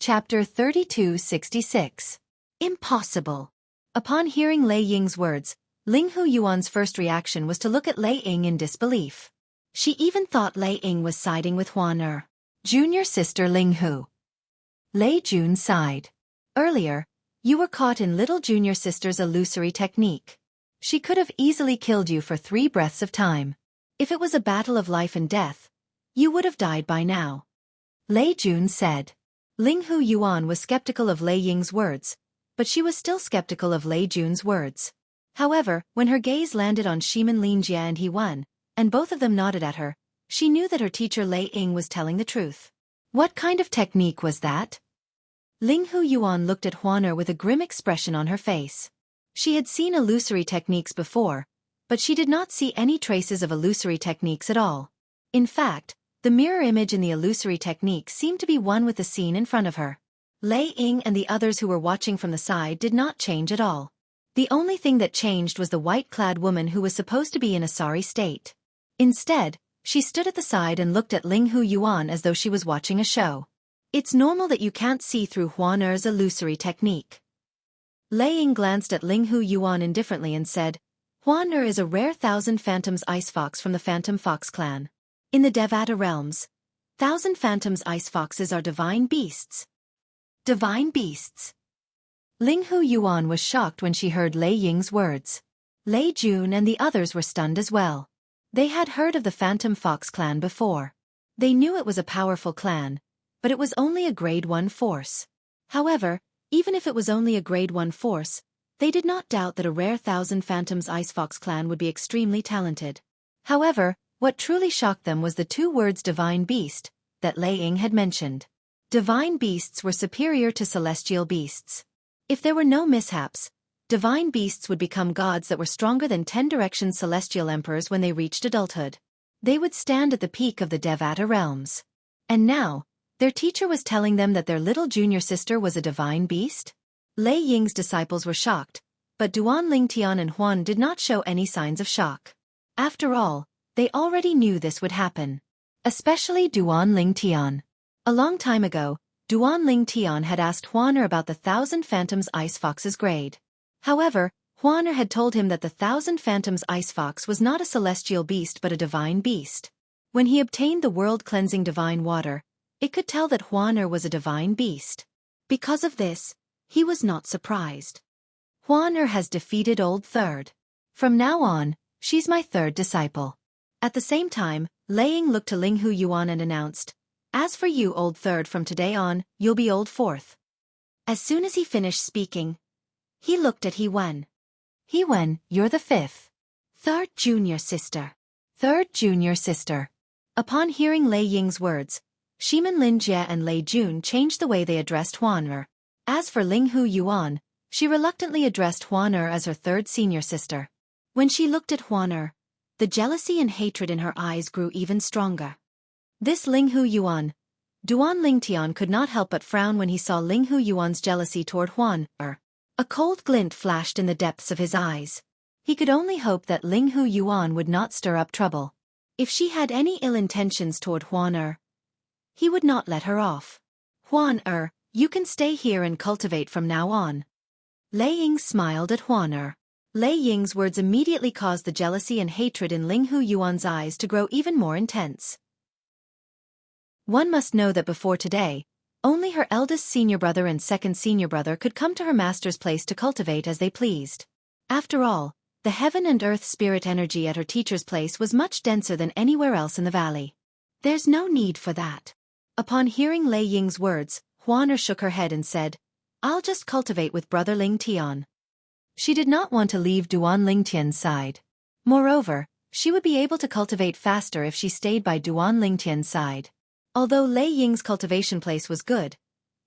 Chapter 3266. Impossible. Upon hearing Lei Ying's words, Linghu Yuan's first reaction was to look at Lei Ying in disbelief. She even thought Lei Ying was siding with Huan junior sister Linghu. Lei Jun sighed. Earlier, you were caught in little junior sister's illusory technique. She could have easily killed you for 3 breaths of time. If it was a battle of life and death, you would have died by now. Lei Jun said. Linghu Yuan was skeptical of Lei Ying's words, but she was still skeptical of Lei Jun's words. However, when her gaze landed on Shimin Linjie and He Wen, and both of them nodded at her, she knew that her teacher Lei Ying was telling the truth. What kind of technique was that? Linghu Yuan looked at Huan with a grim expression on her face. She had seen illusory techniques before, but she did not see any traces of illusory techniques at all. In fact, the mirror image in the illusory technique seemed to be one with the scene in front of her. Lei Ying and the others who were watching from the side did not change at all. The only thing that changed was the white-clad woman who was supposed to be in a sorry state. Instead, she stood at the side and looked at Linghu Yuan as though she was watching a show. It's normal that you can't see through Huan's illusory technique. Lei Ying glanced at Linghu Yuan indifferently and said, Huan is a rare 1,000 Phantoms Ice Fox from the Phantom Fox clan. In the At realms, 1,000 Phantoms Ice Foxes are divine beasts. Divine beasts. Linghu Yuan was shocked when she heard Lei Ying's words. Lei Jun and the others were stunned as well. They had heard of the Phantom Fox clan before. They knew it was a powerful clan, but it was only a grade 1 force. However, even if it was only a grade 1 force, they did not doubt that a rare 1,000 Phantoms Ice Fox clan would be extremely talented. However, what truly shocked them was the 2 words divine beast that Lei Ying had mentioned. Divine beasts were superior to celestial beasts. If there were no mishaps, divine beasts would become gods that were stronger than 10 directions celestial emperors when they reached adulthood. They would stand at the peak of the At realms. And now, their teacher was telling them that their little junior sister was a divine beast? Lei Ying's disciples were shocked, but Duan Lingtian and Huan did not show any signs of shock. After all, they already knew this would happen. Especially Duan Lingtian. A long time ago, Duan Lingtian had asked Huan about the 1,000 Phantoms Ice Fox's grade. However, Huan had told him that the 1,000 Phantoms Ice Fox was not a celestial beast but a divine beast. When he obtained the world-cleansing divine water, it could tell that Huan was a divine beast. Because of this, he was not surprised. Huan has defeated Old Third. From now on, she's my 3rd disciple. At the same time, Lei Ying looked to Linghu Yuan and announced, As for you, Old Third, from today on, you'll be Old Fourth. As soon as he finished speaking, he looked at He Wen. He Wen, you're the 5th. 3rd junior sister. 3rd junior sister. Upon hearing Lei Ying's words, Shimin Linjie and Lei Jun changed the way they addressed Huan. As for Linghu Yuan, she reluctantly addressed Huan as her 3rd senior sister. When she looked at Huan, the jealousy and hatred in her eyes grew even stronger. This Linghu Yuan, Duan Lingtian could not help but frown when he saw Linghu Yuan's jealousy toward Huan. A cold glint flashed in the depths of his eyes. He could only hope that Linghu Yuan would not stir up trouble. If she had any ill intentions toward Huan, he would not let her off. Huan, you can stay here and cultivate from now on. Lei Ying smiled at Huan. Lei Ying's words immediately caused the jealousy and hatred in Linghu Yuan's eyes to grow even more intense. One must know that before today, only her eldest senior brother and 2nd senior brother could come to her master's place to cultivate as they pleased. After all, the heaven and earth spirit energy at her teacher's place was much denser than anywhere else in the valley. There's no need for that. Upon hearing Lei Ying's words, Huan shook her head and said, I'll just cultivate with brother Lingtian. She did not want to leave Duan Lingtian's side. Moreover, she would be able to cultivate faster if she stayed by Duan Lingtian's side. Although Lei Ying's cultivation place was good,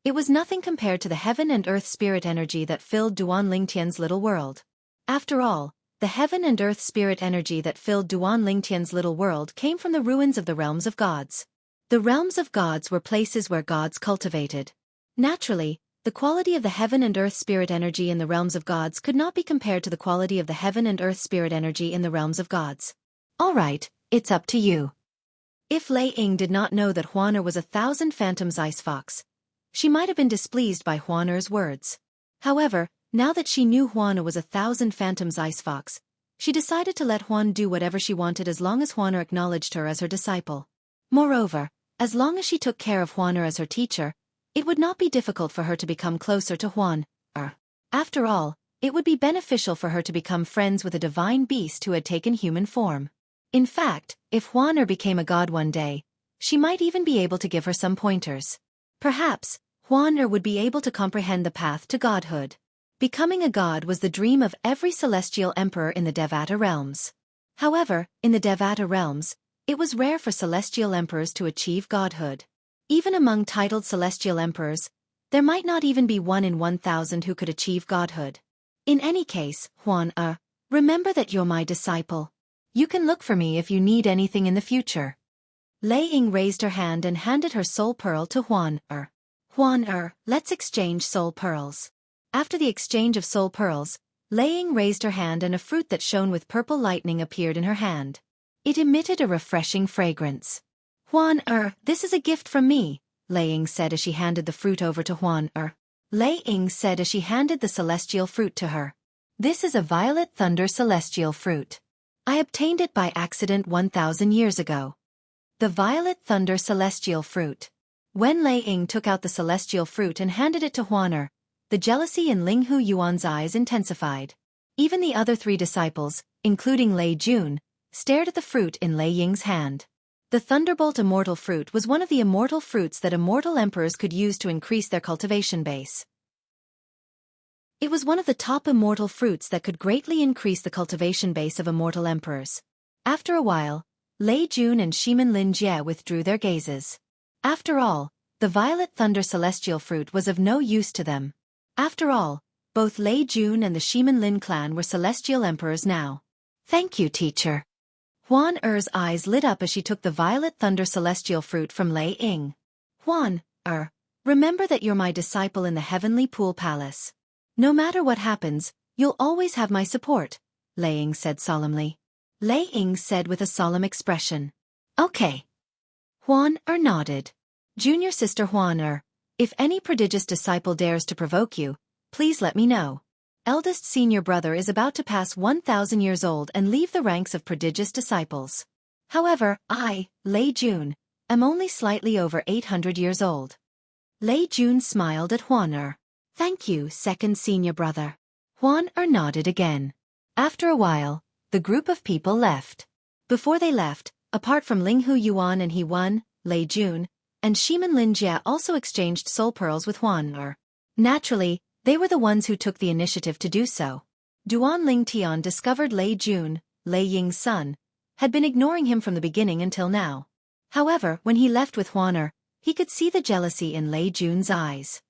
it was nothing compared to the heaven and earth spirit energy that filled Duan Lingtian's little world. After all, the heaven and earth spirit energy that filled Duan Lingtian's little world came from the ruins of the realms of gods. The realms of gods were places where gods cultivated. Naturally, the quality of the heaven and earth spirit energy in the realms of gods could not be compared to the quality of the heaven and earth spirit energy in the realms of gods. All right, it's up to you. If Lei Ying did not know that Huan was 1,000 Phantoms Ice Fox, She might have been displeased by Huan Er's words. However, now that she knew Huan Er was 1,000 Phantoms Ice Fox, she decided to let Huan do whatever she wanted as long as Huan Er acknowledged her as her disciple. Moreover, as long as she took care of Huan Er as her teacher, it would not be difficult for her to become closer to Huan Er. After all, it would be beneficial for her to become friends with a divine beast who had taken human form. In fact, if Huan Er became a god one day, she might even be able to give her some pointers. Perhaps, Huan Er would be able to comprehend the path to godhood. Becoming a god was the dream of every celestial emperor in the Devata realms. However, in the Devata realms, it was rare for celestial emperors to achieve godhood. Even among titled celestial emperors, there might not even be 1 in 1,000 who could achieve godhood. In any case, Huan Er, remember that you're my disciple. You can look for me if you need anything in the future. Lei Ying raised her hand and handed her soul pearl to Huan Er. Huan Er, let's exchange soul pearls. After the exchange of soul pearls, Lei Ying raised her hand and a fruit that shone with purple lightning appeared in her hand. It emitted a refreshing fragrance. Huan Er, this is a gift from me, Lei Ying said as she handed the fruit over to Huan Er. Lei Ying said as she handed the celestial fruit to her. This is a violet thunder celestial fruit. I obtained it by accident 1,000 years ago. The violet thunder celestial fruit. When Lei Ying took out the celestial fruit and handed it to Huan Er, the jealousy in Linghu Yuan's eyes intensified. Even the other 3 disciples, including Lei Jun, stared at the fruit in Lei Ying's hand. The Thunderbolt Immortal Fruit was one of the immortal fruits that immortal emperors could use to increase their cultivation base. It was one of the top immortal fruits that could greatly increase the cultivation base of immortal emperors. After a while, Lei Jun and Shimin Lin Jie withdrew their gazes. After all, the Violet Thunder Celestial Fruit was of no use to them. After all, both Lei Jun and the Shimin Lin clan were celestial emperors now. Thank you, teacher. Huan Er's eyes lit up as she took the Violet Thunder Celestial Fruit from Lei Ying. Huan Er, remember that you're my disciple in the Heavenly Pool Palace. No matter what happens, you'll always have my support, Lei Ying said solemnly. Lei Ying said with a solemn expression. Okay. Huan Er nodded. Junior sister Huan Er, if any prodigious disciple dares to provoke you, please let me know. Eldest senior brother is about to pass 1,000 years old and leave the ranks of prodigious disciples. However, I, Lei Jun, am only slightly over 800 years old. Lei Jun smiled at Huan Er. Thank you, second senior brother. Huan Er nodded again. After a while, the group of people left. Before they left, apart from Linghu Yuan and He Wan, Lei Jun, and Shimin Lin Jie also exchanged soul pearls with Huan Er. Naturally, they were the ones who took the initiative to do so. Duan Ling Tian discovered Lei Jun, Lei Ying's son, had been ignoring him from the beginning until now. However, when he left with Huan Er, he could see the jealousy in Lei Jun's eyes.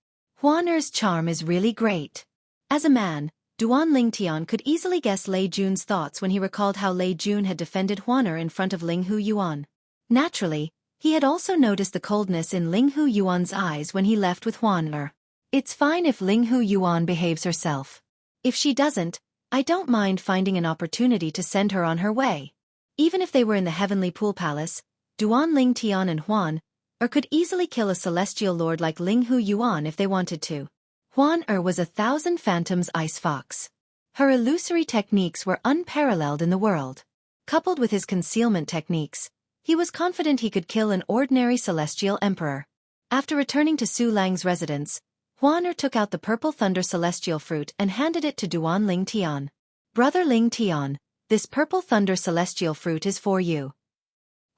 Huan Er's charm is really great. As a man, Duan Ling Tian could easily guess Lei Jun's thoughts when he recalled how Lei Jun had defended Huan Er in front of Linghu Yuan. Naturally, he had also noticed the coldness in Linghu Yuan's eyes when he left with Huan Er. It's fine if Linghu Yuan behaves herself. If she doesn't, I don't mind finding an opportunity to send her on her way. Even if they were in the Heavenly Pool Palace, Duan Ling Tian and Huan Er could easily kill a celestial lord like Linghu Yuan if they wanted to. Huan Er was 1,000 Phantoms Ice Fox. Her illusory techniques were unparalleled in the world. Coupled with his concealment techniques, he was confident he could kill an ordinary celestial emperor. After returning to Su Lang's residence, Huan Er took out the purple thunder celestial fruit and handed it to Duan Ling Tian. Brother Ling Tian, this purple thunder celestial fruit is for you.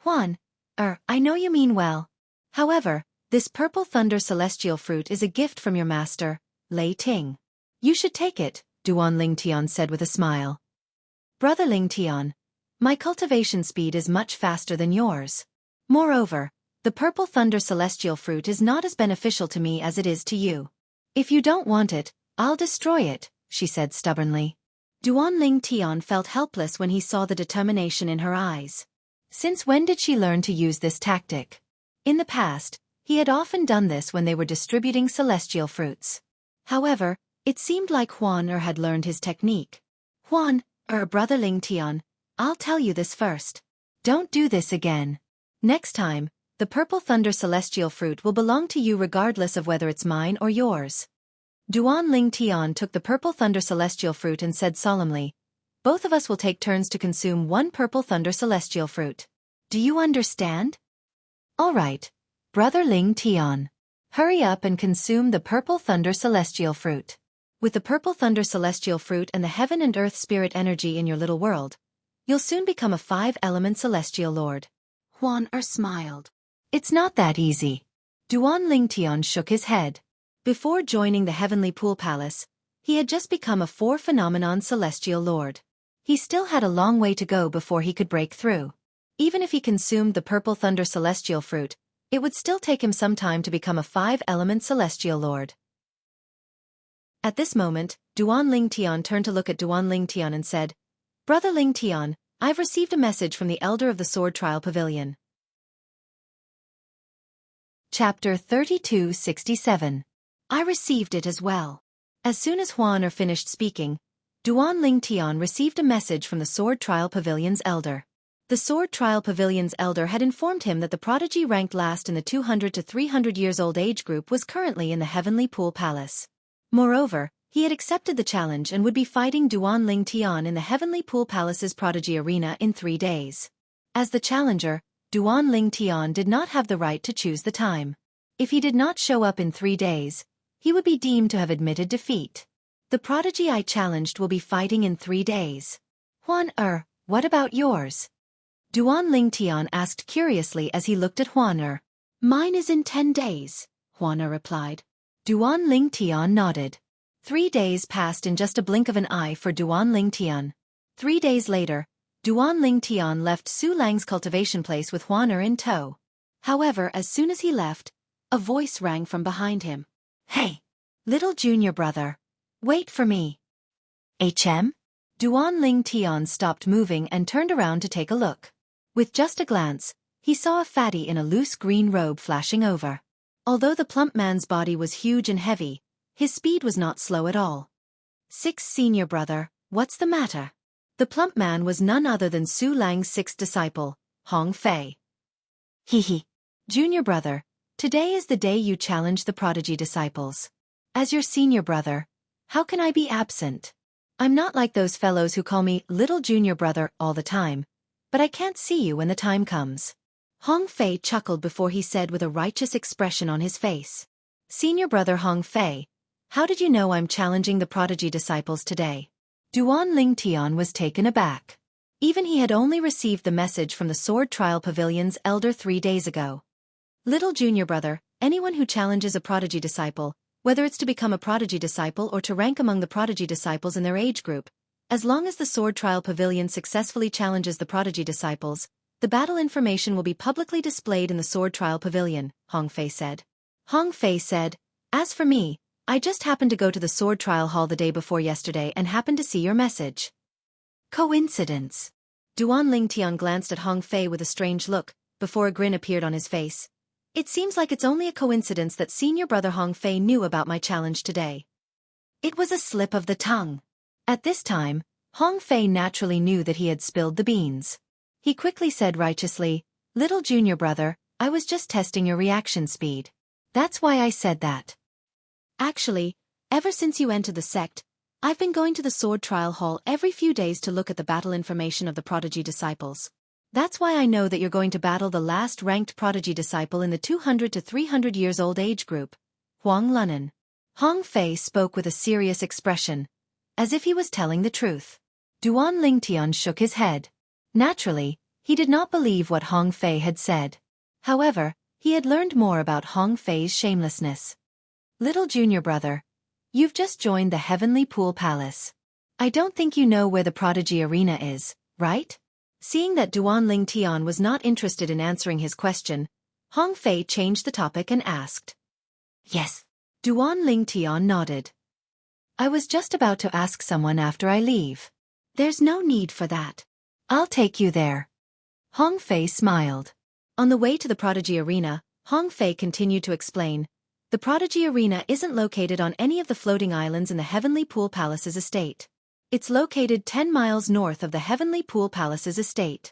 Huan Er, I know you mean well. However, this purple thunder celestial fruit is a gift from your master, Lei Ting. You should take it, Duan Ling Tian said with a smile. Brother Ling Tian, my cultivation speed is much faster than yours. Moreover, the purple thunder celestial fruit is not as beneficial to me as it is to you. If you don't want it, I'll destroy it, she said stubbornly. Duan Ling Tian felt helpless when he saw the determination in her eyes. Since when did she learn to use this tactic? In the past, he had often done this when they were distributing celestial fruits. However, it seemed like Huan Er had learned his technique. Huan Er, brother Ling Tian, I'll tell you this first. Don't do this again. Next time, The purple thunder celestial fruit will belong to you regardless of whether it's mine or yours. Duan Ling Tian took the purple thunder celestial fruit and said solemnly, both of us will take turns to consume one purple thunder celestial fruit. Do you understand? All right, Brother Ling Tian. Hurry up and consume the purple thunder celestial fruit. With the purple thunder celestial fruit and the heaven and earth spirit energy in your little world, you'll soon become a 5-element celestial lord. Huan smiled. It's not that easy. Duan Ling Tian shook his head. Before joining the heavenly pool palace, he had just become a 4-phenomenon celestial lord. He still had a long way to go before he could break through. Even if he consumed the purple thunder celestial fruit, it would still take him some time to become a 5-element celestial lord. At this moment, Duan Ling Tian turned to look at Duan Ling Tian and said, Brother Ling Tian, I've received a message from the elder of the Sword Trial Pavilion. Chapter 3267. I received it as well. As soon as Huan finished speaking, Duan Ling Tian received a message from the Sword Trial Pavilion's elder. The Sword Trial Pavilion's elder had informed him that the prodigy ranked last in the 200 to 300 years old age group was currently in the Heavenly Pool Palace. Moreover, he had accepted the challenge and would be fighting Duan Ling Tian in the Heavenly Pool Palace's prodigy arena in 3 days. As the challenger, Duan Ling Tian did not have the right to choose the time. If he did not show up in 3 days, he would be deemed to have admitted defeat. The prodigy I challenged will be fighting in 3 days. Huan what about yours? Duan Ling Tian asked curiously as he looked at Huan Mine is in 10 days, Huan replied. Duan Ling Tian nodded. 3 days passed in just a blink of an eye for Duan Ling Tian. 3 days later, Duan Ling Tian left Su Lang's cultivation place with Huan in tow. However, as soon as he left, a voice rang from behind him. Hey, little junior brother. Wait for me. Duan Ling Tian stopped moving and turned around to take a look. With just a glance, he saw a fatty in a loose green robe flashing over. Although the plump man's body was huge and heavy, his speed was not slow at all. Senior brother, what's the matter? The plump man was none other than Su Lang's 6th disciple, Hong Fei. Junior brother, today is the day you challenge the prodigy disciples. As your senior brother, how can I be absent? I'm not like those fellows who call me little junior brother all the time, but I can't see you when the time comes. Hong Fei chuckled before he said with a righteous expression on his face. Senior brother Hong Fei, how did you know I'm challenging the prodigy disciples today? Duan Ling Tian was taken aback. Even he had only received the message from the Sword Trial Pavilion's elder 3 days ago. Little junior brother, anyone who challenges a prodigy disciple, whether it's to become a prodigy disciple or to rank among the prodigy disciples in their age group, as long as the Sword Trial Pavilion successfully challenges the prodigy disciples, the battle information will be publicly displayed in the Sword Trial Pavilion, Hong Fei said. Hong Fei said, as for me, I just happened to go to the Sword Trial Hall the day before yesterday and happened to see your message. Coincidence. Duan Ling Tian glanced at Hong Fei with a strange look, before a grin appeared on his face. It seems like it's only a coincidence that senior brother Hong Fei knew about my challenge today. It was a slip of the tongue. At this time, Hong Fei naturally knew that he had spilled the beans. He quickly said righteously, little junior brother, I was just testing your reaction speed. That's why I said that. Actually, ever since you entered the sect, I've been going to the Sword Trial Hall every few days to look at the battle information of the prodigy disciples. That's why I know that you're going to battle the last ranked prodigy disciple in the 200 to 300 years old age group, Huang Lunan. Hong Fei spoke with a serious expression, as if he was telling the truth. Duan Ling Tian shook his head. Naturally, he did not believe what Hong Fei had said. However, he had learned more about Hong Fei's shamelessness. Little junior brother, you've just joined the Heavenly Pool Palace. I don't think you know where the prodigy arena is, right? Seeing that Duan Ling Tian was not interested in answering his question, Hong Fei changed the topic and asked. Yes. Duan Ling Tian nodded. I was just about to ask someone after I leave. There's no need for that. I'll take you there. Hong Fei smiled. On the way to the prodigy arena, Hong Fei continued to explain, the prodigy arena isn't located on any of the floating islands in the Heavenly Pool Palace's estate. It's located 10 miles north of the Heavenly Pool Palace's estate.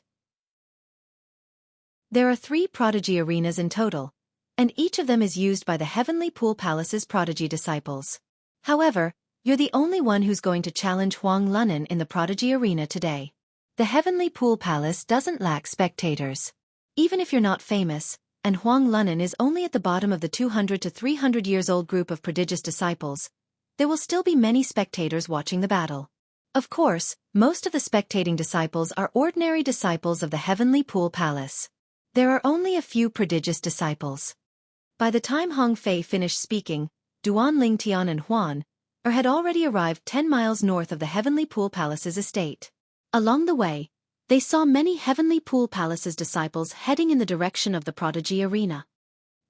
There are 3 prodigy arenas in total, and each of them is used by the Heavenly Pool Palace's prodigy disciples. However, you're the only one who's going to challenge Huang Lunan in the prodigy arena today. The Heavenly Pool Palace doesn't lack spectators. Even if you're not famous, and Huang Lunan is only at the bottom of the 200 to 300 years old group of prodigious disciples, there will still be many spectators watching the battle. Of course, most of the spectating disciples are ordinary disciples of the Heavenly Pool Palace. There are only a few prodigious disciples. By the time Hong Fei finished speaking, Duan Lingtian and Huan Er had already arrived 10 miles north of the Heavenly Pool Palace's estate. Along the way, they saw many Heavenly Pool Palace's disciples heading in the direction of the prodigy arena.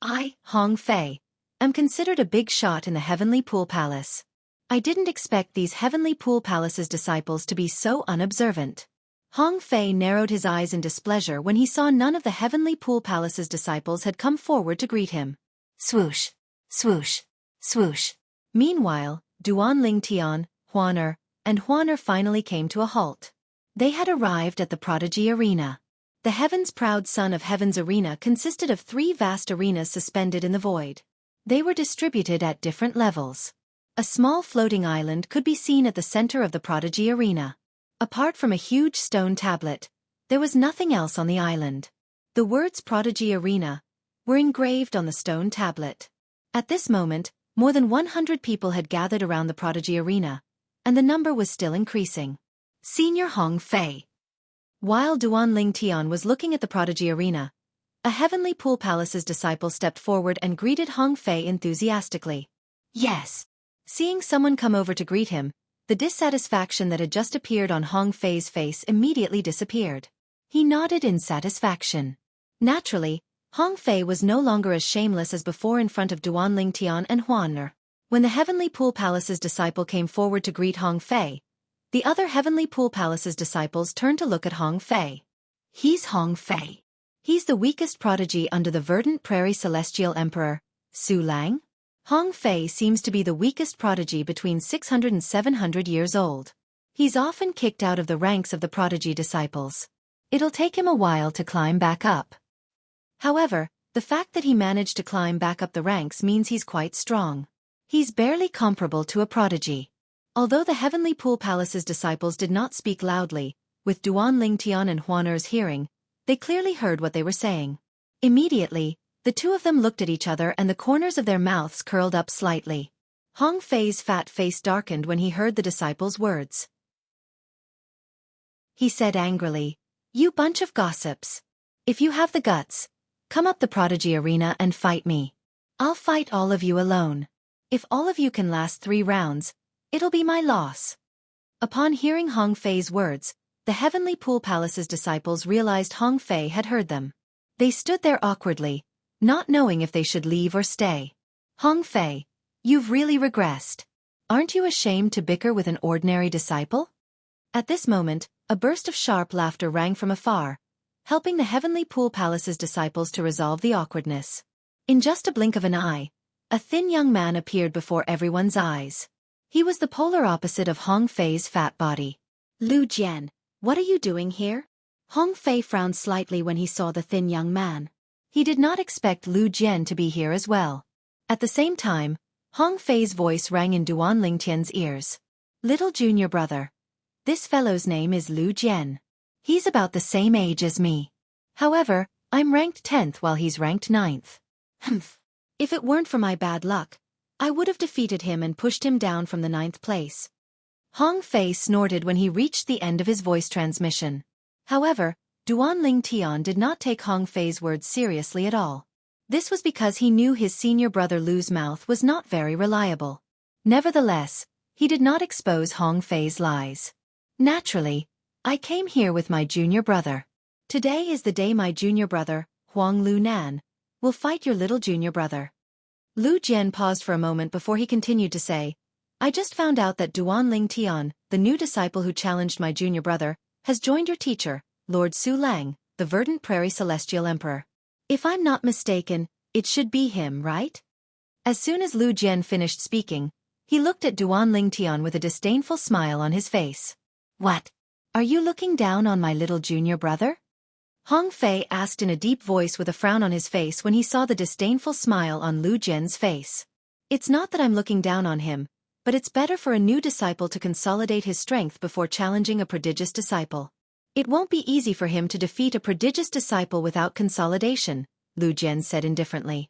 I, Hong Fei, am considered a big shot in the Heavenly Pool Palace. I didn't expect these Heavenly Pool Palace's disciples to be so unobservant. Hong Fei narrowed his eyes in displeasure when he saw none of the Heavenly Pool Palace's disciples had come forward to greet him. Swoosh, swoosh, swoosh. Meanwhile, Duan Lingtian, Huan Er, and Huan Er finally came to a halt. They had arrived at the prodigy arena. The Heaven's proud son of Heaven's arena consisted of 3 vast arenas suspended in the void. They were distributed at different levels. A small floating island could be seen at the center of the prodigy arena. Apart from a huge stone tablet, there was nothing else on the island. The words Prodigy Arena were engraved on the stone tablet. At this moment, more than 100 people had gathered around the Prodigy Arena, and the number was still increasing. Senior Hong Fei. While Duan Lingtian was looking at the Prodigy Arena, a Heavenly Pool Palace's disciple stepped forward and greeted Hong Fei enthusiastically. Yes. Seeing someone come over to greet him, the dissatisfaction that had just appeared on Hong Fei's face immediately disappeared. He nodded in satisfaction. Naturally, Hong Fei was no longer as shameless as before in front of Duan Lingtian and Huan Er. When the Heavenly Pool Palace's disciple came forward to greet Hong Fei, the other Heavenly Pool Palace's disciples turned to look at Hong Fei. He's Hong Fei. He's the weakest prodigy under the verdant prairie celestial emperor, Su Lang. Hong Fei seems to be the weakest prodigy between 600 and 700 years old. He's often kicked out of the ranks of the prodigy disciples. It'll take him a while to climb back up. However, the fact that he managed to climb back up the ranks means he's quite strong. He's barely comparable to a prodigy. Although the Heavenly Pool Palace's disciples did not speak loudly, with Duan Lingtian and Huan Er's hearing, they clearly heard what they were saying. Immediately, the two of them looked at each other and the corners of their mouths curled up slightly. Hong Fei's fat face darkened when he heard the disciples' words. He said angrily, "You bunch of gossips. If you have the guts, come up the prodigy arena and fight me. I'll fight all of you alone. If all of you can last 3 rounds, it'll be my loss." Upon hearing Hong Fei's words, the Heavenly Pool Palace's disciples realized Hong Fei had heard them. They stood there awkwardly, not knowing if they should leave or stay. Hong Fei, you've really regressed. Aren't you ashamed to bicker with an ordinary disciple? At this moment, a burst of sharp laughter rang from afar, helping the Heavenly Pool Palace's disciples to resolve the awkwardness. In just a blink of an eye, a thin young man appeared before everyone's eyes. He was the polar opposite of Hong Fei's fat body. Lu Jian, what are you doing here? Hong Fei frowned slightly when he saw the thin young man. He did not expect Lu Jian to be here as well. At the same time, Hong Fei's voice rang in Duan Lingtian's ears. Little junior brother. This fellow's name is Lu Jian. He's about the same age as me. However, I'm ranked 10th while he's ranked 9th. Humph. If it weren't for my bad luck, I would have defeated him and pushed him down from the 9th place. Hong Fei snorted when he reached the end of his voice transmission. However, Duan Lingtian did not take Hong Fei's words seriously at all. This was because he knew his senior brother Lu's mouth was not very reliable. Nevertheless, he did not expose Hong Fei's lies. Naturally, I came here with my junior brother. Today is the day my junior brother, Huang Lunan, will fight your little junior brother. Lu Jian paused for a moment before he continued to say, I just found out that Duan Lingtian, the new disciple who challenged my junior brother, has joined your teacher, Lord Su Lang, the verdant prairie celestial emperor. If I'm not mistaken, it should be him, right? As soon as Lu Jian finished speaking, he looked at Duan Lingtian with a disdainful smile on his face. What? Are you looking down on my little junior brother? Hong Fei asked in a deep voice with a frown on his face when he saw the disdainful smile on Lu Jian's face. It's not that I'm looking down on him, but it's better for a new disciple to consolidate his strength before challenging a prodigious disciple. It won't be easy for him to defeat a prodigious disciple without consolidation, Lu Jian said indifferently.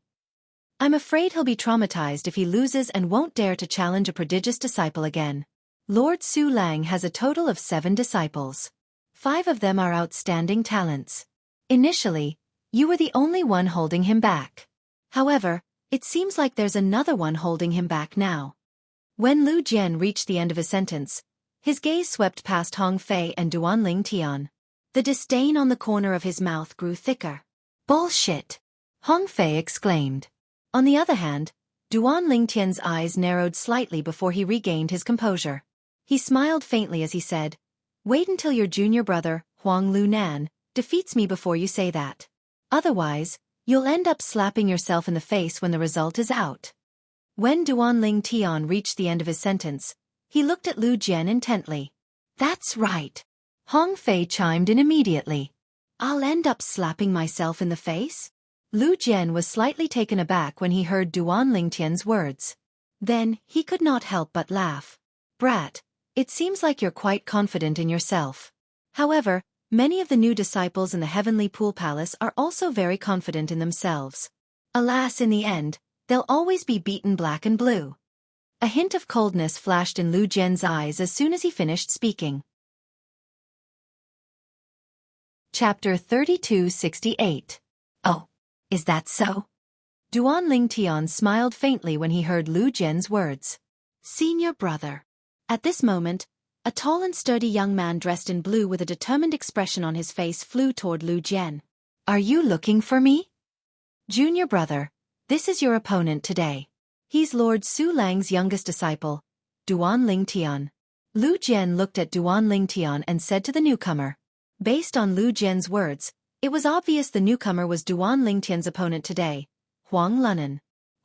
I'm afraid he'll be traumatized if he loses and won't dare to challenge a prodigious disciple again. Lord Su Lang has a total of 7 disciples. 5 of them are outstanding talents. Initially, you were the only one holding him back. However, it seems like there's another one holding him back now. When Lu Jian reached the end of his sentence, his gaze swept past Hong Fei and Duanling Tian. The disdain on the corner of his mouth grew thicker. Bullshit! Hong Fei exclaimed. On the other hand, Duanling Tian's eyes narrowed slightly before he regained his composure. He smiled faintly as he said, "Wait until your junior brother, Huang Lunan, defeats me before you say that. Otherwise, you'll end up slapping yourself in the face when the result is out." When Duanling Tian reached the end of his sentence, he looked at Lu Jian intently. "That's right." Hong Fei chimed in immediately. "I'll end up slapping myself in the face?" Lu Jian was slightly taken aback when he heard Duanling Tian's words. Then, he could not help but laugh. "Brat, it seems like you're quite confident in yourself. However, many of the new disciples in the Heavenly Pool Palace are also very confident in themselves. Alas, in the end, they'll always be beaten black and blue." A hint of coldness flashed in Lu Jian's eyes as soon as he finished speaking. Chapter 3268. Oh, is that so? Duanling Tian smiled faintly when he heard Lu Jian's words. "Senior brother." At this moment, a tall and sturdy young man dressed in blue with a determined expression on his face flew toward Lu Jian. "Are you looking for me?" "Junior brother, this is your opponent today. He's Lord Su Lang's youngest disciple, Duanling Tian." Lu Jian looked at Duanling Tian and said to the newcomer. Based on Lu Jian's words, it was obvious the newcomer was Duanling Tian's opponent today, Huang Lunan.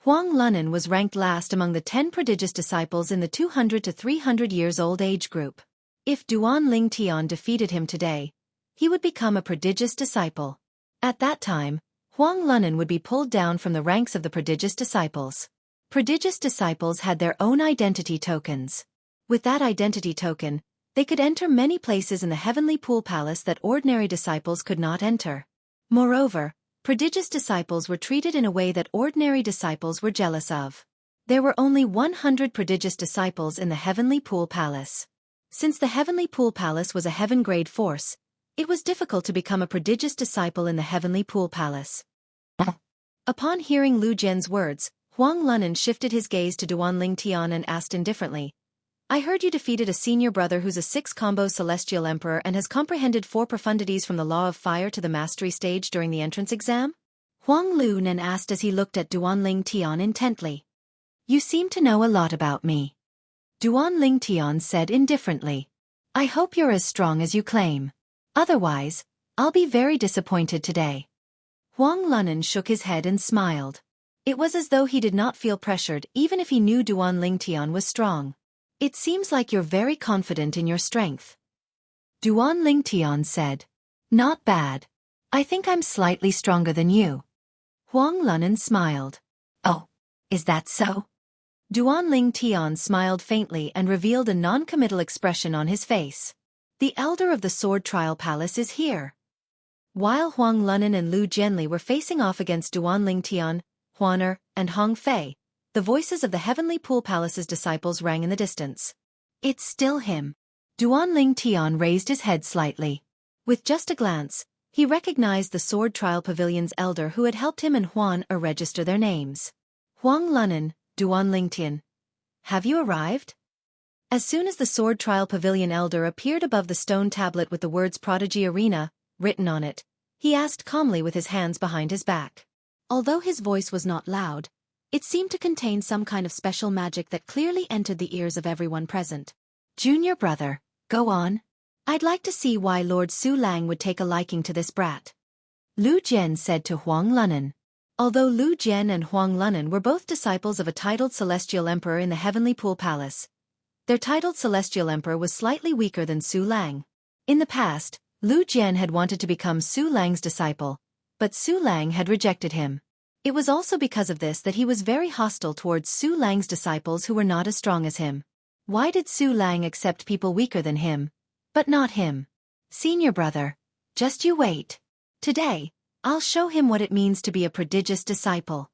Huang Lunan was ranked last among the 10 prodigious disciples in the 200 to 300 years old age group. If Duanling Tian defeated him today, he would become a prodigious disciple. At that time, Huang Lunan would be pulled down from the ranks of the prodigious disciples. Prodigious disciples had their own identity tokens. With that identity token, they could enter many places in the Heavenly Pool Palace that ordinary disciples could not enter. Moreover, prodigious disciples were treated in a way that ordinary disciples were jealous of. There were only 100 prodigious disciples in the Heavenly Pool Palace. Since the Heavenly Pool Palace was a heaven-grade force, it was difficult to become a prodigious disciple in the Heavenly Pool Palace. Upon hearing Lu Jian's words, Huang Lunan shifted his gaze to Duanling Tian and asked indifferently, "I heard you defeated a senior brother who's a 6-combo celestial emperor and has comprehended 4 profundities from the law of fire to the mastery stage during the entrance exam?" Huang Lunan asked as he looked at Duanling Tian intently. "You seem to know a lot about me." Duanling Tian said indifferently. "I hope you're as strong as you claim. Otherwise, I'll be very disappointed today." Huang Lunan shook his head and smiled. It was as though he did not feel pressured even if he knew Duanling Tian was strong. "It seems like you're very confident in your strength." Duanling Tian said. "Not bad. I think I'm slightly stronger than you." Huang Lunan smiled. "Oh, is that so?" Duanling Tian smiled faintly and revealed a non-committal expression on his face. "The elder of the Sword Trial Palace is here." While Huang Lunan and Lu Jianli were facing off against Duanling Tian, Huaner, and Hong Fei, the voices of the Heavenly Pool Palace's disciples rang in the distance. "It's still him." Duanling Tian raised his head slightly. With just a glance, he recognized the Sword Trial Pavilion's elder who had helped him and Huan register their names. "Huang Lunan, Duanling Tian. Have you arrived?" As soon as the Sword Trial Pavilion elder appeared above the stone tablet with the words Prodigy Arena written on it, he asked calmly with his hands behind his back. Although his voice was not loud, it seemed to contain some kind of special magic that clearly entered the ears of everyone present. "Junior brother, go on. I'd like to see why Lord Su Lang would take a liking to this brat." Lu Jian said to Huang Lunan. Although Lu Jian and Huang Lunan were both disciples of a titled celestial emperor in the Heavenly Pool Palace, their titled celestial emperor was slightly weaker than Su Lang. In the past, Lu Jian had wanted to become Su Lang's disciple, but Su Lang had rejected him. It was also because of this that he was very hostile towards Su Lang's disciples who were not as strong as him. Why did Su Lang accept people weaker than him, but not him? Senior brother, just you wait. Today, I'll show him what it means to be a prodigious disciple.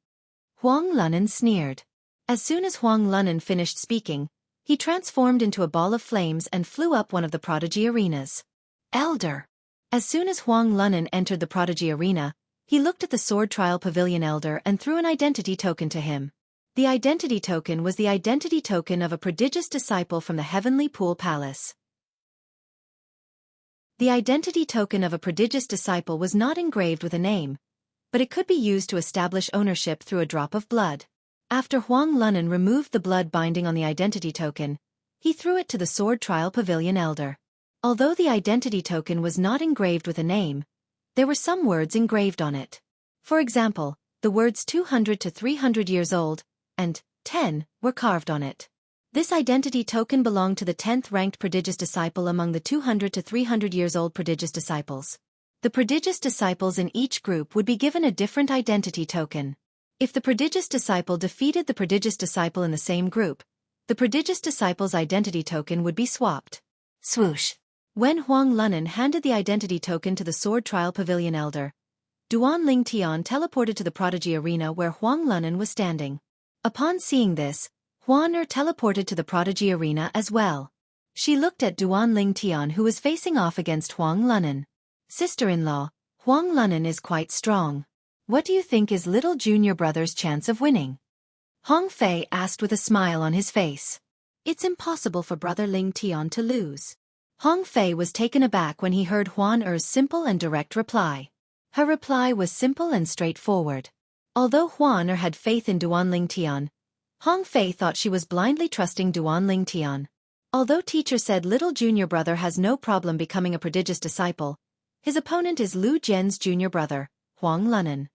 Huang Lunan sneered. As soon as Huang Lunan finished speaking, he transformed into a ball of flames and flew up one of the prodigy arenas. Elder. As soon as Huang Lunan entered the prodigy arena, he looked at the sword trial pavilion elder and threw an identity token to him. The identity token was the identity token of a prodigious disciple from the Heavenly Pool Palace. The identity token of a prodigious disciple was not engraved with a name, but it could be used to establish ownership through a drop of blood. After Huang Lunan removed the blood binding on the identity token, he threw it to the sword trial pavilion elder. Although the identity token was not engraved with a name, there were some words engraved on it. For example, the words 200 to 300 years old and 10 were carved on it. This identity token belonged to the 10th ranked prodigious disciple among the 200 to 300 years old prodigious disciples. The prodigious disciples in each group would be given a different identity token. If the prodigious disciple defeated the prodigious disciple in the same group, the prodigious disciple's identity token would be swapped. Swoosh. When Huang Lunan handed the identity token to the sword trial pavilion elder, Duan Ling Tian teleported to the prodigy arena where Huang Lunan was standing. Upon seeing this, Huan teleported to the prodigy arena as well. She looked at Duan Ling Tian who was facing off against Huang Lunan. Sister-in-law, Huang Lunan is quite strong. What do you think is little junior brother's chance of winning? Hong Fei asked with a smile on his face. It's impossible for brother Ling Tian to lose. Hong Fei was taken aback when he heard Huan Er's simple and direct reply. Her reply was simple and straightforward. Although Huan Er had faith in Duan Ling Tian, Hong Fei thought she was blindly trusting Duan Ling Tian. Although teacher said little junior brother has no problem becoming a prodigious disciple, his opponent is Lu Jian's junior brother, Huang Lunan.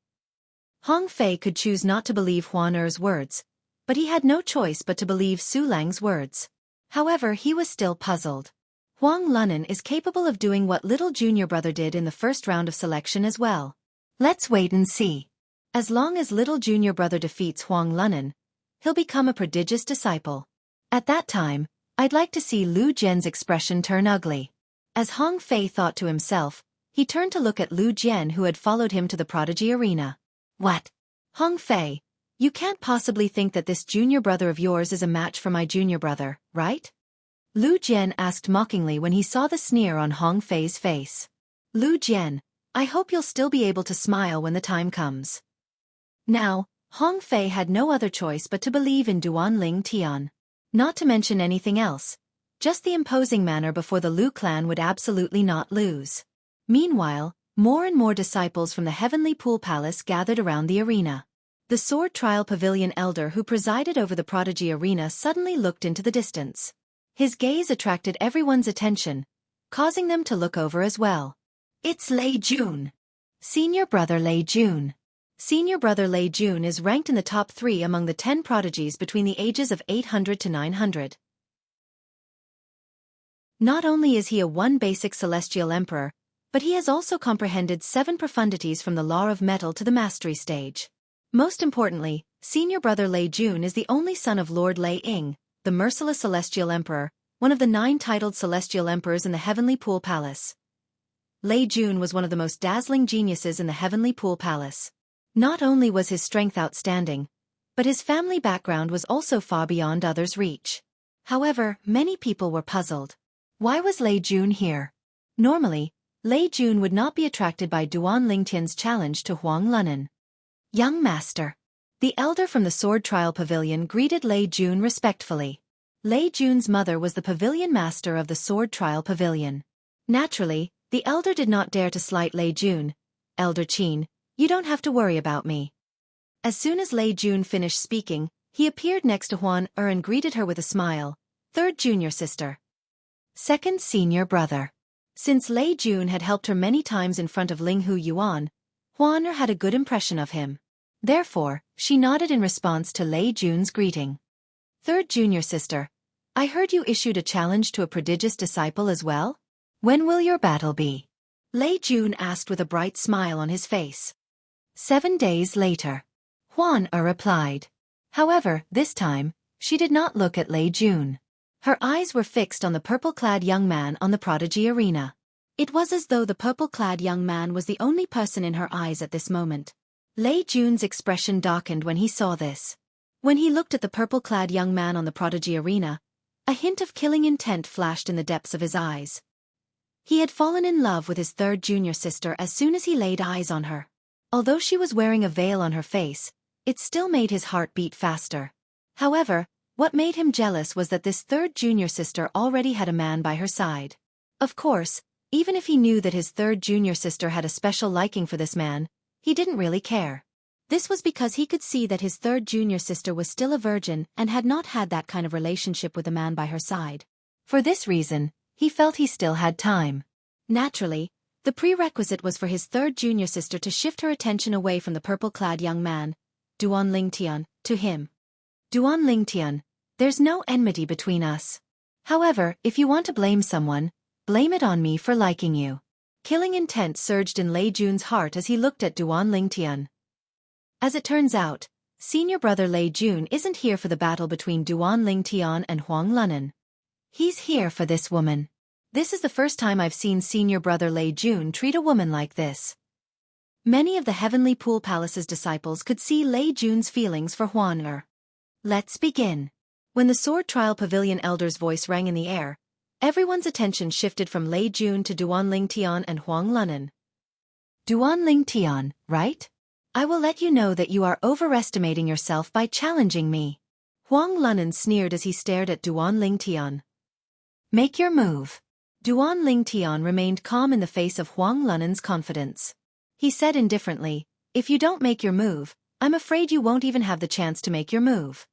Hong Fei could choose not to believe Huan Er's words, but he had no choice but to believe Su Lang's words. However, he was still puzzled. Huang Lunan is capable of doing what little junior brother did in the first round of selection as well. Let's wait and see. As long as little junior brother defeats Huang Lunan, he'll become a prodigious disciple. At that time, I'd like to see Lu Jian's expression turn ugly. As Hong Fei thought to himself, he turned to look at Lu Jian who had followed him to the prodigy arena. What? Hong Fei, you can't possibly think that this junior brother of yours is a match for my junior brother, right? Lu Jian asked mockingly when he saw the sneer on Hong Fei's face. Lu Jian, I hope you'll still be able to smile when the time comes. Now, Hong Fei had no other choice but to believe in Duan Ling Tian. Not to mention anything else, just the imposing manner before the Lu clan would absolutely not lose. Meanwhile, more and more disciples from the Heavenly Pool Palace gathered around the arena. The sword trial pavilion elder who presided over the prodigy arena suddenly looked into the distance. His gaze attracted everyone's attention, causing them to look over as well. It's Lei Jun. Senior brother Lei Jun. Senior brother Lei Jun is ranked in the top 3 among the 10 prodigies between the ages of 800 to 900. Not only is he a one basic celestial emperor, but he has also comprehended 7 profundities from the law of metal to the mastery stage. Most importantly, senior brother Lei Jun is the only son of Lord Lei Ying, the merciless celestial emperor, one of the 9 titled celestial emperors in the Heavenly Pool Palace. Lei Jun was one of the most dazzling geniuses in the Heavenly Pool Palace. Not only was his strength outstanding, but his family background was also far beyond others' reach. However, many people were puzzled. Why was Lei Jun here? Normally, Lei Jun would not be attracted by Duan Lingtian's challenge to Huang Lunan. Young master. The elder from the sword trial pavilion greeted Lei Jun respectfully. Lei Jun's mother was the pavilion master of the sword trial pavilion. Naturally, the elder did not dare to slight Lei Jun. Elder Qin, you don't have to worry about me. As soon as Lei Jun finished speaking, he appeared next to Huan Er and greeted her with a smile. 3rd junior sister. 2nd senior brother. Since Lei Jun had helped her many times in front of Linghu Yuan, Huan Er had a good impression of him. Therefore, she nodded in response to Lei Jun's greeting. 3rd junior sister, I heard you issued a challenge to a prodigious disciple as well? When will your battle be? Lei Jun asked with a bright smile on his face. 7 days later. Huan Er replied. However, this time, she did not look at Lei Jun. Her eyes were fixed on the purple-clad young man on the prodigy arena. It was as though the purple-clad young man was the only person in her eyes at this moment. Lei Jun's expression darkened when he saw this. When he looked at the purple-clad young man on the prodigy arena, a hint of killing intent flashed in the depths of his eyes. He had fallen in love with his third junior sister as soon as he laid eyes on her. Although she was wearing a veil on her face, it still made his heart beat faster. However, what made him jealous was that this third junior sister already had a man by her side. Of course, even if he knew that his third junior sister had a special liking for this man, he didn't really care. This was because he could see that his third junior sister was still a virgin and had not had that kind of relationship with a man by her side. For this reason, he felt he still had time. Naturally, the prerequisite was for his third junior sister to shift her attention away from the purple-clad young man, Duan Lingtian, to him. Duan Lingtian, there's no enmity between us. However, if you want to blame someone, blame it on me for liking you. Killing intent surged in Lei Jun's heart as he looked at Duan Lingtian. As it turns out, senior brother Lei Jun isn't here for the battle between Duan Lingtian and Huang Lunan. He's here for this woman. This is the first time I've seen senior brother Lei Jun treat a woman like this. Many of the Heavenly Pool Palace's disciples could see Lei Jun's feelings for Huan Er. Let's begin. When the Sword Trial Pavilion elder's voice rang in the air, everyone's attention shifted from Lei Jun to Duan Lingtian and Huang Lunan. Duan Lingtian, right? I will let you know that you are overestimating yourself by challenging me. Huang Lunan sneered as he stared at Duan Lingtian. Make your move. Duan Lingtian remained calm in the face of Huang Lunan's confidence. He said indifferently, if you don't make your move, I'm afraid you won't even have the chance to make your move.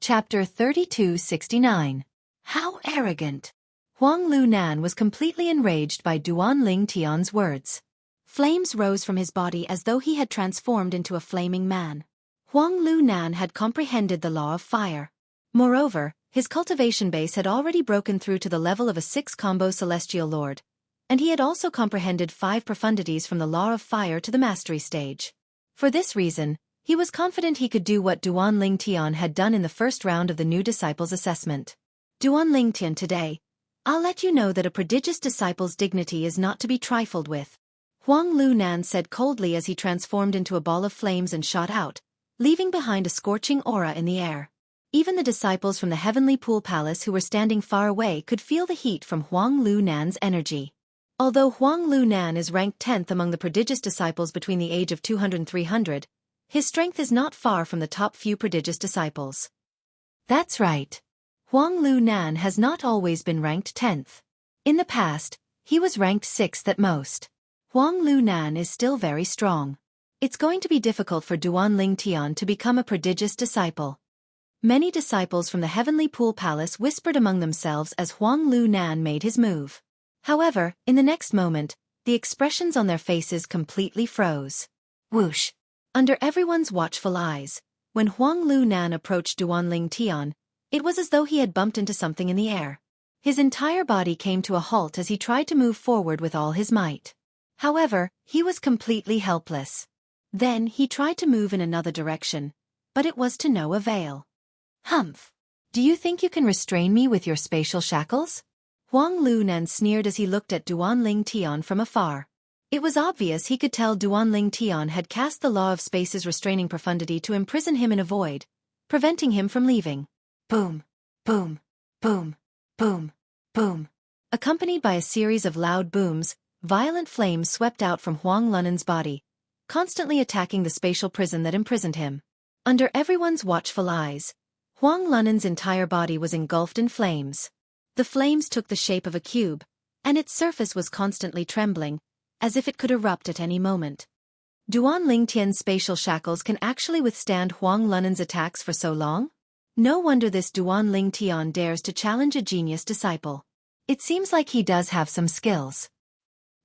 Chapter 3269. How arrogant! Huang Lunan was completely enraged by Duan Lingtian's words. Flames rose from his body as though he had transformed into a flaming man. Huang Lunan had comprehended the law of fire. Moreover, his cultivation base had already broken through to the level of a 6-combo celestial lord, and he had also comprehended 5 profundities from the law of fire to the mastery stage. For this reason, he was confident he could do what Duan Lingtian had done in the first round of the new disciples' assessment. Duan Lingtian, today, I'll let you know that a prodigious disciple's dignity is not to be trifled with. Huang Lunan said coldly as he transformed into a ball of flames and shot out, leaving behind a scorching aura in the air. Even the disciples from the Heavenly Pool Palace who were standing far away could feel the heat from Huang Lunan's energy. Although Huang Lunan is ranked 10th among the prodigious disciples between the age of 200 and 300, his strength is not far from the top few prodigious disciples. That's right. Huang Lunan has not always been ranked 10th. In the past, he was ranked 6th at most. Huang Lunan is still very strong. It's going to be difficult for Duan Lingtian to become a prodigious disciple. Many disciples from the Heavenly Pool Palace whispered among themselves as Huang Lunan made his move. However, in the next moment, the expressions on their faces completely froze. Whoosh! Under everyone's watchful eyes, when Huang Lunan approached Duan Lingtian, it was as though he had bumped into something in the air. His entire body came to a halt as he tried to move forward with all his might. However, he was completely helpless. Then he tried to move in another direction, but it was to no avail. Humph! Do you think you can restrain me with your spatial shackles? Huang Lunan sneered as he looked at Duan Lingtian from afar. It was obvious he could tell Duan Lingtian had cast the law of space's restraining profundity to imprison him in a void, preventing him from leaving. Boom! Boom! Boom! Boom! Boom! Accompanied by a series of loud booms, violent flames swept out from Huang Lunan's body, constantly attacking the spatial prison that imprisoned him. Under everyone's watchful eyes, Huang Lunan's entire body was engulfed in flames. The flames took the shape of a cube, and its surface was constantly trembling, as if it could erupt at any moment. Duan Lingtian's spatial shackles can actually withstand Huang Lunan's attacks for so long? No wonder this Duan Lingtian dares to challenge a genius disciple. It seems like he does have some skills.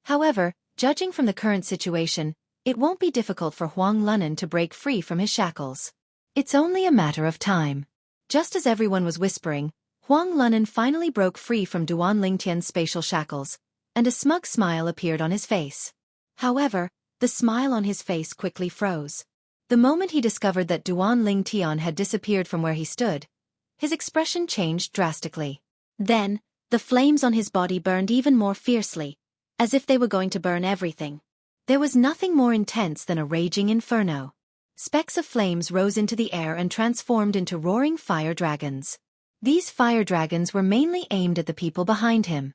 However, judging from the current situation, it won't be difficult for Huang Lunan to break free from his shackles. It's only a matter of time. Just as everyone was whispering, Huang Lunan finally broke free from Duan Lingtian's spatial shackles, and a smug smile appeared on his face. However, the smile on his face quickly froze. The moment he discovered that Duan Lingtian had disappeared from where he stood, his expression changed drastically. Then, the flames on his body burned even more fiercely, as if they were going to burn everything. There was nothing more intense than a raging inferno. Specks of flames rose into the air and transformed into roaring fire dragons. These fire dragons were mainly aimed at the people behind him.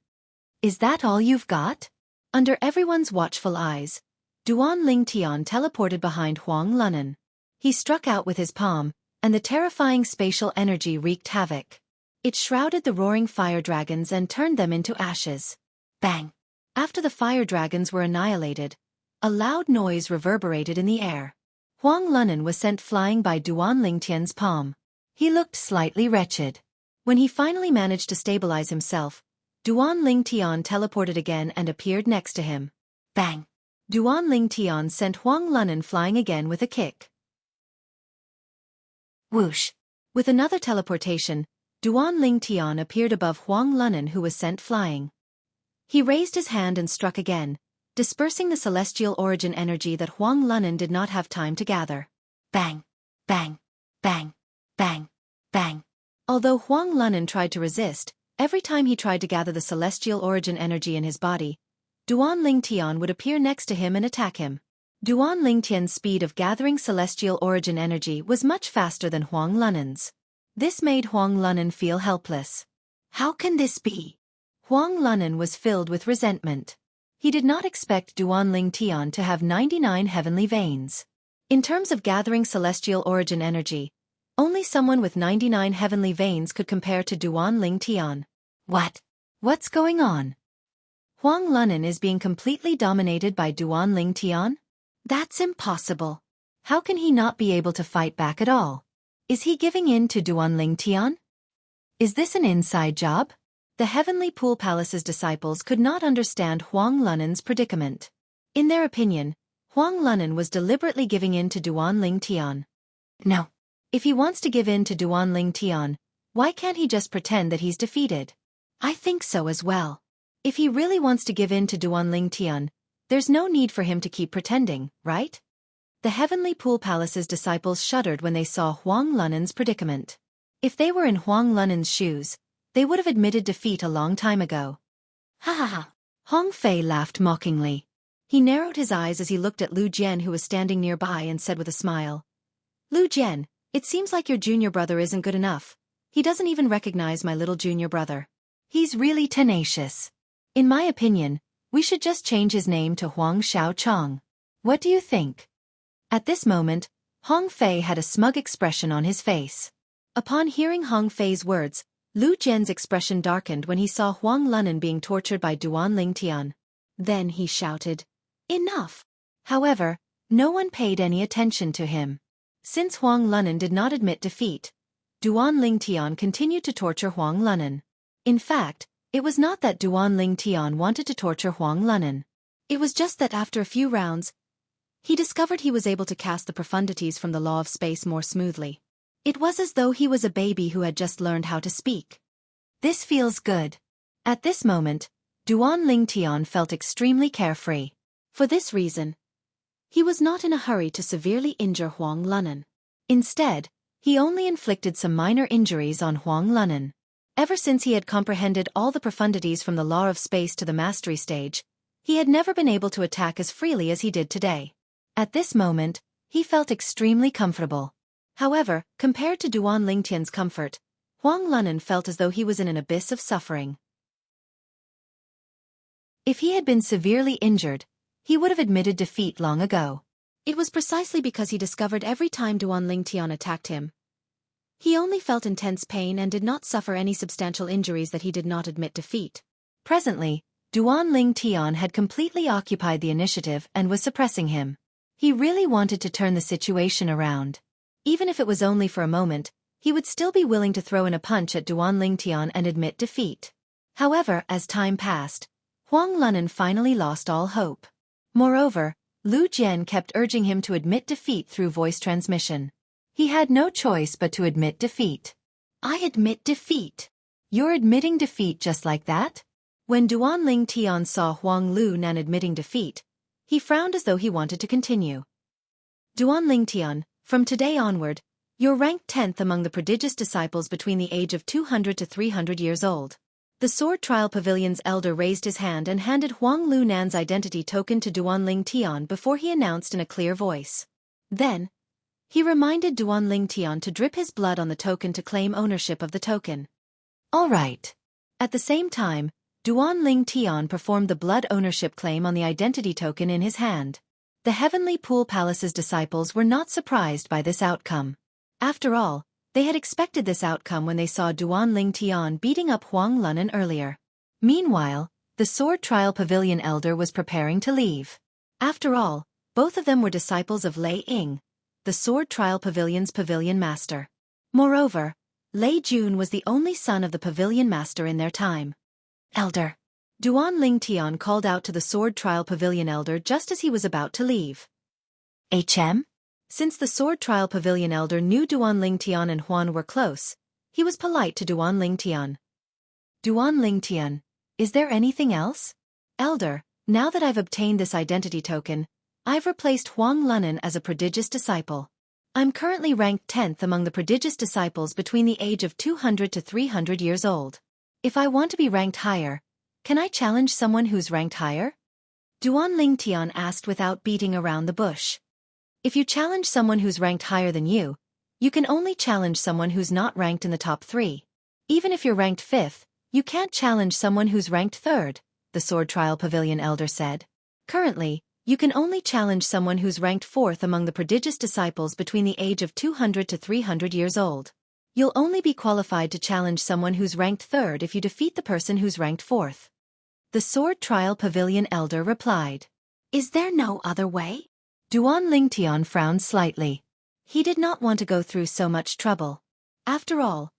Is that all you've got? Under everyone's watchful eyes, Duan Lingtian teleported behind Huang Lunan. He struck out with his palm, and the terrifying spatial energy wreaked havoc. It shrouded the roaring fire dragons and turned them into ashes. Bang! After the fire dragons were annihilated, a loud noise reverberated in the air. Huang Lunan was sent flying by Duan Lingtian's palm. He looked slightly wretched. When he finally managed to stabilize himself, Duan Lingtian teleported again and appeared next to him. Bang! Duan Lingtian sent Huang Lunan flying again with a kick. Whoosh! With another teleportation, Duan Lingtian appeared above Huang Lunan, who was sent flying. He raised his hand and struck again, dispersing the celestial origin energy that Huang Lunan did not have time to gather. Bang! Bang! Bang! Bang! Bang! Although Huang Lunan tried to resist, every time he tried to gather the celestial origin energy in his body, Duan Lingtian would appear next to him and attack him. Duan Lingtian's speed of gathering celestial origin energy was much faster than Huang Lunan's. This made Huang Lunan feel helpless. How can this be? Huang Lunan was filled with resentment. He did not expect Duan Lingtian to have 99 heavenly veins. In terms of gathering celestial origin energy, only someone with 99 heavenly veins could compare to Duan Lingtian. What's going on? Huang Lunan is being completely dominated by Duan Lingtian? That's impossible. How can he not be able to fight back at all? Is he giving in to Duan Lingtian? Is this an inside job? The Heavenly Pool Palace's disciples could not understand Huang Lunan's predicament. In their opinion, Huang Lunan was deliberately giving in to Duan Lingtian. No. If he wants to give in to Duan Lingtian, why can't he just pretend that he's defeated? I think so as well. If he really wants to give in to Duan Lingtian, there's no need for him to keep pretending, right? The Heavenly Pool Palace's disciples shuddered when they saw Huang Lunan's predicament. If they were in Huang Lunan's shoes, they would have admitted defeat a long time ago. Ha ha ha! Hong Fei laughed mockingly. He narrowed his eyes as he looked at Lu Jian, who was standing nearby, and said with a smile, Lu Jian, it seems like your junior brother isn't good enough. He doesn't even recognize my little junior brother. He's really tenacious. In my opinion, we should just change his name to Huang Xiaochang. What do you think? At this moment, Hong Fei had a smug expression on his face. Upon hearing Hong Fei's words, Lu Jian's expression darkened when he saw Huang Lunan being tortured by Duan Lingtian. Then he shouted, Enough! However, no one paid any attention to him. Since Huang Lunan did not admit defeat, Duan Lingtian continued to torture Huang Lunan. In fact, it was not that Duan Lingtian wanted to torture Huang Lunan. It was just that after a few rounds, he discovered he was able to cast the profundities from the law of space more smoothly. It was as though he was a baby who had just learned how to speak. This feels good. At this moment, Duan Lingtian felt extremely carefree. For this reason, he was not in a hurry to severely injure Huang Lunan. Instead, he only inflicted some minor injuries on Huang Lunan. Ever since he had comprehended all the profundities from the law of space to the mastery stage, he had never been able to attack as freely as he did today. At this moment, he felt extremely comfortable. However, compared to Duan Lingtian's comfort, Huang Lunan felt as though he was in an abyss of suffering. If he had been severely injured, he would have admitted defeat long ago. It was precisely because he discovered every time Duan Lingtian attacked him, he only felt intense pain and did not suffer any substantial injuries that he did not admit defeat. Presently, Duan Lingtian had completely occupied the initiative and was suppressing him. He really wanted to turn the situation around. Even if it was only for a moment, he would still be willing to throw in a punch at Duan Lingtian and admit defeat. However, as time passed, Huang Lunan finally lost all hope. Moreover, Lu Jian kept urging him to admit defeat through voice transmission. He had no choice but to admit defeat. I admit defeat. You're admitting defeat just like that? When Duan Tian saw Huang Lu Nan admitting defeat, he frowned as though he wanted to continue. Duan Tian, from today onward, you're ranked 10th among the prodigious disciples between the age of 200 to 300 years old. The Sword Trial Pavilion's elder raised his hand and handed Huang Lu Nan's identity token to Duan Tian before he announced in a clear voice. Then, he reminded Duan Tian to drip his blood on the token to claim ownership of the token. All right. At the same time, Duan Tian performed the blood ownership claim on the identity token in his hand. The Heavenly Pool Palace's disciples were not surprised by this outcome. After all, they had expected this outcome when they saw Duan Tian beating up Huang Lunan earlier. Meanwhile, the Sword Trial Pavilion elder was preparing to leave. After all, both of them were disciples of Lei Ying, the Sword Trial Pavilion's pavilion master. Moreover, Lei Jun was the only son of the pavilion master in their time. Elder. Duan Tian called out to the Sword Trial Pavilion elder just as he was about to leave. HM? Since the Sword Trial Pavilion elder knew Duan Tian and Huan were close, he was polite to Duan Tian. Duan Tian, is there anything else? Elder, now that I've obtained this identity token, I've replaced Huang Lunan as a prodigious disciple. I'm currently ranked 10th among the prodigious disciples between the age of 200 to 300 years old. If I want to be ranked higher, can I challenge someone who's ranked higher? Duan Tian asked without beating around the bush. If you challenge someone who's ranked higher than you can only challenge someone who's not ranked in the top 3. Even if you're ranked 5th, you can't challenge someone who's ranked 3rd, the Sword Trial Pavilion elder said. Currently, you can only challenge someone who's ranked 4th among the prodigious disciples between the age of 200 to 300 years old. You'll only be qualified to challenge someone who's ranked 3rd if you defeat the person who's ranked 4th. The Sword Trial Pavilion elder replied. Is there no other way? Duan Tian frowned slightly. He did not want to go through so much trouble. After all,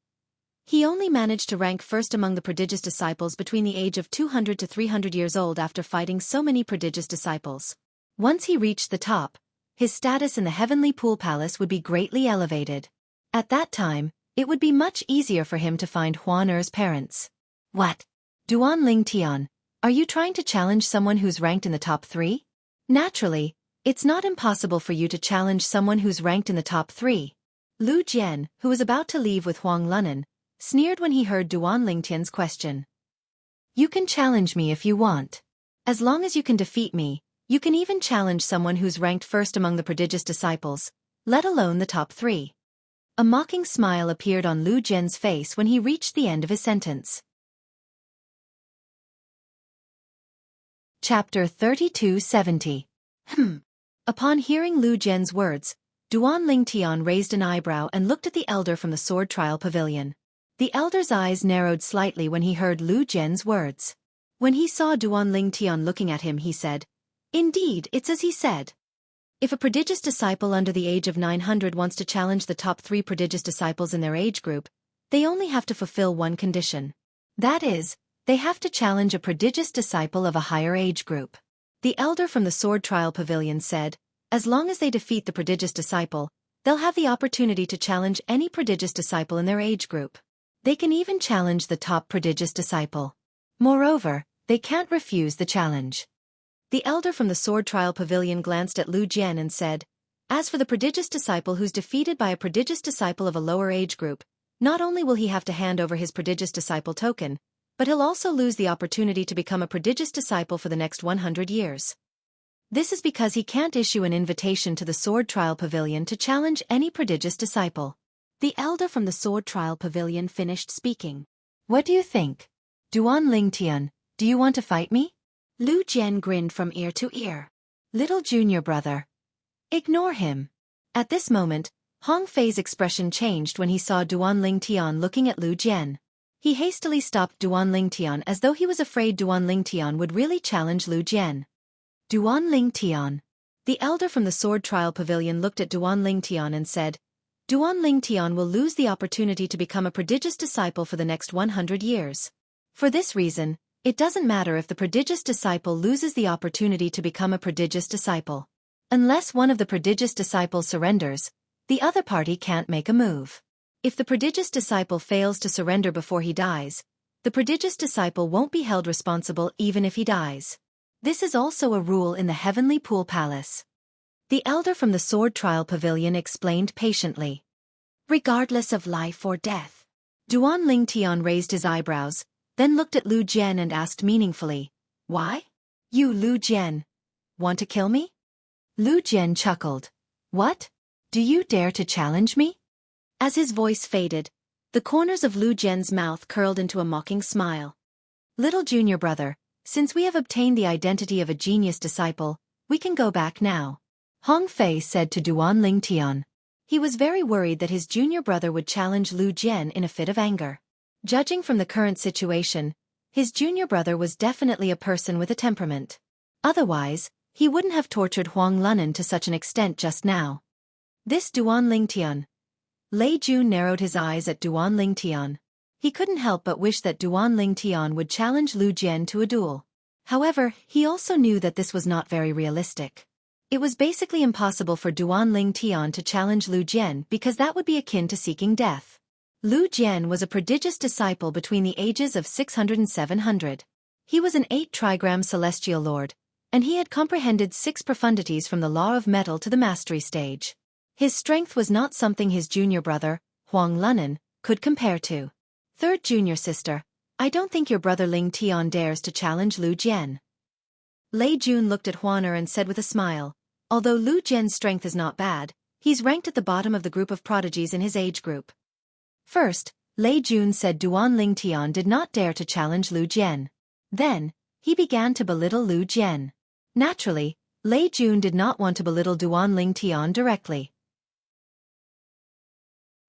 he only managed to rank 1st among the prodigious disciples between the age of 200 to 300 years old after fighting so many prodigious disciples. Once he reached the top, his status in the Heavenly Pool Palace would be greatly elevated. At that time, it would be much easier for him to find Huan Er's parents. What? Duan Tian, are you trying to challenge someone who's ranked in the top 3? Naturally, it's not impossible for you to challenge someone who's ranked in the top 3. Lu Jian, who was about to leave with Huang Lunan, sneered when he heard Duan Tian's question. You can challenge me if you want. As long as you can defeat me, you can even challenge someone who's ranked 1st among the prodigious disciples, let alone the top 3. A mocking smile appeared on Lu Jian's face when he reached the end of his sentence. Chapter 3270. Upon hearing Lu Jian's words, Duan Tian raised an eyebrow and looked at the elder from the Sword Trial Pavilion. The elder's eyes narrowed slightly when he heard Lu Jian's words. When he saw Duan Tian looking at him, he said, Indeed, it's as he said. If a prodigious disciple under the age of 900 wants to challenge the top 3 prodigious disciples in their age group, they only have to fulfill one condition. That is, they have to challenge a prodigious disciple of a higher age group. The elder from the Sword Trial Pavilion said, as long as they defeat the prodigious disciple, they'll have the opportunity to challenge any prodigious disciple in their age group. They can even challenge the top prodigious disciple. Moreover, they can't refuse the challenge. The elder from the Sword Trial Pavilion glanced at Lu Jian and said, as for the prodigious disciple who's defeated by a prodigious disciple of a lower age group, not only will he have to hand over his prodigious disciple token, but he'll also lose the opportunity to become a prodigious disciple for the next 100 years. This is because he can't issue an invitation to the Sword Trial Pavilion to challenge any prodigious disciple. The elder from the Sword Trial Pavilion finished speaking. What do you think? Duan Tian, do you want to fight me? Lu Jian grinned from ear to ear. Little junior brother. Ignore him. At this moment, Hong Fei's expression changed when he saw Duan Tian looking at Lu Jian. He hastily stopped Duan Tian as though he was afraid Duan Tian would really challenge Lu Jian. Duan Tian. The elder from the Sword Trial Pavilion looked at Duan Tian and said, Duan Tian will lose the opportunity to become a prodigious disciple for the next 100 years. For this reason, it doesn't matter if the prodigious disciple loses the opportunity to become a prodigious disciple. Unless one of the prodigious disciples surrenders, the other party can't make a move. If the prodigious disciple fails to surrender before he dies, the prodigious disciple won't be held responsible even if he dies. This is also a rule in the Heavenly Pool Palace. The elder from the Sword Trial Pavilion explained patiently. Regardless of life or death. Duan Ling Tian raised his eyebrows, then looked at Lu Jian and asked meaningfully, "Why? You, Lu Jian, want to kill me?" Lu Jian chuckled. "What? Do you dare to challenge me?" As his voice faded, the corners of Lu Jian's mouth curled into a mocking smile. "Little junior brother, since we have obtained the identity of a genius disciple, we can go back now," Hong Fei said to Duan Ling Tian. He was very worried that his junior brother would challenge Lu Jian in a fit of anger. Judging from the current situation, his junior brother was definitely a person with a temperament. Otherwise, he wouldn't have tortured Huang Lunan to such an extent just now. This Duan Ling Tian. Lei Jun narrowed his eyes at Duan Ling Tian. He couldn't help but wish that Duan Ling Tian would challenge Lu Jian to a duel. However, he also knew that this was not very realistic. It was basically impossible for Duan Ling Tian to challenge Lu Jian because that would be akin to seeking death. Lu Jian was a prodigious disciple between the ages of 600 and 700. He was an 8-trigram celestial lord, and he had comprehended 6 profundities from the law of metal to the mastery stage. His strength was not something his junior brother, Huang Lunan, could compare to. Third junior sister, I don't think your brother Ling Tian dares to challenge Lu Jian. Lei Jun looked at Huaner and said with a smile, although Lu Jian's strength is not bad, he's ranked at the bottom of the group of prodigies in his age group. First, Lei Jun said Duan Ling Tian did not dare to challenge Lu Jian. Then, he began to belittle Lu Jian. Naturally, Lei Jun did not want to belittle Duan Ling Tian directly.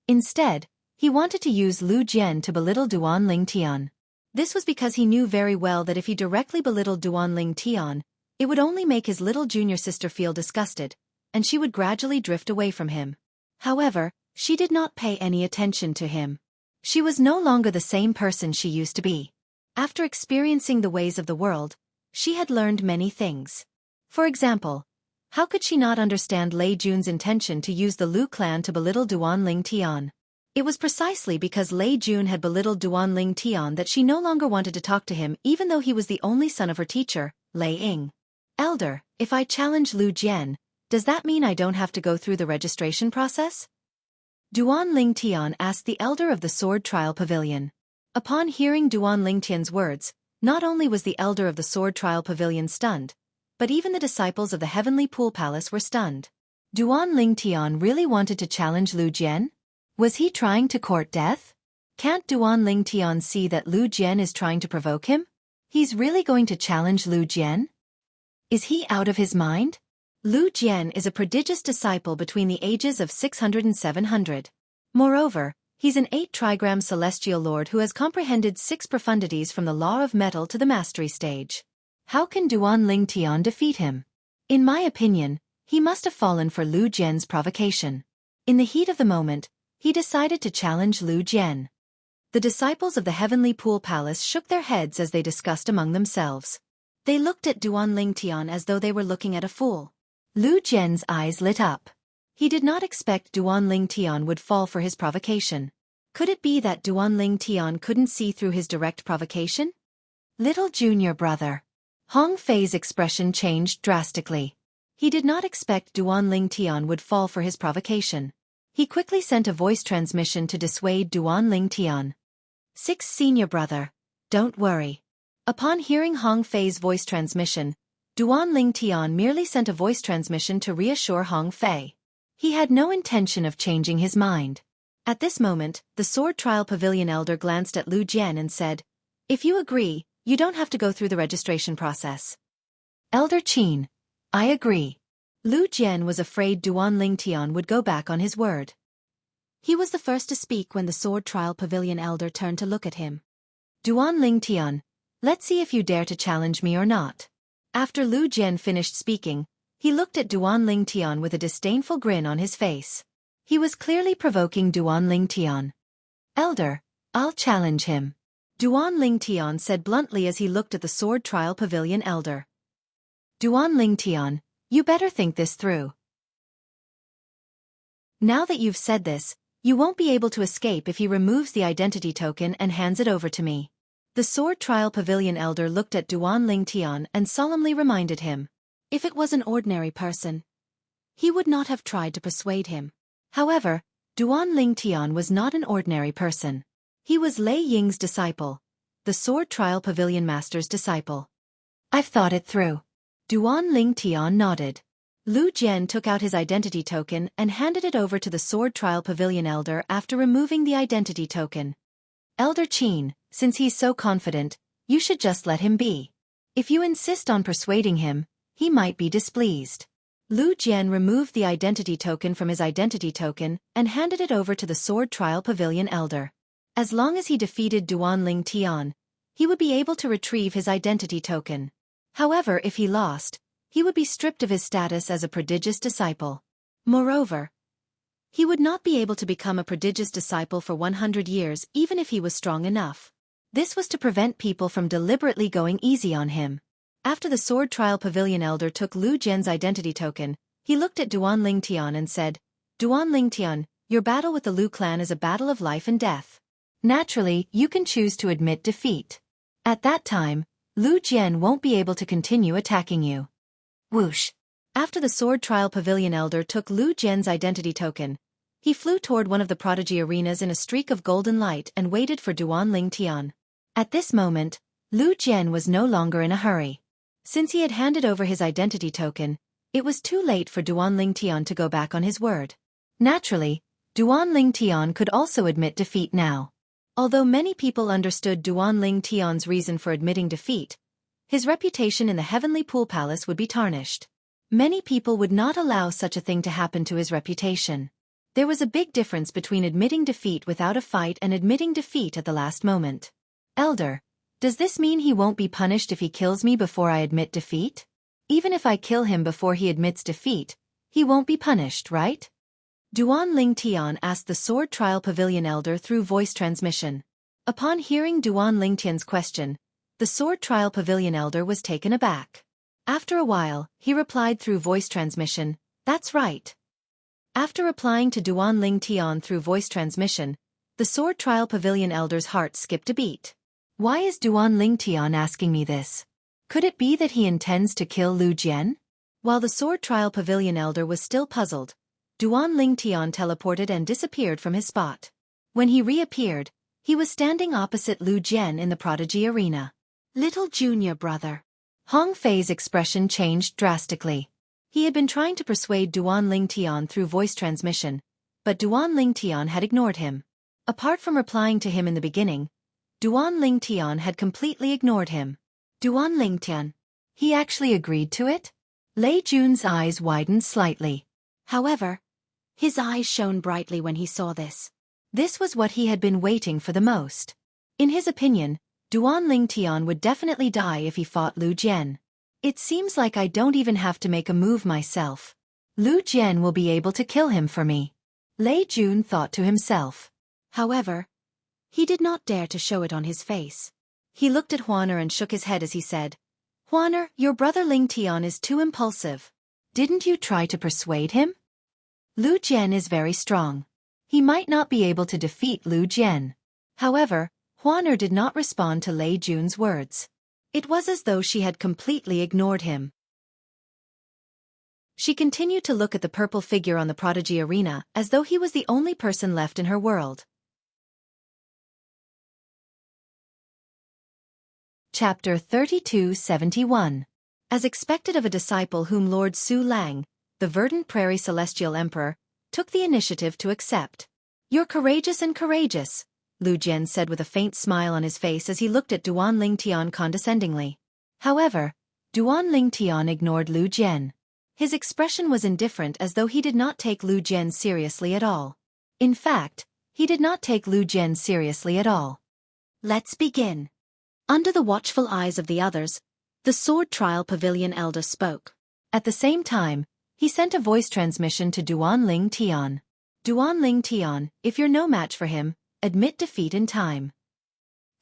Instead, he wanted to use Lu Jian to belittle Duan Ling Tian. This was because he knew very well that if he directly belittled Duan Ling Tian, it would only make his little junior sister feel disgusted, and she would gradually drift away from him. However, she did not pay any attention to him. She was no longer the same person she used to be. After experiencing the ways of the world, she had learned many things. For example, how could she not understand Lei Jun's intention to use the Lu clan to belittle Duan Ling Tian? It was precisely because Lei Jun had belittled Duan Ling Tian that she no longer wanted to talk to him even though he was the only son of her teacher, Lei Ying. Elder, if I challenge Lu Jian, does that mean I don't have to go through the registration process? Duan Ling Tian asked the elder of the Sword Trial Pavilion. Upon hearing Duan Ling Tian's words, not only was the elder of the Sword Trial Pavilion stunned, but even the disciples of the Heavenly Pool Palace were stunned. Duan Ling Tian really wanted to challenge Lu Jian? Was he trying to court death? Can't Duan Ling Tian see that Lu Jian is trying to provoke him? He's really going to challenge Lu Jian? Is he out of his mind? Lu Jian is a prodigious disciple between the ages of 600 and 700. Moreover, he's an 8-trigram celestial lord who has comprehended 6 profundities from the law of metal to the mastery stage. How can Duan Ling Tian defeat him? In my opinion, he must have fallen for Lu Jian's provocation. In the heat of the moment, he decided to challenge Lu Jian. The disciples of the Heavenly Pool Palace shook their heads as they discussed among themselves. They looked at Duan Ling Tian as though they were looking at a fool. Lu Jian's eyes lit up. He did not expect Duan Ling Tian would fall for his provocation. Could it be that Duan Ling Tian couldn't see through his direct provocation? Little junior brother. Hong Fei's expression changed drastically. He did not expect Duan Ling Tian would fall for his provocation. He quickly sent a voice transmission to dissuade Duan Ling Tian. 6 senior brother. Don't worry. Upon hearing Hong Fei's voice transmission, Duan Ling Tian merely sent a voice transmission to reassure Hong Fei. He had no intention of changing his mind. At this moment, the Sword Trial Pavilion elder glanced at Lu Jian and said, "If you agree, you don't have to go through the registration process." Elder Qin. I agree. Lu Jian was afraid Duan Ling Tian would go back on his word. He was the first to speak when the Sword Trial Pavilion elder turned to look at him. Duan Ling Tian, let's see if you dare to challenge me or not. After Lu Jian finished speaking, he looked at Duan Ling Tian with a disdainful grin on his face. He was clearly provoking Duan Ling Tian. Elder, I'll challenge him. Duan Ling Tian said bluntly as he looked at the Sword Trial Pavilion elder. Duan Ling Tian, you better think this through. Now that you've said this, You won't be able to escape if he removes the identity token and hands it over to me. The Sword Trial Pavilion elder looked at Duan Lingtian and solemnly reminded him. If it was an ordinary person, he would not have tried to persuade him. However, Duan Lingtian was not an ordinary person. He was Lei Ying's disciple, the Sword Trial Pavilion Master's disciple. I've thought it through. Duan Lingtian nodded. Lu Jian took out his identity token and handed it over to the Sword Trial Pavilion elder after removing the identity token. Elder Qin, since he's so confident, you should just let him be. If you insist on persuading him, he might be displeased. Lu Jian removed the identity token from his identity token and handed it over to the Sword Trial Pavilion elder. As long as he defeated Duan Lingtian, he would be able to retrieve his identity token. However, if he lost, he would be stripped of his status as a prodigious disciple. Moreover, he would not be able to become a prodigious disciple for 100 years even if he was strong enough. This was to prevent people from deliberately going easy on him. After the Sword Trial Pavilion elder took Lu Jian's identity token, he looked at Duan Lingtian and said, Duan Lingtian, your battle with the Lu clan is a battle of life and death. Naturally, you can choose to admit defeat. At that time, Lu Jian won't be able to continue attacking you. Whoosh! After the Sword Trial Pavilion elder took Lu Jian's identity token, he flew toward one of the prodigy arenas in a streak of golden light and waited for Duan Lingtian. At this moment, Lu Jian was no longer in a hurry. Since he had handed over his identity token, it was too late for Duan Lingtian to go back on his word. Naturally, Duan Lingtian could also admit defeat now. Although many people understood Duan Lingtian's reason for admitting defeat, his reputation in the Heavenly Pool Palace would be tarnished. Many people would not allow such a thing to happen to his reputation. There was a big difference between admitting defeat without a fight and admitting defeat at the last moment. Elder, does this mean he won't be punished if he kills me before I admit defeat? Even if I kill him before he admits defeat, he won't be punished, right? Duan Lingtian asked the Sword Trial Pavilion elder through voice transmission. Upon hearing Duan Lingtian's question, the Sword Trial Pavilion elder was taken aback. After a while, he replied through voice transmission, that's right. After replying to Duan Lingtian through voice transmission, the Sword Trial Pavilion elder's heart skipped a beat. Why is Duan Lingtian asking me this? Could it be that he intends to kill Lu Jian? While the Sword Trial Pavilion elder was still puzzled, Duan Lingtian teleported and disappeared from his spot. When he reappeared, he was standing opposite Lu Jian in the prodigy arena. Little junior brother. Hong Fei's expression changed drastically. He had been trying to persuade Duan Lingtian through voice transmission, but Duan Lingtian had ignored him. Apart from replying to him in the beginning, Duan Lingtian had completely ignored him. Duan Lingtian. He actually agreed to it? Lei Jun's eyes widened slightly. However, his eyes shone brightly when he saw this. This was what he had been waiting for the most. In his opinion, Duan Lingtian would definitely die if he fought Lu Jian. It seems like I don't even have to make a move myself. Lu Jian will be able to kill him for me. Lei Jun thought to himself. However, he did not dare to show it on his face. He looked at Huaner and shook his head as he said, Huaner, your brother Lingtian is too impulsive. Didn't you try to persuade him? Lu Jian is very strong. He might not be able to defeat Lu Jian. However, Huaner did not respond to Lei Jun's words. It was as though she had completely ignored him. She continued to look at the purple figure on the prodigy arena as though he was the only person left in her world. Chapter 3271. As expected of a disciple whom Lord Su Lang, the Verdant Prairie Celestial Emperor, took the initiative to accept. You're courageous and courageous, Lu Jian said with a faint smile on his face as he looked at Duan Lingtian condescendingly. However, Duan Lingtian ignored Lu Jian. His expression was indifferent as though he did not take Lu Jian seriously at all. In fact, he did not take Lu Jian seriously at all. Let's begin. Under the watchful eyes of the others, the Sword Trial Pavilion elder spoke. At the same time, he sent a voice transmission to Duan Lingtian. Duan Lingtian, if you're no match for him, admit defeat in time.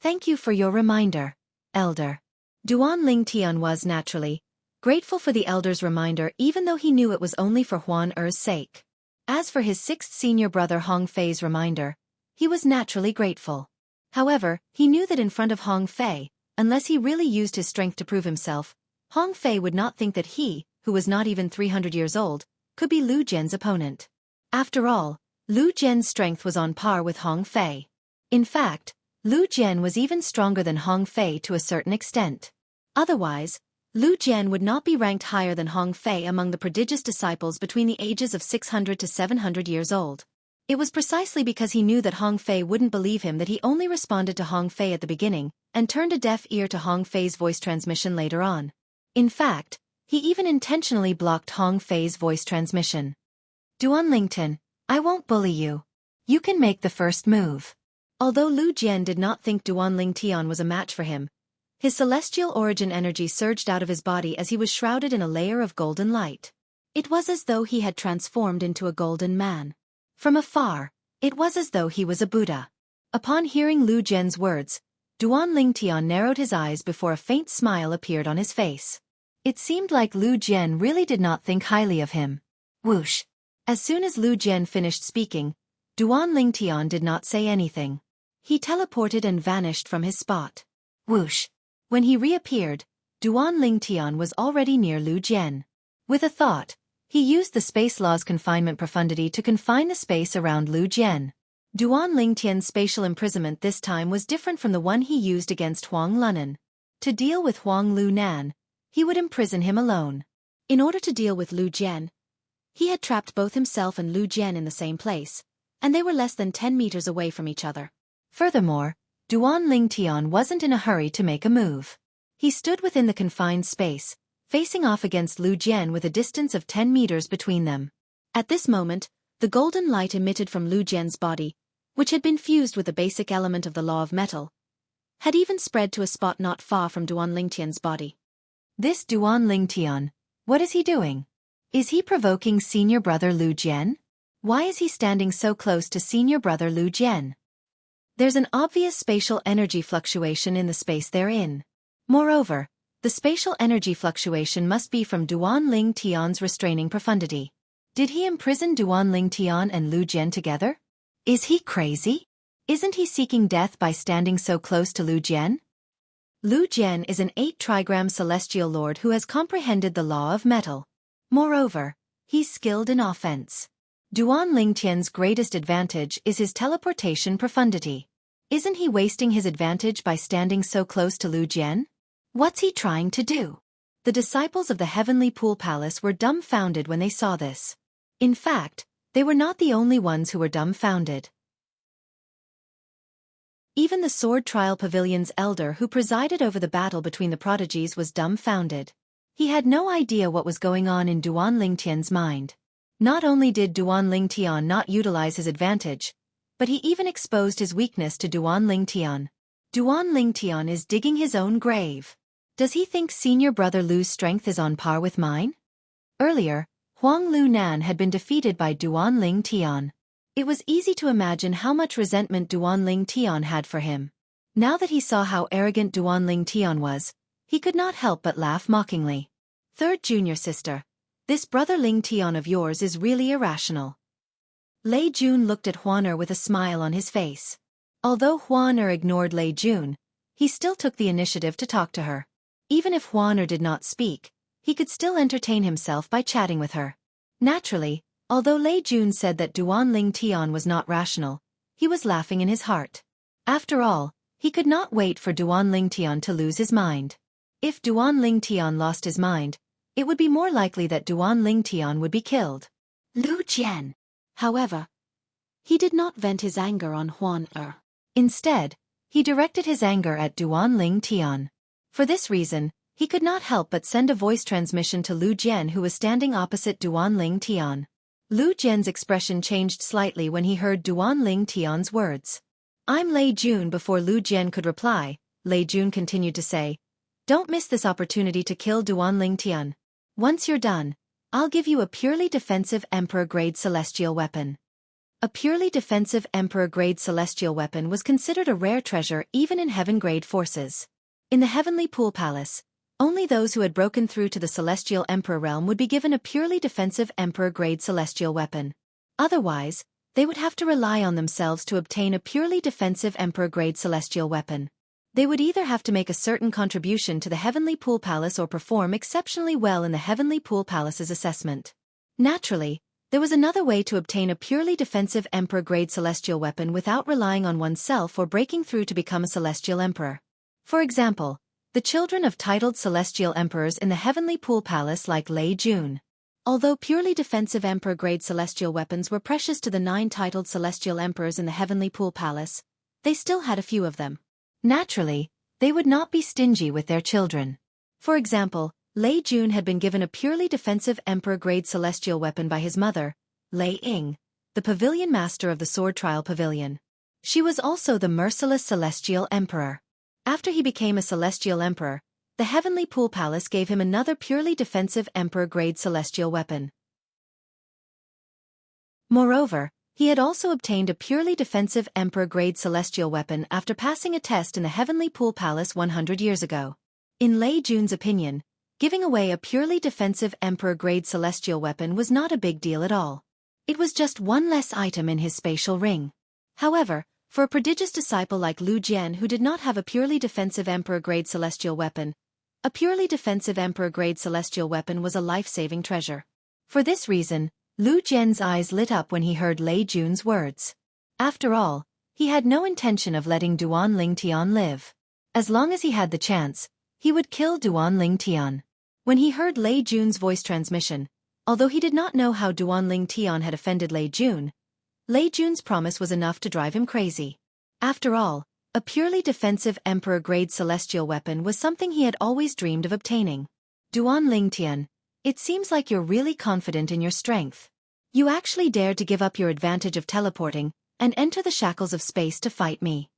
Thank you for your reminder, Elder. Duan Lingtian was, naturally, grateful for the elder's reminder even though he knew it was only for Huan Er's sake. As for his sixth senior brother Hong Fei's reminder, he was naturally grateful. However, he knew that in front of Hong Fei, unless he really used his strength to prove himself, Hong Fei would not think that he, who was not even 300 years old, could be Lu Jian's opponent. After all, Lu Jian's strength was on par with Hong Fei. In fact, Lu Jian was even stronger than Hong Fei to a certain extent. Otherwise, Lu Jian would not be ranked higher than Hong Fei among the prodigious disciples between the ages of 600 to 700 years old. It was precisely because he knew that Hong Fei wouldn't believe him that he only responded to Hong Fei at the beginning and turned a deaf ear to Hong Fei's voice transmission later on. In fact, he even intentionally blocked Hong Fei's voice transmission. Duan Lingtian, I won't bully you. You can make the first move. Although Lu Jian did not think Duan Lingtian was a match for him, his celestial origin energy surged out of his body as he was shrouded in a layer of golden light. It was as though he had transformed into a golden man. From afar, it was as though he was a Buddha. Upon hearing Lu Jian's words, Duan Lingtian narrowed his eyes before a faint smile appeared on his face. It seemed like Lu Jian really did not think highly of him. Whoosh! As soon as Lu Jian finished speaking, Duan Lingtian did not say anything. He teleported and vanished from his spot. Whoosh! When he reappeared, Duan Lingtian was already near Lu Jian. With a thought, he used the space law's confinement profundity to confine the space around Lu Jian. Duan Lingtian's spatial imprisonment this time was different from the one he used against Huang Lunan. To deal with Huang Lunan, he would imprison him alone. In order to deal with Lu Jian, he had trapped both himself and Lu Jian in the same place, and they were less than 10 meters away from each other. Furthermore, Duan Lingtian wasn't in a hurry to make a move. He stood within the confined space, facing off against Lu Jian with a distance of 10 meters between them. At this moment, the golden light emitted from Lu Jian's body, which had been fused with a basic element of the law of metal, had even spread to a spot not far from Duan Lingtian's body. This Duan Lingtian, what is he doing? Is he provoking senior brother Lu Jian? Why is he standing so close to senior brother Lu Jian? There's an obvious spatial energy fluctuation in the space they're in. Moreover, the spatial energy fluctuation must be from Duan Lingtian's restraining profundity. Did he imprison Duan Lingtian and Lu Jian together? Is he crazy? Isn't he seeking death by standing so close to Lu Jian? Lu Jian is an 8-trigram celestial lord who has comprehended the law of metal. Moreover, he's skilled in offense. Duan Lingtian's greatest advantage is his teleportation profundity. Isn't he wasting his advantage by standing so close to Lu Jian? What's he trying to do? The disciples of the Heavenly Pool Palace were dumbfounded when they saw this. In fact, they were not the only ones who were dumbfounded. Even the Sword Trial Pavilion's elder who presided over the battle between the prodigies was dumbfounded. He had no idea what was going on in Duan Lingtian's mind. Not only did Duan Lingtian not utilize his advantage, but he even exposed his weakness to Duan Lingtian. Duan Lingtian is digging his own grave. Does he think senior brother Lu's strength is on par with mine? Earlier, Huang Lunan had been defeated by Duan Lingtian. It was easy to imagine how much resentment Duan Lingtian had for him. Now that he saw how arrogant Duan Lingtian was, he could not help but laugh mockingly. Third junior sister, this brother Lingtian of yours is really irrational. Lei Jun looked at Huaner with a smile on his face. Although Huaner ignored Lei Jun, he still took the initiative to talk to her. Even if Huaner did not speak, he could still entertain himself by chatting with her. Naturally, although Lei Jun said that Duan Lingtian was not rational, he was laughing in his heart. After all, he could not wait for Duan Lingtian to lose his mind. If Duan Lingtian lost his mind, it would be more likely that Duan Lingtian would be killed. Lu Jian. However, he did not vent his anger on Huaner. Instead, he directed his anger at Duan Lingtian. For this reason, he could not help but send a voice transmission to Lu Jian who was standing opposite Duan Lingtian. Lu Jian's expression changed slightly when he heard Duan Lingtian's words. I'm Lei Jun. Before Lu Jian could reply, Lei Jun continued to say, don't miss this opportunity to kill Duan Lingtian. Once you're done, I'll give you a purely defensive Emperor-grade celestial weapon. A purely defensive Emperor-grade celestial weapon was considered a rare treasure even in heaven-grade forces. In the Heavenly Pool Palace, only those who had broken through to the Celestial Emperor realm would be given a purely defensive Emperor-grade celestial weapon. Otherwise, they would have to rely on themselves to obtain a purely defensive emperor-grade celestial weapon. They would either have to make a certain contribution to the Heavenly Pool Palace or perform exceptionally well in the Heavenly Pool Palace's assessment. Naturally, there was another way to obtain a purely defensive emperor-grade celestial weapon without relying on oneself or breaking through to become a celestial emperor. For example, the children of titled celestial emperors in the Heavenly Pool Palace like Lei Jun. Although purely defensive emperor-grade celestial weapons were precious to the 9 titled celestial emperors in the Heavenly Pool Palace, they still had a few of them. Naturally, they would not be stingy with their children. For example, Lei Jun had been given a purely defensive emperor-grade celestial weapon by his mother, Lei Ying, the pavilion master of the sword trial pavilion. She was also the merciless celestial emperor. After he became a celestial emperor, the Heavenly Pool Palace gave him another purely defensive emperor-grade celestial weapon. Moreover, he had also obtained a purely defensive emperor-grade celestial weapon after passing a test in the Heavenly Pool Palace 100 years ago. In Lei Jun's opinion, giving away a purely defensive emperor-grade celestial weapon was not a big deal at all. It was just one less item in his spatial ring. However, for a prodigious disciple like Lu Jian who did not have a purely defensive emperor-grade celestial weapon, a purely defensive emperor-grade celestial weapon was a life-saving treasure. For this reason, Lu Jian's eyes lit up when he heard Lei Jun's words. After all, he had no intention of letting Duan Lingtian live. As long as he had the chance, he would kill Duan Lingtian. When he heard Lei Jun's voice transmission, although he did not know how Duan Lingtian had offended Lei Jun's promise was enough to drive him crazy. After all, a purely defensive emperor-grade celestial weapon was something he had always dreamed of obtaining. Duan Lingtian, it seems like you're really confident in your strength. You actually dared to give up your advantage of teleporting and enter the shackles of space to fight me.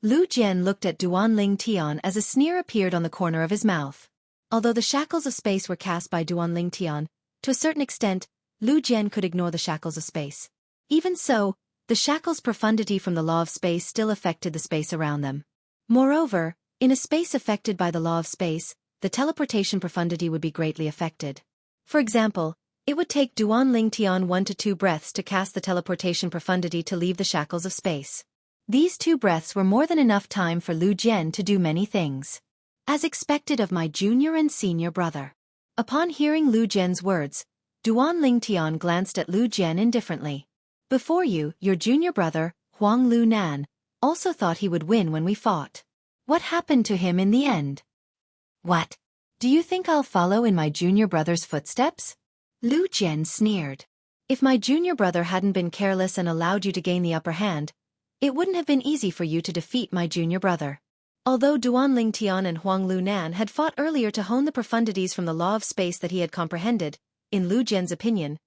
Lu Jian looked at Duan Lingtian as a sneer appeared on the corner of his mouth. Although the shackles of space were cast by Duan Lingtian, to a certain extent, Lu Jian could ignore the shackles of space. Even so, the shackles' profundity from the law of space still affected the space around them. Moreover, in a space affected by the law of space, the teleportation profundity would be greatly affected. For example, it would take Duan Lingtian 1 to 2 breaths to cast the teleportation profundity to leave the shackles of space. These 2 breaths were more than enough time for Lu Jian to do many things. As expected of my junior and senior brother. Upon hearing Lu Jian's words, Duan Lingtian glanced at Lu Jian indifferently. Before you, your junior brother, Huang Lu Nan, also thought he would win when we fought. What happened to him in the end? What? Do you think I'll follow in my junior brother's footsteps? Lu Jian sneered. If my junior brother hadn't been careless and allowed you to gain the upper hand, it wouldn't have been easy for you to defeat my junior brother. Although Duan Lingtian and Huang Lu Nan had fought earlier to hone the profundities from the law of space that he had comprehended, in Lu Jian's opinion,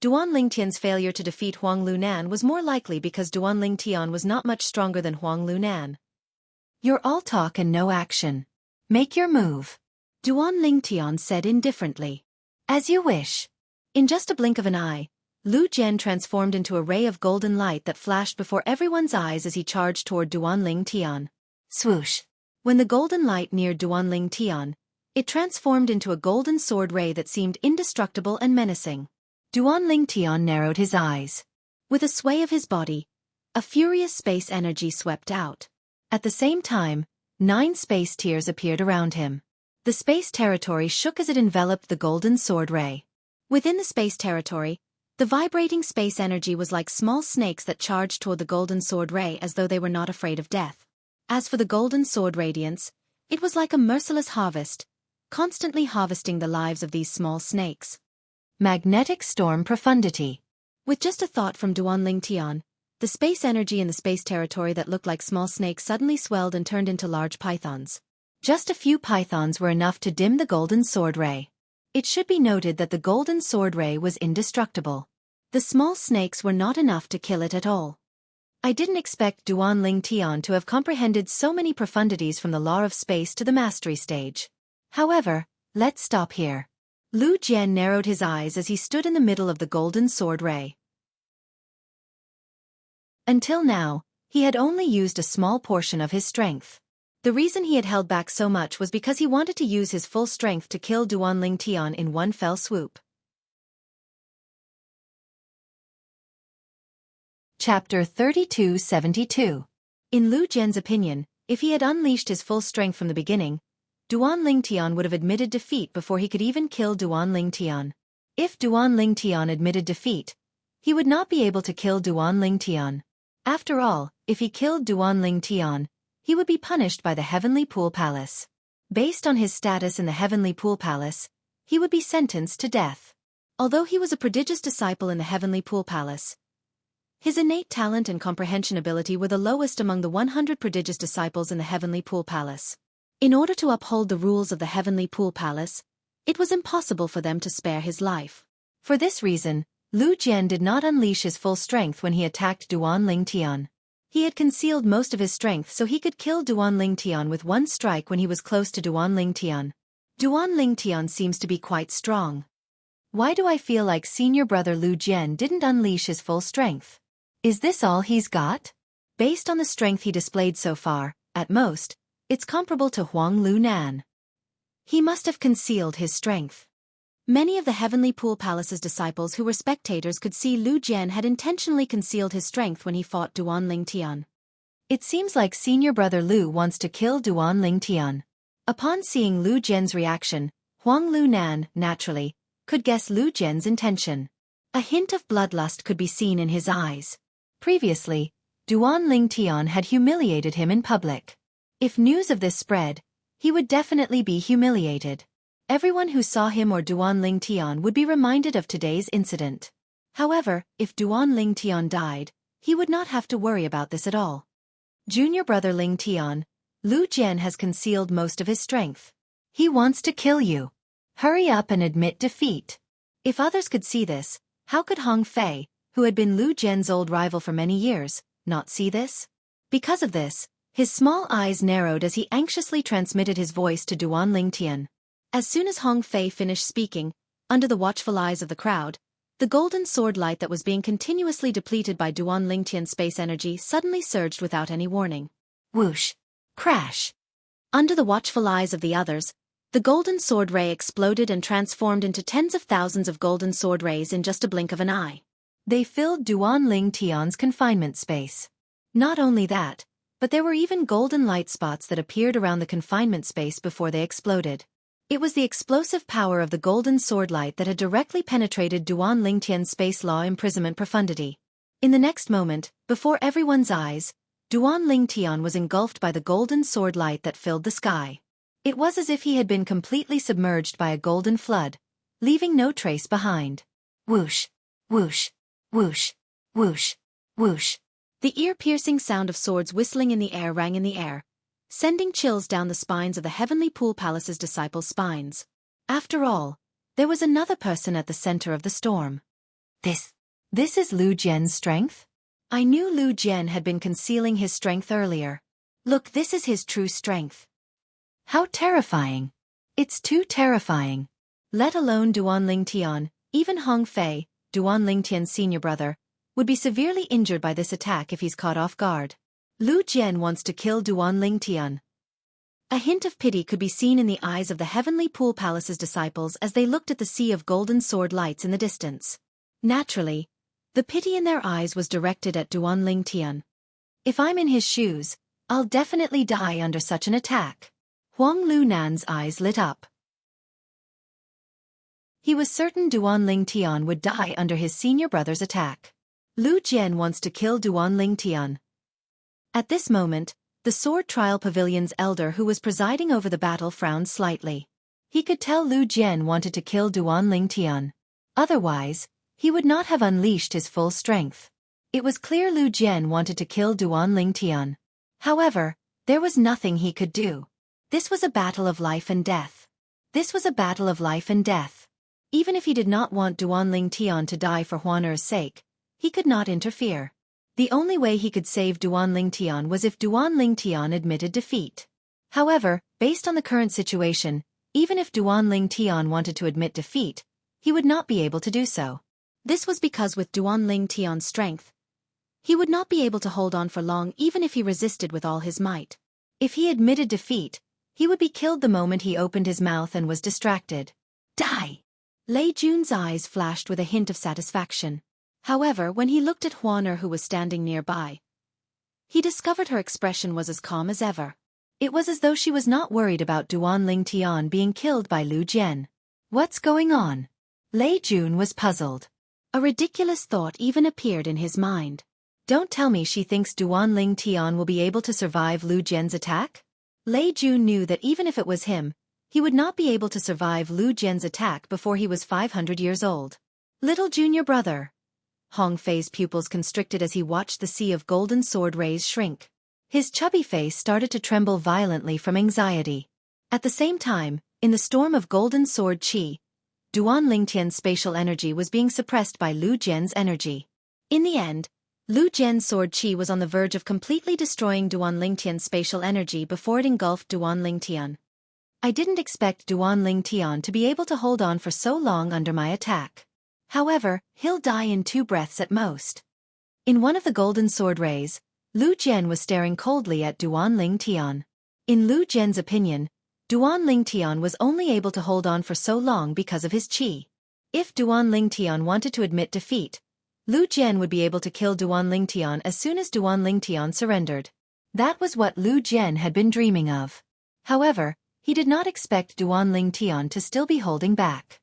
Duan Lingtian's failure to defeat Huang Lu Nan was more likely because Duan Lingtian was not much stronger than Huang Lu Nan. You're all talk and no action. Make your move. Duan Lingtian said indifferently. As you wish. In just a blink of an eye, Lu Jian transformed into a ray of golden light that flashed before everyone's eyes as he charged toward Duan Lingtian. Swoosh. When the golden light neared Duan Lingtian, it transformed into a golden sword ray that seemed indestructible and menacing. Duan Lingtian narrowed his eyes. With a sway of his body, a furious space energy swept out. At the same time, 9 space tiers appeared around him. The space territory shook as it enveloped the golden sword ray. Within the space territory, the vibrating space energy was like small snakes that charged toward the golden sword ray as though they were not afraid of death. As for the golden sword radiance, it was like a merciless harvest, constantly harvesting the lives of these small snakes. Magnetic storm profundity. With just a thought from Duan Lingtian, the space energy in the space territory that looked like small snakes suddenly swelled and turned into large pythons. Just a few pythons were enough to dim the golden sword ray. It should be noted that the golden sword ray was indestructible. The small snakes were not enough to kill it at all. I didn't expect Duan Lingtian to have comprehended so many profundities from the law of space to the mastery stage. However, let's stop here. Lu Jian narrowed his eyes as he stood in the middle of the golden sword ray. Until now, he had only used a small portion of his strength. The reason he had held back so much was because he wanted to use his full strength to kill Duan Lingtian in one fell swoop. Chapter 3272. In Lu Jian's opinion, if he had unleashed his full strength from the beginning, Duan Lingtian would have admitted defeat before he could even kill Duan Lingtian. If Duan Lingtian admitted defeat, he would not be able to kill Duan Lingtian. After all, if he killed Duan Lingtian, he would be punished by the Heavenly Pool Palace. Based on his status in the Heavenly Pool Palace, he would be sentenced to death. Although he was a prodigious disciple in the Heavenly Pool Palace, his innate talent and comprehension ability were the lowest among the 100 prodigious disciples in the Heavenly Pool Palace. In order to uphold the rules of the Heavenly Pool Palace, it was impossible for them to spare his life. For this reason, Lu Jian did not unleash his full strength when he attacked Duan Lingtian. He had concealed most of his strength so he could kill Duan Lingtian with one strike when he was close to Duan Lingtian. Duan Lingtian seems to be quite strong. Why do I feel like senior brother Lu Jian didn't unleash his full strength? Is this all he's got? Based on the strength he displayed so far, at most, it's comparable to Huang Lu Nan. He must have concealed his strength. Many of the Heavenly Pool Palace's disciples who were spectators could see Lu Jian had intentionally concealed his strength when he fought Duan Lingtian. It seems like senior brother Lu wants to kill Duan Lingtian. Upon seeing Lu Jian's reaction, Huang Lu Nan, naturally, could guess Lu Jian's intention. A hint of bloodlust could be seen in his eyes. Previously, Duan Lingtian had humiliated him in public. If news of this spread, he would definitely be humiliated. Everyone who saw him or Duan Lingtian would be reminded of today's incident. However, if Duan Lingtian died, he would not have to worry about this at all. Junior brother Lingtian, Lu Jian has concealed most of his strength. He wants to kill you. Hurry up and admit defeat. If others could see this, how could Hong Fei, who had been Lu Jian's old rival for many years, not see this? Because of this, his small eyes narrowed as he anxiously transmitted his voice to Duan Lingtian. As soon as Hong Fei finished speaking, under the watchful eyes of the crowd, the golden sword light that was being continuously depleted by Duan Lingtian's space energy suddenly surged without any warning. Whoosh! Crash! Under the watchful eyes of the others, the golden sword ray exploded and transformed into tens of thousands of golden sword rays in just a blink of an eye. They filled Duan Lingtian's confinement space. Not only that, but there were even golden light spots that appeared around the confinement space before they exploded. It was the explosive power of the golden sword light that had directly penetrated Duan Lingtian's space law imprisonment profundity. In the next moment, before everyone's eyes, Duan Lingtian was engulfed by the golden sword light that filled the sky. It was as if he had been completely submerged by a golden flood, leaving no trace behind. Whoosh! Whoosh! Whoosh! Whoosh! Whoosh! The ear-piercing sound of swords whistling in the air rang in the air, sending chills down the spines of the Heavenly Pool Palace's disciples' spines. After all, there was another person at the center of the storm. This is Lu Jian's strength? I knew Lu Jian had been concealing his strength earlier. Look, this is his true strength. How terrifying. It's too terrifying. Let alone Duan Lingtian, even Hong Fei, Duan Lingtian's senior brother, would be severely injured by this attack if he's caught off guard. Lu Jian wants to kill Duan Lingtian. A hint of pity could be seen in the eyes of the Heavenly Pool Palace's disciples as they looked at the sea of golden sword lights in the distance. Naturally, the pity in their eyes was directed at Duan Lingtian. If I'm in his shoes, I'll definitely die under such an attack. Huang Lu Nan's eyes lit up. He was certain Duan Lingtian would die under his senior brother's attack. Lu Jian wants to kill Duan Lingtian. At this moment, the Sword Trial Pavilion's elder who was presiding over the battle frowned slightly. He could tell Lu Jian wanted to kill Duan Lingtian. Otherwise, he would not have unleashed his full strength. It was clear Lu Jian wanted to kill Duan Lingtian. However, there was nothing he could do. This was a battle of life and death. This was a battle of life and death. Even if he did not want Duan Lingtian to die for Huaner's sake, he could not interfere. The only way he could save Duan Lingtian was if Duan Lingtian admitted defeat. However, based on the current situation, even if Duan Lingtian wanted to admit defeat, he would not be able to do so. This was because with Duan Lingtian's strength, he would not be able to hold on for long even if he resisted with all his might. If he admitted defeat, he would be killed the moment he opened his mouth and was distracted. Die! Lei Jun's eyes flashed with a hint of satisfaction. However, when he looked at Huaner who was standing nearby, he discovered her expression was as calm as ever. It was as though she was not worried about Duan Lingtian being killed by Lu Jian. What's going on? Lei Jun was puzzled. A ridiculous thought even appeared in his mind. Don't tell me she thinks Duan Lingtian will be able to survive Lu Jian's attack? Lei Jun knew that even if it was him, he would not be able to survive Lu Jian's attack before he was 500 years old. Little junior brother. Hong Fei's pupils constricted as he watched the sea of golden sword rays shrink. His chubby face started to tremble violently from anxiety. At the same time, in the storm of golden sword qi, Duan Lingtian's spatial energy was being suppressed by Lu Jian's energy. In the end, Lu Jian's sword qi was on the verge of completely destroying Duan Lingtian's spatial energy before it engulfed Duan Lingtian. I didn't expect Duan Lingtian to be able to hold on for so long under my attack. However, he'll die in 2 breaths at most. In one of the golden sword rays, Lu Jian was staring coldly at Duan Lingtian. In Lu Jian's opinion, Duan Lingtian was only able to hold on for so long because of his qi. If Duan Lingtian wanted to admit defeat, Lu Jian would be able to kill Duan Lingtian as soon as Duan Lingtian surrendered. That was what Lu Jian had been dreaming of. However, he did not expect Duan Lingtian to still be holding back.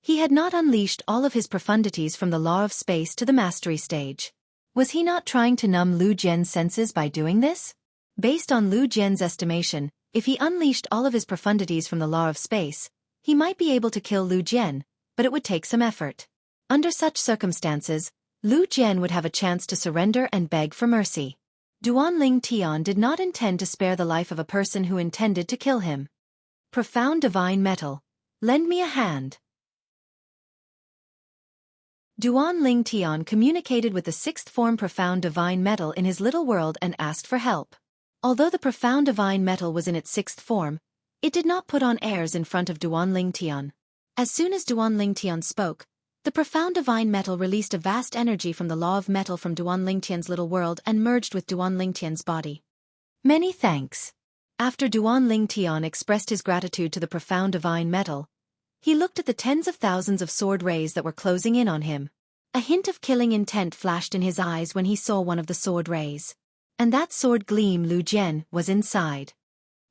He had not unleashed all of his profundities from the law of space to the mastery stage. Was he not trying to numb Lu Jian's senses by doing this? Based on Lu Jian's estimation, if he unleashed all of his profundities from the law of space, he might be able to kill Lu Jian, but it would take some effort. Under such circumstances, Lu Jian would have a chance to surrender and beg for mercy. Duan Lingtian did not intend to spare the life of a person who intended to kill him. Profound divine metal. Lend me a hand. Duan Lingtian communicated with the 6th form profound divine metal in his little world and asked for help. Although the profound divine metal was in its 6th form, it did not put on airs in front of Duan Lingtian. As soon as Duan Lingtian spoke, the profound divine metal released a vast energy from the law of metal from Duan Lingtian's little world and merged with Duan Lingtian's body. Many thanks. After Duan Lingtian expressed his gratitude to the profound divine metal, he looked at the tens of thousands of sword rays that were closing in on him. A hint of killing intent flashed in his eyes when he saw one of the sword rays. And that sword gleam Lu Jian was inside.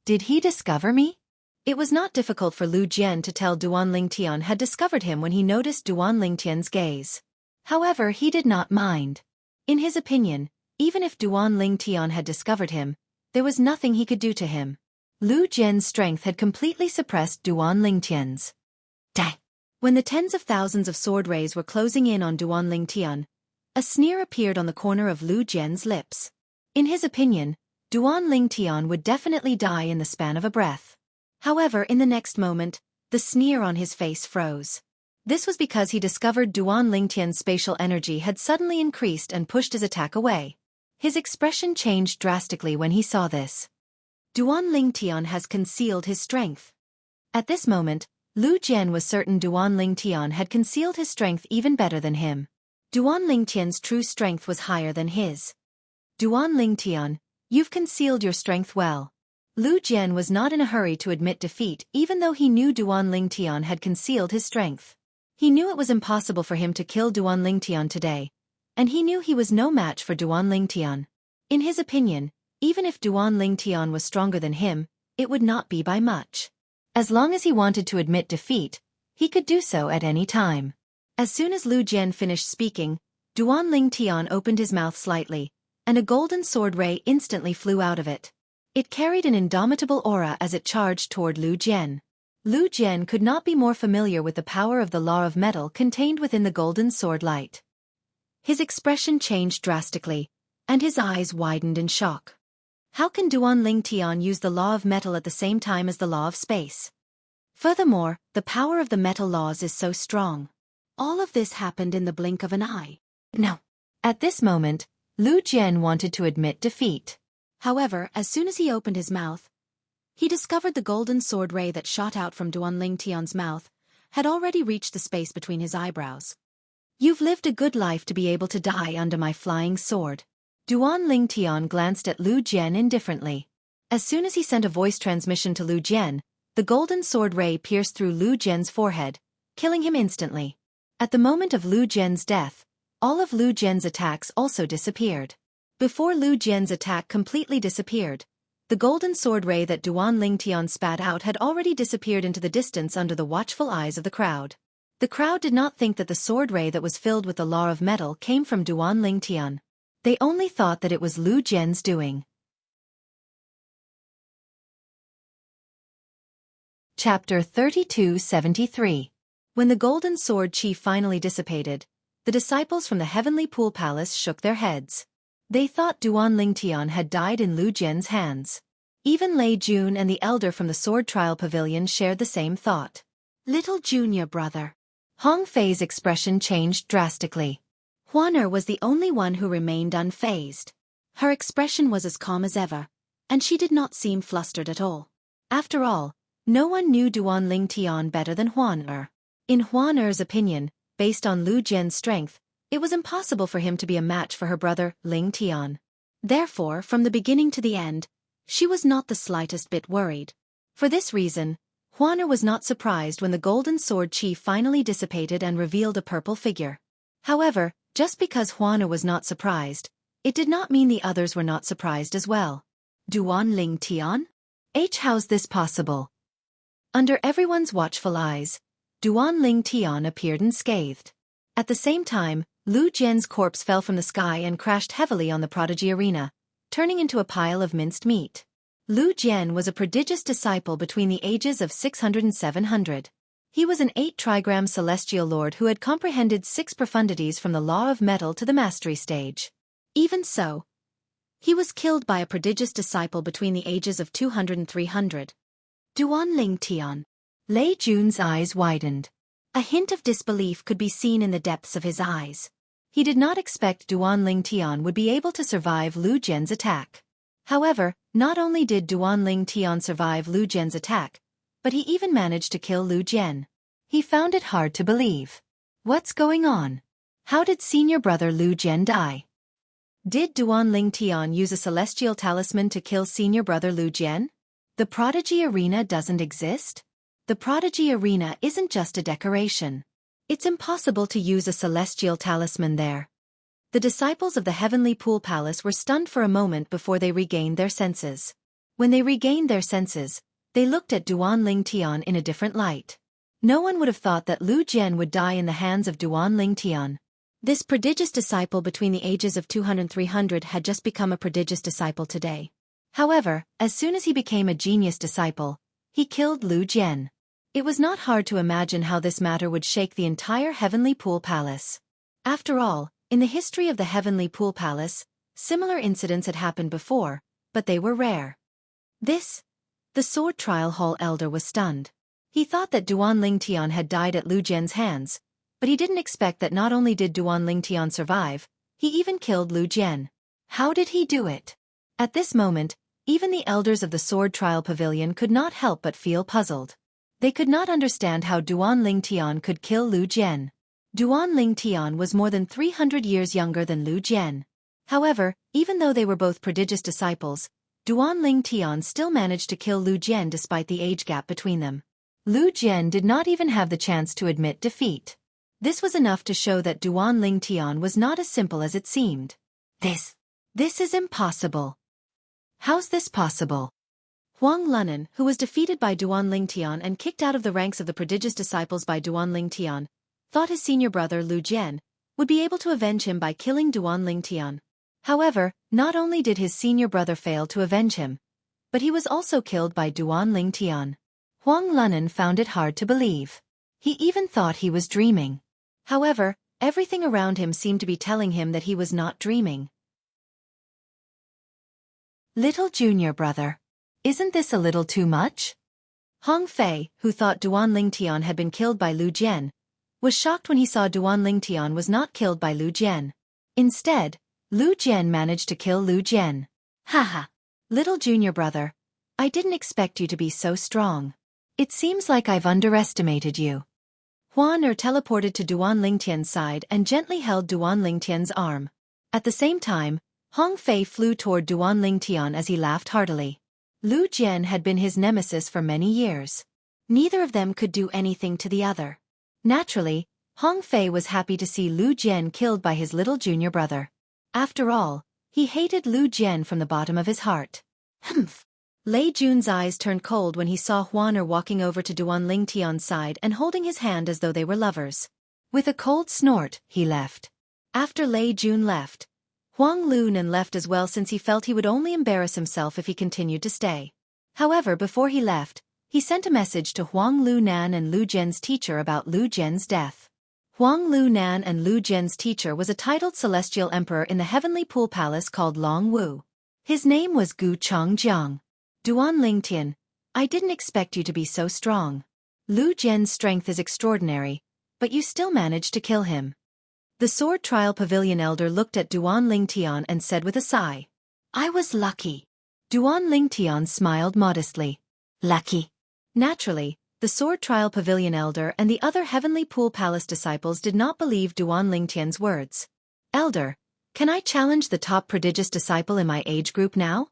Did he discover me? It was not difficult for Lu Jian to tell Duan Lingtian had discovered him when he noticed Duan Lingtian's gaze. However, he did not mind. In his opinion, even if Duan Lingtian had discovered him, there was nothing he could do to him. Lu Jian's strength had completely suppressed Duan Lingtian's. When the tens of thousands of sword rays were closing in on Duan Lingtian, a sneer appeared on the corner of Lu Jian's lips. In his opinion, Duan Lingtian would definitely die in the span of a breath. However, in the next moment, the sneer on his face froze. This was because he discovered Duan Lingtian's spatial energy had suddenly increased and pushed his attack away. His expression changed drastically when he saw this. Duan Lingtian has concealed his strength. At this moment, Lu Jian was certain Duan Lingtian had concealed his strength even better than him. Duan Lingtian's true strength was higher than his. Duan Lingtian, you've concealed your strength well. Lu Jian was not in a hurry to admit defeat even though he knew Duan Lingtian had concealed his strength. He knew it was impossible for him to kill Duan Lingtian today, and he knew he was no match for Duan Lingtian. In his opinion, even if Duan Lingtian was stronger than him, it would not be by much. As long as he wanted to admit defeat, he could do so at any time. As soon as Lu Jian finished speaking, Duan Lingtian opened his mouth slightly, and a golden sword ray instantly flew out of it. It carried an indomitable aura as it charged toward Lu Jian. Lu Jian could not be more familiar with the power of the law of metal contained within the golden sword light. His expression changed drastically, and his eyes widened in shock. How can Duan Lingtian use the law of metal at the same time as the law of space? Furthermore, the power of the metal laws is so strong. All of this happened in the blink of an eye. No. At this moment, Lu Jian wanted to admit defeat. However, as soon as he opened his mouth, he discovered the golden sword ray that shot out from Duan Lingtian's mouth had already reached the space between his eyebrows. You've lived a good life to be able to die under my flying sword. Duan Lingtian glanced at Lu Jian indifferently. As soon as he sent a voice transmission to Lu Jian, the golden sword ray pierced through Lu Jian's forehead, killing him instantly. At the moment of Lu Jian's death, all of Lu Jian's attacks also disappeared. Before Lu Jian's attack completely disappeared, the golden sword ray that Duan Lingtian spat out had already disappeared into the distance under the watchful eyes of the crowd. The crowd did not think that the sword ray that was filled with the law of metal came from Duan Lingtian. They only thought that it was Lu Jian's doing. Chapter 3273. When the golden sword chi finally dissipated, the disciples from the heavenly pool palace shook their heads. They thought Duan Lingtian had died in Lu Jian's hands. Even Lei Jun and the elder from the sword trial pavilion shared the same thought. Little junior brother. Hong Fei's expression changed drastically. Huaner was the only one who remained unfazed. Her expression was as calm as ever, and she did not seem flustered at all. After all, no one knew Duan Lingtian better than Huaner. In Huaner's opinion, based on Lu Jian's strength, it was impossible for him to be a match for her brother, Lingtian. Therefore, from the beginning to the end, she was not the slightest bit worried. For this reason, Huaner was not surprised when the golden sword chi finally dissipated and revealed a purple figure. However, just because Huaner was not surprised, it did not mean the others were not surprised as well. Duan Lingtian? How's this possible? Under everyone's watchful eyes, Duan Lingtian appeared unscathed. At the same time, Lu Jian's corpse fell from the sky and crashed heavily on the prodigy arena, turning into a pile of minced meat. Lu Jian was a prodigious disciple between the ages of 600 and 700. He was an 8-trigram celestial lord who had comprehended 6 profundities from the law of metal to the mastery stage. Even so, he was killed by a prodigious disciple between the ages of 200 and 300. Duan Lingtian. Lei Jun's eyes widened. A hint of disbelief could be seen in the depths of his eyes. He did not expect Duan Lingtian would be able to survive Lu Jian's attack. However, not only did Duan Lingtian survive Lu Jian's attack, but he even managed to kill Lu Jian. He found it hard to believe. What's going on? How did senior brother Lu Jian die? Did Duan Lingtian use a celestial talisman to kill senior brother Lu Jian? The prodigy arena doesn't exist? The prodigy arena isn't just a decoration. It's impossible to use a celestial talisman there. The disciples of the heavenly pool palace were stunned for a moment before they regained their senses. When they regained their senses, they looked at Duan Lingtian in a different light. No one would have thought that Lu Jian would die in the hands of Duan Lingtian. This prodigious disciple between the ages of 200 and 300 had just become a prodigious disciple today. However, as soon as he became a genius disciple, he killed Lu Jian. It was not hard to imagine how this matter would shake the entire heavenly pool palace. After all, in the history of the heavenly pool palace, similar incidents had happened before, but they were rare. The sword trial hall elder was stunned. He thought that Duan Lingtian had died at Lu Jian's hands, but he didn't expect that not only did Duan Lingtian survive, he even killed Lu Jian. How did he do it? At this moment, even the elders of the sword trial pavilion could not help but feel puzzled. They could not understand how Duan Lingtian could kill Lu Jian. Duan Lingtian was more than 300 years younger than Lu Jian. However, even though they were both prodigious disciples, Duan Lingtian still managed to kill Lu Jian despite the age gap between them. Lu Jian did not even have the chance to admit defeat. This was enough to show that Duan Lingtian was not as simple as it seemed. This is impossible. How's this possible? Huang Lunan, who was defeated by Duan Lingtian and kicked out of the ranks of the prodigious disciples by Duan Lingtian, thought his senior brother Lu Jian would be able to avenge him by killing Duan Lingtian. However, not only did his senior brother fail to avenge him, but he was also killed by Duan Lingtian. Huang Lunan found it hard to believe. He even thought he was dreaming. However, everything around him seemed to be telling him that he was not dreaming. Little junior brother. Isn't this a little too much? Hong Fei, who thought Duan Lingtian had been killed by Lu Jian, was shocked when he saw Duan Lingtian was not killed by Lu Jian. Instead, Lu Jian managed to kill Lu Jian. Haha. Little junior brother, I didn't expect you to be so strong. It seems like I've underestimated you. Huaner teleported to Duan Lingtian's side and gently held Duan Lingtian's arm. At the same time, Hong Fei flew toward Duan Lingtian as he laughed heartily. Lu Jian had been his nemesis for many years. Neither of them could do anything to the other. Naturally, Hong Fei was happy to see Lu Jian killed by his little junior brother. After all, he hated Lu Jian from the bottom of his heart. Humph! Lei Jun's eyes turned cold when he saw Huaner walking over to Duan Lingtian's side and holding his hand as though they were lovers. With a cold snort, he left. After Lei Jun left, Huang Lunan left as well since he felt he would only embarrass himself if he continued to stay. However, before he left, he sent a message to Huang Lunan and Lu Jian's teacher about Lu Jian's death. Huang Lunan and Lu Jian's teacher was a titled celestial emperor in the heavenly pool palace called Long Wu. His name was Gu Changjiang. Duan Lingtian, I didn't expect you to be so strong. Lu Jian's strength is extraordinary, but you still managed to kill him. The Sword Trial Pavilion elder looked at Duan Lingtian and said with a sigh, I was lucky. Duan Lingtian smiled modestly. Lucky. Naturally, the Sword Trial Pavilion elder and the other Heavenly Pool Palace disciples did not believe Duan Lingtian's words. Elder, can I challenge the top prodigious disciple in my age group now?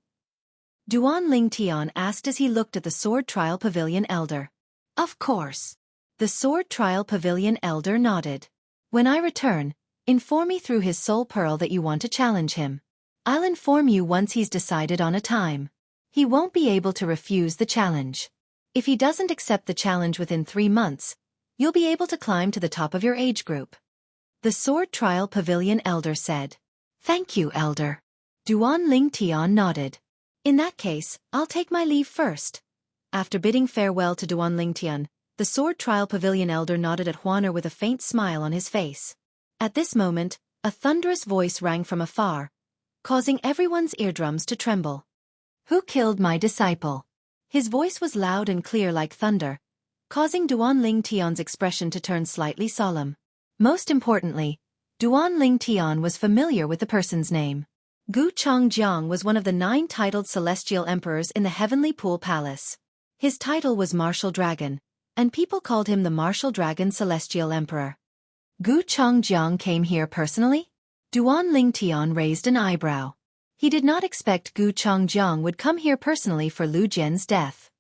Duan Lingtian asked as he looked at the Sword Trial Pavilion elder. Of course. The Sword Trial Pavilion elder nodded. When I return, inform me through his soul pearl that you want to challenge him. I'll inform you once he's decided on a time. He won't be able to refuse the challenge. If he doesn't accept the challenge within 3 months, you'll be able to climb to the top of your age group. The Sword Trial Pavilion elder said. Thank you, elder. Duan Lingtian nodded. In that case, I'll take my leave first. After bidding farewell to Duan Lingtian, the Sword Trial Pavilion elder nodded at Huaner with a faint smile on his face. At this moment, a thunderous voice rang from afar, causing everyone's eardrums to tremble. Who killed my disciple? His voice was loud and clear like thunder, causing Duan Lingtian's expression to turn slightly solemn. Most importantly, Duan Lingtian was familiar with the person's name. Gu Changjiang was one of the 9 titled celestial emperors in the Heavenly Pool Palace. His title was Martial Dragon, and people called him the Martial Dragon Celestial Emperor. Gu Changjiang came here personally? Duan Lingtian raised an eyebrow. He did not expect Gu Changjiang would come here personally for Lu Jian's death.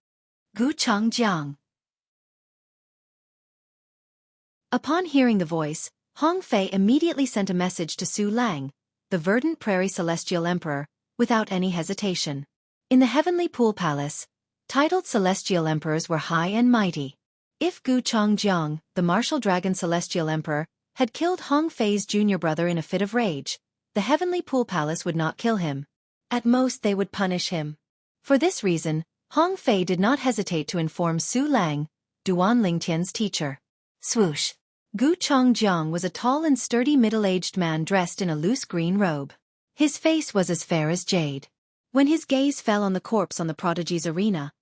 Gu Changjiang. Upon hearing the voice, Hong Fei immediately sent a message to Su Lang, the Verdant Prairie Celestial Emperor, without any hesitation. In the Heavenly Pool Palace, titled celestial emperors were high and mighty. If Gu Changjiang, the Martial Dragon Celestial Emperor, had killed Hong Fei's junior brother in a fit of rage, the Heavenly Pool Palace would not kill him. At most they would punish him. For this reason, Hong Fei did not hesitate to inform Su Lang, Duan Lingtian's teacher. Swoosh! Gu Changjiang was a tall and sturdy middle-aged man dressed in a loose green robe. His face was as fair as jade. When his gaze fell on the corpse on the prodigy's arena,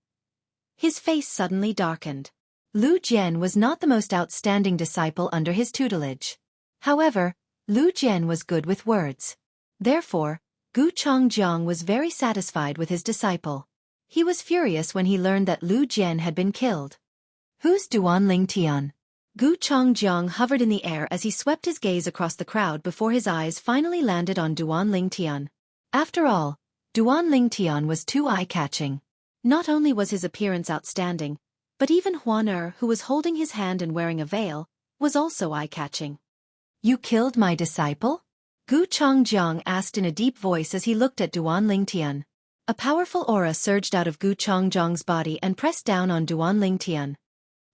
his face suddenly darkened. Lu Jian was not the most outstanding disciple under his tutelage. However, Lu Jian was good with words. Therefore, Gu Changjiang was very satisfied with his disciple. He was furious when he learned that Lu Jian had been killed. Who's Duan Lingtian? Gu Changjiang hovered in the air as he swept his gaze across the crowd before his eyes finally landed on Duan Lingtian. After all, Duan Lingtian was too eye-catching. Not only was his appearance outstanding, but even Huaner, who was holding his hand and wearing a veil, was also eye-catching. You killed my disciple? Gu Changjiang asked in a deep voice as he looked at Duan Lingtian. A powerful aura surged out of Gu Changjiang's body and pressed down on Duan Lingtian.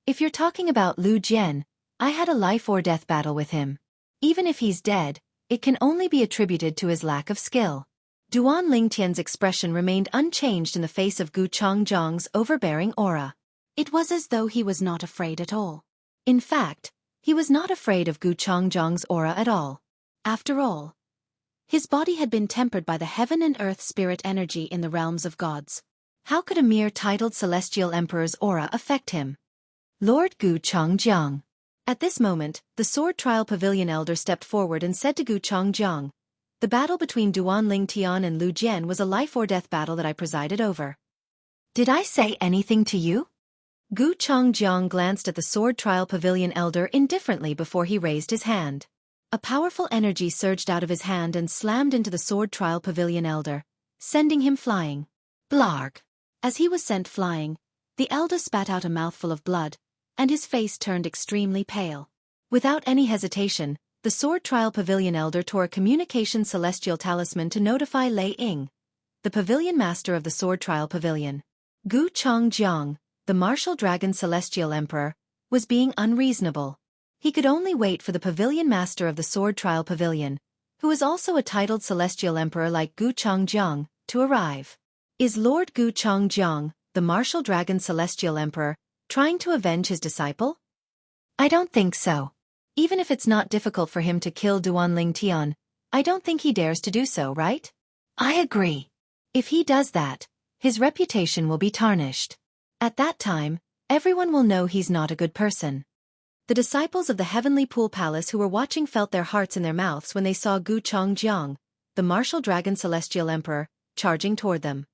If you're talking about Lu Jian, I had a life-or-death battle with him. Even if he's dead, it can only be attributed to his lack of skill. Duan Lingtian's expression remained unchanged in the face of Gu Changjiang's overbearing aura. It was as though he was not afraid at all. In fact, he was not afraid of Gu Changjiang's aura at all. After all, his body had been tempered by the heaven and earth spirit energy in the realms of gods. How could a mere titled celestial emperor's aura affect him? Lord Gu Changjiang. At this moment, the Sword Trial Pavilion elder stepped forward and said to Gu Changjiang, the battle between Duan Lingtian and Lu Jian was a life-or-death battle that I presided over. Did I say anything to you? Gu Changjiang glanced at the Sword Trial Pavilion elder indifferently before he raised his hand. A powerful energy surged out of his hand and slammed into the Sword Trial Pavilion elder, sending him flying. Blarg! As he was sent flying, the elder spat out a mouthful of blood, and his face turned extremely pale. Without any hesitation, the Sword Trial Pavilion Elder tore a communication celestial talisman to notify Lei Ying, the pavilion master of the Sword Trial Pavilion. Gu Changjiang, the martial dragon celestial emperor, was being unreasonable. He could only wait for the pavilion master of the Sword Trial Pavilion, who is also a titled celestial emperor like Gu Changjiang, to arrive. Is Lord Gu Changjiang, the martial dragon celestial emperor, trying to avenge his disciple? I don't think so. Even if it's not difficult for him to kill Duanling Tian, I don't think he dares to do so, right? I agree. If he does that, his reputation will be tarnished. At that time, everyone will know he's not a good person. The disciples of the Heavenly Pool Palace who were watching felt their hearts in their mouths when they saw Gu Changjiang, the martial dragon celestial emperor, charging toward them.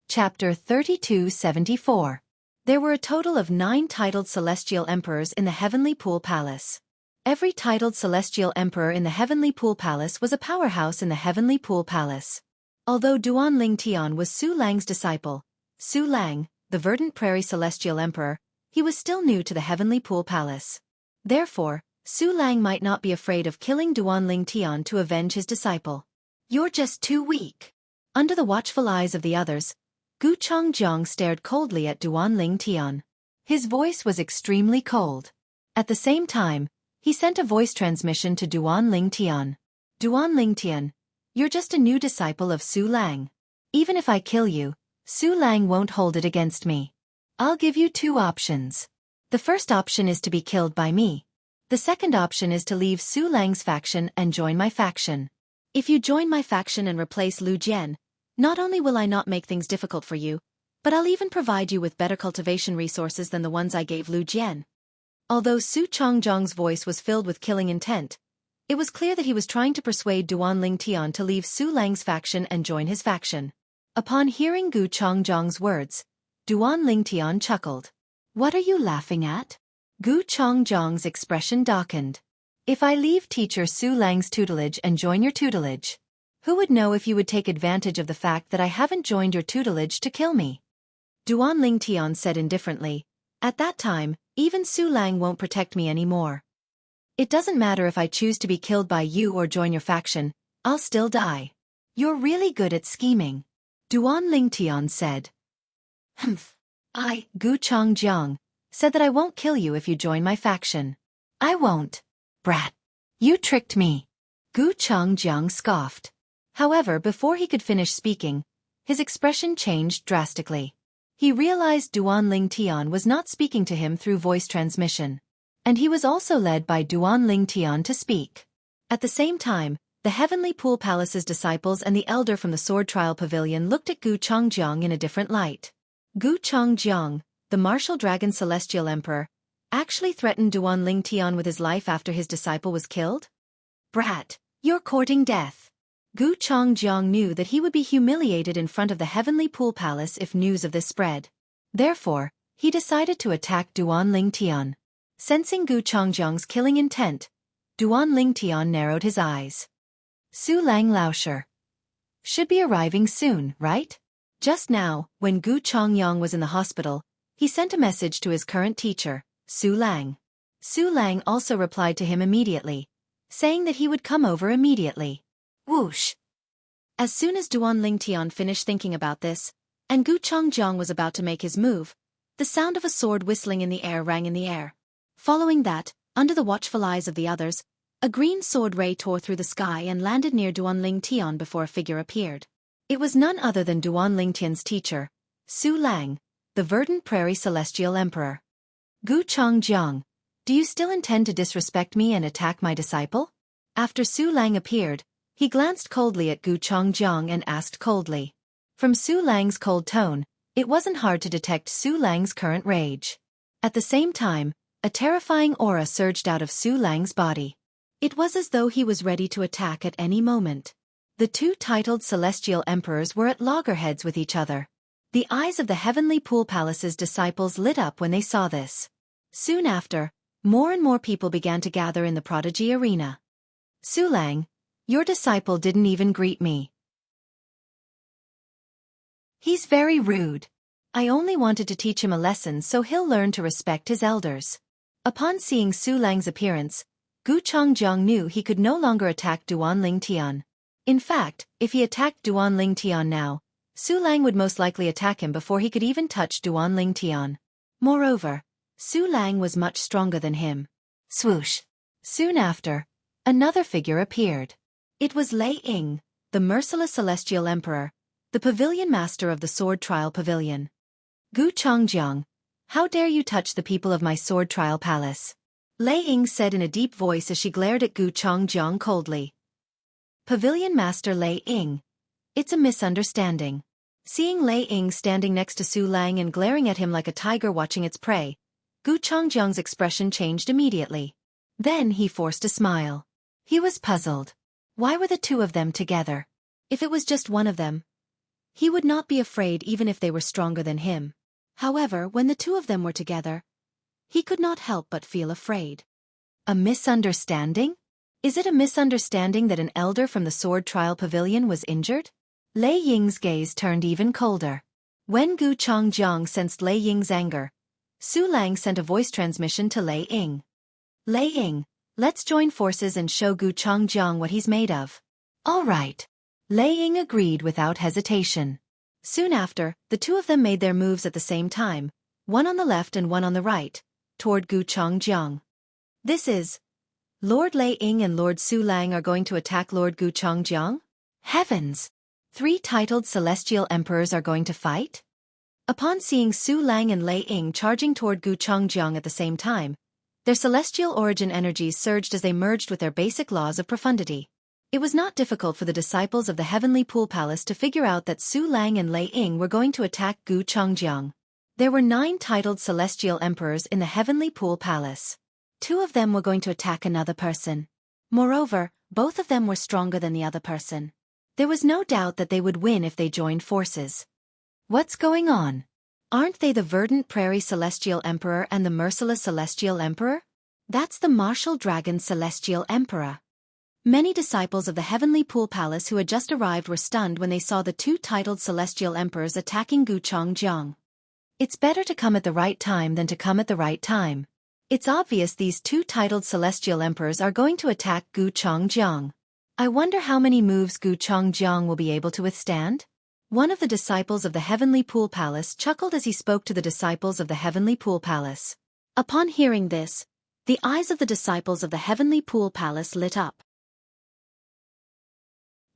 Chapter 3274. There were a total of 9 titled celestial emperors in the Heavenly Pool Palace. Every titled celestial emperor in the Heavenly Pool Palace was a powerhouse in the Heavenly Pool Palace. Although Duanling Tian was Su Lang's disciple, Su Lang, the Verdant Prairie Celestial Emperor, he was still new to the Heavenly Pool Palace. Therefore, Su Lang might not be afraid of killing Duanling Tian to avenge his disciple. You're just too weak. Under the watchful eyes of the others, Gu Changjiang stared coldly at Duanling Tian. His voice was extremely cold. At the same time, he sent a voice transmission to Duanling Tian. Duanling Tian, you're just a new disciple of Su Lang. Even if I kill you, Su Lang won't hold it against me. I'll give you 2 options. The first option is to be killed by me. The second option is to leave Su Lang's faction and join my faction. If you join my faction and replace Lu Jian, not only will I not make things difficult for you, but I'll even provide you with better cultivation resources than the ones I gave Lu Jian. Although Su Changjiang's voice was filled with killing intent, it was clear that he was trying to persuade Duanling Tian to leave Su Lang's faction and join his faction. Upon hearing Gu Changjiang's words, Duanling Tian chuckled. What are you laughing at? Gu Changjiang's expression darkened. If I leave teacher Su Lang's tutelage and join your tutelage, who would know if you would take advantage of the fact that I haven't joined your tutelage to kill me? Duanling Tian said indifferently. At that time, even Su Lang won't protect me anymore. It doesn't matter if I choose to be killed by you or join your faction, I'll still die. You're really good at scheming. Duanling Tian said. Gu Changjiang, said that I won't kill you if you join my faction. I won't. Brat. You tricked me. Gu Changjiang scoffed. However, before he could finish speaking, his expression changed drastically. He realized Duanling Tian was not speaking to him through voice transmission. And he was also led by Duanling Tian to speak. At the same time, the Heavenly Pool Palace's disciples and the elder from the Sword Trial Pavilion looked at Gu Changjiang in a different light. Gu Changjiang, the martial dragon celestial emperor, actually threatened Duanling Tian with his life after his disciple was killed? Brat, you're courting death. Gu Changjiang knew that he would be humiliated in front of the Heavenly Pool Palace if news of this spread. Therefore, he decided to attack Duanling Tian. Sensing Gu Changjiang's killing intent, Duanling Tian narrowed his eyes. Su Lang Laosher should be arriving soon, right? Just now, when Gu Changyang was in the hospital, he sent a message to his current teacher, Su Lang. Su Lang also replied to him immediately, saying that he would come over immediately. Whoosh! As soon as Duanling Tian finished thinking about this, and Gu Changjiang was about to make his move, the sound of a sword whistling in the air rang in the air. Following that, under the watchful eyes of the others, a green sword ray tore through the sky and landed near Duanling Tian before a figure appeared. It was none other than Duanling Tian's teacher, Su Lang, the Verdant Prairie Celestial Emperor. Gu Changjiang, do you still intend to disrespect me and attack my disciple? After Su Lang appeared, he glanced coldly at Gu Changjiang and asked coldly. From Su Lang's cold tone, it wasn't hard to detect Su Lang's current rage. At the same time, a terrifying aura surged out of Su Lang's body. It was as though he was ready to attack at any moment. The 2 titled celestial emperors were at loggerheads with each other. The eyes of the Heavenly Pool Palace's disciples lit up when they saw this. Soon after, more and more people began to gather in the prodigy arena. Su Lang, your disciple didn't even greet me. He's very rude. I only wanted to teach him a lesson so he'll learn to respect his elders. Upon seeing Su Lang's appearance, Gu Changjiang knew he could no longer attack Duan Ling Tian. In fact, if he attacked Duan Ling Tian now, Su Lang would most likely attack him before he could even touch Duan Ling Tian. Moreover, Su Lang was much stronger than him. Swoosh! Soon after, another figure appeared. It was Lei Ying, the merciless celestial emperor, the pavilion master of the sword trial pavilion. Gu Changjiang, how dare you touch the people of my sword trial palace? Lei Ying said in a deep voice as she glared at Gu Changjiang coldly. Pavilion master Lei Ying. It's a misunderstanding. Seeing Lei Ying standing next to Su Lang and glaring at him like a tiger watching its prey, Gu Changjiang's expression changed immediately. Then he forced a smile. He was puzzled. Why were the two of them together? If it was just one of them, he would not be afraid even if they were stronger than him. However, when the two of them were together, he could not help but feel afraid. A misunderstanding? Is it a misunderstanding that an elder from the sword trial pavilion was injured? Lei Ying's gaze turned even colder. When Gu Changjiang sensed Lei Ying's anger, Su Lang sent a voice transmission to Lei Ying. Lei Ying, let's join forces and show Gu Changjiang what he's made of. All right. Lei Ying agreed without hesitation. Soon after, the two of them made their moves at the same time, one on the left and one on the right, toward Gu Changjiang. This is... Lord Lei Ying and Lord Su Lang are going to attack Lord Gu Changjiang? Heavens! 3 titled celestial emperors are going to fight? Upon seeing Su Lang and Lei Ying charging toward Gu Changjiang at the same time, their celestial origin energies surged as they merged with their basic laws of profundity. It was not difficult for the disciples of the Heavenly Pool Palace to figure out that Su Lang and Lei Ying were going to attack Gu Changjiang. There were 9 titled celestial emperors in the Heavenly Pool Palace. 2 of them were going to attack another person. Moreover, both of them were stronger than the other person. There was no doubt that they would win if they joined forces. What's going on? Aren't they the verdant prairie celestial emperor and the merciless celestial emperor? That's the martial dragon celestial emperor. Many disciples of the Heavenly Pool Palace who had just arrived were stunned when they saw the 2 titled celestial emperors attacking Gu Changjiang. It's better to come at the right time than to come at the right time. It's obvious these 2 titled celestial emperors are going to attack Gu Changjiang. I wonder how many moves Gu Changjiang will be able to withstand? One of the disciples of the Heavenly Pool Palace chuckled as he spoke to the disciples of the Heavenly Pool Palace. Upon hearing this, the eyes of the disciples of the Heavenly Pool Palace lit up.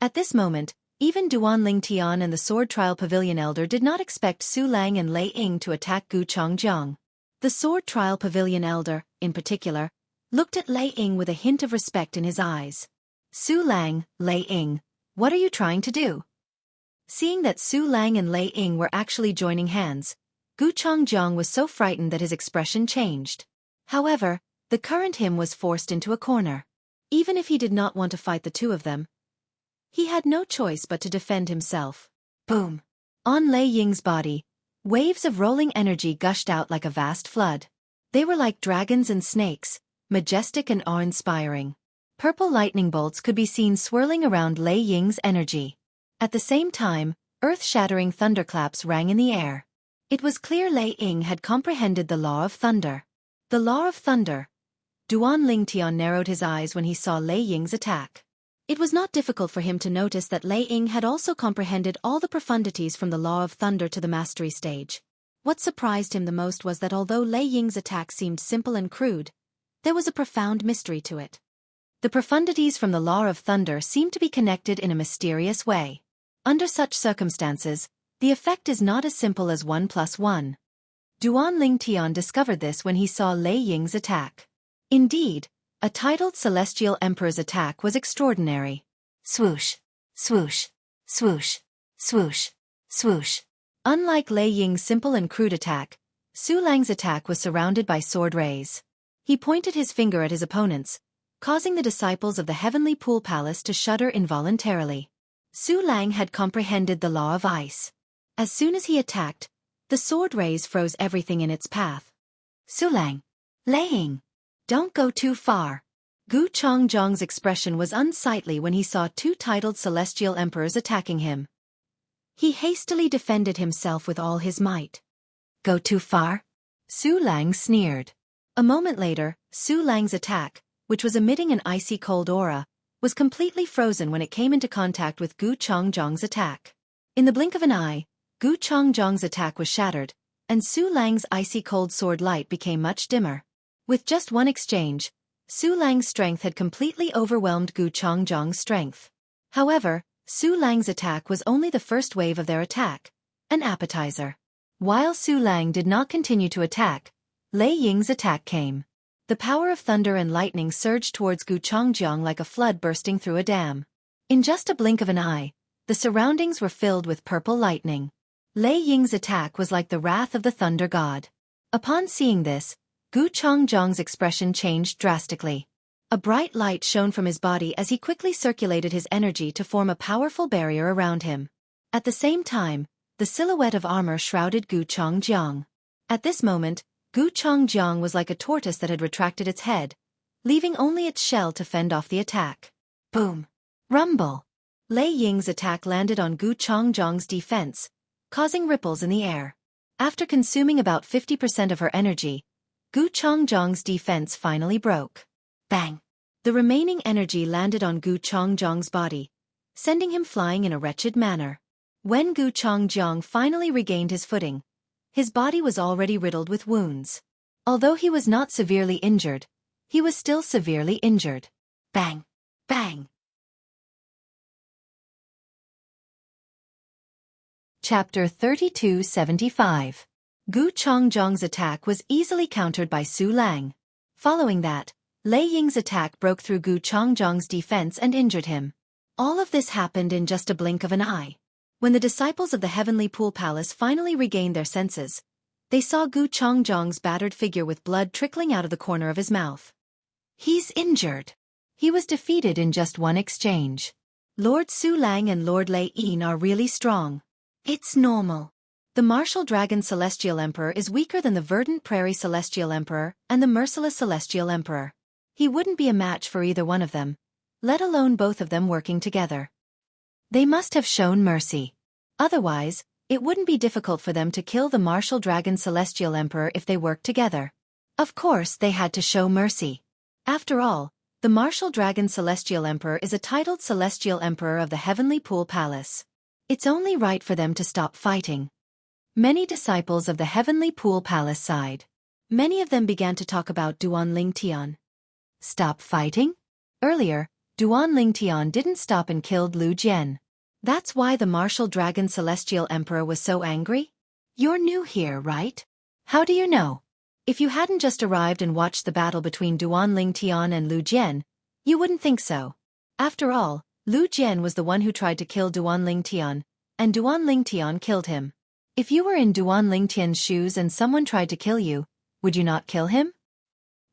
At this moment, even Duan Ling Tian and the Sword Trial Pavilion Elder did not expect Su Lang and Lei Ying to attack Gu Changjiang. The Sword Trial Pavilion Elder, in particular, looked at Lei Ying with a hint of respect in his eyes. Su Lang, Lei Ying, what are you trying to do? Seeing that Su Lang and Lei Ying were actually joining hands, Gu Changjiang was so frightened that his expression changed. However, the current him was forced into a corner. Even if he did not want to fight the 2 of them, he had no choice but to defend himself. Boom! On Lei Ying's body, waves of rolling energy gushed out like a vast flood. They were like dragons and snakes, majestic and awe-inspiring. Purple lightning bolts could be seen swirling around Lei Ying's energy. At the same time, earth-shattering thunderclaps rang in the air. It was clear Lei Ying had comprehended the law of thunder. The law of thunder. Duan Lingtian narrowed his eyes when he saw Lei Ying's attack. It was not difficult for him to notice that Lei Ying had also comprehended all the profundities from the law of thunder to the mastery stage. What surprised him the most was that although Lei Ying's attack seemed simple and crude, there was a profound mystery to it. The profundities from the law of thunder seemed to be connected in a mysterious way. Under such circumstances, the effect is not as simple as 1 + 1. Duan Lingtian discovered this when he saw Lei Ying's attack. Indeed, a titled celestial emperor's attack was extraordinary. Swoosh, swoosh, swoosh, swoosh, swoosh. Unlike Lei Ying's simple and crude attack, Su Lang's attack was surrounded by sword rays. He pointed his finger at his opponents, causing the disciples of the Heavenly Pool Palace to shudder involuntarily. Su Lang had comprehended the law of ice. As soon as he attacked, the sword rays froze everything in its path. Su Lang, Lei Ying, don't go too far. Gu Changjiang's expression was unsightly when he saw 2 titled celestial emperors attacking him. He hastily defended himself with all his might. Go too far? Su Lang sneered. A moment later, Su Lang's attack, which was emitting an icy cold aura, was completely frozen when it came into contact with Gu Changjiang's attack. In the blink of an eye, Gu Changjiang's attack was shattered, and Su Lang's icy cold sword light became much dimmer. With just one exchange, Su Lang's strength had completely overwhelmed Gu Changjiang's strength. However, Su Lang's attack was only the first wave of their attack, an appetizer. While Su Lang did not continue to attack, Lei Ying's attack came. The power of thunder and lightning surged towards Gu Changjiang like a flood bursting through a dam. In just a blink of an eye, the surroundings were filled with purple lightning. Lei Ying's attack was like the wrath of the thunder god. Upon seeing this, Gu Changjiang's expression changed drastically. A bright light shone from his body as he quickly circulated his energy to form a powerful barrier around him. At the same time, the silhouette of armor shrouded Gu Changjiang. At this moment, Gu Changjiang was like a tortoise that had retracted its head, leaving only its shell to fend off the attack. Boom! Rumble! Lei Ying's attack landed on Gu Changjiang's defense, causing ripples in the air. After consuming about 50% of her energy, Gu Changjiang's defense finally broke. Bang! The remaining energy landed on Gu Changjiang's body, sending him flying in a wretched manner. When Gu Changjiang finally regained his footing, his body was already riddled with wounds. Although he was not severely injured, he was still severely injured. Bang! Bang! Chapter 3275. Gu Changjiang's attack was easily countered by Su Lang. Following that, Lei Ying's attack broke through Gu Changjiang's defense and injured him. All of this happened in just a blink of an eye. When the disciples of the Heavenly Pool Palace finally regained their senses, they saw Gu Changjiang's battered figure with blood trickling out of the corner of his mouth. He's injured. He was defeated in just one exchange. Lord Su Lang and Lord Lei Yin are really strong. It's normal. The martial dragon Celestial Emperor is weaker than the verdant prairie Celestial Emperor and the merciless Celestial Emperor. He wouldn't be a match for either one of them, let alone both of them working together. They must have shown mercy. Otherwise, it wouldn't be difficult for them to kill the martial dragon Celestial Emperor if they worked together. Of course they had to show mercy. After all, the martial dragon Celestial Emperor is a titled Celestial Emperor of the Heavenly Pool Palace. It's only right for them to stop fighting. Many disciples of the Heavenly Pool Palace sighed. Many of them began to talk about Duan Lingtian. Stop fighting? Earlier, Duan Lingtian didn't stop and killed Lu Jian. That's why the martial dragon Celestial Emperor was so angry? You're new here, right? How do you know? If you hadn't just arrived and watched the battle between Duan Lingtian and Lu Jian, you wouldn't think so. After all, Lu Jian was the one who tried to kill Duan Lingtian, and Duan Lingtian killed him. If you were in Duan Lingtian's shoes and someone tried to kill you, would you not kill him?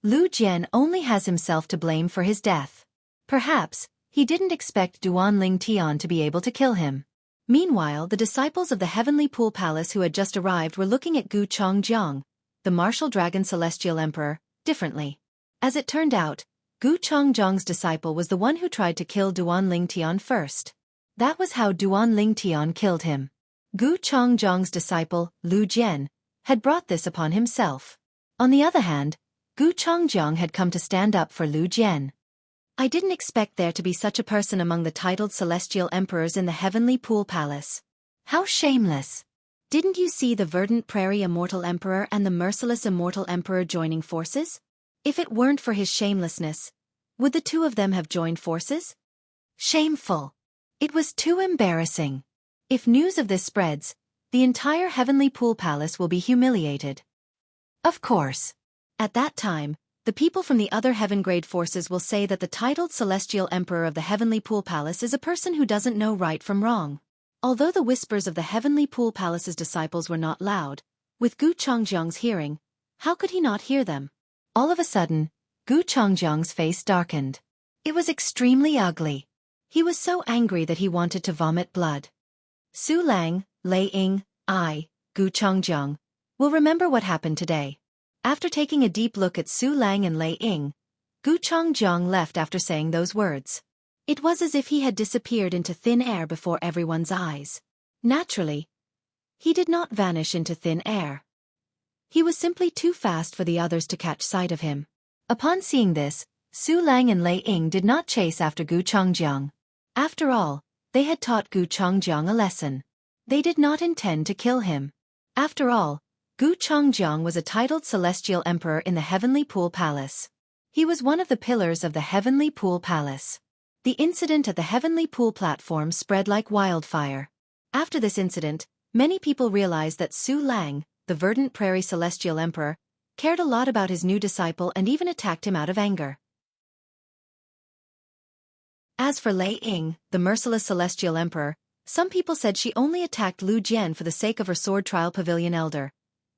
Lu Jian only has himself to blame for his death. Perhaps, he didn't expect Duan Lingtian to be able to kill him. Meanwhile, the disciples of the Heavenly Pool Palace who had just arrived were looking at Gu Changjiang, the martial dragon Celestial Emperor, differently. As it turned out, Gu Changjiang's disciple was the one who tried to kill Duan Lingtian first. That was how Duan Lingtian killed him. Gu Changjiang's disciple, Lu Jian, had brought this upon himself. On the other hand, Gu Changjiang had come to stand up for Lu Jian. I didn't expect there to be such a person among the titled Celestial Emperors in the Heavenly Pool Palace. How shameless! Didn't you see the verdant prairie Immortal Emperor and the merciless Immortal Emperor joining forces? If it weren't for his shamelessness, would the two of them have joined forces? Shameful! It was too embarrassing. If news of this spreads, the entire Heavenly Pool Palace will be humiliated. Of course. At that time, the people from the other heaven-grade forces will say that the titled Celestial Emperor of the Heavenly Pool Palace is a person who doesn't know right from wrong. Although the whispers of the Heavenly Pool Palace's disciples were not loud, with Gu Changjiang's hearing, how could he not hear them? All of a sudden, Gu Changjiang's face darkened. It was extremely ugly. He was so angry that he wanted to vomit blood. Su Lang, Lei Ying, Gu Changjiang, will remember what happened today. After taking a deep look at Su Lang and Lei Ying, Gu Changjiang left after saying those words. It was as if he had disappeared into thin air before everyone's eyes. Naturally, he did not vanish into thin air. He was simply too fast for the others to catch sight of him. Upon seeing this, Su Lang and Lei Ying did not chase after Gu Chongjiang. After all, they had taught Gu Chongjiang a lesson. They did not intend to kill him. After all, Gu Chongjiang was a titled celestial emperor in the Heavenly Pool Palace. He was one of the pillars of the Heavenly Pool Palace. The incident at the Heavenly Pool platform spread like wildfire. After this incident, many people realized that Su Lang, the Verdant Prairie Celestial Emperor, cared a lot about his new disciple and even attacked him out of anger. As for Lei Ying, the merciless Celestial Emperor, some people said she only attacked Lu Jian for the sake of her sword trial pavilion elder,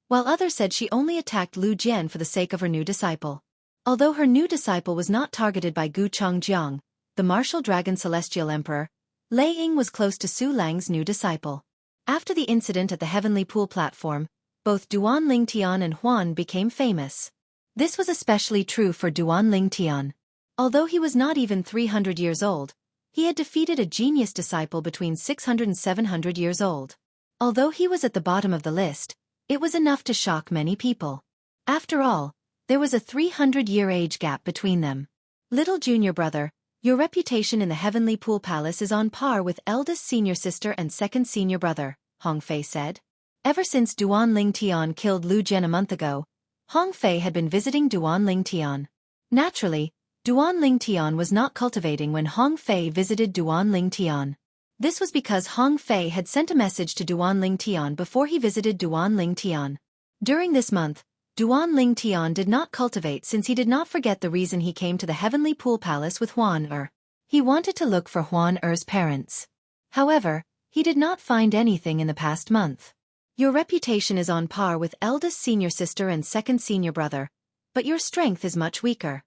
while others said she only attacked Lu Jian for the sake of her new disciple. Although her new disciple was not targeted by Gu Chongjiang, the martial dragon Celestial Emperor, Lei Ying was close to Su Lang's new disciple. After the incident at the Heavenly Pool platform, both Duan Lingtian and Huan became famous. This was especially true for Duan Lingtian. Although he was not even 300 years old, he had defeated a genius disciple between 600 and 700 years old. Although he was at the bottom of the list, it was enough to shock many people. After all, there was a 300-year age gap between them. Little junior brother, your reputation in the Heavenly Pool Palace is on par with eldest senior sister and second senior brother, Hong Fei said. Ever since Duan Lingtian killed Lu Jian a month ago, Hong Fei had been visiting Duan Lingtian. Naturally, Duan Lingtian was not cultivating when Hong Fei visited Duan Lingtian. This was because Hong Fei had sent a message to Duan Lingtian before he visited Duan Lingtian. During this month, Duan Lingtian did not cultivate since he did not forget the reason he came to the Heavenly Pool Palace with Huan Er. He wanted to look for Huan Er's parents. However, he did not find anything in the past month. Your reputation is on par with eldest senior sister and second senior brother, but your strength is much weaker.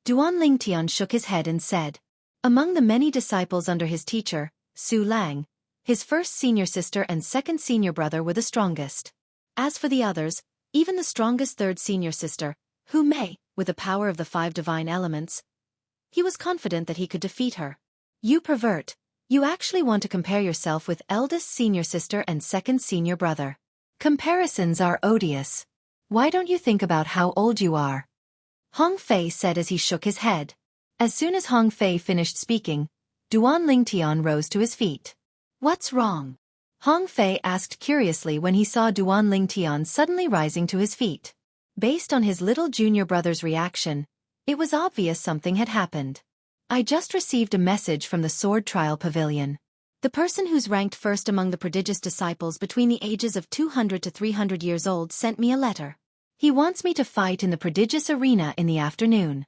Duan Lingtian shook his head and said, among the many disciples under his teacher, Su Lang, his first senior sister and second senior brother were the strongest. As for the others, even the strongest third senior sister, Hu Mei, with the power of the 5 divine elements, he was confident that he could defeat her. You pervert, you actually want to compare yourself with eldest senior sister and second senior brother. Comparisons are odious. Why don't you think about how old you are? Hong Fei said as he shook his head. As soon as Hong Fei finished speaking, Duan Lingtian rose to his feet. What's wrong? Hong Fei asked curiously when he saw Duan Lingtian suddenly rising to his feet. Based on his little junior brother's reaction, it was obvious something had happened. I just received a message from the sword trial pavilion. The person who's ranked first among the prodigious disciples between the ages of 200 to 300 years old sent me a letter. He wants me to fight in the prodigious arena in the afternoon.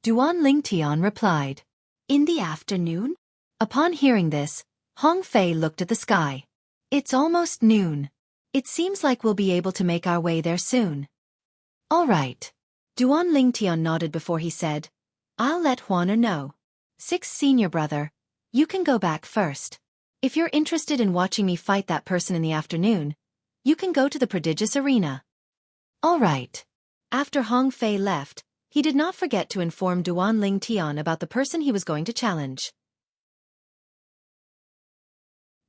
Duan Lingtian replied. In the afternoon? Upon hearing this, Hong Fei looked at the sky. It's almost noon. It seems like we'll be able to make our way there soon. All right. Duan Lingtian nodded before he said, I'll let Huaner know. 6th senior brother, you can go back first. If you're interested in watching me fight that person in the afternoon, you can go to the prodigious arena. All right. After Hong Fei left, he did not forget to inform Duan Lingtian about the person he was going to challenge.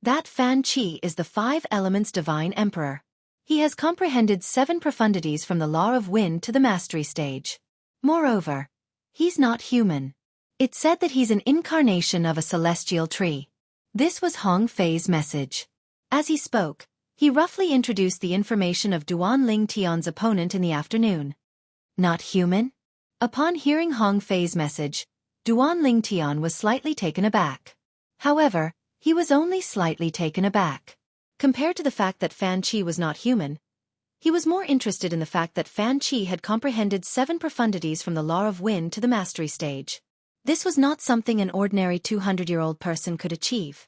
That Fan Qi is the 5 elements divine emperor. He has comprehended 7 profundities from the law of wind to the mastery stage. Moreover, he's not human. It's said that he's an incarnation of a celestial tree. This was Hong Fei's message. As he spoke, he roughly introduced the information of Duan Lingtian's opponent in the afternoon. Not human? Upon hearing Hong Fei's message, Duan Lingtian was slightly taken aback. However, he was only slightly taken aback. Compared to the fact that Fan Qi was not human, he was more interested in the fact that Fan Qi had comprehended 7 profundities from the law of wind to the mastery stage. This was not something an ordinary 200-year-old person could achieve.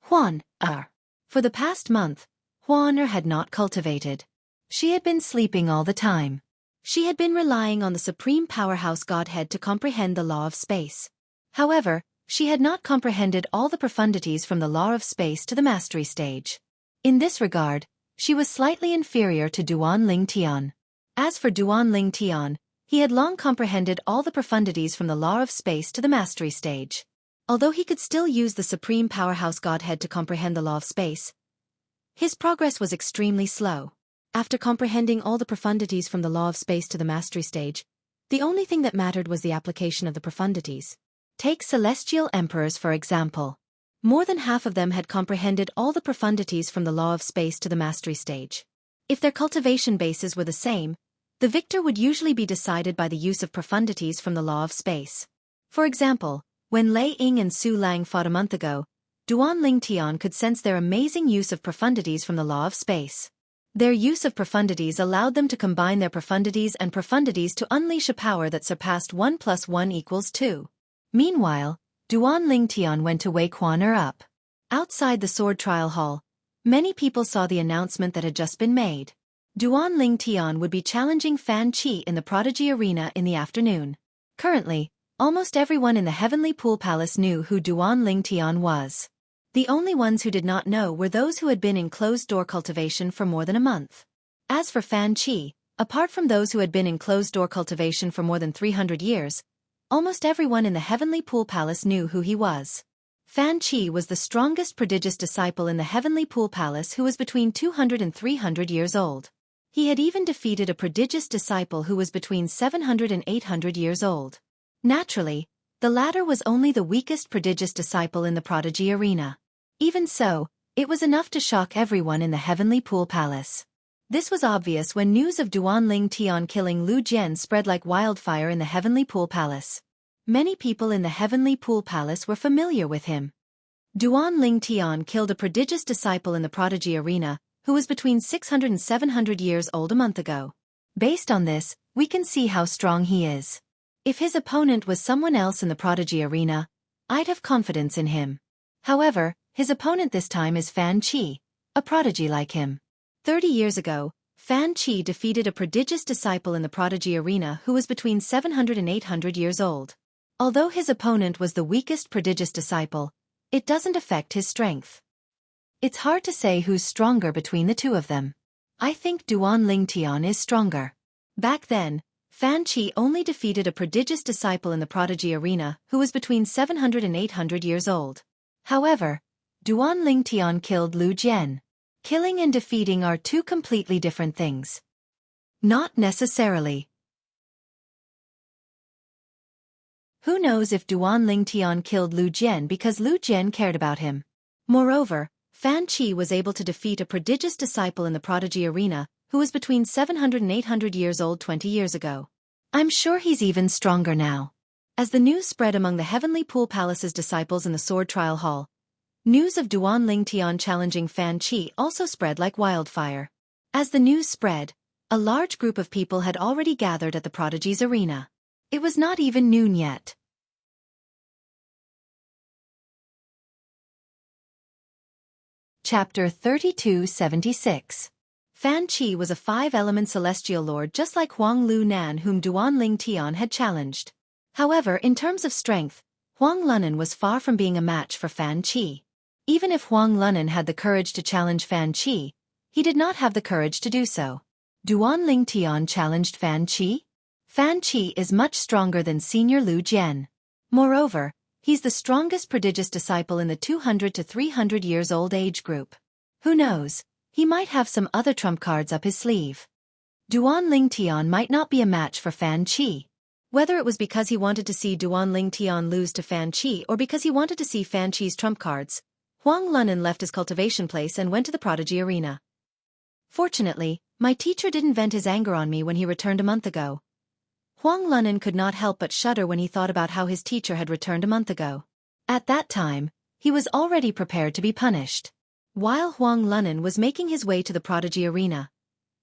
Huan Er. For the past month, Huan Er had not cultivated. She had been sleeping all the time. She had been relying on the supreme powerhouse Godhead to comprehend the law of space. However, she had not comprehended all the profundities from the law of space to the mastery stage. In this regard, she was slightly inferior to Duan Lingtian. As for Duan Lingtian, he had long comprehended all the profundities from the law of space to the mastery stage. Although he could still use the supreme powerhouse Godhead to comprehend the law of space, his progress was extremely slow. After comprehending all the profundities from the law of space to the mastery stage, the only thing that mattered was the application of the profundities. Take celestial emperors for example. More than half of them had comprehended all the profundities from the law of space to the mastery stage. If their cultivation bases were the same, the victor would usually be decided by the use of profundities from the law of space. For example, when Lei Ying and Su Lang fought a month ago, Duan Ling Tian could sense their amazing use of profundities from the law of space. Their use of profundities allowed them to combine their profundities to unleash a power that surpassed 1 + 1 = 2. Meanwhile, Duan Ling Tian went to wake Huan Er up. Outside the sword trial hall, many people saw the announcement that had just been made. Duan Ling Tian would be challenging Fan Qi in the Prodigy Arena in the afternoon. Currently, almost everyone in the Heavenly Pool Palace knew who Duan Ling Tian was. The only ones who did not know were those who had been in closed-door cultivation for more than a month. As for Fan Qi, apart from those who had been in closed-door cultivation for more than 300 years, almost everyone in the Heavenly Pool Palace knew who he was. Fan Qi was the strongest prodigious disciple in the Heavenly Pool Palace who was between 200 and 300 years old. He had even defeated a prodigious disciple who was between 700 and 800 years old. Naturally, the latter was only the weakest prodigious disciple in the Prodigy Arena. Even so, it was enough to shock everyone in the Heavenly Pool Palace. This was obvious when news of Duan Ling Tian killing Lu Jian spread like wildfire in the Heavenly Pool Palace. Many people in the Heavenly Pool Palace were familiar with him. Duan Ling Tian killed a prodigious disciple in the Prodigy Arena, who was between 600 and 700 years old a month ago. Based on this, we can see how strong he is. If his opponent was someone else in the Prodigy Arena, I'd have confidence in him. However, his opponent this time is Fan Qi, a prodigy like him. 30 years ago, Fan Qi defeated a prodigious disciple in the Prodigy Arena who was between 700 and 800 years old. Although his opponent was the weakest prodigious disciple, it doesn't affect his strength. It's hard to say who's stronger between the two of them. I think Duan Ling Tian is stronger. Back then, Fan Qi only defeated a prodigious disciple in the Prodigy Arena who was between 700 and 800 years old. However, Duan Ling Tian killed Lu Jian. Killing and defeating are two completely different things. Not necessarily. Who knows if Duan Ling Tian killed Lu Jian because Lu Jian cared about him. Moreover, Fan Qi was able to defeat a prodigious disciple in the Prodigy Arena who was between 700 and 800 years old 20 years ago. I'm sure he's even stronger now. As the news spread among the Heavenly Pool Palace's disciples in the Sword Trial Hall, news of Duan Ling Tian challenging Fan Qi also spread like wildfire. As the news spread, a large group of people had already gathered at the Prodigy's arena. It was not even noon yet. Chapter 3276. Fan Qi was a 5-element celestial lord just like Huang Lu Nan whom Duan Ling Tian had challenged. However, in terms of strength, Huang Lunan was far from being a match for Fan Qi. Even if Huang Lunan had the courage to challenge Fan Qi, he did not have the courage to do so. Duan Ling Tian challenged Fan Qi? Fan Qi is much stronger than Senior Lu Jian. Moreover, he's the strongest prodigious disciple in the 200 to 300 years old age group. Who knows, he might have some other trump cards up his sleeve. Duan Ling Tian might not be a match for Fan Qi. Whether it was because he wanted to see Duan Ling Tian lose to Fan Qi or because he wanted to see Fan Qi's trump cards, Huang Lunan left his cultivation place and went to the Prodigy Arena. Fortunately, my teacher didn't vent his anger on me when he returned a month ago. Huang Lunan could not help but shudder when he thought about how his teacher had returned a month ago. At that time, he was already prepared to be punished. While Huang Lunan was making his way to the Prodigy Arena,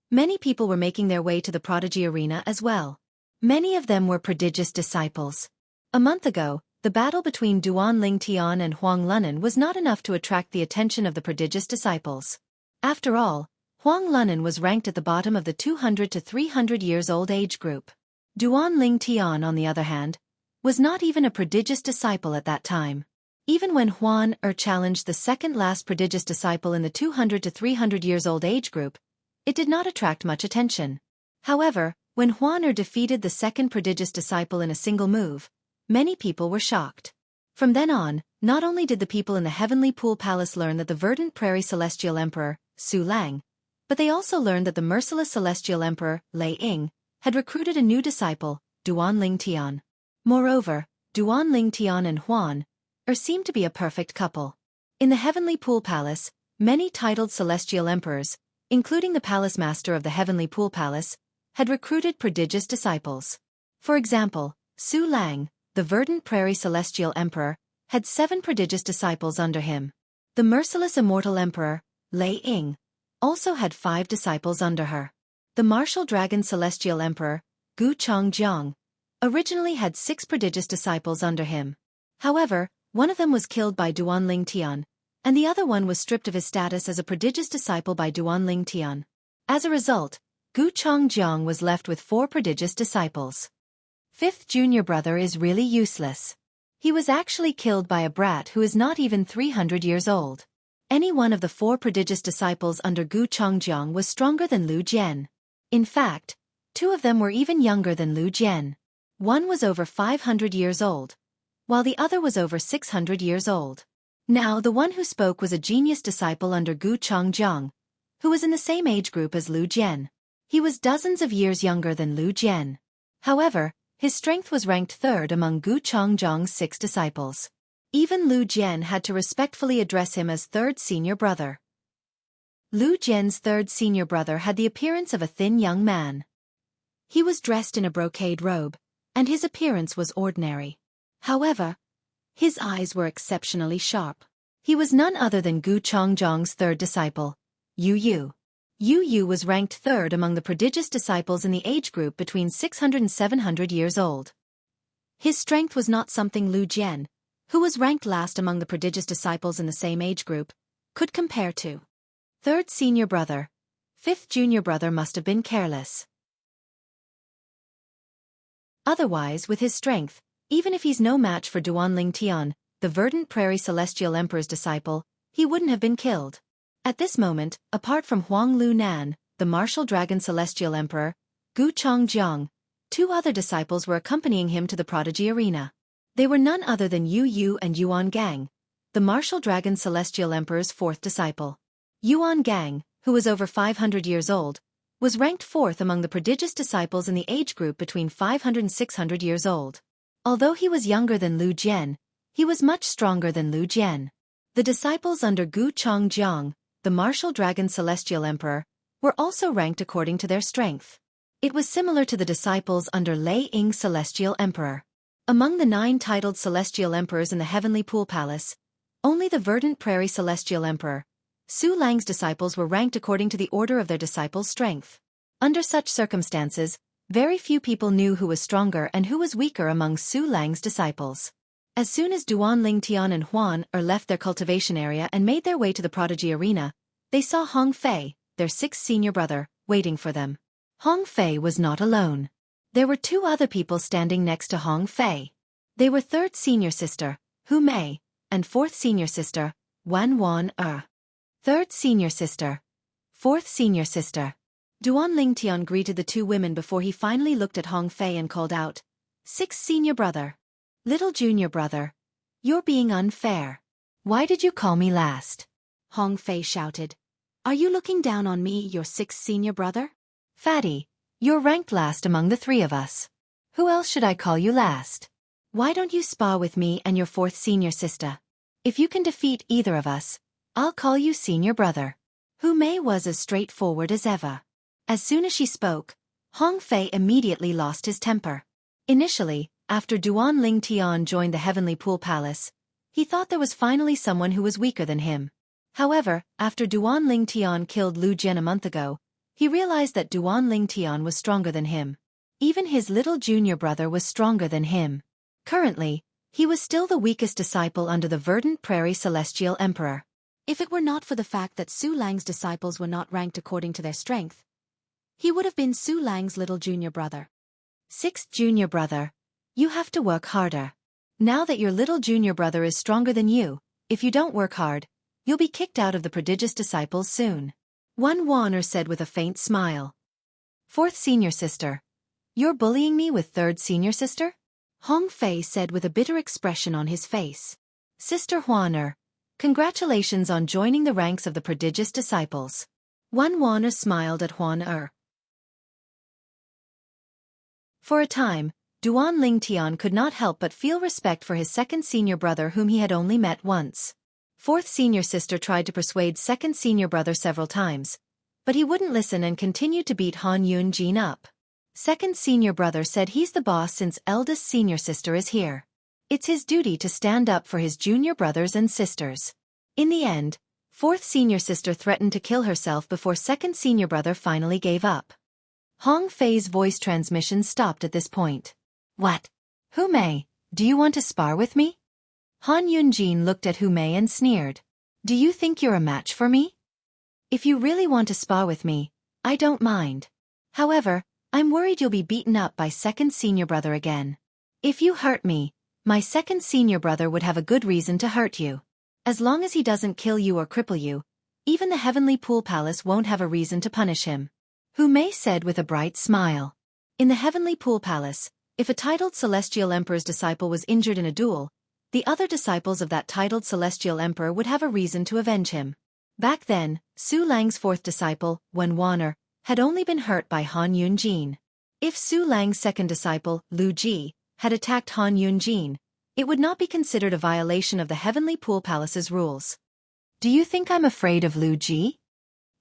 many people were making their way to the Prodigy Arena as well. Many of them were prodigious disciples. A month ago, the battle between Duan Ling Tian and Huang Lunan was not enough to attract the attention of the prodigious disciples. After all, Huang Lunan was ranked at the bottom of the 200 to 300 years old age group. Duan Ling Tian, on the other hand, was not even a prodigious disciple at that time. Even when Huan Er challenged the second-last prodigious disciple in the 200 to 300 years old age group, it did not attract much attention. However, when Huan Er defeated the second prodigious disciple in a single move, many people were shocked. From then on, not only did the people in the Heavenly Pool Palace learn that the verdant Prairie Celestial Emperor, Su Lang, But they also learned that the merciless celestial emperor, Lei Ying, had recruited a new disciple, Duan Lingtian. Moreover, Duan Lingtian and Huan seemed to be a perfect couple. In the Heavenly Pool Palace, many titled celestial emperors, including the palace master of the Heavenly Pool Palace, had recruited prodigious disciples. For example, Su Lang, the verdant prairie celestial emperor, had 7 prodigious disciples under him. The merciless immortal emperor, Lei Ying, also had 5 disciples under her. The martial dragon celestial emperor, Gu Changjiang, originally had 6 prodigious disciples under him. However, one of them was killed by Duan Lingtian, and the other one was stripped of his status as a prodigious disciple by Duan Lingtian. As a result, Gu Changjiang was left with 4 prodigious disciples. 5th junior brother is really useless. He was actually killed by a brat who is not even 300 years old. Any one of the 4 prodigious disciples under Gu Changjiang was stronger than Lu Jian. In fact, 2 of them were even younger than Lu Jian. One was over 500 years old, while the other was over 600 years old. Now the one who spoke was a genius disciple under Gu Changjiang, who was in the same age group as Lu Jian. He was dozens of years younger than Lu Jian. However, his strength was ranked 3rd among Gu Changjiang's 6 disciples. Even Lu Jian had to respectfully address him as 3rd senior brother. Lu Jian's 3rd senior brother had the appearance of a thin young man. He was dressed in a brocade robe, and his appearance was ordinary. However, his eyes were exceptionally sharp. He was none other than Gu Changjiang's 3rd disciple, Yu Yu. Yu Yu was ranked 3rd among the prodigious disciples in the age group between 600 and 700 years old. His strength was not something Lu Jian, who was ranked last among the prodigious disciples in the same age group, could compare to. 3rd senior brother. 5th junior brother must have been careless. Otherwise, with his strength, even if he's no match for Duan Lingtian, the verdant prairie celestial emperor's disciple, he wouldn't have been killed. At this moment, apart from Huang Lu Nan, the martial dragon celestial emperor, Gu Changjiang, 2 other disciples were accompanying him to the prodigy arena. They were none other than Yu Yu and Yuan Gang, the martial dragon celestial emperor's 4th disciple. Yuan Gang, who was over 500 years old, was ranked 4th among the prodigious disciples in the age group between 500 and 600 years old. Although he was younger than Lu Jian, he was much stronger than Lu Jian. The disciples under Gu Changjiang, the martial dragon celestial emperor, were also ranked according to their strength. It was similar to the disciples under Lei Ying celestial emperor. Among the 9 titled celestial emperors in the Heavenly Pool Palace, only the verdant prairie celestial emperor, Su Lang's disciples were ranked according to the order of their disciples' strength. Under such circumstances, very few people knew who was stronger and who was weaker among Su Lang's disciples. As soon as Duan Lingtian and Huan left their cultivation area and made their way to the prodigy arena, they saw Hong Fei, their 6th senior brother, waiting for them. Hong Fei was not alone. There were 2 other people standing next to Hong Fei. They were 3rd senior sister, Hu Mei, and 4th senior sister, Wan Wan 3rd senior sister. 4th senior sister. Duan Lingtian greeted the 2 women before he finally looked at Hong Fei and called out, 6th senior brother. Little junior brother. You're being unfair. Why did you call me last? Hong Fei shouted. Are you looking down on me, your 6th senior brother? Fatty, you're ranked last among the 3 of us. Who else should I call you last? Why don't you spar with me and your 4th senior sister? If you can defeat either of us, I'll call you senior brother. Hu Mei was as straightforward as ever. As soon as she spoke, Hong Fei immediately lost his temper. Initially, after Duan Lingtian joined the Heavenly Pool Palace, he thought there was finally someone who was weaker than him. However, after Duan Lingtian killed Lu Jian a month ago, he realized that Duan Lingtian was stronger than him. Even his little junior brother was stronger than him. Currently, he was still the weakest disciple under the verdant prairie celestial emperor. If it were not for the fact that Su Lang's disciples were not ranked according to their strength, he would have been Su Lang's little junior brother. 6th junior brother. You have to work harder. Now that your little junior brother is stronger than you, if you don't work hard, you'll be kicked out of the prodigious disciples soon. Wan Wan said with a faint smile. 4th senior sister. You're bullying me with 3rd senior sister? Hong Fei said with a bitter expression on his face. Sister Huan congratulations on joining the ranks of the prodigious disciples. Wan smiled at Huan. For a time, Duan Lingtian could not help but feel respect for his second senior brother whom he had only met once. Fourth senior sister tried to persuade second senior brother several times, but he wouldn't listen and continued to beat Han Yunjin up. Second senior brother said he's the boss since eldest senior sister is here. It's his duty to stand up for his junior brothers and sisters. In the end, fourth senior sister threatened to kill herself before second senior brother finally gave up. Hong Fei's voice transmission stopped at this point. What? Hu Mei, do you want to spar with me? Han Yunjin looked at Hu Mei and sneered. Do you think you're a match for me? If you really want to spar with me, I don't mind. However, I'm worried you'll be beaten up by second senior brother again. If you hurt me, my second senior brother would have a good reason to hurt you. As long as he doesn't kill you or cripple you, even the Heavenly Pool Palace won't have a reason to punish him. Hu Mei said with a bright smile. In the Heavenly Pool Palace, if a titled Celestial Emperor's disciple was injured in a duel, the other disciples of that titled Celestial Emperor would have a reason to avenge him. Back then, Su Lang's fourth disciple, Wan, had only been hurt by Han Yunjin. If Su Lang's second disciple, Lu Ji, had attacked Han Yunjin, it would not be considered a violation of the Heavenly Pool Palace's rules. Do you think I'm afraid of Lu Ji?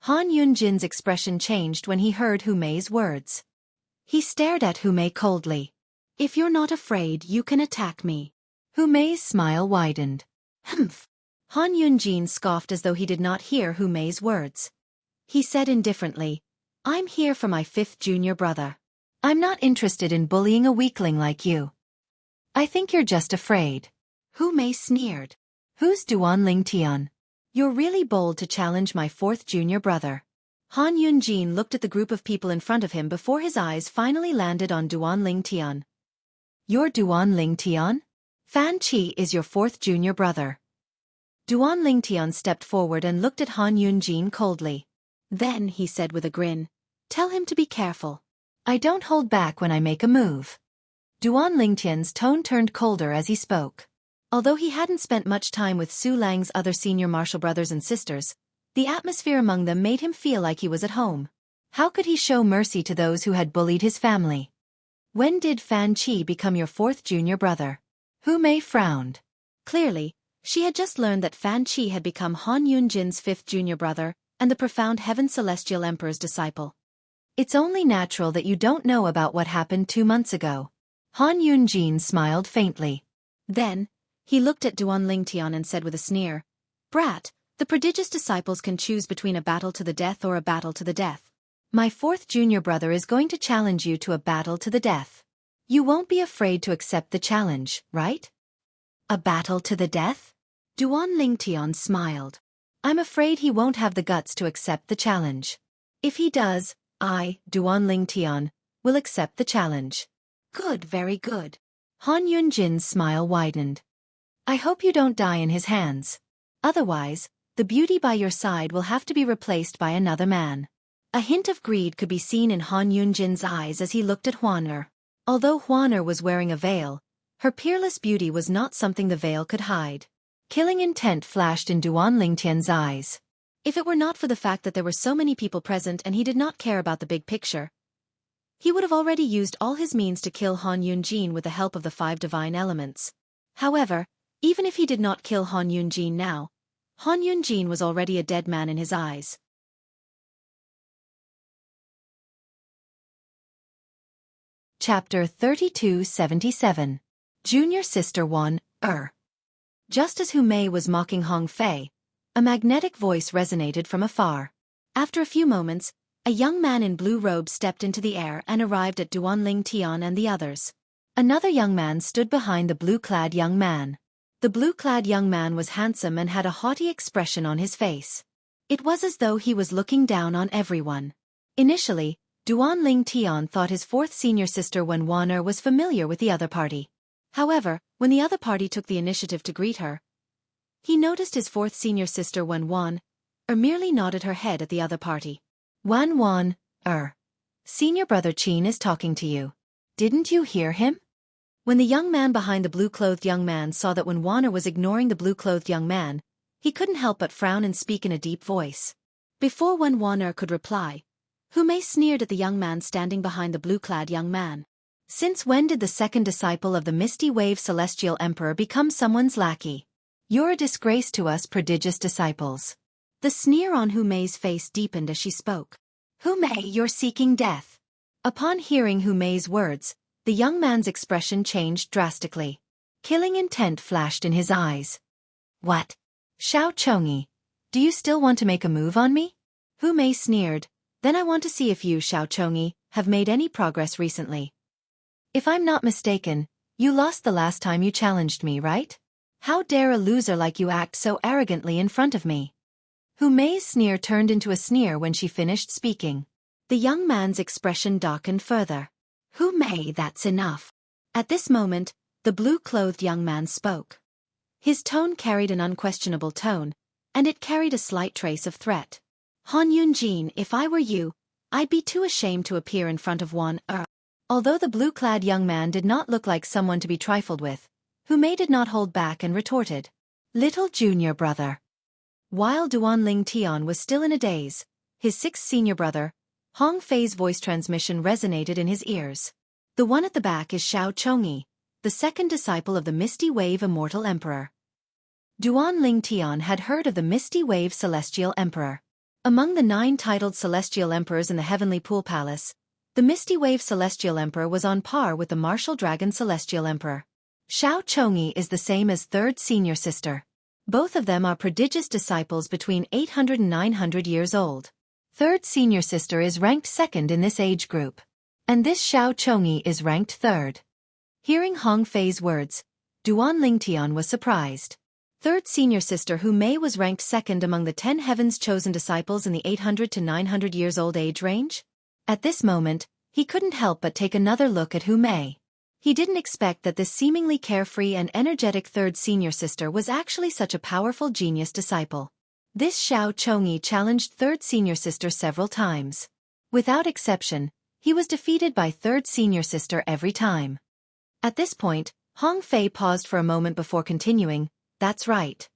Han Yunjin's expression changed when he heard Hu Mei's words. He stared at Hu Mei coldly. If you're not afraid, you can attack me. Hu Mei's smile widened. Humph. Han Yunjin scoffed as though he did not hear Hu Mei's words. He said indifferently, I'm here for my fifth junior brother. I'm not interested in bullying a weakling like you. I think you're just afraid. Hu Mei sneered. Who's Duan Lingtian? You're really bold to challenge my fourth junior brother. Han Yunjin looked at the group of people in front of him before his eyes finally landed on Duan Lingtian. You're Duan Lingtian? Fan Qi is your fourth junior brother. Duan Lingtian stepped forward and looked at Han Yunjin coldly. Then he said with a grin, tell him to be careful. I don't hold back when I make a move. Duan Lingtian's tone turned colder as he spoke. Although he hadn't spent much time with Su Lang's other senior martial brothers and sisters, the atmosphere among them made him feel like he was at home. How could he show mercy to those who had bullied his family? When did Fan Qi become your fourth junior brother? Hu Mei frowned. Clearly, she had just learned that Fan Qi had become Han Yunjin's fifth junior brother and the profound Heaven Celestial Emperor's disciple. It's only natural that you don't know about what happened 2 months ago. Han Yunjin smiled faintly. Then, he looked at Duan Lingtian and said with a sneer, Brat, the prodigious disciples can choose between a battle to the death or a battle to the death. My fourth junior brother is going to challenge you to a battle to the death. You won't be afraid to accept the challenge, right? A battle to the death? Duan Lingtian smiled. I'm afraid he won't have the guts to accept the challenge. If he does, I, Duan Lingtian, will accept the challenge. Good, very good. Han Yunjin's smile widened. I hope you don't die in his hands. Otherwise, the beauty by your side will have to be replaced by another man. A hint of greed could be seen in Han Yunjin's eyes as he looked at Huaner. Although Huaner was wearing a veil, her peerless beauty was not something the veil could hide. Killing intent flashed in Duan Lingtian's eyes. If it were not for the fact that there were so many people present and he did not care about the big picture, he would have already used all his means to kill Han Yunjin with the help of the 5 divine elements. However, even if he did not kill Han Yunjin now, Han Yunjin was already a dead man in his eyes. Chapter 3277. Junior Sister 1, Just as Hu Mei was mocking Hong Fei, a magnetic voice resonated from afar. After a few moments, a young man in blue robes stepped into the air and arrived at Duan Lingtian and the others. Another young man stood behind the blue-clad young man. The blue-clad young man was handsome and had a haughty expression on his face. It was as though he was looking down on everyone. Initially, Duan Lingtian thought his fourth senior sister Wen Waner was familiar with the other party. However, when the other party took the initiative to greet her, he noticed his fourth senior sister Wen Waner merely nodded her head at the other party. Wen Waner, senior brother Qin is talking to you. Didn't you hear him? When the young man behind the blue-clothed young man saw that Wen Waner was ignoring the blue-clothed young man, he couldn't help but frown and speak in a deep voice. Before Wen Wan'er could reply, Hu Mei sneered at the young man standing behind the blue-clad young man. Since when did the second disciple of the Misty Wave Celestial Emperor become someone's lackey? You're a disgrace to us prodigious disciples. The sneer on Hu Mei's face deepened as she spoke. Hu Mei, you're seeking death. Upon hearing Hu Mei's words, the young man's expression changed drastically. Killing intent flashed in his eyes. What? Xiao Chongyi, do you still want to make a move on me? Hu Mei sneered. Then I want to see if you, Xiao Chongyi, have made any progress recently. If I'm not mistaken, you lost the last time you challenged me, right? How dare a loser like you act so arrogantly in front of me? Hu Mei's sneer turned into a sneer when she finished speaking. The young man's expression darkened further. Hu Mei, that's enough. At this moment, the blue-clothed young man spoke. His tone carried an unquestionable tone, and it carried a slight trace of threat. Han Yunjin, if I were you, I'd be too ashamed to appear in front of one. Although the blue-clad young man did not look like someone to be trifled with, Hu Mei did not hold back and retorted. Little junior brother. While Duan Tian was still in a daze, his sixth senior brother, Hong Fei's voice transmission resonated in his ears. The one at the back is Xiao Chongyi, the second disciple of the Misty Wave Immortal Emperor. Duan Tian had heard of the Misty Wave Celestial Emperor. Among the 9 titled Celestial Emperors in the Heavenly Pool Palace, the Misty Wave Celestial Emperor was on par with the Martial Dragon Celestial Emperor. Xiao Chongyi is the same as third senior sister. Both of them are prodigious disciples between 800 and 900 years old. Third senior sister is ranked second in this age group. And this Xiao Chongyi is ranked third. Hearing Hong Fei's words, Duan Tian was surprised. Third senior sister Hu Mei was ranked second among the 10 heavens chosen disciples in the 800 to 900 years old age range. At this moment, he couldn't help but take another look at Hu Mei. He didn't expect that this seemingly carefree and energetic third senior sister was actually such a powerful genius disciple. This Xiao Chongyi challenged third senior sister several times. Without exception, he was defeated by third senior sister every time. At this point, Hong Fei paused for a moment before continuing. That's right.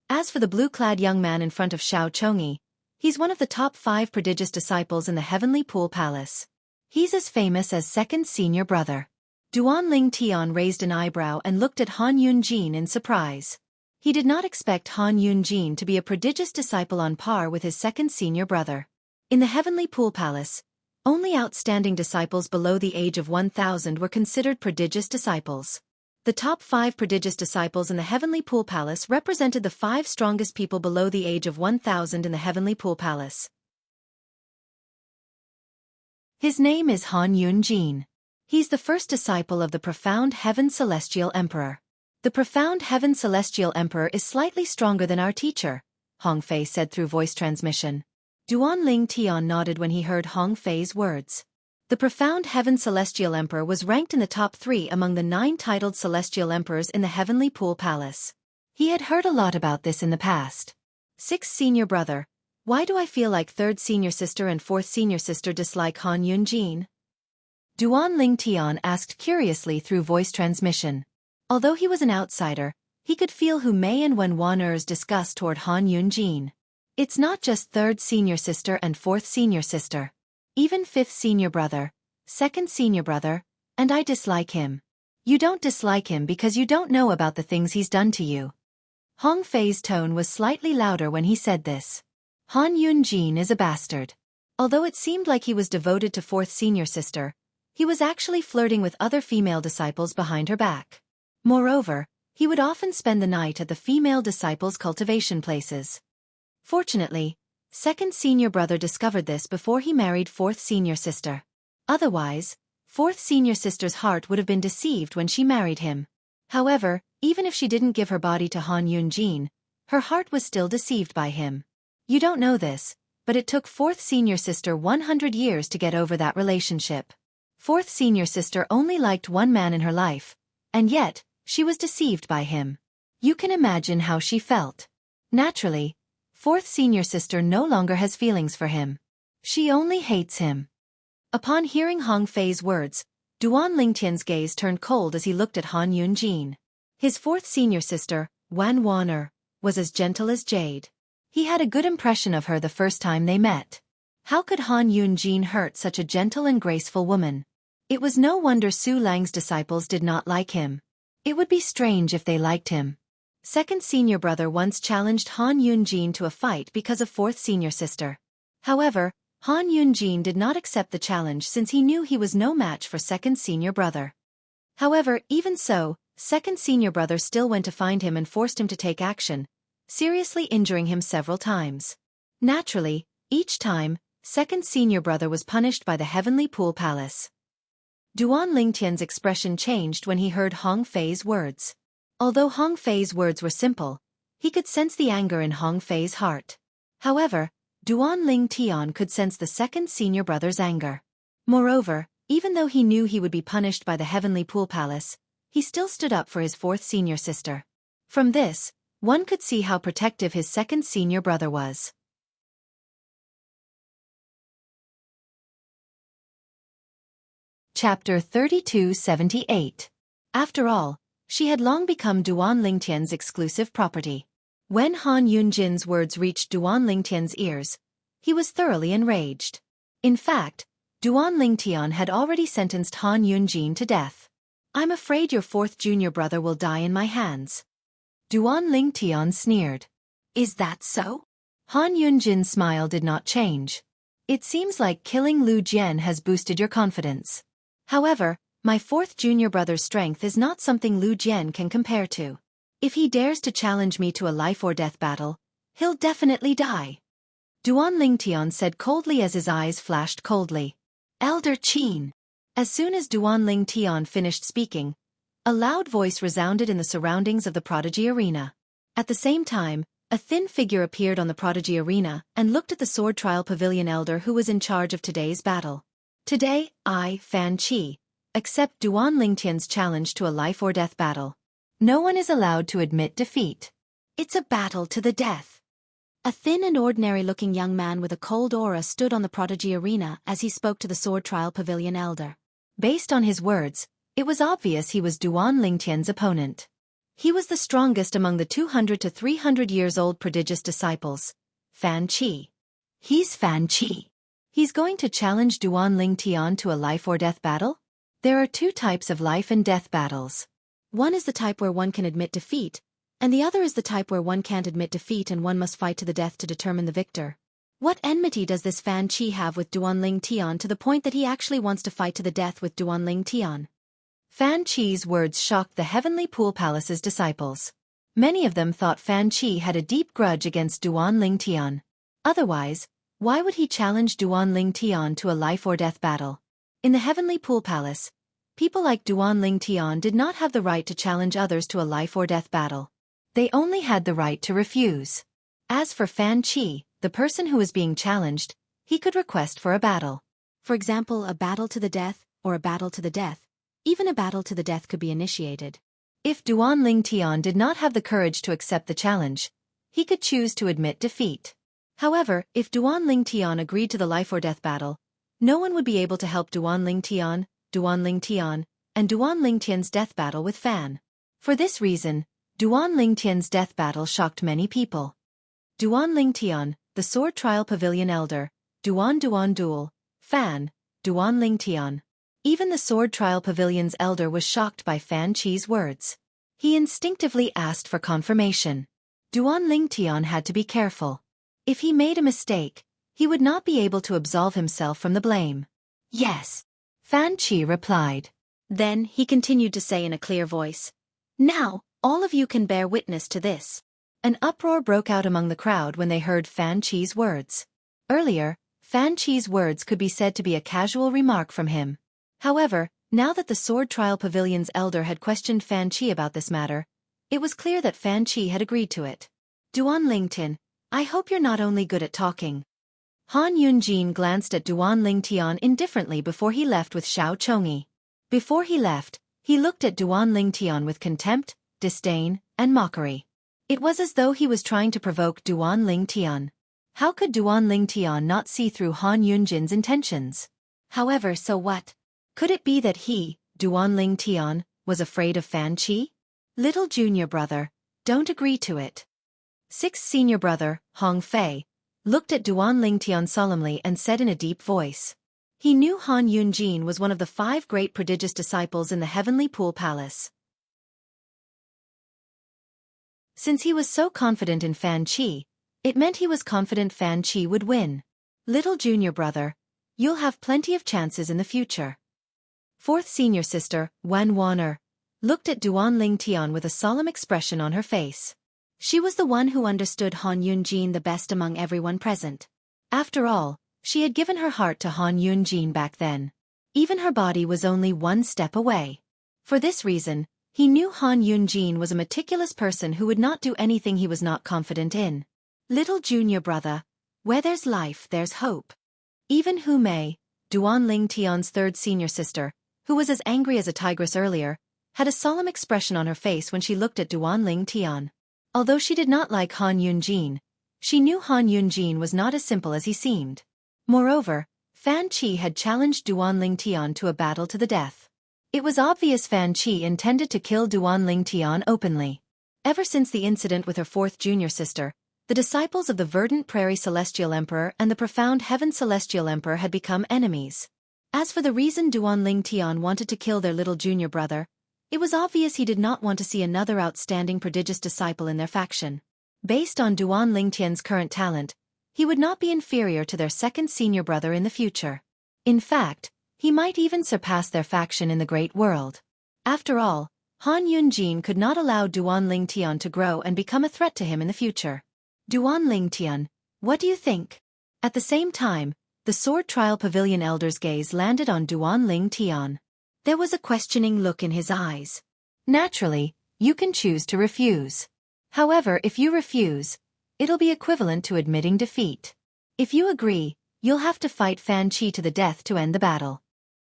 As for the blue-clad young man in front of Xiao Chongyi, he's one of the top 5 prodigious disciples in the Heavenly Pool Palace. He's as famous as second senior brother. Duan Tian raised an eyebrow and looked at Han Yunjin in surprise. He did not expect Han Yunjin to be a prodigious disciple on par with his second senior brother. In the Heavenly Pool Palace, only outstanding disciples below the age of 1,000 were considered prodigious disciples. The top 5 prodigious disciples in the Heavenly Pool Palace represented the 5 strongest people below the age of 1,000 in the Heavenly Pool Palace. His name is Han Yunjin. He's the first disciple of the Profound Heaven Celestial Emperor. The Profound Heaven Celestial Emperor is slightly stronger than our teacher, Hong Fei said through voice transmission. Duan Tian nodded when he heard Hong Fei's words. The Profound Heaven Celestial Emperor was ranked in the top 3 among the 9 titled Celestial Emperors in the Heavenly Pool Palace. He had heard a lot about this in the past. Sixth senior brother, why do I feel like third senior sister and fourth senior sister dislike Han Yunjin? Duan Tian asked curiously through voice transmission. Although he was an outsider, he could feel Hu Mei and Wen Wan'er's disgust toward Han Yunjin. It's not just third senior sister and fourth senior sister. Even fifth senior brother, second senior brother, and I dislike him. You don't dislike him because you don't know about the things he's done to you. Hong Fei's tone was slightly louder when he said this. Han Yunjin is a bastard. Although it seemed like he was devoted to fourth senior sister, he was actually flirting with other female disciples behind her back. Moreover, he would often spend the night at the female disciples' cultivation places. Fortunately, second senior brother discovered this before he married fourth senior sister. Otherwise, fourth senior sister's heart would have been deceived when she married him. However, even if she didn't give her body to Han Yunjin, her heart was still deceived by him. You don't know this, but it took fourth senior sister 100 years to get over that relationship. Fourth senior sister only liked one man in her life, and yet, she was deceived by him. You can imagine how she felt. Naturally, fourth senior sister no longer has feelings for him. She only hates him. Upon hearing Hong Fei's words, Duan Tian's gaze turned cold as he looked at Han Yunjin. His fourth senior sister, Wen Wan'er, was as gentle as jade. He had a good impression of her the first time they met. How could Han Yunjin hurt such a gentle and graceful woman? It was no wonder Su Lang's disciples did not like him. It would be strange if they liked him. Second senior brother once challenged Han Yunjin to a fight because of fourth senior sister. However, Han Yunjin did not accept the challenge since he knew he was no match for second senior brother. However, even so, second senior brother still went to find him and forced him to take action, seriously injuring him several times. Naturally, each time, second senior brother was punished by the Heavenly Pool Palace. Duan Lingtian's expression changed when he heard Hong Fei's words. Although Hong Fei's words were simple, he could sense the anger in Hong Fei's heart. However, Duan Lingtian could sense the second senior brother's anger. Moreover, even though he knew he would be punished by the Heavenly Pool Palace, he still stood up for his fourth senior sister. From this, one could see how protective his second senior brother was. Chapter 3278. After all, she had long become Duan Lingtian's exclusive property. When Han Yunjin's words reached Duan Lingtian's ears, he was thoroughly enraged. In fact, Duan Lingtian had already sentenced Han Yunjin to death. "I'm afraid your fourth junior brother will die in my hands." Duan Lingtian sneered. "Is that so?" Han Yunjin's smile did not change. "It seems like killing Lu Jian has boosted your confidence. However, my fourth junior brother's strength is not something Lu Jian can compare to. If he dares to challenge me to a life-or-death battle, he'll definitely die." Duan Lingtian said coldly as his eyes flashed coldly. "Elder Qin." As soon as Duan Lingtian finished speaking, a loud voice resounded in the surroundings of the Prodigy Arena. At the same time, a thin figure appeared on the Prodigy Arena and looked at the Sword Trial Pavilion elder who was in charge of today's battle. "Today, I, Fan Qi, accept Duan Lingtian's challenge to a life-or-death battle. No one is allowed to admit defeat. It's a battle to the death." A thin and ordinary-looking young man with a cold aura stood on the Prodigy Arena as he spoke to the Sword Trial Pavilion elder. Based on his words, it was obvious he was Duan Lingtian's opponent. He was the strongest among the 200 to 300 years old prodigious disciples. Fan Qi. He's Fan Qi. He's going to challenge Duan Lingtian to a life-or-death battle? There are two types of life and death battles. One is the type where one can admit defeat, and the other is the type where one can't admit defeat and one must fight to the death to determine the victor. What enmity does this Fan Qi have with Duan Lingtian to the point that he actually wants to fight to the death with Duan Lingtian? Fan Qi's words shocked the Heavenly Pool Palace's disciples. Many of them thought Fan Qi had a deep grudge against Duan Lingtian. Otherwise, why would he challenge Duan Lingtian to a life-or-death battle? In the Heavenly Pool Palace, people like Duan Lingtian did not have the right to challenge others to a life-or-death battle. They only had the right to refuse. As for Fan Qi, the person who was being challenged, he could request for a battle. For example, a battle to the death, or a battle to the death. Even a battle to the death could be initiated. If Duan Lingtian did not have the courage to accept the challenge, he could choose to admit defeat. However, if Duan Lingtian agreed to the life-or-death battle, no one would be able to help Duan Lingtian, and Duan Lingtian's death battle with Fan. For this reason, Duan Lingtian's death battle shocked many people. Duan Lingtian, the Sword Trial Pavilion elder, Duan Duel, Fan, Duan Lingtian. Even the Sword Trial Pavilion's elder was shocked by Fan Qi's words. He instinctively asked for confirmation. Duan Lingtian had to be careful. If he made a mistake, he would not be able to absolve himself from the blame. "Yes," Fan Qi replied. Then he continued to say in a clear voice, "Now, all of you can bear witness to this." An uproar broke out among the crowd when they heard Fan Qi's words. Earlier, Fan Qi's words could be said to be a casual remark from him. However, now that the Sword Trial Pavilion's elder had questioned Fan Qi about this matter, it was clear that Fan Qi had agreed to it. "Duan Lingtian, I hope you're not only good at talking." Han Yunjin glanced at Duan Lingtian indifferently before he left with Xiao Chongyi. Before he left, he looked at Duan Lingtian with contempt, disdain, and mockery. It was as though he was trying to provoke Duan Lingtian. How could Duan Lingtian not see through Han Yunjin's intentions? However, so what? Could it be that he, Duan Lingtian, was afraid of Fan Qi? "Little junior brother, don't agree to it." Sixth senior brother, Hong Fei, looked at Duan Lingtian solemnly and said in a deep voice. He knew Han Yunjin was one of the 5 great prodigious disciples in the Heavenly Pool Palace. Since he was so confident in Fan Qi, it meant he was confident Fan Qi would win. Little junior brother, you'll have plenty of chances in the future. Fourth senior sister, Wan Waner, looked at Duan Lingtian with a solemn expression on her face. She was the one who understood Han Yunjin the best among everyone present. After all, she had given her heart to Han Yunjin back then. Even her body was only 1 step away. For this reason, he knew Han Yunjin was a meticulous person who would not do anything he was not confident in. Little junior brother, where there's life there's hope. Even Hu Mei, Duan Lingtian's 3rd senior sister, who was as angry as a tigress earlier, had a solemn expression on her face when she looked at Duan Lingtian. Although she did not like Han Yunjin, she knew Han Yunjin was not as simple as he seemed. Moreover, Fan Qi had challenged Duan Lingtian to a battle to the death. It was obvious Fan Qi intended to kill Duan Lingtian openly. Ever since the incident with her 4th junior sister, the disciples of the Verdant Prairie Celestial Emperor and the Profound Heaven Celestial Emperor had become enemies. As for the reason Duan Lingtian wanted to kill their little junior brother, it was obvious he did not want to see another outstanding prodigious disciple in their faction. Based on Duan Lingtian's current talent, he would not be inferior to their 2nd senior brother in the future. In fact, he might even surpass their faction in the great world. After all, Han Yunjin could not allow Duan Lingtian to grow and become a threat to him in the future. Duan Lingtian, what do you think? At the same time, the Sword Trial Pavilion elder's gaze landed on Duan Lingtian. There was a questioning look in his eyes. Naturally, you can choose to refuse. However, if you refuse, it'll be equivalent to admitting defeat. If you agree, you'll have to fight Fan Qi to the death to end the battle.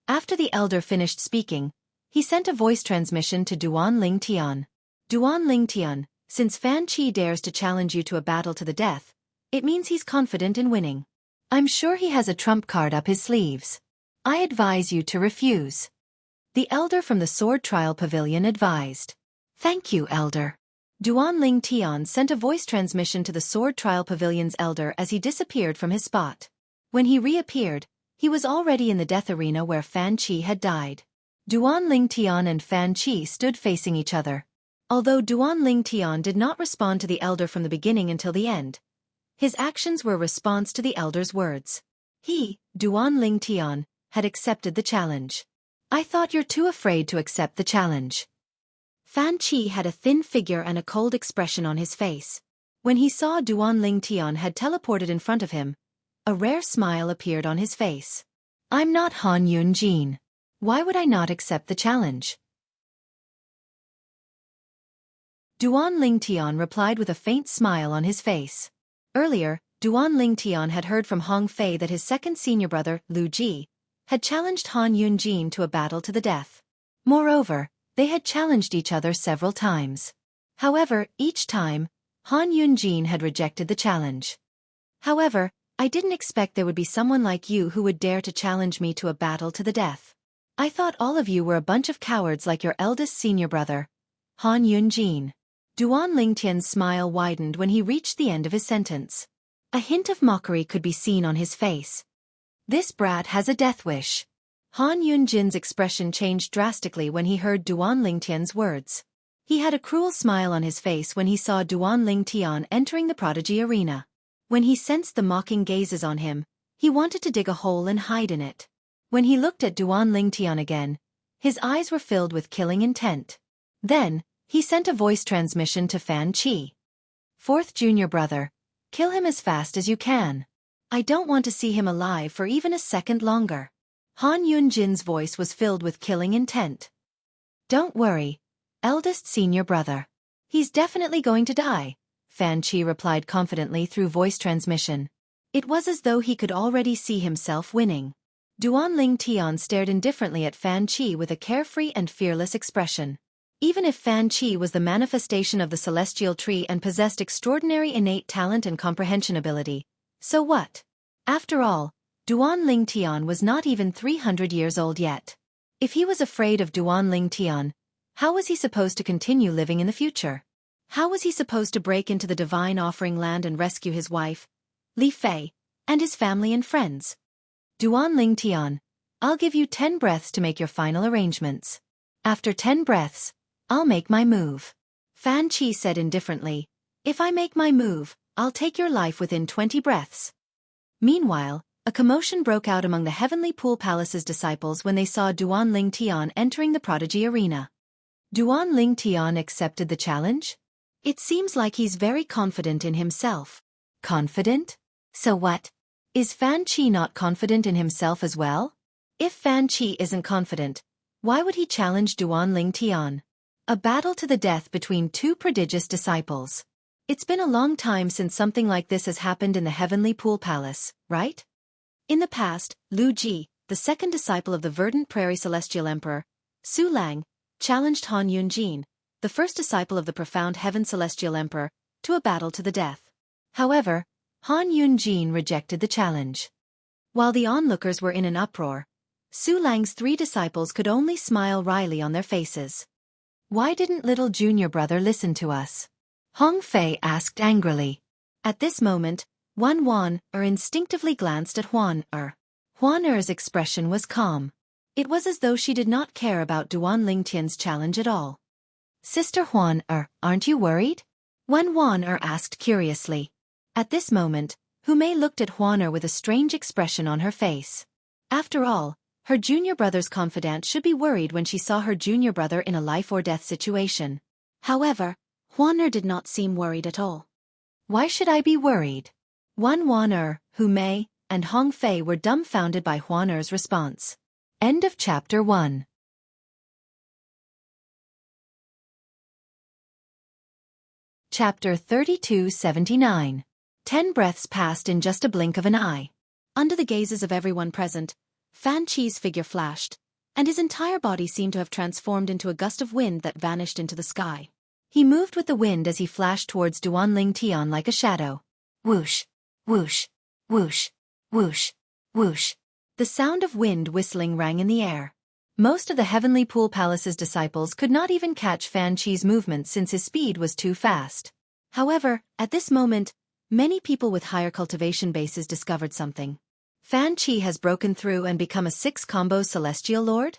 After the elder finished speaking, he sent a voice transmission to Duan Lingtian. Duan Lingtian, since Fan Qi dares to challenge you to a battle to the death, it means he's confident in winning. I'm sure he has a trump card up his sleeves. I advise you to refuse. The elder from the Sword Trial Pavilion advised. Thank you, elder. Duan Lingtian sent a voice transmission to the Sword Trial Pavilion's elder as he disappeared from his spot. When he reappeared, he was already in the death arena where Fan Qi had died. Duan Lingtian and Fan Qi stood facing each other. Although Duan Lingtian did not respond to the elder from the beginning until the end, his actions were a response to the elder's words. He, Duan Lingtian, had accepted the challenge. I thought you're too afraid to accept the challenge. Fan Qi had a thin figure and a cold expression on his face. When he saw Duan Lingtian had teleported in front of him, a rare smile appeared on his face. I'm not Han Yunjin. Why would I not accept the challenge? Duan Lingtian replied with a faint smile on his face. Earlier, Duan Lingtian had heard from Hong Fei that his 2nd senior brother, Lu Ji, had challenged Han Yunjin to a battle to the death. Moreover, they had challenged each other several times. However, each time, Han Yunjin had rejected the challenge. However, I didn't expect there would be someone like you who would dare to challenge me to a battle to the death. I thought all of you were a bunch of cowards like your eldest senior brother, Han Yunjin. Duan Lingtian's smile widened when he reached the end of his sentence. A hint of mockery could be seen on his face. This brat has a death wish. Han Yunjin's expression changed drastically when he heard Duan Lingtian's words. He had a cruel smile on his face when he saw Duan Lingtian entering the prodigy arena. When he sensed the mocking gazes on him, he wanted to dig a hole and hide in it. When he looked at Duan Lingtian again, his eyes were filled with killing intent. Then, he sent a voice transmission to Fan Qi. 4th junior brother, kill him as fast as you can. I don't want to see him alive for even a second longer. Han Yunjin's voice was filled with killing intent. Don't worry, eldest senior brother. He's definitely going to die, Fan Qi replied confidently through voice transmission. It was as though he could already see himself winning. Duan Lingtian stared indifferently at Fan Qi with a carefree and fearless expression. Even if Fan Qi was the manifestation of the celestial tree and possessed extraordinary innate talent and comprehension ability, so what? After all, Duan Lingtian was not even 300 years old yet. If he was afraid of Duan Lingtian, how was he supposed to continue living in the future? How was he supposed to break into the divine offering land and rescue his wife, Li Fei, and his family and friends? Duan Ling Tian, I'll give you 10 breaths to make your final arrangements. After 10 breaths, I'll make my move. Fan Qi said indifferently, if I make my move, I'll take your life within 20 breaths. Meanwhile, a commotion broke out among the Heavenly Pool Palace's disciples when they saw Duan Ling Tian entering the prodigy arena. Duan Ling Tian accepted the challenge? It seems like he's very confident in himself. Confident? So what? Is Fan Qi not confident in himself as well? If Fan Qi isn't confident, why would he challenge Duan Ling Tian? A battle to the death between two prodigious disciples. It's been a long time since something like this has happened in the Heavenly Pool Palace, right? In the past, Lu Ji, the second disciple of the Verdant Prairie Celestial Emperor, Su Lang, challenged Han Yunjin, the first disciple of the Profound Heaven Celestial Emperor, to a battle to the death. However, Han Yunjin rejected the challenge. While the onlookers were in an uproar, Su Lang's 3 disciples could only smile wryly on their faces. Why didn't little junior brother listen to us? Hong Fei asked angrily. At this moment, Wan instinctively glanced at Huan Er's expression was calm. It was as though she did not care about Duan Ling Tian's challenge at all. Sister Huan aren't you worried? Wan asked curiously. At this moment, Hu Mei looked at Huan with a strange expression on her face. After all, her junior brother's confidant should be worried when she saw her junior brother in a life-or-death situation. However, Huan did not seem worried at all. Why should I be worried? Wan, Hu Mei, and Hong Fei were dumbfounded by Huan's response. End of Chapter 1. Chapter 3279. 10 breaths passed in just a blink of an eye. Under the gazes of everyone present, Fan Qi's figure flashed, and his entire body seemed to have transformed into a gust of wind that vanished into the sky. He moved with the wind as he flashed towards Duan Ling Tian like a shadow. Whoosh, whoosh, whoosh, whoosh, whoosh. The sound of wind whistling rang in the air. Most of the Heavenly Pool Palace's disciples could not even catch Fan Qi's movements since his speed was too fast. However, at this moment, many people with higher cultivation bases discovered something. Fan Qi has broken through and become a 6-combo Celestial Lord?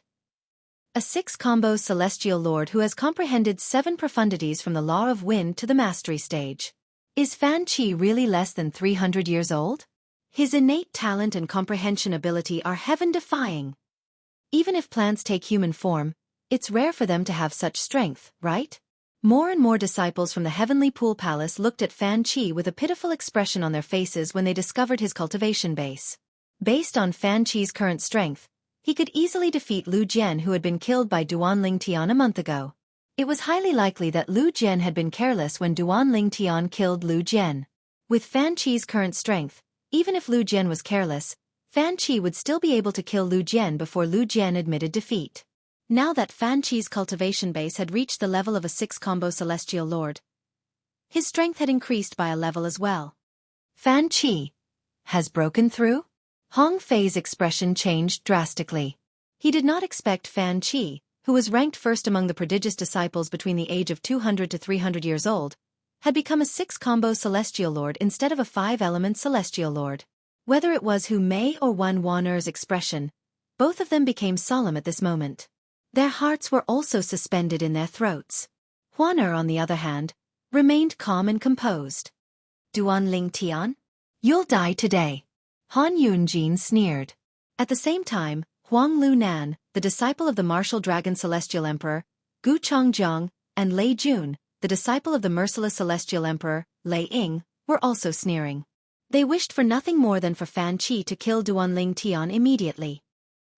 A 6-combo Celestial Lord who has comprehended 7 profundities from the Law of Wind to the Mastery stage. Is Fan Qi really less than 300 years old? His innate talent and comprehension ability are heaven-defying. Even if plants take human form, it's rare for them to have such strength, right? More and more disciples from the Heavenly Pool Palace looked at Fan Qi with a pitiful expression on their faces when they discovered his cultivation base. Based on Fan Qi's current strength, he could easily defeat Lu Jian, who had been killed by Duan Ling Tian a month ago. It was highly likely that Lu Jian had been careless when Duan Ling Tian killed Lu Jian. With Fan Qi's current strength, even if Lu Jian was careless, Fan Qi would still be able to kill Lu Jian before Lu Jian admitted defeat. Now that Fan Qi's cultivation base had reached the level of a 6-combo Celestial Lord, his strength had increased by a level as well. Fan Qi has broken through? Hong Fei's expression changed drastically. He did not expect Fan Qi, who was ranked first among the prodigious disciples between the age of 200 to 300 years old, had become a 6-combo Celestial Lord instead of a 5-element Celestial Lord. Whether it was Hu Mei or Wan's expression, both of them became solemn at this moment. Their hearts were also suspended in their throats. Huan, on the other hand, remained calm and composed. Duan Ling Tian? You'll die today. Han Yunjin sneered. At the same time, Huang Lunan, the disciple of the martial dragon Celestial Emperor, Gu Changjiang, and Lei Jun, the disciple of the merciless Celestial Emperor, Lei Ying, were also sneering. They wished for nothing more than for Fan Qi to kill Duan Ling Tian immediately.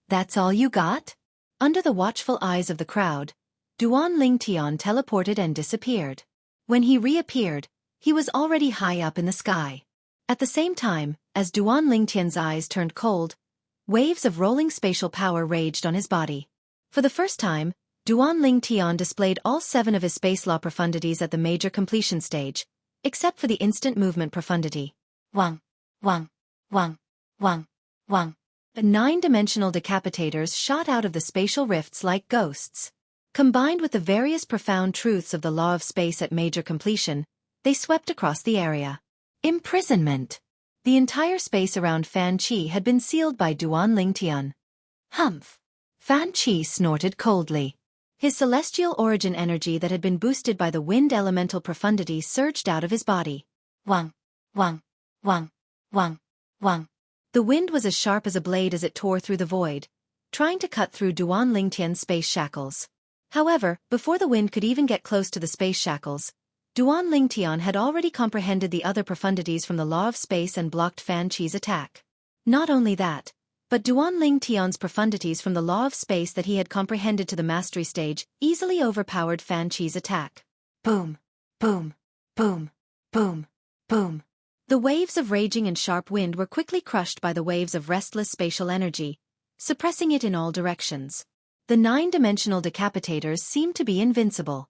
That's all you got? Under the watchful eyes of the crowd, Duan Ling Tian teleported and disappeared. When he reappeared, he was already high up in the sky. At the same time, as Duan Ling Tian's eyes turned cold, waves of rolling spatial power raged on his body. For the first time, Duan Ling Tian displayed all 7 of his space law profundities at the major completion stage, except for the instant movement profundity. Wang, Wang, Wang, Wang, Wang. The 9-dimensional decapitators shot out of the spatial rifts like ghosts. Combined with the various profound truths of the law of space at major completion, they swept across the area. Imprisonment. The entire space around Fan Qi had been sealed by Duan Lingtian. Humph. Fan Qi snorted coldly. His celestial origin energy that had been boosted by the wind elemental profundity surged out of his body. Wang, wang, wang, wang, wang. The wind was as sharp as a blade as it tore through the void, trying to cut through Duan Lingtian's space shackles. However, before the wind could even get close to the space shackles, Duan Lingtian had already comprehended the other profundities from the law of space and blocked Fan Qi's attack. Not only that, but Duan Lingtian's profundities from the law of space that he had comprehended to the mastery stage easily overpowered Fan Qi's attack. Boom, boom, boom, boom, boom. The waves of raging and sharp wind were quickly crushed by the waves of restless spatial energy, suppressing it in all directions. The 9-dimensional decapitators seemed to be invincible.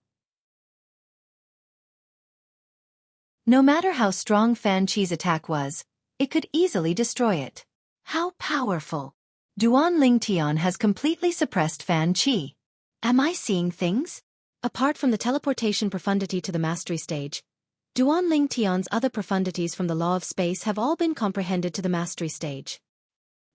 No matter how strong Fan Qi's attack was, it could easily destroy it. How powerful! Duan Lingtian has completely suppressed Fan Qi. Am I seeing things? Apart from the teleportation profundity to the mastery stage, Duan Lingtian's other profundities from the law of space have all been comprehended to the mastery stage.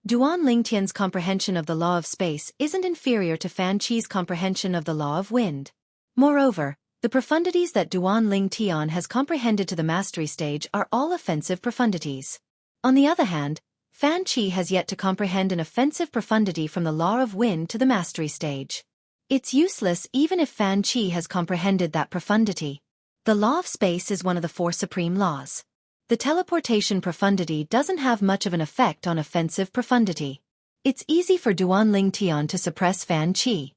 Duan Lingtian's comprehension of the law of space isn't inferior to Fan Qi's comprehension of the law of wind. Moreover, the profundities that Duan Lingtian has comprehended to the mastery stage are all offensive profundities. On the other hand, Fan Qi has yet to comprehend an offensive profundity from the law of wind to the mastery stage. It's useless even if Fan Qi has comprehended that profundity. The law of space is one of the 4 supreme laws. The teleportation profundity doesn't have much of an effect on offensive profundity. It's easy for Duan Lingtian to suppress Fan Qi.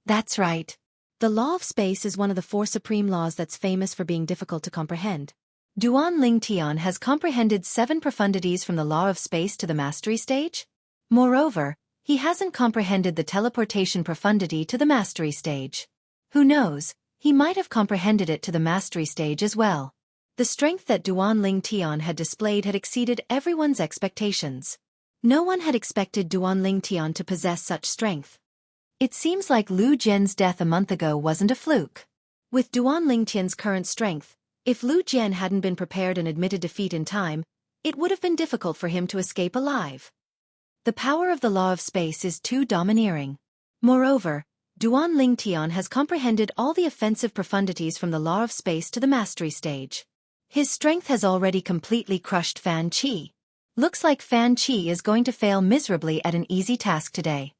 That's right. The law of space is one of the 4 supreme laws that's famous for being difficult to comprehend. Duan Lingtian has comprehended 7 profundities from the law of space to the mastery stage. Moreover, he hasn't comprehended the teleportation profundity to the mastery stage. Who knows, he might have comprehended it to the mastery stage as well. The strength that Duan Lingtian had displayed had exceeded everyone's expectations. No one had expected Duan Lingtian to possess such strength. It seems like Lu Jian's death a month ago wasn't a fluke. With Duan Lingtian's current strength, if Lu Jian hadn't been prepared and admitted defeat in time, it would have been difficult for him to escape alive. The power of the law of space is too domineering. Moreover, Duan Lingtian has comprehended all the offensive profundities from the law of space to the mastery stage. His strength has already completely crushed Fan Qi. Looks like Fan Qi is going to fail miserably at an easy task today.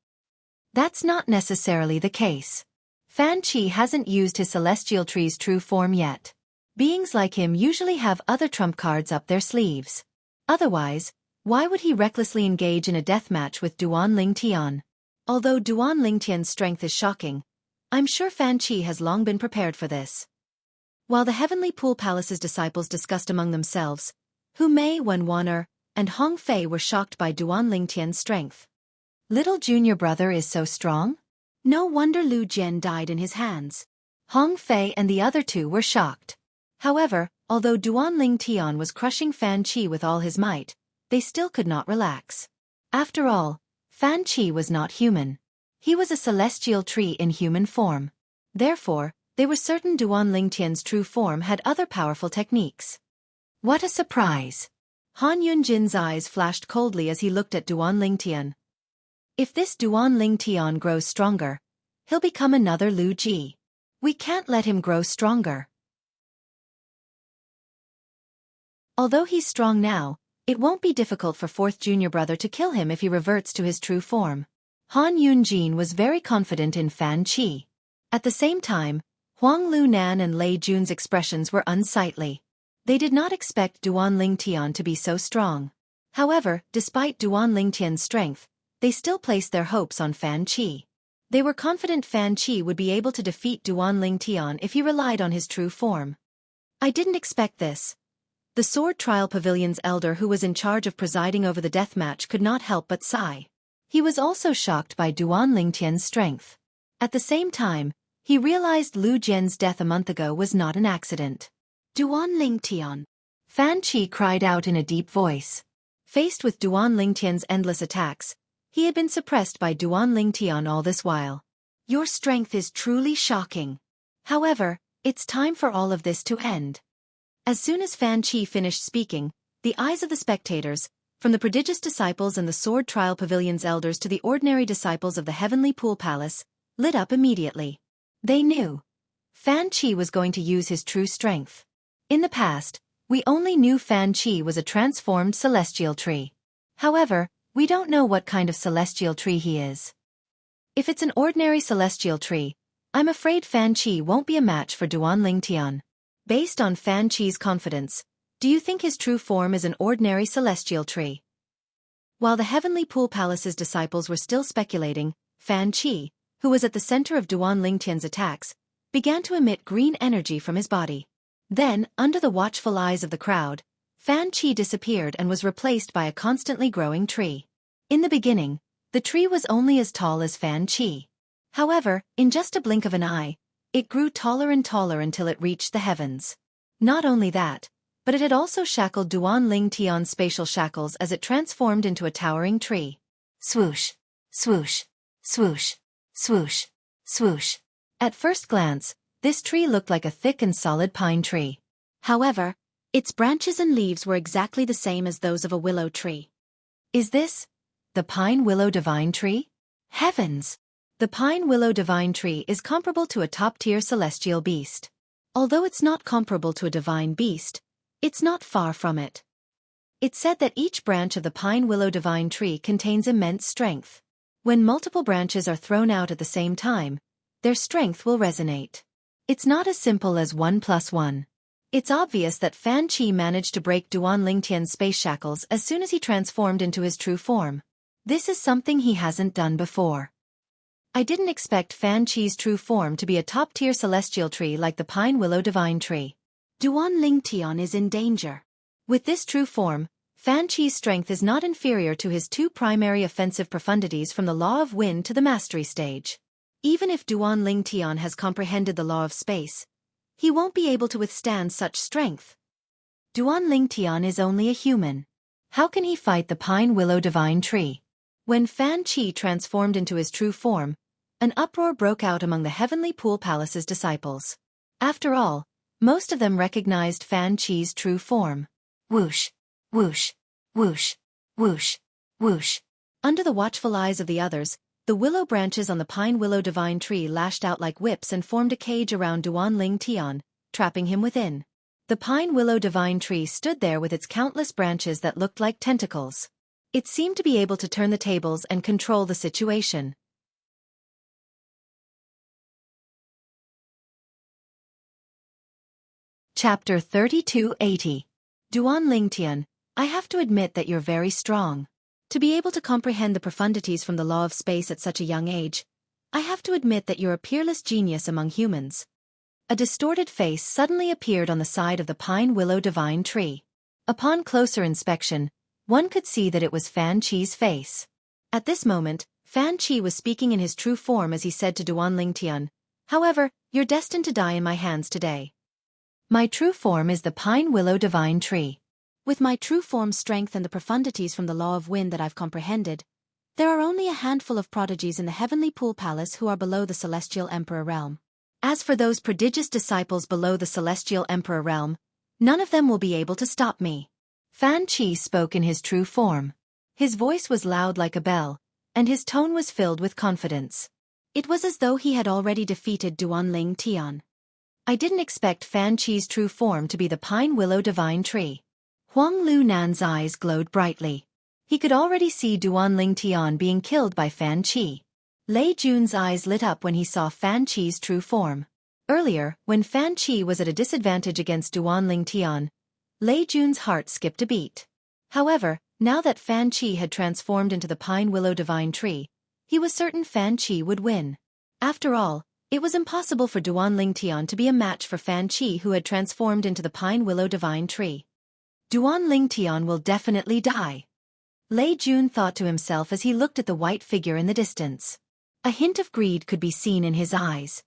That's not necessarily the case. Fan Qi hasn't used his celestial tree's true form yet. Beings like him usually have other trump cards up their sleeves. Otherwise, why would he recklessly engage in a deathmatch with Duan Lingtian? Although Duan Lingtian's strength is shocking, I'm sure Fan Qi has long been prepared for this. While the Heavenly Pool Palace's disciples discussed among themselves, Hu Mei, Wen Wan'er, and Hong Fei were shocked by Duan Lingtian's strength. Little junior brother is so strong? No wonder Lu Jian died in his hands. Hong Fei and the other 2 were shocked. However, although Duan Lingtian was crushing Fan Qi with all his might, they still could not relax. After all, Fan Qi was not human. He was a celestial tree in human form. Therefore, they were certain Duan Lingtian's true form had other powerful techniques. What a surprise! Han Yunjin's eyes flashed coldly as he looked at Duan Lingtian. If this Duan Lingtian grows stronger, he'll become another Lu Ji. We can't let him grow stronger. Although he's strong now, it won't be difficult for 4th junior brother to kill him if he reverts to his true form. Han Yunjin was very confident in Fan Qi. At the same time, Huang Lunan and Lei Jun's expressions were unsightly. They did not expect Duan Lingtian to be so strong. However, despite Duan Lingtian's strength, they still placed their hopes on Fan Qi. They were confident Fan Qi would be able to defeat Duan Lingtian if he relied on his true form. I didn't expect this. The Sword Trial Pavilion's elder who was in charge of presiding over the deathmatch could not help but sigh. He was also shocked by Duan Lingtian's strength. At the same time, he realized Lu Jian's death a month ago was not an accident. Duan Lingtian. Fan Qi cried out in a deep voice. Faced with Duan Lingtian's endless attacks, he had been suppressed by Duan Lingtian all this while. Your strength is truly shocking. However, it's time for all of this to end. As soon as Fan Qi finished speaking, the eyes of the spectators, from the prodigious disciples and the sword trial pavilion's elders to the ordinary disciples of the heavenly pool palace, lit up immediately. They knew Fan Qi was going to use his true strength. In the past, we only knew Fan Qi was a transformed celestial tree. However, we don't know what kind of celestial tree he is. If it's an ordinary celestial tree, I'm afraid Fan Qi won't be a match for Duan Lingtian. Based on Fan Qi's confidence, do you think his true form is an ordinary celestial tree? While the heavenly pool palace's disciples were still speculating, Fan Qi, who was at the center of Duan Lingtian's attacks, began to emit green energy from his body. Then, under the watchful eyes of the crowd, Fan Qi disappeared and was replaced by a constantly growing tree. In the beginning, the tree was only as tall as Fan Qi. However, in just a blink of an eye, it grew taller and taller until it reached the heavens. Not only that, but it had also shackled Duan Lingtian's spatial shackles as it transformed into a towering tree. Swoosh, swoosh, swoosh, swoosh, swoosh. At first glance, this tree looked like a thick and solid pine tree. However, its branches and leaves were exactly the same as those of a willow tree. Is this the pine willow divine tree? Heavens! The pine willow divine tree is comparable to a top-tier celestial beast. Although it's not comparable to a divine beast, it's not far from it. It's said that each branch of the pine willow divine tree contains immense strength. When multiple branches are thrown out at the same time, their strength will resonate. It's not as simple as 1 + 1. It's obvious that Fan Qi managed to break Duan Lingtian's space shackles as soon as he transformed into his true form. This is something he hasn't done before. I didn't expect Fan Qi's true form to be a top-tier celestial tree like the pine willow divine tree. Duan Lingtian is in danger. With this true form, Fan Qi's strength is not inferior to his two primary offensive profundities from the law of wind to the mastery stage. Even if Duan Lingtian has comprehended the law of space, he won't be able to withstand such strength. Duan Lingtian is only a human. How can he fight the pine willow divine tree? When Fan Qi transformed into his true form, an uproar broke out among the heavenly pool palace's disciples. After all, most of them recognized Fan Qi's true form. Whoosh, whoosh, whoosh, whoosh, whoosh. Under the watchful eyes of the others, the willow branches on the pine willow divine tree lashed out like whips and formed a cage around Duan Lingtian, trapping him within. The pine willow divine tree stood there with its countless branches that looked like tentacles. It seemed to be able to turn the tables and control the situation. Chapter 3280. Duan Lingtian, I have to admit that you're very strong. To be able to comprehend the profundities from the law of space at such a young age, I have to admit that you're a peerless genius among humans. A distorted face suddenly appeared on the side of the pine willow divine tree. Upon closer inspection, one could see that it was Fan Qi's face. At this moment, Fan Qi was speaking in his true form as he said to Duan Lingtian, "However, you're destined to die in my hands today. My true form is the pine willow divine tree. With my true form strength and the profundities from the law of wind that I've comprehended, there are only a handful of prodigies in the heavenly pool palace who are below the celestial emperor realm. As for those prodigious disciples below the celestial emperor realm, none of them will be able to stop me." Fan Qi spoke in his true form. His voice was loud like a bell, and his tone was filled with confidence. It was as though he had already defeated Duan Lingtian. I didn't expect Fan Qi's true form to be the pine willow divine tree. Huang Lunan's eyes glowed brightly. He could already see Duan Lingtian being killed by Fan Qi. Lei Jun's eyes lit up when he saw Fan Qi's true form. Earlier, when Fan Qi was at a disadvantage against Duan Lingtian, Lei Jun's heart skipped a beat. However, now that Fan Qi had transformed into the pine willow divine tree, he was certain Fan Qi would win. After all, it was impossible for Duan Lingtian to be a match for Fan Qi who had transformed into the pine willow divine tree. Duan Lingtian will definitely die. Lei Jun thought to himself as he looked at the white figure in the distance. A hint of greed could be seen in his eyes.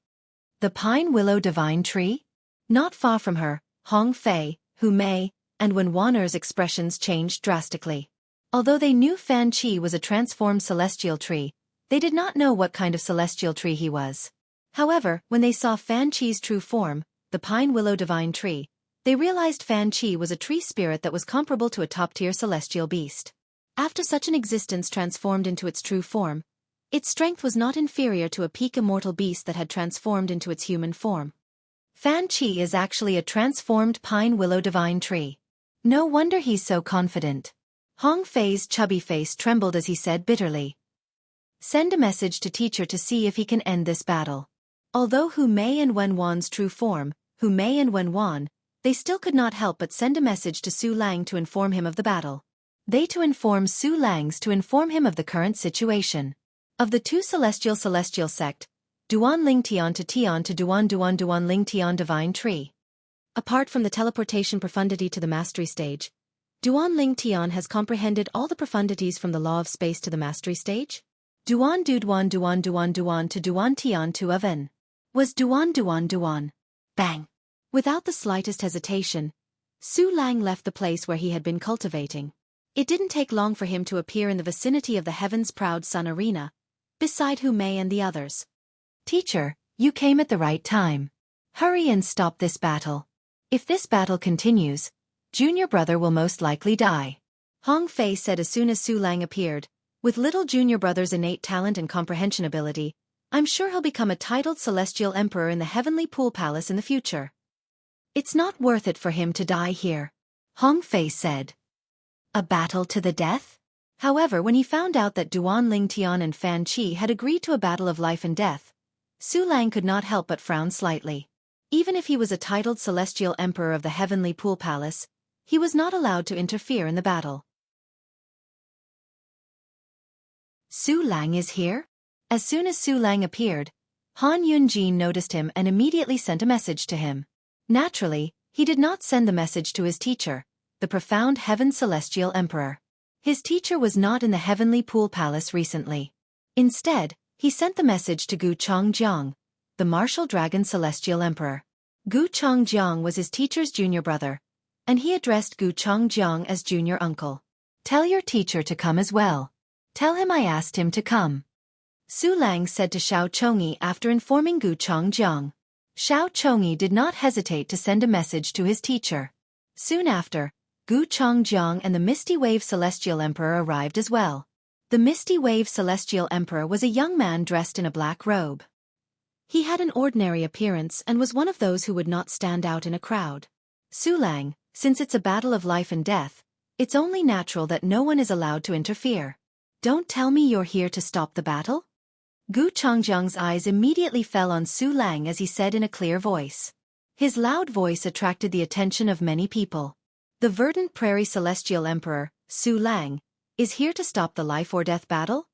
The pine willow divine tree? Not far from her, Hong Fei, Hu Mei, and Wen Wan'er's expressions changed drastically. Although they knew Fan Qi was a transformed celestial tree, They did not know what kind of celestial tree he was. However, when they saw Fan Qi's true form, the pine willow divine tree, they realized Fan Qi was a tree spirit that was comparable to a top-tier celestial beast. After such an existence transformed into its true form, its strength was not inferior to a peak immortal beast that had transformed into its human form. Fan Qi is actually a transformed pine willow divine tree. No wonder he's so confident. Hong Fei's chubby face trembled as he said bitterly. Send a message to teacher to see if he can end this battle. Although Hu Mei and Wen Wan's true form, Hu Mei and Wen Wan, they still could not help but send a message to Su Lang to inform him of the battle. They to inform Su Lang's to inform him of the current situation. Of the two celestial sect, Duan Ling Tian to Duan Ling Tian divine tree. Apart from the teleportation profundity to the mastery stage, Duan Ling Tian has comprehended all the profundities from the law of space to the mastery stage? Duan to Duan Tian to Aven. Was Duan. Bang! Without the slightest hesitation, Su Lang left the place where he had been cultivating. It didn't take long for him to appear in the vicinity of the Heaven's Proud Sun arena, beside Hu Mei and the others. Teacher, you came at the right time. Hurry and stop this battle. If this battle continues, Junior Brother will most likely die. Hong Fei said as soon as Su Lang appeared. With little Junior Brother's innate talent and comprehension ability, I'm sure he'll become a titled celestial emperor in the Heavenly Pool Palace in the future. It's not worth it for him to die here, Hong Fei said. A battle to the death? However, when he found out that Duan Ling Tian and Fan Qi had agreed to a battle of life and death, Su Lang could not help but frown slightly. Even if he was a titled celestial emperor of the Heavenly Pool Palace, he was not allowed to interfere in the battle. Su Lang is here? As soon as Su Lang appeared, Han Yunjin noticed him and immediately sent a message to him. Naturally, he did not send the message to his teacher, the profound Heaven Celestial Emperor. His teacher was not in the Heavenly Pool Palace recently. Instead, he sent the message to Gu Changjiang, the Martial Dragon Celestial Emperor. Gu Changjiang was his teacher's junior brother, and he addressed Gu Changjiang as junior uncle. Tell your teacher to come as well. Tell him I asked him to come. Su Lang said to Xiao Chongyi after informing Gu Changjiang. Xiao Chongyi did not hesitate to send a message to his teacher. Soon after, Gu Changjiang and the Misty Wave Celestial Emperor arrived as well. The Misty Wave Celestial Emperor was a young man dressed in a black robe. He had an ordinary appearance and was one of those who would not stand out in a crowd. Su Lang, since it's a battle of life and death, it's only natural that no one is allowed to interfere. Don't tell me you're here to stop the battle? Gu Changjiang's eyes immediately fell on Su Lang as he said in a clear voice. His loud voice attracted the attention of many people. The Verdant Prairie Celestial Emperor, Su Lang, is here to stop the life-or-death battle?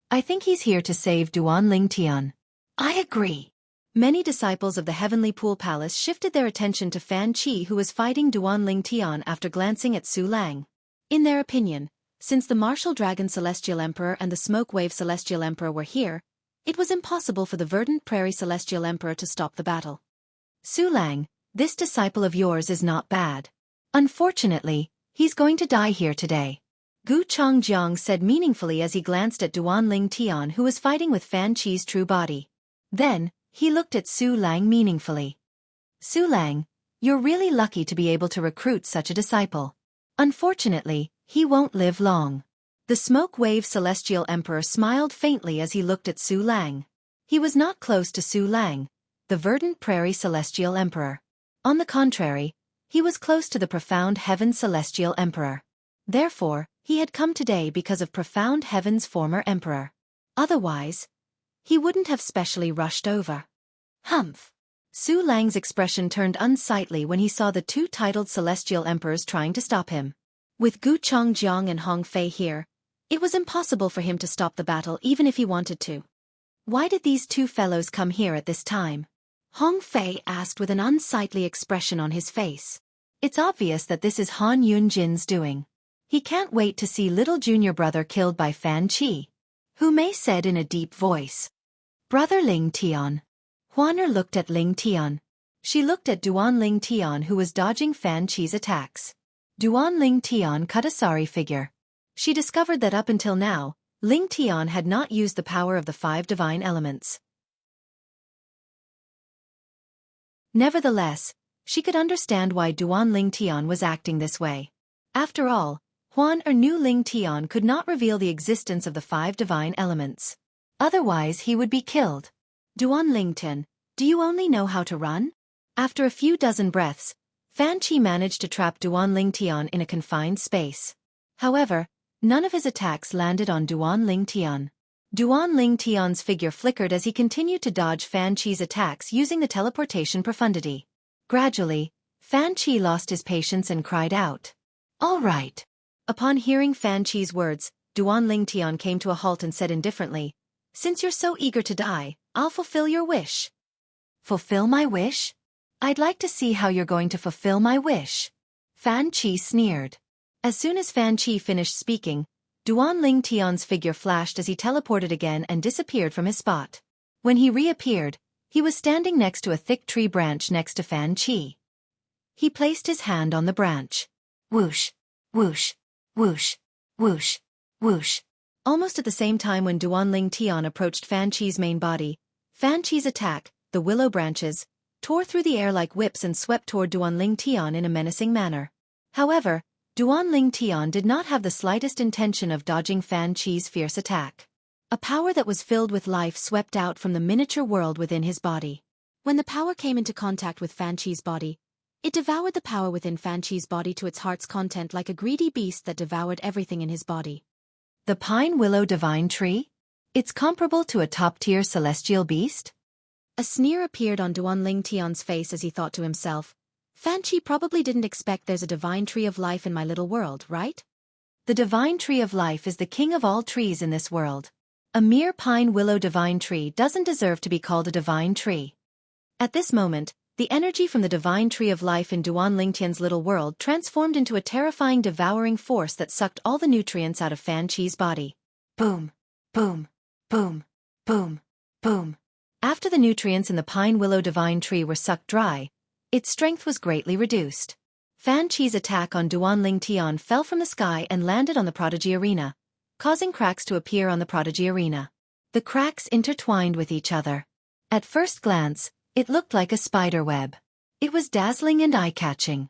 I think he's here to save Duan Ling Tian. I agree. Many disciples of the Heavenly Pool Palace shifted their attention to Fan Qi, who was fighting Duan Ling Tian after glancing at Su Lang. In their opinion, since the Martial Dragon Celestial Emperor and the Smoke Wave Celestial Emperor were here, it was impossible for the Verdant Prairie Celestial Emperor to stop the battle. Su Lang, this disciple of yours is not bad. Unfortunately, he's going to die here today. Gu Changjiang said meaningfully as he glanced at Duan Ling Tian, who was fighting with Fan Qi's true body. Then, he looked at Su Lang meaningfully. Su Lang, you're really lucky to be able to recruit such a disciple. Unfortunately, he won't live long. The Smoke Wave Celestial Emperor smiled faintly as he looked at Su Lang. He was not close to Su Lang, the Verdant Prairie Celestial Emperor. On the contrary, he was close to the Profound Heaven Celestial Emperor. Therefore, he had come today because of Profound Heaven's former emperor. Otherwise, he wouldn't have specially rushed over. Humph! Su Lang's expression turned unsightly when he saw the two titled Celestial Emperors trying to stop him. With Gu Changjiang and Hong Fei here, it was impossible for him to stop the battle even if he wanted to. Why did these two fellows come here at this time? Hong Fei asked with an unsightly expression on his face. It's obvious that this is Han Yunjin's doing. He can't wait to see little junior brother killed by Fan Qi. Hu Mei said in a deep voice. Brother Ling Tian. Huaner looked at Ling Tian. She looked at Duan Ling Tian, who was dodging Fan Qi's attacks. Duan Ling Tian cut a sorry figure. She discovered that up until now, Ling Tian had not used the power of the 5 divine elements. Nevertheless, she could understand why Duan Ling Tian was acting this way. After all, Huan or knew Ling Tian could not reveal the existence of the 5 divine elements. Otherwise he would be killed. Duan Lingtian, do you only know how to run? After a few dozen breaths, Fan Qi managed to trap Duan Lingtian in a confined space. However, none of his attacks landed on Duan Lingtian. Duan Lingtian's figure flickered as he continued to dodge Fan Qi's attacks using the teleportation profundity. Gradually, Fan Qi lost his patience and cried out, "All right." Upon hearing Fan Qi's words, Duan Lingtian came to a halt and said indifferently, "Since you're so eager to die, I'll fulfill your wish." "Fulfill my wish? I'd like to see how you're going to fulfill my wish." Fan Qi sneered. As soon as Fan Qi finished speaking, Duan Lingtian's figure flashed as he teleported again and disappeared from his spot. When he reappeared, he was standing next to a thick tree branch next to Fan Qi. He placed his hand on the branch. Whoosh, whoosh, whoosh, whoosh, whoosh. Almost at the same time when Duan Lingtian approached Fan Qi's main body, Fan Qi's attack, the willow branches, tore through the air like whips and swept toward Duan Lingtian in a menacing manner. However, Duan Lingtian did not have the slightest intention of dodging Fan Qi's fierce attack. A power that was filled with life swept out from the miniature world within his body. When the power came into contact with Fan Qi's body, it devoured the power within Fan Qi's body to its heart's content like a greedy beast that devoured everything in his body. The Pine Willow Divine Tree? It's comparable to a top-tier celestial beast? A sneer appeared on Duan Lingtian's face as he thought to himself, Fan Qi probably didn't expect there's a divine tree of life in my little world, right? The divine tree of life is the king of all trees in this world. A mere pine willow divine tree doesn't deserve to be called a divine tree. At this moment, the energy from the divine tree of life in Duan Lingtian's little world transformed into a terrifying devouring force that sucked all the nutrients out of Fan Qi's body. Boom, boom, boom, boom, boom. After the nutrients in the pine willow divine tree were sucked dry, its strength was greatly reduced. Fan Qi's attack on Duan Lingtian fell from the sky and landed on the prodigy arena, causing cracks to appear on the prodigy arena. The cracks intertwined with each other. At first glance, it looked like a spider web. It was dazzling and eye-catching.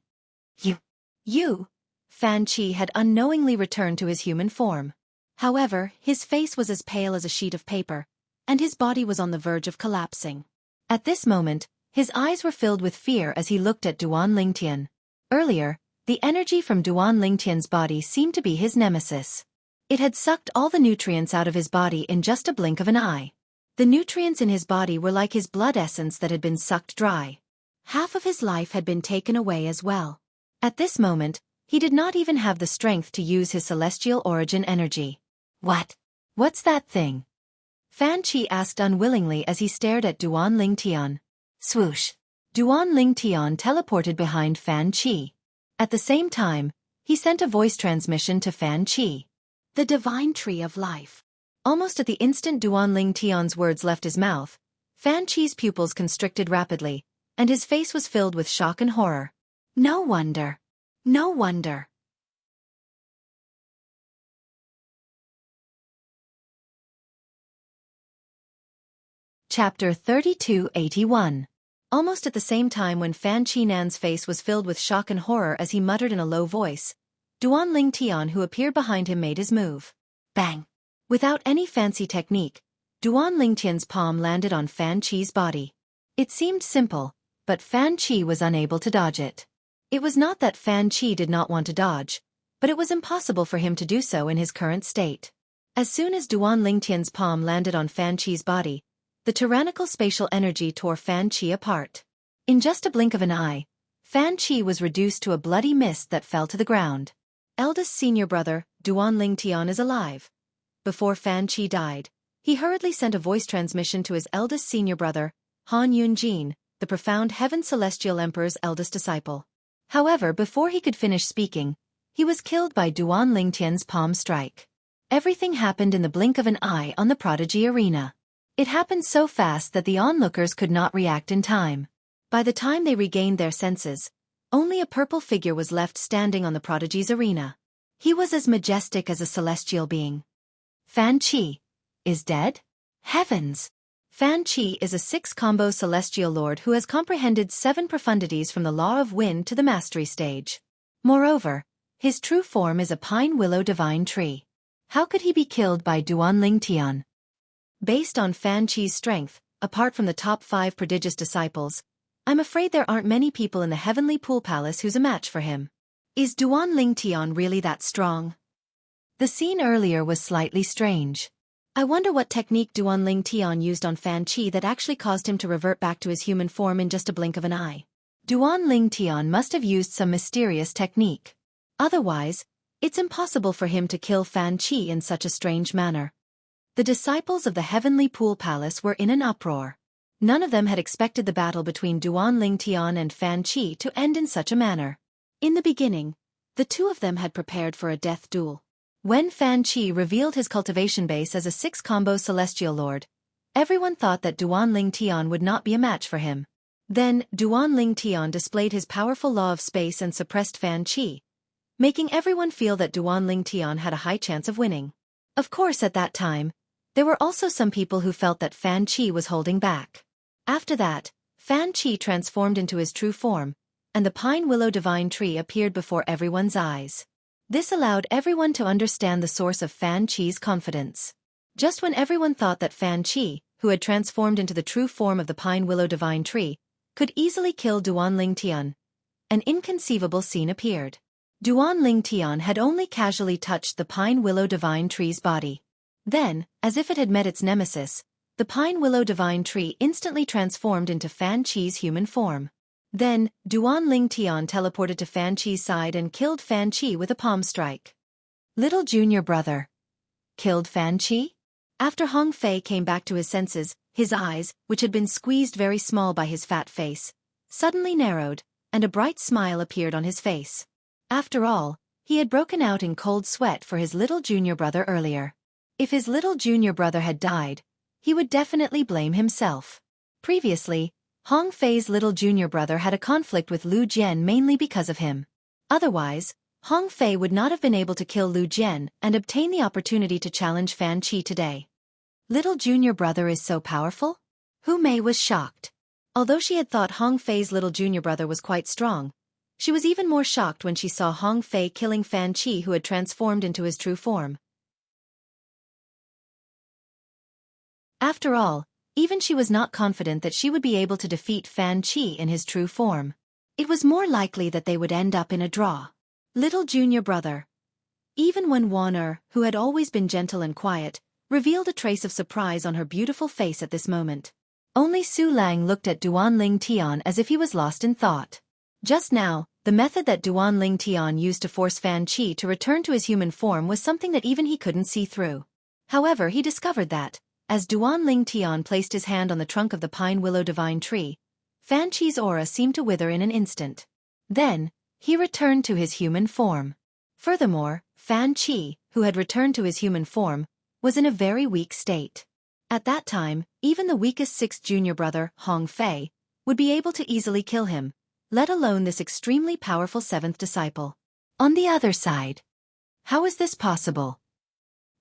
You! Fan Qi had unknowingly returned to his human form. However, his face was as pale as a sheet of paper, and his body was on the verge of collapsing. At this moment, his eyes were filled with fear as he looked at Duan Lingtian. Earlier, the energy from Duan Lingtian's body seemed to be his nemesis. It had sucked all the nutrients out of his body in just a blink of an eye. The nutrients in his body were like his blood essence that had been sucked dry. Half of his life had been taken away as well. At this moment, he did not even have the strength to use his celestial origin energy. What's that thing? Fan Qi asked unwillingly as he stared at Duan Lingtian. Swoosh! Duan Lingtian teleported behind Fan Qi. At the same time, he sent a voice transmission to Fan Qi. The divine tree of life. Almost at the instant Duan Lingtian's words left his mouth, Fan Qi's pupils constricted rapidly, and his face was filled with shock and horror. No wonder. No wonder. Chapter 3281. Almost at the same time when Fan Qinan's face was filled with shock and horror as he muttered in a low voice, Duan Lingtian who appeared behind him made his move. Bang! Without any fancy technique, Duan Lingtian's palm landed on Fan Qi's body. It seemed simple, but Fan Qi was unable to dodge it. It was not that Fan Qi did not want to dodge, but it was impossible for him to do so in his current state. As soon as Duan Lingtian's palm landed on Fan Qi's body, the tyrannical spatial energy tore Fan Qi apart. In just a blink of an eye, Fan Qi was reduced to a bloody mist that fell to the ground. Eldest senior brother, Duan Lingtian is alive. Before Fan Qi died, he hurriedly sent a voice transmission to his eldest senior brother, Han Yunjin, the profound Heaven Celestial Emperor's eldest disciple. However, before he could finish speaking, he was killed by Duan Lingtian's palm strike. Everything happened in the blink of an eye on the prodigy arena. It happened so fast that the onlookers could not react in time. By the time they regained their senses, only a purple figure was left standing on the prodigy's arena. He was as majestic as a celestial being. Fan Qi is dead? Heavens! Fan Qi is a 6-combo celestial lord who has comprehended 7 profundities from the law of wind to the mastery stage. Moreover, his true form is a pine willow divine tree. How could he be killed by Duanling Tian? Based on Fan Qi's strength, apart from the top 5 prodigious disciples, I'm afraid there aren't many people in the Heavenly Pool Palace who's a match for him. Is Duanling Tian really that strong? The scene earlier was slightly strange. I wonder what technique Duanling Tian used on Fan Qi that actually caused him to revert back to his human form in just a blink of an eye. Duanling Tian must have used some mysterious technique. Otherwise, it's impossible for him to kill Fan Qi in such a strange manner. The disciples of the Heavenly Pool Palace were in an uproar. None of them had expected the battle between Duanling Tian and Fan Qi to end in such a manner. In the beginning, the two of them had prepared for a death duel. When Fan Qi revealed his cultivation base as a 6-combo celestial lord, everyone thought that Duanling Tian would not be a match for him. Then, Duanling Tian displayed his powerful law of space and suppressed Fan Qi, making everyone feel that Duanling Tian had a high chance of winning. Of course, at that time, there were also some people who felt that Fan Qi was holding back. After that, Fan Qi transformed into his true form, and the pine willow divine tree appeared before everyone's eyes. This allowed everyone to understand the source of Fan Qi's confidence. Just when everyone thought that Fan Qi, who had transformed into the true form of the pine willow divine tree, could easily kill Duanling Tian, an inconceivable scene appeared. Duanling Tian had only casually touched the pine willow divine tree's body. Then, as if it had met its nemesis, the pine willow divine tree instantly transformed into Fan Qi's human form. Then, Duanling Tian teleported to Fan Qi's side and killed Fan Qi with a palm strike. Little junior brother. Killed Fan Qi? After Hong Fei came back to his senses, his eyes, which had been squeezed very small by his fat face, suddenly narrowed, and a bright smile appeared on his face. After all, he had broken out in cold sweat for his little junior brother earlier. If his little junior brother had died, he would definitely blame himself. Previously, Hong Fei's little junior brother had a conflict with Lu Jian mainly because of him. Otherwise, Hong Fei would not have been able to kill Lu Jian and obtain the opportunity to challenge Fan Qi today. Little junior brother is so powerful? Hu Mei was shocked. Although she had thought Hong Fei's little junior brother was quite strong, she was even more shocked when she saw Hong Fei killing Fan Qi, who had transformed into his true form. After all, even she was not confident that she would be able to defeat Fan Qi in his true form. It was more likely that they would end up in a draw. Little junior brother. Even when Wan Er, who had always been gentle and quiet, revealed a trace of surprise on her beautiful face at this moment. Only Su Lang looked at Duanling Tian as if he was lost in thought. Just now, the method that Duanling Tian used to force Fan Qi to return to his human form was something that even he couldn't see through. However, he discovered that, as Duanling Tian placed his hand on the trunk of the pine willow divine tree, Fan Qi's aura seemed to wither in an instant. Then, he returned to his human form. Furthermore, Fan Qi, who had returned to his human form, was in a very weak state. At that time, even the weakest 6th junior brother, Hong Fei, would be able to easily kill him, let alone this extremely powerful 7th disciple. On the other side, how is this possible?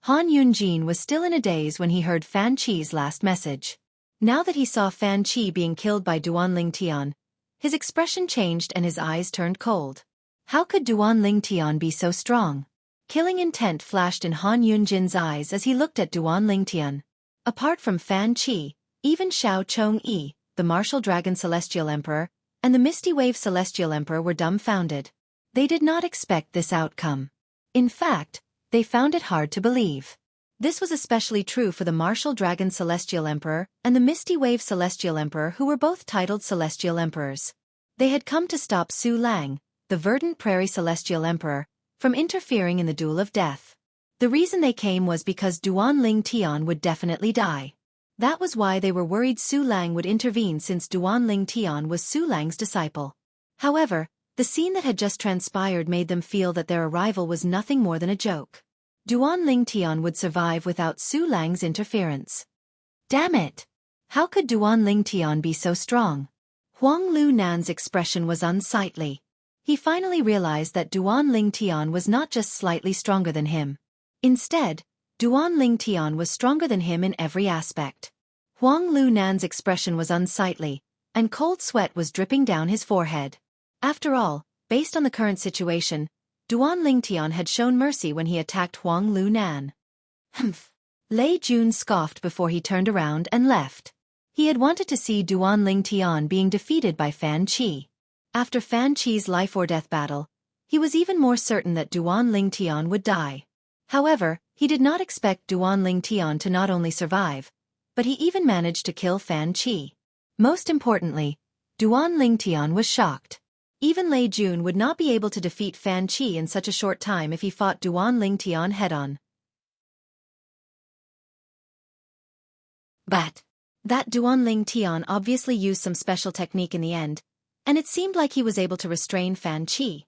Han Yunjin was still in a daze when he heard Fan Qi's last message. Now that he saw Fan Qi being killed by Duanling Tian, his expression changed and his eyes turned cold. How could Duanling Tian be so strong? Killing intent flashed in Han Yunjin's eyes as he looked at Duanling Tian. Apart from Fan Qi, even Xiao Chongyi, the Martial Dragon Celestial Emperor, and the Misty Wave Celestial Emperor were dumbfounded. They did not expect this outcome. In fact, they found it hard to believe. This was especially true for the Martial Dragon Celestial Emperor and the Misty Wave Celestial Emperor, who were both titled Celestial Emperors. They had come to stop Su Lang, the Verdant Prairie Celestial Emperor, from interfering in the Duel of Death. The reason they came was because Duanling Tian would definitely die. That was why they were worried Su Lang would intervene, since Duanling Tian was Su Lang's disciple. However, the scene that had just transpired made them feel that their arrival was nothing more than a joke. Duanling Tian would survive without Su Lang's interference. Damn it! How could Duanling Tian be so strong? Huang Lu Nan's expression was unsightly. He finally realized that Duanling Tian was not just slightly stronger than him. Instead, Duan Lingtian was stronger than him in every aspect. Huang Lu Nan's expression was unsightly, and cold sweat was dripping down his forehead. After all, based on the current situation, Duan Lingtian had shown mercy when he attacked Huang Lu Nan. Humph! Lei Jun scoffed before he turned around and left. He had wanted to see Duan Lingtian being defeated by Fan Qi. After Fan Qi's life-or-death battle, he was even more certain that Duan Lingtian would die. However, he did not expect Duan Lingtian to not only survive, but he even managed to kill Fan Qi. Most importantly, Duan Lingtian was shocked. Even Lei Jun would not be able to defeat Fan Qi in such a short time if he fought Duan Lingtian head-on. But that Duan Lingtian obviously used some special technique in the end, and it seemed like he was able to restrain Fan Qi.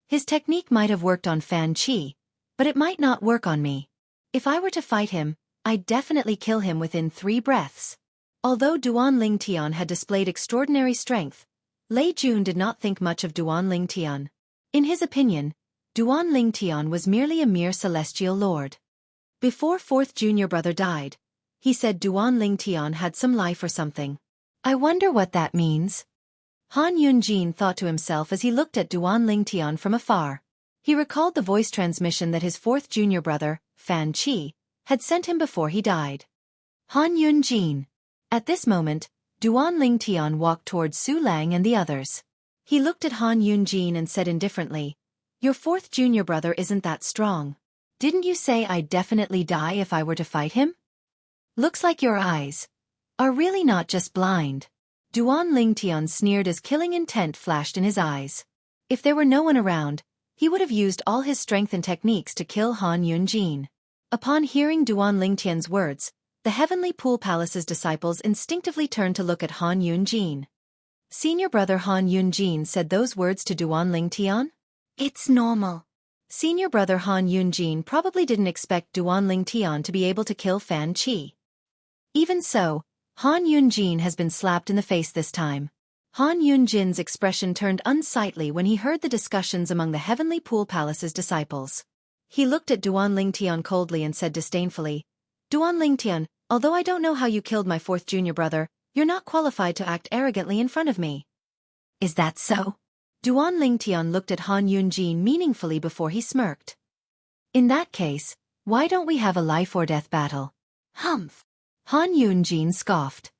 His technique might have worked on Fan Qi, but it might not work on me. If I were to fight him, I'd definitely kill him within 3 breaths. Although Duan Lingtian had displayed extraordinary strength, Lei Jun did not think much of Duan Lingtian. In his opinion, Duan Lingtian was merely a mere celestial lord. Before 4th junior brother died, he said Duan Lingtian had some life or something. I wonder what that means. Han Yunjin thought to himself as he looked at Duan Lingtian from afar. He recalled the voice transmission that his 4th junior brother, Fan Qi, had sent him before he died. Han Yunjin. At this moment, Duan Lingtian walked towards Su Lang and the others. He looked at Han Yunjin and said indifferently, "Your 4th junior brother isn't that strong. Didn't you say I'd definitely die if I were to fight him? Looks like your eyes are really not just blind." Duan Lingtian sneered as killing intent flashed in his eyes. If there were no one around, he would have used all his strength and techniques to kill Han Yunjin. Upon hearing Duan Lingtian's words, the Heavenly Pool Palace's disciples instinctively turned to look at Han Yunjin. Senior brother Han Yunjin said those words to Duan Lingtian? It's normal. Senior brother Han Yunjin probably didn't expect Duan Lingtian to be able to kill Fan Qi. Even so, Han Yunjin has been slapped in the face this time. Han Yunjin's expression turned unsightly when he heard the discussions among the Heavenly Pool Palace's disciples. He looked at Duan Lingtian coldly and said disdainfully, "Duan Lingtian, although I don't know how you killed my 4th junior brother, you're not qualified to act arrogantly in front of me." Is that so? Duan Lingtian looked at Han Yunjin meaningfully before he smirked. In that case, why don't we have a life-or-death battle? Humph! Han Yunjin scoffed.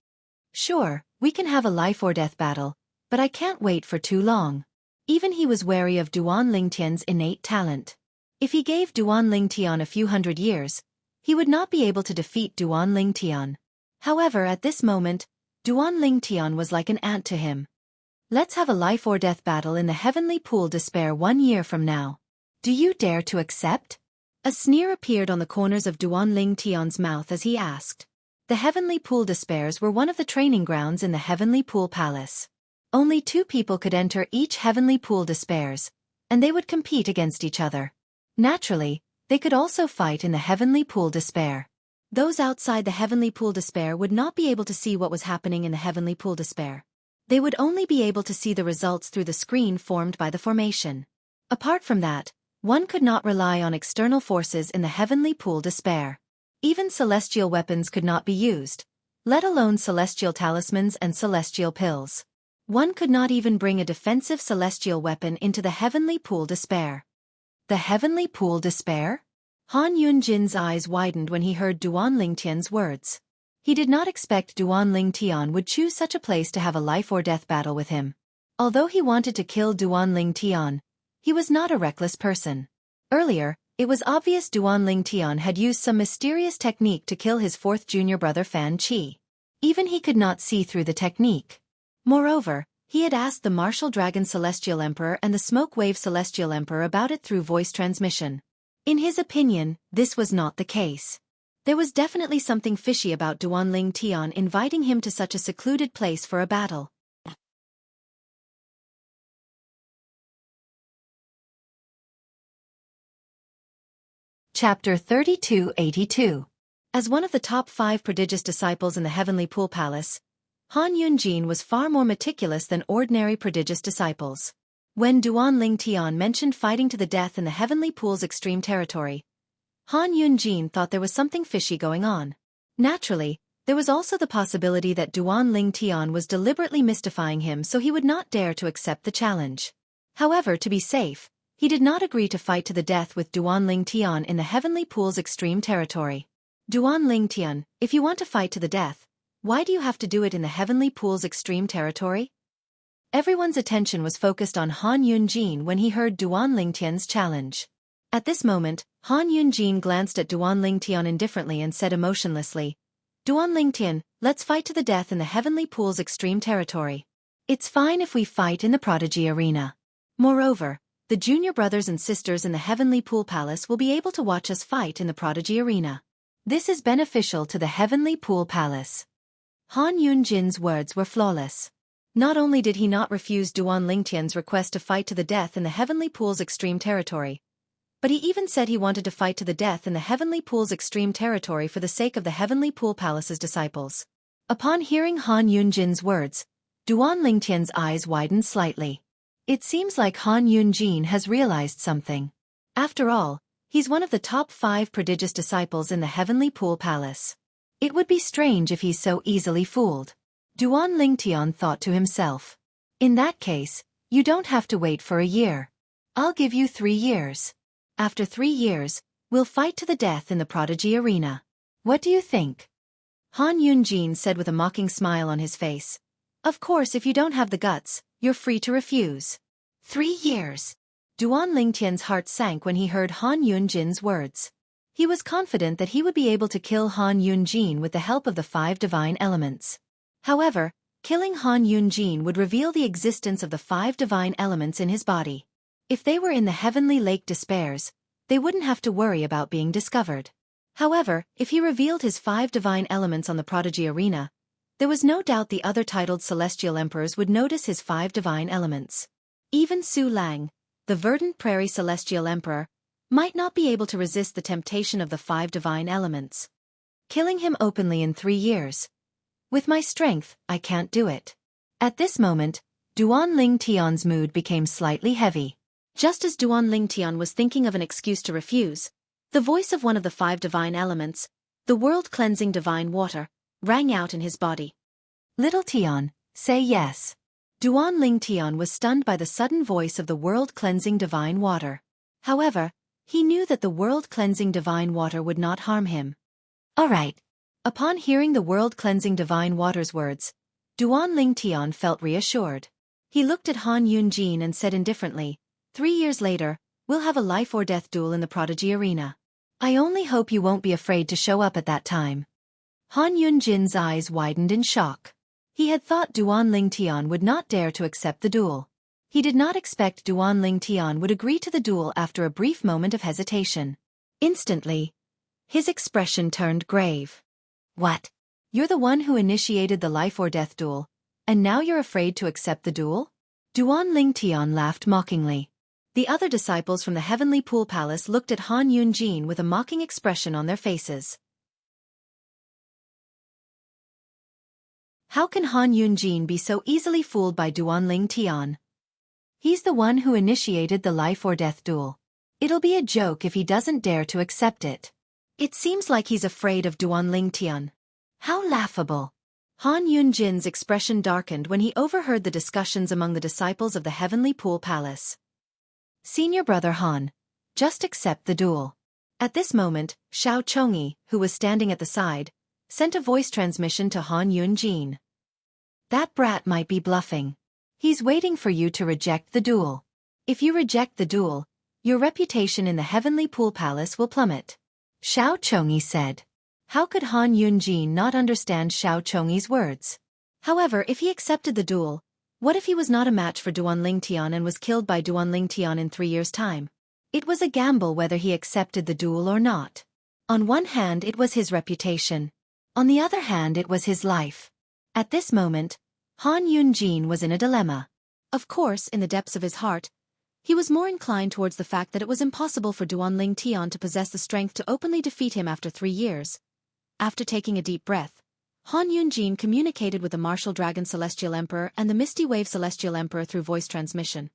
Sure, we can have a life-or-death battle, but I can't wait for too long. Even he was wary of Duan Lingtian's innate talent. If he gave Duan Lingtian a few hundred years, he would not be able to defeat Duan Lingtian. However, at this moment, Duan Lingtian was like an ant to him. Let's have a life-or-death battle in the Heavenly Pool Despair 1 year from now. Do you dare to accept? A sneer appeared on the corners of Duan Lingtian's mouth as he asked. The Heavenly Pool Despairs were one of the training grounds in the Heavenly Pool Palace. Only 2 people could enter each Heavenly Pool Despairs, and they would compete against each other. Naturally, they could also fight in the Heavenly Pool Despair. Those outside the Heavenly Pool Despair would not be able to see what was happening in the Heavenly Pool Despair. They would only be able to see the results through the screen formed by the formation. Apart from that, one could not rely on external forces in the Heavenly Pool Despair. Even celestial weapons could not be used, let alone celestial talismans and celestial pills. One could not even bring a defensive celestial weapon into the Heavenly Pool Despair. The Heavenly Pool Despair? Han Yunjin's eyes widened when he heard Duan Lingtian's words. He did not expect Duan Lingtian would choose such a place to have a life-or-death battle with him. Although he wanted to kill Duan Lingtian, he was not a reckless person. Earlier, it was obvious Duan Lingtian had used some mysterious technique to kill his 4th junior brother Fan Qi. Even he could not see through the technique. Moreover, he had asked the Martial Dragon Celestial Emperor and the Smoke Wave Celestial Emperor about it through voice transmission. In his opinion, this was not the case. There was definitely something fishy about Duan Lingtian inviting him to such a secluded place for a battle. Chapter 3282. As one of the top 5 prodigious disciples in the Heavenly Pool Palace, Han Yunjin was far more meticulous than ordinary prodigious disciples. When Duan Lingtian mentioned fighting to the death in the Heavenly Pool's extreme territory, Han Yunjin thought there was something fishy going on. Naturally, there was also the possibility that Duan Ling Tian was deliberately mystifying him, so he would not dare to accept the challenge. However, to be safe, he did not agree to fight to the death with Duan Ling Tian in the Heavenly Pool's extreme territory. Duan Ling Tian, if you want to fight to the death, why do you have to do it in the Heavenly Pool's extreme territory? Everyone's attention was focused on Han Yunjin when he heard Duan Ling Tian's challenge. At this moment, Han Yunjin glanced at Duan Ling Tian indifferently and said emotionlessly, Duan Ling Tian, let's fight to the death in the Heavenly Pool's extreme territory. It's fine if we fight in the Prodigy Arena. Moreover, the junior brothers and sisters in the Heavenly Pool Palace will be able to watch us fight in the Prodigy Arena. This is beneficial to the Heavenly Pool Palace. Han Yunjin's words were flawless. Not only did he not refuse Duan Lingtian's request to fight to the death in the Heavenly Pool's extreme territory, but he even said he wanted to fight to the death in the Heavenly Pool's extreme territory for the sake of the Heavenly Pool Palace's disciples. Upon hearing Han Yunjin's words, Duan Lingtian's eyes widened slightly. It seems like Han Yunjin has realized something. After all, he's one of the top 5 prodigious disciples in the Heavenly Pool Palace. It would be strange if he's so easily fooled. Duan Lingtian thought to himself. In that case, you don't have to wait for a year. I'll give you 3 years. After 3 years, we'll fight to the death in the Prodigy Arena. What do you think? Han Yunjin said with a mocking smile on his face. Of course, if you don't have the guts, you're free to refuse. 3 years. Duan Lingtian's heart sank when he heard Han Yunjin's words. He was confident that he would be able to kill Han Yunjin with the help of the 5 divine elements. However, killing Han Yunjin would reveal the existence of the 5 divine elements in his body. If they were in the Heavenly Lake Despairs, they wouldn't have to worry about being discovered. However, if he revealed his 5 divine elements on the Prodigy Arena, there was no doubt the other titled Celestial Emperors would notice his 5 divine elements. Even Su Lang, the verdant prairie Celestial Emperor, might not be able to resist the temptation of the 5 divine elements. Killing him openly in 3 years. With my strength, I can't do it. At this moment, Duan Ling Tian's mood became slightly heavy. Just as Duan Ling Tian was thinking of an excuse to refuse, the voice of one of the 5 divine elements, the world-cleansing divine water, rang out in his body. Little Tian, say yes. Duan Ling Tian was stunned by the sudden voice of the world-cleansing divine water. However, he knew that the world-cleansing divine water would not harm him. All right. Upon hearing the world-cleansing divine water's words, Duan Ling Tian felt reassured. He looked at Han Yunjin and said indifferently, 3 years later, we'll have a life-or-death duel in the Prodigy Arena. I only hope you won't be afraid to show up at that time. Han Yunjin's eyes widened in shock. He had thought Duan Ling Tian would not dare to accept the duel. He did not expect Duan Ling Tian would agree to the duel after a brief moment of hesitation. Instantly, his expression turned grave. What? You're the one who initiated the life-or-death duel, and now you're afraid to accept the duel? Duan Ling Tian laughed mockingly. The other disciples from the Heavenly Pool Palace looked at Han Yunjin with a mocking expression on their faces. How can Han Yunjin be so easily fooled by Duan Ling Tian? He's the one who initiated the life-or-death duel. It'll be a joke if he doesn't dare to accept it. It seems like he's afraid of Duan Ling Tian. How laughable! Han Yunjin's expression darkened when he overheard the discussions among the disciples of the Heavenly Pool Palace. Senior brother Han, just accept the duel. At this moment, Xiao Chongyi, who was standing at the side, sent a voice transmission to Han Yunjin. That brat might be bluffing. He's waiting for you to reject the duel. If you reject the duel, your reputation in the Heavenly Pool Palace will plummet. Xiao Chongyi said. How could Han Yunjin not understand Xiao Chongyi's words? However, if he accepted the duel, what if he was not a match for Duan Ling Tian and was killed by Duan Ling Tian in 3 years' time? It was a gamble whether he accepted the duel or not. On one hand it was his reputation. On the other hand it was his life. At this moment, Han Yunjin was in a dilemma. Of course, in the depths of his heart, he was more inclined towards the fact that it was impossible for Duan Ling Tian to possess the strength to openly defeat him after 3 years. After taking a deep breath, Han Yunjin communicated with the Martial Dragon Celestial Emperor and the Misty Wave Celestial Emperor through voice transmission.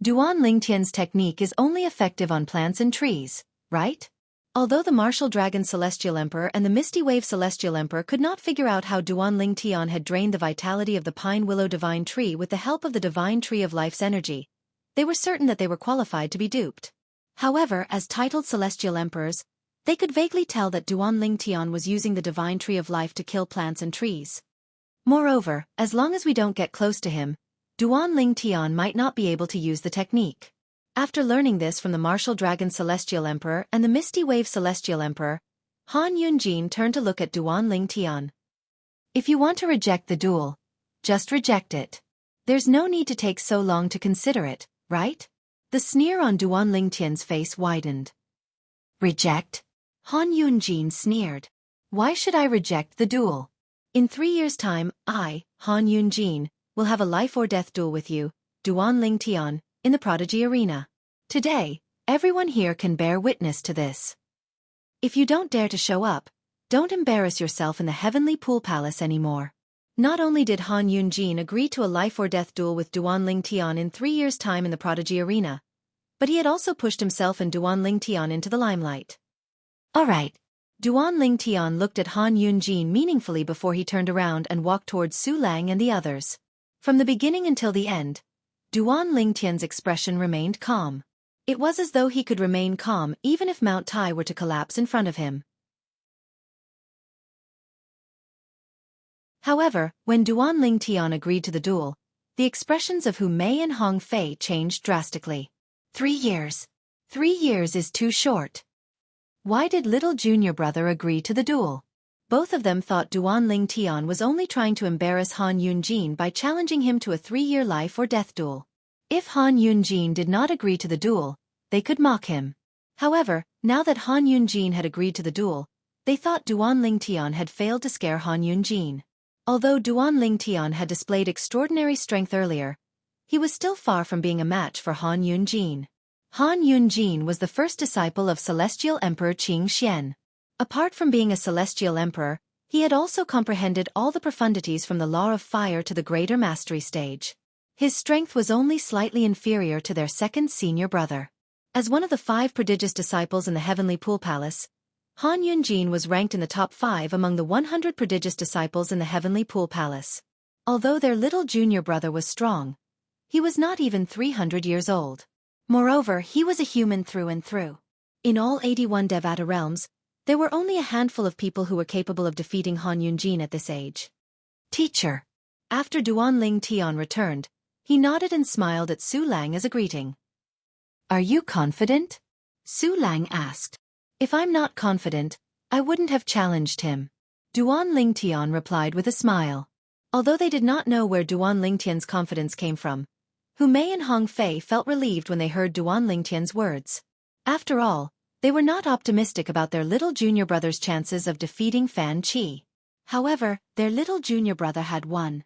Duan Ling Tian's technique is only effective on plants and trees, right? Although the Martial Dragon Celestial Emperor and the Misty Wave Celestial Emperor could not figure out how Duan Ling Tian had drained the vitality of the Pine Willow Divine Tree with the help of the Divine Tree of Life's energy, they were certain that they were qualified to be duped. However, as titled Celestial Emperors, they could vaguely tell that Duan Ling Tian was using the Divine Tree of Life to kill plants and trees. Moreover, as long as we don't get close to him, Duan Ling Tian might not be able to use the technique. After learning this from the Martial Dragon Celestial Emperor and the Misty Wave Celestial Emperor, Han Yunjin turned to look at Duan Ling Tian. If you want to reject the duel, just reject it. There's no need to take so long to consider it, right? The sneer on Duan Ling Tian's face widened. Reject? Han Yunjin sneered. Why should I reject the duel? In 3 years' time, I, Han Yunjin, will have a life-or-death duel with you, Duan Ling Tian, in the Prodigy Arena. Today, everyone here can bear witness to this. If you don't dare to show up, don't embarrass yourself in the Heavenly Pool Palace anymore. Not only did Han Yunjin agree to a life-or-death duel with Duan Ling Tian in 3 years' time in the Prodigy Arena, but he had also pushed himself and Duan Ling Tian into the limelight. Alright. Duan Ling Tian looked at Han Yunjin meaningfully before he turned around and walked towards Su Lang and the others. From the beginning until the end, Duan Ling Tian's expression remained calm. It was as though he could remain calm even if Mount Tai were to collapse in front of him. However, when Duan Ling Tian agreed to the duel, the expressions of Hu Mei and Hong Fei changed drastically. 3 years. 3 years is too short. Why did little junior brother agree to the duel? Both of them thought Duan Ling Tian was only trying to embarrass Han Yunjin by challenging him to a 3-year life-or-death duel. If Han Yunjin did not agree to the duel, they could mock him. However, now that Han Yunjin had agreed to the duel, they thought Duan Ling Tian had failed to scare Han Yunjin. Although Duan Ling Tian had displayed extraordinary strength earlier, he was still far from being a match for Han Yunjin. Han Yunjin was the first disciple of Celestial Emperor Xianxia. Apart from being a Celestial Emperor, he had also comprehended all the profundities from the Law of Fire to the Greater Mastery stage. His strength was only slightly inferior to their second senior brother. As one of the 5 prodigious disciples in the Heavenly Pool Palace, Han Yunjin was ranked in the top 5 among the 100 prodigious disciples in the Heavenly Pool Palace. Although their little junior brother was strong, he was not even 300 years old. Moreover, he was a human through and through. In all 81 Devata realms, there were only a handful of people who were capable of defeating Han Yunjin at this age. Teacher. After Duan Ling Tian returned, he nodded and smiled at Su Lang as a greeting. Are you confident? Su Lang asked. If I'm not confident, I wouldn't have challenged him. Duan Ling Tian replied with a smile. Although they did not know where Duan Ling Tian's confidence came from, Hu Mei and Hong Fei felt relieved when they heard Duan Ling Tian's words. After all, they were not optimistic about their little junior brother's chances of defeating Fan Qi. However, their little junior brother had won.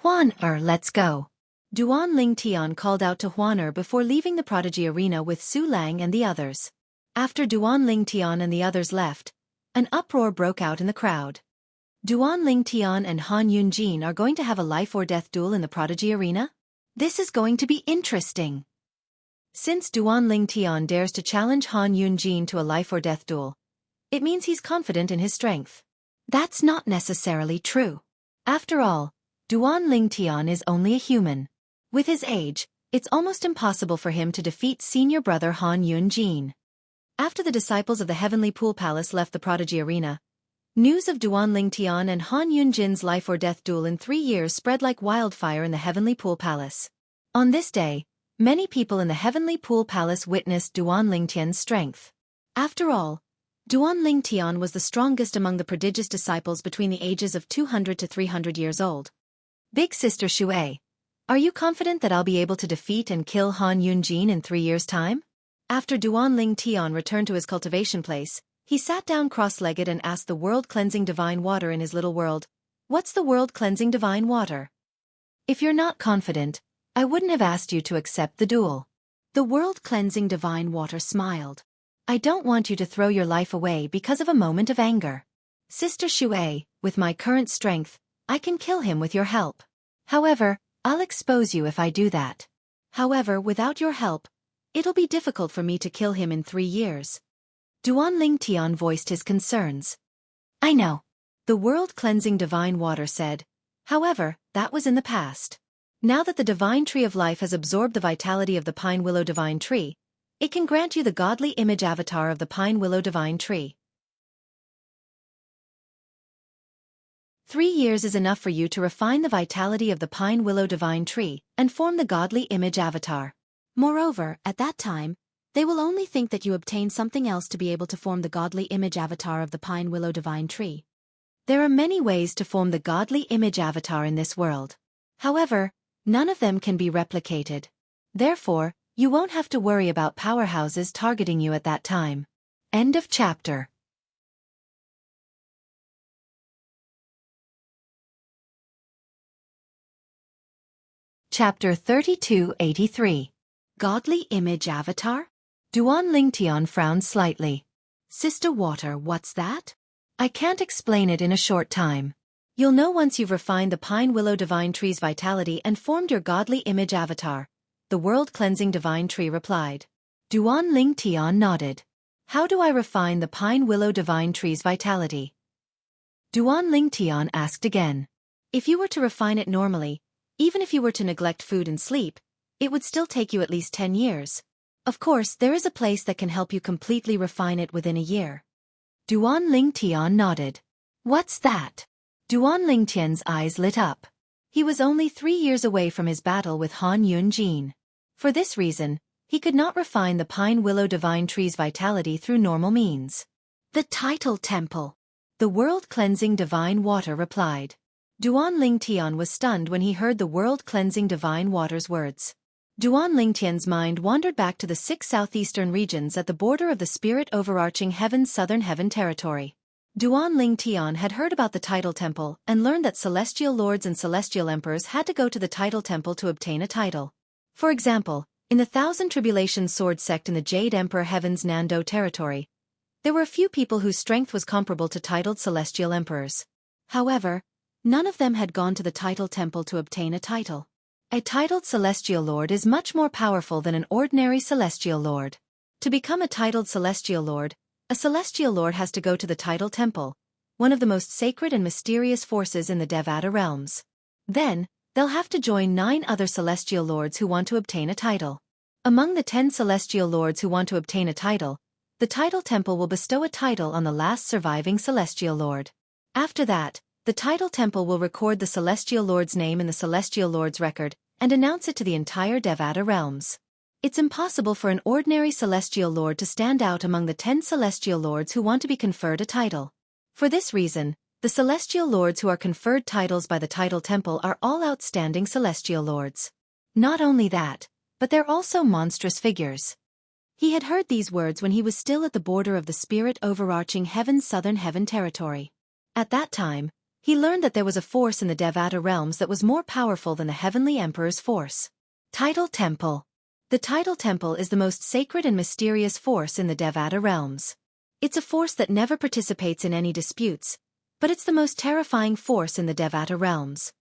Huan-er, let's go. Duan Ling Tian called out to Huan-er before leaving the Prodigy Arena with Su Lang and the others. After Duan Ling Tian and the others left, an uproar broke out in the crowd. Duan Ling Tian and Han Yunjin are going to have a life-or-death duel in the Prodigy Arena? This is going to be interesting. Since Duan Ling Tian dares to challenge Han Yunjin to a life-or-death duel, it means he's confident in his strength. That's not necessarily true. After all, Duan Ling Tian is only a human. With his age, it's almost impossible for him to defeat senior brother Han Yunjin. After the disciples of the Heavenly Pool Palace left the Prodigy Arena, news of Duan Ling Tian and Han Yunjin's life-or-death duel in 3 years spread like wildfire in the Heavenly Pool Palace. On this day, many people in the Heavenly Pool Palace witnessed Duan Ling Tian's strength. After all, Duan Ling Tian was the strongest among the prodigious disciples between the ages of 200 to 300 years old. Big Sister Shui, are you confident that I'll be able to defeat and kill Han Yunjin in 3 years' time? After Duan Ling Tian returned to his cultivation place, he sat down cross-legged and asked the world-cleansing divine water in his little world, "What's the world-cleansing divine water?" If you're not confident, I wouldn't have asked you to accept the duel. The world-cleansing divine water smiled. I don't want you to throw your life away because of a moment of anger. Sister Shui, with my current strength, I can kill him with your help. However, I'll expose you if I do that. However, without your help, it'll be difficult for me to kill him in 3 years. Duan Lingtian voiced his concerns. I know. The world-cleansing divine water said. However, that was in the past. Now that the divine tree of life has absorbed the vitality of the pine willow divine tree, it can grant you the godly image avatar of the pine willow divine tree. 3 years is enough for you to refine the vitality of the pine willow divine tree and form the godly image avatar. Moreover, at that time, they will only think that you obtained something else to be able to form the godly image avatar of the pine willow divine tree. There are many ways to form the godly image avatar in this world. However, none of them can be replicated. Therefore, you won't have to worry about powerhouses targeting you at that time. End of chapter. Chapter 3283. Godly Image Avatar? Duan Lingtian frowned slightly. Sister Water, what's that? I can't explain it in a short time. You'll know once you've refined the pine willow divine tree's vitality and formed your godly image avatar, the world-cleansing divine tree replied. Duan Lingtian nodded. How do I refine the pine willow divine tree's vitality? Duan Lingtian asked again. If you were to refine it normally, even if you were to neglect food and sleep, it would still take you at least 10 years. Of course, there is a place that can help you completely refine it within a year. Duan Lingtian nodded. What's that? Duan Lingtian's eyes lit up. He was only 3 years away from his battle with Han Yunjin. For this reason, he could not refine the pine willow divine tree's vitality through normal means. The title temple. The world-cleansing divine water replied. Duan Lingtian was stunned when he heard the world-cleansing divine water's words. Duan Lingtian's mind wandered back to the 6 southeastern regions at the border of the spirit-overarching heaven's southern heaven territory. Duan Lingtian had heard about the title temple and learned that celestial lords and celestial emperors had to go to the title temple to obtain a title. For example, in the Thousand Tribulations sword sect in the Jade Emperor Heaven's Nando territory, there were a few people whose strength was comparable to titled celestial emperors. However, none of them had gone to the title temple to obtain a title. A titled celestial lord is much more powerful than an ordinary celestial lord. To become a titled celestial lord, a celestial lord has to go to the title temple, one of the most sacred and mysterious forces in the Devata realms. Then, they'll have to join 9 other celestial lords who want to obtain a title. Among the 10 celestial lords who want to obtain a title, the title temple will bestow a title on the last surviving celestial lord. After that, the title temple will record the celestial lord's name in the celestial lord's record and announce it to the entire Devata realms. It's impossible for an ordinary celestial lord to stand out among the 10 celestial lords who want to be conferred a title. For this reason, the celestial lords who are conferred titles by the title temple are all outstanding celestial lords. Not only that, but they're also monstrous figures. He had heard these words when he was still at the border of the spirit-overarching heaven's southern heaven territory. At that time, he learned that there was a force in the Devata realms that was more powerful than the Heavenly Emperor's force. Title Temple. The Title Temple is the most sacred and mysterious force in the Devata realms. It's a force that never participates in any disputes, but it's the most terrifying force in the Devata realms.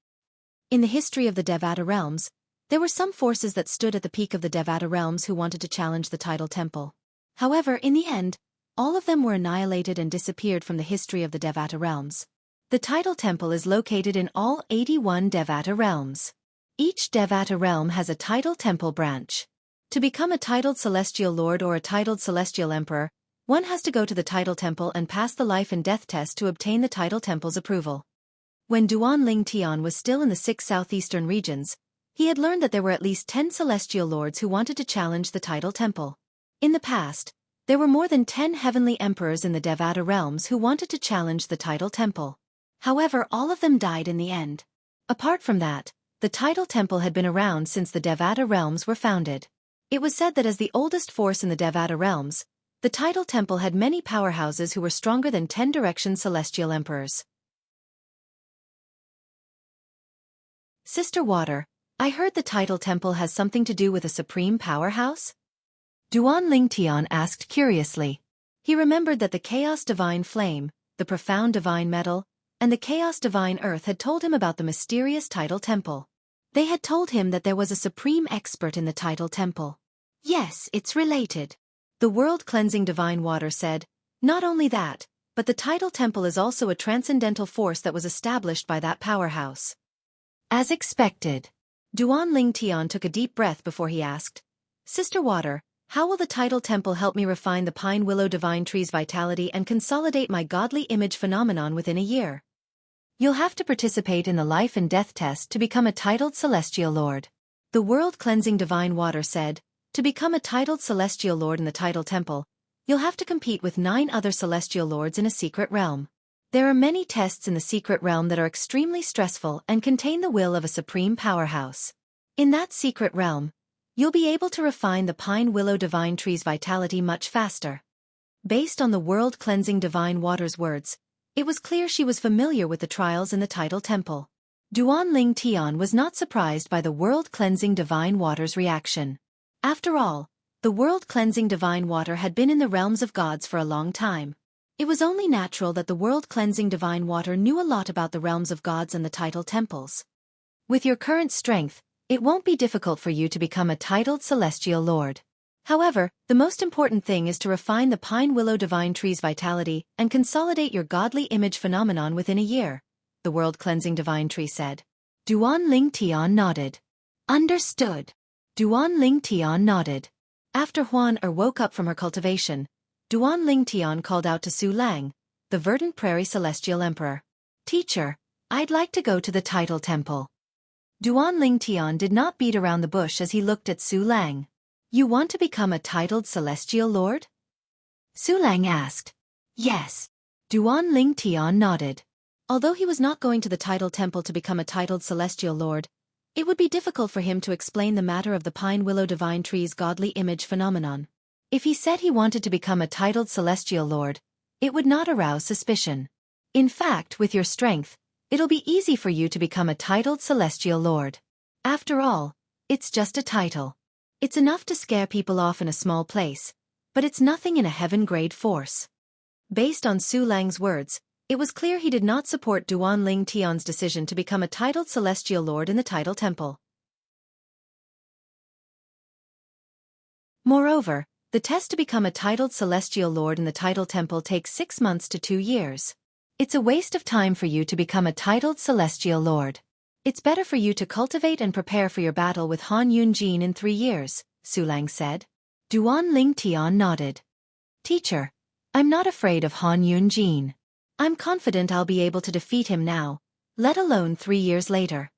In the history of the Devata realms, there were some forces that stood at the peak of the Devata realms who wanted to challenge the Title Temple. However, in the end, all of them were annihilated and disappeared from the history of the Devata realms. The Title Temple is located in all 81 Devata realms. Each Devata realm has a Title Temple branch. To become a titled celestial lord or a titled celestial emperor, one has to go to the Title Temple and pass the life and death test to obtain the Title Temple's approval. When Duan Lingtian was still in the 6 southeastern regions, he had learned that there were at least 10 celestial lords who wanted to challenge the Title Temple. In the past, there were more than 10 heavenly emperors in the Devata realms who wanted to challenge the Title Temple. However, all of them died in the end. Apart from that, the Title Temple had been around since the Devata realms were founded. It was said that as the oldest force in the Devata realms, the Title Temple had many powerhouses who were stronger than 10 direction celestial emperors. Sister Water, I heard the Title Temple has something to do with a supreme powerhouse? Duan Lingtian asked curiously. He remembered that the Chaos Divine Flame, the Profound Divine Metal, and the Chaos Divine Earth had told him about the mysterious Title Temple. They had told him that there was a supreme expert in the Title Temple. Yes, it's related. The world-cleansing divine water said, "Not only that, but the tidal temple is also a transcendental force that was established by that powerhouse." As expected, Duan Ling Tian took a deep breath before he asked, "Sister Water, how will the tidal temple help me refine the pine willow divine tree's vitality and consolidate my godly image phenomenon within a year?" "You'll have to participate in the life and death test to become a titled celestial lord." The world-cleansing divine water said, "To become a titled celestial lord in the tidal temple, you'll have to compete with 9 other celestial lords in a secret realm. There are many tests in the secret realm that are extremely stressful and contain the will of a supreme powerhouse. In that secret realm, you'll be able to refine the pine willow divine tree's vitality much faster." Based on the world-cleansing divine water's words, it was clear she was familiar with the trials in the tidal temple. Duan Ling Tian was not surprised by the world-cleansing divine water's reaction. After all, the world-cleansing divine water had been in the realms of gods for a long time. It was only natural that the world-cleansing divine water knew a lot about the realms of gods and the tidal temples. "With your current strength, it won't be difficult for you to become a titled celestial lord. However, the most important thing is to refine the pine willow divine tree's vitality and consolidate your godly image phenomenon within a year," the world-cleansing divine tree said. Duan Ling Tian nodded. "Understood." Duan Ling Tian nodded. After Huan woke up from her cultivation, Duan Ling Tian called out to Su Lang, the verdant prairie celestial emperor. "Teacher, I'd like to go to the tidal temple." Duan Ling Tian did not beat around the bush as he looked at Su Lang. "You want to become a titled celestial lord?" Su Lang asked. "Yes." Duan Ling Tian nodded. Although he was not going to the tidal temple to become a titled celestial lord, it would be difficult for him to explain the matter of the pine willow divine tree's godly image phenomenon. If he said he wanted to become a titled celestial lord, it would not arouse suspicion. In fact, with your strength, it'll be easy for you to become a titled celestial lord. After all, it's just a title. It's enough to scare people off in a small place, but it's nothing in a heaven-grade force. Based on Su Lang's words, it was clear he did not support Duan Ling Tian's decision to become a titled celestial lord in the tidal temple. Moreover, the test to become a titled celestial lord in the tidal temple takes 6 months to 2 years. It's a waste of time for you to become a titled celestial lord. It's better for you to cultivate and prepare for your battle with Han Yunjin in 3 years, Su Lang said. Duan Ling Tian nodded. "Teacher, I'm not afraid of Han Yunjin. I'm confident I'll be able to defeat him now, let alone 3 years later."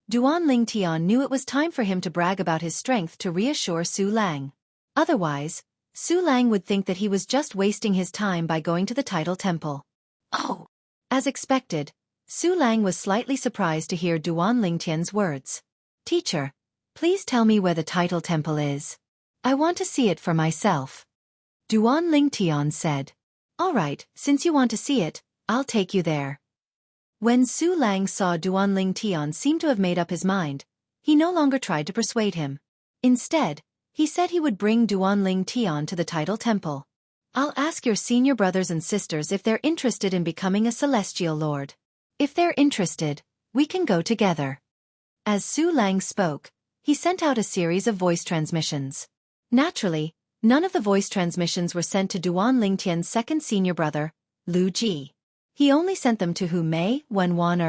Duan Ling Tian knew it was time for him to brag about his strength to reassure Su Lang. Otherwise, Su Lang would think that he was just wasting his time by going to the tidal temple. Oh! As expected, Su Lang was slightly surprised to hear Duan Ling Tian's words. "Teacher, please tell me where the tidal temple is. I want to see it for myself." Duan Ling Tian said. "All right, since you want to see it, I'll take you there." When Su Lang saw Duan Ling Tian seem to have made up his mind, he no longer tried to persuade him. Instead, he said he would bring Duan Ling Tian to the tidal temple. "I'll ask your senior brothers and sisters if they're interested in becoming a celestial lord. If they're interested, we can go together." As Su Lang spoke, he sent out a series of voice transmissions. Naturally, none of the voice transmissions were sent to Duan Ling Tian's second senior brother, Lu Ji. He only sent them to Hu Mei, Wen Wan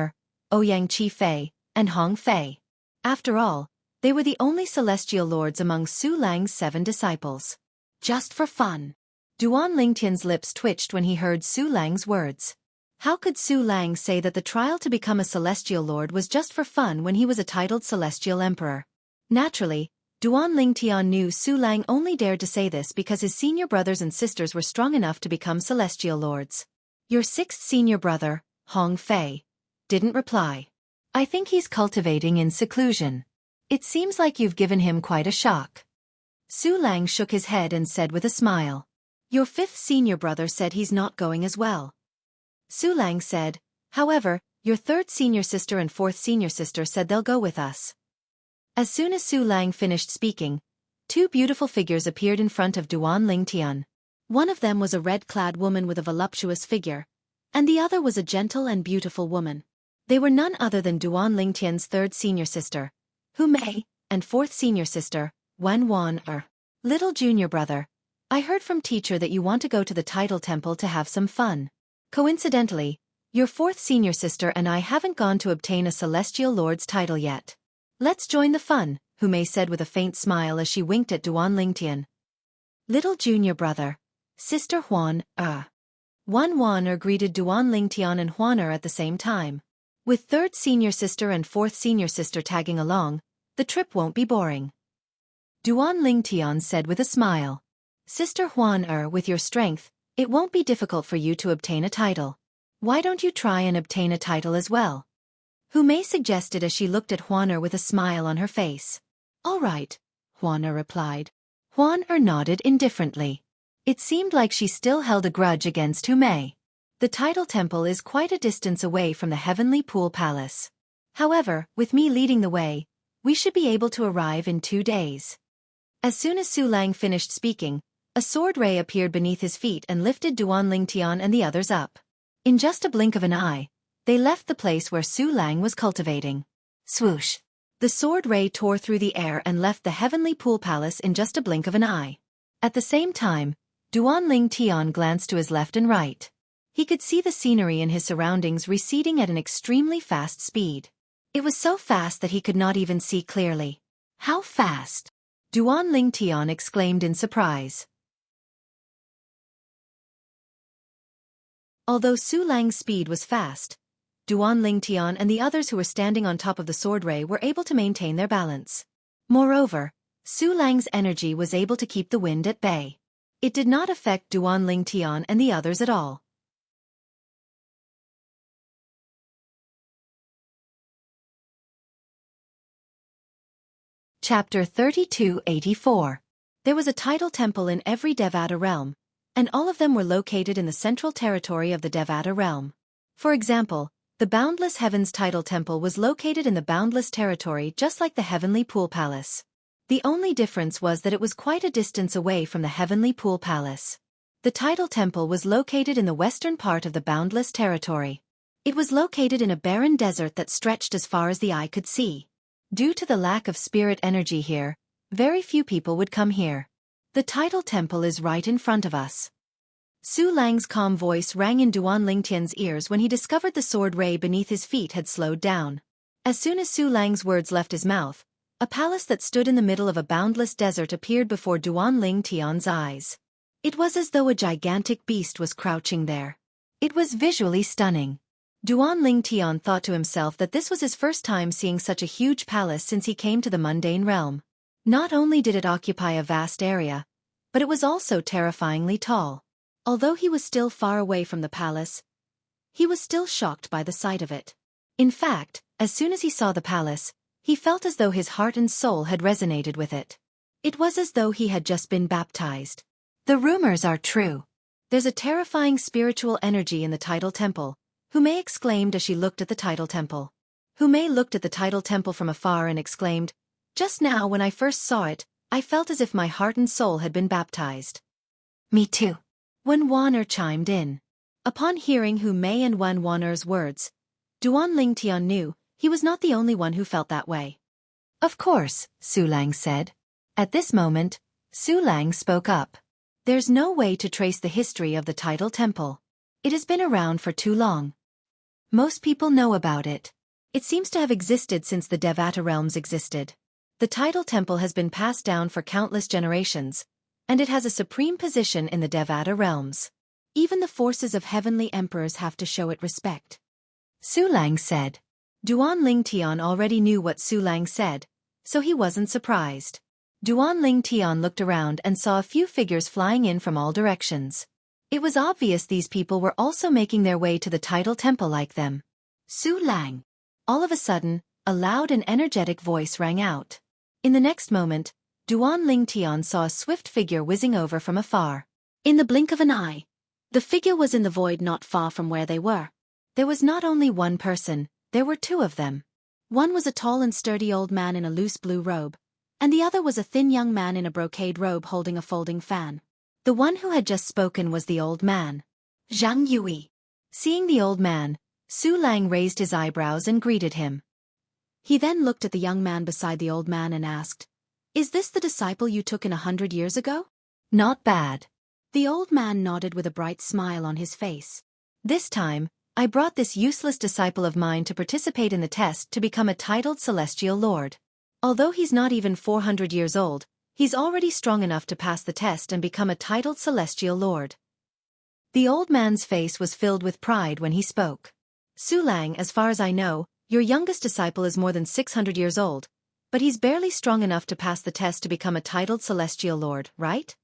Ouyang Qi Fei, and Hong Fei. After all, they were the only celestial lords among Su Lang's 7 disciples. Just for fun. Duan Ling Tian's lips twitched when he heard Su Lang's words. How could Su Lang say that the trial to become a celestial lord was just for fun when he was a titled celestial emperor? Naturally, Duan Ling Tian knew Su Lang only dared to say this because his senior brothers and sisters were strong enough to become celestial lords. Your 6th senior brother, Hong Fei, didn't reply. "I think he's cultivating in seclusion. It seems like you've given him quite a shock." Su Lang shook his head and said with a smile. "Your 5th senior brother said he's not going as well." Su Lang said, "However, your 3rd senior sister and 4th senior sister said they'll go with us." As soon as Su Lang finished speaking, 2 beautiful figures appeared in front of Duan Ling Tian. One of them was a red-clad woman with a voluptuous figure, and the other was a gentle and beautiful woman. They were none other than Duan Ling Tian's 3rd senior sister, Hu Mei, and 4th senior sister, Wen Wan little junior brother, I heard from teacher that you want to go to the title temple to have some fun. Coincidentally, your fourth senior sister and I haven't gone to obtain a celestial lord's title yet. Let's join the fun, Hu Mei said with a faint smile as she winked at Duan Lingtian. Little junior brother. Sister Huan, Huan greeted Duan Lingtian and Huan at the same time. With third senior sister and fourth senior sister tagging along, the trip won't be boring. Duan Lingtian said with a smile. Sister Huan with your strength, it won't be difficult for you to obtain a title. Why don't you try and obtain a title as well? Hu Mei suggested as she looked at Huan with a smile on her face. All right, Huan replied. Huan nodded indifferently. It seemed like she still held a grudge against Hu Mei. The title temple is quite a distance away from the Heavenly Pool Palace. However, with me leading the way, we should be able to arrive in 2 days. As soon as Su Lang finished speaking, a sword ray appeared beneath his feet and lifted Duan Lingtian and the others up. In just a blink of an eye, they left the place where Su Lang was cultivating. Swoosh! The sword ray tore through the air and left the Heavenly Pool Palace in just a blink of an eye. At the same time, Duan Lingtian glanced to his left and right. He could see the scenery in his surroundings receding at an extremely fast speed. It was so fast that he could not even see clearly. How fast? Duan Lingtian exclaimed in surprise. Although Su Lang's speed was fast, Duan Lingtian and the others who were standing on top of the sword ray were able to maintain their balance. Moreover, Su Lang's energy was able to keep the wind at bay. It did not affect Duan Lingtian and the others at all. Chapter 3284. There was a title temple in every Devata realm, and all of them were located in the central territory of the Devata realm. For example, the Boundless Heavens title temple was located in the Boundless territory just like the Heavenly Pool Palace. The only difference was that it was quite a distance away from the Heavenly Pool Palace. The title temple was located in the western part of the Boundless territory. It was located in a barren desert that stretched as far as the eye could see. Due to the lack of spirit energy here, very few people would come here. The title temple is right in front of us. Su Lang's calm voice rang in Duan Lingtian's ears when he discovered the sword ray beneath his feet had slowed down. As soon as Su Lang's words left his mouth, a palace that stood in the middle of a boundless desert appeared before Duan Lingtian's eyes. It was as though a gigantic beast was crouching there. It was visually stunning. Duan Lingtian thought to himself that this was his first time seeing such a huge palace since he came to the mundane realm. Not only did it occupy a vast area, but it was also terrifyingly tall. Although he was still far away from the palace, he was still shocked by the sight of it. In fact, as soon as he saw the palace, he felt as though his heart and soul had resonated with it. It was as though he had just been baptized. The rumors are true. There's a terrifying spiritual energy in the title temple, Hu Mei exclaimed as she looked at the title temple. Hu Mei looked at the title temple from afar and exclaimed, "Just now when I first saw it, I felt as if my heart and soul had been baptized." Me too. Wen Wan'er chimed in. Upon hearing Hu Mei and Wen Wan'er's words, Duan Lingtian knew he was not the only one who felt that way. Of course, Su Lang said. At this moment, Su Lang spoke up. There's no way to trace the history of the title temple. It has been around for too long. Most people know about it. It seems to have existed since the Devata realms existed. The title temple has been passed down for countless generations, and it has a supreme position in the Devata realms. Even the forces of heavenly emperors have to show it respect. Su Lang said. Duan Lingtian already knew what Su Lang said, so he wasn't surprised. Duan Lingtian looked around and saw a few figures flying in from all directions. It was obvious these people were also making their way to the title temple like them. Su Lang. All of a sudden, a loud and energetic voice rang out. In the next moment, Duan Lingtian saw a swift figure whizzing over from afar. In the blink of an eye, the figure was in the void not far from where they were. There was not only one person, there were two of them. One was a tall and sturdy old man in a loose blue robe, and the other was a thin young man in a brocade robe holding a folding fan. The one who had just spoken was the old man. Jianghu. Seeing the old man, Su Lang raised his eyebrows and greeted him. He then looked at the young man beside the old man and asked, "Is this the disciple you took in 100 years ago?" Not bad. The old man nodded with a bright smile on his face. This time, I brought this useless disciple of mine to participate in the test to become a titled celestial lord. Although he's not even 400 years old, he's already strong enough to pass the test and become a titled celestial lord. The old man's face was filled with pride when he spoke. Su Lang, as far as I know, your youngest disciple is more than 600 years old, but he's barely strong enough to pass the test to become a titled celestial lord, right?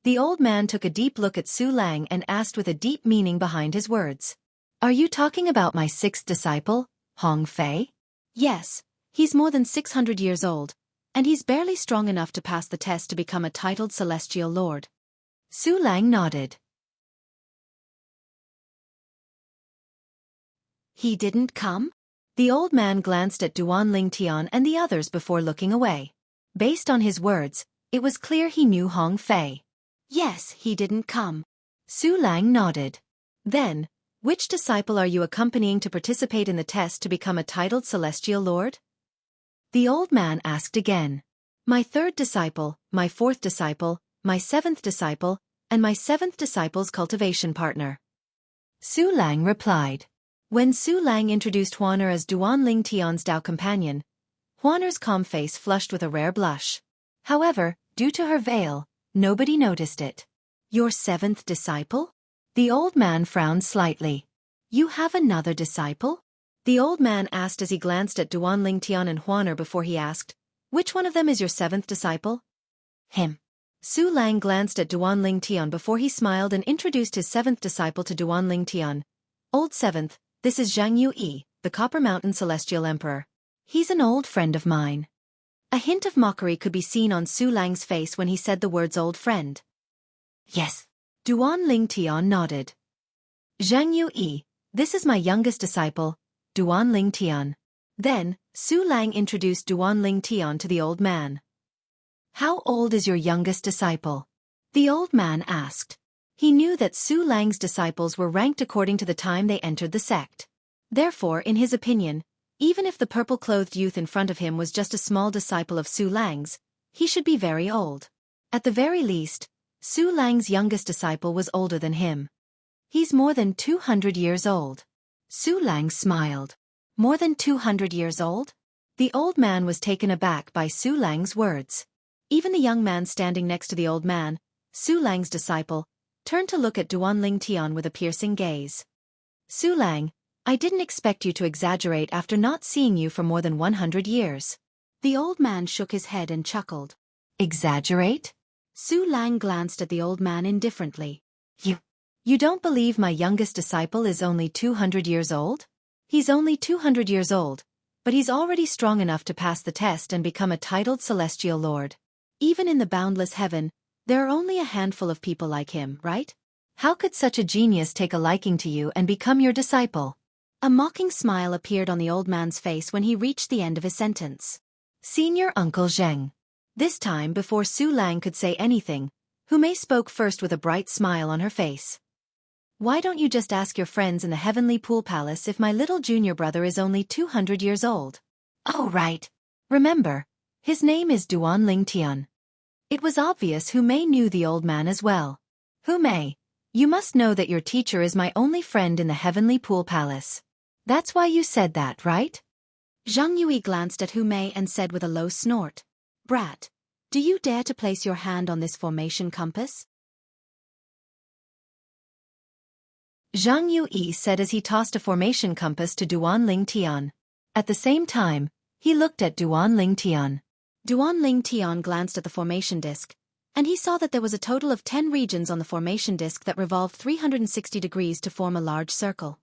The old man took a deep look at Su Lang and asked with a deep meaning behind his words. Are you talking about my sixth disciple, Hong Fei? Yes, he's more than 600 years old, and he's barely strong enough to pass the test to become a titled celestial lord. Su Lang nodded. He didn't come? The old man glanced at Duan Lingtian and the others before looking away. Based on his words, it was clear he knew Hong Fei. Yes, he didn't come. Su Lang nodded. Then, which disciple are you accompanying to participate in the test to become a titled celestial lord? The old man asked again. My third disciple, my fourth disciple, my seventh disciple, and my seventh disciple's cultivation partner. Su Lang replied. When Su Lang introduced Huaner as Duan Lingtian's Dao companion, Huaner's calm face flushed with a rare blush. However, due to her veil, nobody noticed it. Your seventh disciple? The old man frowned slightly. You have another disciple? The old man asked as he glanced at Duan Lingtian and Huaner before he asked, which one of them is your seventh disciple? Him. Su Lang glanced at Duan Lingtian before he smiled and introduced his seventh disciple to Duan Lingtian. Old seventh, this is Jianghu, the Copper Mountain Celestial Emperor. He's an old friend of mine. A hint of mockery could be seen on Su Lang's face when he said the words old friend. Yes. Duan Lingtian nodded. Jianghu, this is my youngest disciple, Duan Lingtian. Then, Su Lang introduced Duan Lingtian to the old man. How old is your youngest disciple? The old man asked. He knew that Su Lang's disciples were ranked according to the time they entered the sect. Therefore, in his opinion, even if the purple-clothed youth in front of him was just a small disciple of Su Lang's, he should be very old. At the very least, Su Lang's youngest disciple was older than him. He's more than 200 years old. Su Lang smiled. More than 200 years old? The old man was taken aback by Su Lang's words. Even the young man standing next to the old man, Su Lang's disciple, turned to look at Duan Lingtian with a piercing gaze. Su Lang, I didn't expect you to exaggerate after not seeing you for more than 100 years. The old man shook his head and chuckled. Exaggerate? Su Lang glanced at the old man indifferently. You don't believe my youngest disciple is only 200 years old? He's only 200 years old, but he's already strong enough to pass the test and become a titled celestial lord. Even in the boundless heaven, there are only a handful of people like him, right? How could such a genius take a liking to you and become your disciple? A mocking smile appeared on the old man's face when he reached the end of his sentence. Senior Uncle Zheng. This time before Su Lang could say anything, Hu Mei spoke first with a bright smile on her face. Why don't you just ask your friends in the Heavenly Pool Palace if my little junior brother is only 200 years old? Oh right. Remember, his name is Duan Lingtian. It was obvious Hu Mei knew the old man as well. Hu Mei, you must know that your teacher is my only friend in the Heavenly Pool Palace. That's why you said that, right? Zhang Yui glanced at Hu Mei and said with a low snort. Brat, do you dare to place your hand on this formation compass? Zhang Yui said as he tossed a formation compass to Duan Lingtian. At the same time, he looked at Duan Lingtian. Duan Lingtian glanced at the formation disk, and he saw that there was a total of 10 regions on the formation disk that revolved 360 degrees to form a large circle.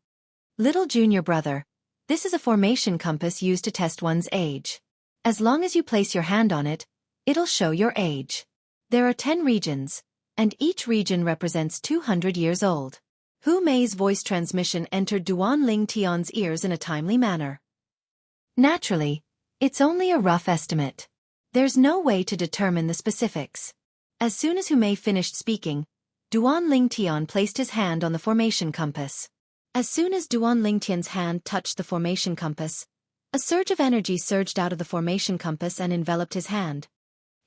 Little junior brother, this is a formation compass used to test one's age. As long as you place your hand on it, it'll show your age. There are 10 regions, and each region represents 200 years old. Hu Mei's voice transmission entered Duan Lingtian's ears in a timely manner. Naturally, it's only a rough estimate. There's no way to determine the specifics. As soon as Hu Mei finished speaking, Duan Lingtian placed his hand on the formation compass. As soon as Duan Lingtian's hand touched the formation compass, a surge of energy surged out of the formation compass and enveloped his hand.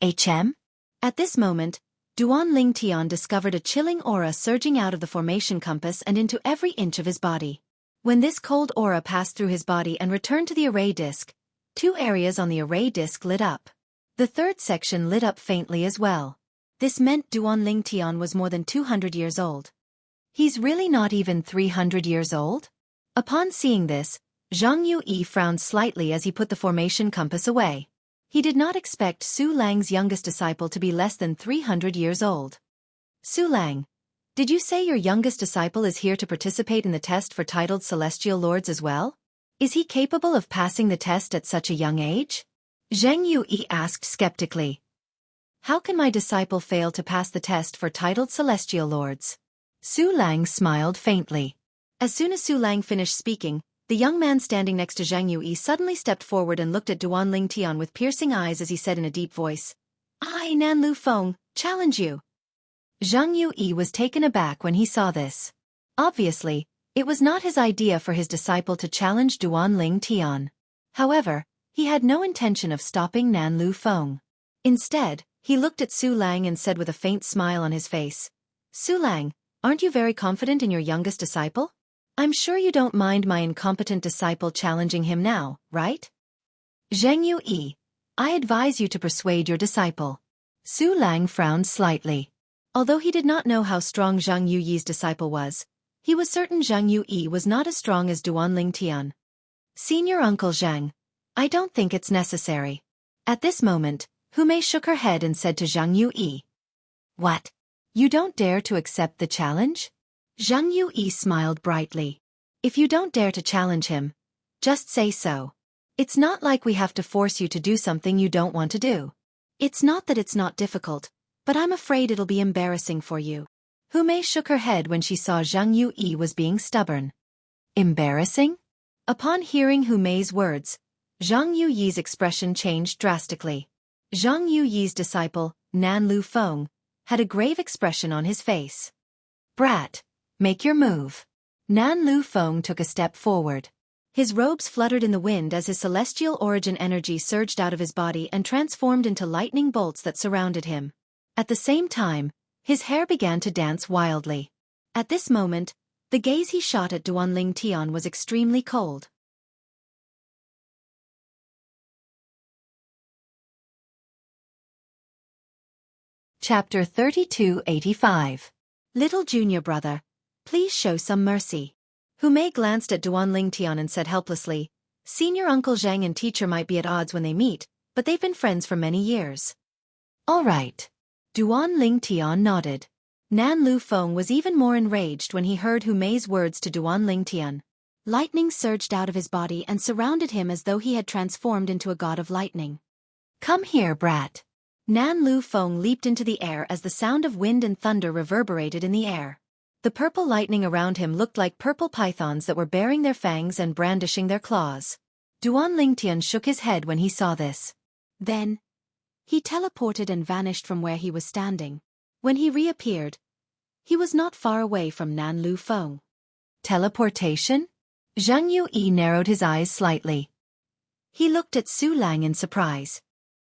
HM? At this moment, Duan Ling Tian discovered a chilling aura surging out of the formation compass and into every inch of his body. When this cold aura passed through his body and returned to the array disc, 2 areas on the array disc lit up. The third section lit up faintly as well. This meant Duan Ling Tian was more than 200 years old. He's really not even 300 years old? Upon seeing this, Jianghu frowned slightly as he put the formation compass away. He did not expect Su Lang's youngest disciple to be less than 300 years old. Su Lang, did you say your youngest disciple is here to participate in the test for titled celestial lords as well? Is he capable of passing the test at such a young age? Zheng Yui asked skeptically. How can my disciple fail to pass the test for titled celestial lords? Su Lang smiled faintly. As soon as Su Lang finished speaking, the young man standing next to Zheng Yui suddenly stepped forward and looked at Duan Ling Tian with piercing eyes as he said in a deep voice, I, Nan Lu Feng, challenge you. Zheng Yui was taken aback when he saw this. Obviously, it was not his idea for his disciple to challenge Duan Ling Tian. However, he had no intention of stopping Nan Lu Feng. Instead, he looked at Su Lang and said with a faint smile on his face, Su Lang, aren't you very confident in your youngest disciple? I'm sure you don't mind my incompetent disciple challenging him now, right? Zheng Yui, I advise you to persuade your disciple. Su Lang frowned slightly. Although he did not know how strong Zhang Yuyi's disciple was, he was certain Zhang Yui was not as strong as Duan Ling Tian. Senior Uncle Zhang, I don't think it's necessary. At this moment, Humei shook her head and said to Zhang Yui. What? You don't dare to accept the challenge? Zhang Yui smiled brightly. If you don't dare to challenge him, just say so. It's not like we have to force you to do something you don't want to do. It's not that it's not difficult, but I'm afraid it'll be embarrassing for you. Humei shook her head when she saw Zhang Yui was being stubborn. Embarrassing? Upon hearing Humei's words, Zhang Yuyi's expression changed drastically. Zhang Yuyi's disciple, Nan Lu Feng, had a grave expression on his face. Brat, make your move. Nan Lu Feng took a step forward. His robes fluttered in the wind as his celestial origin energy surged out of his body and transformed into lightning bolts that surrounded him. At the same time, his hair began to dance wildly. At this moment, the gaze he shot at Duan Ling Tian was extremely cold. Chapter 3285. Little junior brother, please show some mercy. Humei glanced at Duan Ling Tian and said helplessly, Senior Uncle Zhang and teacher might be at odds when they meet, but they've been friends for many years. All right. Duan Ling Tian nodded. Nan Lu Feng was even more enraged when he heard Humei's words to Duan Ling Tian. Lightning surged out of his body and surrounded him as though he had transformed into a god of lightning. Come here, brat. Nan Lu Feng leaped into the air as the sound of wind and thunder reverberated in the air. The purple lightning around him looked like purple pythons that were baring their fangs and brandishing their claws. Duan Ling Tian shook his head when he saw this. Then, he teleported and vanished from where he was standing. When he reappeared, he was not far away from Nan Lu Feng. Teleportation? Zhang Yui narrowed his eyes slightly. He looked at Su Lang in surprise.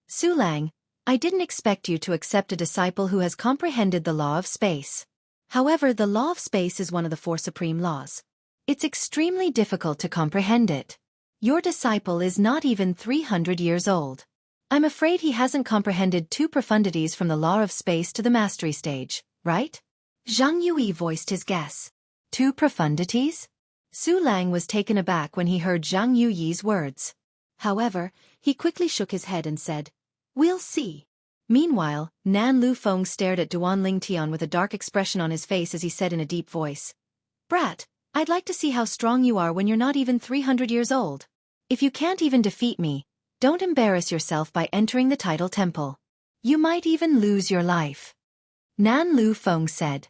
Su Lang, I didn't expect you to accept a disciple who has comprehended the law of space. However, the law of space is one of the 4 supreme laws. It's extremely difficult to comprehend it. Your disciple is not even 300 years old. I'm afraid he hasn't comprehended 2 profundities from the law of space to the mastery stage, right? Zhang Yui voiced his guess. 2 profundities? Su Lang was taken aback when he heard Zhang Yuyi's words. However, he quickly shook his head and said, We'll see. Meanwhile, Nan Lu Feng stared at Duan Ling Tian with a dark expression on his face as he said in a deep voice, Brat, I'd like to see how strong you are when you're not even 300 years old. If you can't even defeat me, don't embarrass yourself by entering the title temple. You might even lose your life. Nan Lu Feng said.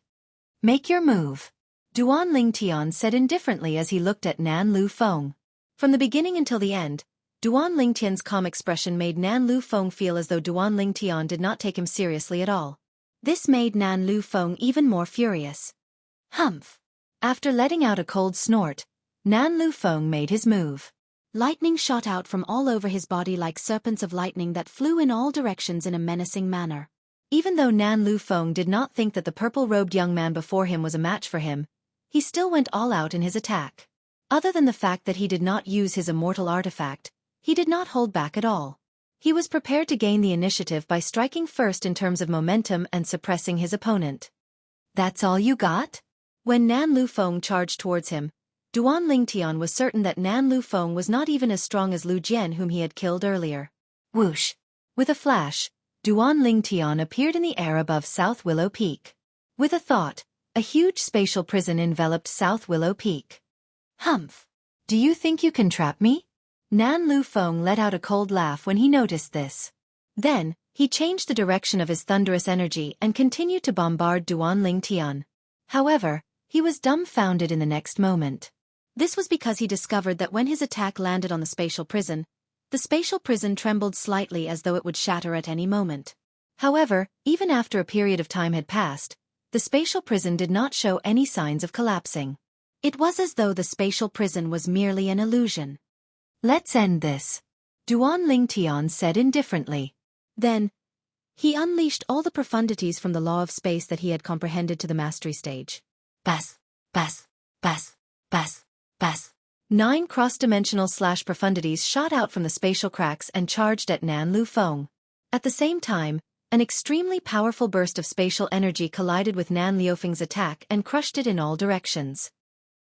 Make your move. Duan Ling Tian said indifferently as he looked at Nan Lu Feng. From the beginning until the end, Duan Ling Tian's calm expression made Nan Lu Feng feel as though Duan Ling Tian did not take him seriously at all. This made Nan Lu Feng even more furious. Humph! After letting out a cold snort, Nan Lu Feng made his move. Lightning shot out from all over his body like serpents of lightning that flew in all directions in a menacing manner. Even though Nan Lu Feng did not think that the purple-robed young man before him was a match for him, he still went all out in his attack. Other than the fact that he did not use his immortal artifact, he did not hold back at all. He was prepared to gain the initiative by striking first in terms of momentum and suppressing his opponent. That's all you got? When Nan Lu Feng charged towards him, Duan Lingtian was certain that Nan Lu Feng was not even as strong as Lu Jian whom he had killed earlier. Whoosh! With a flash, Duan Lingtian appeared in the air above South Willow Peak. With a thought, a huge spatial prison enveloped South Willow Peak. Humph! Do you think you can trap me? Nan Lu Feng let out a cold laugh when he noticed this. Then, he changed the direction of his thunderous energy and continued to bombard Duan Lingtian. However, he was dumbfounded in the next moment. This was because he discovered that when his attack landed on the spatial prison trembled slightly as though it would shatter at any moment. However, even after a period of time had passed, the spatial prison did not show any signs of collapsing. It was as though the spatial prison was merely an illusion. Let's end this, Duan Lingtian said indifferently. Then, he unleashed all the profundities from the law of space that he had comprehended to the mastery stage. Bas, bas, bas, bas, bas. 9 cross-dimensional profundities shot out from the spatial cracks and charged at Nan Lu Feng. At the same time, an extremely powerful burst of spatial energy collided with Nan Liufeng's attack and crushed it in all directions.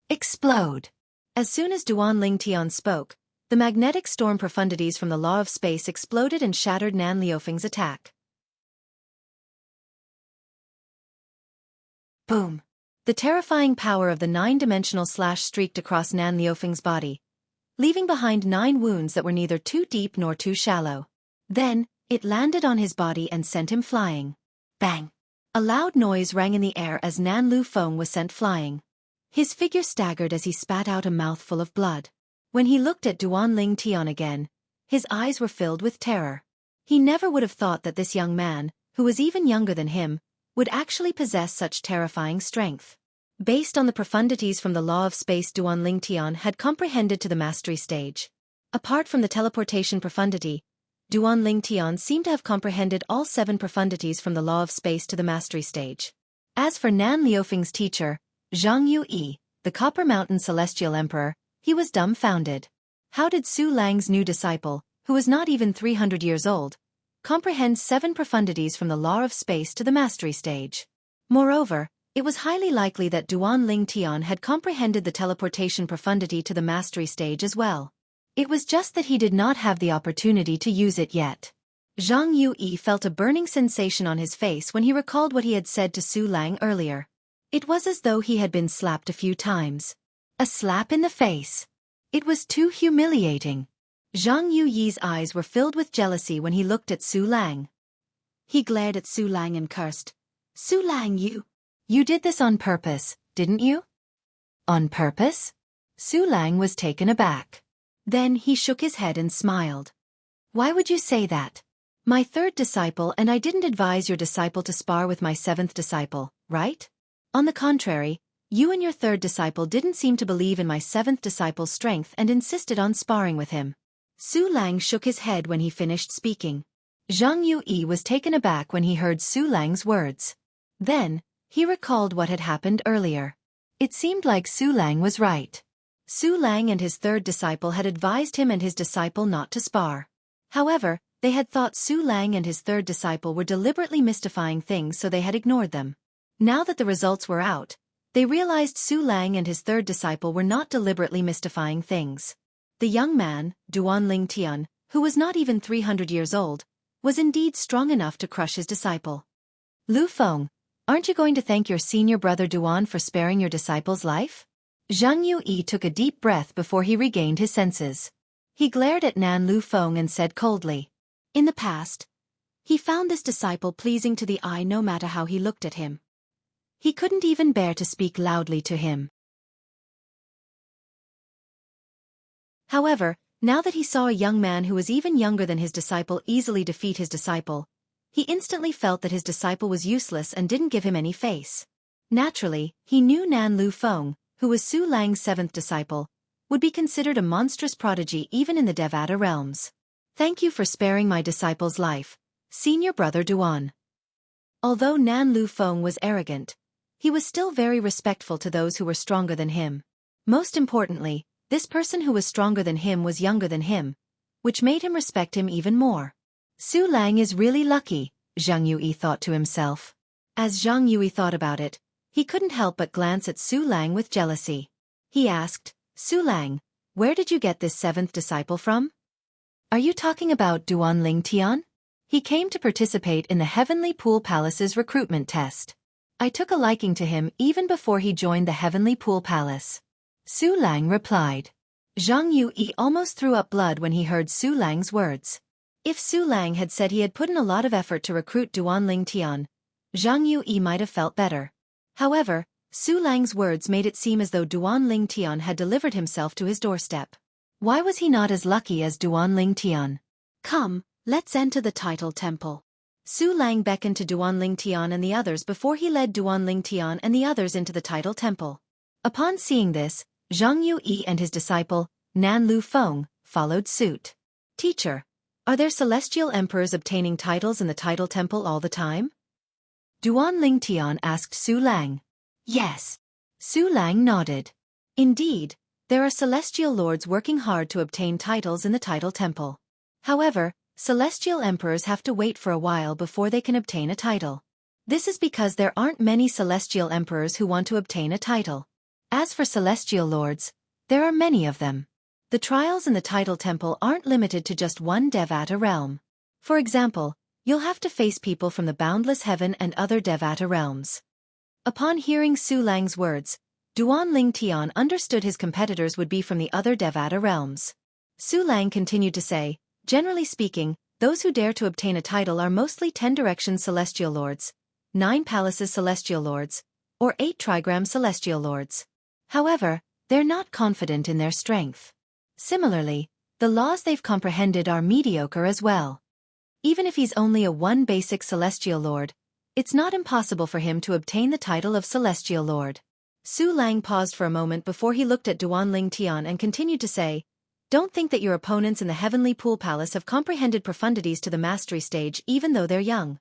Explode! As soon as Duan Lingtian spoke, the magnetic storm profundities from the law of space exploded and shattered Nan Liufeng's attack. Boom! The terrifying power of the 9-dimensional slash streaked across Nan Liufeng's body, leaving behind 9 wounds that were neither too deep nor too shallow. Then, it landed on his body and sent him flying. Bang! A loud noise rang in the air as Nan Lu Feng was sent flying. His figure staggered as he spat out a mouthful of blood. When he looked at Duan Lingtian again, his eyes were filled with terror. He never would have thought that this young man, who was even younger than him, would actually possess such terrifying strength. Based on the profundities from the law of space Duan Lingtian had comprehended to the mastery stage. Apart from the teleportation profundity, Duan Lingtian seemed to have comprehended all 7 profundities from the law of space to the mastery stage. As for Nan Liufeng's teacher, Jianghu, the Copper Mountain Celestial Emperor, he was dumbfounded. How did Su Lang's new disciple, who was not even 300 years old, comprehend 7 profundities from the law of space to the mastery stage? Moreover, it was highly likely that Duan Lingtian had comprehended the teleportation profundity to the mastery stage as well. It was just that he did not have the opportunity to use it yet. Jianghu felt a burning sensation on his face when he recalled what he had said to Su Lang earlier. It was as though he had been slapped a few times. A slap in the face. It was too humiliating. Jianghu's eyes were filled with jealousy when he looked at Su Lang. He glared at Su Lang and cursed. Su Lang, you did this on purpose, didn't you? On purpose? Su Lang was taken aback. Then he shook his head and smiled. Why would you say that? My 3rd disciple, and I didn't advise your disciple to spar with my 7th disciple, right? On the contrary, you and your 3rd disciple didn't seem to believe in my 7th disciple's strength and insisted on sparring with him. Su Lang shook his head when he finished speaking. Jianghu was taken aback when he heard Su Lang's words. Then, he recalled what had happened earlier. It seemed like Su Lang was right. Su Lang and his 3rd disciple had advised him and his disciple not to spar. However, they had thought Su Lang and his 3rd disciple were deliberately mystifying things, so they had ignored them. Now that the results were out, they realized Su Lang and his 3rd disciple were not deliberately mystifying things. The young man, Duan Lingtian, who was not even 300 years old, was indeed strong enough to crush his disciple. Lu Feng, aren't you going to thank your senior brother Duan for sparing your disciple's life? Jianghu took a deep breath before he regained his senses. He glared at Nan Lu Feng and said coldly. In the past, he found this disciple pleasing to the eye no matter how he looked at him. He couldn't even bear to speak loudly to him. However, now that he saw a young man who was even younger than his disciple easily defeat his disciple, he instantly felt that his disciple was useless and didn't give him any face. Naturally, he knew Nan Lu Feng, who was Su Lang's 7th disciple, would be considered a monstrous prodigy even in the Devata realms. Thank you for sparing my disciple's life, senior brother Duan. Although Nan Lu Feng was arrogant, he was still very respectful to those who were stronger than him. Most importantly, this person who was stronger than him was younger than him, which made him respect him even more. Su Lang is really lucky, Zhang Yui thought to himself. As Zhang Yui thought about it, he couldn't help but glance at Su Lang with jealousy. He asked, Su Lang, where did you get this seventh disciple from? Are you talking about Duan Ling Tian? He came to participate in the Heavenly Pool Palace's recruitment test. I took a liking to him even before he joined the Heavenly Pool Palace. Su Lang replied. Zhang Yui almost threw up blood when he heard Su Lang's words. If Su Lang had said he had put in a lot of effort to recruit Duan Ling Tian, Zhang Yui might have felt better. However, Su Lang's words made it seem as though Duan Ling Tian had delivered himself to his doorstep. Why was he not as lucky as Duan Ling Tian? Come, let's enter the title temple. Su Lang beckoned to Duan Ling Tian and the others before he led Duan Ling Tian and the others into the title temple. Upon seeing this, Zhang Yui and his disciple, Nan Lu Feng, followed suit. Teacher, are there celestial emperors obtaining titles in the title temple all the time? Duan Ling Tian asked Su Lang. Yes. Su Lang nodded. Indeed, there are celestial lords working hard to obtain titles in the title temple. However, celestial emperors have to wait for a while before they can obtain a title. This is because there aren't many celestial emperors who want to obtain a title. As for celestial lords, there are many of them. The trials in the title temple aren't limited to just one At realm. For example, you'll have to face people from the boundless heaven and other At realms. Upon hearing Su Lang's words, Duan Ling Tian understood his competitors would be from the other At realms. Su Lang continued to say, generally speaking, those who dare to obtain a title are mostly 10 directions celestial lords, 9 palaces celestial lords, or 8 trigram celestial lords. However, they're not confident in their strength. Similarly, the laws they've comprehended are mediocre as well. Even if he's only a 1 basic celestial lord, it's not impossible for him to obtain the title of celestial lord. Su Lang paused for a moment before he looked at Duan Ling Tian and continued to say, don't think that your opponents in the Heavenly Pool Palace have comprehended profundities to the mastery stage even though they're young.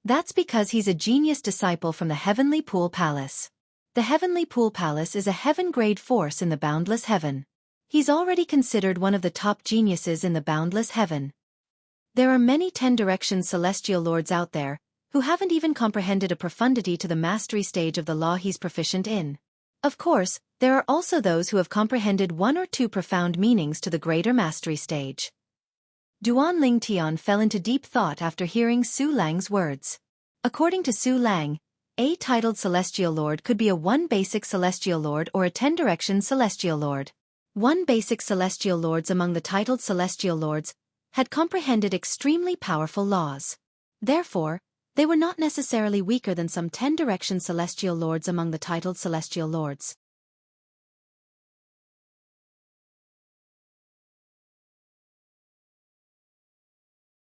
That's because he's a genius disciple from the Heavenly Pool Palace. The Heavenly Pool Palace is a heaven-grade force in the boundless heaven. He's already considered one of the top geniuses in the boundless heaven. There are many 10 directions celestial lords out there, who haven't even comprehended a profundity to the mastery stage of the law he's proficient in. Of course, there are also those who have comprehended 1 or 2 profound meanings to the greater mastery stage. Duan Ling Tian fell into deep thought after hearing Su Lang's words. According to Su Lang, a titled celestial lord could be a 1 basic celestial lord or a 10 direction celestial lord. 1 basic celestial lords among the titled celestial lords had comprehended extremely powerful laws. Therefore, they were not necessarily weaker than some 10 direction celestial lords among the titled celestial lords.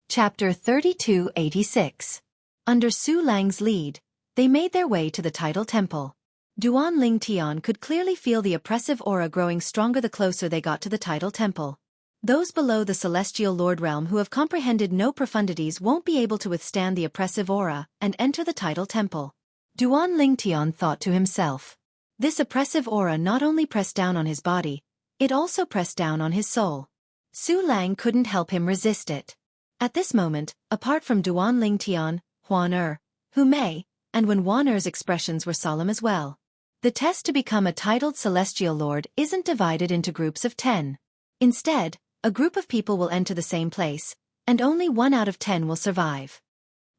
Chapter 3286. Under Su Lang's lead, they made their way to the title temple. Duan Ling Tian could clearly feel the oppressive aura growing stronger the closer they got to the title temple. Those below the celestial lord realm who have comprehended no profundities won't be able to withstand the oppressive aura and enter the title temple. Duan Ling Tian thought to himself. This oppressive aura not only pressed down on his body, it also pressed down on his soul. Su Lang couldn't help him resist it. At this moment, apart from Duan Ling Tian, Huan Er, Hu Mei, and when Huan Er's expressions were solemn as well. The test to become a titled celestial lord isn't divided into groups of 10. Instead, a group of people will enter the same place, and only 1 out of 10 will survive.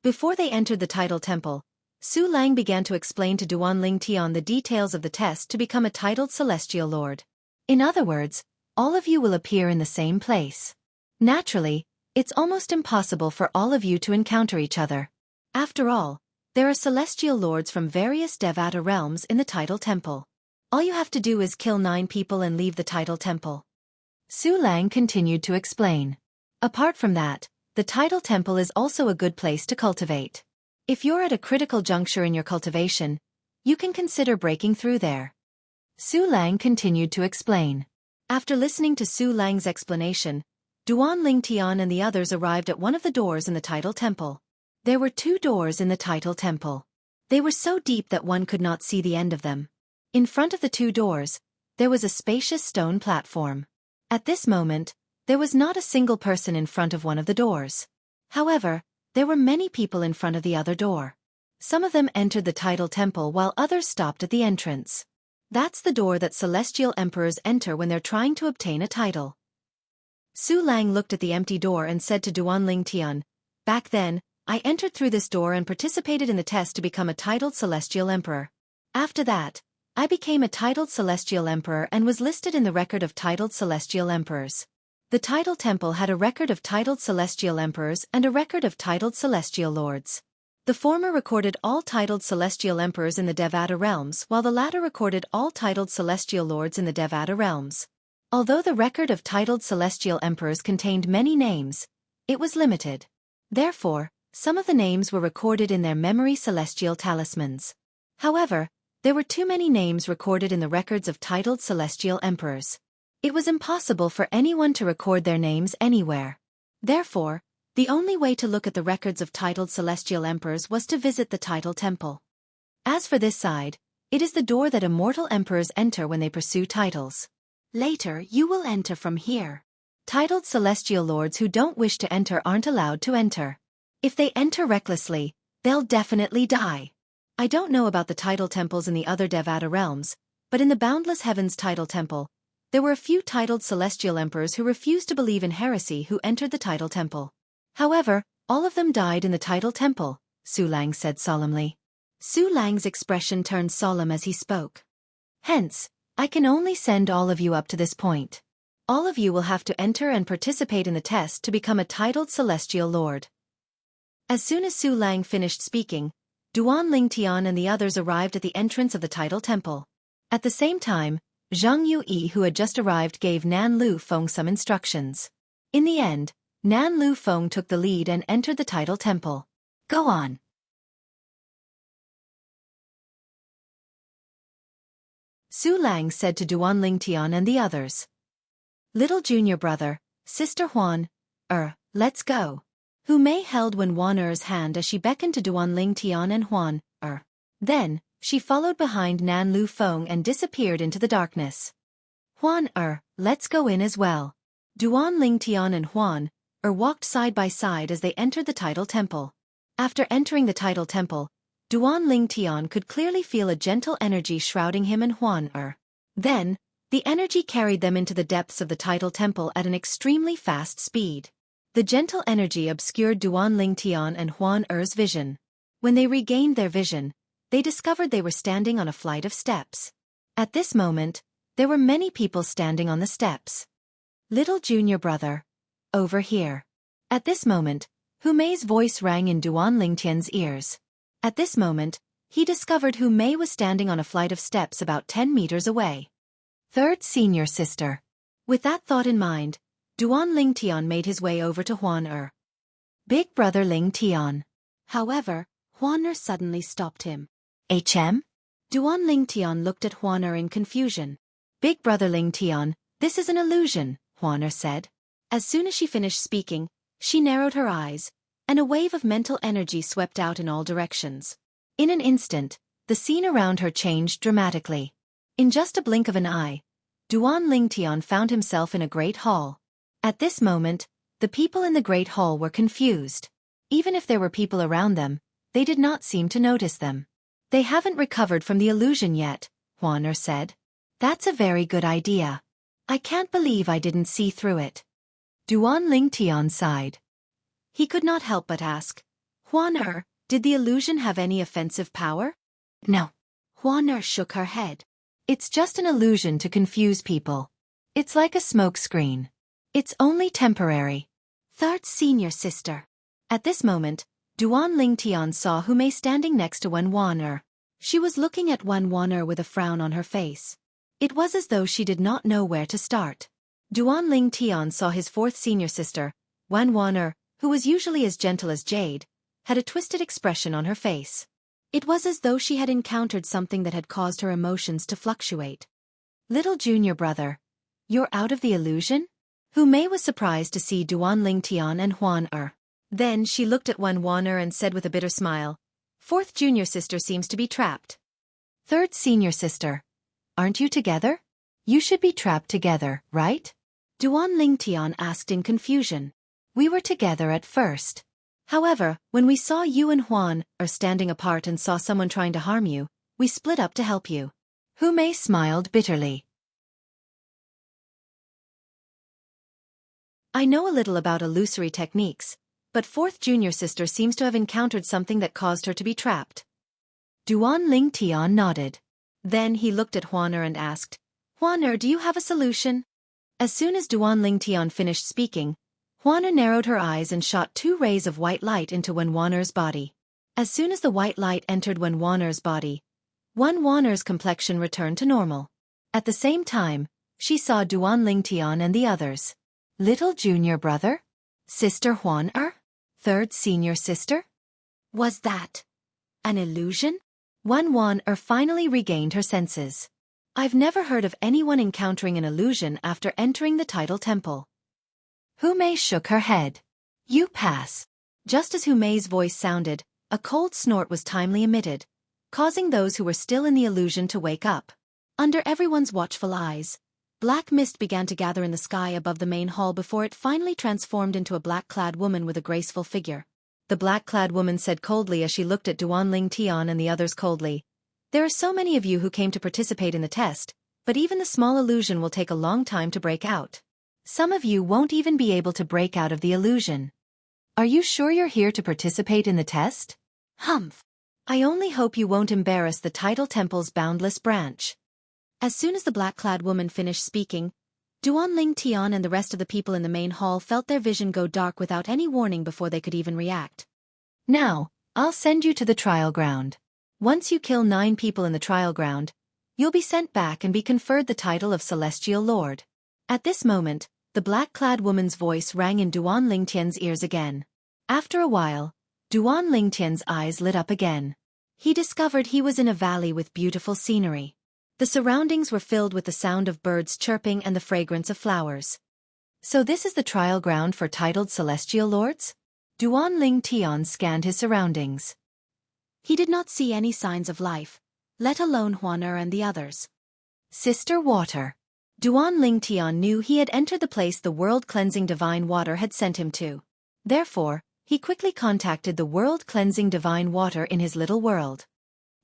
Before they entered the title temple, Su Lang began to explain to Duan Ling Tian the details of the test to become a titled celestial lord. In other words, all of you will appear in the same place. Naturally, it's almost impossible for all of you to encounter each other. After all, there are celestial lords from various At realms in the title temple. All you have to do is kill 9 people and leave the title temple. Su Lang continued to explain. Apart from that, the title temple is also a good place to cultivate. If you're at a critical juncture in your cultivation, you can consider breaking through there. Su Lang continued to explain. After listening to Su Lang's explanation, Duan Ling Tian and the others arrived at one of the doors in the title temple. There were 2 doors in the title temple. They were so deep that one could not see the end of them. In front of the 2 doors, there was a spacious stone platform. At this moment, there was not a single person in front of one of the doors. However, there were many people in front of the other door. Some of them entered the title temple while others stopped at the entrance. That's the door that celestial emperors enter when they're trying to obtain a title. Su Lang looked at the empty door and said to Duanling Tian, "Back then, I entered through this door and participated in the test to become a titled celestial emperor. After that, I became a titled celestial emperor and was listed in the record of titled celestial emperors. The title temple had a record of titled celestial emperors and a record of titled celestial lords. The former recorded all titled celestial emperors in the Devata realms while the latter recorded all titled celestial lords in the Devata realms. Although the record of titled celestial emperors contained many names, it was limited. Therefore, some of the names were recorded in their memory celestial talismans. However, there were too many names recorded in the records of titled celestial emperors. It was impossible for anyone to record their names anywhere. Therefore, the only way to look at the records of titled celestial emperors was to visit the title temple. As for this side, it is the door that immortal emperors enter when they pursue titles. Later, you will enter from here. Titled celestial lords who don't wish to enter aren't allowed to enter. If they enter recklessly, they'll definitely die. I don't know about the title temples in the other Devata realms, but in the Boundless Heavens title temple, there were a few titled celestial emperors who refused to believe in heresy who entered the title temple. However, all of them died in the title temple, Su Lang said solemnly. Su Lang's expression turned solemn as he spoke. Hence, I can only send all of you up to this point. All of you will have to enter and participate in the test to become a titled celestial lord. As soon as Su Lang finished speaking, Duanling Tian and the others arrived at the entrance of the title temple. At the same time, Jianghu, who had just arrived, gave Nan Lu Feng some instructions. In the end, Nan Lu Feng took the lead and entered the title temple. Go on. Su Lang said to Duanling Tian and the others. Little junior brother, sister Huan, let's go. Hu Mei held Wan Er's hand as she beckoned to Duanling Tian and Huan, Then, she followed behind Nan Lu Feng and disappeared into the darkness. Huan let's go in as well. Duanling Tian and Huan walked side by side as they entered the title temple. After entering the title temple, Duanling Tian could clearly feel a gentle energy shrouding him and Huan Then, the energy carried them into the depths of the title temple at an extremely fast speed. The gentle energy obscured Duanling Tian and Huan Er's vision. When they regained their vision, they discovered they were standing on a flight of steps. At this moment, there were many people standing on the steps. Little junior brother, over here. At this moment, Hu Mei's voice rang in Duanling Tian's ears. At this moment, he discovered Hu Mei was standing on a flight of steps about 10 meters away. Third senior sister. With that thought in mind, Duanling Tian made his way over to Huan Big brother Ling Tian. However, Huan suddenly stopped him. HM? Duanling Tian looked at Huan in confusion. Big brother Ling Tian, this is an illusion, Huan said. As soon as she finished speaking, she narrowed her eyes, and a wave of mental energy swept out in all directions. In an instant, the scene around her changed dramatically. In just a blink of an eye, Duanling Tian found himself in a great hall. At this moment, the people in the great hall were confused. Even if there were people around them, they did not seem to notice them. They haven't recovered from the illusion yet, Huan said. That's a very good idea. I can't believe I didn't see through it. Duanling Tian sighed. He could not help but ask, Huan did the illusion have any offensive power? No. Huan shook her head. It's just an illusion to confuse people. It's like a smoke screen. It's only temporary. Third senior sister. At this moment, Duanling Tian saw Hu Mei standing next to Wan. She was looking at Wan with a frown on her face. It was as though she did not know where to start. Duanling Tian saw his fourth senior sister, Wan, who was usually as gentle as jade, had a twisted expression on her face. It was as though she had encountered something that had caused her emotions to fluctuate. Little junior brother, you're out of the illusion? Hu Mei was surprised to see Duanling Tian and Huan. Then she looked at Wanwaner and said with a bitter smile, "Fourth junior sister seems to be trapped." Third senior sister. Aren't you together? You should be trapped together, right? Duan Lingtian asked in confusion. We were together at first. However, when we saw you and Huan are standing apart and saw someone trying to harm you, we split up to help you. Hu Mei smiled bitterly. I know a little about illusory techniques, but fourth junior sister seems to have encountered something that caused her to be trapped. Duan Lingtian nodded. Then he looked at Huaner and asked, "Huaner, do you have a solution?" As soon as Duan Lingtian finished speaking, Huaner narrowed her eyes and shot 2 rays of white light into Wanwaner's body. As soon as the white light entered Wanwaner's body, Wanwaner's complexion returned to normal. At the same time, she saw Duan Lingtian and the others. Little junior brother? Sister Huaner? Third senior sister? Was that an illusion? Wanwaner finally regained her senses. I've never heard of anyone encountering an illusion after entering the Tidal Temple. Hu Mei shook her head. You pass. Just as Hu Mei's voice sounded, a cold snort was timely emitted, causing those who were still in the illusion to wake up. Under everyone's watchful eyes, black mist began to gather in the sky above the main hall before it finally transformed into a black-clad woman with a graceful figure. The black-clad woman said coldly as she looked at Duan Lingtian and the others coldly, "There are so many of you who came to participate in the test, but even the small illusion will take a long time to break out. Some of you won't even be able to break out of the illusion. Are you sure you're here to participate in the test?" "Humph. I only hope you won't embarrass the Tidal Temple's boundless branch." As soon as the black-clad woman finished speaking, Duan Lingtian and the rest of the people in the main hall felt their vision go dark without any warning before they could even react. Now, I'll send you to the trial ground. Once you kill 9 people in the trial ground, you'll be sent back and be conferred the title of Celestial Lord. At this moment, the black-clad woman's voice rang in Duan Lingtian's ears again. After a while, Duan Lingtian's eyes lit up again. He discovered he was in a valley with beautiful scenery. The surroundings were filled with the sound of birds chirping and the fragrance of flowers. So this is the trial ground for titled Celestial Lords? Duan Lingtian scanned his surroundings. He did not see any signs of life, let alone Huaner and the others. Sister Water. Duan Lingtian knew he had entered the place the world-cleansing divine water had sent him to. Therefore, he quickly contacted the world-cleansing divine water in his little world.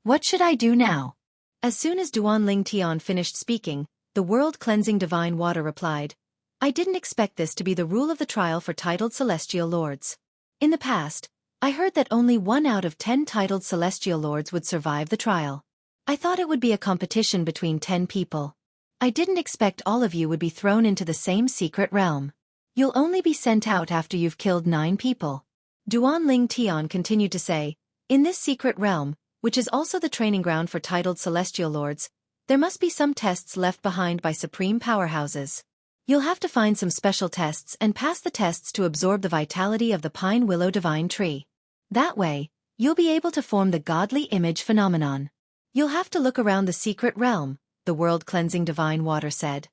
What should I do now? As soon as Duan Lingtian finished speaking, the world-cleansing divine water replied, "I didn't expect this to be the rule of the trial for titled Celestial Lords. In the past, I heard that only 1 out of 10 titled Celestial Lords would survive the trial. I thought it would be a competition between 10 people. I didn't expect all of you would be thrown into the same secret realm. You'll only be sent out after you've killed 9 people." Duan Lingtian continued to say, "In this secret realm, which is also the training ground for titled Celestial Lords, there must be some tests left behind by supreme powerhouses. You'll have to find some special tests and pass the tests to absorb the vitality of the Pine Willow Divine Tree. That way, you'll be able to form the godly image phenomenon. You'll have to look around the secret realm," the world-cleansing divine water said.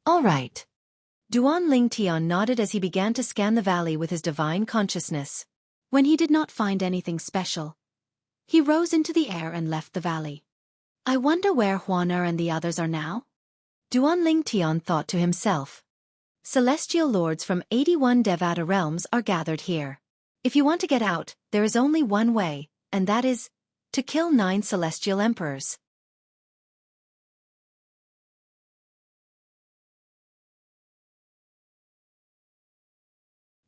All right. Duan Lingtian nodded as he began to scan the valley with his divine consciousness. When he did not find anything special, he rose into the air and left the valley. I wonder where Huaner and the others are now? Duan Lingtian thought to himself. Celestial lords from 81 Devata realms are gathered here. If you want to get out, there is only one way, and that is to kill 9 celestial emperors.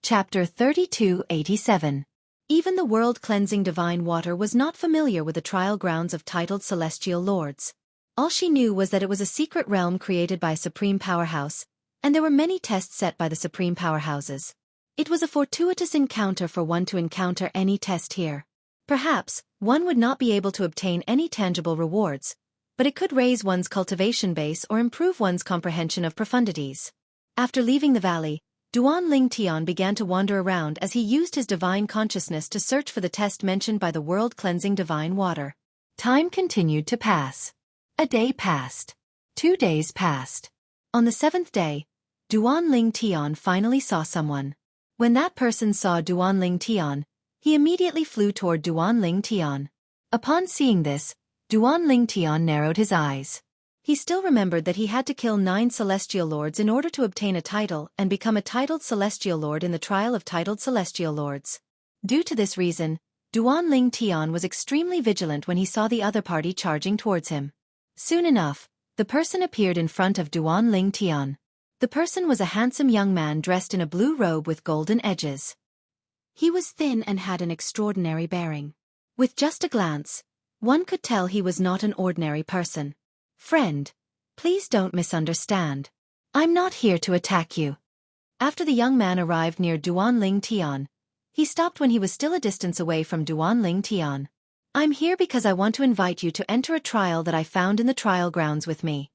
Chapter 3287. Even the world-cleansing divine water was not familiar with the trial grounds of titled Celestial Lords. All she knew was that it was a secret realm created by a supreme powerhouse, and there were many tests set by the supreme powerhouses. It was a fortuitous encounter for one to encounter any test here. Perhaps, one would not be able to obtain any tangible rewards, but it could raise one's cultivation base or improve one's comprehension of profundities. After leaving the valley, Duan Lingtian began to wander around as he used his divine consciousness to search for the test mentioned by the world-cleansing divine water. Time continued to pass. A day passed. 2 days passed. On the 7th day, Duan Lingtian finally saw someone. When that person saw Duanling Tian, he immediately flew toward Duanling Tian. Upon seeing this, Duanling Tian narrowed his eyes. He still remembered that he had to kill 9 celestial lords in order to obtain a title and become a titled celestial lord in the trial of titled celestial lords. Due to this reason, Duanling Tian was extremely vigilant when he saw the other party charging towards him. Soon enough, the person appeared in front of Duanling Tian. The person was a handsome young man dressed in a blue robe with golden edges. He was thin and had an extraordinary bearing. With just a glance, one could tell he was not an ordinary person. "Friend, please don't misunderstand. I'm not here to attack you." After the young man arrived near Duanling Tian, he stopped when he was still a distance away from Duanling Tian. "I'm here because I want to invite you to enter a trial that I found in the trial grounds with me.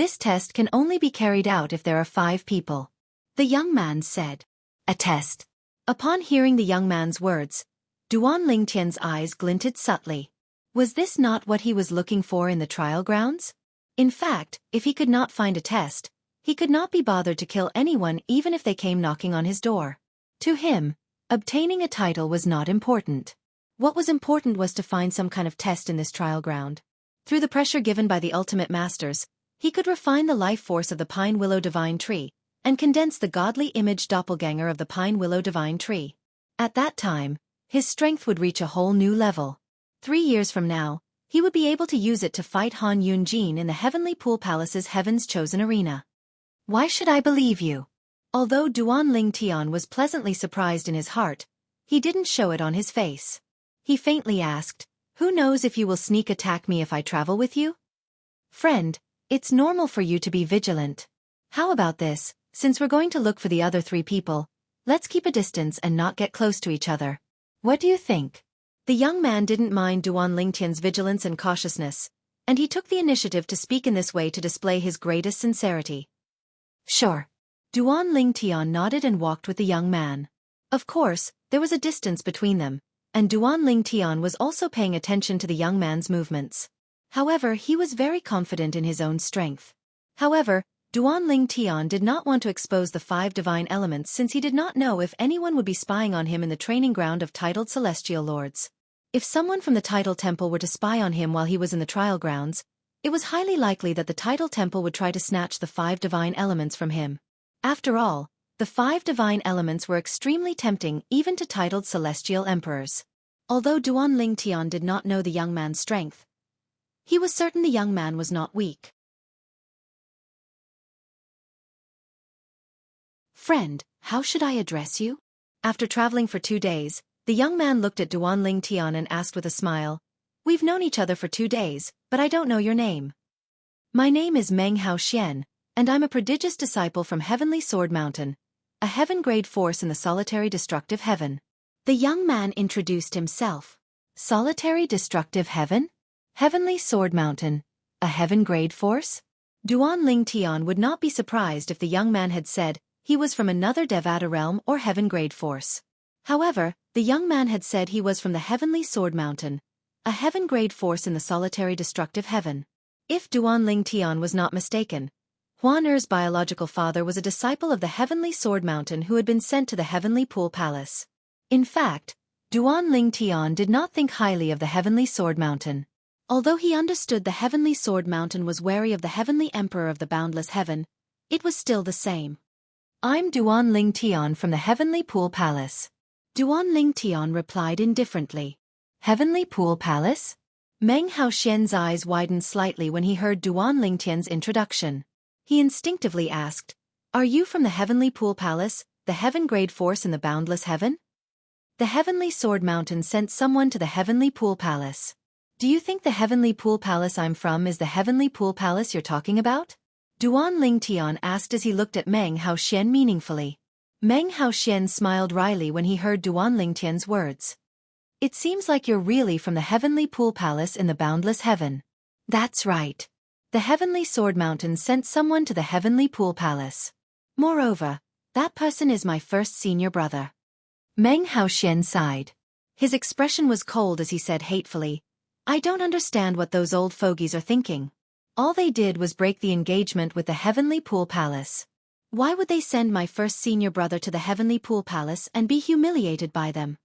This test can only be carried out if there are 5 people." The young man said. "A test?" Upon hearing the young man's words, Duanling Tian's eyes glinted subtly. Was this not what he was looking for in the trial grounds? In fact, if he could not find a test, he could not be bothered to kill anyone even if they came knocking on his door. To him, obtaining a title was not important. What was important was to find some kind of test in this trial ground. Through the pressure given by the ultimate masters, he could refine the life force of the pine willow divine tree, and condense the godly image doppelganger of the pine willow divine tree. At that time, his strength would reach a whole new level. 3 years from now, he would be able to use it to fight Han Yunjin in the Heavenly Pool Palace's Heaven's Chosen Arena. Why should I believe you? Although Duanling Tian was pleasantly surprised in his heart, he didn't show it on his face. He faintly asked, "Who knows if you will sneak attack me if I travel with you?" "Friend, it's normal for you to be vigilant. How about this, since we're going to look for the other 3 people, let's keep a distance and not get close to each other. What do you think?" The young man didn't mind Duanling Tian's vigilance and cautiousness, and he took the initiative to speak in this way to display his greatest sincerity. "Sure." Duanling Tian nodded and walked with the young man. Of course, there was a distance between them, and Duanling Tian was also paying attention to the young man's movements. However, he was very confident in his own strength. However, Duanling Tian did not want to expose the 5 divine elements since he did not know if anyone would be spying on him in the training ground of titled celestial lords. If someone from the title temple were to spy on him while he was in the trial grounds, it was highly likely that the title temple would try to snatch the 5 divine elements from him. After all, the 5 divine elements were extremely tempting even to titled celestial emperors. Although Duanling Tian did not know the young man's strength, he was certain the young man was not weak. "Friend, how should I address you?" After traveling for 2 days, the young man looked at Duanling Tian and asked with a smile, "We've known each other for 2 days, but I don't know your name." "My name is Meng Haoxian, and I'm a prodigious disciple from Heavenly Sword Mountain, a heaven-grade force in the solitary destructive heaven." The young man introduced himself. Solitary destructive heaven? Heavenly Sword Mountain, a heaven-grade force? Duanling Tian would not be surprised if the young man had said he was from another Devata realm or heaven-grade force. However, the young man had said he was from the Heavenly Sword Mountain, a heaven-grade force in the solitary destructive heaven. If Duanling Tian was not mistaken, Huan Er's biological father was a disciple of the Heavenly Sword Mountain who had been sent to the Heavenly Pool Palace. In fact, Duanling Tian did not think highly of the Heavenly Sword Mountain. Although he understood the Heavenly Sword Mountain was wary of the Heavenly Emperor of the Boundless Heaven, it was still the same. "I'm Duanling Tian from the Heavenly Pool Palace." Duanling Tian replied indifferently. "Heavenly Pool Palace?" Meng Haoxian's eyes widened slightly when he heard Duanling Tian's introduction. He instinctively asked, "Are you from the Heavenly Pool Palace, the heaven-grade force in the Boundless Heaven?" "The Heavenly Sword Mountain sent someone to the Heavenly Pool Palace." "Do you think the Heavenly Pool Palace I'm from is the Heavenly Pool Palace you're talking about?" Duanling Tian asked as he looked at Meng Haoxian meaningfully. Meng Haoxian smiled wryly when he heard Duanling Tian's words. "It seems like you're really from the Heavenly Pool Palace in the Boundless Heaven." "That's right. The Heavenly Sword Mountain sent someone to the Heavenly Pool Palace. Moreover, that person is my first senior brother." Meng Haoxian sighed. His expression was cold as he said hatefully, "I don't understand what those old fogies are thinking. All they did was break the engagement with the Heavenly Pool Palace. Why would they send my first senior brother to the Heavenly Pool Palace and be humiliated by them?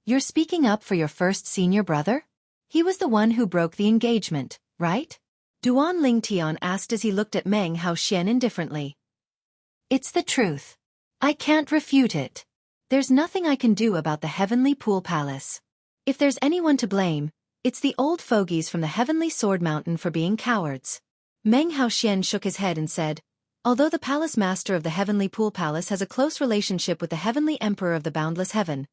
You're speaking up for your first senior brother? He was the one who broke the engagement, right? Duan Lingtian asked as he looked at Meng Haoxian indifferently. It's the truth. I can't refute it. There's nothing I can do about the Heavenly Pool Palace. If there's anyone to blame, it's the old fogies from the Heavenly Sword Mountain for being cowards. Meng Haoxian shook his head and said, although the palace master of the Heavenly Pool Palace has a close relationship with the Heavenly Emperor of the Boundless Heaven,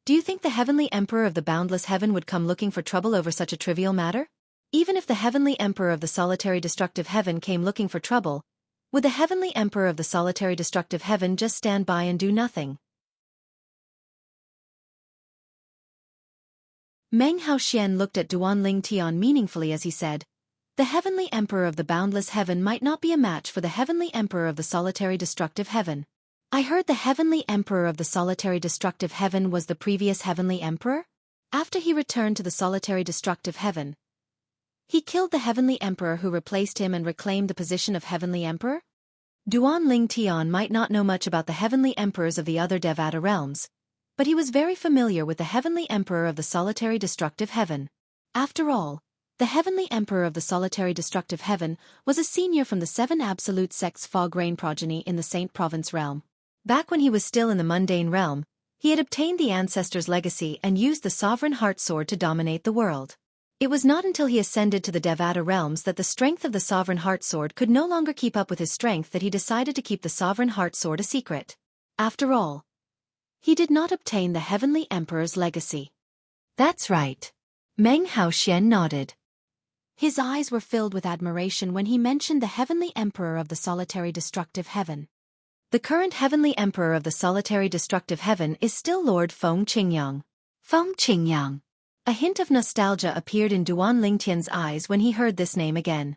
do you think the Heavenly Emperor of the Boundless Heaven would come looking for trouble over such a trivial matter? Even if the Heavenly Emperor of the Solitary Destructive Heaven came looking for trouble, would the Heavenly Emperor of the Solitary Destructive Heaven just stand by and do nothing? Meng Haoxian looked at Duan Lingtian meaningfully as he said, the Heavenly Emperor of the Boundless Heaven might not be a match for the Heavenly Emperor of the Solitary Destructive Heaven. I heard the Heavenly Emperor of the Solitary Destructive Heaven was the previous Heavenly Emperor? After he returned to the Solitary Destructive Heaven, he killed the Heavenly Emperor who replaced him and reclaimed the position of Heavenly Emperor? Duan Lingtian might not know much about the Heavenly Emperors of the other Devata realms, but he was very familiar with the Heavenly Emperor of the Solitary Destructive Heaven. After all, the Heavenly Emperor of the Solitary Destructive Heaven was a senior from the 7 Absolute Sects Fog Rain progeny in the Saint Province realm. Back when he was still in the mundane realm, he had obtained the Ancestor's legacy and used the Sovereign Heart Sword to dominate the world. It was not until he ascended to the Devata realms that the strength of the Sovereign Heart Sword could no longer keep up with his strength that he decided to keep the Sovereign Heart Sword a secret. After all, he did not obtain the Heavenly Emperor's legacy. That's right. Meng Haoxian nodded. His eyes were filled with admiration when he mentioned the Heavenly Emperor of the Solitary Destructive Heaven. The current Heavenly Emperor of the Solitary Destructive Heaven is still Lord Feng Qingyang. Feng Qingyang. A hint of nostalgia appeared in Duan Lingtian's eyes when he heard this name again.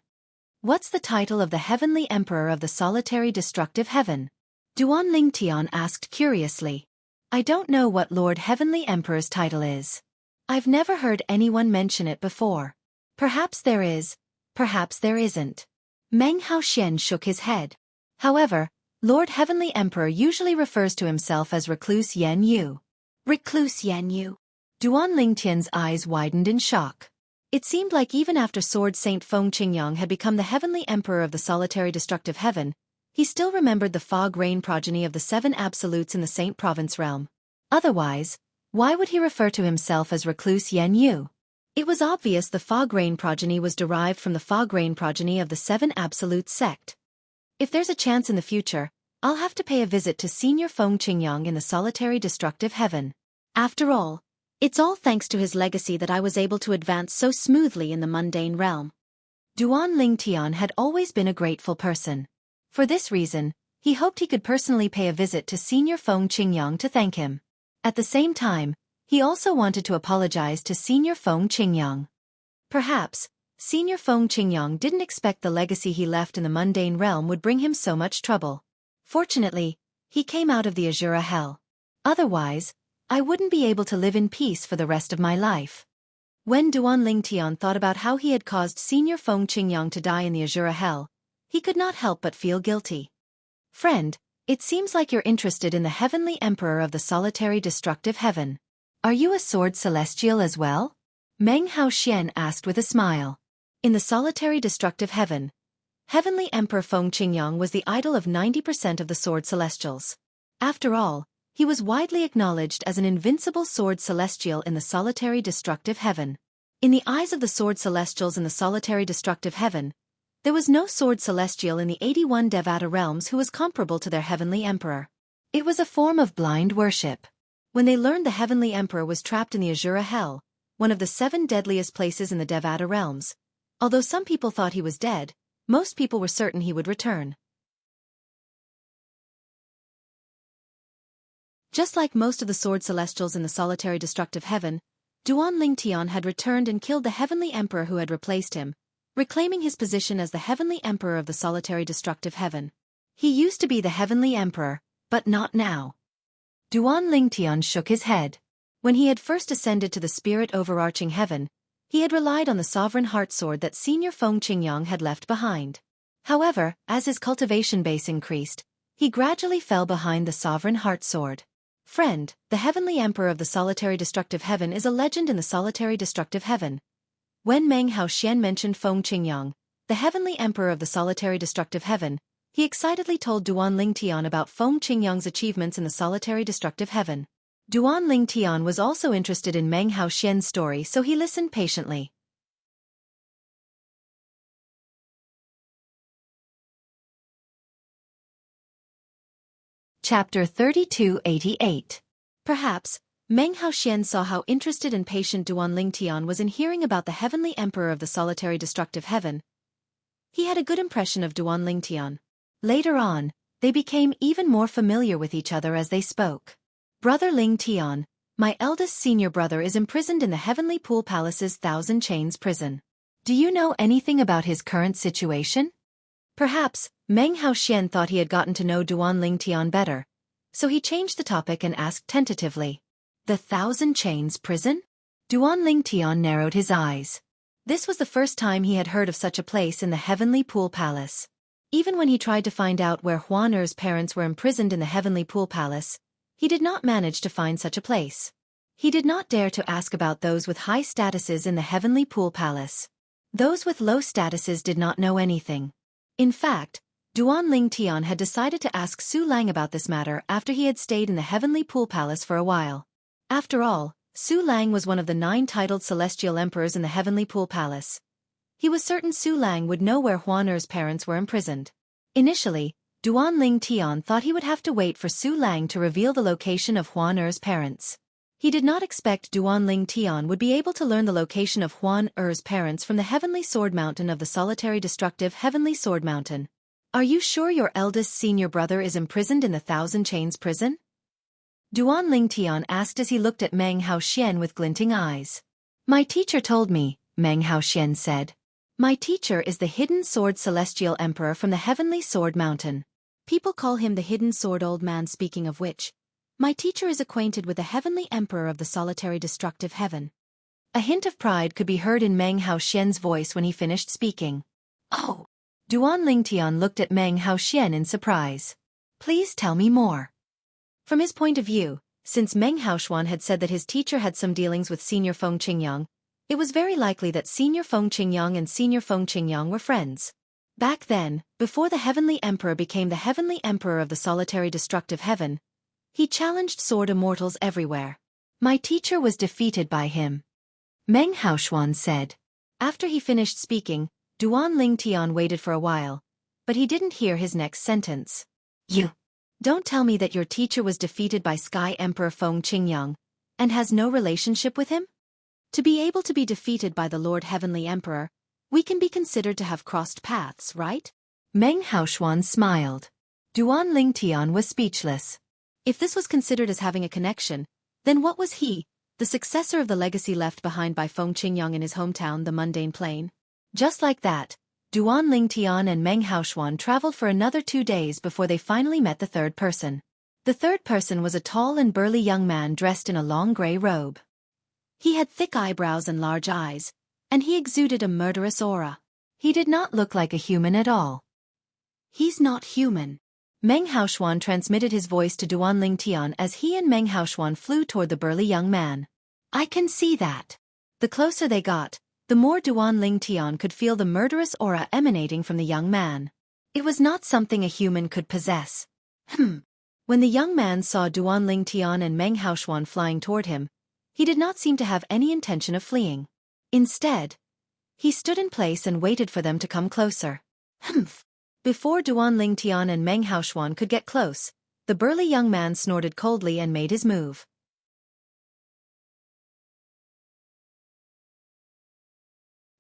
What's the title of the Heavenly Emperor of the Solitary Destructive Heaven? Duan Lingtian asked curiously. I don't know what Lord Heavenly Emperor's title is. I've never heard anyone mention it before. Perhaps there is, perhaps there isn't. Meng Haoxian shook his head. However, Lord Heavenly Emperor usually refers to himself as Recluse Yan Yu. Recluse Yan Yu. Duan Lingtian's eyes widened in shock. It seemed like even after Sword Saint Feng Qingyang had become the Heavenly Emperor of the Solitary Destructive Heaven, he still remembered the Fog Rain progeny of the 7 Absolutes in the Saint Province realm. Otherwise, why would he refer to himself as Recluse Yan Yu? It was obvious the Fog Rain progeny was derived from the Fog Rain progeny of the 7 Absolute sect. If there's a chance in the future, I'll have to pay a visit to Senior Feng Qingyang in the Solitary Destructive Heaven. After all, it's all thanks to his legacy that I was able to advance so smoothly in the mundane realm. Duan Lingtian had always been a grateful person. For this reason, he hoped he could personally pay a visit to Senior Feng Qingyang to thank him. At the same time, he also wanted to apologize to Senior Feng Qingyang. Perhaps, Senior Feng Qingyang didn't expect the legacy he left in the mundane realm would bring him so much trouble. Fortunately, he came out of the Azura Hell. Otherwise, I wouldn't be able to live in peace for the rest of my life. When Duan Lingtian thought about how he had caused Senior Feng Qingyang to die in the Azura Hell, he could not help but feel guilty. Friend, it seems like you're interested in the Heavenly Emperor of the Solitary Destructive Heaven. Are you a sword celestial as well? Meng Haoxian asked with a smile. In the Solitary Destructive Heaven, Heavenly Emperor Feng Qingyang was the idol of 90% of the sword celestials. After all, he was widely acknowledged as an invincible sword celestial in the Solitary Destructive Heaven. In the eyes of the sword celestials in the Solitary Destructive Heaven, there was no sword celestial in the 81 Devata realms who was comparable to their Heavenly Emperor. It was a form of blind worship. When they learned the Heavenly Emperor was trapped in the Azura Hell, one of the 7 deadliest places in the Devata realms, although some people thought he was dead, most people were certain he would return. Just like most of the sword celestials in the Solitary Destructive Heaven, Duan Lingtian had returned and killed the Heavenly Emperor who had replaced him, reclaiming his position as the Heavenly Emperor of the Solitary Destructive Heaven. He used to be the Heavenly Emperor, but not now. Duan Lingtian shook his head. When he had first ascended to the spirit overarching heaven, he had relied on the Sovereign Heart Sword that Senior Feng Qingyang had left behind. However, as his cultivation base increased, He gradually fell behind the sovereign heart sword. Friend, the heavenly emperor of the solitary destructive heaven is a legend in the solitary destructive heaven. When Meng Haoxian mentioned Feng Qingyang, the heavenly emperor of the solitary destructive heaven, he excitedly told Duan Lingtian about Feng Qingyang's achievements in the solitary destructive heaven. Duan Lingtian was also interested in Meng Haoxian's story, so he listened patiently. Chapter 3288. Perhaps, Meng Haoxian saw how interested and patient Duan Lingtian was in hearing about the heavenly emperor of the solitary destructive heaven. He had a good impression of Duan Lingtian. Later on, they became even more familiar with each other as they spoke. Brother Lingtian, my eldest senior brother is imprisoned in the Heavenly Pool Palace's Thousand Chains prison. Do you know anything about his current situation? Perhaps, Meng Haoxian thought he had gotten to know Duan Lingtian better, so he changed the topic and asked tentatively. The Thousand Chains prison? Duan Lingtian narrowed his eyes. This was the first time he had heard of such a place in the Heavenly Pool Palace. Even when he tried to find out where Huan Er's parents were imprisoned in the Heavenly Pool Palace, he did not manage to find such a place. He did not dare to ask about those with high statuses in the Heavenly Pool Palace. Those with low statuses did not know anything. In fact, Duan Lingtian had decided to ask Su Lang about this matter after he had stayed in the Heavenly Pool Palace for a while. After all, Su Lang was one of the 9 titled celestial emperors in the Heavenly Pool Palace. He was certain Su Lang would know where Huan Er's parents were imprisoned. Initially, Duan Lingtian thought he would have to wait for Su Lang to reveal the location of Huan Er's parents. He did not expect Duan Lingtian would be able to learn the location of Huan Er's parents from the Heavenly Sword Mountain of the solitary destructive Heavenly Sword Mountain. Are you sure your eldest senior brother is imprisoned in the Thousand Chains prison? Duan Lingtian asked as he looked at Meng Haoxian with glinting eyes. My teacher told me, Meng Haoxian said. My teacher is the Hidden Sword Celestial Emperor from the Heavenly Sword Mountain. People call him the Hidden Sword Old Man, speaking of which, my teacher is acquainted with the Heavenly Emperor of the solitary destructive heaven. A hint of pride could be heard in Meng Haoxian's voice when he finished speaking. Oh! Duan Lingtian looked at Meng Haoxian in surprise. Please tell me more. From his point of view, since Meng Haoxian had said that his teacher had some dealings with Senior Feng Qingyang, it was very likely that Senior Feng Qingyang and Senior Feng Qingyang were friends. Back then, before the Heavenly Emperor became the Heavenly Emperor of the solitary destructive heaven, he challenged sword immortals everywhere. My teacher was defeated by him, Meng Haoxian said. After he finished speaking, Duan Lingtian waited for a while, but he didn't hear his next sentence. You don't tell me that your teacher was defeated by Sky Emperor Feng Qingyang, and has no relationship with him? To be able to be defeated by the Lord Heavenly Emperor, we can be considered to have crossed paths, right? Meng Haoxian smiled. Duan Lingtian was speechless. If this was considered as having a connection, then what was he, the successor of the legacy left behind by Feng Qingyang in his hometown, the Mundane Plain? Just like that, Duan Lingtian and Meng Haoxian traveled for another 2 days before they finally met the third person. The third person was a tall and burly young man dressed in a long gray robe. He had thick eyebrows and large eyes, and he exuded a murderous aura. He did not look like a human at all. He's not human. Meng Haoxian transmitted his voice to Duan Lingtian as he and Meng Haoxian flew toward the burly young man. I can see that. The closer they got, the more Duan Lingtian could feel the murderous aura emanating from the young man. It was not something a human could possess. When the young man saw Duan Lingtian and Meng Haoxian flying toward him, he did not seem to have any intention of fleeing. Instead, he stood in place and waited for them to come closer. Before Duan Lingtian and Meng Haoxian could get close, the burly young man snorted coldly and made his move.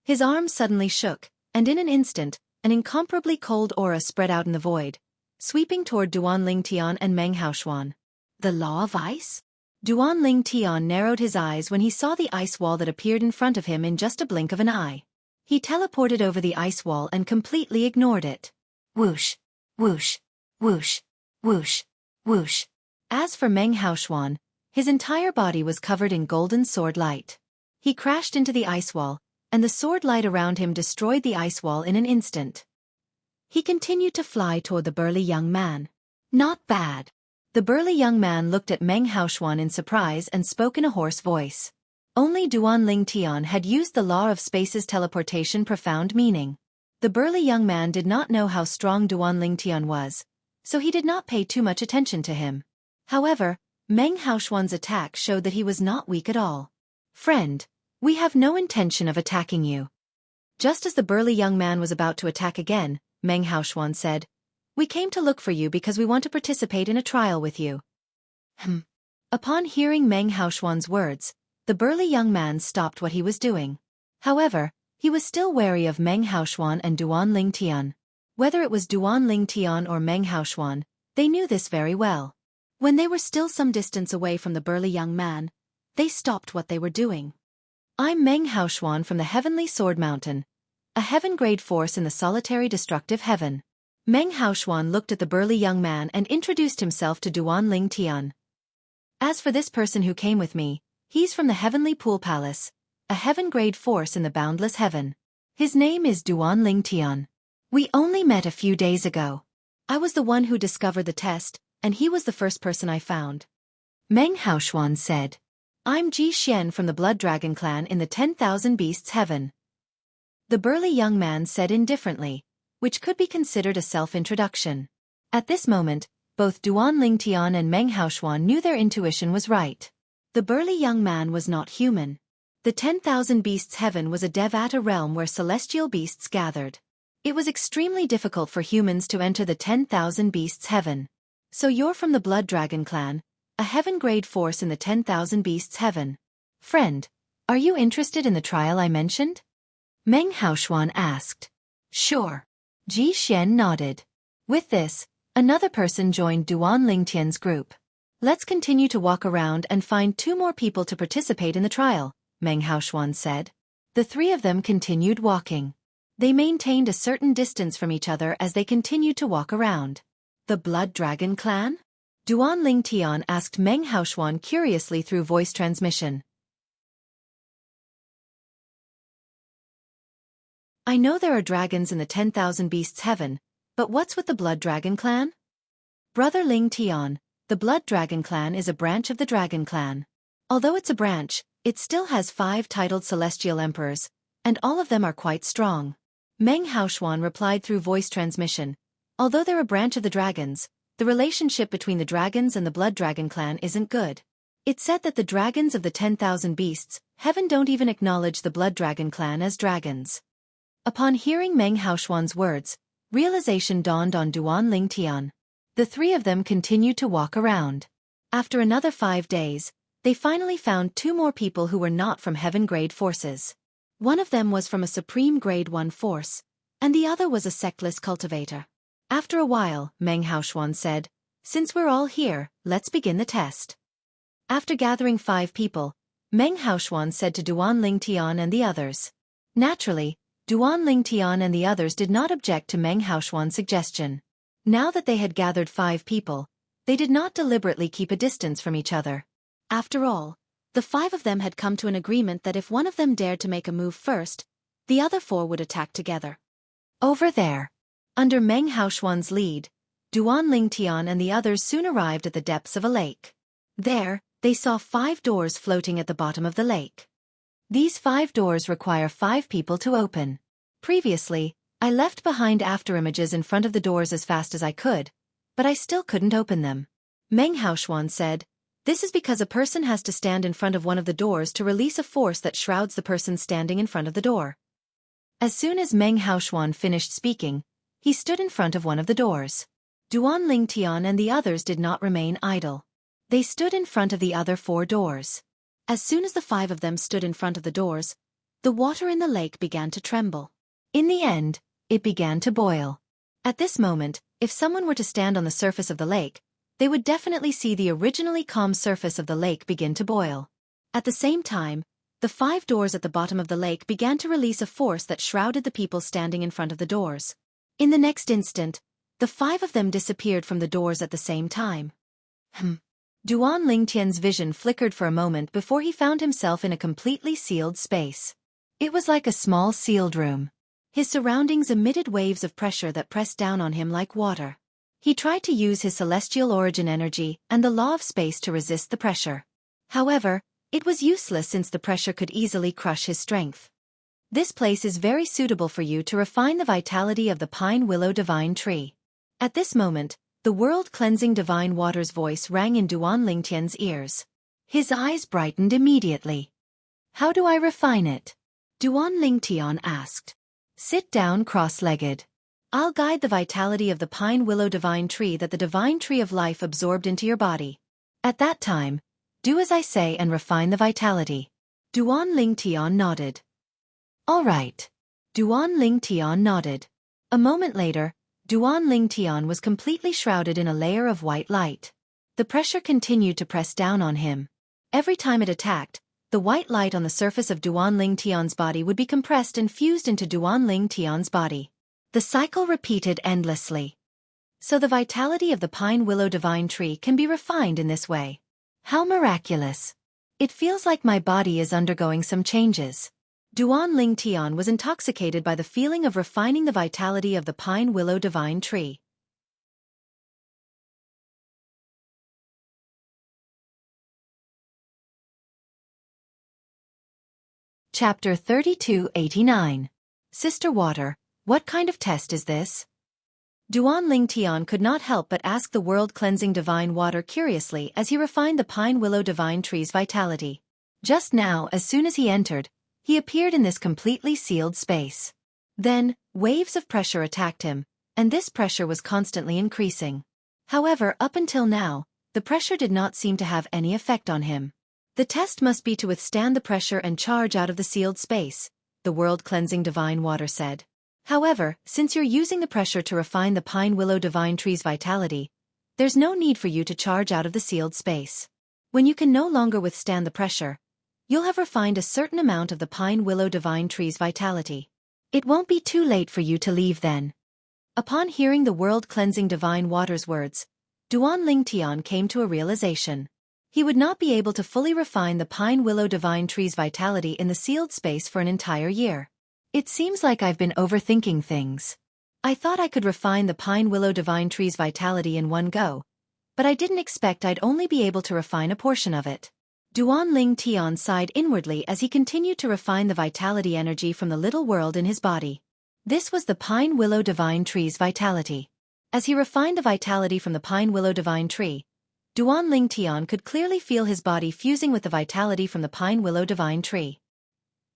His arms suddenly shook, and in an instant, an incomparably cold aura spread out in the void, sweeping toward Duan Lingtian and Meng Haoxian. The law of ice? Duan Lingtian narrowed his eyes when he saw the ice wall that appeared in front of him in just a blink of an eye. He teleported over the ice wall and completely ignored it. Whoosh, whoosh, whoosh, whoosh, whoosh. As for Meng Haoxian, his entire body was covered in golden sword light. He crashed into the ice wall, and the sword light around him destroyed the ice wall in an instant. He continued to fly toward the burly young man. Not bad. The burly young man looked at Meng Haoxuan in surprise and spoke in a hoarse voice. Only Duan Ling Tian had used the law of space's teleportation profound meaning. The burly young man did not know how strong Duan Ling Tian was, so he did not pay too much attention to him. However, Meng Haoxuan's attack showed that he was not weak at all. Friend, we have no intention of attacking you. Just as the burly young man was about to attack again, Meng Haoxuan said, we came to look for you because we want to participate in a trial with you. Upon hearing Meng Haoxuan's words, the burly young man stopped what he was doing. However, he was still wary of Meng Haoxuan and Duan Ling Tian. Whether it was Duan Ling Tian or Meng Haoxuan, they knew this very well. When they were still some distance away from the burly young man, they stopped what they were doing. I'm Meng Haoxuan from the Heavenly Sword Mountain, a heaven-grade force in the solitary destructive heaven. Meng Haoxuan looked at the burly young man and introduced himself to Duan Ling Tian. As for this person who came with me, he's from the Heavenly Pool Palace, a heaven-grade force in the boundless heaven. His name is Duan Ling Tian. We only met a few days ago. I was the one who discovered the test, and he was the first person I found. Meng Haoxuan said. I'm Ji Xian from the Blood Dragon clan in the 10,000 Beasts Heaven. The burly young man said indifferently, which could be considered a self-introduction. At this moment, both Duan Ling Tian and Meng Haoxuan knew their intuition was right. The burly young man was not human. The 10,000 Beasts Heaven was a At realm where celestial beasts gathered. It was extremely difficult for humans to enter the 10,000 Beasts Heaven. So you're from the Blood Dragon clan, a heaven-grade force in the 10,000 Beasts Heaven. Friend, are you interested in the trial I mentioned? Meng Haoxuan asked. Sure. Ji Xian nodded. With this, another person joined Duan Ling Tian's group. Let's continue to walk around and find 2 more people to participate in the trial, Meng Haoxuan said. The 3 of them continued walking. They maintained a certain distance from each other as they continued to walk around. The Blood Dragon clan? Duan Ling Tian asked Meng Haoxuan curiously through voice transmission. I know there are dragons in the 10,000 Beasts Heaven, but what's with the Blood Dragon clan? Brother Ling Tian, the Blood Dragon clan is a branch of the Dragon clan. Although it's a branch, it still has 5 titled celestial emperors, and all of them are quite strong. Meng Haoxuan replied through voice transmission. Although they're a branch of the dragons, the relationship between the dragons and the Blood Dragon clan isn't good. It's said that the dragons of the 10,000 Beasts Heaven don't even acknowledge the Blood Dragon clan as dragons. Upon hearing Meng Haoxuan's words, realization dawned on Duan Ling Tian. The 3 of them continued to walk around. After another 5 days, they finally found 2 more people who were not from heaven-grade forces. One of them was from a supreme grade 1 force, and the other was a sectless cultivator. After a while, Meng Haoxuan said, since we're all here, let's begin the test. After gathering 5 people, Meng Haoxuan said to Duan Ling Tian and the others. Naturally, Duan Ling Tian and the others did not object to Meng Haoxuan's suggestion. Now that they had gathered 5 people, they did not deliberately keep a distance from each other. After all, the 5 of them had come to an agreement that if one of them dared to make a move first, the other 4 would attack together. Over there. Under Meng Haoxuan's lead, Duan Ling Tian and the others soon arrived at the depths of a lake. There, they saw 5 doors floating at the bottom of the lake. These 5 doors require 5 people to open. Previously, I left behind afterimages in front of the doors as fast as I could, but I still couldn't open them. Meng Haoxuan said, this is because a person has to stand in front of one of the doors to release a force that shrouds the person standing in front of the door. As soon as Meng Haoxuan finished speaking, he stood in front of one of the doors. Duan Ling Tian and the others did not remain idle. They stood in front of the other 4 doors. As soon as the 5 of them stood in front of the doors, the water in the lake began to tremble. In the end, it began to boil. At this moment, if someone were to stand on the surface of the lake, they would definitely see the originally calm surface of the lake begin to boil. At the same time, the 5 doors at the bottom of the lake began to release a force that shrouded the people standing in front of the doors. In the next instant, the 5 of them disappeared from the doors at the same time. Duan Ling Tian's vision flickered for a moment before he found himself in a completely sealed space. It was like a small sealed room. His surroundings emitted waves of pressure that pressed down on him like water. He tried to use his celestial origin energy and the law of space to resist the pressure. However, it was useless since the pressure could easily crush his strength. This place is very suitable for you to refine the vitality of the pine willow divine tree. At this moment, the world-cleansing divine water's voice rang in Duan Lingtian's ears. His eyes brightened immediately. How do I refine it? Duan Lingtian asked. Sit down cross-legged. I'll guide the vitality of the pine willow divine tree that the divine tree of life absorbed into your body. At that time, do as I say and refine the vitality. Duan Lingtian nodded. All right. Duan Lingtian nodded. A moment later, Duan Lingtian was completely shrouded in a layer of white light. The pressure continued to press down on him. Every time it attacked, the white light on the surface of Duan Lingtian's body would be compressed and fused into Duan Lingtian's body. The cycle repeated endlessly. So the vitality of the pine willow divine tree can be refined in this way. How miraculous! It feels like my body is undergoing some changes. Duan Lingtian was intoxicated by the feeling of refining the vitality of the pine willow divine tree. Chapter 3289. Sister Water, what kind of test is this? Duan Lingtian could not help but ask the world-cleansing divine water curiously as he refined the pine willow divine tree's vitality. Just now, as soon as he entered, he appeared in this completely sealed space. Then, waves of pressure attacked him, and this pressure was constantly increasing. However, up until now, the pressure did not seem to have any effect on him. The test must be to withstand the pressure and charge out of the sealed space, the world-cleansing divine water said. However, since you're using the pressure to refine the pine willow divine tree's vitality, there's no need for you to charge out of the sealed space. When you can no longer withstand the pressure, you'll have refined a certain amount of the pine willow divine tree's vitality. It won't be too late for you to leave then. Upon hearing the world-cleansing divine water's words, Duan Lingtian came to a realization. He would not be able to fully refine the pine willow divine tree's vitality in the sealed space for an entire year. It seems like I've been overthinking things. I thought I could refine the pine willow divine tree's vitality in one go, but I didn't expect I'd only be able to refine a portion of it. Duan Lingtian sighed inwardly as he continued to refine the vitality energy from the little world in his body. This was the pine willow divine tree's vitality. As he refined the vitality from the pine willow divine tree, Duan Lingtian could clearly feel his body fusing with the vitality from the pine willow divine tree.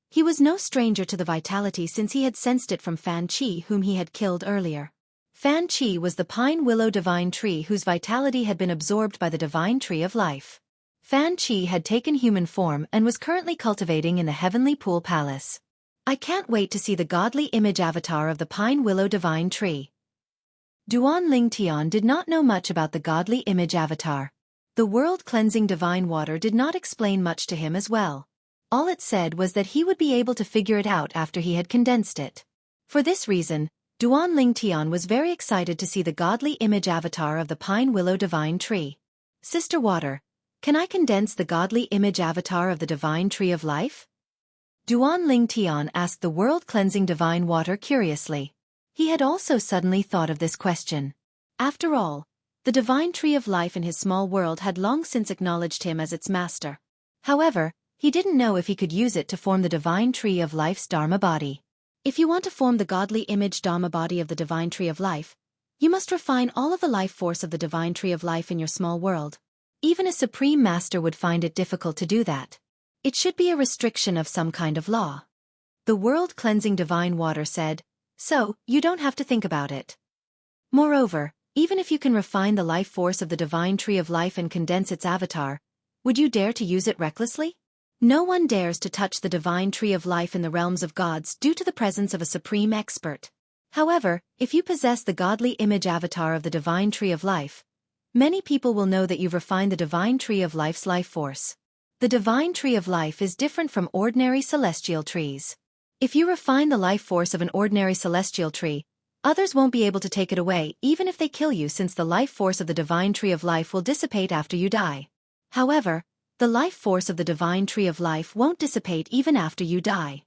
He was no stranger to the vitality since he had sensed it from Fan Qi, whom he had killed earlier. Fan Qi was the pine willow divine tree whose vitality had been absorbed by the divine tree of life. Fan Qi had taken human form and was currently cultivating in the Heavenly Pool Palace. I can't wait to see the godly image avatar of the pine willow divine tree. Duan Lingtian did not know much about the godly image avatar. The world-cleansing divine water did not explain much to him as well. All it said was that he would be able to figure it out after he had condensed it. For this reason, Duan Lingtian was very excited to see the godly image avatar of the pine willow divine tree. Sister Water, can I condense the godly image avatar of the divine tree of life? Duan Lingtian asked the world-cleansing divine water curiously. He had also suddenly thought of this question. After all, the divine tree of life in his small world had long since acknowledged him as its master. However, he didn't know if he could use it to form the divine tree of life's Dharma body. If you want to form the godly image Dharma body of the divine tree of life, you must refine all of the life force of the divine tree of life in your small world. Even a supreme master would find it difficult to do that. It should be a restriction of some kind of law. The world-cleansing divine water said, so you don't have to think about it. Moreover, even if you can refine the life force of the divine tree of life and condense its avatar, would you dare to use it recklessly? No one dares to touch the divine tree of life in the realms of gods due to the presence of a supreme expert. However, if you possess the godly image avatar of the divine tree of life, many people will know that you've refined the divine tree of life's life force. The divine tree of life is different from ordinary celestial trees. If you refine the life force of an ordinary celestial tree, others won't be able to take it away even if they kill you, since the life force of the divine tree of life will dissipate after you die. However, the life force of the divine tree of life won't dissipate even after you die.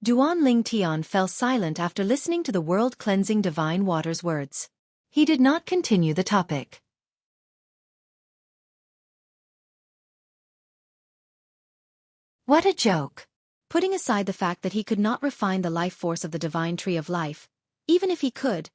Duan Lingtian fell silent after listening to the world-cleansing divine water's words. He did not continue the topic. What a joke! Putting aside the fact that he could not refine the life force of the divine tree of life, even if he could,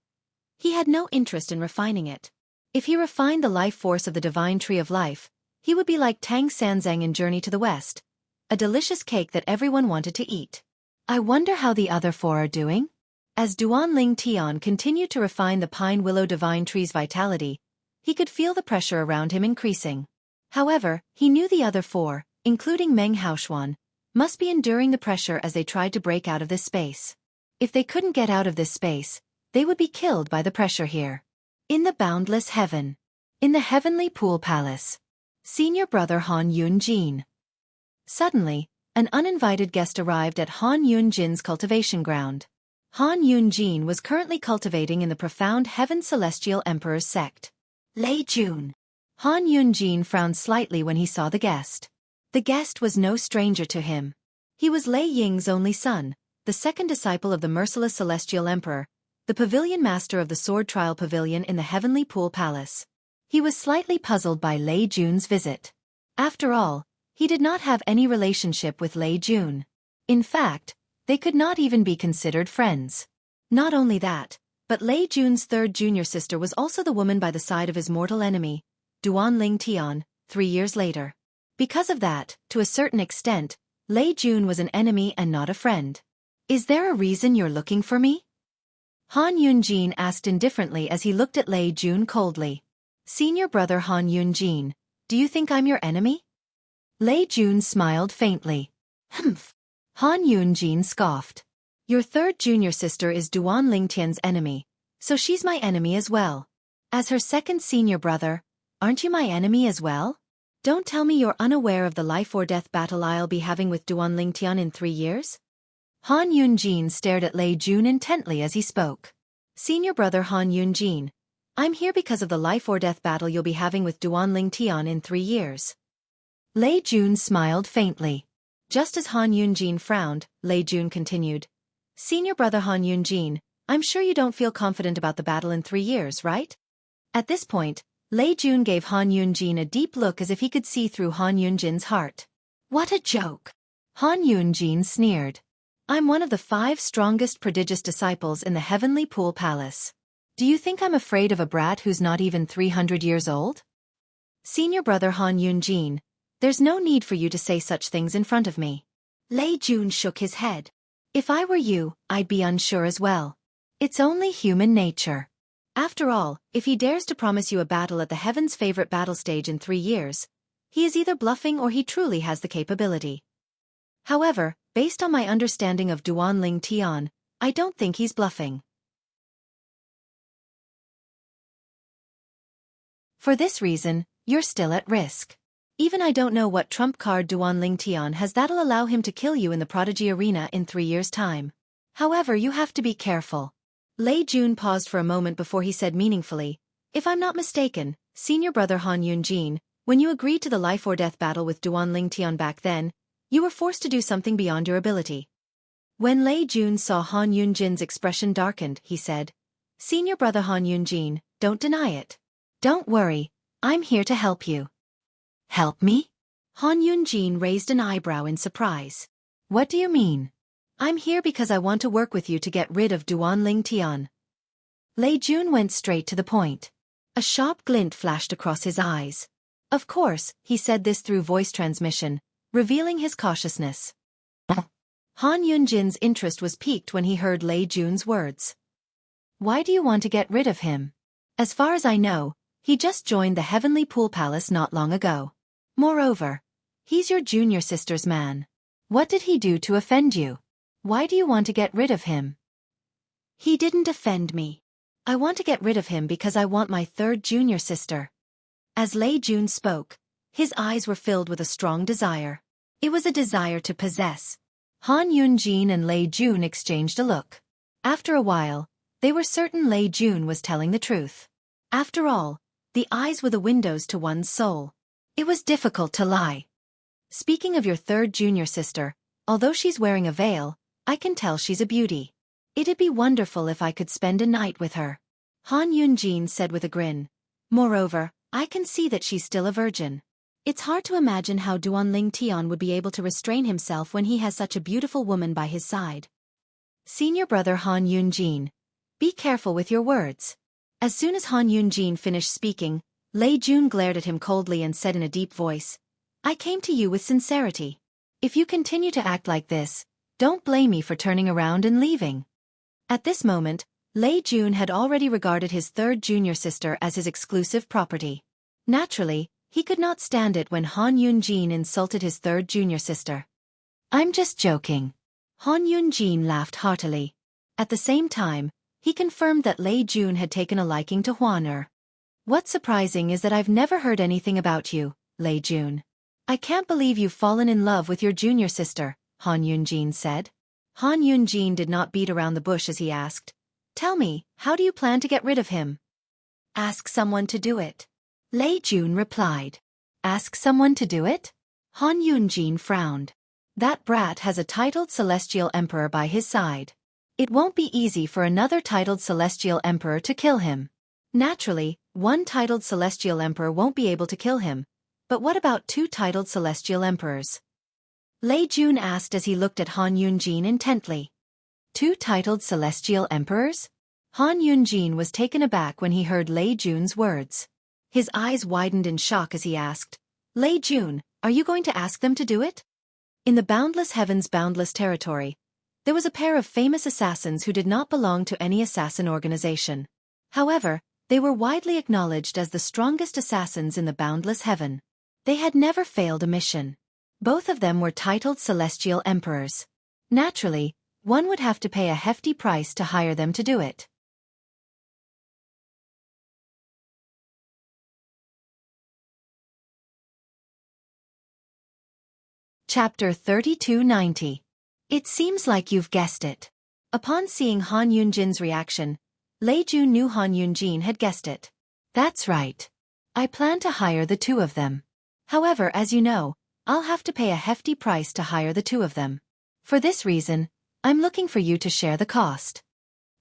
he had no interest in refining it. If he refined the life force of the divine tree of life, he would be like Tang Sanzang in Journey to the West, a delicious cake that everyone wanted to eat. I wonder how the other four are doing? As Duan Ling Tian continued to refine the pine willow divine tree's vitality, he could feel the pressure around him increasing. However, he knew the other four, including Meng Haoshuan, must be enduring the pressure as they tried to break out of this space. If they couldn't get out of this space, they would be killed by the pressure here. In the boundless heaven. In the heavenly pool palace. Senior brother Han Yun-jin. Suddenly, an uninvited guest arrived at Han Yun-jin's cultivation ground. Han Yun-jin was currently cultivating in the profound Heaven Celestial Emperor's sect. Lei Jun. Han Yun-jin frowned slightly when he saw the guest. The guest was no stranger to him. He was Lei Ying's only son, the second disciple of the merciless Celestial Emperor, the pavilion master of the sword trial pavilion in the Heavenly Pool Palace. He was slightly puzzled by Lei Jun's visit. After all, he did not have any relationship with Lei Jun. In fact, they could not even be considered friends. Not only that, but Lei Jun's third junior sister was also the woman by the side of his mortal enemy, Duan Ling Tian, 3 years later. Because of that, to a certain extent, Lei Jun was an enemy and not a friend. Is there a reason you're looking for me? Han Yun-jin asked indifferently as he looked at Lei Jun coldly. Senior brother Han Yun-jin, do you think I'm your enemy? Lei Jun smiled faintly. Humph. Han Yun-jin scoffed. Your third junior sister is Duan Ling Tian's enemy, so she's my enemy as well. As her second senior brother, aren't you my enemy as well? Don't tell me you're unaware of the life or death battle I'll be having with Duan Ling Tian in 3 years? Han Yun-jin stared at Lei Jun intently as he spoke. Senior brother Han Yun-jin, I'm here because of the life or death battle you'll be having with Duan Ling Tian in 3 years. Lei Jun smiled faintly. Just as Han Yun-jin frowned, Lei Jun continued. Senior brother Han Yun-jin, I'm sure you don't feel confident about the battle in 3 years, right? At this point, Lei Jun gave Han Yun-jin a deep look as if he could see through Han Yun-jin's heart. What a joke! Han Yun-jin sneered. I'm one of the 5 strongest prodigious disciples in the Heavenly Pool Palace. Do you think I'm afraid of a brat who's not even 300 years old? Senior brother Han Yun-jin, there's no need for you to say such things in front of me. Lei Jun shook his head. If I were you, I'd be unsure as well. It's only human nature. After all, if he dares to promise you a battle at the Heaven's favorite battle stage in 3 years, he is either bluffing or he truly has the capability. However, based on my understanding of Duan Ling Tian, I don't think he's bluffing. For this reason, you're still at risk. Even I don't know what trump card Duan Ling Tian has that'll allow him to kill you in the Prodigy Arena in 3 years' time. However, you have to be careful. Lei Jun paused for a moment before he said meaningfully, if I'm not mistaken, senior brother Han Yun-jin, when you agreed to the life or death battle with Duan Ling Tian back then, you were forced to do something beyond your ability. When Lei Jun saw Han Yun-jin's expression darkened, he said, Senior brother Han Yun-jin, don't deny it. Don't worry, I'm here to help you. Help me? Han Yun-jin raised an eyebrow in surprise. What do you mean? I'm here because I want to work with you to get rid of Duan Ling Tian. Lei Jun went straight to the point. A sharp glint flashed across his eyes. Of course, he said this through voice transmission, revealing his cautiousness. Han Yun-jin's interest was piqued when he heard Lei Jun's words. Why do you want to get rid of him? As far as I know, he just joined the Heavenly Pool Palace not long ago. Moreover, he's your junior sister's man. What did he do to offend you? Why do you want to get rid of him? He didn't offend me. I want to get rid of him because I want my third junior sister. As Lei Jun spoke, his eyes were filled with a strong desire. It was a desire to possess. Han Yun-jin and Lei Jun exchanged a look. After a while, they were certain Lei Jun was telling the truth. After all, the eyes were the windows to one's soul. It was difficult to lie. Speaking of your third junior sister, although she's wearing a veil, I can tell she's a beauty. It'd be wonderful if I could spend a night with her. Han Yunjin said with a grin. Moreover, I can see that she's still a virgin. It's hard to imagine how Duanling Tian would be able to restrain himself when he has such a beautiful woman by his side. Senior brother Han Yunjin, be careful with your words. As soon as Han Yunjin finished speaking, Lei Jun glared at him coldly and said in a deep voice, I came to you with sincerity. If you continue to act like this, don't blame me for turning around and leaving. At this moment, Lei Jun had already regarded his third junior sister as his exclusive property. Naturally, he could not stand it when Han Yunjin insulted his third junior sister. I'm just joking. Han Yunjin laughed heartily. At the same time, he confirmed that Lei Jun had taken a liking to Huan Er. What's surprising is that I've never heard anything about you, Lei Jun. I can't believe you've fallen in love with your junior sister, Han Yunjin said. Han Yunjin did not beat around the bush as he asked, Tell me, how do you plan to get rid of him? Ask someone to do it. Lei Jun replied. Ask someone to do it? Han Yunjin frowned. That brat has a titled Celestial Emperor by his side. It won't be easy for another titled Celestial Emperor to kill him. Naturally, one titled Celestial Emperor won't be able to kill him. But what about two titled Celestial Emperors? Lei Jun asked as he looked at Han Yunjin intently. Two titled Celestial Emperors? Han Yunjin was taken aback when he heard Lei Jun's words. His eyes widened in shock as he asked, Lei Jun, are you going to ask them to do it? In the Boundless Heavens Boundless Territory, there was a pair of famous assassins who did not belong to any assassin organization. However, they were widely acknowledged as the strongest assassins in the Boundless Heaven. They had never failed a mission. Both of them were titled Celestial Emperors. Naturally, one would have to pay a hefty price to hire them to do it. Chapter 3290. It seems like you've guessed it. Upon seeing Han Yunjin's reaction, Lei Jun knew Han Yunjin had guessed it. That's right. I plan to hire the two of them. However, as you know, I'll have to pay a hefty price to hire the two of them. For this reason, I'm looking for you to share the cost.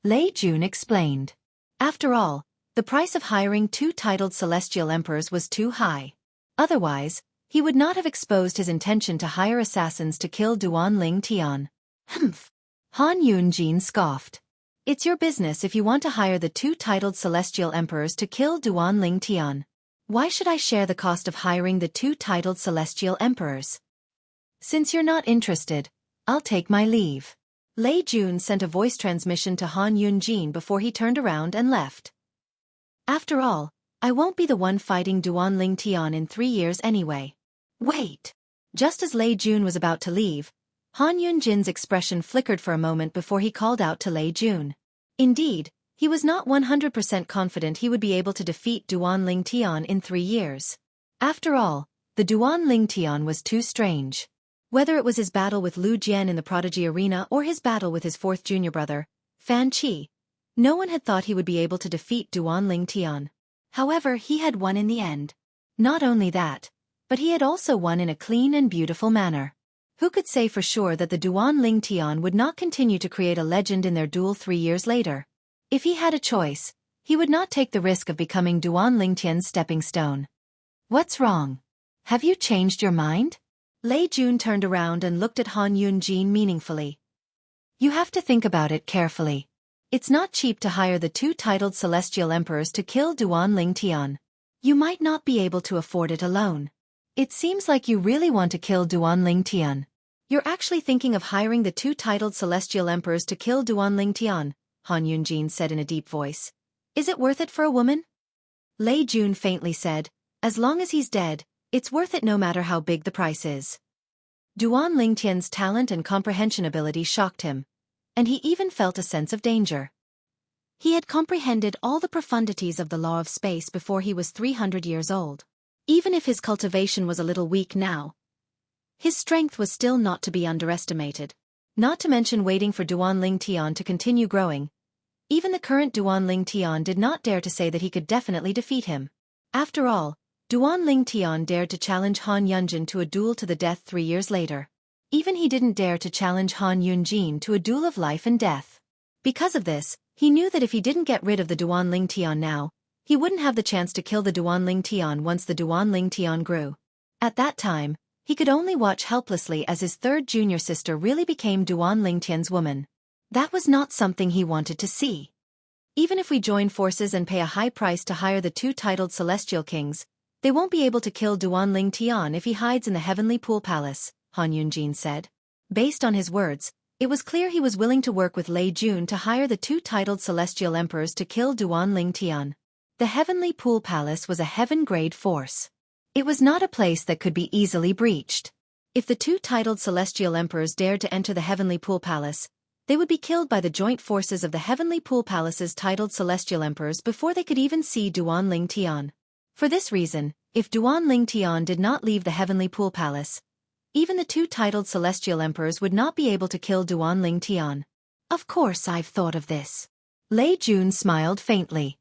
Lei Jun explained. After all, the price of hiring two titled Celestial Emperors was too high. Otherwise, he would not have exposed his intention to hire assassins to kill Duanling Tian. Humph. Han Yunjin scoffed. It's your business if you want to hire the two titled Celestial Emperors to kill Duanling Tian. Why should I share the cost of hiring the two titled Celestial Emperors? Since you're not interested, I'll take my leave. Lei Jun sent a voice transmission to Han Yunjin before he turned around and left. After all, I won't be the one fighting Duanling Tian in 3 years anyway. Wait! Just as Lei Jun was about to leave, Han Yunjin's expression flickered for a moment before he called out to Lei Jun. Indeed, he was not 100% confident he would be able to defeat Duanling Tian in 3 years. After all, the Duanling Tian was too strange. Whether it was his battle with Lu Jian in the Prodigy Arena or his battle with his fourth junior brother, Fan Qi, no one had thought he would be able to defeat Duanling Tian. However, he had won in the end. Not only that, but he had also won in a clean and beautiful manner. Who could say for sure that the Duanling Tian would not continue to create a legend in their duel 3 years later? If he had a choice, he would not take the risk of becoming Duanling Tian's stepping stone. What's wrong? Have you changed your mind? Lei Jun turned around and looked at Han Yunjin meaningfully. You have to think about it carefully. It's not cheap to hire the two titled Celestial Emperors to kill Duanling Tian. You might not be able to afford it alone. It seems like you really want to kill Duanling Tian. You're actually thinking of hiring the two titled Celestial Emperors to kill Duanling Tian, Han Yunjin said in a deep voice. Is it worth it for a woman? Lei Jun faintly said, as long as he's dead, it's worth it no matter how big the price is. Duanling Tian's talent and comprehension ability shocked him, and he even felt a sense of danger. He had comprehended all the profundities of the law of space before he was 300 years old. Even if his cultivation was a little weak now, his strength was still not to be underestimated. Not to mention waiting for Duanling Tian to continue growing. Even the current Duanling Tian did not dare to say that he could definitely defeat him. After all, Duanling Tian dared to challenge Han Yunjin to a duel to the death 3 years later. Even he didn't dare to challenge Han Yunjin to a duel of life and death. Because of this, He knew that if he didn't get rid of the Duanling Tian now, he wouldn't have the chance to kill the Duanling Tian once the Duanling Tian grew. At that time, he could only watch helplessly as his third junior sister really became Duanling Tian's woman. That was not something he wanted to see. Even if we join forces and pay a high price to hire the two titled celestial kings, they won't be able to kill Duanling Tian if he hides in the Heavenly Pool Palace, Han Yunjin said. Based on his words, it was clear he was willing to work with Lei Jun to hire the two titled celestial emperors to kill Duanling Tian. The Heavenly Pool Palace was a heaven-grade force. It was not a place that could be easily breached. If the two titled celestial emperors dared to enter the Heavenly Pool Palace, they would be killed by the joint forces of the Heavenly Pool Palace's titled celestial emperors before they could even see Duanling Tian. For this reason, if Duanling Tian did not leave the Heavenly Pool Palace, even the two titled celestial emperors would not be able to kill Duanling Tian. Of course I've thought of this. Lei Jun smiled faintly.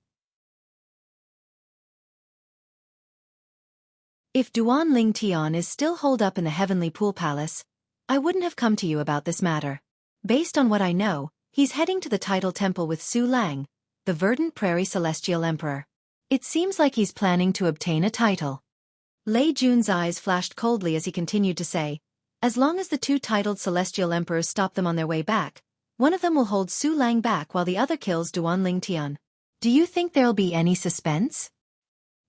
If Duanling Tian is still holed up in the Heavenly Pool Palace, I wouldn't have come to you about this matter. Based on what I know, he's heading to the Tidal Temple with Su Lang, the Verdant Prairie Celestial Emperor. It seems like he's planning to obtain a title. Lei Jun's eyes flashed coldly as he continued to say, as long as the two titled celestial emperors stop them on their way back, one of them will hold Su Lang back while the other kills Duanling Tian. Do you think there'll be any suspense?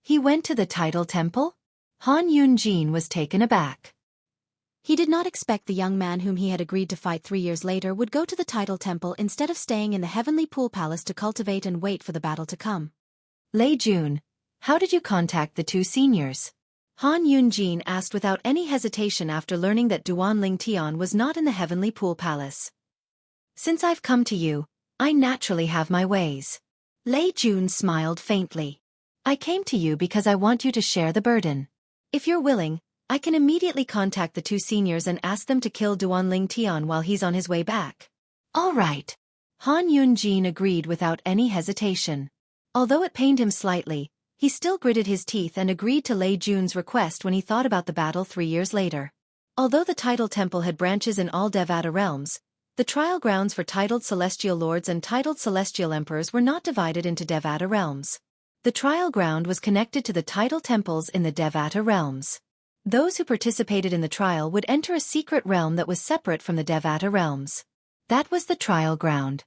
He went to the Tidal Temple? Han Yunjin was taken aback. He did not expect the young man whom he had agreed to fight 3 years later would go to the Tidal Temple instead of staying in the Heavenly Pool Palace to cultivate and wait for the battle to come. Lei Jun, how did you contact the two seniors? Han Yunjin asked without any hesitation after learning that Duanling Tian was not in the Heavenly Pool Palace. Since I've come to you, I naturally have my ways. Lei Jun smiled faintly. I came to you because I want you to share the burden. If you're willing, I can immediately contact the two seniors and ask them to kill Duanling Tian while he's on his way back. All right. Han Yunjin agreed without any hesitation. Although it pained him slightly, he still gritted his teeth and agreed to Lei Jun's request when he thought about the battle 3 years later. Although the Tidal Temple had branches in all Devata realms, the trial grounds for titled celestial lords and titled celestial emperors were not divided into Devata realms. The trial ground was connected to the Tidal Temples in the Devata realms. Those who participated in the trial would enter a secret realm that was separate from the Devata realms. That was the trial ground.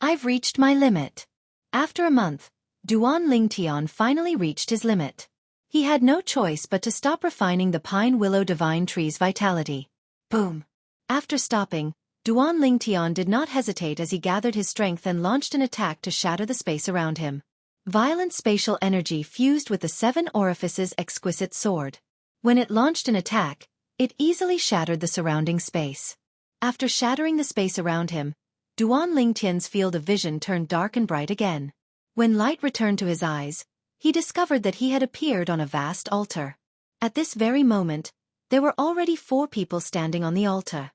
I've reached my limit. After a month, Duanling Tian finally reached his limit. He had no choice but to stop refining the pine willow divine tree's vitality. Boom! After stopping, Duanling Tian did not hesitate as he gathered his strength and launched an attack to shatter the space around him. Violent spatial energy fused with the 7 orifices exquisite sword. When it launched an attack, it easily shattered the surrounding space. After shattering the space around him, Duanling Tian's field of vision turned dark and bright again. When light returned to his eyes, he discovered that he had appeared on a vast altar. At this very moment, there were already 4 people standing on the altar.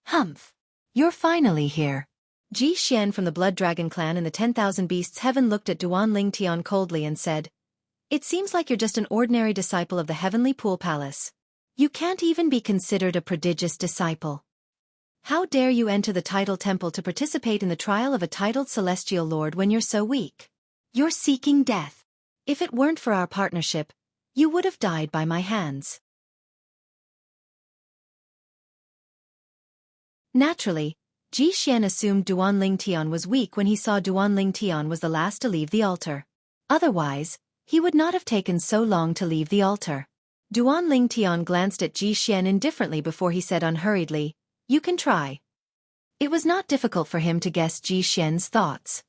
Humph! You're finally here. Ji Xian from the Blood Dragon clan in the 10,000 Beasts Heaven looked at Duanling Tian coldly and said, It seems like you're just an ordinary disciple of the Heavenly Pool Palace. You can't even be considered a prodigious disciple. How dare you enter the Tidal Temple to participate in the trial of a titled celestial lord when you're so weak? You're seeking death. If it weren't for our partnership, you would have died by my hands. Naturally, Ji Xian assumed Duanling Tian was weak when he saw Duanling Tian was the last to leave the altar. Otherwise, he would not have taken so long to leave the altar. Duanling Tian glanced at Ji Xian indifferently before he said unhurriedly, You can try. It was not difficult for him to guess Ji Xian's thoughts.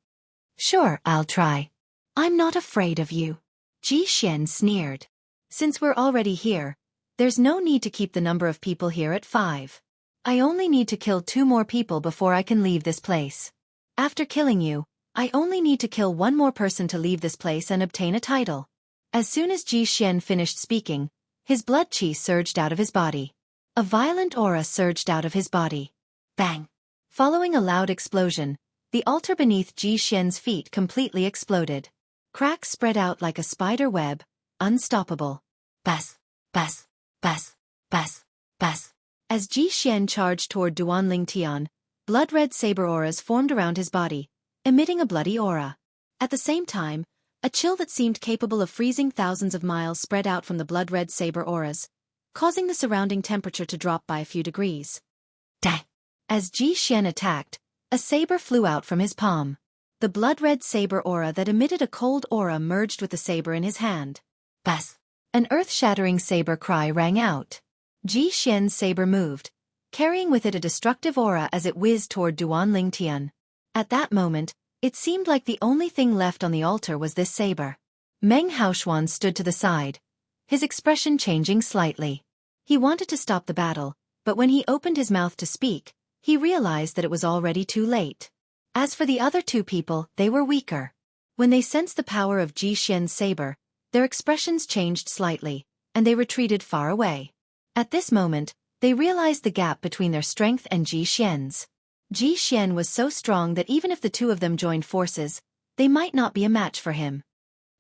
Sure, I'll try. I'm not afraid of you. Ji Xian sneered. Since we're already here, there's no need to keep the number of people here at 5. I only need to kill 2 more people before I can leave this place. After killing you, I only need to kill 1 more person to leave this place and obtain a title. As soon as Ji Xian finished speaking, his blood qi surged out of his body. A violent aura surged out of his body. Bang! Following a loud explosion, the altar beneath Ji Xian's feet completely exploded. Cracks spread out like a spider web, unstoppable. Bas! Bas! Bas! Bas! Bas! As Ji Xian charged toward Duanling Tian, blood-red saber auras formed around his body, emitting a bloody aura. At the same time, a chill that seemed capable of freezing thousands of miles spread out from the blood-red saber auras, causing the surrounding temperature to drop by a few degrees. Dang! As Jixian attacked, a saber flew out from his palm. The blood-red saber aura that emitted a cold aura merged with the saber in his hand. Bas! An earth-shattering saber cry rang out. Jixian's saber moved, carrying with it a destructive aura as it whizzed toward Duan Lingtian. At that moment, it seemed like the only thing left on the altar was this saber. Meng Haoshuan stood to the side, his expression changing slightly. He wanted to stop the battle, but when he opened his mouth to speak, he realized that it was already too late. As for the other two people, they were weaker. When they sensed the power of Jixian's saber, their expressions changed slightly, and they retreated far away. At this moment, they realized the gap between their strength and Jixian's. Jixian was so strong that even if the two of them joined forces, they might not be a match for him.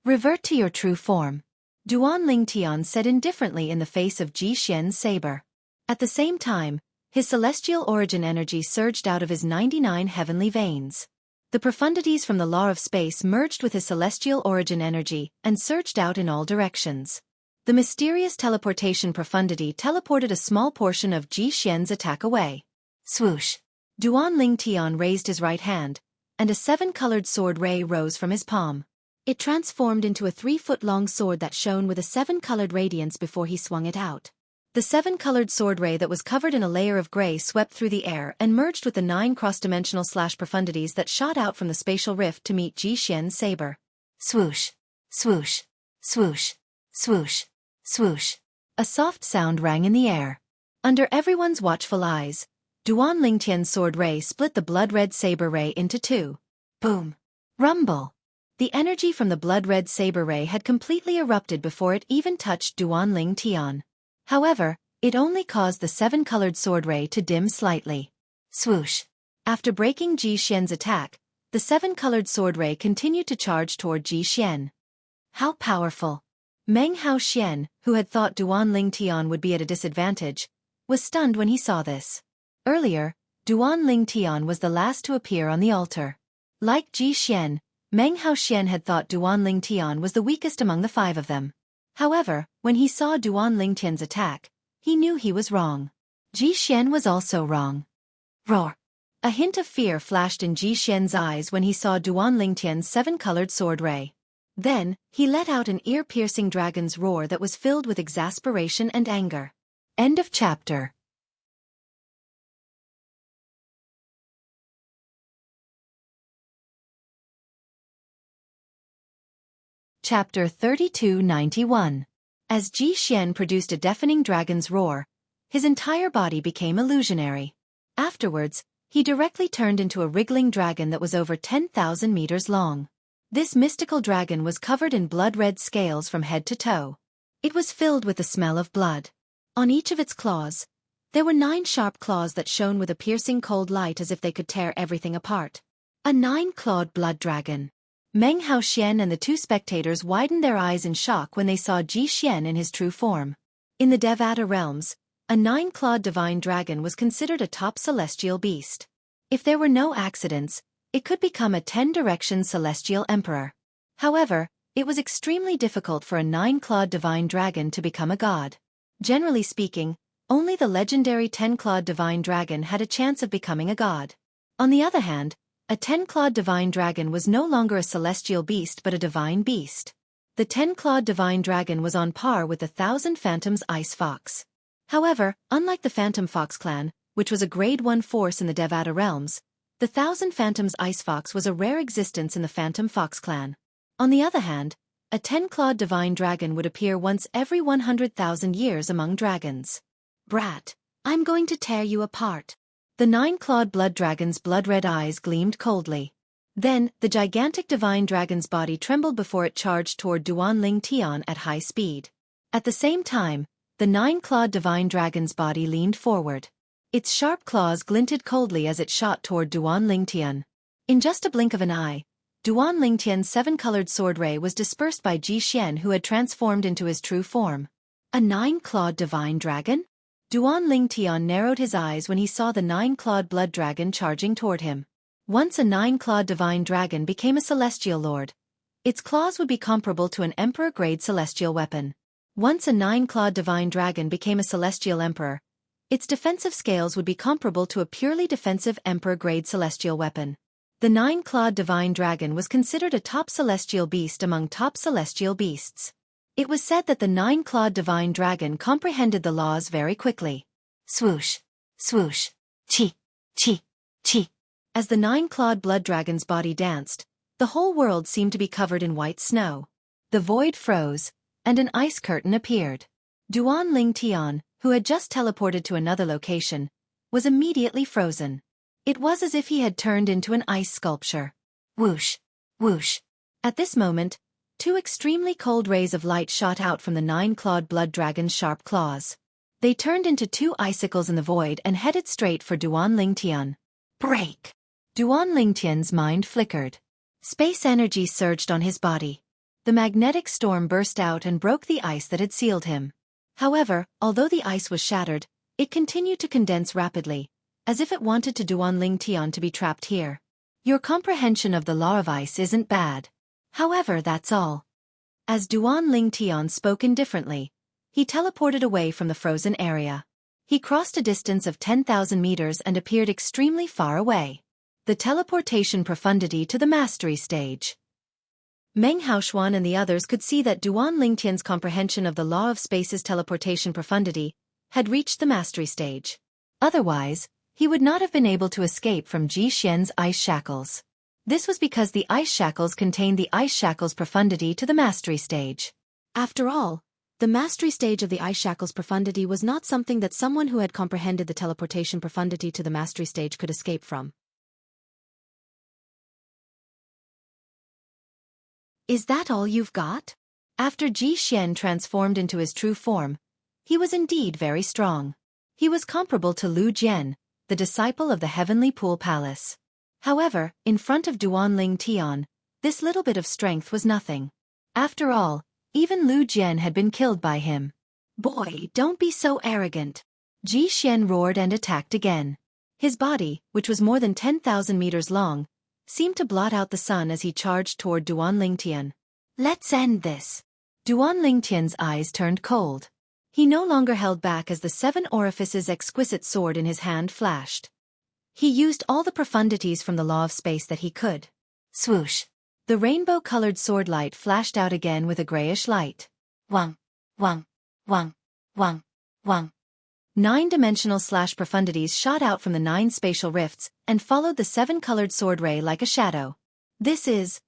Revert to your true form, Duan Lingtian said indifferently in the face of Jixian's saber. At the same time, his celestial origin energy surged out of his 99 heavenly veins. The profundities from the law of space merged with his celestial origin energy and surged out in all directions. The mysterious teleportation profundity teleported a small portion of Jixian's attack away. Swoosh! Duan Lingtian raised his right hand, and a 7-colored sword ray rose from his palm. It transformed into a 3-foot-long sword that shone with a 7-colored radiance before he swung it out. The 7-colored sword ray that was covered in a layer of gray swept through the air and merged with the 9 cross-dimensional profundities that shot out from the spatial rift to meet Jixian's saber. Swoosh! Swoosh! Swoosh! Swoosh! Swoosh! A soft sound rang in the air. Under everyone's watchful eyes, Duan Lingtian's sword ray split the blood-red saber ray into two. Boom! Rumble! The energy from the blood-red saber ray had completely erupted before it even touched Duan Lingtian. However, it only caused the 7-colored sword ray to dim slightly. Swoosh! After breaking Jixian's attack, the 7-colored sword ray continued to charge toward Jixian. How powerful! Meng Haoshuan, who had thought Duan Lingtian would be at a disadvantage, was stunned when he saw this. Earlier, Duan Lingtian was the last to appear on the altar. Like Jixian, Meng Haoshuan had thought Duan Lingtian was the weakest among the 5 of them. However, when he saw Duan Lingtian's attack, he knew he was wrong. Jixian was also wrong. Roar! A hint of fear flashed in Jixian's eyes when he saw Duan Lingtian's 7-colored sword ray. Then, he let out an ear-piercing dragon's roar that was filled with exasperation and anger. End of chapter. Chapter 3291. As Jixian produced a deafening dragon's roar, his entire body became illusionary. Afterwards, he directly turned into a wriggling dragon that was over 10,000 meters long. This mystical dragon was covered in blood-red scales from head to toe. It was filled with the smell of blood. On each of its claws, there were 9 sharp claws that shone with a piercing cold light as if they could tear everything apart. A 9-clawed blood dragon. Meng Haoshuan and the 2 spectators widened their eyes in shock when they saw Jixian in his true form. In the Devata realms, a 9-clawed divine dragon was considered a top celestial beast. If there were no accidents, it could become a 10-direction celestial emperor. However, it was extremely difficult for a 9-clawed divine dragon to become a god. Generally speaking, only the legendary 10-clawed divine dragon had a chance of becoming a god. On the other hand, a 10-clawed divine dragon was no longer a celestial beast but a divine beast. The 10-clawed divine dragon was on par with the 1,000 Phantoms Ice Fox. However, unlike the Phantom Fox clan, which was a grade 1 force in the Devata realms, the 1,000 Phantoms Ice Fox was a rare existence in the Phantom Fox clan. On the other hand, a 10-clawed divine dragon would appear once every 100,000 years among dragons. Brat, I'm going to tear you apart. The 9-clawed blood dragon's blood-red eyes gleamed coldly. Then, the gigantic divine dragon's body trembled before it charged toward Duan Lingtian at high speed. At the same time, the 9-clawed divine dragon's body leaned forward. Its sharp claws glinted coldly as it shot toward Duan Lingtian. In just a blink of an eye, Duan Lingtian's 7-colored sword ray was dispersed by Jixian, who had transformed into his true form. A 9-clawed divine dragon? Duan Lingtian narrowed his eyes when he saw the 9-clawed blood dragon charging toward him. Once a 9-clawed divine dragon became a celestial lord. Its claws would be comparable to an emperor-grade celestial weapon. Once a 9-clawed divine dragon became a celestial emperor. Its defensive scales would be comparable to a purely defensive emperor-grade celestial weapon. The 9-clawed divine dragon was considered a top celestial beast among top celestial beasts. It was said that the 9-clawed divine dragon comprehended the laws very quickly. Swoosh, swoosh, chi, chi, chi. As the 9-clawed blood dragon's body danced, the whole world seemed to be covered in white snow. The void froze, and an ice curtain appeared. Duan Ling Tian, who had just teleported to another location, was immediately frozen. It was as if he had turned into an ice sculpture. Whoosh, whoosh. At this moment, 2 extremely cold rays of light shot out from the 9-clawed blood dragon's sharp claws. They turned into 2 icicles in the void and headed straight for Duan Ling Tian. Break! Duan Ling Tian's mind flickered. Space energy surged on his body. The magnetic storm burst out and broke the ice that had sealed him. However, although the ice was shattered, it continued to condense rapidly, as if it wanted to Duan Ling Tian to be trapped here. Your comprehension of the law of ice isn't bad. However, that's all. As Duan Ling Tian spoke indifferently, he teleported away from the frozen area. He crossed a distance of 10,000 meters and appeared extremely far away. The teleportation profundity to the mastery stage. Meng Haoxuan and the others could see that Duan Ling Tian's comprehension of the law of space's teleportation profundity had reached the mastery stage. Otherwise, he would not have been able to escape from Ji Xian's ice shackles. This was because the ice shackles contained the ice shackles profundity to the mastery stage. After all, the mastery stage of the ice shackles profundity was not something that someone who had comprehended the teleportation profundity to the mastery stage could escape from. Is that all you've got? After Ji Xian transformed into his true form, he was indeed very strong. He was comparable to Lu Jian, the disciple of the Heavenly Pool Palace. However, in front of Duan Ling Tian, this little bit of strength was nothing. After all, even Lu Jian had been killed by him. Boy, don't be so arrogant. Ji Xian roared and attacked again. His body, which was more than 10,000 meters long, seemed to blot out the sun as he charged toward Duan Ling Tian. Let's end this. Duan Ling Tian's eyes turned cold. He no longer held back as the 7 orifices exquisite sword in his hand flashed. He used all the profundities from the law of space that he could. Swoosh! The rainbow-colored sword light flashed out again with a grayish light. Wang, wang, wang, wang, wang. 9-dimensional slash profundities shot out from the 9 spatial rifts and followed the 7-colored sword ray like a shadow. The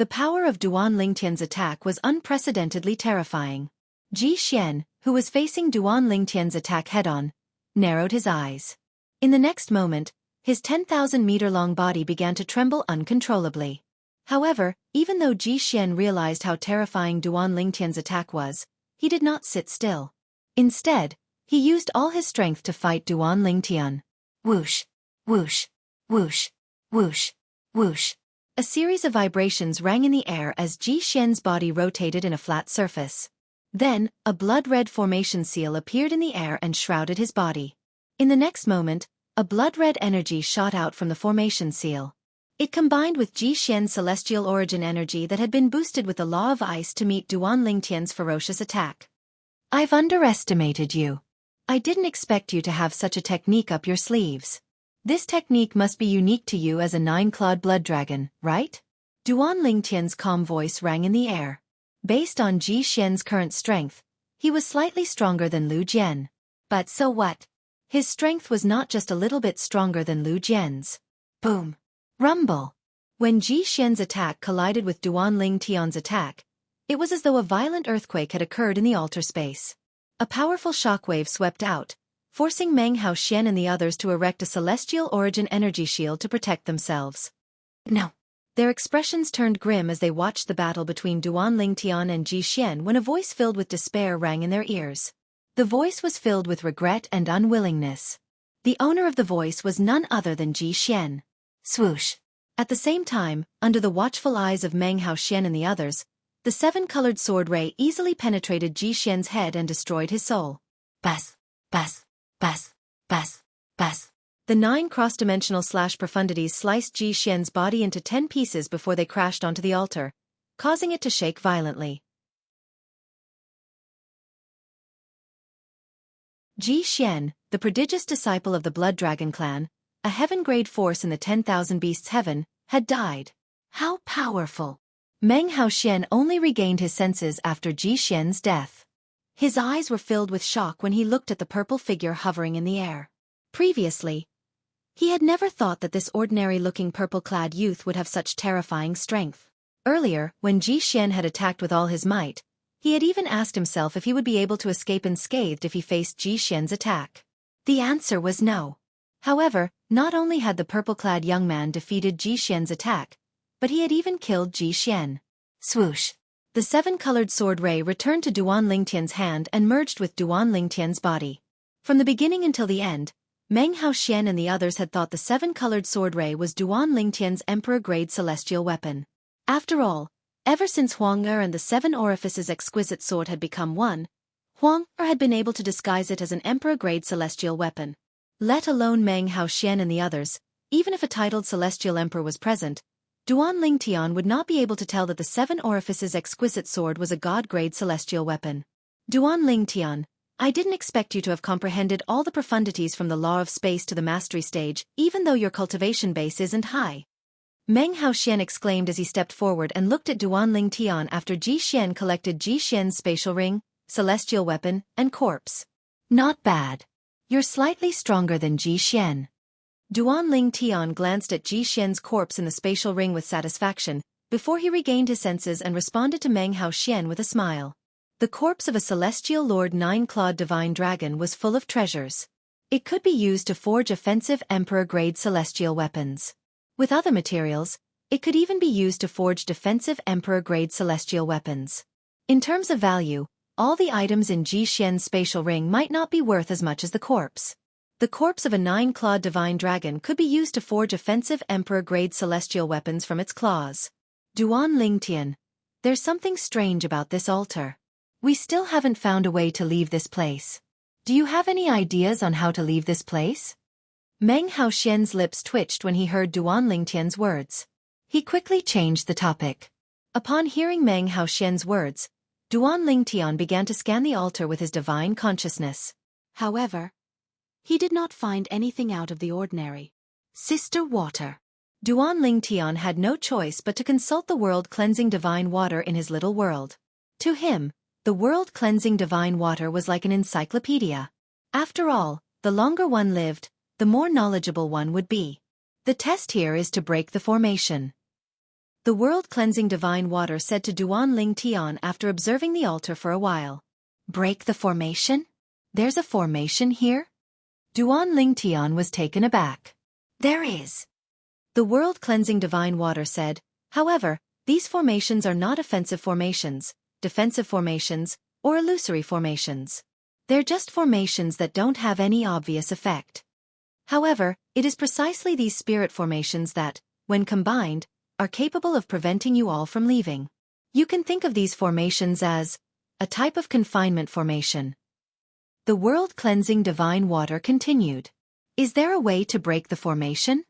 power of Duan Ling Tian's attack was unprecedentedly terrifying. Ji Xian, who was facing Duan Ling Tian's attack head-on, narrowed his eyes. In the next moment, his 10,000-meter-long body began to tremble uncontrollably. However, even though Ji Xian realized how terrifying Duan Ling Tian's attack was, he did not sit still. Instead, he used all his strength to fight Duan Ling Tian. Whoosh, whoosh, whoosh, whoosh, whoosh. A series of vibrations rang in the air as Ji Xian's body rotated in a flat surface. Then, a blood-red formation seal appeared in the air and shrouded his body. In the next moment, a blood-red energy shot out from the formation seal. It combined with Ji Xian's celestial origin energy that had been boosted with the law of ice to meet Duan Ling Tian's ferocious attack. I've underestimated you. I didn't expect you to have such a technique up your sleeves. This technique must be unique to you as a 9-clawed blood dragon, right? Duan Ling Tian's calm voice rang in the air. Based on Ji Xian's current strength, he was slightly stronger than Lu Jian. But so what? His strength was not just a little bit stronger than Lu Jian's. Boom! Rumble! When Ji Xian's attack collided with Duan Ling Tian's attack, it was as though a violent earthquake had occurred in the altar space. A powerful shockwave swept out, forcing Meng Haoxian and the others to erect a celestial origin energy shield to protect themselves. No. Their expressions turned grim as they watched the battle between Duan Ling Tian and Ji Xian when a voice filled with despair rang in their ears. The voice was filled with regret and unwillingness. The owner of the voice was none other than Ji Xian. Swoosh! At the same time, under the watchful eyes of Meng Haoxian and the others, the 7-colored sword ray easily penetrated Ji Xian's head and destroyed his soul. Bas! Bas! Bas! Bas! Bas! The 9 cross-dimensional profundities sliced Xian's body into 10 pieces before they crashed onto the altar, causing it to shake violently. Xian, the prodigious disciple of the Blood Dragon clan, a heaven-grade force in the 10,000 Beasts Heaven, had died. How powerful! Meng Haoxian only regained his senses after Xian's death. His eyes were filled with shock when he looked at the purple figure hovering in the air. Previously, he had never thought that this ordinary-looking purple-clad youth would have such terrifying strength. Earlier, when Xian had attacked with all his might, he had even asked himself if he would be able to escape unscathed if he faced Xian's attack. The answer was no. However, not only had the purple-clad young man defeated Xian's attack, but he had even killed Xian. Swoosh! The 7-colored sword ray returned to Duan Lingtian's hand and merged with Duan Lingtian's body. From the beginning until the end, Meng Haoxian and the others had thought the 7-colored sword ray was Duan Lingtian's emperor-grade celestial weapon. After all, ever since Huang-Er and the 7 orifices exquisite sword had become one, Huang-Er had been able to disguise it as an emperor-grade celestial weapon. Let alone Meng Haoxian and the others, even if a titled celestial emperor was present, Duan Lingtian would not be able to tell that the 7 orifices exquisite sword was a god-grade celestial weapon. Duan Lingtian, I didn't expect you to have comprehended all the profundities from the law of space to the mastery stage, even though your cultivation base isn't high. Meng Haoxian exclaimed as he stepped forward and looked at Duan Lingtian after Xian collected Xian's spatial ring, celestial weapon, and corpse. Not bad. You're slightly stronger than Xian. Duan Lingtian glanced at Xian's corpse in the spatial ring with satisfaction, before he regained his senses and responded to Meng Haoxian with a smile. The corpse of a celestial lord 9-clawed divine dragon was full of treasures. It could be used to forge offensive emperor-grade celestial weapons. With other materials, it could even be used to forge defensive emperor-grade celestial weapons. In terms of value, all the items in Xian's spatial ring might not be worth as much as the corpse. The corpse of a 9-clawed divine dragon could be used to forge offensive emperor-grade celestial weapons from its claws. Duan Lingtian, there's something strange about this altar. We still haven't found a way to leave this place. Do you have any ideas on how to leave this place? Meng Haoxian's lips twitched when he heard Duan Lingtian's words. He quickly changed the topic. Upon hearing Meng Haoxian's words, Duan Lingtian began to scan the altar with his divine consciousness. However, he did not find anything out of the ordinary. Sister Water. Duan Lingtian had no choice but to consult the world-cleansing divine water in his little world. To him, the world-cleansing divine water was like an encyclopedia. After all, the longer one lived, the more knowledgeable one would be. The test here is to break the formation. The world-cleansing divine water said to Duan Lingtian after observing the altar for a while. Break the formation? There's a formation here? Duan Lingtian was taken aback. There is. The world-cleansing divine water said, however, these formations are not offensive formations, defensive formations, or illusory formations. They're just formations that don't have any obvious effect. However, it is precisely these spirit formations that, when combined, are capable of preventing you all from leaving. You can think of these formations as a type of confinement formation. The world-cleansing divine water continued. Is there a way to break the formation?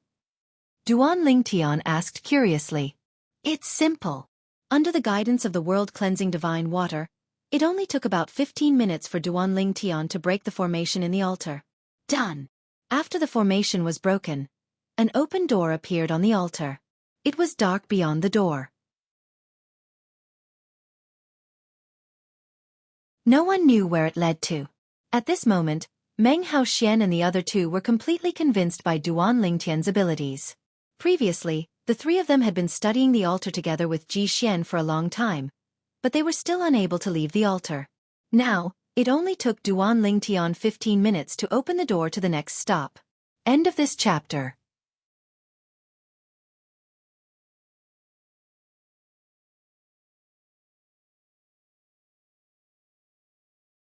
Duan Lingtian asked curiously. It's simple. Under the guidance of the world-cleansing divine water, it only took about 15 minutes for Duan Lingtian to break the formation in the altar. Done. After the formation was broken, an open door appeared on the altar. It was dark beyond the door. No one knew where it led to. At this moment, Meng Haoxian and the other two were completely convinced by Duan Lingtian's abilities. Previously, the three of them had been studying the altar together with Xian for a long time, but they were still unable to leave the altar. Now, it only took Duan Lingtian 15 minutes to open the door to the next stop. End of this chapter.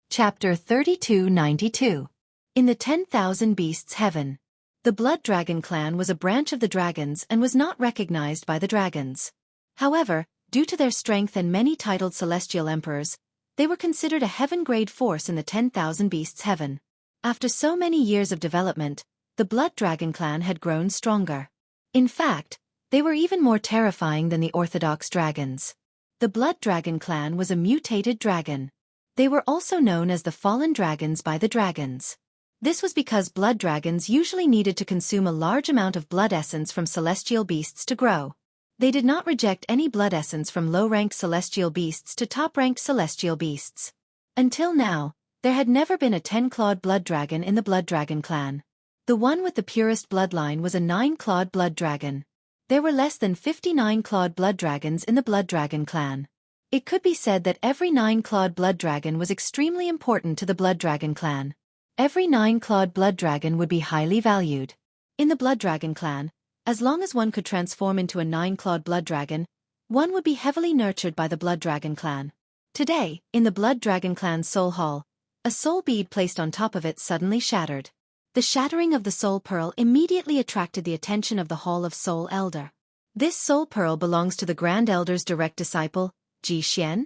Chapter 3292. In the 10,000 Beasts Heaven. The Blood Dragon clan was a branch of the dragons and was not recognized by the dragons. However, due to their strength and many titled celestial emperors, they were considered a heaven-grade force in the 10,000 Beasts Heaven. After so many years of development, the Blood Dragon clan had grown stronger. In fact, they were even more terrifying than the orthodox dragons. The Blood Dragon clan was a mutated dragon. They were also known as the fallen dragons by the dragons. This was because blood dragons usually needed to consume a large amount of blood essence from celestial beasts to grow. They did not reject any blood essence from low-ranked celestial beasts to top-ranked celestial beasts. Until now, there had never been a 10-clawed blood dragon in the Blood Dragon clan. The one with the purest bloodline was a 9-clawed blood dragon. There were less than 59-clawed blood dragons in the Blood Dragon clan. It could be said that every 9-clawed blood dragon was extremely important to the Blood Dragon clan. Every 9-clawed blood dragon would be highly valued. In the Blood Dragon clan, as long as one could transform into a 9-clawed blood dragon, one would be heavily nurtured by the Blood Dragon clan. Today, in the Blood Dragon clan's soul hall, a soul bead placed on top of it suddenly shattered. The shattering of the soul pearl immediately attracted the attention of the Hall of Soul Elder. This soul pearl belongs to the Grand Elder's direct disciple, Xianxia.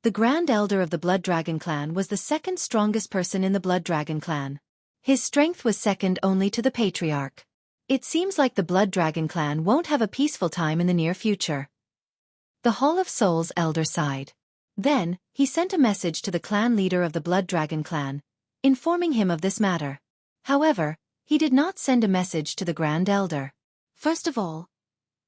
The Grand Elder of the Blood Dragon clan was the second strongest person in the Blood Dragon clan. His strength was second only to the Patriarch. It seems like the Blood Dragon clan won't have a peaceful time in the near future. The Hall of Souls Elder sighed. Then, he sent a message to the clan leader of the Blood Dragon clan, informing him of this matter. However, he did not send a message to the Grand Elder. First of all,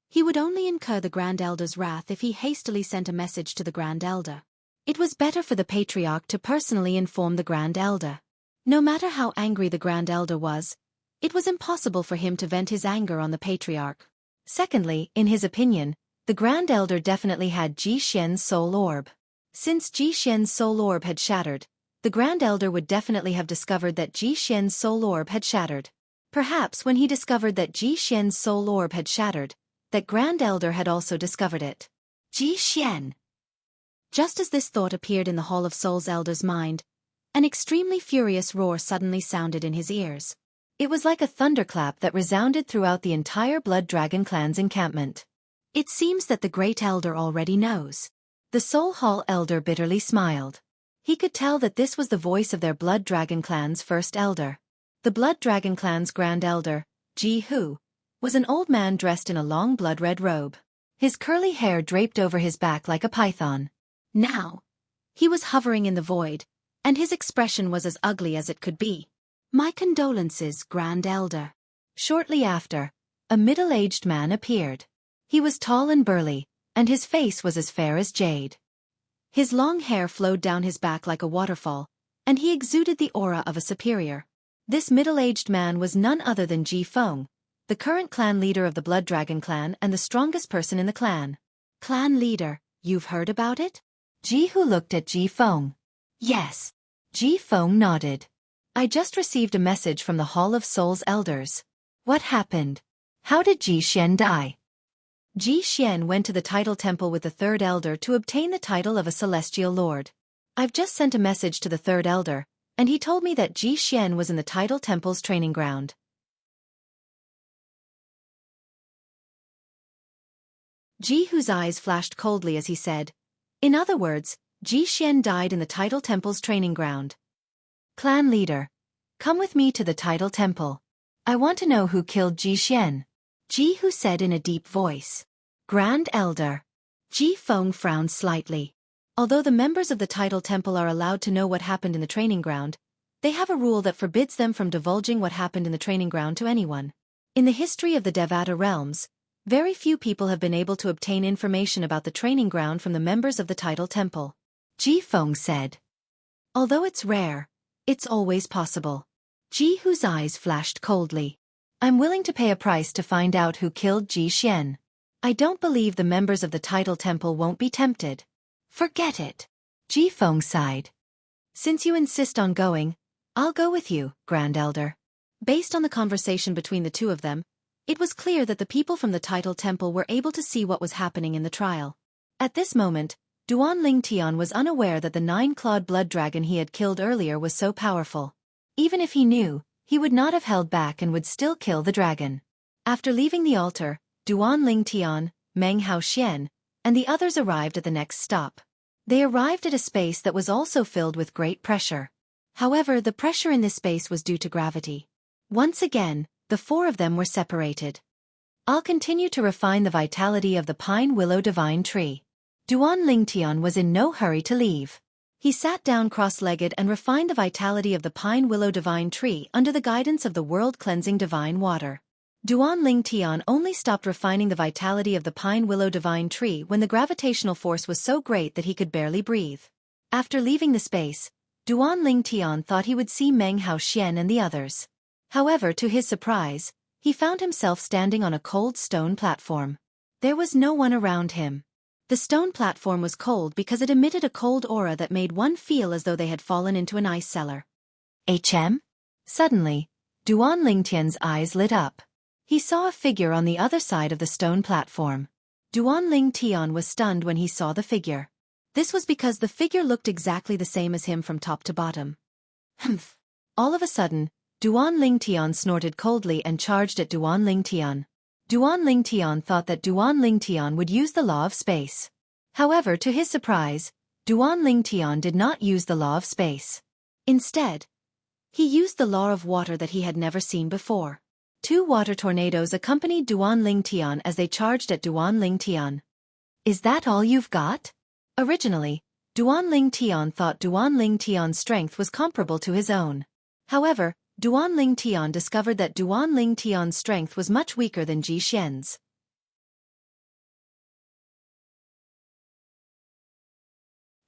he would only incur the Grand Elder's wrath if he hastily sent a message to the Grand Elder. It was better for the Patriarch to personally inform the Grand Elder. No matter how angry the Grand Elder was, it was impossible for him to vent his anger on the Patriarch. Secondly, in his opinion, the Grand Elder definitely had Xianxia's soul orb. Since Xianxia's soul orb had shattered, the Grand Elder would definitely have discovered that Xianxia's soul orb had shattered. Perhaps when he discovered that Xianxia's soul orb had shattered, that Grand Elder had also discovered it. Xianxia. Just as this thought appeared in the Hall of Souls Elder's mind, an extremely furious roar suddenly sounded in his ears. It was like a thunderclap that resounded throughout the entire Blood Dragon clan's encampment. It seems that the Great Elder already knows. The Soul Hall Elder bitterly smiled. He could tell that this was the voice of their Blood Dragon clan's first elder. The Blood Dragon clan's Grand Elder, Jianghu, was an old man dressed in a long blood-red robe. His curly hair draped over his back like a python. Now, he was hovering in the void, and his expression was as ugly as it could be. My condolences, Grand Elder. Shortly after, a middle-aged man appeared. He was tall and burly, and his face was as fair as jade. His long hair flowed down his back like a waterfall, and he exuded the aura of a superior. This middle-aged man was none other than Ji Feng, the current clan leader of the Blood Dragon clan and the strongest person in the clan. Clan leader, you've heard about it? Jianghu looked at Ji Feng. Yes. Ji Feng nodded. I just received a message from the Hall of Souls Elders. What happened? How did Xianxia die? Xianxia went to the title temple with the third elder to obtain the title of a celestial lord. I've just sent a message to the third elder, and he told me that Xianxia was in the title temple's training ground. Jihu's eyes flashed coldly as he said, in other words, Xianxia died in the title temple's training ground. Clan leader, come with me to the title temple. I want to know who killed Xianxia. Jihu said in a deep voice. Grand Elder. Ji Feng frowned slightly. Although the members of the title temple are allowed to know what happened in the training ground, they have a rule that forbids them from divulging what happened in the training ground to anyone. In the history of the Devata realms, very few people have been able to obtain information about the training ground from the members of the title temple. Ji Feng said. Although it's rare, it's always possible. Jihu's eyes flashed coldly. I'm willing to pay a price to find out who killed Xianxia. I don't believe the members of the title temple won't be tempted. Forget it. Ji Feng sighed. Since you insist on going, I'll go with you, Grand Elder. Based on the conversation between the two of them, it was clear that the people from the title temple were able to see what was happening in the trial. At this moment, Duan Ling Tian was unaware that the 9-clawed blood dragon he had killed earlier was so powerful. Even if he knew, he would not have held back and would still kill the dragon. After leaving the altar, Duan Ling Tian, Meng Haoxian, and the others arrived at the next stop. They arrived at a space that was also filled with great pressure. However, the pressure in this space was due to gravity. Once again, the four of them were separated. I'll continue to refine the vitality of the pine willow divine tree. Duan Lingtian was in no hurry to leave. He sat down cross-legged and refined the vitality of the pine willow divine tree under the guidance of the world-cleansing divine water. Duan Lingtian only stopped refining the vitality of the pine willow divine tree when the gravitational force was so great that he could barely breathe. After leaving the space, Duan Lingtian thought he would see Meng Haoxian and the others. However, to his surprise, he found himself standing on a cold stone platform. There was no one around him. The stone platform was cold because it emitted a cold aura that made one feel as though they had fallen into an ice cellar. HM? Suddenly, Duan Lingtian's eyes lit up. He saw a figure on the other side of the stone platform. Duan Lingtian was stunned when he saw the figure. This was because the figure looked exactly the same as him from top to bottom. Humph! All of a sudden, Duan Lingtian snorted coldly and charged at Duan Lingtian. Duan Lingtian thought that Duan Lingtian would use the law of space. However, to his surprise, Duan Lingtian did not use the law of space. Instead, he used the law of water that he had never seen before. Two water tornadoes accompanied Duan Lingtian as they charged at Duan Lingtian. Is that all you've got? Originally, Duan Lingtian thought Duan Lingtian's strength was comparable to his own. However, Duan Lingtian discovered that Duan Lingtian's strength was much weaker than Ji Xian's.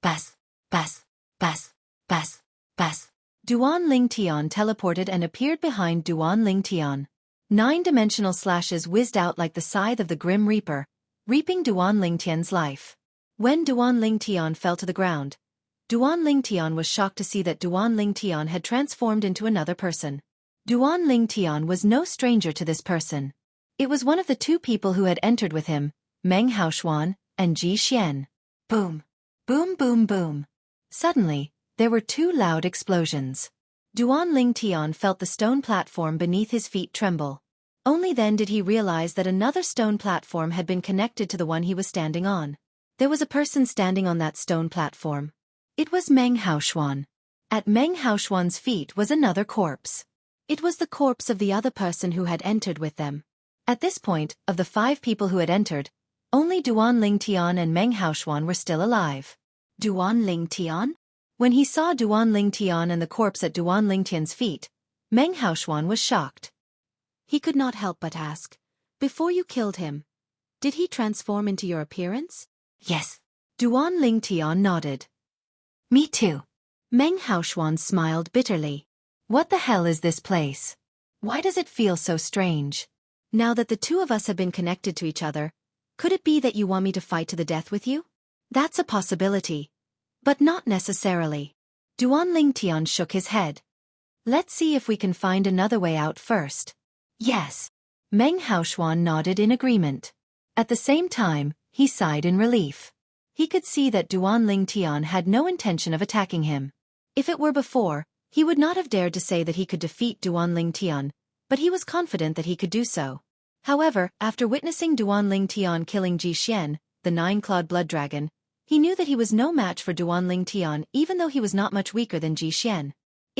Bas, bas, bas, bas, bas. Duan Lingtian teleported and appeared behind Duan Lingtian. 9-dimensional slashes whizzed out like the scythe of the Grim Reaper, reaping Duan Lingtian's life. When Duan Lingtian fell to the ground, Duan Lingtian was shocked to see that Duan Lingtian had transformed into another person. Duan Lingtian was no stranger to this person. It was one of the two people who had entered with him, Meng Haoxuan and Ji Xian. Boom! Boom boom boom! Suddenly, there were two loud explosions. Duan Lingtian felt the stone platform beneath his feet tremble. Only then did he realize that another stone platform had been connected to the one he was standing on. There was a person standing on that stone platform. It was Meng Haoxuan. At Meng Haoxuan's feet was another corpse. It was the corpse of the other person who had entered with them. At this point, of the 5 people who had entered, only Duan Lingtian and Meng Haoxuan were still alive. Duan Lingtian? When he saw Duan Lingtian and the corpse at Duan Lingtian's feet, Meng Haoxuan was shocked. He could not help but ask, "Before you killed him, did he transform into your appearance?" "Yes." Duan Lingtian nodded. "Me too." Meng Haoxuan smiled bitterly. "What the hell is this place? Why does it feel so strange? Now that the two of us have been connected to each other, could it be that you want me to fight to the death with you?" "That's a possibility, but not necessarily." Duan Lingtian shook his head. "Let's see if we can find another way out first." "Yes." Meng Haoxuan nodded in agreement. At the same time, he sighed in relief. He could see that Duan Lingtian had no intention of attacking him. If it were before, he would not have dared to say that he could defeat Duan Lingtian, but he was confident that he could do so. However, after witnessing Duan Lingtian killing Ji Xian, the 9-clawed blood dragon, he knew that he was no match for Duan Lingtian even though he was not much weaker than Ji Xian.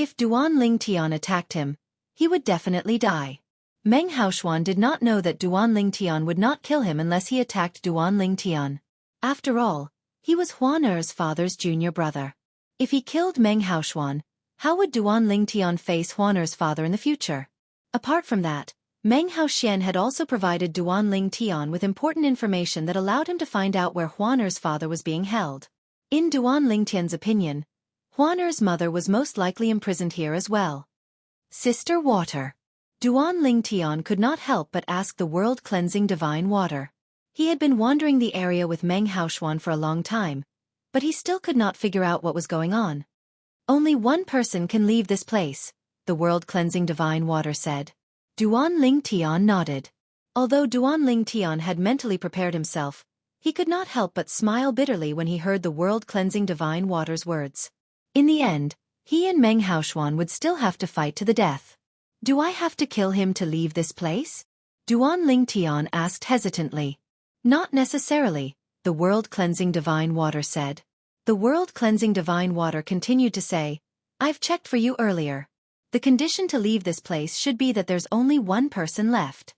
If Duan Lingtian attacked him, he would definitely die. Meng Haoxuan did not know that Duan Lingtian would not kill him unless he attacked Duan Lingtian. After all, he was Huan Er's father's junior brother. If he killed Meng Haoxuan, how would Duan Lingtian face Huan Er's father in the future? Apart from that, Meng Haoxian had also provided Duan Lingtian with important information that allowed him to find out where Huan Er's father was being held. In Duan Lingtian's opinion, Huan Er's mother was most likely imprisoned here as well. Sister Water. Duan Lingtian could not help but ask the world-cleansing divine water. He had been wandering the area with Meng Haoxuan for a long time, but he still could not figure out what was going on. "Only one person can leave this place," the world-cleansing divine water said. Duan Lingtian nodded. Although Duan Lingtian had mentally prepared himself, he could not help but smile bitterly when he heard the world-cleansing divine water's words. In the end, he and Meng Haoxuan would still have to fight to the death. "Do I have to kill him to leave this place?" Duan Lingtian asked hesitantly. "Not necessarily," the world-cleansing divine water said. The world-cleansing divine water continued to say, "I've checked for you earlier. The condition to leave this place should be that there's only one person left.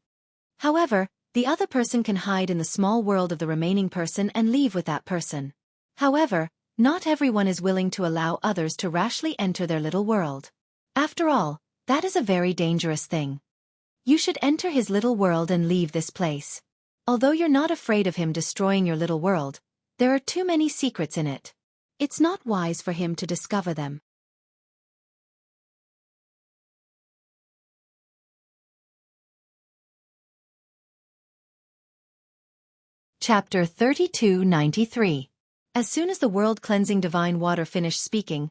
However, the other person can hide in the small world of the remaining person and leave with that person. However, not everyone is willing to allow others to rashly enter their little world. After all, that is a very dangerous thing. You should enter his little world and leave this place. Although you're not afraid of him destroying your little world, there are too many secrets in it. It's not wise for him to discover them. Chapter 3293. As soon as the world-cleansing divine water finished speaking,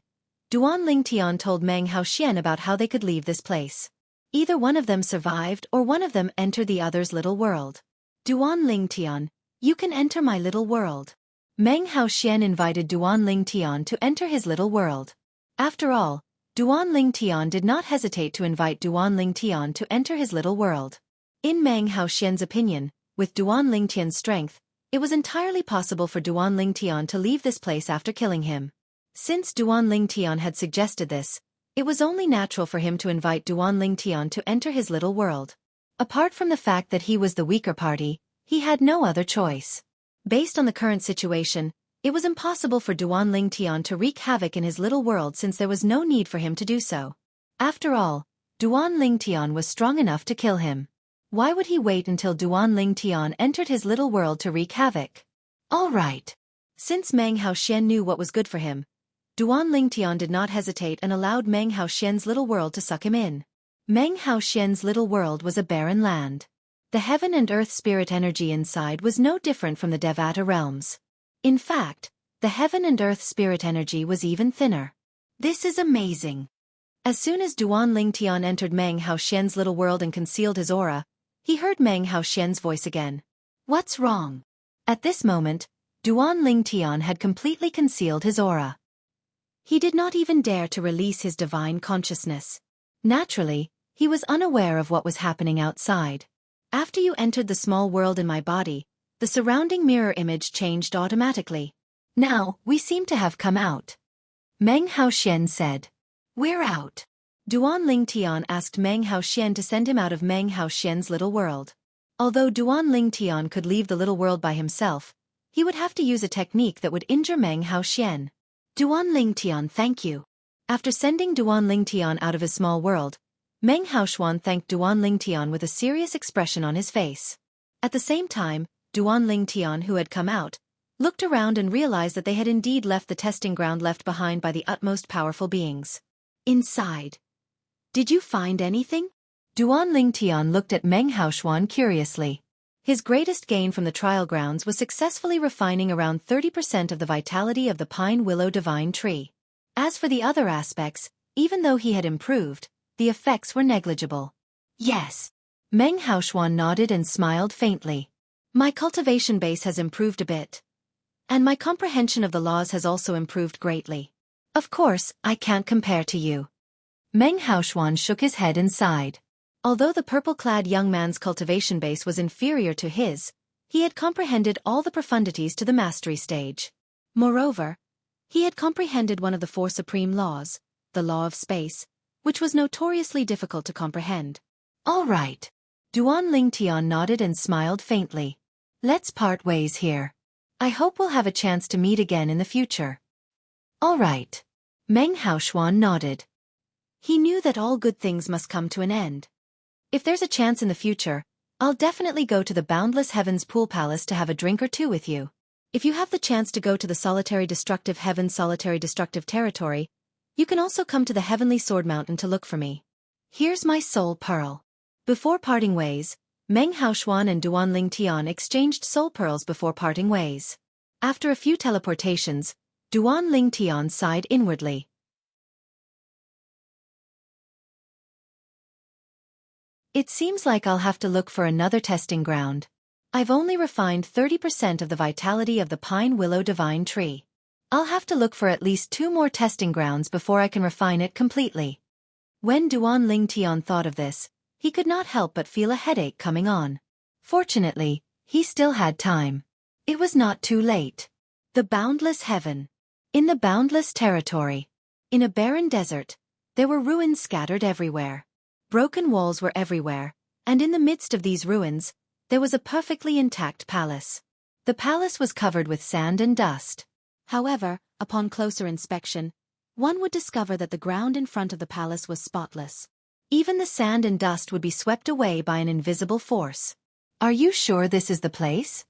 Duan Lingtian told Meng Haoxian about how they could leave this place. Either one of them survived or one of them entered the other's little world. Duan Lingtian, you can enter my little world. Meng Haoxian invited Duan Lingtian to enter his little world. After all, Duan Lingtian did not hesitate to invite Duan Lingtian to enter his little world. In Meng Haoxian's opinion, with Duan Lingtian's strength, it was entirely possible for Duan Lingtian to leave this place after killing him. Since Duan Lingtian had suggested this, it was only natural for him to invite Duan Lingtian to enter his little world. Apart from the fact that he was the weaker party, he had no other choice. Based on the current situation, it was impossible for Duan Lingtian to wreak havoc in his little world since there was no need for him to do so. After all, Duan Lingtian was strong enough to kill him. Why would he wait until Duan Lingtian entered his little world to wreak havoc? All right. Since Meng Haoxian knew what was good for him, Duan Lingtian did not hesitate and allowed Meng Haoxian's little world to suck him in. Meng Haoxian's little world was a barren land. The heaven and earth spirit energy inside was no different from the Devata realms. In fact, the heaven and earth spirit energy was even thinner. This is amazing. As soon as Duan Lingtian entered Meng Haoxian's little world and concealed his aura, he heard Meng Haoxian's voice again. What's wrong? At this moment, Duan Lingtian had completely concealed his aura. He did not even dare to release his divine consciousness. Naturally, he was unaware of what was happening outside. After you entered the small world in my body, the surrounding mirror image changed automatically. Now, we seem to have come out. Meng Haoxian said. We're out. Duan Lingtian asked Meng Haoxian to send him out of Meng Haoxian's little world. Although Duan Lingtian could leave the little world by himself, he would have to use a technique that would injure Meng Haoxian. Duan Lingtian, thank you. After sending Duan Lingtian out of his small world, Meng Haoxian thanked Duan Lingtian with a serious expression on his face. At the same time, Duan Lingtian, who had come out, looked around and realized that they had indeed left the testing ground left behind by the utmost powerful beings. Inside. Did you find anything? Duan Lingtian looked at Meng Haoxian curiously. His greatest gain from the trial grounds was successfully refining around 30% of the vitality of the pine willow divine tree. As for the other aspects, even though he had improved, the effects were negligible. Yes. Meng Haoxian nodded and smiled faintly. My cultivation base has improved a bit. And my comprehension of the laws has also improved greatly. Of course, I can't compare to you. Meng Haoxian shook his head and sighed. Although the purple-clad young man's cultivation base was inferior to his, he had comprehended all the profundities to the mastery stage. Moreover, he had comprehended one of the four supreme laws, the law of space, which was notoriously difficult to comprehend. All right. Duan Lingtian nodded and smiled faintly. Let's part ways here. I hope we'll have a chance to meet again in the future. All right. Meng Haoxian nodded. He knew that all good things must come to an end. If there's a chance in the future, I'll definitely go to the Boundless Heavens Pool Palace to have a drink or two with you. If you have the chance to go to the Solitary Destructive Heaven's Solitary Destructive Territory, you can also come to the Heavenly Sword Mountain to look for me. Here's my soul pearl. Before parting ways, Meng Haoxian and Duan Lingtian exchanged soul pearls before parting ways. After a few teleportations, Duan Lingtian sighed inwardly. It seems like I'll have to look for another testing ground. I've only refined 30% of the vitality of the pine willow divine tree. I'll have to look for at least 2 more testing grounds before I can refine it completely. When Duan Lingtian thought of this, he could not help but feel a headache coming on. Fortunately, he still had time. It was not too late. The Boundless Heaven. In the Boundless Territory. In a barren desert, There were ruins scattered everywhere. Broken walls were everywhere, and in the midst of these ruins, there was a perfectly intact palace. The palace was covered with sand and dust. However, upon closer inspection, one would discover that the ground in front of the palace was spotless. Even the sand and dust would be swept away by an invisible force. Are you sure this is the place?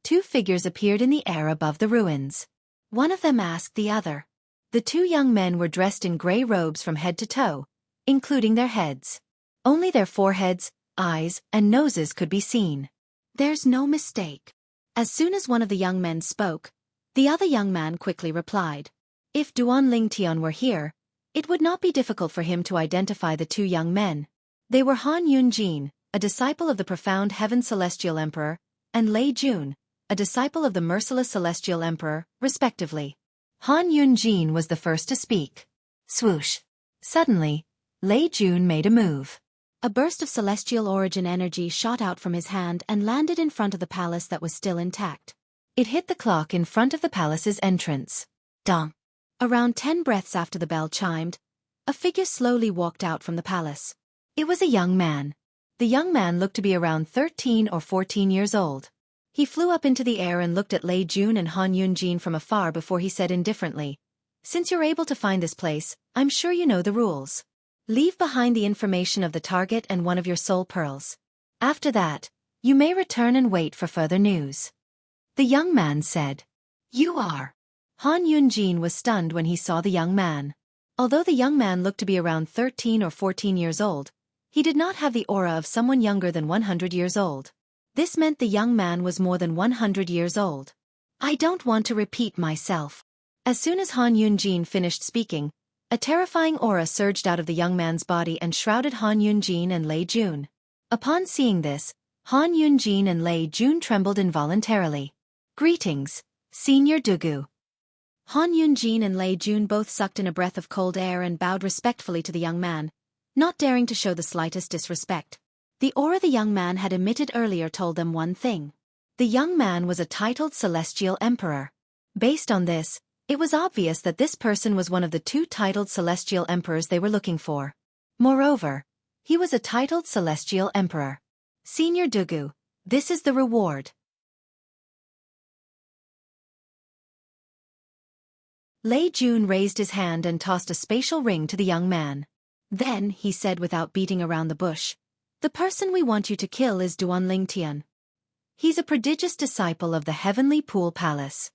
Two figures appeared in the air above the ruins. One of them asked the other. The two young men were dressed in gray robes from head to toe, including their heads. Only their foreheads, eyes, and noses could be seen. There's no mistake. As soon as one of the young men spoke, the other young man quickly replied. If Duan Lingtian were here, it would not be difficult for him to identify the two young men. They were Han Yunjin, a disciple of the profound Heaven Celestial Emperor, and Lei Jun, a disciple of the Merciless Celestial Emperor, respectively. Han Yunjin was the first to speak. Swoosh. Suddenly, Lei Jun made a move. A burst of celestial origin energy shot out from his hand and landed in front of the palace that was still intact. It hit the clock in front of the palace's entrance. Dong. Around 10 breaths after the bell chimed, a figure slowly walked out from the palace. It was a young man. The young man looked to be around 13 or 14 years old. He flew up into the air and looked at Lei Jun and Han Yunjin from afar before he said indifferently, "Since you're able to find this place, I'm sure you know the rules. Leave behind the information of the target and one of your soul pearls. After that, you may return and wait for further news." The young man said, "You are." Han Yunjin was stunned when he saw the young man. Although the young man looked to be around 13 or 14 years old, he did not have the aura of someone younger than 100 years old. This meant the young man was more than 100 years old. I don't want to repeat myself. As soon as Han Yunjin finished speaking, a terrifying aura surged out of the young man's body and shrouded Han Yunjin and Lei Jun. Upon seeing this, Han Yunjin and Lei Jun trembled involuntarily. "Greetings, Senior Dugu." Han Yunjin and Lei Jun both sucked in a breath of cold air and bowed respectfully to the young man, not daring to show the slightest disrespect. The aura the young man had emitted earlier told them one thing. The young man was a titled Celestial Emperor. Based on this, it was obvious that this person was one of the two titled Celestial Emperors they were looking for. Moreover, he was a titled Celestial Emperor. "Senior Dugu, this is the reward." Lei Jun raised his hand and tossed a spatial ring to the young man. Then, he said without beating around the bush, "The person we want you to kill is Duan Lingtian. He's a prodigious disciple of the Heavenly Pool Palace."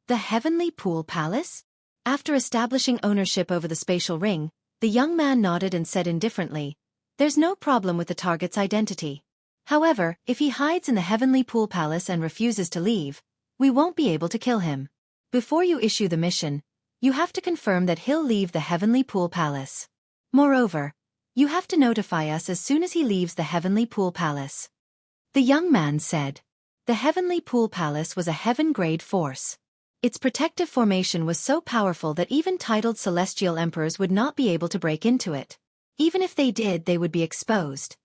The Heavenly Pool Palace? After establishing ownership over the spatial ring, the young man nodded and said indifferently, "There's no problem with the target's identity. However, if he hides in the Heavenly Pool Palace and refuses to leave, we won't be able to kill him. Before you issue the mission, you have to confirm that he'll leave the Heavenly Pool Palace. Moreover, you have to notify us as soon as he leaves the Heavenly Pool Palace." The young man said. The Heavenly Pool Palace was a heaven-grade force. Its protective formation was so powerful that even titled Celestial Emperors would not be able to break into it. Even if they did, they would be exposed.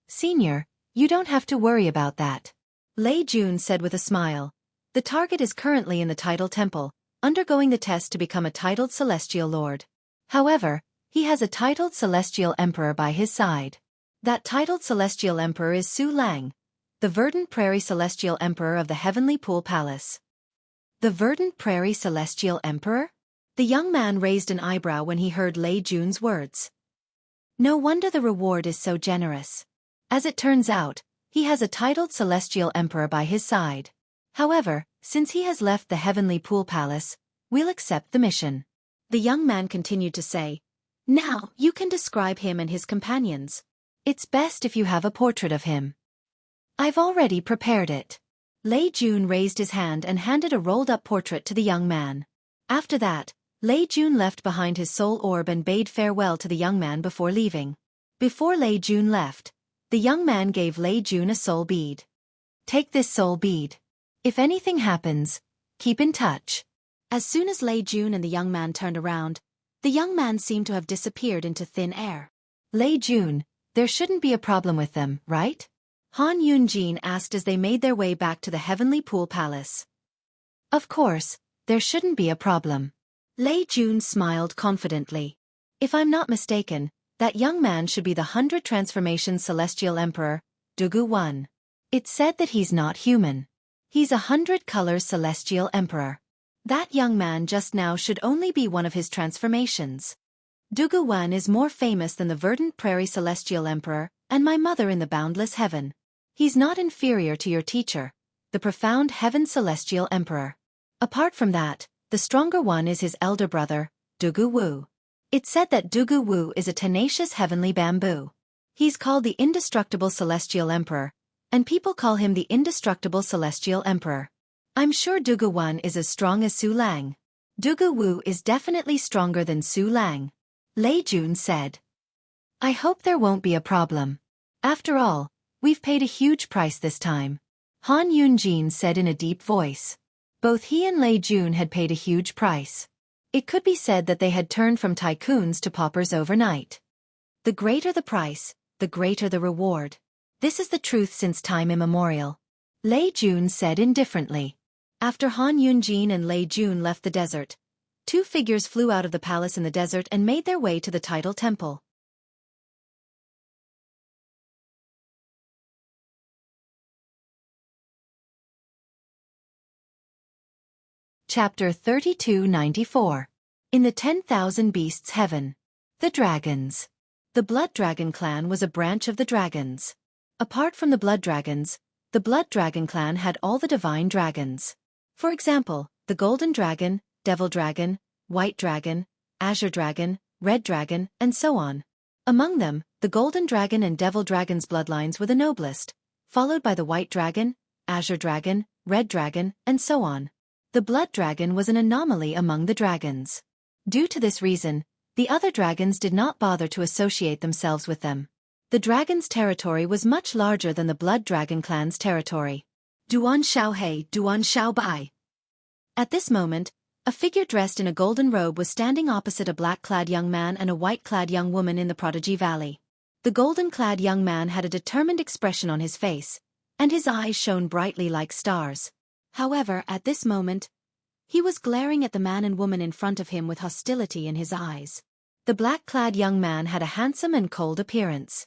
"Senior, you don't have to worry about that," Lei Jun said with a smile. "The target is currently in the Tidal Temple, undergoing the test to become a titled Celestial Lord. However, he has a titled Celestial Emperor by his side. That titled Celestial Emperor is Su Lang, the Verdant Prairie Celestial Emperor of the Heavenly Pool Palace." The Verdant Prairie Celestial Emperor? The young man raised an eyebrow when he heard Lei Jun's words. No wonder the reward is so generous. As it turns out, he has a titled Celestial Emperor by his side. However, since he has left the Heavenly Pool Palace, we'll accept the mission. The young man continued to say, "Now, you can describe him and his companions. It's best if you have a portrait of him." "I've already prepared it." Lei Jun raised his hand and handed a rolled-up portrait to the young man. After that, Lei Jun left behind his soul orb and bade farewell to the young man before leaving. Before Lei Jun left, the young man gave Lei Jun a soul bead. "Take this soul bead. If anything happens, keep in touch." As soon as Lei Jun and the young man turned around, the young man seemed to have disappeared into thin air. "Lei Jun, there shouldn't be a problem with them, right?" Han Yunjin asked as they made their way back to the Heavenly Pool Palace. "Of course, there shouldn't be a problem." Lei Jun smiled confidently. If I'm not mistaken, that young man should be the 100 Transformations Celestial Emperor, Dugu 1. It's said that he's not human. He's 100 Colors Celestial Emperor. That young man just now should only be one of his transformations. Dugu 1 is more famous than the Verdant Prairie Celestial Emperor, and my mother in the boundless heaven. He's not inferior to your teacher, the profound Heaven Celestial Emperor. Apart from that, the stronger one is his elder brother, Dugu Wu. It's said that Dugu Wu is a tenacious heavenly bamboo. He's called the Indestructible Celestial Emperor, and people call him the Indestructible Celestial Emperor. I'm sure Dugu 1 is as strong as Su Lang. Dugu Wu is definitely stronger than Su Lang, Lei Jun said. I hope there won't be a problem. After all, we've paid a huge price this time, Han Yunjin said in a deep voice. Both he and Lei Jun had paid a huge price. It could be said that they had turned from tycoons to paupers overnight. The greater the price, the greater the reward. This is the truth since time immemorial, Lei Jun said indifferently. After Han Yunjin and Lei Jun left the desert, two figures flew out of the palace in the desert and made their way to the Tidal Temple. Chapter 3294. In the 10,000 Beasts Heaven. The Dragons. The Blood Dragon clan was a branch of the dragons. Apart from the Blood Dragons, the Blood Dragon clan had all the divine dragons. For example, the Golden Dragon, Devil Dragon, White Dragon, Azure Dragon, Red Dragon, and so on. Among them, the Golden Dragon and Devil Dragon's bloodlines were the noblest, followed by the White Dragon, Azure Dragon, Red Dragon, and so on. The Blood Dragon was an anomaly among the dragons. Due to this reason, the other dragons did not bother to associate themselves with them. The dragon's territory was much larger than the Blood Dragon clan's territory. Duan Xiaohei, Duan Xiaobai. At this moment, a figure dressed in a golden robe was standing opposite a black-clad young man and a white-clad young woman in the Prodigy Valley. The golden-clad young man had a determined expression on his face, and his eyes shone brightly like stars. However, at this moment, he was glaring at the man and woman in front of him with hostility in his eyes. The black-clad young man had a handsome and cold appearance.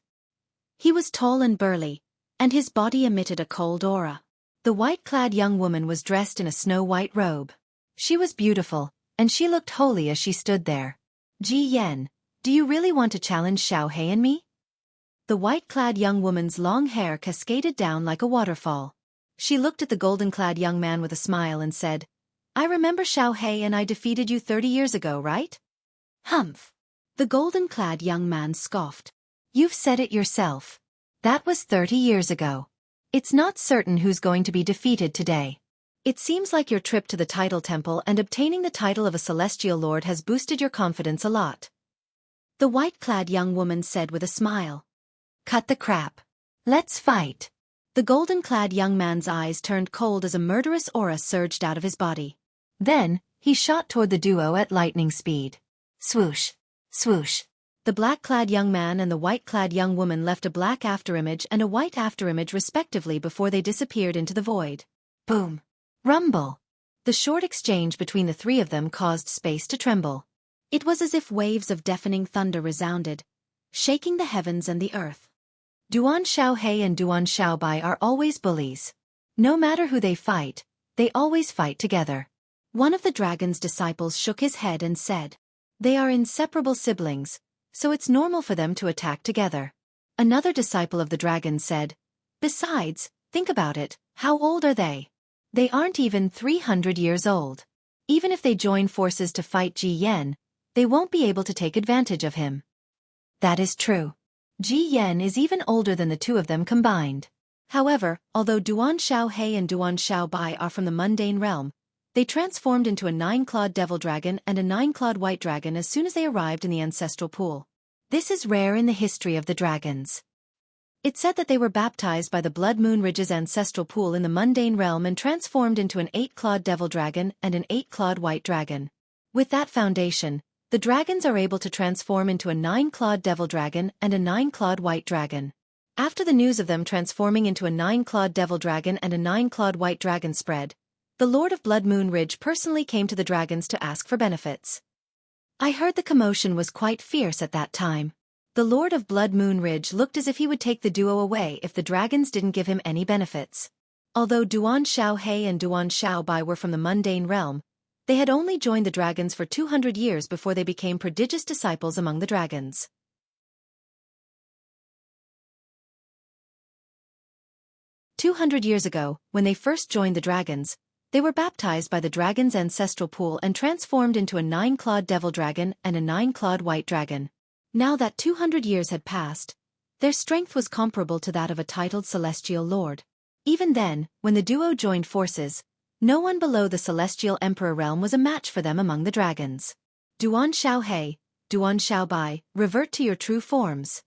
He was tall and burly, and his body emitted a cold aura. The white-clad young woman was dressed in a snow-white robe. She was beautiful, and she looked holy as she stood there. Ji Yen, do you really want to challenge Xiaohei and me? The white-clad young woman's long hair cascaded down like a waterfall. She looked at the golden-clad young man with a smile and said, I remember Xiaohei and I defeated you 30 years ago, right? Humph. The golden-clad young man scoffed. You've said it yourself. That was 30 years ago. It's not certain who's going to be defeated today. It seems like your trip to the Tidal Temple and obtaining the title of a Celestial Lord has boosted your confidence a lot. The white-clad young woman said with a smile. Cut the crap. Let's fight. The golden-clad young man's eyes turned cold as a murderous aura surged out of his body. Then, he shot toward the duo at lightning speed. Swoosh. Swoosh. The black-clad young man and the white-clad young woman left a black afterimage and a white afterimage respectively before they disappeared into the void. Boom. Rumble. The short exchange between the three of them caused space to tremble. It was as if waves of deafening thunder resounded, shaking the heavens and the earth. Duan Xiaohei and Duan Xiaobai are always bullies. No matter who they always fight together. One of the dragon's disciples shook his head and said, they are inseparable siblings, so it's normal for them to attack together. Another disciple of the dragon said, besides, think about it, how old are they? They aren't even 300 years old. Even if they join forces to fight Ji Yen, they won't be able to take advantage of him. That is true. Ji Yen is even older than the two of them combined. However, although Duan Xiaohei and Duan Xiaobai are from the mundane realm, they transformed into a 9-clawed devil dragon and a 9-clawed white dragon as soon as they arrived in the ancestral pool. This is rare in the history of the dragons. It said that they were baptized by the Blood Moon Ridge's ancestral pool in the mundane realm and transformed into an 8-clawed devil dragon and an 8-clawed white dragon. With that foundation, the dragons are able to transform into a 9-clawed devil dragon and a 9-clawed white dragon. After the news of them transforming into a 9-clawed devil dragon and a 9-clawed white dragon spread, the Lord of Blood Moon Ridge personally came to the dragons to ask for benefits. I heard the commotion was quite fierce at that time. The Lord of Blood Moon Ridge looked as if he would take the duo away if the dragons didn't give him any benefits. Although Duan Xiaohe and Duan Xiaobai were from the mundane realm, they had only joined the dragons for 200 years before they became prodigious disciples among the dragons. 200 years ago, when they first joined the dragons, they were baptized by the dragon's ancestral pool and transformed into a 9-clawed devil dragon and a 9-clawed white dragon. Now that 200 years had passed, their strength was comparable to that of a titled celestial lord. Even then, when the duo joined forces, no one below the celestial emperor realm was a match for them among the dragons. Duan Xiaohe, Duan Xiaobai, revert to your true forms.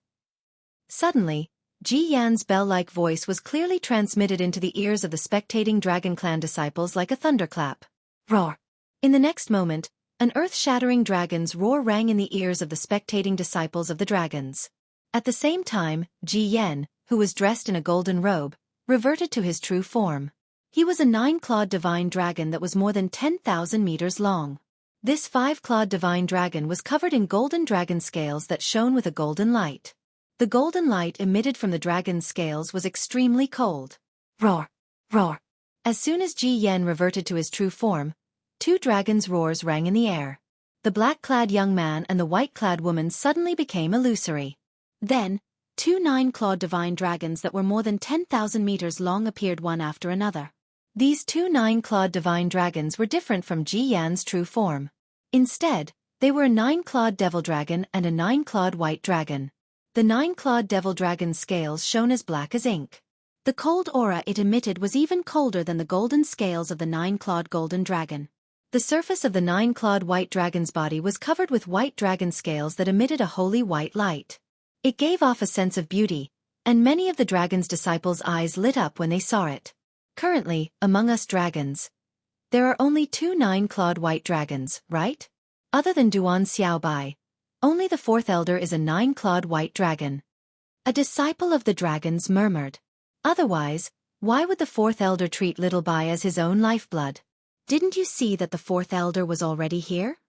Suddenly, Ji Yan's bell-like voice was clearly transmitted into the ears of the spectating Dragon Clan disciples like a thunderclap. Roar! In the next moment, an earth-shattering dragon's roar rang in the ears of the spectating disciples of the dragons. At the same time, Ji Yan, who was dressed in a golden robe, reverted to his true form. He was a 9-clawed divine dragon that was more than 10,000 meters long. This 5-clawed divine dragon was covered in golden dragon scales that shone with a golden light. The golden light emitted from the dragon's scales was extremely cold. Roar! Roar! As soon as Ji Yan reverted to his true form, 2 dragons' roars rang in the air. The black-clad young man and the white-clad woman suddenly became illusory. Then, 2 9-clawed divine dragons that were more than 10,000 meters long appeared one after another. These 2 9-clawed divine dragons were different from Ji Yan's true form. Instead, they were a 9-clawed devil dragon and a 9-clawed white dragon. The 9-clawed devil dragon's scales shone as black as ink. The cold aura it emitted was even colder than the golden scales of the 9-clawed golden dragon. The surface of the 9-clawed white dragon's body was covered with white dragon scales that emitted a holy white light. It gave off a sense of beauty, and many of the dragon's disciples' eyes lit up when they saw it. Currently, among us dragons, there are only 2 9-clawed white dragons, right? Other than Duan Xiaobai, only the 4th elder is a 9-clawed white dragon. A disciple of the dragons murmured. Otherwise, why would the 4th elder treat little Bai as his own lifeblood? Didn't you see that the 4th elder was already here?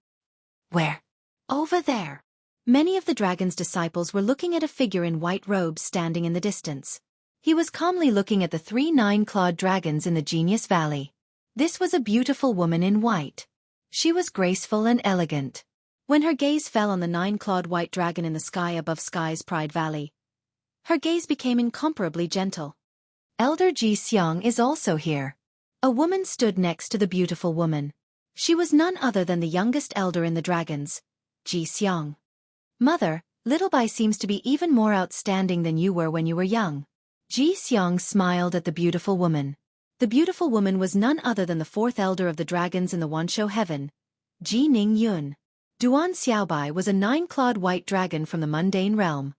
Where? Over there. Many of the dragon's disciples were looking at a figure in white robes standing in the distance. He was calmly looking at the 3 9-clawed dragons in the Genius Valley. This was a beautiful woman in white. She was graceful and elegant. When her gaze fell on the 9-clawed white dragon in the sky above Sky's Pride Valley, her gaze became incomparably gentle. Elder Ji Xiang is also here. A woman stood next to the beautiful woman. She was none other than the youngest elder in the dragons, Ji Xiang. Mother, little Bai seems to be even more outstanding than you were when you were young. Ji Xiang smiled at the beautiful woman. The beautiful woman was none other than the 4th elder of the dragons in the Wanshou heaven, Ji Ning Yun. Duan Xiaobai was a 9-clawed white dragon from the mundane realm.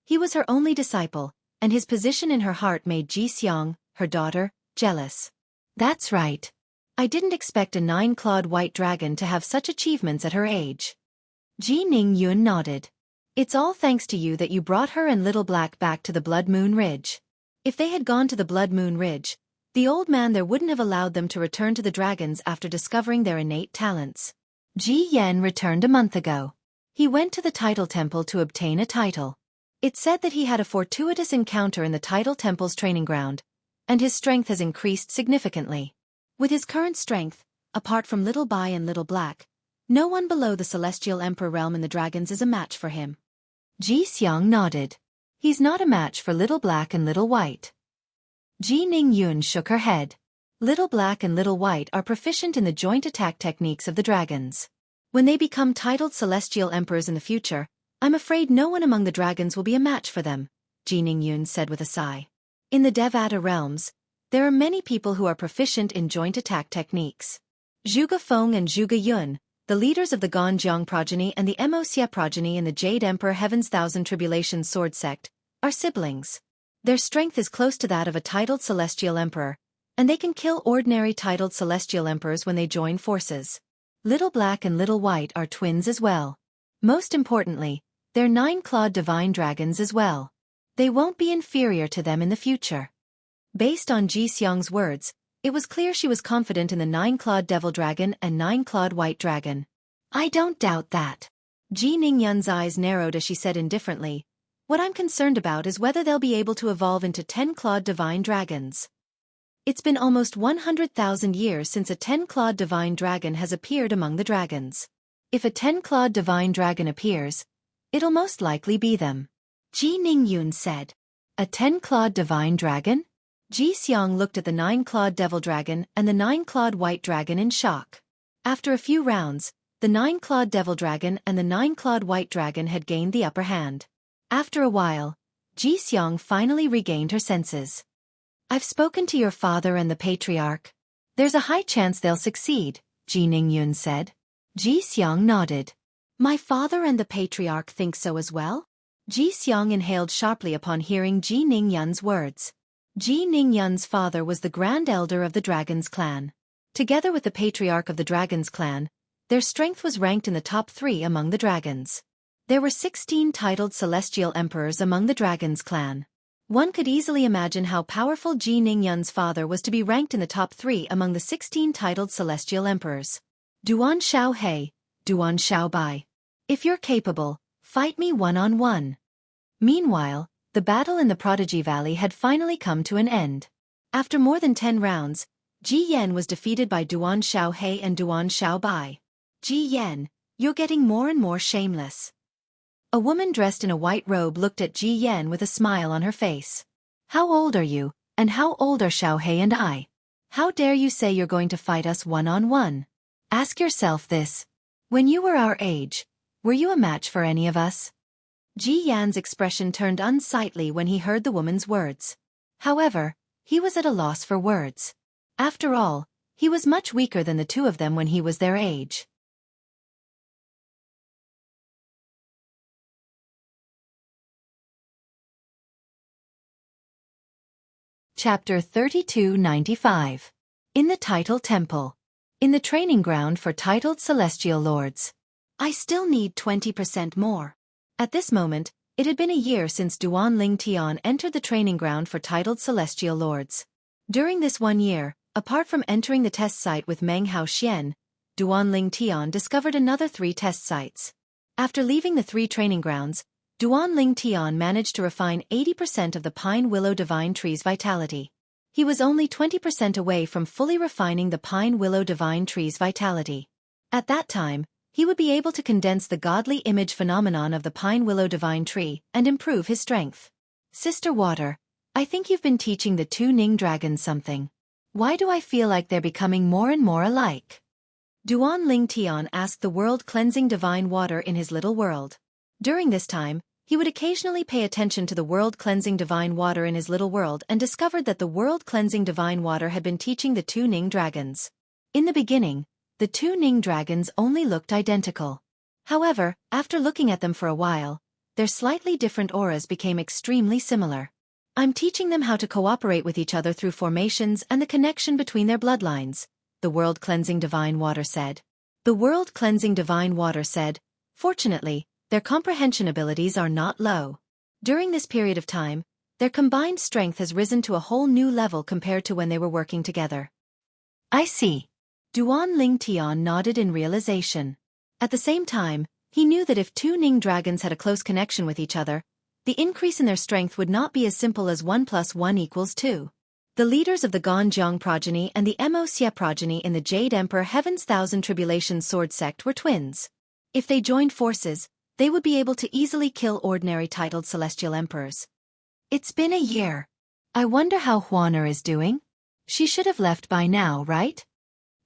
He was her only disciple, and his position in her heart made Ji Xiang, her daughter, jealous. That's right. I didn't expect a 9-clawed white dragon to have such achievements at her age. Ji Ning Yun nodded. It's all thanks to you that you brought her and Little Black back to the Blood Moon Ridge. If they had gone to the Blood Moon Ridge, the old man there wouldn't have allowed them to return to the dragons after discovering their innate talents. Ji Yan returned a month ago. He went to the Title Temple to obtain a title. It said that he had a fortuitous encounter in the Title Temple's training ground, and his strength has increased significantly. With his current strength, apart from Little Bai and Little Black, no one below the Celestial Emperor realm in the dragons is a match for him. Ji Xiang nodded. He's not a match for Little Black and Little White. Ji Ning Yun shook her head. Little Black and Little White are proficient in the joint attack techniques of the dragons. When they become titled Celestial Emperors in the future, I'm afraid no one among the dragons will be a match for them, Ji Ning Yun said with a sigh. In the At realms, there are many people who are proficient in joint attack techniques. Zhuge Feng and Zhuge Yun, the leaders of the Ganjiang progeny and the Moxia progeny in the Jade Emperor Heaven's Thousand Tribulations sword sect, are siblings. Their strength is close to that of a titled Celestial Emperor, and they can kill ordinary titled Celestial Emperors when they join forces. Little Black and Little White are twins as well. Most importantly, they're 9-clawed divine dragons as well. They won't be inferior to them in the future. Based on Ji Xiang's words, It was clear she was confident in the 9-clawed devil dragon and 9-clawed white dragon. I don't doubt that. Ji Ningyun's eyes narrowed as she said indifferently, what I'm concerned about is whether they'll be able to evolve into 10-clawed divine dragons. It's been almost 100,000 years since a 10-clawed divine dragon has appeared among the dragons. If a 10-clawed divine dragon appears, it'll most likely be them. Ji Ningyun said. A 10-clawed divine dragon? Ji Xiang looked at the 9-clawed devil dragon and the 9-clawed white dragon in shock. After a few rounds, the 9-clawed devil dragon and the 9-clawed white dragon had gained the upper hand. After a while, Ji Xiang finally regained her senses. I've spoken to your father and the patriarch. There's a high chance they'll succeed, Ji Ningyun said. Ji Xiang nodded. My father and the patriarch think so as well? Ji Xiang inhaled sharply upon hearing Ji Ningyun's words. Ji Ningyun's father was the Grand Elder of the Dragon's Clan. Together with the patriarch of the Dragon's Clan, their strength was ranked in the top 3 among the dragons. There were 16 titled celestial emperors among the Dragon's Clan. One could easily imagine how powerful Ji Ningyun's father was to be ranked in the top 3 among the 16 titled celestial emperors. Duan Shao He, Duan Shao Bai. If you're capable, fight me one-on-one. Meanwhile, the battle in the Prodigy Valley had finally come to an end. After more than 10 rounds, Ji Yan was defeated by Duan Shao He and Duan Shao Bai. Ji Yan, you're getting more and more shameless. A woman dressed in a white robe looked at Ji Yan with a smile on her face. How old are you, and how old are Shao He and I? How dare you say you're going to fight us one-on-one? Ask yourself this. When you were our age, were you a match for any of us? Ji Yan's expression turned unsightly when he heard the woman's words. However, he was at a loss for words. After all, he was much weaker than the two of them when he was their age. Chapter 3295. In the Title Temple. In the training ground for titled celestial lords. I still need 20% more. At this moment, it had been a year since Duan Ling Tian entered the training ground for titled celestial lords. During this 1 year, apart from entering the test site with Meng Hao Xian, Duan Ling Tian discovered another 3 test sites. After leaving the 3 training grounds, Duan Ling Tian managed to refine 80% of the pine willow divine tree's vitality. He was only 20% away from fully refining the pine willow divine tree's vitality. At that time, he would be able to condense the godly image phenomenon of the pine willow divine tree and improve his strength. Sister Water, I think you've been teaching the 2 Ning dragons something. Why do I feel like they're becoming more and more alike? Duan Ling Tian asked the world-cleansing divine water in his little world. During this time, he would occasionally pay attention to the world-cleansing divine water in his little world and discovered that the world-cleansing divine water had been teaching the 2 Ning dragons. In the beginning, the 2 Ning dragons only looked identical. However, after looking at them for a while, their slightly different auras became extremely similar. I'm teaching them how to cooperate with each other through formations and the connection between their bloodlines, the world-cleansing divine water said. The world-cleansing divine water said, fortunately, their comprehension abilities are not low. During this period of time, their combined strength has risen to a whole new level compared to when they were working together. I see. Duan Ling Tian nodded in realization. At the same time, he knew that if 2 Ning dragons had a close connection with each other, the increase in their strength would not be as simple as 1 + 1 = 2. The leaders of the Ganjiang progeny and the Mo Xie progeny in the Jade Emperor Heaven's Thousand Tribulations Sword Sect were twins. If they joined forces, they would be able to easily kill ordinary titled celestial emperors. It's been a year. I wonder how Huaner is doing? She should have left by now, right?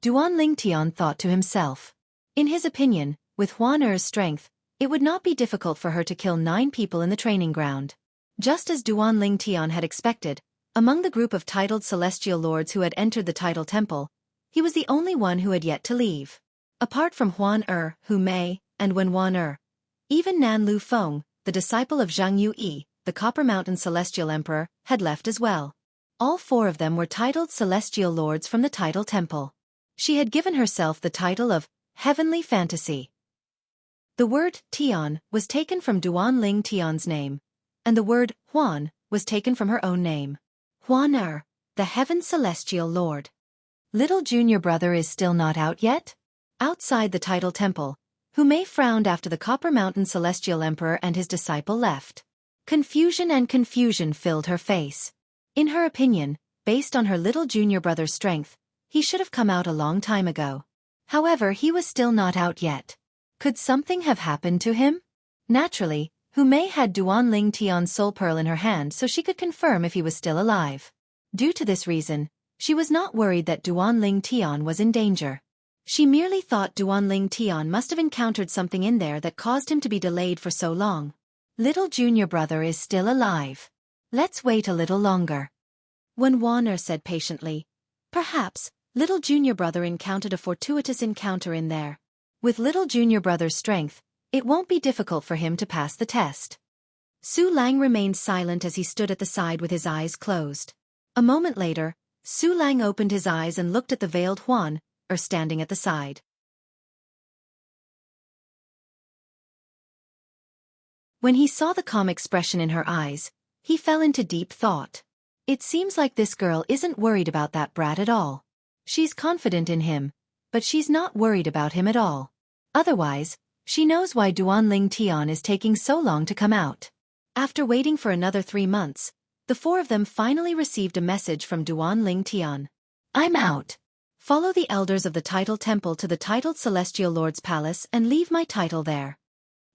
Duan Ling Tian thought to himself. In his opinion, with Huaner's strength, it would not be difficult for her to kill 9 people in the training ground. Just as Duan Ling Tian had expected, among the group of titled celestial lords who had entered the title temple, he was the only one who had yet to leave. Apart from Huan Hu Mei, and Wen Wan even Nan Lu Feng, the disciple of Jianghu, the Copper Mountain Celestial Emperor, had left as well. All 4 of them were titled celestial lords from the title temple. She had given herself the title of Heavenly Fantasy. The word Tian was taken from Duan Ling Tian's name, and the word Huan was taken from her own name. Huan the Heaven Celestial Lord. Little junior brother is still not out yet? Outside the title temple, Hu Mei frowned after the Copper Mountain Celestial Emperor and his disciple left. Confusion filled her face. In her opinion, based on her little junior brother's strength, he should have come out a long time ago. However, he was still not out yet. Could something have happened to him? Naturally, Hu Mei had Duanling Tian's soul pearl in her hand so she could confirm if he was still alive. Due to this reason, she was not worried that Duanling Tian was in danger. She merely thought Duanling Tian must have encountered something in there that caused him to be delayed for so long. Little junior brother is still alive. Let's wait a little longer. When Wan'er said patiently, perhaps, little junior brother encountered a fortuitous encounter in there. With little junior brother's strength, it won't be difficult for him to pass the test. Su Lang remained silent as he stood at the side with his eyes closed. A moment later, Su Lang opened his eyes and looked at the veiled Huan, standing at the side. When he saw the calm expression in her eyes, he fell into deep thought. It seems like this girl isn't worried about that brat at all. She's confident in him, but she's not worried about him at all. Otherwise, she knows why Duanling Tian is taking so long to come out. After waiting for another 3 months, the 4 of them finally received a message from Duanling Tian. I'm out. Follow the elders of the title temple to the titled Celestial Lord's palace and leave my title there.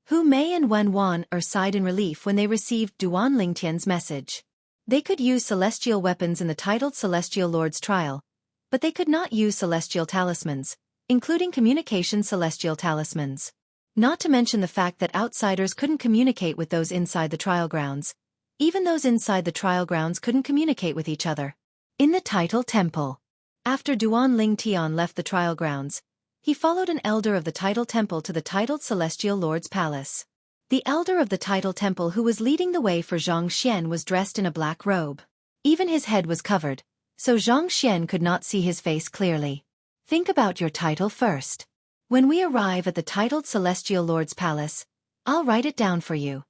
Hu Mei and Wen Wan sighed in relief when they received Duanling Tian's message. They could use celestial weapons in the titled Celestial Lord's trial, but they could not use celestial talismans, including communication celestial talismans. Not to mention the fact that outsiders couldn't communicate with those inside the trial grounds. Even those inside the trial grounds couldn't communicate with each other. In the title temple. After Duanling Tian left the trial grounds, he followed an elder of the title temple to the titled Celestial Lord's palace. The elder of the title temple who was leading the way for Xianxia was dressed in a black robe. Even his head was covered, so Xianxia could not see his face clearly. Think about your title first. When we arrive at the titled Celestial Lord's palace, I'll write it down for you.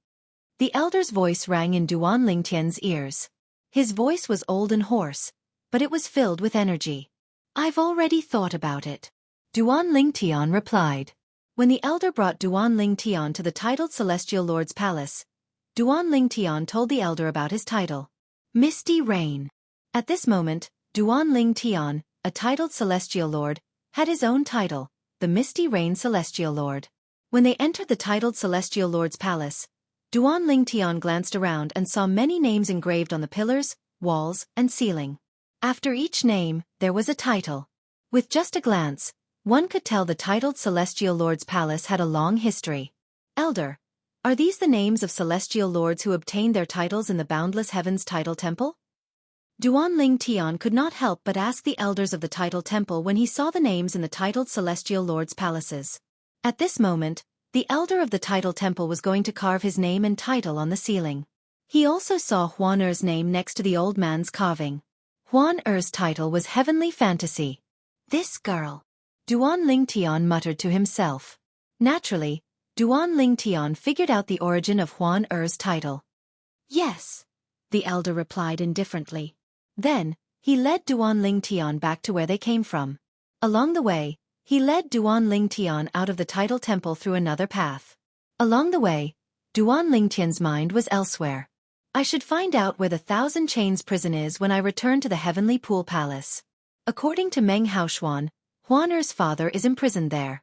The elder's voice rang in Duanling Tian's ears. His voice was old and hoarse, but it was filled with energy. I've already thought about it. Duanling Tian replied. When the elder brought Duanling Tian to the titled Celestial Lord's palace, Duanling Tian told the elder about his title. Misty Rain. At this moment, Duanling Tian, a titled Celestial Lord, had his own title, the Misty Rain Celestial Lord. When they entered the titled Celestial Lord's palace, Duanling Tian glanced around and saw many names engraved on the pillars, walls, and ceiling. After each name, there was a title. With just a glance, one could tell the titled Celestial Lord's palace had a long history. Elder, are these the names of celestial lords who obtained their titles in the Boundless Heavens title temple? Duanling Tian could not help but ask the elders of the title temple when he saw the names in the titled Celestial Lord's palaces. At this moment, the elder of the title temple was going to carve his name and title on the ceiling. He also saw Huan Er's name next to the old man's carving. Huan Er's title was Heavenly Fantasy. This girl. Duanling Tian muttered to himself. Naturally, Duanling Tian figured out the origin of Huan Er's title. Yes, the elder replied indifferently. Then, he led Duanling Tian back to where they came from. Along the way, he led Duanling Tian out of the title temple through another path. Along the way, Duanling Tian's mind was elsewhere. I should find out where the Thousand Chains prison is when I return to the Heavenly Pool Palace. According to Meng Haoshuan, Huan Er's father is imprisoned there.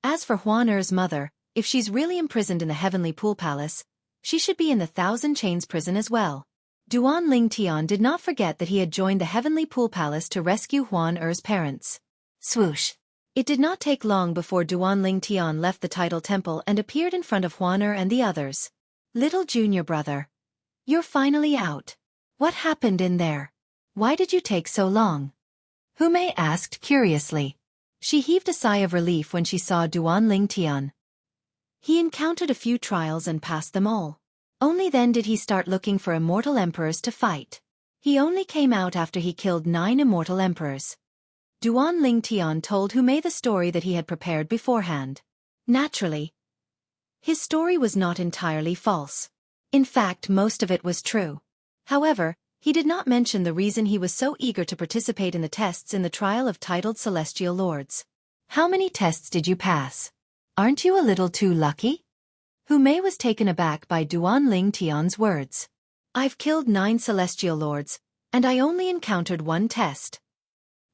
As for Huan Er's mother, if she's really imprisoned in the Heavenly Pool Palace, she should be in the Thousand Chains prison as well. Duanling Tian did not forget that he had joined the Heavenly Pool Palace to rescue Huan Er's parents. Swoosh! It did not take long before Duanling Tian left the title temple and appeared in front of Huan Er and the others. Little junior brother. You're finally out. What happened in there? Why did you take so long? Hu Mei asked curiously. She heaved a sigh of relief when she saw Duanling Tian. He encountered a few trials and passed them all. Only then did he start looking for immortal emperors to fight. He only came out after he killed 9 immortal emperors. Duanling Tian told Hu Mei the story that he had prepared beforehand. Naturally, his story was not entirely false. In fact, most of it was true. However, he did not mention the reason he was so eager to participate in the tests in the trial of titled celestial lords. How many tests did you pass? Aren't you a little too lucky? Hu Mei was taken aback by Duan Ling Tian's words. I've killed 9 celestial lords, and I only encountered 1 test.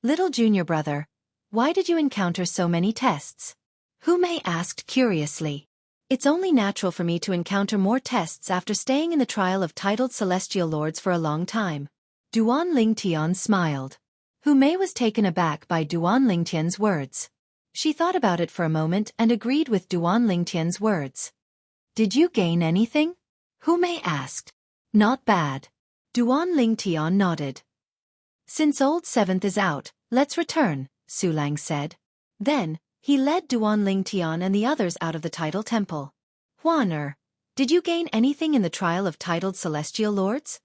Little junior brother, why did you encounter so many tests? Hu Mei asked curiously. It's only natural for me to encounter more tests after staying in the trial of titled celestial lords for a long time. Duan Ling Tian smiled. Hu Mei was taken aback by Duan Ling Tian's words. She thought about it for a moment and agreed with Duan Ling Tian's words. Did you gain anything? Hu Mei asked. Not bad. Duan Ling Tian nodded. Since Old 7th is out, let's return, Su Lang said. Then, he led Duan Ling Tian and the others out of the Tidal Temple. Huan did you gain anything in the trial of titled celestial lords?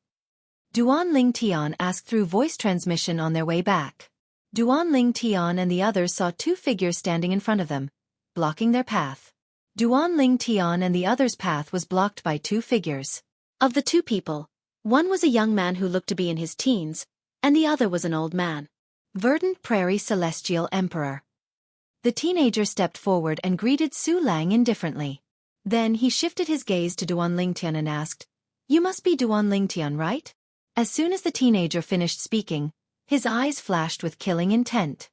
Duan Ling Tian asked through voice transmission on their way back. Duan Ling Tian and the others saw 2 figures standing in front of them, blocking their path. Duan Ling Tian and the others' path was blocked by 2 figures. Of the 2 people, one was a young man who looked to be in his teens, and the other was an old man. Verdant Prairie Celestial Emperor. The teenager stepped forward and greeted Su Lang indifferently. Then he shifted his gaze to Duan Ling Tian and asked, You must be Duan Ling Tian, right? As soon as the teenager finished speaking, his eyes flashed with killing intent.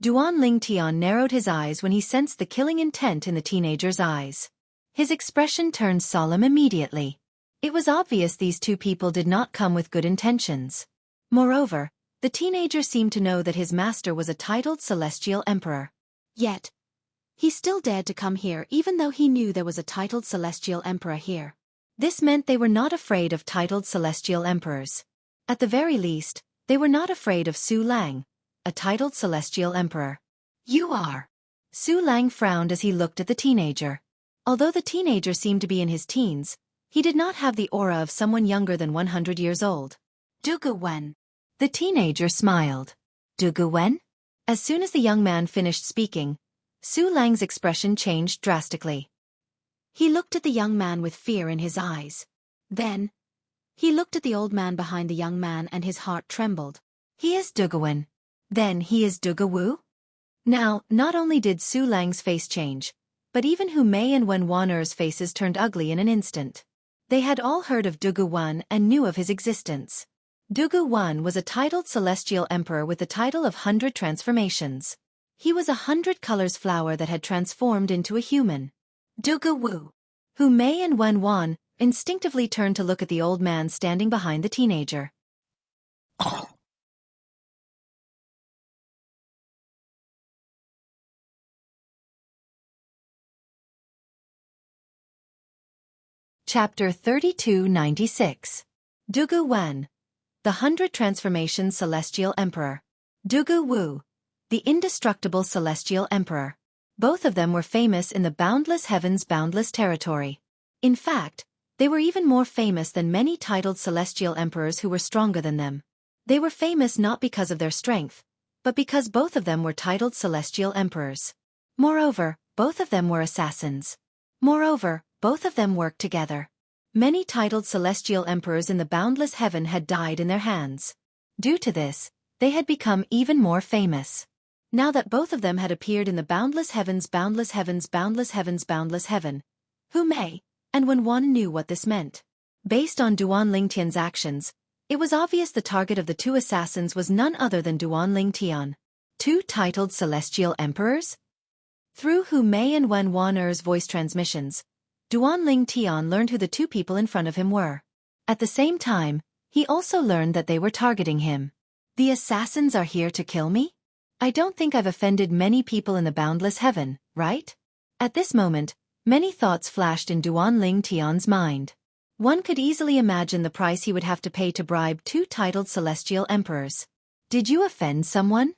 Duan Ling Tian narrowed his eyes when he sensed the killing intent in the teenager's eyes. His expression turned solemn immediately. It was obvious these 2 people did not come with good intentions. Moreover, the teenager seemed to know that his master was a titled celestial emperor. Yet, he still dared to come here even though he knew there was a titled celestial emperor here. This meant they were not afraid of titled celestial emperors. At the very least, they were not afraid of Su Lang, a titled celestial emperor. You are. Su Lang frowned as he looked at the teenager. Although the teenager seemed to be in his teens, he did not have the aura of someone younger than 100 years old. Dugu Wen. The teenager smiled. Dugu Wen? As soon as the young man finished speaking, Su Lang's expression changed drastically. He looked at the young man with fear in his eyes. Then, he looked at the old man behind the young man and his heart trembled. He is Dugu Wen. Then he is Dugu Wu? Now, not only did Su Lang's face change, but even Hu Mei and Wen Wan'er's faces turned ugly in an instant. They had all heard of Dugu Wen and knew of his existence. Dugu Wen was a titled celestial emperor with the title of 100 transformations. He was 100 colors flower that had transformed into a human. Dugu Wu. Hu Mei and Wen Wan instinctively turned to look at the old man standing behind the teenager. Chapter 3296. Dugu Wen, the 100 Transformation Celestial Emperor. Dugu Wu, the Indestructible Celestial Emperor. Both of them were famous in the boundless heavens' boundless territory. In fact, they were even more famous than many titled celestial emperors who were stronger than them. They were famous not because of their strength, but because both of them were titled celestial emperors. Moreover, both of them were assassins. Moreover, both of them worked together. Many titled celestial emperors in the boundless heaven had died in their hands. Due to this, they had become even more famous. Now that both of them had appeared in the boundless heavens, boundless heavens, boundless heavens, boundless heaven, Hu Mei and Wen Wan knew what this meant. Based on Duan Ling Tian's actions, it was obvious the target of the 2 assassins was none other than Duan Ling Tian. 2 titled celestial emperors? Through Hu Mei and Wen Wan'er's voice transmissions, Duan Ling Tian learned who the 2 people in front of him were. At the same time, he also learned that they were targeting him. The assassins are here to kill me? I don't think I've offended many people in the boundless heaven, right? At this moment, many thoughts flashed in Duan Ling Tian's mind. One could easily imagine the price he would have to pay to bribe 2 titled celestial emperors. Did you offend someone?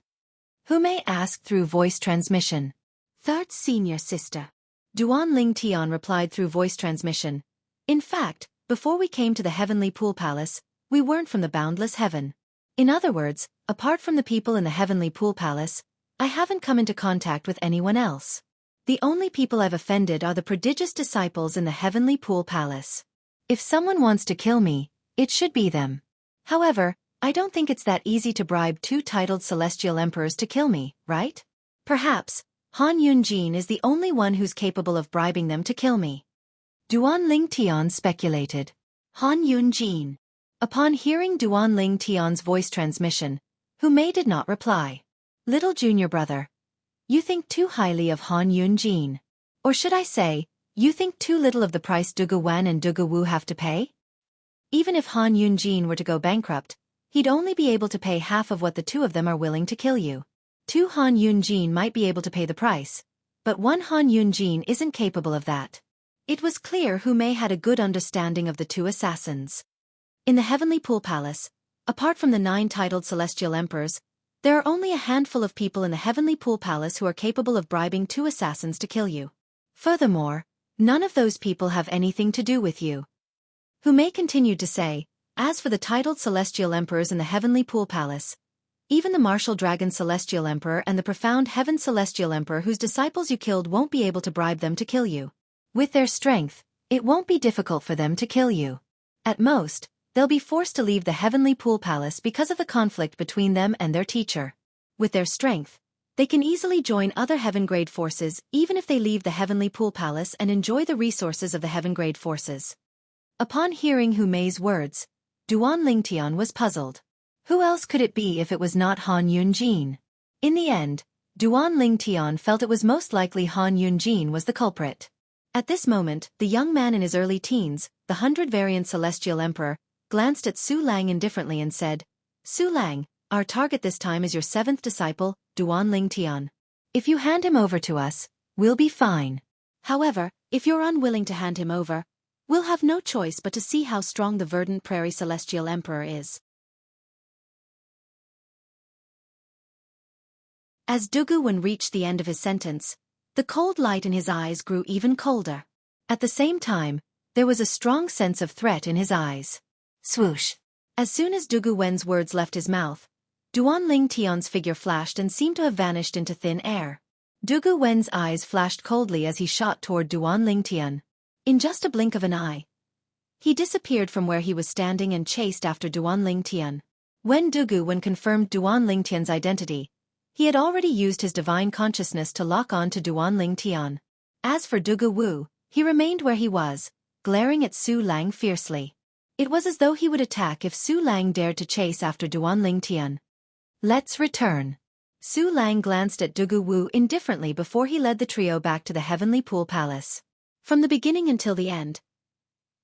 Hu Mei asked through voice transmission. Third senior sister. Duan Ling Tian replied through voice transmission. In fact, before we came to the heavenly pool palace, we weren't from the boundless heaven. In other words, apart from the people in the heavenly pool palace, I haven't come into contact with anyone else. The only people I've offended are the prodigious disciples in the heavenly pool palace. If someone wants to kill me, It should be them. However, I don't think it's that easy to bribe 2 titled celestial emperors to kill me, right? Perhaps, Han Yunjin is the only one who's capable of bribing them to kill me. Duan Ling Tian speculated. Han Yunjin. Upon hearing Duan Ling Tian's voice transmission, Hu Mei did not reply. Little junior brother. You think too highly of Han Yunjin. Or should I say, you think too little of the price Dugu Wen and Dugu Wu have to pay? Even if Han Yunjin were to go bankrupt, he'd only be able to pay half of what the 2 of them are willing to kill you. 2 Han Yunjin might be able to pay the price, but 1 Han Yunjin isn't capable of that. It was clear Hu Mei had a good understanding of the 2 assassins. In the Heavenly Pool Palace, apart from the 9 titled celestial emperors, there are only a handful of people in the Heavenly Pool Palace who are capable of bribing 2 assassins to kill you. Furthermore, none of those people have anything to do with you. Hu Mei continued to say, as for the titled celestial emperors in the Heavenly Pool Palace, even the Martial Dragon Celestial Emperor and the Profound Heaven Celestial Emperor whose disciples you killed won't be able to bribe them to kill you. With their strength, it won't be difficult for them to kill you. At most, they'll be forced to leave the Heavenly Pool Palace because of the conflict between them and their teacher. With their strength, they can easily join other Heaven-grade forces even if they leave the Heavenly Pool Palace and enjoy the resources of the Heaven-grade forces. Upon hearing Hu Mei's words, Duan Lingtian was puzzled. Who else could it be if it was not Han Yunjin? In the end, Duan Lingtian felt it was most likely Han Yunjin was the culprit. At this moment, the young man in his early teens, the 100-variant Celestial Emperor, glanced at Su Lang indifferently and said, Su Lang, our target this time is your 7th disciple, Duan Lingtian. If you hand him over to us, we'll be fine. However, if you're unwilling to hand him over, we'll have no choice but to see how strong the Verdant Prairie Celestial Emperor is. As Dugu Wen reached the end of his sentence, the cold light in his eyes grew even colder. At the same time, there was a strong sense of threat in his eyes. Swoosh! As soon as Dugu Wen's words left his mouth, Duan Lingtian's figure flashed and seemed to have vanished into thin air. Dugu Wen's eyes flashed coldly as he shot toward Duan Lingtian. In just a blink of an eye, he disappeared from where he was standing and chased after Duan Lingtian. When Dugu Wen confirmed Duan Lingtian's identity, he had already used his divine consciousness to lock on to Duan Lingtian. As for Dugu Wu, he remained where he was, glaring at Su Lang fiercely. It was as though he would attack if Su Lang dared to chase after Duan Lingtian. Let's return. Su Lang glanced at Dugu Wu indifferently before he led the trio back to the Heavenly Pool Palace. From the beginning until the end,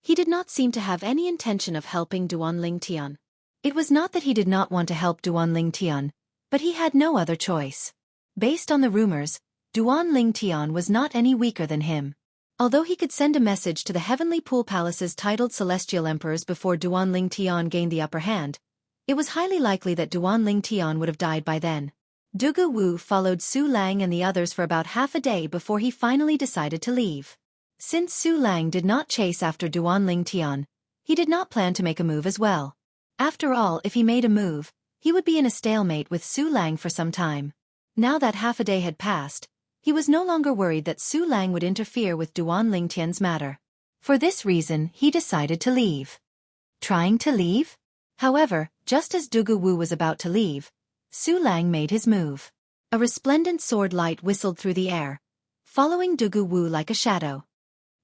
he did not seem to have any intention of helping Duan Lingtian. It was not that he did not want to help Duan Lingtian, but he had no other choice. Based on the rumors, Duan Lingtian was not any weaker than him. Although he could send a message to the Heavenly Pool Palace's titled Celestial Emperors before Duan Lingtian gained the upper hand, it was highly likely that Duan Lingtian would have died by then. Dugu Wu followed Su Lang and the others for about half a day before he finally decided to leave. Since Su Lang did not chase after Duan Lingtian, he did not plan to make a move as well. After all, if he made a move, he would be in a stalemate with Su Lang for some time. Now that half a day had passed, he was no longer worried that Su Lang would interfere with Duan Lingtian's matter. For this reason, he decided to leave. Trying to leave? However, just as Dugu Wu was about to leave, Su Lang made his move. A resplendent sword light whistled through the air, following Dugu Wu like a shadow.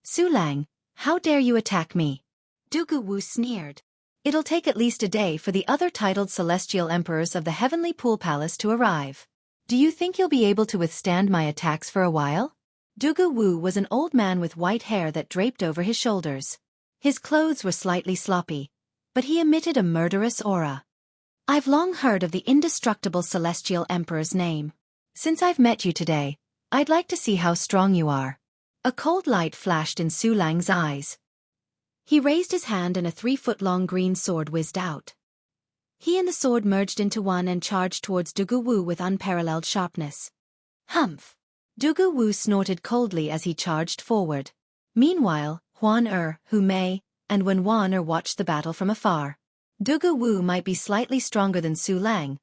Su Lang, how dare you attack me? Dugu Wu sneered. It'll take at least a day for the other titled Celestial Emperors of the Heavenly Pool Palace to arrive. Do you think you'll be able to withstand my attacks for a while? Dugu Wu was an old man with white hair that draped over his shoulders. His clothes were slightly sloppy, but he emitted a murderous aura. I've long heard of the indestructible Celestial Emperor's name. Since I've met you today, I'd like to see how strong you are. A cold light flashed in Su Lang's eyes. He raised his hand and a 3-foot-long green sword whizzed out. He and the sword merged into one and charged towards Dugu Wu with unparalleled sharpness. Humph! Dugu Wu snorted coldly as he charged forward. Meanwhile, Hu Mei, and Wen Wan watched the battle from afar. Dugu Wu might be slightly stronger than Su Lang,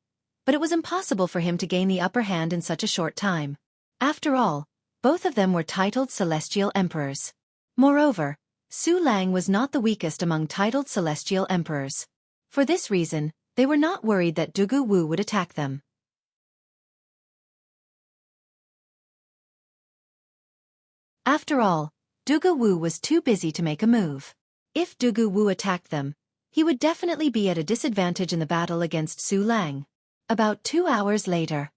but it was impossible for him to gain the upper hand in such a short time. After all, both of them were titled Celestial Emperors. Moreover, Su Lang was not the weakest among titled celestial emperors. For this reason, they were not worried that Dugu Wu would attack them. After all, Dugu Wu was too busy to make a move. If Dugu Wu attacked them, he would definitely be at a disadvantage in the battle against Su Lang. About 2 hours later.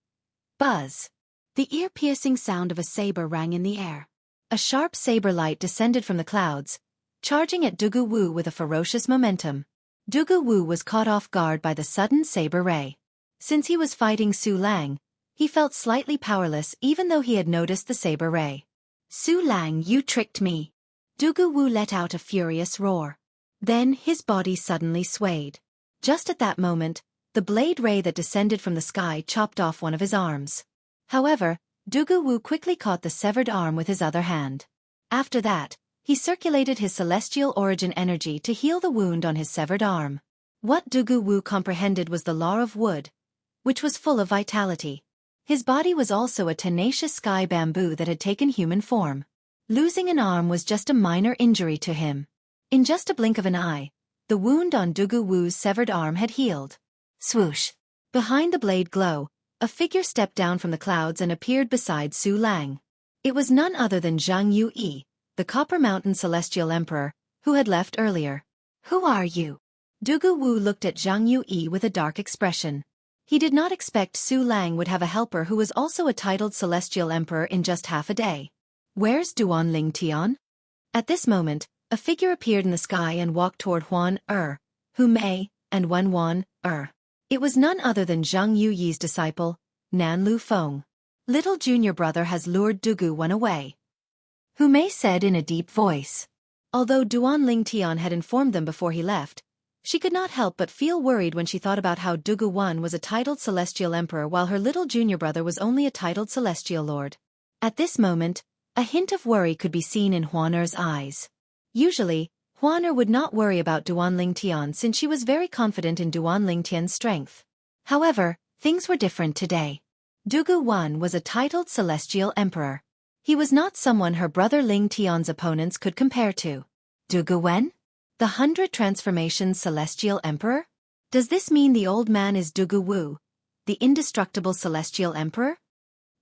Buzz! The ear-piercing sound of a saber rang in the air. A sharp saber light descended from the clouds, charging at Dugu Wu with a ferocious momentum. Dugu Wu was caught off guard by the sudden saber ray. Since he was fighting Su Lang, he felt slightly powerless even though he had noticed the saber ray. Su Lang, you tricked me! Dugu Wu let out a furious roar. Then his body suddenly swayed. Just at that moment, the blade ray that descended from the sky chopped off one of his arms. However, Dugu Wu quickly caught the severed arm with his other hand. After that, he circulated his celestial origin energy to heal the wound on his severed arm. What Dugu Wu comprehended was the law of wood, which was full of vitality. His body was also a tenacious sky bamboo that had taken human form. Losing an arm was just a minor injury to him. In just a blink of an eye, the wound on Dugu Wu's severed arm had healed. Swoosh! Behind the blade glow, a figure stepped down from the clouds and appeared beside Su Lang. It was none other than Jianghu, the Copper Mountain Celestial Emperor, who had left earlier. Who are you? Dugu Wu looked at Jianghu with a dark expression. He did not expect Su Lang would have a helper who was also a titled Celestial Emperor in just half a day. Where's Duan Tian? At this moment, a figure appeared in the sky and walked toward Hu Mei, and Wan. It was none other than Zhang Yuyi's disciple, Nan Lu Feng. Little junior brother has lured Dugu Wan away, Hu Mei said in a deep voice. Although Duan Tian had informed them before he left, she could not help but feel worried when she thought about how Dugu Wan was a titled celestial emperor while her little junior brother was only a titled celestial lord. At this moment, a hint of worry could be seen in Huaner's eyes. Usually, Huaner would not worry about Duan Tian since she was very confident in Duan Tian's strength. However, things were different today. Dugu Wan was a titled celestial emperor. He was not someone her brother Ling Tian's opponents could compare to. Dugu Wan? The 100 Transformations Celestial Emperor? Does this mean the old man is Dugu Wu, the indestructible Celestial Emperor?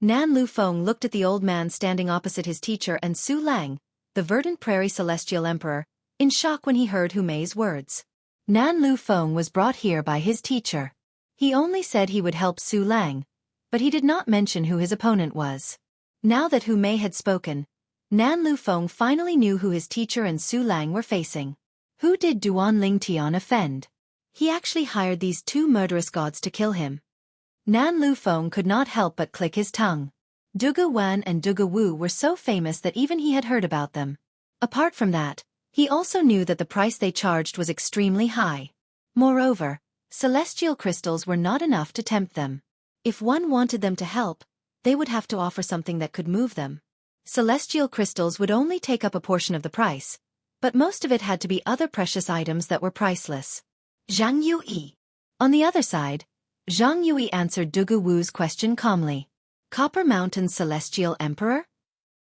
Nan Lu Feng looked at the old man standing opposite his teacher and Su Lang, the verdant prairie Celestial Emperor, in shock when he heard Hu Mei's words. Nan Lu Feng was brought here by his teacher. He only said he would help Su Lang, but he did not mention who his opponent was. Now that Hu Mei had spoken, Nan Lu Feng finally knew who his teacher and Su Lang were facing. Who did Duan Tian offend? He actually hired these two murderous gods to kill him. Nan Lu Feng could not help but click his tongue. Dugu Wan and Dugu Wu were so famous that even he had heard about them. Apart from that, he also knew that the price they charged was extremely high. Moreover, celestial crystals were not enough to tempt them. If one wanted them to help, they would have to offer something that could move them. Celestial crystals would only take up a portion of the price, but most of it had to be other precious items that were priceless. Zhang Yui. On the other side, Zhang Yui answered Dugu Wu's question calmly. Copper Mountain's Celestial Emperor?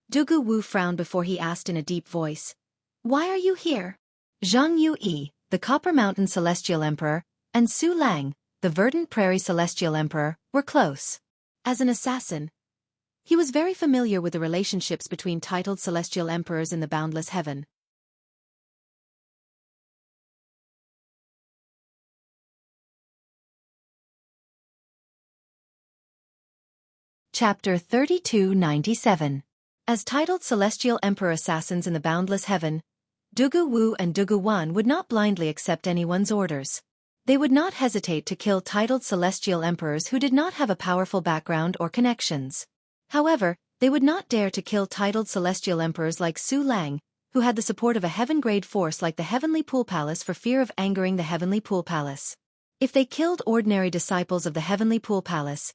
Dugu Wu frowned before he asked in a deep voice. Why are you here? Zhang Yui, the Copper Mountain Celestial Emperor, and Su Lang, the Verdant Prairie Celestial Emperor, were close. As an assassin, he was very familiar with the relationships between titled celestial emperors in the boundless heaven. Chapter 3297. As titled celestial emperor assassins in the boundless heaven, Dugu Wu and Dugu Wan would not blindly accept anyone's orders. They would not hesitate to kill titled celestial emperors who did not have a powerful background or connections. However, they would not dare to kill titled celestial emperors like Su Lang, who had the support of a heaven-grade force like the Heavenly Pool Palace for fear of angering the Heavenly Pool Palace. If they killed ordinary disciples of the Heavenly Pool Palace,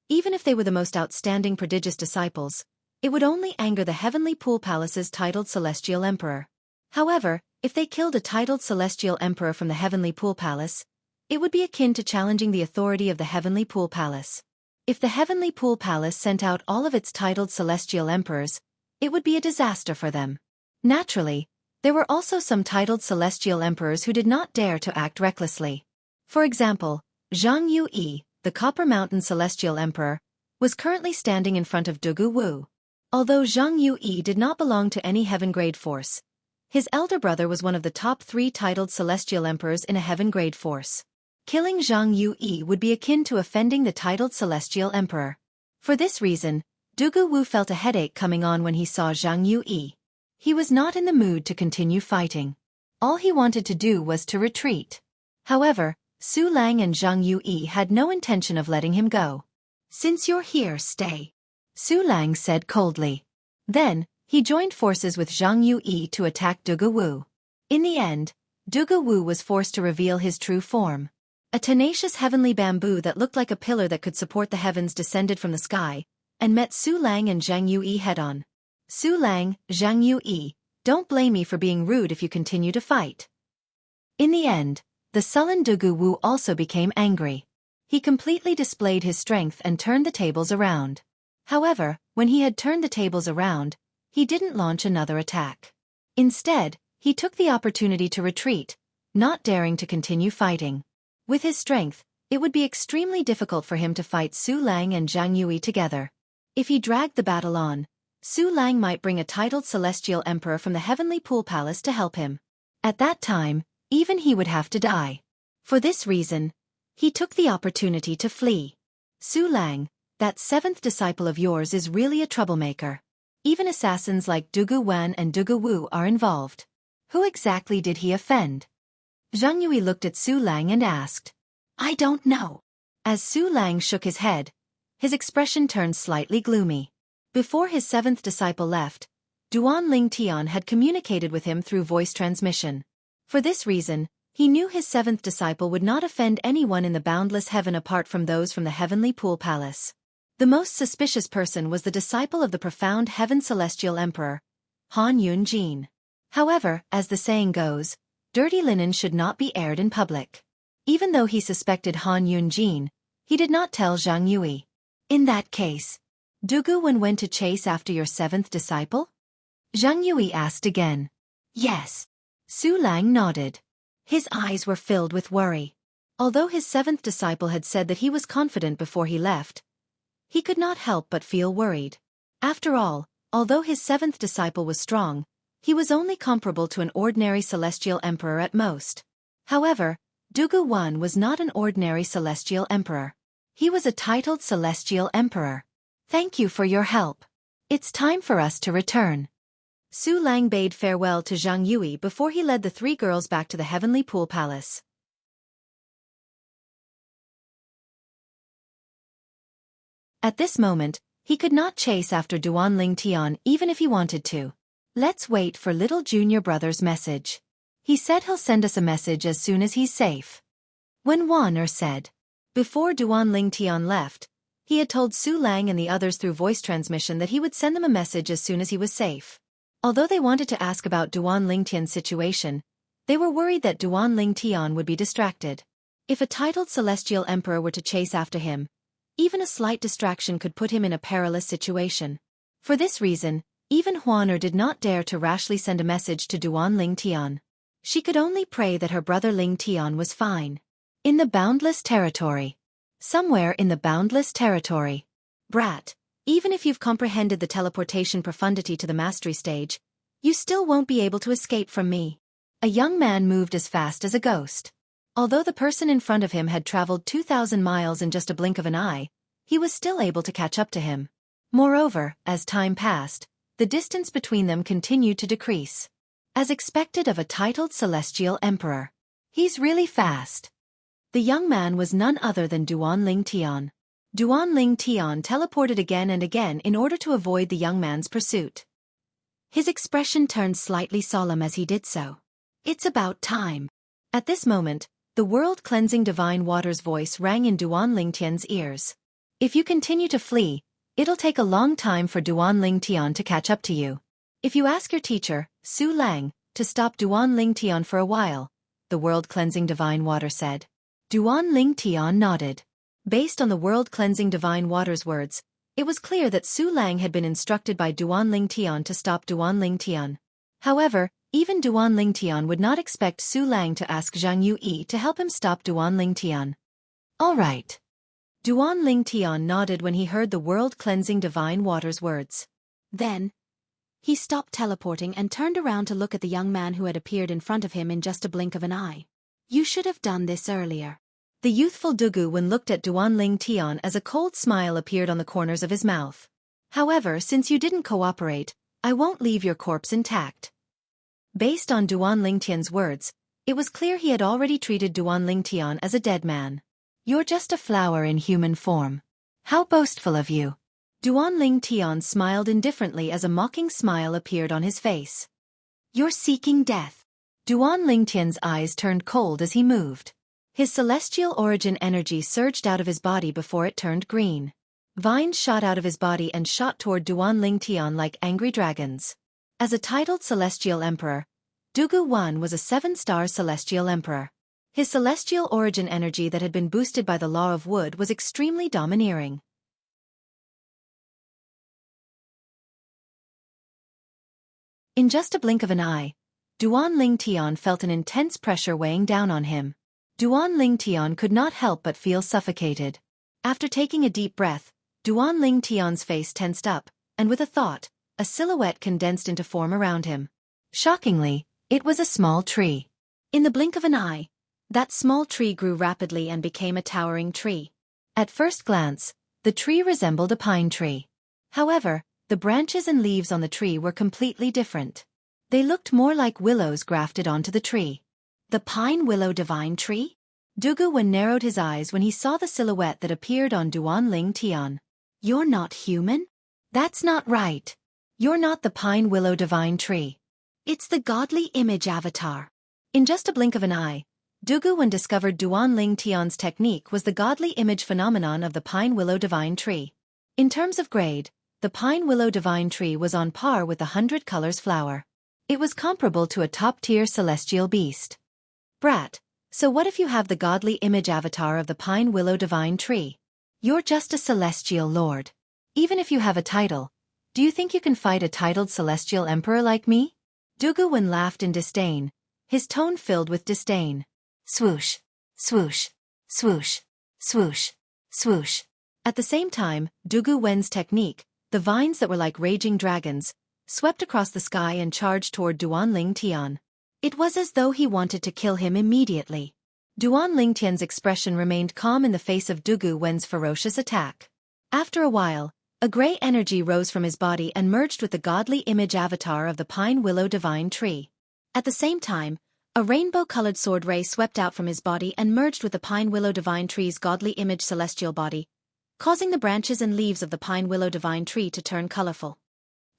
even if they were the most outstanding prodigious disciples, it would only anger the Heavenly Pool Palace's titled celestial emperor. However, if they killed a titled celestial emperor from the Heavenly Pool Palace, it would be akin to challenging the authority of the Heavenly Pool Palace. If the Heavenly Pool Palace sent out all of its titled celestial emperors, it would be a disaster for them. Naturally, There were also some titled celestial emperors who did not dare to act recklessly. For example, Jianghu, the Copper Mountain celestial emperor, was currently standing in front of Dugu Wu. Although Jianghu did not belong to any heaven-grade force, his elder brother was one of the top 3 titled celestial emperors in a heaven-grade force. Killing Jianghu would be akin to offending the titled celestial emperor. For this reason, Dugu Wu felt a headache coming on when he saw Jianghu. He was not in the mood to continue fighting. All he wanted to do was to retreat. However, Su Lang and Jianghu had no intention of letting him go. "Since you're here, stay," Su Lang said coldly. Then, he joined forces with Jianghu to attack Dugu Wu. In the end, Dugu Wu was forced to reveal his true form. A tenacious heavenly bamboo that looked like a pillar that could support the heavens descended from the sky, and met Su Lang and Jianghu head-on. "Su Lang, Jianghu, don't blame me for being rude if you continue to fight." In the end, the sullen Dugu Wu also became angry. He completely displayed his strength and turned the tables around. However, when he had turned the tables around, he didn't launch another attack. Instead, he took the opportunity to retreat, not daring to continue fighting. With his strength, it would be extremely difficult for him to fight Su Lang and Jianghu together. If he dragged the battle on, Su Lang might bring a titled celestial emperor from the heavenly pool palace to help him. At that time, even he would have to die. For this reason, he took the opportunity to flee. "Su Lang, that 7th disciple of yours is really a troublemaker. Even assassins like Dugu Wan and Dugu Wu are involved. Who exactly did he offend?" Jianghu looked at Su Lang and asked. "I don't know." As Su Lang shook his head, his expression turned slightly gloomy. Before his 7th disciple left, Duan Ling Tian had communicated with him through voice transmission. For this reason, he knew his 7th disciple would not offend anyone in the boundless heaven apart from those from the heavenly pool palace. The most suspicious person was the disciple of the profound heaven celestial emperor, Han Yunjin. However, as the saying goes, dirty linen should not be aired in public. Even though he suspected Han Yunjin, he did not tell Jianghu. "In that case, Dugu Wen went to chase after your 7th disciple?" Jianghu asked again. "Yes." Su Lang nodded. His eyes were filled with worry. Although his 7th disciple had said that he was confident before he left, he could not help but feel worried. After all, although his 7th disciple was strong, he was only comparable to an ordinary celestial emperor at most. However, Dugu Wan was not an ordinary celestial emperor. He was a titled celestial emperor. "Thank you for your help. It's time for us to return." Su Lang bade farewell to Jianghu before he led the 3 girls back to the heavenly pool palace. At this moment, he could not chase after Duan Ling Tian even if he wanted to. "Let's wait for little junior brother's message. He said he'll send us a message as soon as he's safe," Wen Wan said. Before Duan Ling Tian left, he had told Su Lang and the others through voice transmission that he would send them a message as soon as he was safe. Although they wanted to ask about Duan Ling Tian's situation, they were worried that Duan Ling Tian would be distracted. If a titled celestial emperor were to chase after him, even a slight distraction could put him in a perilous situation. For this reason, even Huaner did not dare to rashly send a message to Duan Ling Tian. She could only pray that her brother Ling Tian was fine. In the boundless territory. Somewhere in the boundless territory. "Brat, even if you've comprehended the teleportation profundity to the mastery stage, you still won't be able to escape from me." A young man moved as fast as a ghost. Although the person in front of him had traveled 2,000 miles in just a blink of an eye, he was still able to catch up to him. Moreover, as time passed, the distance between them continued to decrease. As expected of a titled celestial emperor. "He's really fast." The young man was none other than Duan Ling Tian. Duan Ling Tian teleported again and again in order to avoid the young man's pursuit. His expression turned slightly solemn as he did so. "It's about time." At this moment, the world-cleansing divine water's voice rang in Duan Ling Tian's ears. "If you continue to flee, it'll take a long time for Duan Ling Tian to catch up to you. If you ask your teacher, Su Lang, to stop Duan Ling Tian for a while," the world-cleansing divine water said. Duan Ling Tian nodded. Based on the world-cleansing divine water's words, it was clear that Su Lang had been instructed by Duan Ling Tian to stop Duan Ling Tian. However, Even Duan Lingtian would not expect Su Lang to ask Zhang Yue to help him stop Duan Lingtian. All right. Duan Lingtian nodded when he heard the world-cleansing divine water's words. Then, he stopped teleporting and turned around to look at the young man who had appeared in front of him in just a blink of an eye. You should have done this earlier. The youthful Dugu Wen looked at Duan Lingtian as a cold smile appeared on the corners of his mouth. However, since you didn't cooperate, I won't leave your corpse intact. Based on Duan Lingtian's words, it was clear he had already treated Duan Lingtian as a dead man. You're just a flower in human form. How boastful of you. Duan Lingtian smiled indifferently as a mocking smile appeared on his face. You're seeking death. Duan Lingtian's eyes turned cold as he moved. His celestial origin energy surged out of his body before it turned green. Vines shot out of his body and shot toward Duan Lingtian like angry dragons. As a titled celestial emperor, Dugu Wan was a 7-star celestial emperor. His celestial origin energy that had been boosted by the law of wood was extremely domineering. In just a blink of an eye, Duan Lingtian felt an intense pressure weighing down on him. Duan Lingtian could not help but feel suffocated. After taking a deep breath, Duan Lingtian's face tensed up, and with a thought, a silhouette condensed into form around him. Shockingly, it was a small tree. In the blink of an eye, that small tree grew rapidly and became a towering tree. At first glance, the tree resembled a pine tree. However, the branches and leaves on the tree were completely different. They looked more like willows grafted onto the tree. The pine willow divine tree? Dugu Wen narrowed his eyes when he saw the silhouette that appeared on Duan Lingtian. You're not human? That's not right. You're not the pine willow divine tree. It's the godly image avatar. In just a blink of an eye, Dugu Wen discovered Duan Lingtian's technique was the godly image phenomenon of the pine willow divine tree. In terms of grade, the pine willow divine tree was on par with the 100 colors flower. It was comparable to a top-tier celestial beast. Brat, so what if you have the godly image avatar of the pine willow divine tree? You're just a celestial lord. Even if you have a title, do you think you can fight a titled celestial emperor like me? Dugu Wen laughed in disdain, his tone filled with disdain. Swoosh, swoosh, swoosh, swoosh, swoosh. At the same time, Dugu Wen's technique, the vines that were like raging dragons, swept across the sky and charged toward Duan Lingtian. It was as though he wanted to kill him immediately. Duan Lingtian's expression remained calm in the face of Dugu Wen's ferocious attack. After a while, a gray energy rose from his body and merged with the godly image avatar of the pine willow divine tree. At the same time, a rainbow-colored sword ray swept out from his body and merged with the pine willow divine tree's godly image celestial body, causing the branches and leaves of the pine willow divine tree to turn colorful.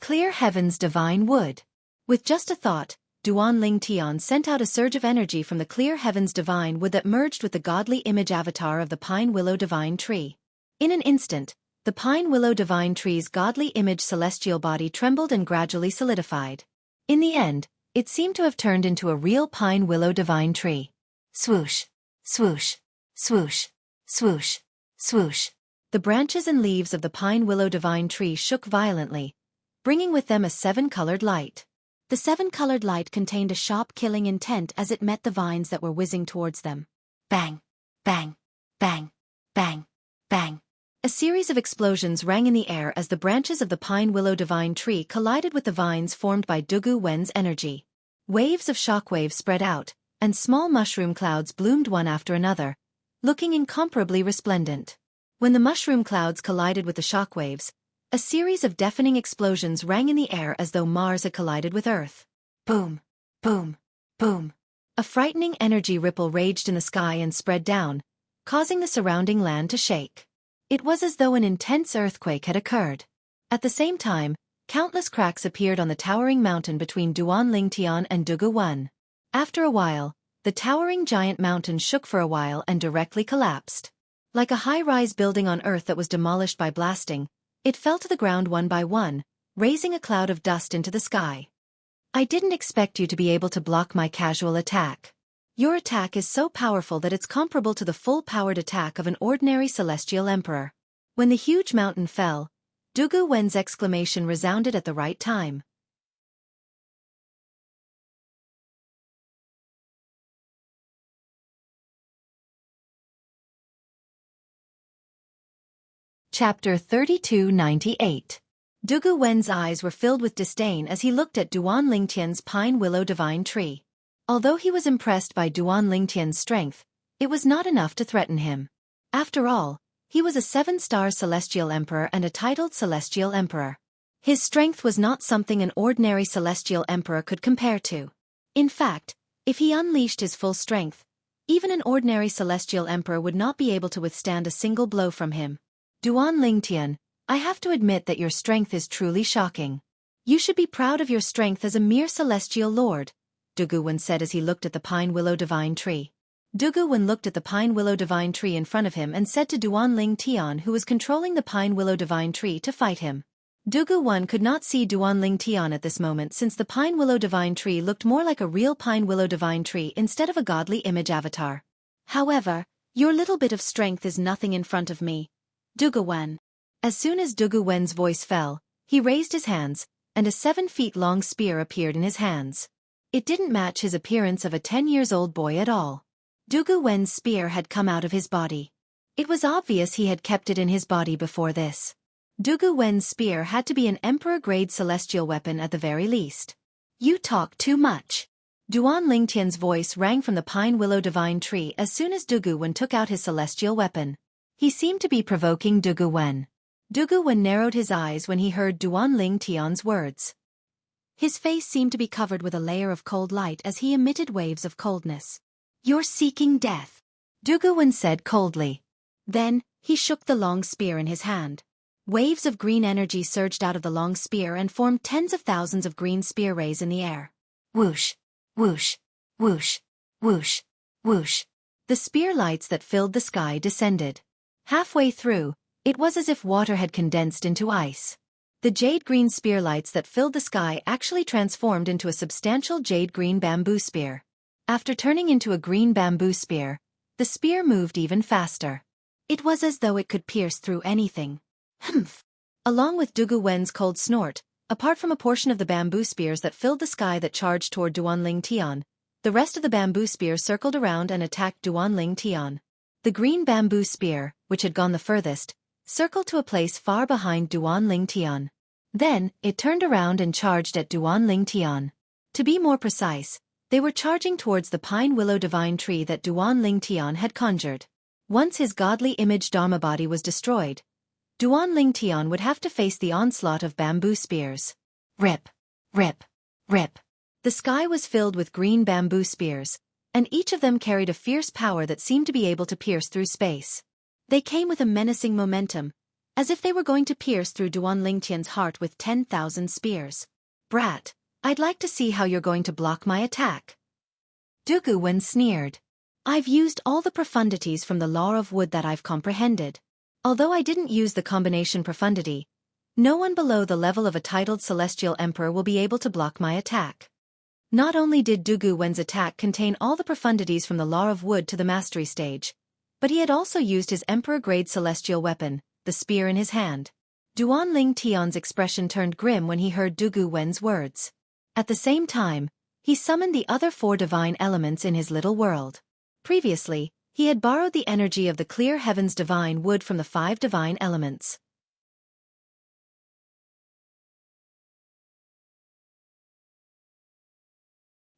Clear heaven's divine wood. With just a thought, Duan Lingtian sent out a surge of energy from the clear heaven's divine wood that merged with the godly image avatar of the pine willow divine tree. In an instant, the pine willow divine tree's godly image celestial body trembled and gradually solidified. In the end, it seemed to have turned into a real pine willow divine tree. Swoosh, swoosh, swoosh, swoosh, swoosh. The branches and leaves of the pine willow divine tree shook violently, bringing with them a 7-colored light. The 7-colored light contained a sharp-killing intent as it met the vines that were whizzing towards them. Bang, bang, bang, bang, bang. A series of explosions rang in the air as the branches of the pine willow divine tree collided with the vines formed by Dugu Wen's energy. Waves of shockwaves spread out, and small mushroom clouds bloomed one after another, looking incomparably resplendent. When the mushroom clouds collided with the shockwaves, a series of deafening explosions rang in the air as though Mars had collided with Earth. Boom, boom, boom. A frightening energy ripple raged in the sky and spread down, causing the surrounding land to shake. It was as though an intense earthquake had occurred. At the same time, countless cracks appeared on the towering mountain between Duan Lingtian and Dugu Wen. After a while, the towering giant mountain shook for a while and directly collapsed. Like a high-rise building on Earth that was demolished by blasting, it fell to the ground one by one, raising a cloud of dust into the sky. I didn't expect you to be able to block my casual attack. Your attack is so powerful that it's comparable to the full-powered attack of an ordinary celestial emperor. When the huge mountain fell, Dugu Wen's exclamation resounded at the right time. Chapter 3298. Dugu Wen's eyes were filled with disdain as he looked at Duan Lingtian's pine willow divine tree. Although he was impressed by Duan Lingtian's strength, it was not enough to threaten him. After all, he was a 7-star celestial emperor and a titled celestial emperor. His strength was not something an ordinary celestial emperor could compare to. In fact, if he unleashed his full strength, even an ordinary celestial emperor would not be able to withstand a single blow from him. Duan Lingtian, I have to admit that your strength is truly shocking. You should be proud of your strength as a mere celestial lord, Dugu Wen said as he looked at the pine willow divine tree. Dugu Wen looked at the pine willow divine tree in front of him and said to Duan Lingtian, who was controlling the pine willow divine tree, to fight him. Dugu Wen could not see Duan Lingtian at this moment since the pine willow divine tree looked more like a real pine willow divine tree instead of a godly image avatar. However, your little bit of strength is nothing in front of me, Dugu Wen. As soon as Dugu Wen's voice fell, he raised his hands, and a 7-feet-long spear appeared in his hands. It didn't match his appearance of a 10-year-old boy at all. Dugu Wen's spear had come out of his body. It was obvious he had kept it in his body before this. Dugu Wen's spear had to be an emperor-grade celestial weapon at the very least. You talk too much. Duan Lingtian's voice rang from the pine willow divine tree as soon as Dugu Wen took out his celestial weapon. He seemed to be provoking Dugu Wen. Dugu Wen narrowed his eyes when he heard Duan Lingtian's words. His face seemed to be covered with a layer of cold light as he emitted waves of coldness. You're seeking death, Dugu Wen said coldly. Then, he shook the long spear in his hand. Waves of green energy surged out of the long spear and formed tens of thousands of green spear rays in the air. Whoosh, whoosh, whoosh, whoosh, whoosh. The spear lights that filled the sky descended. Halfway through, it was as if water had condensed into ice. The jade-green spear lights that filled the sky actually transformed into a substantial jade-green bamboo spear. After turning into a green bamboo spear, the spear moved even faster. It was as though it could pierce through anything. Humph! Along with Dugu Wen's cold snort, apart from a portion of the bamboo spears that filled the sky that charged toward Duan Lingtian, the rest of the bamboo spears circled around and attacked Duan Lingtian. The green bamboo spear, which had gone the furthest, circled to a place far behind Duan Lingtian. Then, it turned around and charged at Duan Lingtian. To be more precise, they were charging towards the pine willow divine tree that Duan Lingtian had conjured. Once his godly image Dharma body was destroyed, Duan Lingtian would have to face the onslaught of bamboo spears. Rip, rip, rip. The sky was filled with green bamboo spears, and each of them carried a fierce power that seemed to be able to pierce through space. They came with a menacing momentum, as if they were going to pierce through Duan Lingtian's heart with 10,000 spears. Brat, I'd like to see how you're going to block my attack. Dugu Wen sneered. I've used all the profundities from the law of wood that I've comprehended. Although I didn't use the combination profundity, no one below the level of a titled celestial emperor will be able to block my attack. Not only did Dugu Wen's attack contain all the profundities from the law of wood to the mastery stage, but he had also used his emperor-grade celestial weapon, the spear in his hand. Duan Lingtian's expression turned grim when he heard Dugu Wen's words. At the same time, he summoned the other 4 divine elements in his little world. Previously, he had borrowed the energy of the clear heaven's divine wood from the 5 divine elements.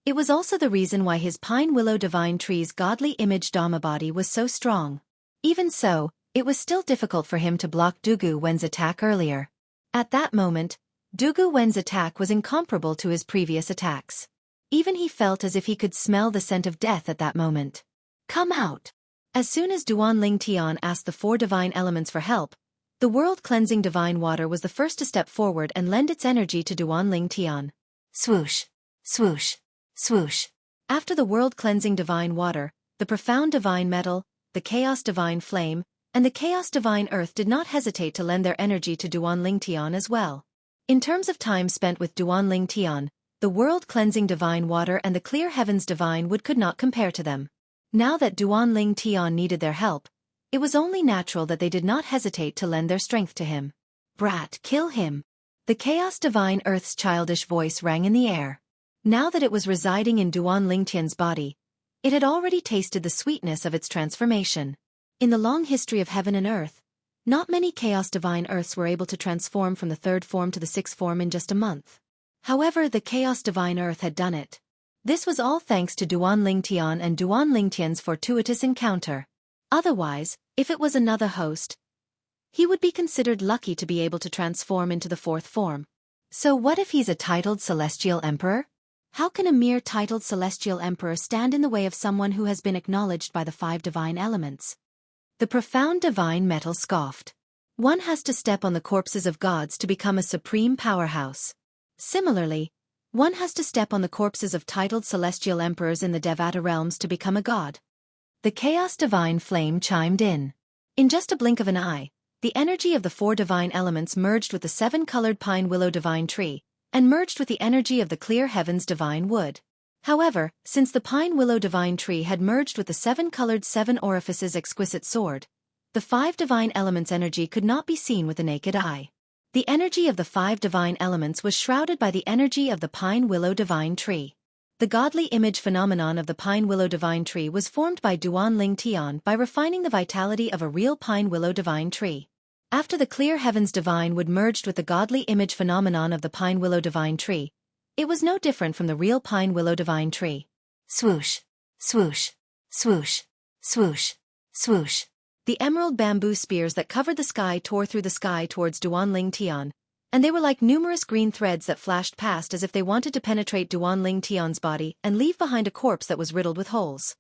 It was also the reason why his pine willow divine tree's godly image Dharma body was so strong. Even so, it was still difficult for him to block Dugu Wen's attack earlier. At that moment, Dugu Wen's attack was incomparable to his previous attacks. Even he felt as if he could smell the scent of death at that moment. Come out! As soon as Duan Lingtian asked the 4 divine elements for help, the world-cleansing divine water was the first to step forward and lend its energy to Duan Lingtian. Swoosh! Swoosh! Swoosh! After the world-cleansing divine water, the profound divine metal, the chaos divine flame, and the chaos divine earth did not hesitate to lend their energy to Duan Lingtian as well. In terms of time spent with Duan Lingtian, the world-cleansing divine water and the clear heavens divine wood could not compare to them. Now that Duan Lingtian needed their help, it was only natural that they did not hesitate to lend their strength to him. Brat, kill him! The chaos divine earth's childish voice rang in the air. Now that it was residing in Duan Lingtian's body, it had already tasted the sweetness of its transformation. In the long history of heaven and earth, Not many Chaos Divine Earths were able to transform from the 3rd form to the 6th form in just a month. However, the Chaos Divine Earth had done it. This was all thanks to Duan Lingtian and Duan Lingtian's fortuitous encounter. Otherwise, if it was another host, he would be considered lucky to be able to transform into the 4th form. So what if he's a titled Celestial Emperor? How can a mere titled Celestial Emperor stand in the way of someone who has been acknowledged by the 5 divine elements? The profound divine metal scoffed. One has to step on the corpses of gods to become a supreme powerhouse. Similarly, one has to step on the corpses of titled celestial emperors in the Devata realms to become a god. The Chaos Divine Flame chimed in. In just a blink of an eye, the energy of the 4 divine elements merged with the 7-colored pine willow divine tree, and merged with the energy of the clear heavens divine wood. However, since the pine willow divine tree had merged with the 7-colored 7 orifices exquisite sword, the 5 divine elements' energy could not be seen with the naked eye. The energy of the 5 divine elements was shrouded by the energy of the pine willow divine tree. The godly image phenomenon of the pine willow divine tree was formed by Duan Ling Tian by refining the vitality of a real pine willow divine tree. After the clear heavens divine wood merged with the godly image phenomenon of the pine willow divine tree, it was no different from the real pine willow divine tree. Swoosh, swoosh, swoosh, swoosh, swoosh. The emerald bamboo spears that covered the sky tore through the sky towards Duan Ling Tian, and they were like numerous green threads that flashed past as if they wanted to penetrate Duan Ling Tian's body and leave behind a corpse that was riddled with holes.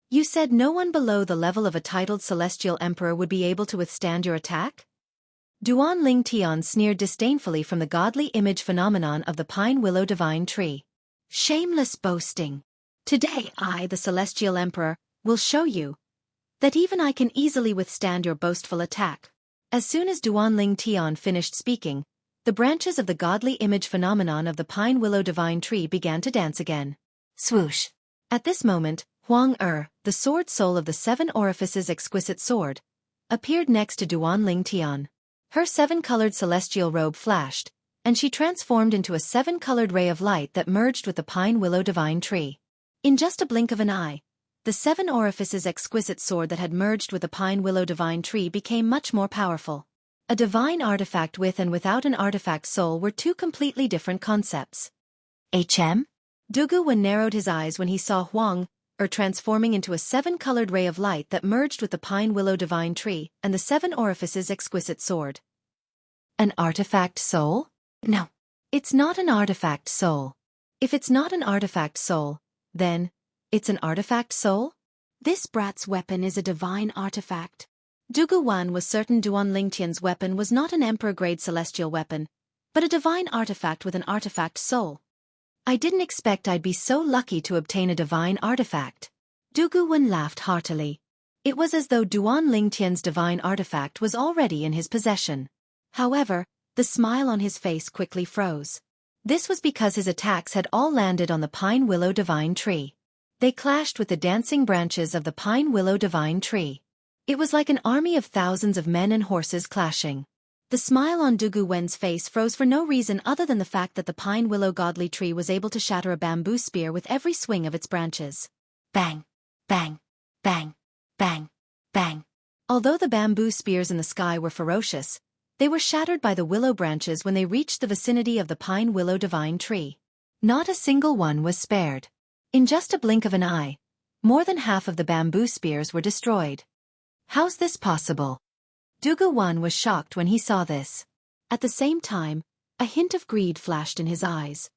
You said no one below the level of a titled celestial emperor would be able to withstand your attack? Duan Ling Tian sneered disdainfully from the godly image phenomenon of the pine willow divine tree. Shameless boasting. Today I, the celestial emperor, will show you that even I can easily withstand your boastful attack. As soon as Duan Ling Tian finished speaking, the branches of the godly image phenomenon of the pine willow divine tree began to dance again. Swoosh. At this moment, Huang the sword soul of the 7 orifices exquisite sword, appeared next to Duan Ling Tian. Her 7-colored celestial robe flashed, and she transformed into a 7-colored ray of light that merged with the pine willow divine tree. In just a blink of an eye, the 7 orifices exquisite sword that had merged with the pine willow divine tree became much more powerful. A divine artifact with and without an artifact soul were 2 completely different concepts. Dugu Wen narrowed his eyes when he saw Huang transforming into a 7-colored ray of light that merged with the pine willow divine tree and the 7 orifices exquisite sword. An artifact soul? No, it's not an artifact soul. If it's not an artifact soul, then it's an artifact soul? This brat's weapon is a divine artifact. Dugu Wan was certain Duan Lingtian's weapon was not an emperor-grade celestial weapon, but a divine artifact with an artifact soul. I didn't expect I'd be so lucky to obtain a divine artifact. Dugu Wan laughed heartily. It was as though Duan Lingtian's divine artifact was already in his possession. However, the smile on his face quickly froze. This was because his attacks had all landed on the pine willow divine tree. They clashed with the dancing branches of the pine willow divine tree. It was like an army of thousands of men and horses clashing. The smile on Dugu Wen's face froze for no reason other than the fact that the pine willow godly tree was able to shatter a bamboo spear with every swing of its branches. Bang, bang, bang, bang, bang. Although the bamboo spears in the sky were ferocious, they were shattered by the willow branches when they reached the vicinity of the pine willow divine tree. Not a single one was spared. In just a blink of an eye, more than half of the bamboo spears were destroyed. How's this possible? Dugu Wan was shocked when he saw this. At the same time, a hint of greed flashed in his eyes.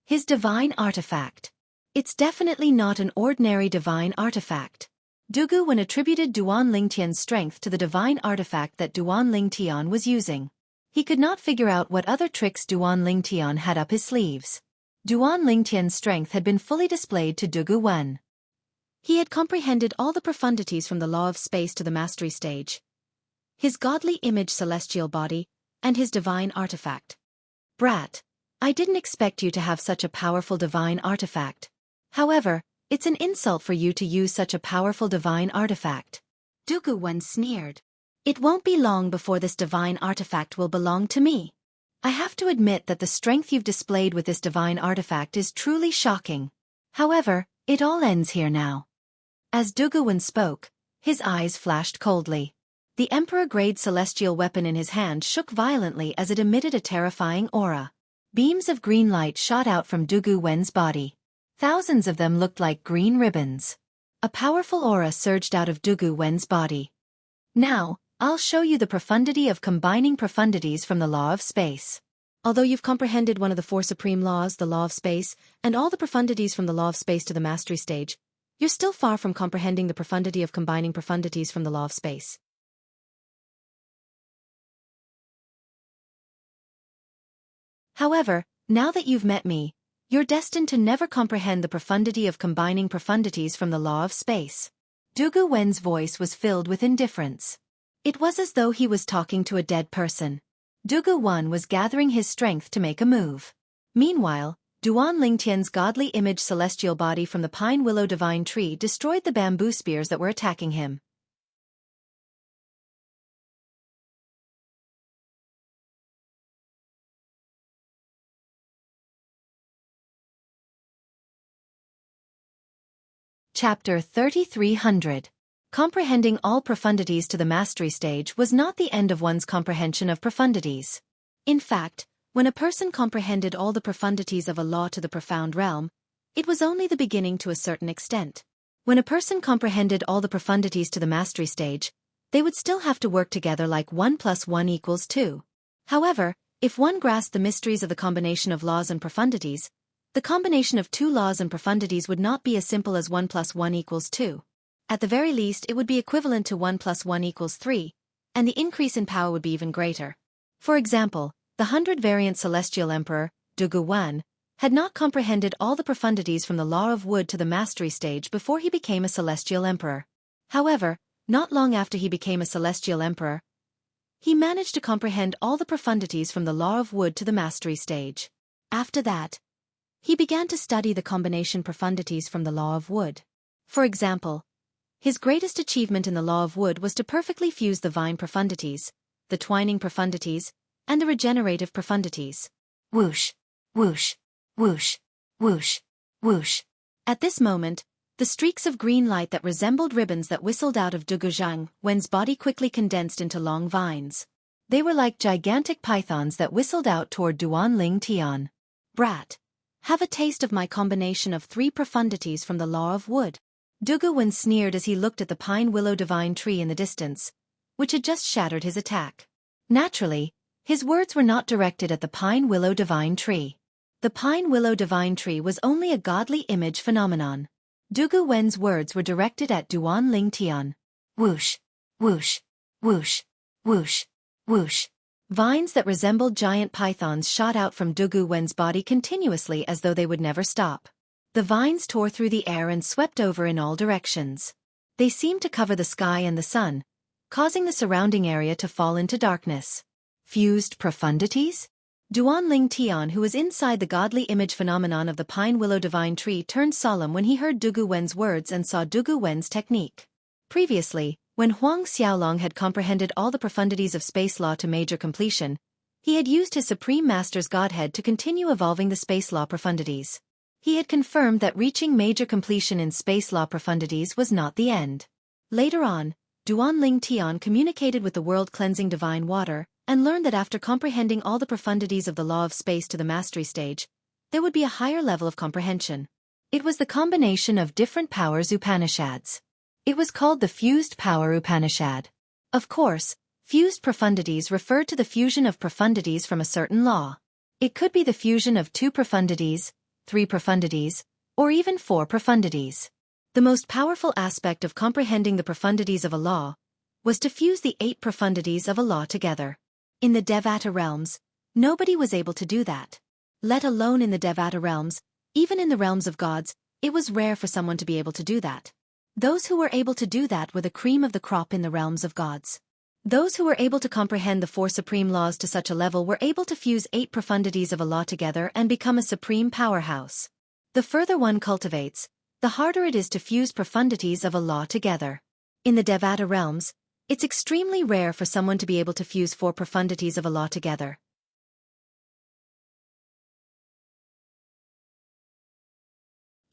His divine artifact. It's definitely not an ordinary divine artifact. Dugu Wan attributed Duan Lingtian's strength to the divine artifact that Duan Lingtian was using. He could not figure out what other tricks Duan Lingtian had up his sleeves. Duan Lingtian's strength had been fully displayed to Dugu Wan. He had comprehended all the profundities from the law of space to the mastery stage. His godly image celestial body, and his divine artifact. Brat, I didn't expect you to have such a powerful divine artifact. However, it's an insult for you to use such a powerful divine artifact. Dugu Wan sneered. It won't be long before this divine artifact will belong to me. I have to admit that the strength you've displayed with this divine artifact is truly shocking. However, it all ends here now. As Duguwen spoke, his eyes flashed coldly. The Emperor-grade celestial weapon in his hand shook violently as it emitted a terrifying aura. Beams of green light shot out from Duguwen's body. Thousands of them looked like green ribbons. A powerful aura surged out of Duguwen's body. Now, I'll show you the profundity of combining profundities from the law of space. Although you've comprehended one of the four supreme laws, the law of space, and all the profundities from the law of space to the mastery stage, you're still far from comprehending the profundity of combining profundities from the law of space. However, now that you've met me, you're destined to never comprehend the profundity of combining profundities from the law of space. Duguwen's voice was filled with indifference. It was as though he was talking to a dead person. Duguwen was gathering his strength to make a move. Meanwhile, Duan Lingtian's godly image celestial body from the pine willow divine tree destroyed the bamboo spears that were attacking him. Chapter 3300. Comprehending all profundities to the mastery stage was not the end of one's comprehension of profundities. In fact, when a person comprehended all the profundities of a law to the profound realm, it was only the beginning to a certain extent. When a person comprehended all the profundities to the mastery stage, they would still have to work together like 1 + 1 = 2. However, if one grasped the mysteries of the combination of laws and profundities, the combination of two laws and profundities would not be as simple as 1 + 1 = 2. At the very least, it would be equivalent to 1 + 1 = 3, and the increase in power would be even greater. For example, the 100-variant celestial emperor, Duguwen, had not comprehended all the profundities from the law of wood to the mastery stage before he became a celestial emperor. However, not long after he became a celestial emperor, he managed to comprehend all the profundities from the law of wood to the mastery stage. After that, he began to study the combination profundities from the law of wood. For example, his greatest achievement in the law of wood was to perfectly fuse the vine profundities, the twining profundities, and the regenerative profundities. Whoosh, whoosh, whoosh, whoosh, whoosh. At this moment, the streaks of green light that resembled ribbons that whistled out of Duguwen's body quickly condensed into long vines. They were like gigantic pythons that whistled out toward Duan Lingtian. Brat, have a taste of my combination of 3 profundities from the law of wood. Duguwen sneered as he looked at the pine willow divine tree in the distance, which had just shattered his attack. Naturally, his words were not directed at the pine willow divine tree. The pine willow divine tree was only a godly image phenomenon. Duguwen's words were directed at Duan Lingtian. Whoosh, whoosh, whoosh, whoosh, whoosh. Vines that resembled giant pythons shot out from Duguwen's body continuously as though they would never stop. The vines tore through the air and swept over in all directions. They seemed to cover the sky and the sun, causing the surrounding area to fall into darkness. Fused profundities? Duan Lingtian, who was inside the godly image phenomenon of the pine willow divine tree, turned solemn when he heard Duguwen's words and saw Duguwen's technique. Previously, when Huang Xiaolong had comprehended all the profundities of space law to major completion, he had used his Supreme Master's Godhead to continue evolving the space law profundities. He had confirmed that reaching major completion in space law profundities was not the end. Later on, Duan Lingtian communicated with the world-cleansing divine water, and learned that after comprehending all the profundities of the law of space to the mastery stage, there would be a higher level of comprehension. It was the combination of different powers Upanishads. It was called the Fused Power Upanishad. Of course, fused profundities referred to the fusion of profundities from a certain law. It could be the fusion of 2 profundities, 3 profundities, or even 4 profundities. The most powerful aspect of comprehending the profundities of a law was to fuse the 8 profundities of a law together. In the Devata realms, nobody was able to do that. Let alone in the Devata realms, even in the realms of gods, it was rare for someone to be able to do that. Those who were able to do that were the cream of the crop in the realms of gods. Those who were able to comprehend the 4 supreme laws to such a level were able to fuse 8 profundities of a law together and become a supreme powerhouse. The further one cultivates, the harder it is to fuse profundities of a law together. In the Devata realms, it's extremely rare for someone to be able to fuse 4 profundities of a law together.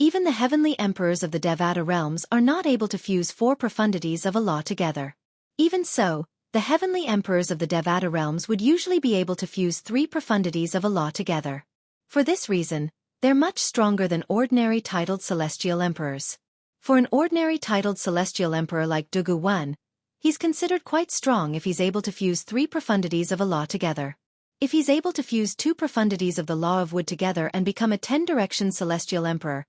Even the heavenly emperors of the Devata realms are not able to fuse 4 profundities of a law together. Even so, the heavenly emperors of the Devata realms would usually be able to fuse 3 profundities of a law together. For this reason, they're much stronger than ordinary titled celestial emperors. For an ordinary titled celestial emperor like Dugu Wan, he's considered quite strong if he's able to fuse 3 profundities of a law together. If he's able to fuse 2 profundities of the law of wood together and become a 10-direction celestial emperor,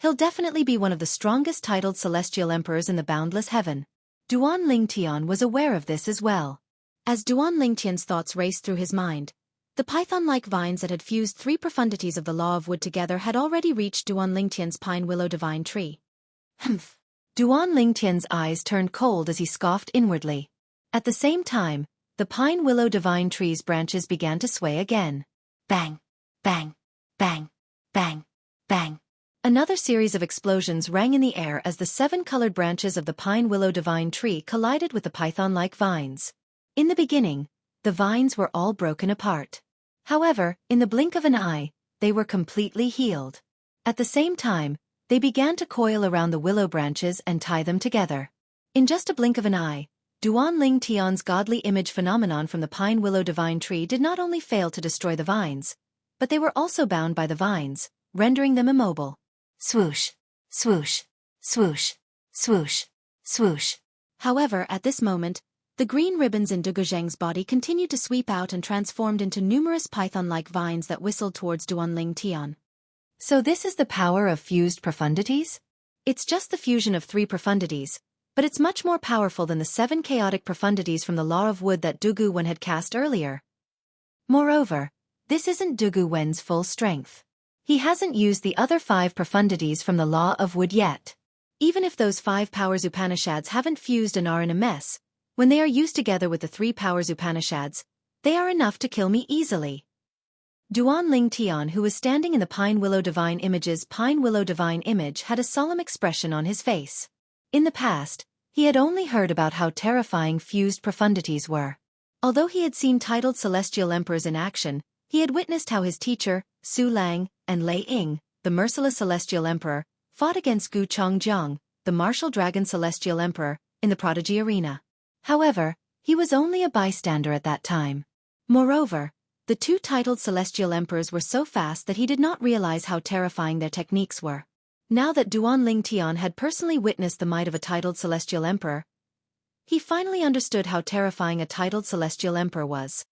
he'll definitely be one of the strongest titled celestial emperors in the boundless heaven. Duan Lingtian was aware of this as well. As Duan Lingtian's thoughts raced through his mind, the python-like vines that had fused 3 profundities of the law of wood together had already reached Duan Lingtian's pine willow divine tree. Humph! Duan Lingtian's eyes turned cold as he scoffed inwardly. At the same time, the pine willow divine tree's branches began to sway again. Bang! Bang! Bang! Bang! Bang! Another series of explosions rang in the air as the 7-colored branches of the pine willow divine tree collided with the python-like vines. In the beginning, the vines were all broken apart. However, in the blink of an eye, they were completely healed. At the same time, they began to coil around the willow branches and tie them together. In just a blink of an eye, Duan Lingtian's godly image phenomenon from the pine willow divine tree did not only fail to destroy the vines, but they were also bound by the vines, rendering them immobile. Swoosh, swoosh, swoosh, swoosh, swoosh. However, at this moment, the green ribbons in Dugu Zheng's body continued to sweep out and transformed into numerous python-like vines that whistled towards Duan Lingtian. So this is the power of fused profundities? It's just the fusion of 3 profundities, but it's much more powerful than the 7 chaotic profundities from the law of wood that Dugu Wen had cast earlier. Moreover, this isn't Dugu Wen's full strength. He hasn't used the other 5 profundities from the law of wood yet. Even if those 5 powers Upanishads haven't fused and are in a mess, when they are used together with the 3 powers Upanishads, they are enough to kill me easily. Duan Lingtian, who was standing in the Pine Willow Divine Image's Pine Willow Divine Image, had a solemn expression on his face. In the past, he had only heard about how terrifying fused profundities were. Although he had seen titled celestial emperors in action, he had witnessed how his teacher, Su Lang, and Lei Ying, the merciless celestial emperor, fought against Gu Chongjiang, the martial dragon celestial emperor, in the prodigy arena. However, he was only a bystander at that time. Moreover, the 2 titled celestial emperors were so fast that he did not realize how terrifying their techniques were. Now that Duan Lingtian had personally witnessed the might of a titled celestial emperor, he finally understood how terrifying a titled celestial emperor was.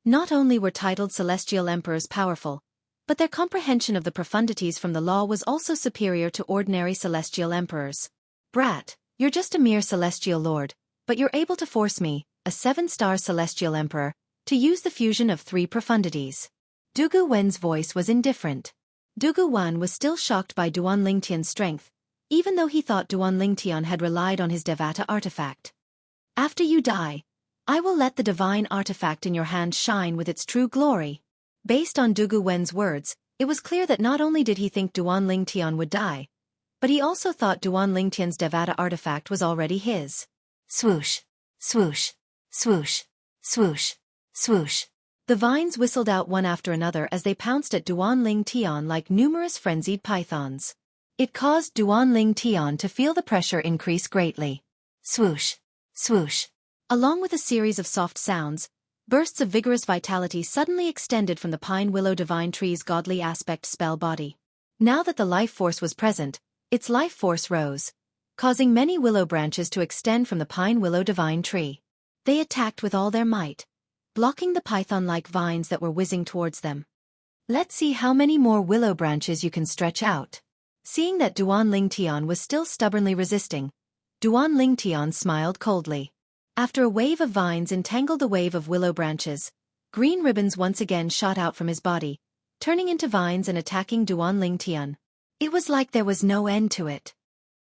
Not only were titled celestial emperors powerful, but their comprehension of the profundities from the law was also superior to ordinary celestial emperors. Brat, you're just a mere celestial lord, but you're able to force me, a 7-star celestial emperor, to use the fusion of 3 profundities. Dugu Wen's voice was indifferent. Dugu Wan was still shocked by Duan Lingtian's strength, even though he thought Duan Lingtian had relied on his Devata artifact. After you die, I will let the divine artifact in your hand shine with its true glory. Based on Dugu Wen's words, it was clear that not only did he think Duan Lingtian would die, but he also thought Duan Lingtian's Devata artifact was already his. Swoosh, swoosh, swoosh, swoosh, swoosh. The vines whistled out one after another as they pounced at Duan Lingtian like numerous frenzied pythons. It caused Duan Lingtian to feel the pressure increase greatly. Swoosh, swoosh. Along with a series of soft sounds, bursts of vigorous vitality suddenly extended from the pine willow divine tree's godly aspect spell body. Now that the life force was present, its life force rose, causing many willow branches to extend from the pine willow divine tree. They attacked with all their might, blocking the python-like vines that were whizzing towards them. Let's see how many more willow branches you can stretch out. Seeing that Duan Lingtian was still stubbornly resisting, Duan Lingtian smiled coldly. After a wave of vines entangled a wave of willow branches, green ribbons once again shot out from his body, turning into vines and attacking Duan Lingtian. It was like there was no end to it.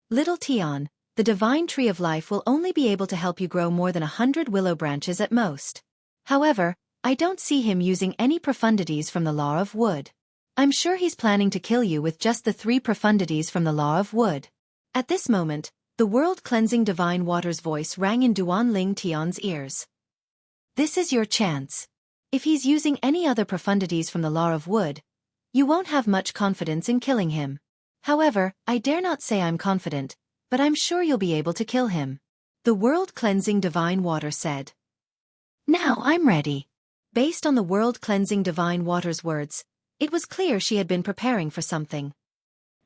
Little Tian, the divine tree of life will only be able to help you grow more than 100 willow branches at most. However, I don't see him using any profundities from the law of wood. I'm sure he's planning to kill you with just the 3 profundities from the law of wood. At this moment, the world-cleansing divine water's voice rang in Duan Lingtian's ears. This is your chance. If he's using any other profundities from the law of wood, you won't have much confidence in killing him. However, I dare not say I'm confident, but I'm sure you'll be able to kill him. The world-cleansing divine water said. Now I'm ready. Based on the world-cleansing divine water's words, it was clear she had been preparing for something.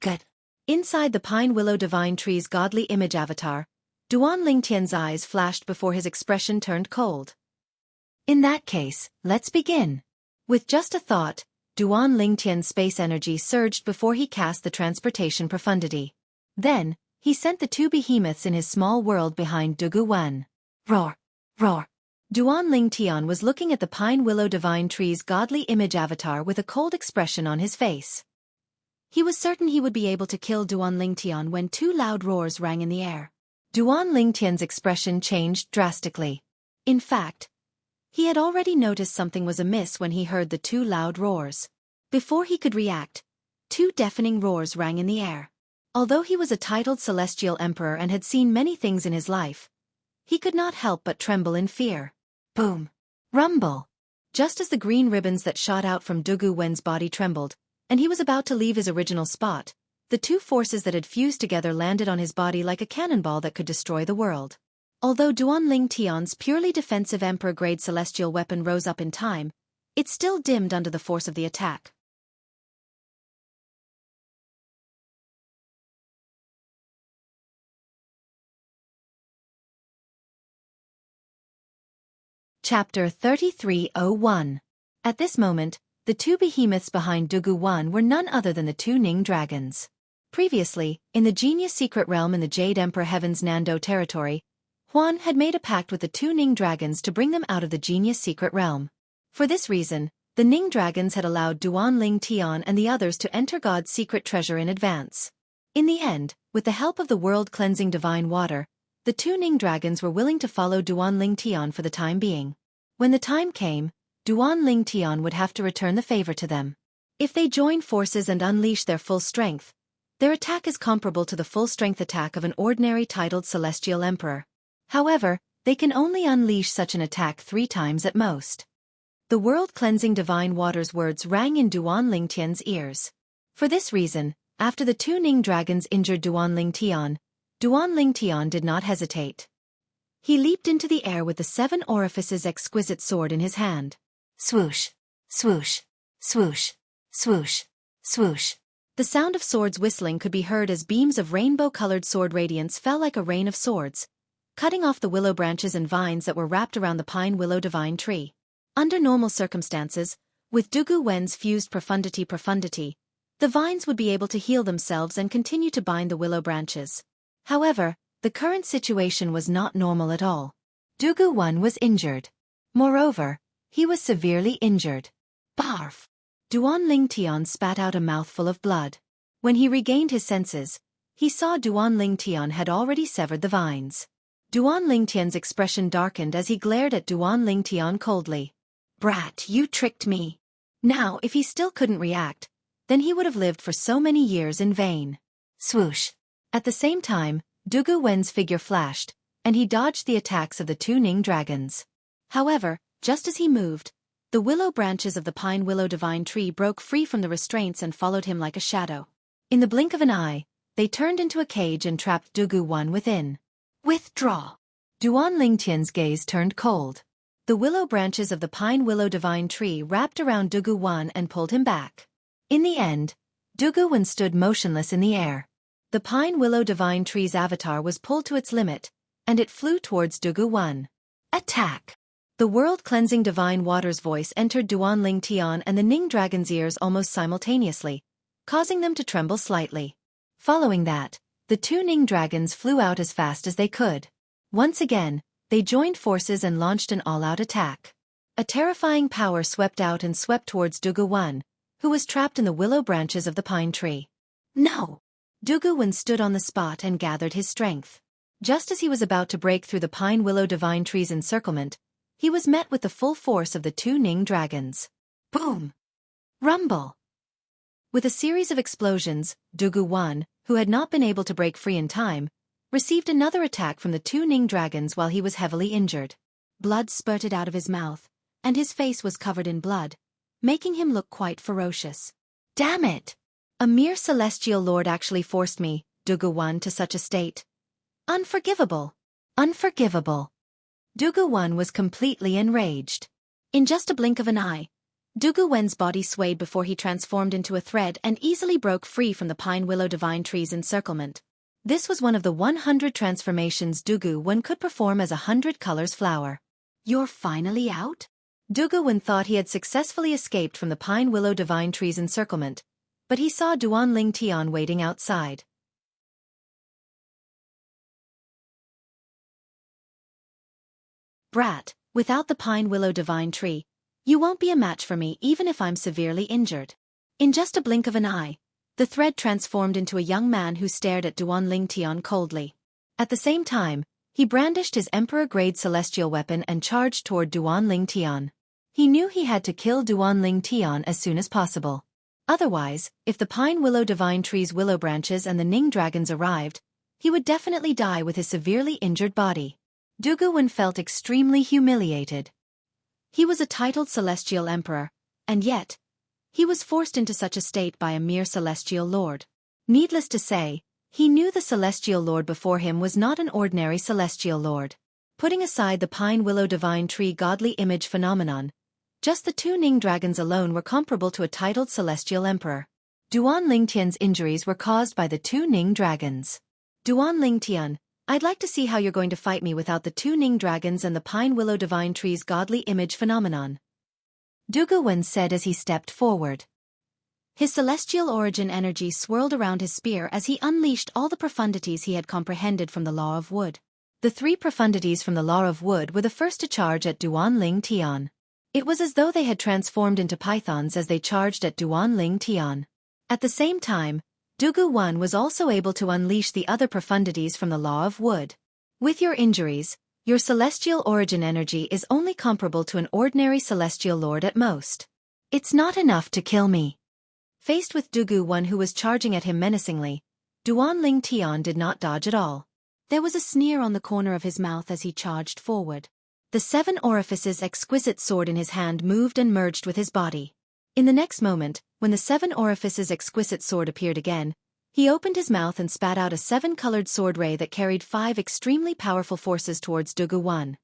Good. Inside the pine willow divine tree's godly image avatar, Duan Lingtian's eyes flashed before his expression turned cold. In that case, let's begin. With just a thought, Duan Lingtian's space energy surged before he cast the transportation profundity. Then, he sent the two behemoths in his small world behind Dugu Wan. Roar! Roar! Duan Lingtian was looking at the pine willow divine tree's godly image avatar with a cold expression on his face. He was certain he would be able to kill Duan Lingtian when two loud roars rang in the air. Duan Lingtian's expression changed drastically. In fact, he had already noticed something was amiss when he heard the two loud roars. Before he could react, two deafening roars rang in the air. Although he was a titled celestial emperor and had seen many things in his life, he could not help but tremble in fear. Boom! Rumble! Just as the green ribbons that shot out from Dugu Wen's body trembled, and he was about to leave his original spot, the two forces that had fused together landed on his body like a cannonball that could destroy the world. Although Duan Lingtian's purely defensive emperor-grade celestial weapon rose up in time, it still dimmed under the force of the attack. Chapter 3301. At this moment, the two behemoths behind Dugu Wan were none other than the two Ning dragons. Previously, in the genius secret realm in the Jade Emperor Heaven's Nando territory, Huan had made a pact with the two Ning dragons to bring them out of the genius secret realm. For this reason, the Ning dragons had allowed Duan Lingtian and the others to enter God's secret treasure in advance. In the end, with the help of the world-cleansing divine water, the two Ning dragons were willing to follow Duan Lingtian for the time being. When the time came, Duan Lingtian would have to return the favor to them. If they join forces and unleash their full strength, their attack is comparable to the full-strength attack of an ordinary titled celestial emperor. However, they can only unleash such an attack 3 times at most. The world-cleansing divine water's words rang in Duan Lingtian's ears. For this reason, after the two Ning dragons injured Duan Lingtian did not hesitate. He leaped into the air with the 7 orifices exquisite sword in his hand. Swoosh! Swoosh! Swoosh! Swoosh! Swoosh! The sound of swords whistling could be heard as beams of rainbow-colored sword radiance fell like a rain of swords, cutting off the willow branches and vines that were wrapped around the pine willow divine tree. Under normal circumstances, with Dugu Wen's fused profundity, the vines would be able to heal themselves and continue to bind the willow branches. However, the current situation was not normal at all. Dugu Wen was injured. Moreover, he was severely injured. Barf! Duan Lingtian spat out a mouthful of blood. When he regained his senses, he saw Duan Lingtian had already severed the vines. Duan Lingtian's expression darkened as he glared at Duan Lingtian coldly. Brat, you tricked me. Now, if he still couldn't react, then he would have lived for so many years in vain. Swoosh! At the same time, Dugu Wen's figure flashed, and he dodged the attacks of the two Ning dragons. However, just as he moved, the willow branches of the pine willow divine tree broke free from the restraints and followed him like a shadow. In the blink of an eye, they turned into a cage and trapped Dugu Wen within. Withdraw! Duan Lingtian's gaze turned cold. The willow branches of the pine willow divine tree wrapped around Dugu Wen and pulled him back. In the end, Dugu Wen stood motionless in the air. The pine willow divine tree's avatar was pulled to its limit, and it flew towards Dugu Wen. Attack! The world-cleansing divine water's voice entered Duan Lingtian and the Ning dragon's ears almost simultaneously, causing them to tremble slightly. Following that, the two Ning dragons flew out as fast as they could. Once again, they joined forces and launched an all-out attack. A terrifying power swept out and swept towards Dugu Wen, who was trapped in the willow branches of the pine tree. No! Dugu Wen stood on the spot and gathered his strength. Just as he was about to break through the pine willow divine tree's encirclement, he was met with the full force of the two Ning dragons. Boom! Rumble! With a series of explosions, Dugu Wen, who had not been able to break free in time, received another attack from the two Ning dragons while he was heavily injured. Blood spurted out of his mouth, and his face was covered in blood, making him look quite ferocious. Damn it! A mere celestial lord actually forced me, Dugu Wan, to such a state. Unforgivable! Unforgivable! Dugu Wan was completely enraged. In just a blink of an eye, Dugu Wen's body swayed before he transformed into a thread and easily broke free from the pine willow divine tree's encirclement. This was one of the 100 transformations Dugu Wen could perform as 100 colors flower. You're finally out? Dugu Wen thought he had successfully escaped from the pine willow divine tree's encirclement, but he saw Duan Ling Tian waiting outside. Brat, without the pine willow divine tree, you won't be a match for me even if I'm severely injured. In just a blink of an eye, the thread transformed into a young man who stared at Duan Ling Tian coldly. At the same time, he brandished his emperor-grade celestial weapon and charged toward Duan Ling Tian. He knew he had to kill Duan Ling Tian as soon as possible. Otherwise, if the pine willow divine tree's willow branches and the Ning dragons arrived, he would definitely die with his severely injured body. Dugu Wen felt extremely humiliated. He was a titled celestial emperor, and yet, he was forced into such a state by a mere celestial lord. Needless to say, he knew the celestial lord before him was not an ordinary celestial lord. Putting aside the pine willow divine tree godly image phenomenon, just the two Ning dragons alone were comparable to a titled celestial emperor. Duan Lingtian's injuries were caused by the two Ning dragons. Duan Lingtian, I'd like to see how you're going to fight me without the two Ning dragons and the pine willow divine tree's godly image phenomenon. Dugu Wen said as he stepped forward. His celestial origin energy swirled around his spear as he unleashed all the profundities he had comprehended from the law of wood. The three profundities from the law of wood were the first to charge at Duan Ling Tian. It was as though they had transformed into pythons as they charged at Duan Ling Tian. At the same time, Dugu Wan was also able to unleash the other profundities from the law of wood. With your injuries, your celestial origin energy is only comparable to an ordinary celestial lord at most. It's not enough to kill me. Faced with Dugu Wan who was charging at him menacingly, Duan Ling Tian did not dodge at all. There was a sneer on the corner of his mouth as he charged forward. The seven orifices exquisite sword in his hand moved and merged with his body. In the next moment, when the seven orifices exquisite sword appeared again, he opened his mouth and spat out a seven-colored sword ray that carried 5 extremely powerful forces towards Dugu Wan.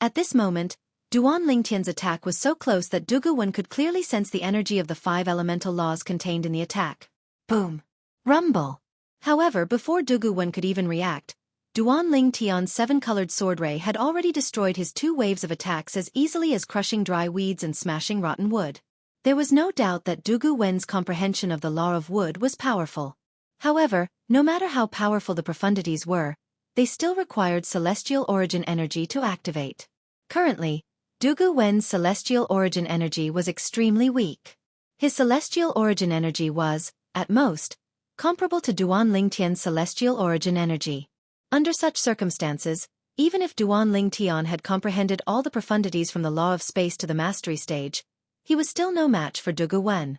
At this moment, Duan Lingtian's attack was so close that Dugu Wan could clearly sense the energy of the 5 elemental laws contained in the attack. Boom! Rumble! However, before Dugu Wan could even react, Duan Ling Tian's 7-colored sword ray had already destroyed his 2 waves of attacks as easily as crushing dry weeds and smashing rotten wood. There was no doubt that Dugu Wen's comprehension of the law of wood was powerful. However, no matter how powerful the profundities were, they still required celestial origin energy to activate. Currently, Dugu Wen's celestial origin energy was extremely weak. His celestial origin energy was, at most, comparable to Duan Lingtian's celestial origin energy. Under such circumstances, even if Duan Ling Tian had comprehended all the profundities from the law of space to the mastery stage, he was still no match for Dugu Wen.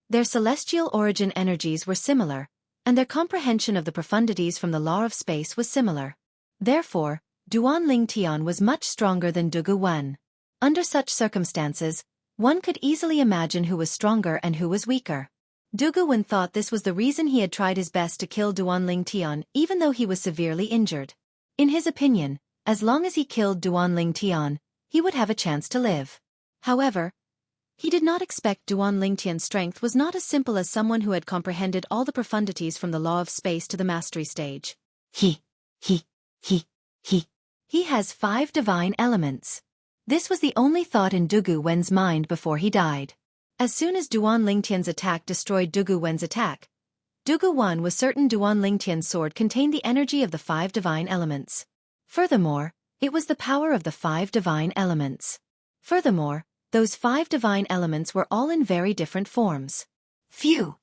Their celestial origin energies were similar, and their comprehension of the profundities from the law of space was similar. Therefore, Duan Ling Tian was much stronger than Dugu Wen. Under such circumstances, one could easily imagine who was stronger and who was weaker. Dugu Wen thought this was the reason he had tried his best to kill Duan Ling Tian even though he was severely injured. In his opinion, as long as he killed Duan Ling Tian, he would have a chance to live. However, he did not expect Duan Ling Tian's strength was not as simple as someone who had comprehended all the profundities from the law of space to the mastery stage. He has 5 divine elements. This was the only thought in Dugu Wen's mind before he died. As soon as Duan Lingtian's attack destroyed Dugu Wen's attack, Dugu Wan was certain Duan Lingtian's sword contained the energy of the 5 divine elements. Furthermore, it was the power of the 5 divine elements. Furthermore, those 5 divine elements were all in very different forms. Phew!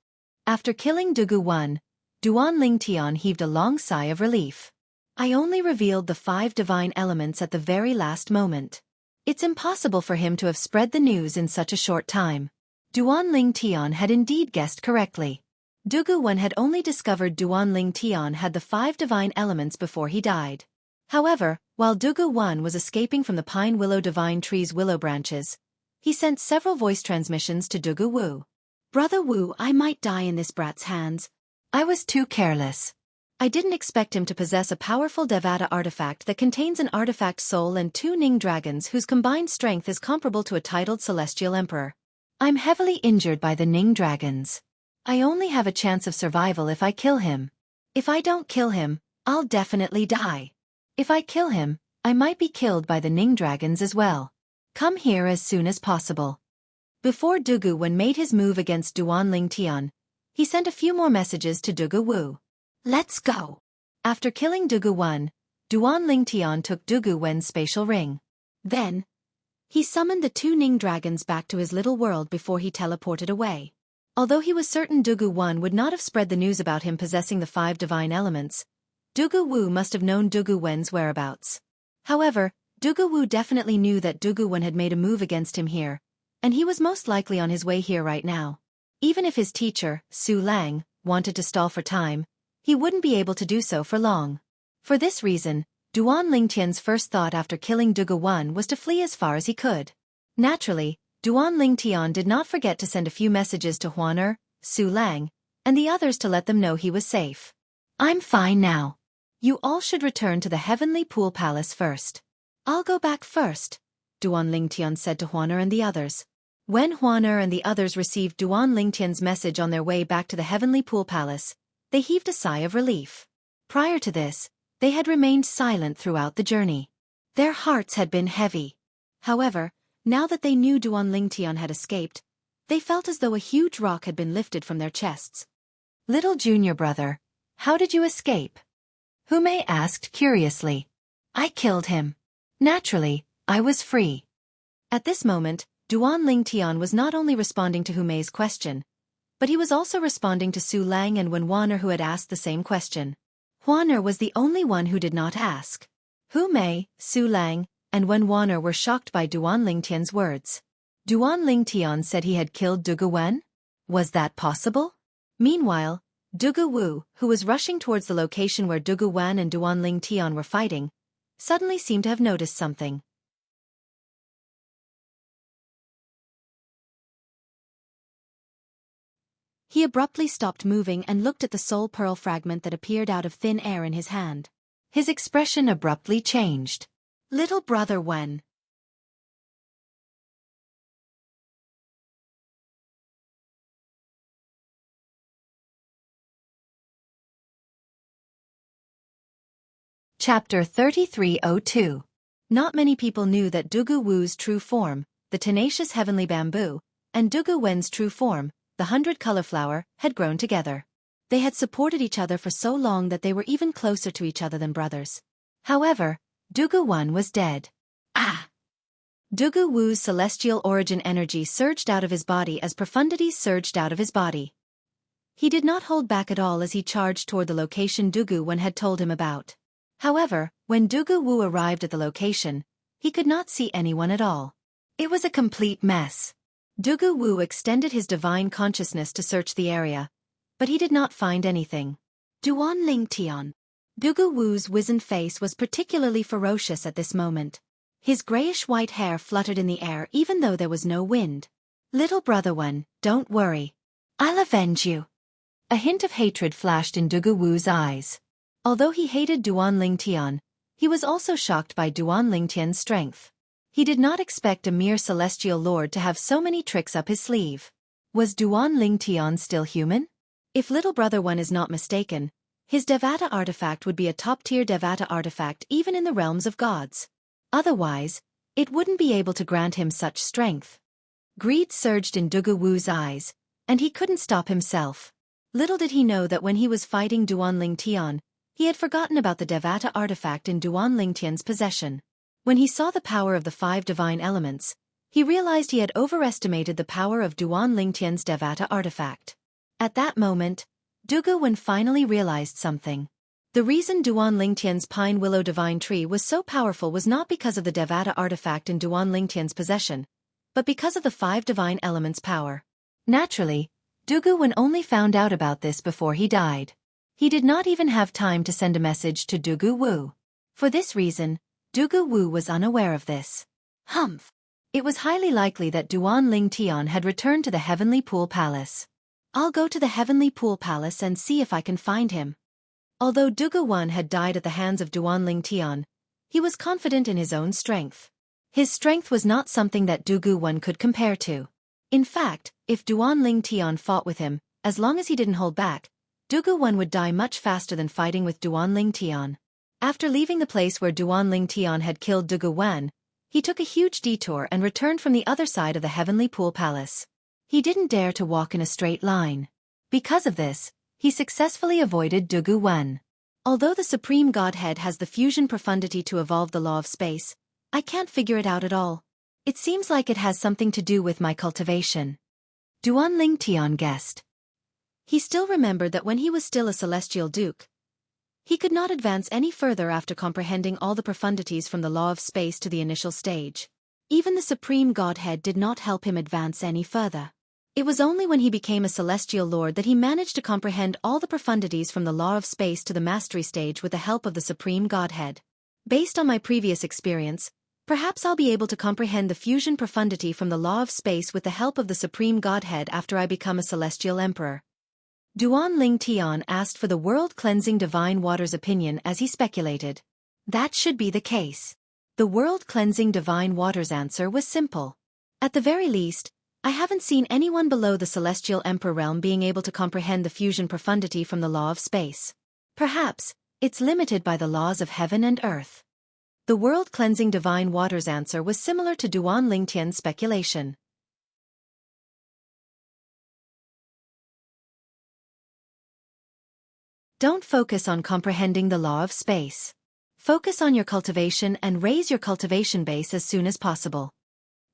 After killing Dugu Wan, Duan Lingtian heaved a long sigh of relief. I only revealed the 5 divine elements at the very last moment. It's impossible for him to have spread the news in such a short time. Duan Ling Tian had indeed guessed correctly. Dugu Wen had only discovered Duan Ling Tian had the 5 divine elements before he died. However, while Dugu Wen was escaping from the pine willow divine tree's willow branches, he sent several voice transmissions to Dugu Wu. "Brother Wu, I might die in this brat's hands. I was too careless. I didn't expect him to possess a powerful Devata artifact that contains an artifact soul and 2 Ning dragons whose combined strength is comparable to a titled celestial emperor. I'm heavily injured by the Ning dragons. I only have a chance of survival if I kill him. If I don't kill him, I'll definitely die. If I kill him, I might be killed by the Ning dragons as well. Come here as soon as possible." Before Dugu Wen made his move against Duan Ling Tian, he sent a few more messages to Dugu Wu. "Let's go." After killing Dugu Wen, Duan Ling Tian took Dugu Wen's spatial ring. Then, he summoned the 2 Ning dragons back to his little world before he teleported away. Although he was certain Dugu Wen would not have spread the news about him possessing the 5 divine elements, Dugu Wu must have known Dugu Wen's whereabouts. However, Dugu Wu definitely knew that Dugu Wen had made a move against him here, and he was most likely on his way here right now. Even if his teacher, Su Lang, wanted to stall for time, he wouldn't be able to do so for long. For this reason, Duan Ling Tian's first thought after killing Dugu Wen was to flee as far as he could. Naturally, Duan Ling Tian did not forget to send a few messages to Huaner, Su Lang, and the others to let them know he was safe. "I'm fine now. You all should return to the Heavenly Pool Palace first." "I'll go back first," Duan Ling Tian said to Huaner and the others. When Huaner and the others received Duan Ling Tian's message on their way back to the Heavenly Pool Palace, they heaved a sigh of relief. Prior to this, they had remained silent throughout the journey. Their hearts had been heavy. However, now that they knew Duan Ling Tian had escaped, they felt as though a huge rock had been lifted from their chests. "Little junior brother, how did you escape?" Humei asked curiously. "I killed him. Naturally, I was free." At this moment, Duan Ling Tian was not only responding to Humei's question, but he was also responding to Su Lang and Wen Huaner who had asked the same question. Huaner was the only one who did not ask. Humei, Su Lang, and Wen Huaner were shocked by Duan Ling Tian's words. Duan Ling Tian said he had killed Dugu Wen? Was that possible? Meanwhile, Dugu Wu, who was rushing towards the location where Dugu Wen and Duan Ling Tian were fighting, suddenly seemed to have noticed something. He abruptly stopped moving and looked at the soul pearl fragment that appeared out of thin air in his hand. His expression abruptly changed. "Little brother Wen." Chapter 3302. Not many people knew that Dugu Wu's true form, the tenacious heavenly bamboo, and Dugu Wen's true form, the 100-color flower, had grown together. They had supported each other for so long that they were even closer to each other than brothers. However, Dugu Wen was dead. Ah! Dugu Wu's celestial origin energy surged out of his body as profundities surged out of his body. He did not hold back at all as he charged toward the location Dugu Wen had told him about. However, when Dugu Wu arrived at the location, he could not see anyone at all. It was a complete mess. Dugu Wu extended his divine consciousness to search the area, but he did not find anything. Duan Ling Tian. Dugu Wu's wizened face was particularly ferocious at this moment. His grayish-white hair fluttered in the air even though there was no wind. "Little brother Wen, don't worry. I'll avenge you." A hint of hatred flashed in Dugu Wu's eyes. Although he hated Duan Ling Tian, he was also shocked by Duan Ling Tian's strength. He did not expect a mere celestial lord to have so many tricks up his sleeve. Was Duan Ling Tian still human? If little brother Wen is not mistaken, his Devata artifact would be a top-tier Devata artifact even in the realms of gods. Otherwise, it wouldn't be able to grant him such strength. Greed surged in Dugu Wu's eyes, and he couldn't stop himself. Little did he know that when he was fighting Duan Ling Tian, he had forgotten about the Devata artifact in Duan Ling Tian's possession. When he saw the power of the 5 divine elements, he realized he had overestimated the power of Duan Ling Tian's Devata artifact. At that moment, Dugu Wen finally realized something. The reason Duan Ling Tian's pine willow divine tree was so powerful was not because of the Devata artifact in Duan Ling Tian's possession, but because of the 5 divine elements' power. Naturally, Dugu Wen only found out about this before he died. He did not even have time to send a message to Dugu Wu. For this reason, Dugu Wu was unaware of this. Humph! It was highly likely that Duan Ling Tian had returned to the Heavenly Pool Palace. I'll go to the Heavenly Pool Palace and see if I can find him. Although Dugu Wen had died at the hands of Duan Ling Tian, he was confident in his own strength. His strength was not something that Dugu Wen could compare to. In fact, if Duan Ling Tian fought with him, as long as he didn't hold back, Dugu Wen would die much faster than fighting with Duan Ling Tian. After leaving the place where Duan Ling Tian had killed Dugu Wen, he took a huge detour and returned from the other side of the Heavenly Pool Palace. He didn't dare to walk in a straight line. Because of this, he successfully avoided Dugu Wen. Although the Supreme Godhead has the fusion profundity to evolve the law of space, I can't figure it out at all. It seems like it has something to do with my cultivation. Duan Ling Tian guessed. He still remembered that when he was still a celestial duke, he could not advance any further after comprehending all the profundities from the law of space to the initial stage. Even the Supreme Godhead did not help him advance any further. It was only when he became a celestial lord that he managed to comprehend all the profundities from the law of space to the mastery stage with the help of the Supreme Godhead. Based on my previous experience, perhaps I'll be able to comprehend the fusion profundity from the law of space with the help of the Supreme Godhead after I become a celestial emperor. Duan Ling Tian asked for the world-cleansing divine water's opinion as he speculated. That should be the case. The world-cleansing divine water's answer was simple. At the very least, I haven't seen anyone below the celestial emperor realm being able to comprehend the fusion profundity from the law of space. Perhaps, it's limited by the laws of heaven and earth. The world-cleansing divine water's answer was similar to Duan Ling Tian's speculation. Don't focus on comprehending the law of space. Focus on your cultivation and raise your cultivation base as soon as possible.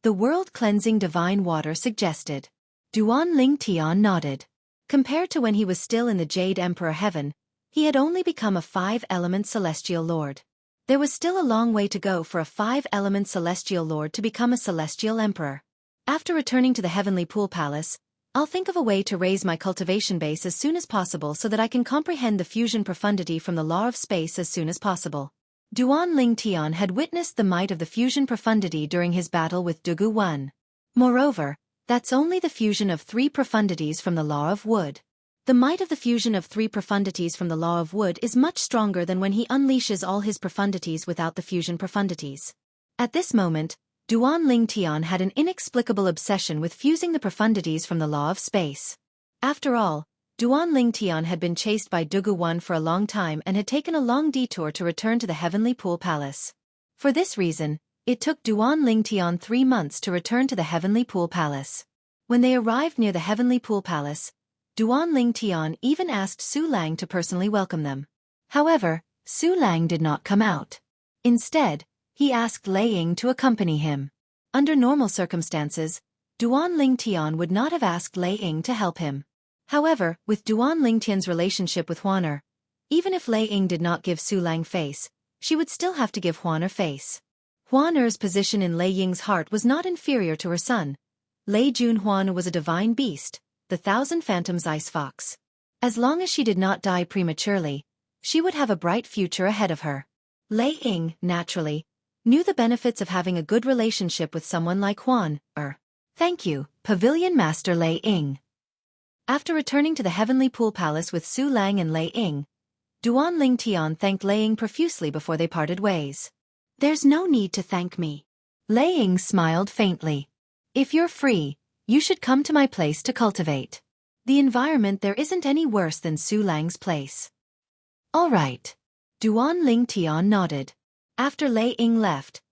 The world-cleansing divine water suggested. Duan Ling Tian nodded. Compared to when he was still in the Jade Emperor Heaven, he had only become a 5-element celestial lord. There was still a long way to go for a 5-element celestial lord to become a celestial emperor. After returning to the Heavenly Pool Palace, I'll think of a way to raise my cultivation base as soon as possible so that I can comprehend the fusion profundity from the law of space as soon as possible. Duan Ling Tian had witnessed the might of the fusion profundity during his battle with Dugu Wen. Moreover, that's only the fusion of 3 profundities from the law of wood. The might of the fusion of 3 profundities from the law of wood is much stronger than when he unleashes all his profundities without the fusion profundities. At this moment, Duan Ling Tian had an inexplicable obsession with fusing the profundities from the law of space. After all, Duan Ling Tian had been chased by Dugu Wen for a long time and had taken a long detour to return to the Heavenly Pool Palace. For this reason, it took Duan Ling Tian 3 months to return to the Heavenly Pool Palace. When they arrived near the Heavenly Pool Palace, Duan Ling Tian even asked Su Lang to personally welcome them. However, Su Lang did not come out. Instead, he asked Lei Ying to accompany him. Under normal circumstances, Duan Ling Tian would not have asked Lei Ying to help him. However, with Duan Ling Tian's relationship with Huaner, even if Lei Ying did not give Su Lang face, she would still have to give Huaner face. Huaner's position in Lei Ying's heart was not inferior to her son. Lei Jun Huaner was a divine beast, the 1,000 Phantoms Ice Fox. As long as she did not die prematurely, she would have a bright future ahead of her. Lei Ying, naturally, knew the benefits of having a good relationship with someone like Huaner. Thank you, Pavilion Master Lei Ying. After returning to the Heavenly Pool Palace with Su Lang and Lei Ying, Duan Ling Tian thanked Lei Ying profusely before they parted ways. There's no need to thank me. Lei Ying smiled faintly. If you're free, you should come to my place to cultivate. The environment there isn't any worse than Su Lang's place. All right. Duan Ling Tian nodded. After Lei Ying left,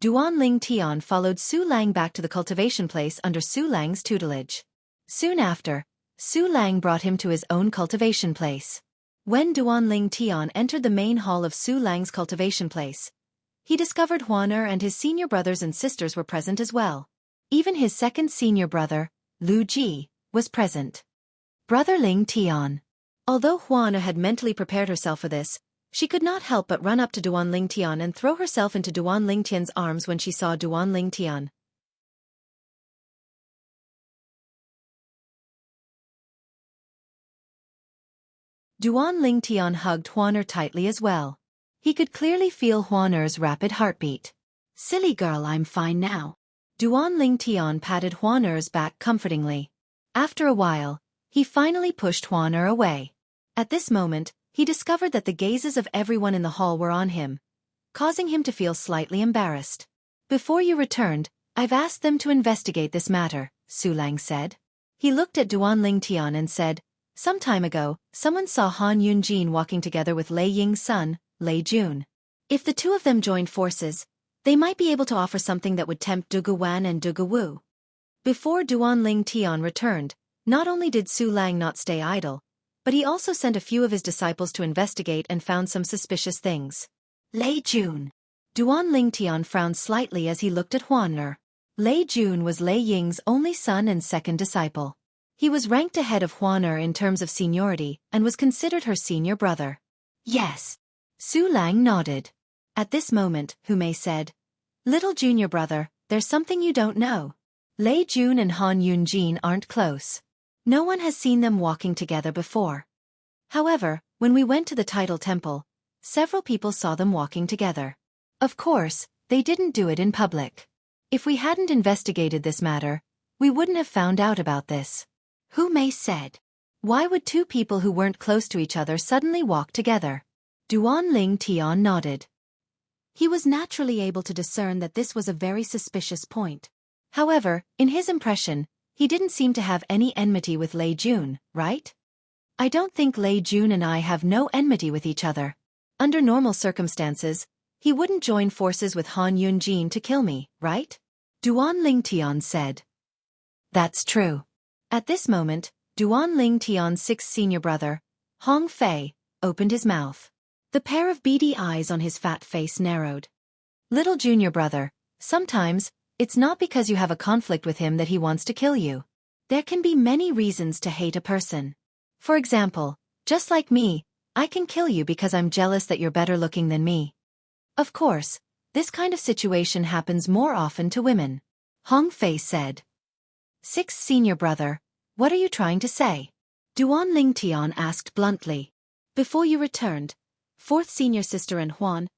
Duan Ling Tian followed Su Lang back to the cultivation place under Su Lang's tutelage. Soon after, Su Lang brought him to his own cultivation place. When Duan Ling Tian entered the main hall of Su Lang's cultivation place, he discovered Huaner and his senior brothers and sisters were present as well. Even his second senior brother, Lu Ji, was present. Brother Ling Tian. Although Huaner had mentally prepared herself for this, she could not help but run up to Duan Ling Tian and throw herself into Duan Ling Tian's arms when she saw Duan Ling Tian. Duan Lingtian hugged Huaner tightly as well. He could clearly feel Huaner's rapid heartbeat. "Silly girl, I'm fine now." Duan Lingtian patted Huaner's back comfortingly. After a while, he finally pushed Huaner away. At this moment, he discovered that the gazes of everyone in the hall were on him, causing him to feel slightly embarrassed. "Before you returned, I've asked them to investigate this matter," Su Lang said. He looked at Duan Lingtian and said, "Some time ago, someone saw Han Yunjin walking together with Lei Ying's son, Lei Jun. If the two of them joined forces, they might be able to offer something that would tempt Dugu Wan and Dugu Wu." Before Duan Lingtian returned, not only did Su Lang not stay idle, but he also sent a few of his disciples to investigate and found some suspicious things. Lei Jun. Duan Lingtian frowned slightly as he looked at Huaner. Lei Jun was Lei Ying's only son and second disciple. He was ranked ahead of Huaner in terms of seniority and was considered her senior brother. "Yes." Su Lang nodded. At this moment, Hu Mei said, "Little junior brother, there's something you don't know. Lei Jun and Han Yunjin aren't close. No one has seen them walking together before. However, when we went to the Title Temple, several people saw them walking together. Of course, they didn't do it in public. If we hadn't investigated this matter, we wouldn't have found out about this." Hu Mei said. "Why would two people who weren't close to each other suddenly walk together?" Duan Lingtian nodded. He was naturally able to discern that this was a very suspicious point. However, in his impression, he didn't seem to have any enmity with Lei Jun, right? "I don't think Lei Jun and I have no enmity with each other. Under normal circumstances, he wouldn't join forces with Han Yunjin to kill me, right?" Duan Lingtian said. "That's true." At this moment, Duan Lingtian's sixth senior brother, Hong Fei, opened his mouth. The pair of beady eyes on his fat face narrowed. "Little junior brother, sometimes, it's not because you have a conflict with him that he wants to kill you. There can be many reasons to hate a person. For example, just like me, I can kill you because I'm jealous that you're better looking than me. Of course, this kind of situation happens more often to women," Hong Fei said. "Sixth senior brother, what are you trying to say?" Duan Lingtian asked bluntly. "Before you returned, fourth senior sister and Huan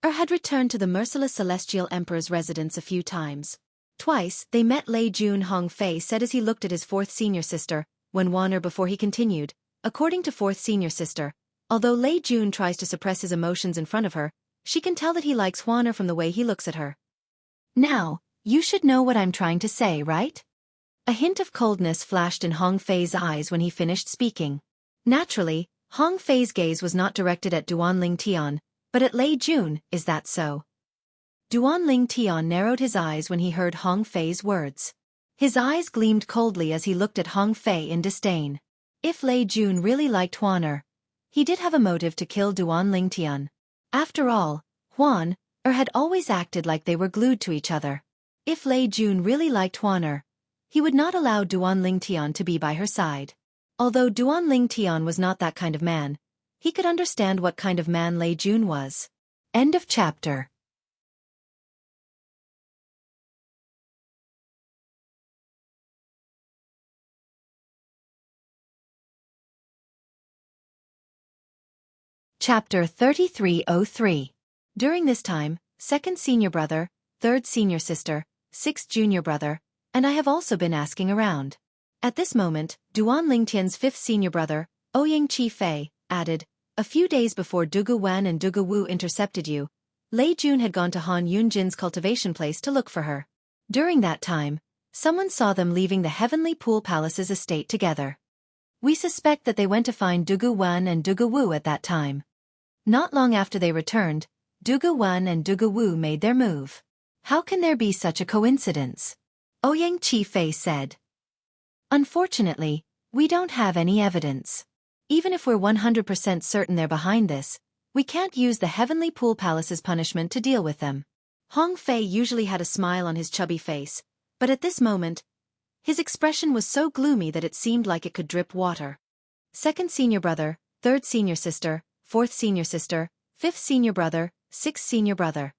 had returned to the merciless Celestial Emperor's residence a few times. Twice, they met Lei Jun," Hong Fei said as he looked at his fourth senior sister, when Huaner before he continued. "According to fourth senior sister, although Lei Jun tries to suppress his emotions in front of her, she can tell that he likes Huaner from the way he looks at her. Now, you should know what I'm trying to say, right?" A hint of coldness flashed in Hong Fei's eyes when he finished speaking. Naturally, Hong Fei's gaze was not directed at Duan Lingtian, but at Lei Jun. "Is that so?" Duan Lingtian narrowed his eyes when he heard Hong Fei's words. His eyes gleamed coldly as he looked at Hong Fei in disdain. If Lei Jun really liked Huaner, he did have a motive to kill Duan Lingtian. After all, Huan had always acted like they were glued to each other. If Lei Jun really liked Huaner, he would not allow Duan Lingtian to be by her side. Although Duan Lingtian was not that kind of man, he could understand what kind of man Lei Jun was. End of chapter. Chapter 3303. During this time, second senior brother, third senior sister, sixth junior brother, and I have also been asking around. At this moment, Duan Lingtian's fifth senior brother, Ouyang Chi Fei, added, "A few days before Dugu Wan and Dugu Wu intercepted you, Lei Jun had gone to Han Yunjin's cultivation place to look for her. During that time, someone saw them leaving the Heavenly Pool Palace's estate together. We suspect that they went to find Dugu Wan and Dugu Wu at that time. Not long after they returned, Dugu Wan and Dugu Wu made their move. How can there be such a coincidence?" Ouyang Chi Fei said. "Unfortunately, we don't have any evidence. Even if we're 100% certain they're behind this, we can't use the Heavenly Pool Palace's punishment to deal with them." Hong Fei usually had a smile on his chubby face, but at this moment, his expression was so gloomy that it seemed like it could drip water. Second senior brother, third senior sister, fourth senior sister, fifth senior brother, sixth senior brother.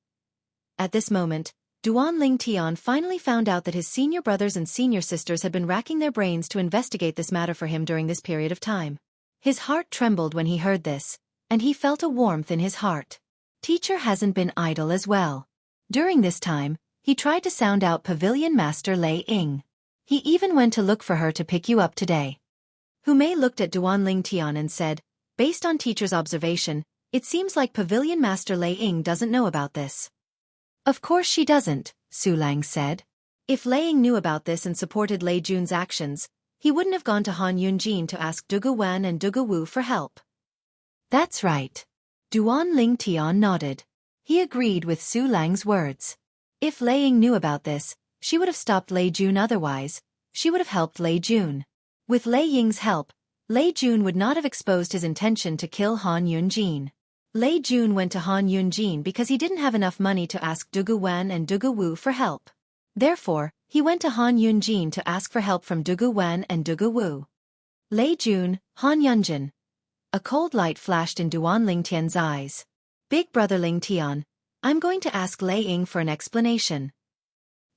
At this moment, Duan Lingtian finally found out that his senior brothers and senior sisters had been racking their brains to investigate this matter for him during this period of time. His heart trembled when he heard this, and he felt a warmth in his heart. Teacher hasn't been idle as well. During this time, he tried to sound out Pavilion Master Lei Ying. He even went to look for her to pick you up today. Hu Mei looked at Duan Tian and said, based on teacher's observation, it seems like Pavilion Master Lei Ying doesn't know about this. Of course she doesn't, Su Lang said. If Lei Ying knew about this and supported Lei Jun's actions, he wouldn't have gone to Han Yunjin to ask Dugu Wan and Dugu Wu for help. That's right. Duan Tian nodded. He agreed with Su Lang's words. If Lei Ying knew about this, she would have stopped Lei Jun otherwise, she would have helped Lei Jun. With Lei Ying's help, Lei Jun would not have exposed his intention to kill Han Yunjin. Lei Jun went to Han Yunjin because he didn't have enough money to ask Dugu Wan and Dugu Wu for help. Therefore, he went to Han Yunjin to ask for help from Dugu Wan and Dugu Wu. Lei Jun, Han Yunjin. A cold light flashed in Duan Lingtian's eyes. Big brother Lingtian, I'm going to ask Lei Ying for an explanation.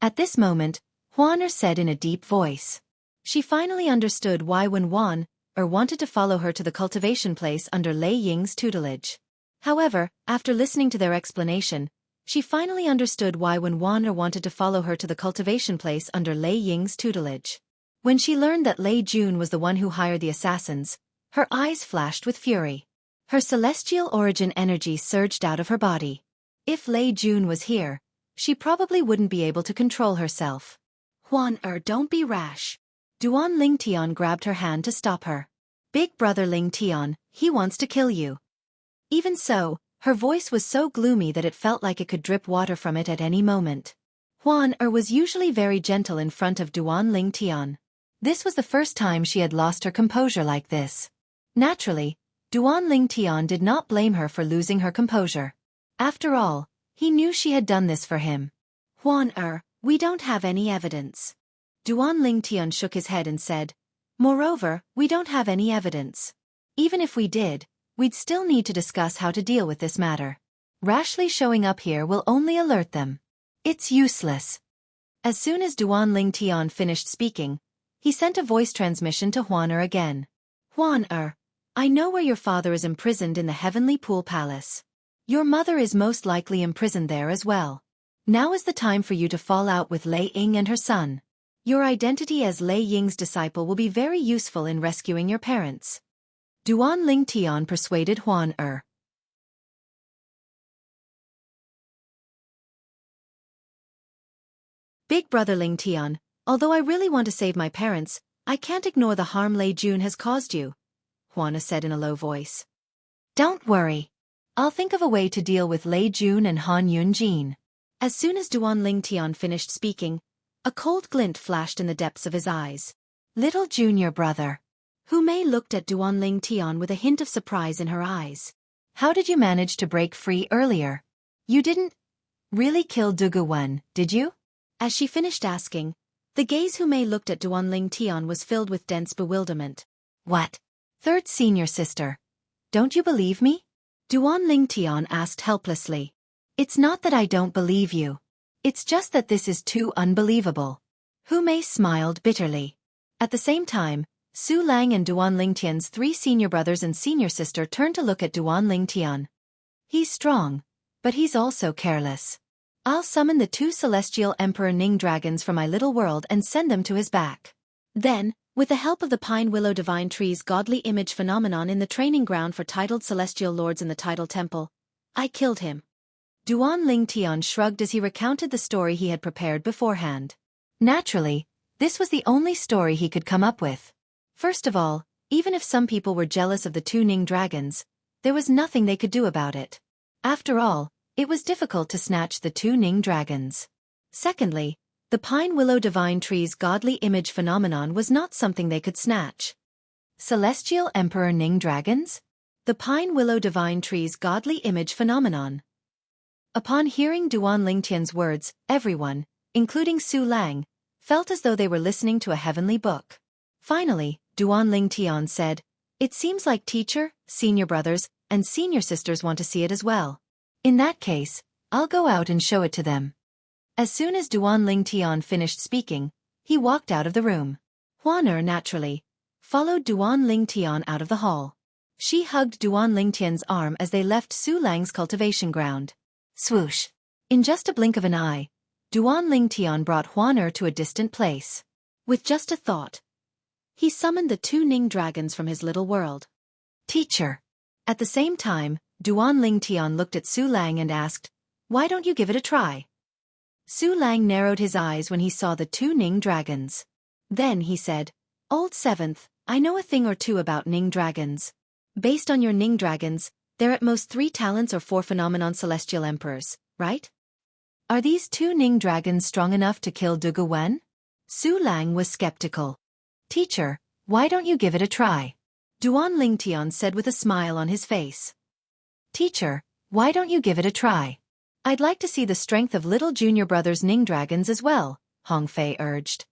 At this moment, Huan said in a deep voice. She finally understood why when Huan wanted to follow her to the cultivation place under Lei Ying's tutelage. However, after listening to their explanation, she finally understood why when Huan wanted to follow her to the cultivation place under Lei Ying's tutelage. When she learned that Lei Jun was the one who hired the assassins, her eyes flashed with fury. Her celestial origin energy surged out of her body. If Lei Jun was here, she probably wouldn't be able to control herself. Huan don't be rash. Duan Lingtian grabbed her hand to stop her. Big brother Lingtian, he wants to kill you. Even so, her voice was so gloomy that it felt like it could drip water from it at any moment. Huan was usually very gentle in front of Duan Lingtian. This was the first time she had lost her composure like this. Naturally, Duan Lingtian did not blame her for losing her composure. After all, he knew she had done this for him. Huan we don't have any evidence. Duan Lingtian shook his head and said, moreover, we don't have any evidence. Even if we did, we'd still need to discuss how to deal with this matter. Rashly showing up here will only alert them. It's useless. As soon as Duan Lingtian finished speaking, he sent a voice transmission to Huan again. Huan I know where your father is imprisoned in the Heavenly Pool Palace. Your mother is most likely imprisoned there as well. Now is the time for you to fall out with Lei Ying and her son. Your identity as Lei Ying's disciple will be very useful in rescuing your parents. Duan Lingtian persuaded Huan Big brother Lingtian, although I really want to save my parents, I can't ignore the harm Lei Jun has caused you, Huan said in a low voice. Don't worry. I'll think of a way to deal with Lei Jun and Han Yunjin. As soon as Duan Lingtian finished speaking, a cold glint flashed in the depths of his eyes. Little junior brother. Hu Mei looked at Duan Lingtian with a hint of surprise in her eyes. How did you manage to break free earlier? You didn't really kill Dugu Wan, did you? As she finished asking, the gaze Hu Mei looked at Duan Lingtian was filled with dense bewilderment. What? Third senior sister. Don't you believe me? Duan Lingtian asked helplessly. It's not that I don't believe you. It's just that this is too unbelievable. Hu Mei smiled bitterly. At the same time, Su Lang and Duan Lingtian's three senior brothers and senior sister turned to look at Duan Lingtian. He's strong, but he's also careless. I'll summon the two celestial Emperor Ning dragons from my little world and send them to his back. Then, with the help of the Pine Willow Divine Tree's godly image phenomenon in the training ground for titled celestial lords in the Tidal Temple, I killed him. Duan Lingtian shrugged as he recounted the story he had prepared beforehand. Naturally, this was the only story he could come up with. First of all, even if some people were jealous of the two Ning dragons, there was nothing they could do about it. After all, it was difficult to snatch the two Ning dragons. Secondly, the Pine Willow Divine Tree's godly image phenomenon was not something they could snatch. Celestial Emperor Ning dragons? The Pine Willow Divine Tree's godly image phenomenon. Upon hearing Duan Lingtian's words, everyone, including Su Lang, felt as though they were listening to a heavenly book. Finally, Duan Lingtian said, it seems like teacher, senior brothers, and senior sisters want to see it as well. In that case, I'll go out and show it to them. As soon as Duan Lingtian finished speaking, he walked out of the room. Huan naturally followed Duan Lingtian out of the hall. She hugged Duan Lingtian's arm as they left Su Lang's cultivation ground. Swoosh! In just a blink of an eye, Duan Lingtian brought Huaner to a distant place. With just a thought, he summoned the 2 Ning dragons from his little world. Teacher! At the same time, Duan Lingtian looked at Su Lang and asked, "Why don't you give it a try?" Su Lang narrowed his eyes when he saw the 2 Ning dragons. Then he said, "Old Seventh, I know a thing or two about Ning dragons. Based on your Ning dragons, they're at most 3 talents or 4 phenomenon celestial emperors, right? Are these 2 Ning dragons strong enough to kill Dugu Wen?" Su Lang was skeptical. "Teacher, why don't you give it a try?" Duan Lingtian said with a smile on his face. "Teacher, why don't you give it a try? I'd like to see the strength of little junior brother's Ning dragons as well," Hong Fei urged.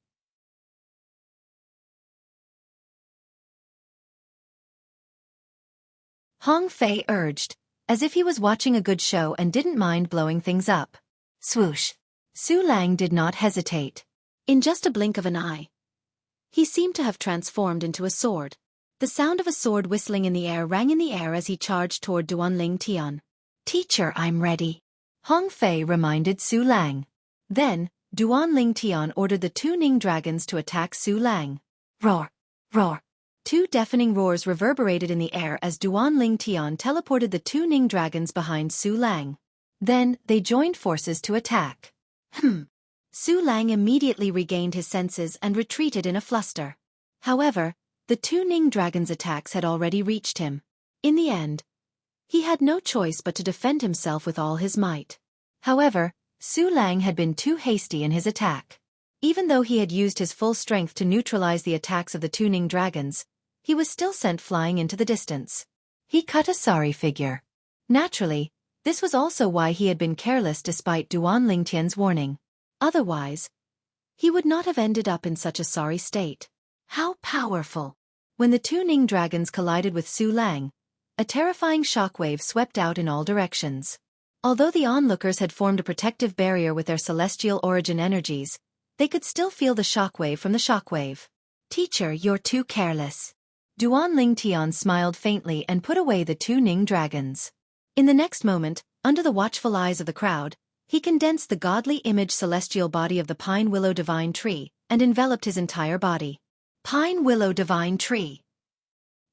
Hong Fei urged, as if he was watching a good show and didn't mind blowing things up. Swoosh! Su Lang did not hesitate. In just a blink of an eye, he seemed to have transformed into a sword. The sound of a sword whistling in the air rang in the air as he charged toward Duan Lingtian. "Teacher, I'm ready," Hong Fei reminded Su Lang. Then, Duan Lingtian ordered the 2 Ning dragons to attack Su Lang. Roar! Roar! 2 deafening roars reverberated in the air as Duan Lingtian teleported the 2 Ning dragons behind Su Lang. Then, they joined forces to attack. Su Lang immediately regained his senses and retreated in a fluster. However, the 2 Ning dragons' attacks had already reached him. In the end, he had no choice but to defend himself with all his might. However, Su Lang had been too hasty in his attack. Even though he had used his full strength to neutralize the attacks of the 2 Ning dragons, he was still sent flying into the distance. He cut a sorry figure. Naturally, this was also why he had been careless despite Duan Lingtian's warning. Otherwise, he would not have ended up in such a sorry state. How powerful! When the 2 Ning dragons collided with Su Lang, a terrifying shockwave swept out in all directions. Although the onlookers had formed a protective barrier with their celestial origin energies, they could still feel the shockwave from the shockwave. "Teacher, you're too careless." Duan Lingtian smiled faintly and put away the 2 Ning dragons. In the next moment, under the watchful eyes of the crowd, he condensed the godly image celestial body of the Pine Willow Divine Tree and enveloped his entire body. Pine Willow Divine Tree.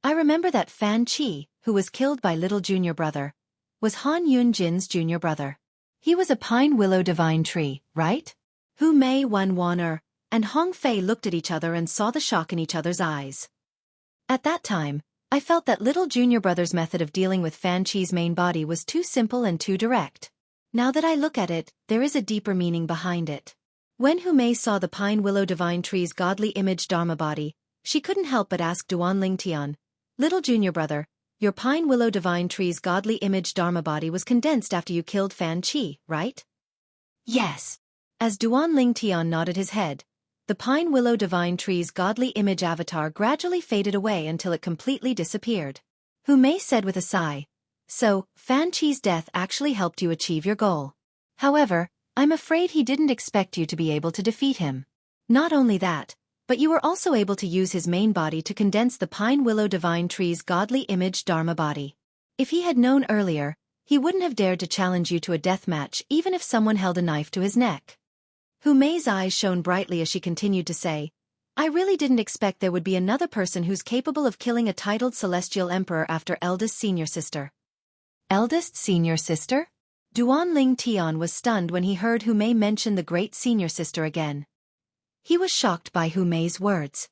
I remember that Fan Qi, who was killed by little junior brother, was Han Yunjin's junior brother. He was a Pine Willow Divine Tree, right? Hu Mei, Wan Waner, and Hong Fei looked at each other and saw the shock in each other's eyes. At that time, I felt that little junior brother's method of dealing with Fan Qi's main body was too simple and too direct. Now that I look at it, there is a deeper meaning behind it. When Hu Mei saw the Pine Willow Divine Tree's godly image Dharma body, she couldn't help but ask Duan Lingtian, "Little junior brother, your Pine Willow Divine Tree's godly image Dharma body was condensed after you killed Fan Qi, right?" "Yes." As Duan Lingtian nodded his head, the Pine Willow Divine Tree's godly image avatar gradually faded away until it completely disappeared. Hu Mei said with a sigh, "So, Fan Qi's death actually helped you achieve your goal. However, I'm afraid he didn't expect you to be able to defeat him. Not only that, but you were also able to use his main body to condense the Pine Willow Divine Tree's godly image Dharma body. If he had known earlier, he wouldn't have dared to challenge you to a death match even if someone held a knife to his neck." Hu Mei's eyes shone brightly as she continued to say, "I really didn't expect there would be another person who's capable of killing a titled celestial emperor after eldest senior sister." Eldest senior sister? Duan Lingtian was stunned when he heard Hu Mei mention the great senior sister again. He was shocked by Hu Mei's words.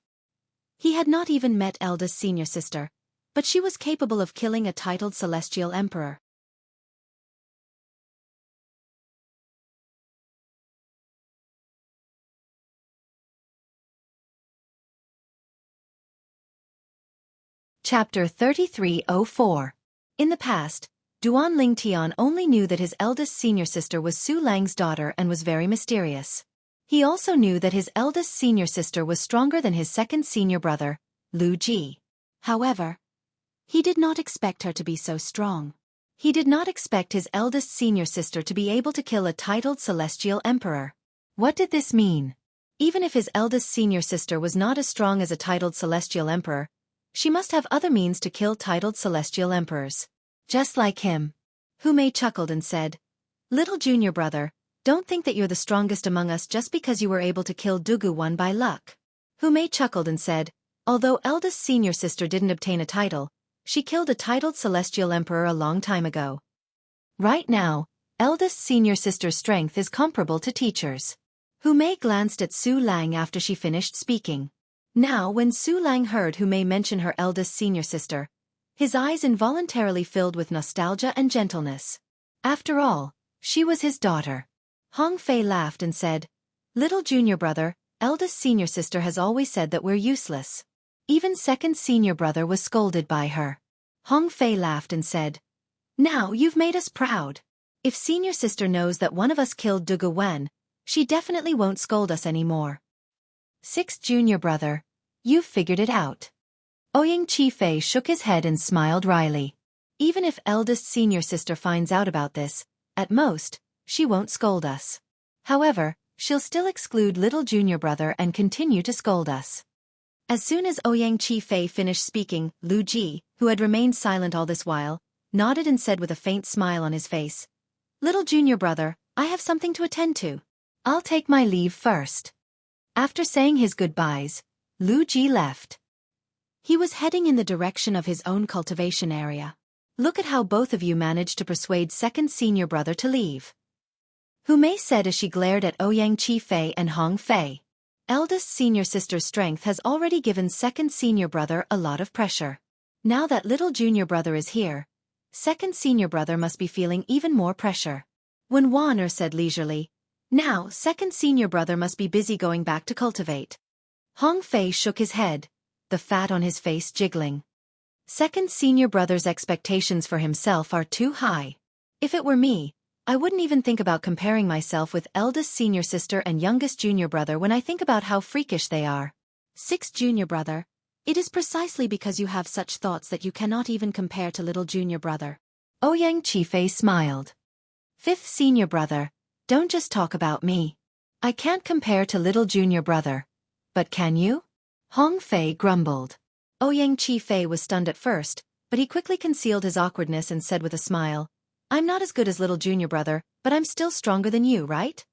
He had not even met eldest senior sister, but she was capable of killing a titled celestial emperor. Chapter 3304. In the past, Duan Lingtian only knew that his eldest senior sister was Su Lang's daughter and was very mysterious. He also knew that his eldest senior sister was stronger than his second senior brother, Lu Ji. However, he did not expect her to be so strong. He did not expect his eldest senior sister to be able to kill a titled celestial emperor. What did this mean? Even if his eldest senior sister was not as strong as a titled celestial emperor, She must have other means to kill titled celestial emperors. Just like him. Hu Mei chuckled and said, "Little junior brother, don't think that you're the strongest among us just because you were able to kill Dugu One by luck." Hu Mei chuckled and said, "Although eldest senior sister didn't obtain a title, she killed a titled celestial emperor a long time ago. Right now, eldest senior sister's strength is comparable to teachers." Hu Mei glanced at Su Lang after she finished speaking. Now when Su Lang heard Hu Mei mention her eldest senior sister, his eyes involuntarily filled with nostalgia and gentleness. After all, she was his daughter. Hong Fei laughed and said, "Little junior brother, eldest senior sister has always said that we're useless. Even second senior brother was scolded by her." Hong Fei laughed and said, "Now you've made us proud. If senior sister knows that one of us killed Dugu Wen, she definitely won't scold us anymore." Sixth junior brother, you've figured it out. Ouyang Chi-Fei shook his head and smiled wryly. Even if eldest senior sister finds out about this, at most, she won't scold us. However, she'll still exclude little junior brother and continue to scold us. As soon as Ouyang Chi-Fei finished speaking, Lu Ji, who had remained silent all this while, nodded and said with a faint smile on his face, "Little junior brother, I have something to attend to. I'll take my leave first." After saying his goodbyes, Lu Ji left. He was heading in the direction of his own cultivation area. "Look at how both of you managed to persuade second senior brother to leave," Hu Mei said as she glared at Ouyang Chi-Fei and Hong Fei. Eldest senior sister's strength has already given second senior brother a lot of pressure. Now that little junior brother is here, second senior brother must be feeling even more pressure. When Wan said leisurely, "Now second senior brother must be busy going back to cultivate." Hong Fei shook his head, the fat on his face jiggling. Second senior brother's expectations for himself are too high. If it were me, I wouldn't even think about comparing myself with eldest senior sister and youngest junior brother when I think about how freakish they are. Sixth junior brother, it is precisely because you have such thoughts that you cannot even compare to little junior brother. Ouyang Chi-Fei smiled. Fifth senior brother, don't just talk about me. I can't compare to little junior brother. But can you? Hong Fei grumbled. Ouyang Chi-Fei was stunned at first, but he quickly concealed his awkwardness and said with a smile, "I'm not as good as little junior brother, but I'm still stronger than you, right?"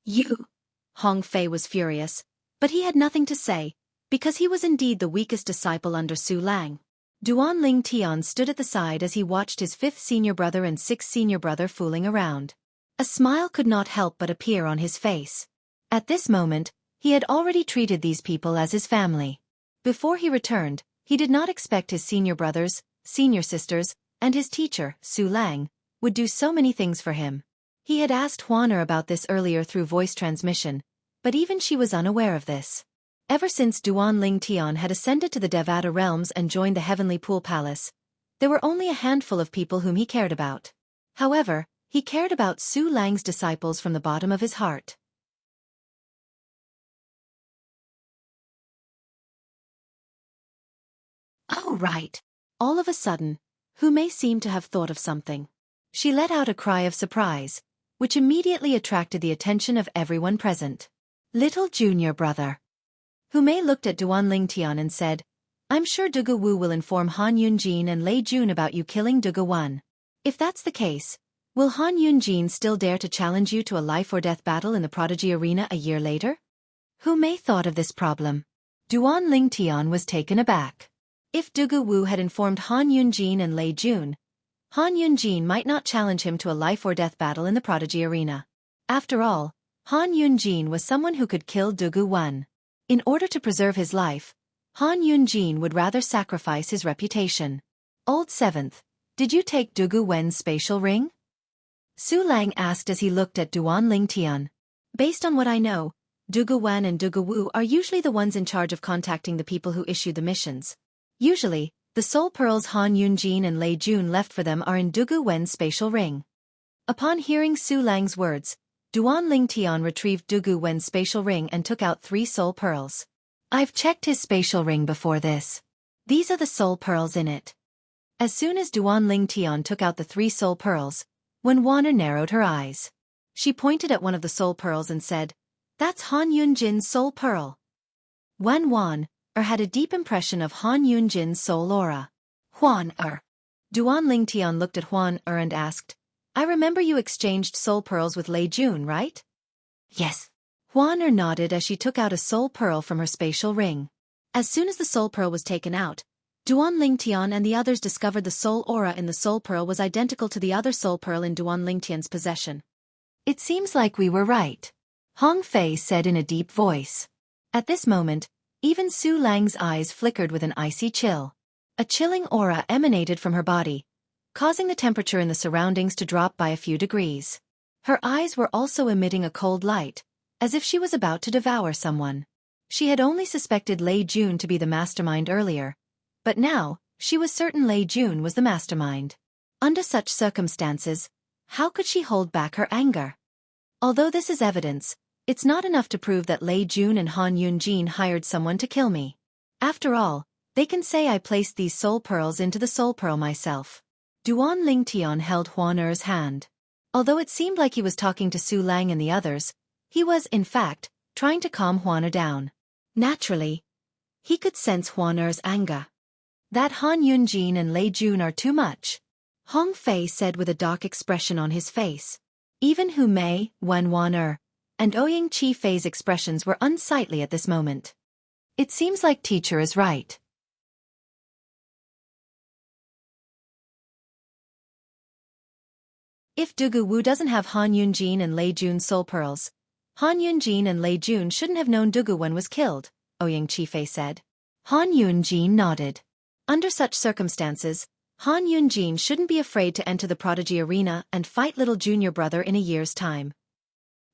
"You?" Hong Fei was furious, but he had nothing to say, because he was indeed the weakest disciple under Su Lang. Duan Ling Tian stood at the side as he watched his fifth senior brother and sixth senior brother fooling around. A smile could not help but appear on his face. At this moment, he had already treated these people as his family. Before he returned, he did not expect his senior brothers, senior sisters, and his teacher, Su Lang, would do so many things for him. He had asked Huaner about this earlier through voice transmission, but even she was unaware of this. Ever since Duan Ling Tian had ascended to the Devata realms and joined the Heavenly Pool Palace, there were only a handful of people whom he cared about. However, he cared about Su Lang's disciples from the bottom of his heart. "Oh right." All of a sudden, Hu Mei seemed to have thought of something. She let out a cry of surprise, which immediately attracted the attention of everyone present. "Little junior brother." Hu Mei looked at Duan Ling Tian and said, "I'm sure Dugu Wu will inform Han Yunjin and Lei Jun about you killing Dugu Wan. If that's the case, will Han Yunjin still dare to challenge you to a life-or-death battle in the Prodigy Arena a year later?" Hu Mei thought of this problem. Duan Ling Tian was taken aback. If Dugu Wu had informed Han Yunjin and Lei Jun, Han Yunjin might not challenge him to a life-or-death battle in the Prodigy Arena. After all, Han Yunjin was someone who could kill Dugu Wan. In order to preserve his life, Han Yunjin would rather sacrifice his reputation. "Old Seventh, did you take Dugu Wen's spatial ring?" Su Lang asked as he looked at Duan Ling Tian. "Based on what I know, Dugu Wan and Dugu Wu are usually the ones in charge of contacting the people who issue the missions. Usually, the soul pearls Han Yunjin and Lei Jun left for them are in Dugu Wen's spatial ring." Upon hearing Su Lang's words, Duan Ling Tian retrieved Dugu Wen's spatial ring and took out 3 soul pearls. "I've checked his spatial ring before this. These are the soul pearls in it." As soon as Duan Ling Tian took out the 3 soul pearls, Wen Wanner narrowed her eyes. She pointed at one of the soul pearls and said, "That's Han Yunjin's soul pearl." Wen Wan, had a deep impression of Han Yunjin's soul aura. Huan Duan Lingtian looked at Huan and asked, I remember you exchanged soul pearls with Lei Jun, right? Yes. Huan nodded as she took out a soul pearl from her spatial ring. As soon as the soul pearl was taken out, Duan Lingtian and the others discovered the soul aura in the soul pearl was identical to the other soul pearl in Duan Lingtian's possession. It seems like we were right, Hong Fei said in a deep voice. At this moment, even Su Lang's eyes flickered with an icy chill. A chilling aura emanated from her body, causing the temperature in the surroundings to drop by a few degrees. Her eyes were also emitting a cold light, as if she was about to devour someone. She had only suspected Lei Jun to be the mastermind earlier, but now, she was certain Lei Jun was the mastermind. Under such circumstances, how could she hold back her anger? Although this is evidence, it's not enough to prove that Lei Jun and Han Yunjin hired someone to kill me. After all, they can say I placed these soul pearls into the soul pearl myself. Duan Lingtian held Huan Er's hand. Although it seemed like he was talking to Su Lang and the others, he was, in fact, trying to calm Huan Er down. Naturally, he could sense Huan Er's anger. That Han Yunjin and Lei Jun are too much, Hong Fei said with a dark expression on his face. Even Hu Mei, Wen Huan Er, and Ouying Qi Fei's expressions were unsightly at this moment. It seems like teacher is right. If Dugu Wu doesn't have Han Yunjin and Lei Jun's soul pearls, Han Yunjin and Lei Jun shouldn't have known Dugu Wen was killed, Ouying Qi Fei said. Han Yunjin nodded. Under such circumstances, Han Yunjin shouldn't be afraid to enter the prodigy arena and fight little junior brother in a year's time.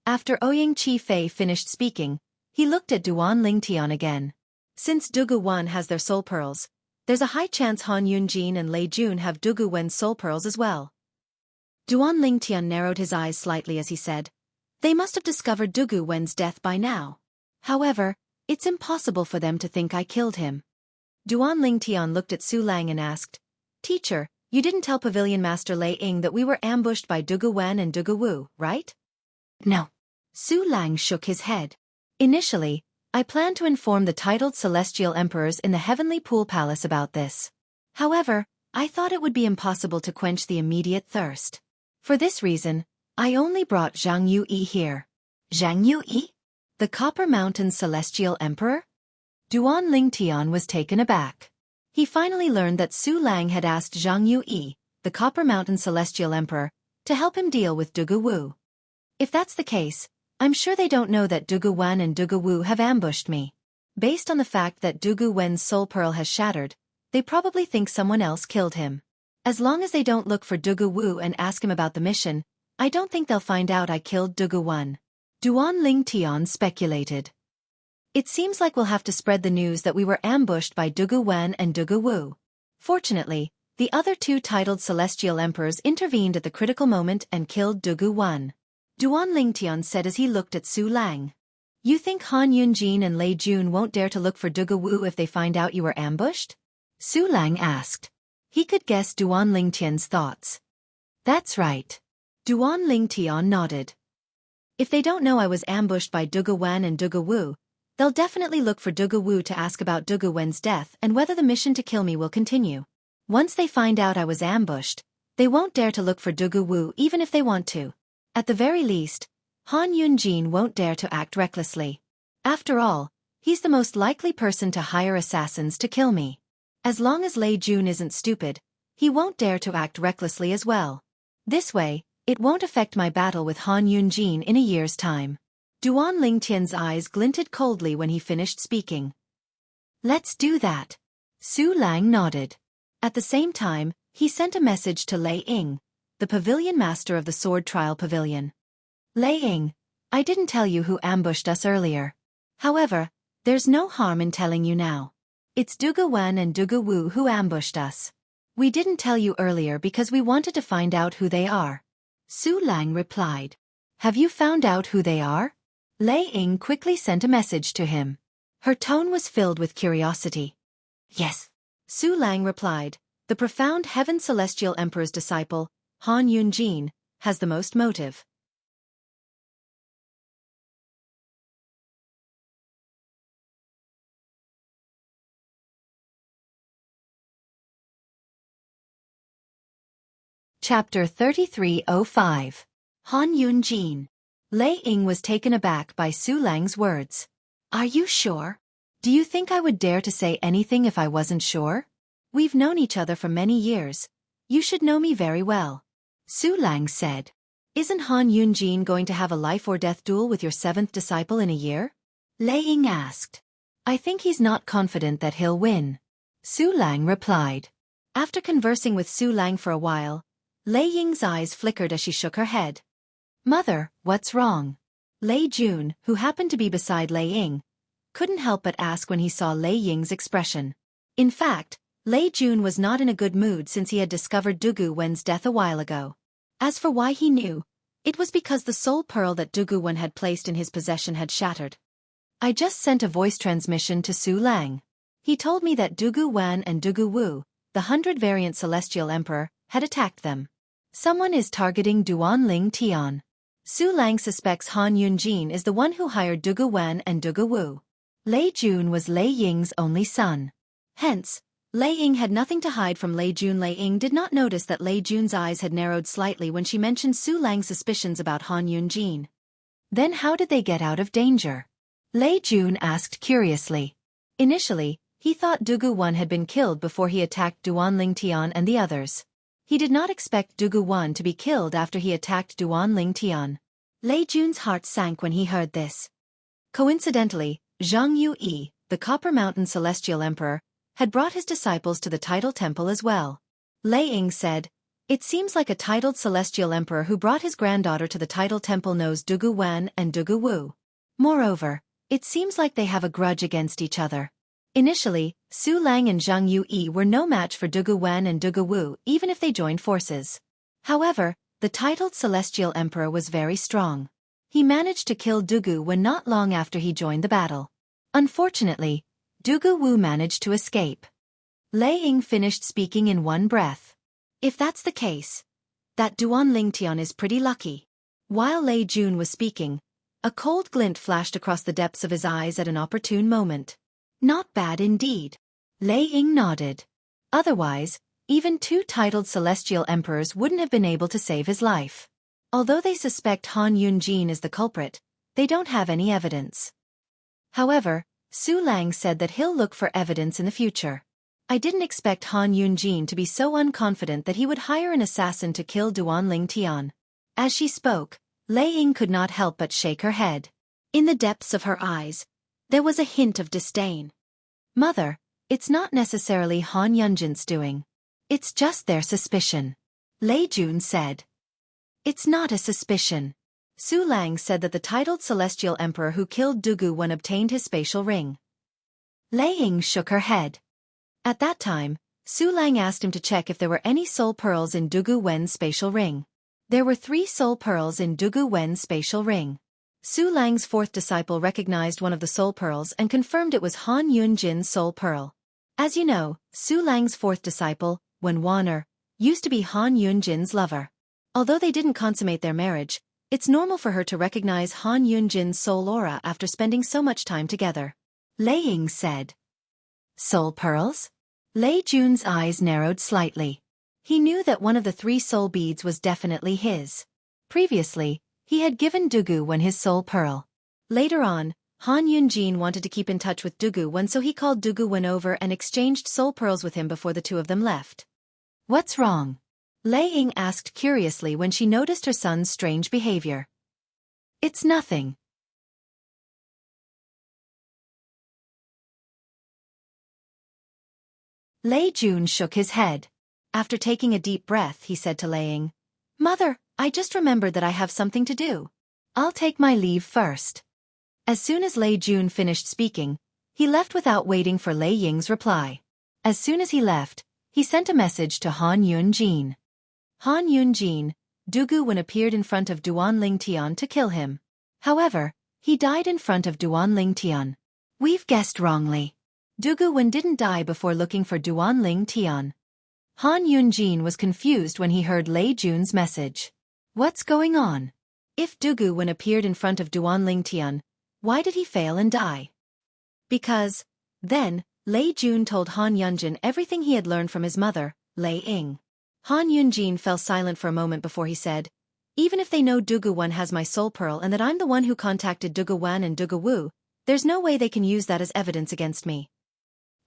After Ouying Qi Fei finished speaking, he looked at Duan Lingtian again. Since Dugu Wen has their soul pearls, there's a high chance Han Yunjin and Lei Jun have Dugu Wen's soul pearls as well. Duan Lingtian narrowed his eyes slightly as he said, they must have discovered Dugu Wen's death by now. However, it's impossible for them to think I killed him. Duan Lingtian looked at Su Lang and asked, Teacher, you didn't tell Pavilion Master Lei Ying that we were ambushed by Dugu Wen and Dugu Wu, right? No. Su Lang shook his head. Initially, I planned to inform the titled celestial emperors in the Heavenly Pool Palace about this. However, I thought it would be impossible to quench the immediate thirst. For this reason, I only brought Jianghu here. Jianghu? The Copper Mountain's celestial emperor? Duan Lingtian was taken aback. He finally learned that Su Lang had asked Jianghu, the Copper Mountain celestial emperor, to help him deal with Dugu Wu. If that's the case, I'm sure they don't know that Dugu Wen and Dugu Wu have ambushed me. Based on the fact that Dugu Wen's soul pearl has shattered, they probably think someone else killed him. As long as they don't look for Dugu Wu and ask him about the mission, I don't think they'll find out I killed Dugu Wen. Duan Lingtian speculated. It seems like we'll have to spread the news that we were ambushed by Dugu Wen and Dugu Wu. Fortunately, the other two titled celestial emperors intervened at the critical moment and killed Dugu Wen. Duan Lingtian said as he looked at Su Lang. You think Han Yunjin and Lei Jun won't dare to look for Dugu Wu if they find out you were ambushed? Su Lang asked. He could guess Duan Lingtian's thoughts. That's right. Duan Lingtian nodded. If they don't know I was ambushed by Dugu Wen and Dugu Wu, they'll definitely look for Dugu Wu to ask about Dugu Wen's death and whether the mission to kill me will continue. Once they find out I was ambushed, they won't dare to look for Dugu Wu even if they want to. At the very least, Han Yunjin won't dare to act recklessly. After all, he's the most likely person to hire assassins to kill me. As long as Lei Jun isn't stupid, he won't dare to act recklessly as well. This way, it won't affect my battle with Han Yunjin in a year's time. Duan Lingtian's eyes glinted coldly when he finished speaking. Let's do that. Su Lang nodded. At the same time, he sent a message to Lei Ying, the pavilion master of the sword trial pavilion. Lei Ying, I didn't tell you who ambushed us earlier. However, there's no harm in telling you now. It's Dugu Wen and Dugu Wu who ambushed us. We didn't tell you earlier because we wanted to find out who they are. Su Lang replied. Have you found out who they are? Lei Ying quickly sent a message to him. Her tone was filled with curiosity. Yes. Su Lang replied. The profound Heaven Celestial Emperor's disciple, Han Yunjin, has the most motive. Chapter 3305. Han Yunjin. Lei Ying was taken aback by Su Lang's words. Are you sure? Do you think I would dare to say anything if I wasn't sure? We've known each other for many years. You should know me very well. Su Lang said. Isn't Han Yunjin going to have a life-or-death duel with your seventh disciple in a year? Lei Ying asked. I think he's not confident that he'll win. Su Lang replied. After conversing with Su Lang for a while, Lei Ying's eyes flickered as she shook her head. Mother, what's wrong? Lei Jun, who happened to be beside Lei Ying, couldn't help but ask when he saw Lei Ying's expression. In fact, Lei Jun was not in a good mood since he had discovered Dugu Wen's death a while ago. As for why he knew, it was because the soul pearl that Dugu Wen had placed in his possession had shattered. I just sent a voice transmission to Su Lang. He told me that Dugu Wen and Dugu Wu, the 100-variant Celestial Emperor, had attacked them. Someone is targeting Duanling Tian. Su Lang suspects Han Yunjin is the one who hired Dugu Wen and Dugu Wu. Lei Jun was Lei Ying's only son. Hence, Lei Ying had nothing to hide from Lei Jun. Lei Ying did not notice that Lei Jun's eyes had narrowed slightly when she mentioned Su Lang's suspicions about Han Yunjin. Then how did they get out of danger? Lei Jun asked curiously. Initially, he thought Dugu Wen had been killed before he attacked Duanling Tian and the others. He did not expect Dugu Wen to be killed after he attacked Duanling Tian. Lei Jun's heart sank when he heard this. Coincidentally, Jianghu, the Copper Mountain Celestial Emperor, had brought his disciples to the Tidal Temple as well. Lei Ying said, it seems like a titled Celestial Emperor who brought his granddaughter to the Tidal Temple knows Dugu Wen and Dugu Wu. Moreover, it seems like they have a grudge against each other. Initially, Su Lang and Jianghu were no match for Dugu Wen and Dugu Wu even if they joined forces. However, the titled Celestial Emperor was very strong. He managed to kill Dugu Wen not long after he joined the battle. Unfortunately, Dugu Wu managed to escape. Lei Ying finished speaking in one breath. If that's the case, that Duanling Tian is pretty lucky. While Lei Jun was speaking, a cold glint flashed across the depths of his eyes at an opportune moment. Not bad indeed. Lei Ying nodded. Otherwise, even two titled Celestial Emperors wouldn't have been able to save his life. Although they suspect Han Yunjin is the culprit, they don't have any evidence. However, Su Lang said that he'll look for evidence in the future. I didn't expect Han Yunjin to be so unconfident that he would hire an assassin to kill Duanling Tian. As she spoke, Lei Ying could not help but shake her head. In the depths of her eyes, there was a hint of disdain. Mother, it's not necessarily Han Yunjin's doing. It's just their suspicion. Lei Jun said. It's not a suspicion. Su Lang said that the titled Celestial Emperor who killed Dugu Wen obtained his spatial ring. Lei Ying shook her head. At that time, Su Lang asked him to check if there were any soul pearls in Dugu Wen's spatial ring. There were 3 soul pearls in Dugu Wen's spatial ring. Su Lang's 4th disciple recognized one of the soul pearls and confirmed it was Han Yunjin's soul pearl. As you know, Su Lang's 4th disciple, Wen Wan'er, used to be Han Yunjin's lover. Although they didn't consummate their marriage, it's normal for her to recognize Han Yunjin's soul aura after spending so much time together. Lei Ying said. Soul pearls? Lei Jun's eyes narrowed slightly. He knew that one of the 3 soul beads was definitely his. Previously, he had given Dugu Wen his soul pearl. Later on, Han Yunjin wanted to keep in touch with Dugu Wen, so he called Dugu Wen over and exchanged soul pearls with him before the 2 of them left. What's wrong? Lei Ying asked curiously when she noticed her son's strange behavior. It's nothing. Lei Jun shook his head. After taking a deep breath, he said to Lei Ying, Mother, I just remembered that I have something to do. I'll take my leave first. As soon as Lei Jun finished speaking, he left without waiting for Lei Ying's reply. As soon as he left, he sent a message to Han Yunjin. Han Yunjin, Dugu Wen appeared in front of Duanling Tian to kill him. However, he died in front of Duanling Tian. We've guessed wrongly. Dugu Wen didn't die before looking for Duanling Tian. Han Yunjin was confused when he heard Lei Jun's message. What's going on? If Dugu Wen appeared in front of Duanling Tian, why did he fail and die? Because, then, Lei Jun told Han Yunjin everything he had learned from his mother, Lei Ying. Han Yunjin fell silent for a moment before he said, even if they know Dugu Wan has my soul pearl and that I'm the one who contacted Dugu Wan and Dugu Wu, there's no way they can use that as evidence against me.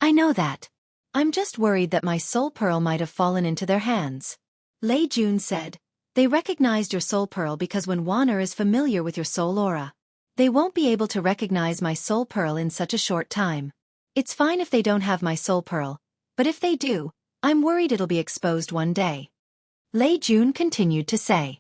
I know that. I'm just worried that my soul pearl might have fallen into their hands. Lei Jun said, they recognized your soul pearl because when Wanner is familiar with your soul aura, they won't be able to recognize my soul pearl in such a short time. It's fine if they don't have my soul pearl, but if they do, I'm worried it'll be exposed one day. Lei Jun continued to say.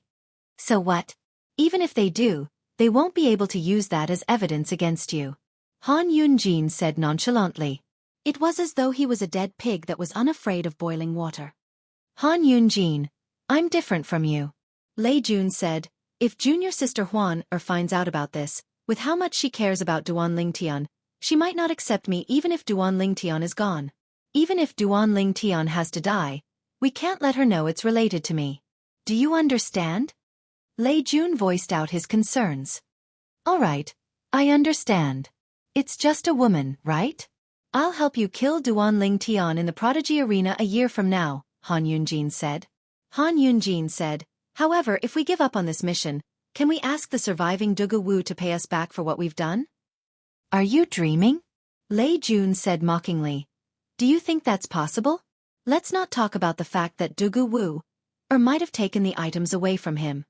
So what? Even if they do, they won't be able to use that as evidence against you. Han Yunjin said nonchalantly. It was as though he was a dead pig that was unafraid of boiling water. Han Yunjin, I'm different from you. Lei Jun said, if junior sister Huan finds out about this, with how much she cares about Duan Lingtian, she might not accept me even if Duan Lingtian is gone. Even if Duan Lingtian has to die, we can't let her know it's related to me. Do you understand? Lei Jun voiced out his concerns. All right, I understand. It's just a woman, right? I'll help you kill Duan Lingtian in the Prodigy Arena a year from now, Han Yunjin said. Han Yunjin said, however, if we give up on this mission, can we ask the surviving Dugu Wu to pay us back for what we've done? Are you dreaming? Lei Jun said mockingly. Do you think that's possible? Let's not talk about the fact that Dugu Wu might have taken the items away from him.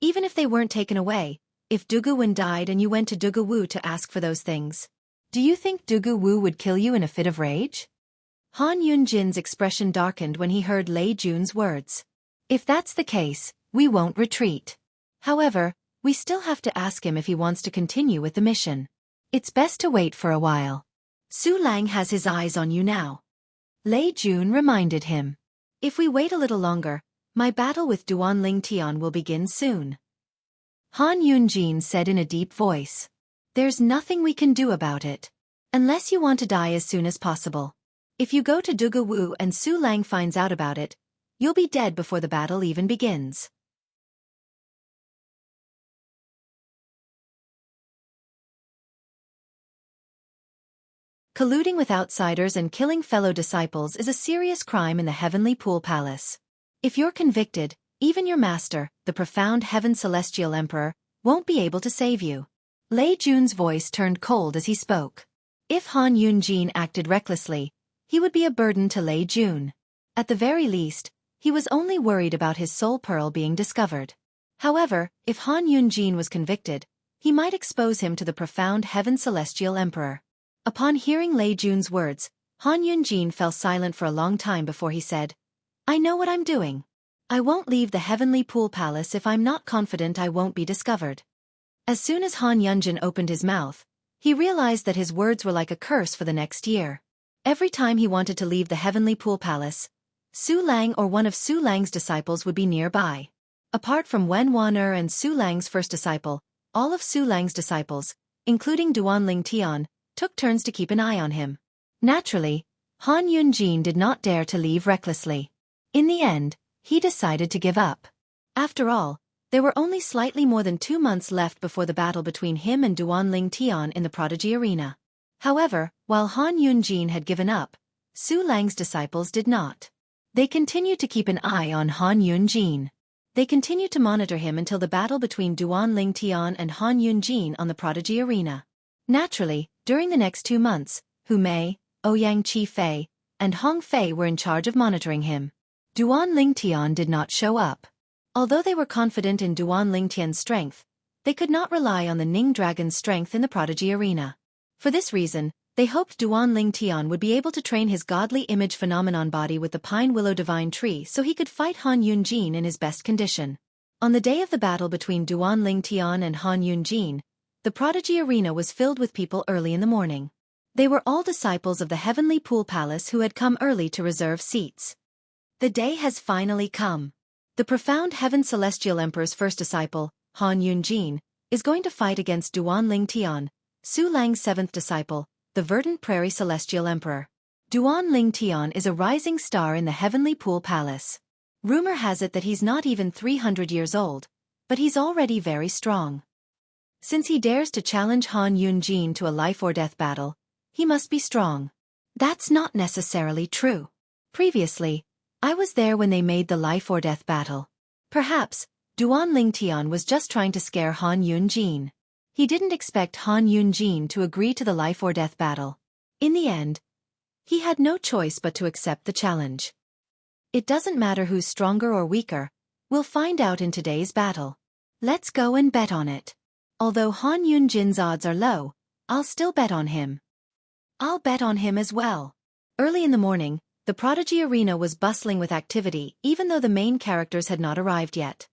Even if they weren't taken away, if Dugu Wen died and you went to Dugu Wu to ask for those things, do you think Dugu Wu would kill you in a fit of rage? Han Yunjin's expression darkened when he heard Lei Jun's words. If that's the case, we won't retreat. However, we still have to ask him if he wants to continue with the mission. It's best to wait for a while. Su Lang has his eyes on you now. Lei Jun reminded him. If we wait a little longer, my battle with Duan Lingtian will begin soon. Han Yunjin said in a deep voice. There's nothing we can do about it. Unless you want to die as soon as possible. If you go to Dugu Wu and Su Lang finds out about it, you'll be dead before the battle even begins. Colluding with outsiders and killing fellow disciples is a serious crime in the Heavenly Pool Palace. If you're convicted, even your master, the profound Heaven Celestial Emperor, won't be able to save you. Lei Jun's voice turned cold as he spoke. If Han Yunjin acted recklessly, he would be a burden to Lei Jun. At the very least, he was only worried about his soul pearl being discovered. However, if Han Yunjin was convicted, he might expose him to the profound Heaven Celestial Emperor. Upon hearing Lei Jun's words, Han Yunjin fell silent for a long time before he said, I know what I'm doing. I won't leave the Heavenly Pool Palace if I'm not confident I won't be discovered. As soon as Han Yunjin opened his mouth, he realized that his words were like a curse for the next year. Every time he wanted to leave the Heavenly Pool Palace, Su Lang or one of Su Lang's disciples would be nearby. Apart from Wen Wan'er and Su Lang's first disciple, all of Su Lang's disciples, including Duan Lingtian, took turns to keep an eye on him. Naturally, Han Yunjin did not dare to leave recklessly. In the end, he decided to give up. After all, there were only slightly more than 2 months left before the battle between him and Duan Lingtian in the Prodigy Arena. However, while Han Yunjin had given up, Su Lang's disciples did not. They continued to keep an eye on Han Yunjin. They continued to monitor him until the battle between Duan Lingtian and Han Yunjin on the Prodigy Arena. Naturally, during the next 2 months, Hu Mei, Ouyang Qi Fei, and Hong Fei were in charge of monitoring him. Duan Lingtian did not show up. Although they were confident in Duan Lingtian's strength, they could not rely on the Ning Dragon's strength in the Prodigy Arena. For this reason, they hoped Duan Lingtian would be able to train his godly image phenomenon body with the Pine Willow Divine Tree so he could fight Han Yunjin in his best condition. On the day of the battle between Duan Lingtian and Han Yunjin, the Prodigy Arena was filled with people early in the morning. They were all disciples of the Heavenly Pool Palace who had come early to reserve seats. The day has finally come. The profound Heaven Celestial Emperor's first disciple, Han Yunjin, is going to fight against Duan Lingtian, Su Lang's seventh disciple, the Verdant Prairie Celestial Emperor. Duan Lingtian is a rising star in the Heavenly Pool Palace. Rumor has it that he's not even 300 years old, but he's already very strong. Since he dares to challenge Han Yunjin to a life-or-death battle, he must be strong. That's not necessarily true. Previously, I was there when they made the life-or-death battle. Perhaps, Duan Lingtian was just trying to scare Han Yunjin. He didn't expect Han Yunjin to agree to the life-or-death battle. In the end, he had no choice but to accept the challenge. It doesn't matter who's stronger or weaker, we'll find out in today's battle. Let's go and bet on it. Although Han Yunjin's odds are low, I'll still bet on him. I'll bet on him as well. Early in the morning, the Prodigy Arena was bustling with activity even though the main characters had not arrived yet.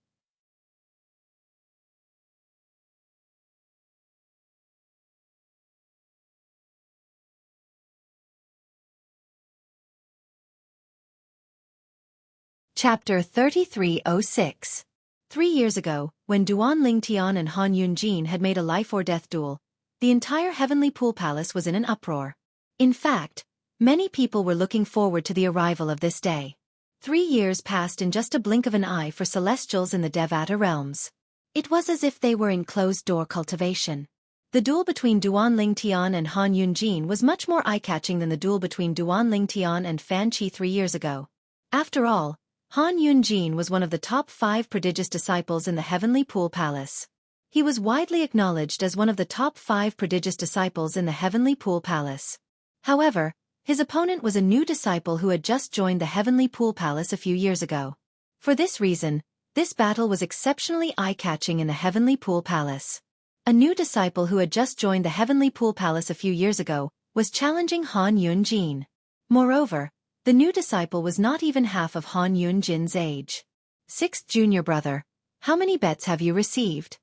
Chapter 3306. 3 years ago, when Duan Lingtian and Han Yunjin had made a life-or-death duel, the entire Heavenly Pool Palace was in an uproar. In fact, many people were looking forward to the arrival of this day. 3 years passed in just a blink of an eye for Celestials in the Devata realms. It was as if they were in closed-door cultivation. The duel between Duan Lingtian and Han Yunjin was much more eye-catching than the duel between Duan Lingtian and Fan Qi 3 years ago. After all, Han Yunjin was one of the top 5 prodigious disciples in the Heavenly Pool Palace. He was widely acknowledged as one of the top 5 prodigious disciples in the Heavenly Pool Palace. However, his opponent was a new disciple who had just joined the Heavenly Pool Palace a few years ago. For this reason, this battle was exceptionally eye-catching in the Heavenly Pool Palace. A new disciple who had just joined the Heavenly Pool Palace a few years ago was challenging Han Yunjin. Moreover, the new disciple was not even half of Han Yunjin's age. 6th junior brother, how many bets have you received?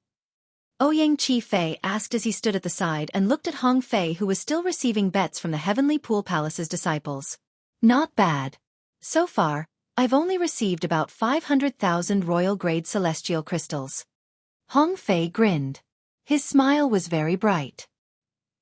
Ouyang Chi Fei asked as he stood at the side and looked at Hong Fei, who was still receiving bets from the Heavenly Pool Palace's disciples. Not bad. So far, I've only received about 500,000 royal-grade celestial crystals. Hong Fei grinned. His smile was very bright.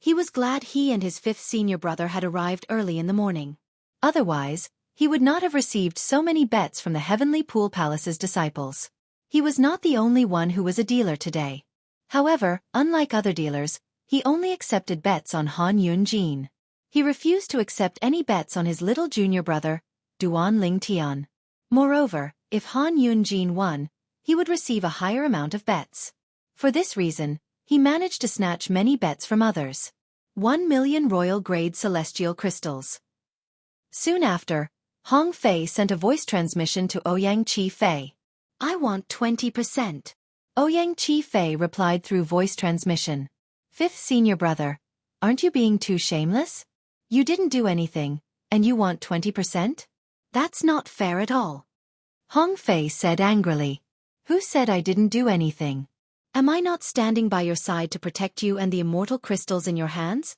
He was glad he and his 5th senior brother had arrived early in the morning. Otherwise, he would not have received so many bets from the Heavenly Pool Palace's disciples. He was not the only one who was a dealer today. However, unlike other dealers, he only accepted bets on Han Yunjin. He refused to accept any bets on his little junior brother, Duan Lingtian. Moreover, if Han Yunjin won, he would receive a higher amount of bets. For this reason, he managed to snatch many bets from others. 1 million royal-grade celestial crystals. Soon after, Hong Fei sent a voice transmission to Ouyang Chi Fei. I want 20%. Ouyang Chi Fei replied through voice transmission. 5th senior brother, aren't you being too shameless? You didn't do anything, and you want 20%? That's not fair at all. Hong Fei said angrily. Who said I didn't do anything? Am I not standing by your side to protect you and the immortal crystals in your hands?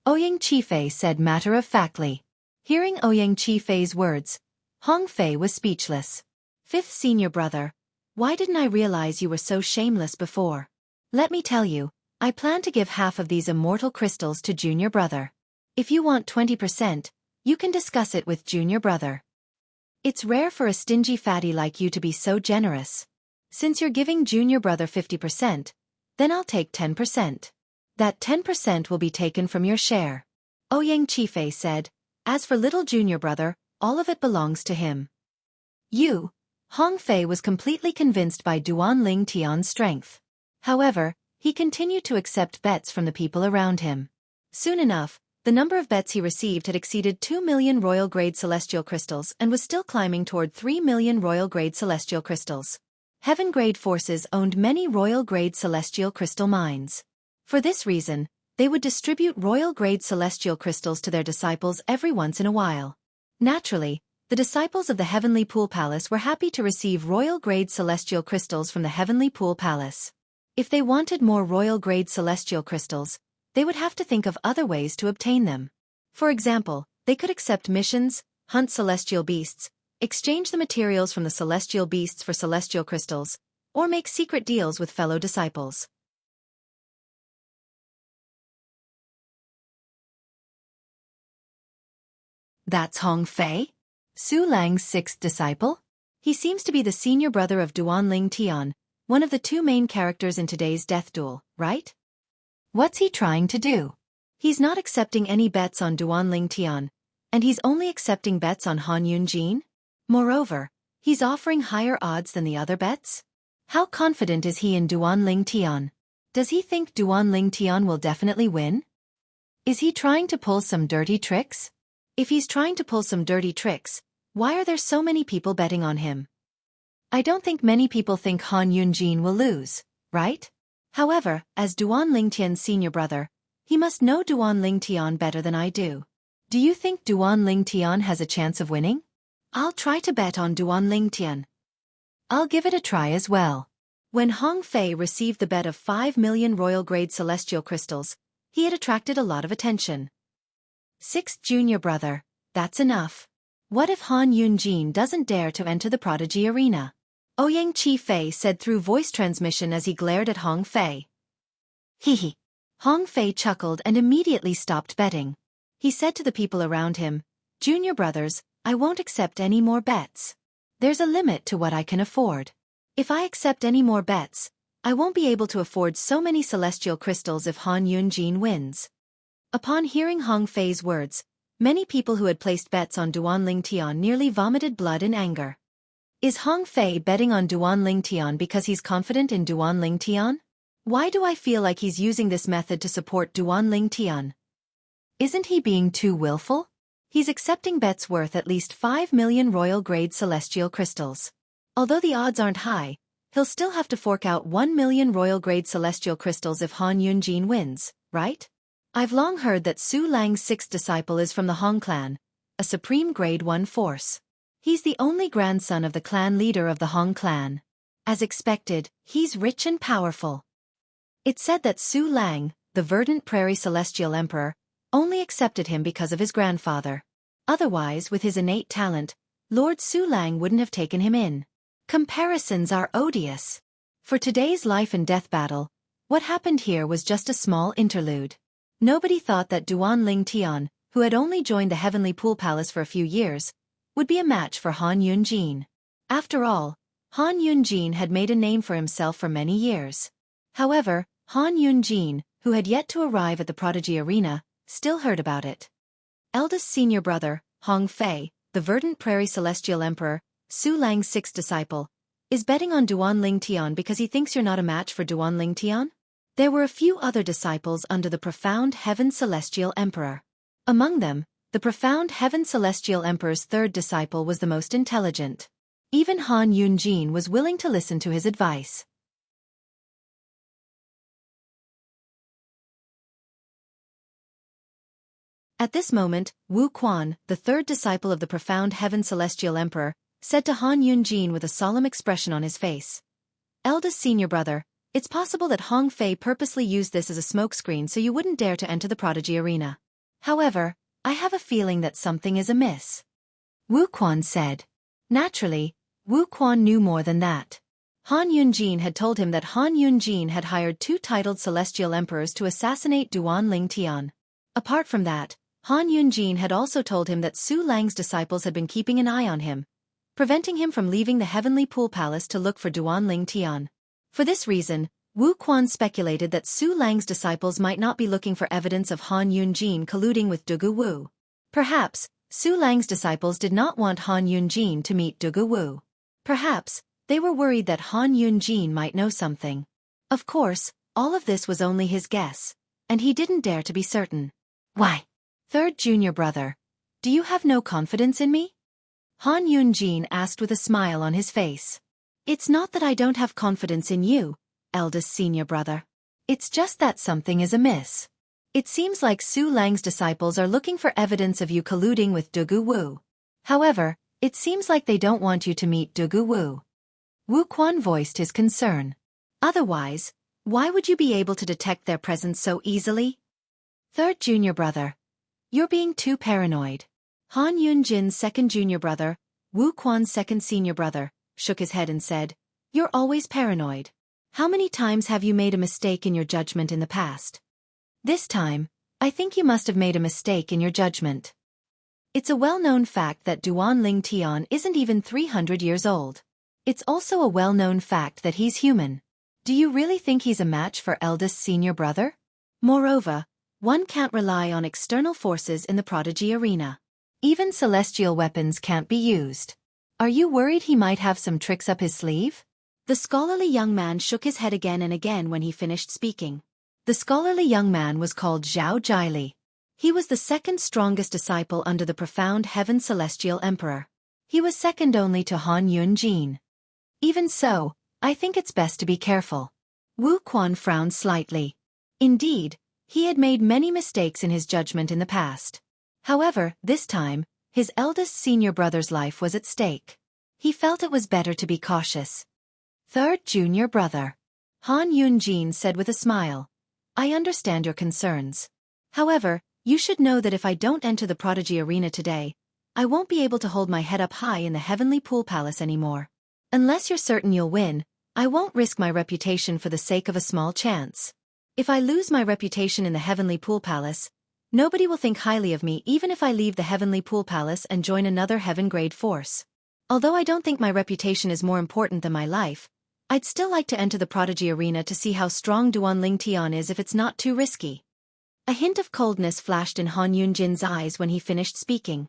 Ouyang Chi Fei said matter-of-factly. Hearing Ouyang Chi Fei's words, Hong Fei was speechless. 5th senior brother, why didn't I realize you were so shameless before? Let me tell you, I plan to give half of these immortal crystals to junior brother. If you want 20%, you can discuss it with junior brother. It's rare for a stingy fatty like you to be so generous. Since you're giving junior brother 50%, then I'll take 10%. That 10% will be taken from your share. Ouyang Chi Fei said. As for little junior brother, all of it belongs to him. You. Hong Fei was completely convinced by Duan Lingtian's strength. However, he continued to accept bets from the people around him. Soon enough, the number of bets he received had exceeded 2 million royal-grade celestial crystals and was still climbing toward 3 million royal-grade celestial crystals. Heaven-grade forces owned many royal-grade celestial crystal mines. For this reason, they would distribute royal-grade celestial crystals to their disciples every once in a while. Naturally, the disciples of the Heavenly Pool Palace were happy to receive royal-grade celestial crystals from the Heavenly Pool Palace. If they wanted more royal-grade celestial crystals, they would have to think of other ways to obtain them. For example, they could accept missions, hunt celestial beasts, exchange the materials from the celestial beasts for celestial crystals, or make secret deals with fellow disciples. That's Hong Fei? Su Lang's 6th disciple? He seems to be the senior brother of Duan Lingtian, one of the 2 main characters in today's death duel, right? What's he trying to do? He's not accepting any bets on Duan Lingtian, and he's only accepting bets on Han Yunjin? Moreover, he's offering higher odds than the other bets? How confident is he in Duan Tian? Does he think Duan Tian will definitely win? Is he trying to pull some dirty tricks? If he's trying to pull some dirty tricks, why are there so many people betting on him? I don't think many people think Han Yunjin will lose, right? However, as Duan Tian's senior brother, he must know Duan Tian better than I do. Do you think Duan Tian has a chance of winning? I'll try to bet on Duan Tian. I'll give it a try as well. When Hong Fei received the bet of 5 million royal-grade celestial crystals, he had attracted a lot of attention. Sixth junior brother, that's enough. What if Han Yunjin doesn't dare to enter the prodigy arena? Ouyang Chi Fei said through voice transmission as he glared at Hong Fei. Hee. Hong Fei chuckled and immediately stopped betting. He said to the people around him, "Junior brothers, I won't accept any more bets. There's a limit to what I can afford. If I accept any more bets, I won't be able to afford so many celestial crystals if Han Yunjin wins." Upon hearing Hong Fei's words, many people who had placed bets on Duan Tian nearly vomited blood in anger. Is Hong Fei betting on Duan Tian because he's confident in Duan Tian? Why do I feel like he's using this method to support Duan Tian? Isn't he being too willful? He's accepting bets worth at least 5 million royal-grade celestial crystals. Although the odds aren't high, he'll still have to fork out 1 million royal-grade celestial crystals if Han Yunjin wins, right? I've long heard that Su Lang's sixth disciple is from the Hong clan, a supreme grade 1 force. He's the only grandson of the clan leader of the Hong clan. As expected, he's rich and powerful. It's said that Su Lang, the verdant prairie celestial emperor, only accepted him because of his grandfather. Otherwise, with his innate talent, Lord Su Lang wouldn't have taken him in. Comparisons are odious. For today's life and death battle, what happened here was just a small interlude. Nobody thought that Duan Tian, who had only joined the Heavenly Pool Palace for a few years, would be a match for Han Yunjin. After all, Han Yunjin had made a name for himself for many years. However, Han Yunjin, who had yet to arrive at the prodigy arena, still heard about it. Eldest senior brother, Hong Fei, the verdant prairie celestial emperor, Su Lang's sixth disciple, is betting on Duan Tian because he thinks you're not a match for Duan Tian? There were a few other disciples under the profound heaven celestial emperor. Among them, the profound heaven celestial emperor's third disciple was the most intelligent. Even Han Yunjin was willing to listen to his advice. At this moment, Wu Quan, the third disciple of the profound heaven celestial emperor, said to Han Yunjin with a solemn expression on his face. Eldest senior brother, it's possible that Hong Fei purposely used this as a smokescreen so you wouldn't dare to enter the prodigy arena. However, I have a feeling that something is amiss. Wu Quan said. Naturally, Wu Quan knew more than that. Han Yunjin had told him that Han Yunjin had hired 2 titled celestial emperors to assassinate Duan Tian. Apart from that, Han Yunjin had also told him that Su Lang's disciples had been keeping an eye on him, preventing him from leaving the Heavenly Pool Palace to look for Duan Tian. For this reason, Wu Quan speculated that Su Lang's disciples might not be looking for evidence of Han Yunjin colluding with Dugu Wu. Perhaps, Su Lang's disciples did not want Han Yunjin to meet Dugu Wu. Perhaps, they were worried that Han Yunjin might know something. Of course, all of this was only his guess, and he didn't dare to be certain. Why? Third junior brother, do you have no confidence in me? Han Yunjin asked with a smile on his face. It's not that I don't have confidence in you, eldest senior brother. It's just that something is amiss. It seems like Su Lang's disciples are looking for evidence of you colluding with Dugu Wu. However, it seems like they don't want you to meet Dugu Wu. Wu Quan voiced his concern. Otherwise, why would you be able to detect their presence so easily? Third junior brother, you're being too paranoid. Han Yunjin's second junior brother, Wu Quan's second senior brother, shook his head and said, "You're always paranoid. How many times have you made a mistake in your judgment in the past? This time, I think you must have made a mistake in your judgment. It's a well-known fact that Duan Tian isn't even 300 years old. It's also a well-known fact that he's human. Do you really think he's a match for eldest senior brother? Moreover, one can't rely on external forces in the prodigy arena. Even celestial weapons can't be used. Are you worried he might have some tricks up his sleeve? The scholarly young man shook his head again and again when he finished speaking. The scholarly young man was called Zhao Jiali. He was the second strongest disciple under the profound Heaven Celestial Emperor. He was second only to Han Yunjin. Even so, I think it's best to be careful. Wu Quan frowned slightly. Indeed, he had made many mistakes in his judgment in the past. However, this time, his eldest senior brother's life was at stake. He felt it was better to be cautious. Third junior brother. Han Yunjin said with a smile. I understand your concerns. However, you should know that if I don't enter the prodigy arena today, I won't be able to hold my head up high in the heavenly pool palace anymore. Unless you're certain you'll win, I won't risk my reputation for the sake of a small chance. If I lose my reputation in the heavenly pool palace, nobody will think highly of me even if I leave the heavenly pool palace and join another heaven-grade force. Although I don't think my reputation is more important than my life, I'd still like to enter the prodigy arena to see how strong Duan Ling Tian is if it's not too risky. A hint of coldness flashed in Han Yunjin's eyes when he finished speaking.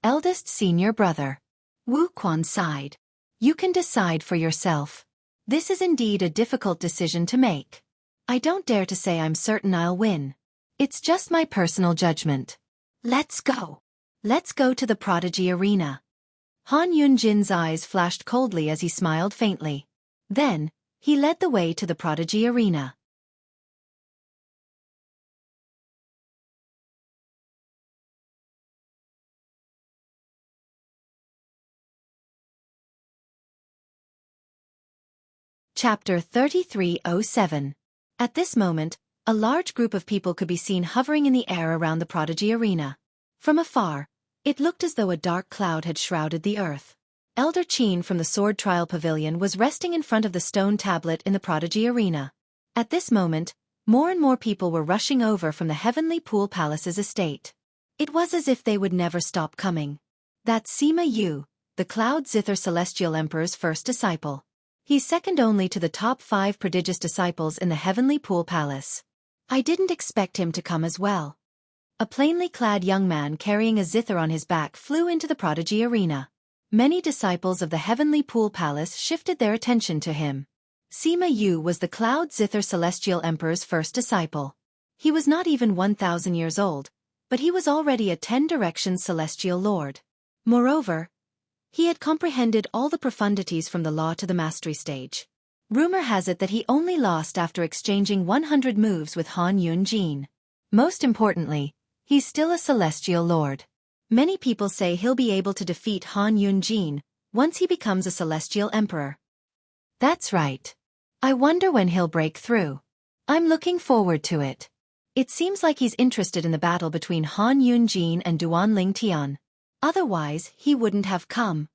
Eldest senior brother. Wu Quan sighed. You can decide for yourself. This is indeed a difficult decision to make. I don't dare to say I'm certain I'll win. It's just my personal judgment. Let's go. Let's go to the prodigy arena. Han Yunjin's eyes flashed coldly as he smiled faintly. Then, he led the way to the prodigy arena. Chapter 3307. At this moment, a large group of people could be seen hovering in the air around the prodigy arena. From afar, it looked as though a dark cloud had shrouded the earth. Elder Qin from the Sword Trial Pavilion was resting in front of the stone tablet in the prodigy arena. At this moment, more and more people were rushing over from the Heavenly Pool Palace's estate. It was as if they would never stop coming. That's Sima Yu, the Cloud Zither Celestial Emperor's first disciple. He's second only to the top 5 prodigious disciples in the Heavenly Pool Palace. I didn't expect him to come as well. A plainly clad young man carrying a zither on his back flew into the prodigy arena. Many disciples of the Heavenly Pool Palace shifted their attention to him. Sima Yu was the Cloud Zither Celestial Emperor's first disciple. He was not even 1,000 years old, but he was already a 10 Directions Celestial Lord. Moreover, he had comprehended all the profundities from the law to the mastery stage. Rumor has it that he only lost after exchanging 100 moves with Han Yunjin. Most importantly, he's still a Celestial Lord. Many people say he'll be able to defeat Han Yunjin once he becomes a Celestial Emperor. That's right. I wonder when he'll break through. I'm looking forward to it. It seems like he's interested in the battle between Han Yunjin and Duan Ling Tian. Otherwise, he wouldn't have come.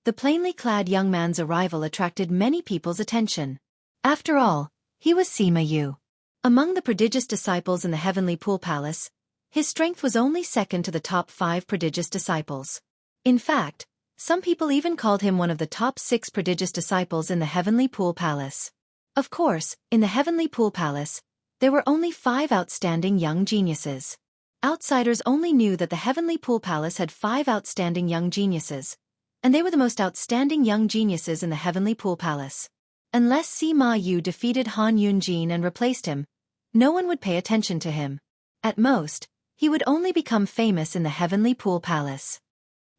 The plainly clad young man's arrival attracted many people's attention. After all, he was Sima Yu. Among the prodigious disciples in the Heavenly Pool Palace, his strength was only second to the top 5 prodigious disciples. In fact, some people even called him one of the top 6 prodigious disciples in the Heavenly Pool Palace. Of course, in the Heavenly Pool Palace, there were only 5 outstanding young geniuses. Outsiders only knew that the Heavenly Pool Palace had 5 outstanding young geniuses, and they were the most outstanding young geniuses in the Heavenly Pool Palace. Unless Sima Yu defeated Han Yunjin and replaced him, no one would pay attention to him. At most, he would only become famous in the Heavenly Pool Palace.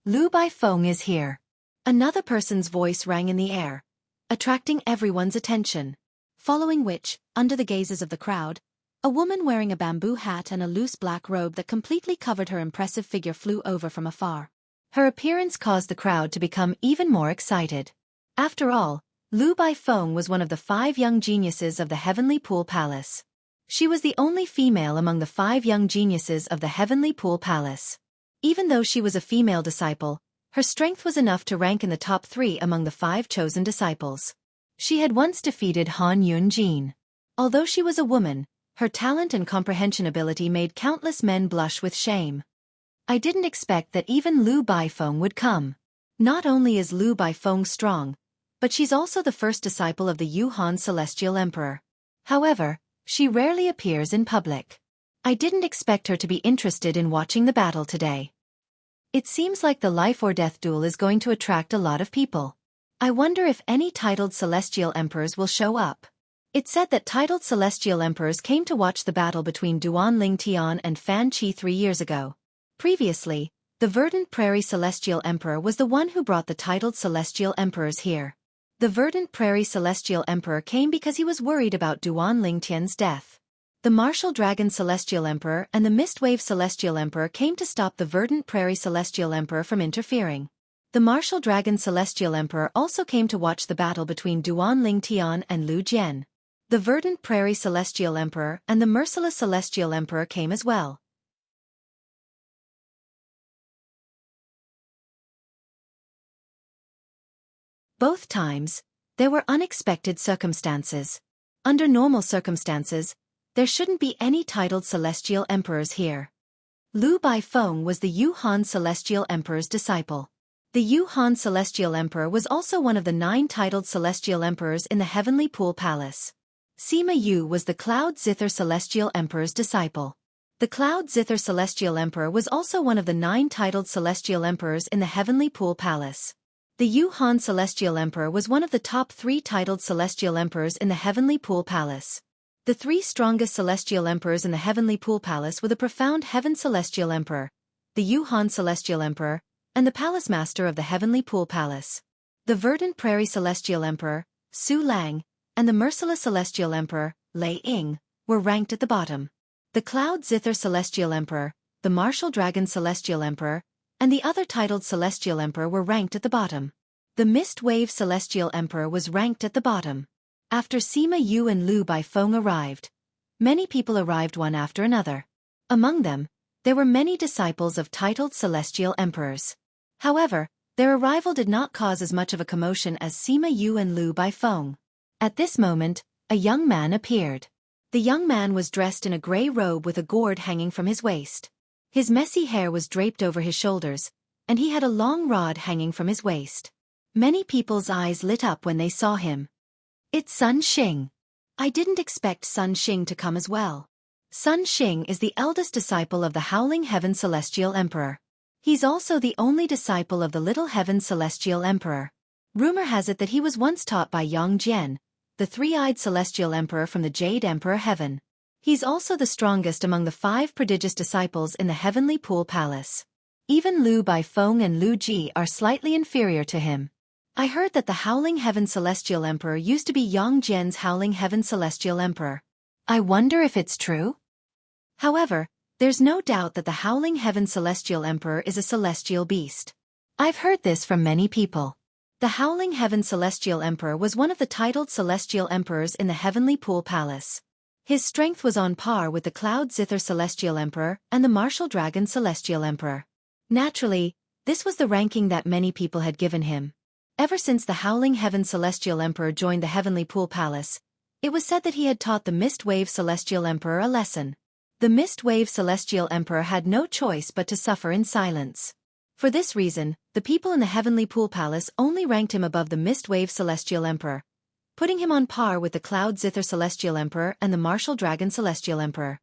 Lu Baifeng is here. Another person's voice rang in the air, attracting everyone's attention. Following which, under the gazes of the crowd, a woman wearing a bamboo hat and a loose black robe that completely covered her impressive figure flew over from afar. Her appearance caused the crowd to become even more excited. After all, Lu Baifeng was one of the 5 young geniuses of the Heavenly Pool Palace. She was the only female among the 5 young geniuses of the Heavenly Pool Palace. Even though she was a female disciple, her strength was enough to rank in the top 3 among the 5 chosen disciples. She had once defeated Han Yunjin. Although she was a woman, her talent and comprehension ability made countless men blush with shame. I didn't expect that even Lu Baifeng would come. Not only is Lu Baifeng strong, but she's also the first disciple of the Yuhan Celestial Emperor. However, she rarely appears in public. I didn't expect her to be interested in watching the battle today. It seems like the life-or-death duel is going to attract a lot of people. I wonder if any titled celestial emperors will show up. It said that titled celestial emperors came to watch the battle between Duan Lingtian and Fan Qi 3 years ago. Previously, the Verdant Prairie Celestial Emperor was the one who brought the titled celestial emperors here. The Verdant Prairie Celestial Emperor came because he was worried about Duan Lingtian's death. The Martial Dragon Celestial Emperor and the Mistwave Celestial Emperor came to stop the Verdant Prairie Celestial Emperor from interfering. The Martial Dragon Celestial Emperor also came to watch the battle between Duan Lingtian and Lu Jian. The Verdant Prairie Celestial Emperor and the Merciless Celestial Emperor came as well. Both times, there were unexpected circumstances. Under normal circumstances, there shouldn't be any titled celestial emperors here. Lu Baifeng was the Yuhan Celestial Emperor's disciple. The Yuhan Celestial Emperor was also one of the 9 titled celestial emperors in the Heavenly Pool Palace. Sima Yu was the Cloud Zither Celestial Emperor's disciple. The Cloud Zither Celestial Emperor was also one of the 9 titled celestial emperors in the Heavenly Pool Palace. The Yuhan Celestial Emperor was one of the top 3 titled celestial emperors in the Heavenly Pool Palace. The 3 strongest celestial emperors in the Heavenly Pool Palace were the Profound Heaven Celestial Emperor, the Yuhan Celestial Emperor, and the Palace Master of the Heavenly Pool Palace. The Verdant Prairie Celestial Emperor, Su Lang, and the Merciless Celestial Emperor, Lei Ying, were ranked at the bottom. The Cloud Zither Celestial Emperor, the Martial Dragon Celestial Emperor, and the other titled Celestial Emperor were ranked at the bottom. The Mist Wave Celestial Emperor was ranked at the bottom. After Sima Yu and Lu Baifeng arrived, many people arrived one after another. Among them, there were many disciples of titled celestial emperors. However, their arrival did not cause as much of a commotion as Sima Yu and Lu Baifeng. At this moment, a young man appeared. The young man was dressed in a gray robe with a gourd hanging from his waist. His messy hair was draped over his shoulders, and he had a long rod hanging from his waist. Many people's eyes lit up when they saw him. It's Sun Xing. I didn't expect Sun Xing to come as well. Sun Xing is the eldest disciple of the Howling Heaven Celestial Emperor. He's also the only disciple of the Little Heaven Celestial Emperor. Rumor has it that he was once taught by Yang Jian, the 3-eyed Celestial Emperor from the Jade Emperor Heaven. He's also the strongest among the 5 prodigious disciples in the Heavenly Pool Palace. Even Lu Baifeng and Lu Ji are slightly inferior to him. I heard that the Howling Heaven Celestial Emperor used to be Yang Jian's Howling Heaven Celestial Emperor. I wonder if it's true? However, there's no doubt that the Howling Heaven Celestial Emperor is a celestial beast. I've heard this from many people. The Howling Heaven Celestial Emperor was one of the titled celestial emperors in the Heavenly Pool Palace. His strength was on par with the Cloud Zither Celestial Emperor and the Martial Dragon Celestial Emperor. Naturally, this was the ranking that many people had given him. Ever since the Howling Heaven Celestial Emperor joined the Heavenly Pool Palace, it was said that he had taught the Mist Wave Celestial Emperor a lesson. The Mist Wave Celestial Emperor had no choice but to suffer in silence. For this reason, the people in the Heavenly Pool Palace only ranked him above the Mist Wave Celestial Emperor, putting him on par with the Cloud Zither Celestial Emperor and the Martial Dragon Celestial Emperor.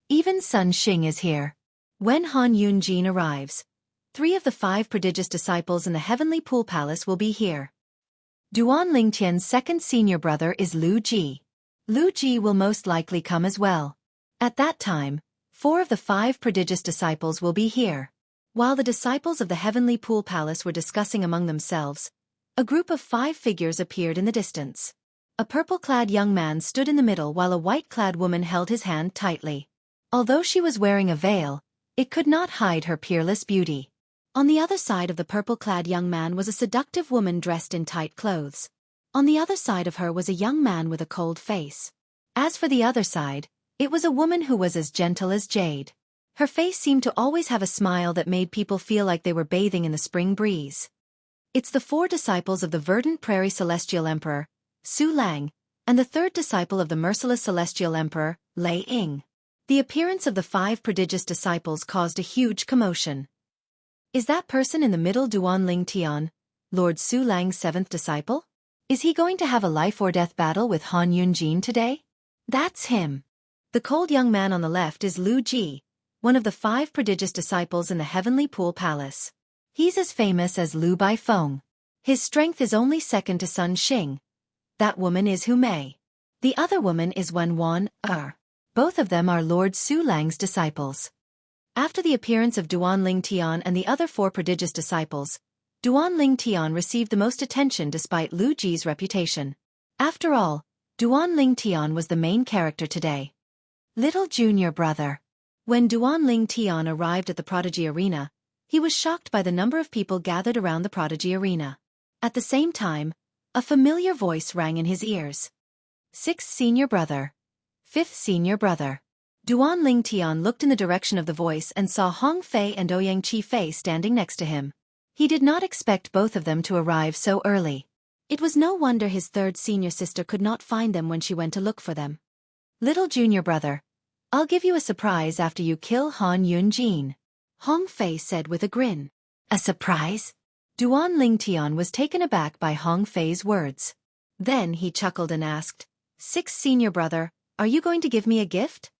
Even Sun Xing is here. When Han Yunjin arrives, 3 of the 5 prodigious disciples in the Heavenly Pool Palace will be here. Duan Lingtian's second senior brother is Lu Ji. Lu Ji will most likely come as well. At that time, 4 of the 5 prodigious disciples will be here. While the disciples of the Heavenly Pool Palace were discussing among themselves, a group of 5 figures appeared in the distance. A purple-clad young man stood in the middle while a white-clad woman held his hand tightly. Although she was wearing a veil, it could not hide her peerless beauty. On the other side of the purple-clad young man was a seductive woman dressed in tight clothes. On the other side of her was a young man with a cold face. As for the other side, it was a woman who was as gentle as jade. Her face seemed to always have a smile that made people feel like they were bathing in the spring breeze. It's the 4 disciples of the Verdant Prairie Celestial Emperor, Su Lang, and the 3rd disciple of the Merciless Celestial Emperor, Lei Ying. The appearance of the 5 prodigious disciples caused a huge commotion. Is that person in the middle Duan Lingtian, Lord Su Lang's 7th disciple? Is he going to have a life-or-death battle with Han Yunjin today? That's him. The cold young man on the left is Lu Ji, one of the 5 prodigious disciples in the Heavenly Pool Palace. He's as famous as Lu Baifeng. His strength is only second to Sun Xing. That woman is Hu Mei. The other woman is Wen Wan Er. Both of them are Lord Su Lang's disciples. After the appearance of Duan Ling Tian and the other 4 prodigious disciples, Duan Ling Tian received the most attention despite Lu Ji's reputation. After all, Duan Ling Tian was the main character today. Little junior brother. When Duan Ling Tian arrived at the Prodigy Arena, he was shocked by the number of people gathered around the Prodigy Arena. At the same time, a familiar voice rang in his ears. 6th senior brother. 5th senior brother. Duan Ling Tian looked in the direction of the voice and saw Hong Fei and Ouyang Chi Fei standing next to him. He did not expect both of them to arrive so early. It was no wonder his 3rd senior sister could not find them when she went to look for them. Little junior brother, I'll give you a surprise after you kill Han Yunjin, Hong Fei said with a grin. A surprise? Duan Ling Tian was taken aback by Hong Fei's words. Then he chuckled and asked, 6th senior brother, are you going to give me a gift?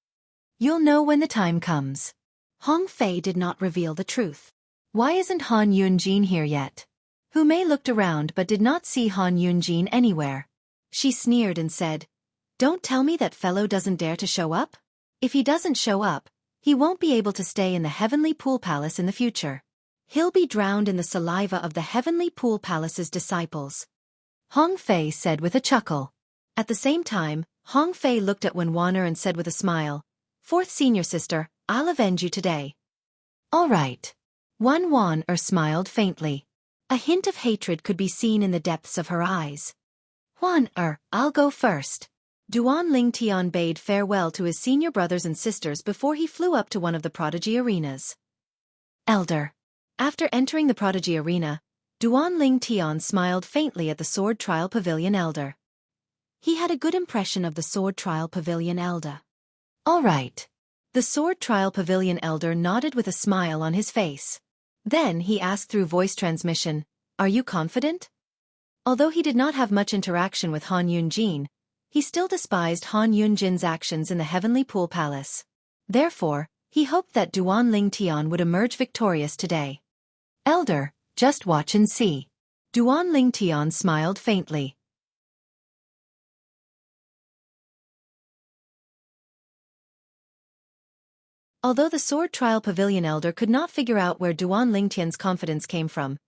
You'll know when the time comes. Hong Fei did not reveal the truth. Why isn't Han Yunjin here yet? Hu Mei looked around but did not see Han Yunjin anywhere. She sneered and said, Don't tell me that fellow doesn't dare to show up? If he doesn't show up, he won't be able to stay in the Heavenly Pool Palace in the future. He'll be drowned in the saliva of the Heavenly Pool Palace's disciples. Hong Fei said with a chuckle. At the same time, Hong Fei looked at Wen Wan'er and said with a smile, 4th senior sister, I'll avenge you today. All right. Wen Wan'er smiled faintly. A hint of hatred could be seen in the depths of her eyes. Wan'er, I'll go first. Duan Ling Tian bade farewell to his senior brothers and sisters before he flew up to one of the Prodigy arenas. Elder. After entering the Prodigy arena, Duan Ling Tian smiled faintly at the Sword Trial Pavilion Elder. He had a good impression of the Sword Trial Pavilion Elder. All right. The Sword Trial Pavilion Elder nodded with a smile on his face. Then he asked through voice transmission, Are you confident? Although he did not have much interaction with Han Yunjin, he still despised Han Yunjin's actions in the Heavenly Pool Palace. Therefore, he hoped that Duan Ling Tian would emerge victorious today. Elder, just watch and see. Duan Ling Tian smiled faintly. Although the Sword Trial Pavilion Elder could not figure out where Duan Ling Tian's confidence came from,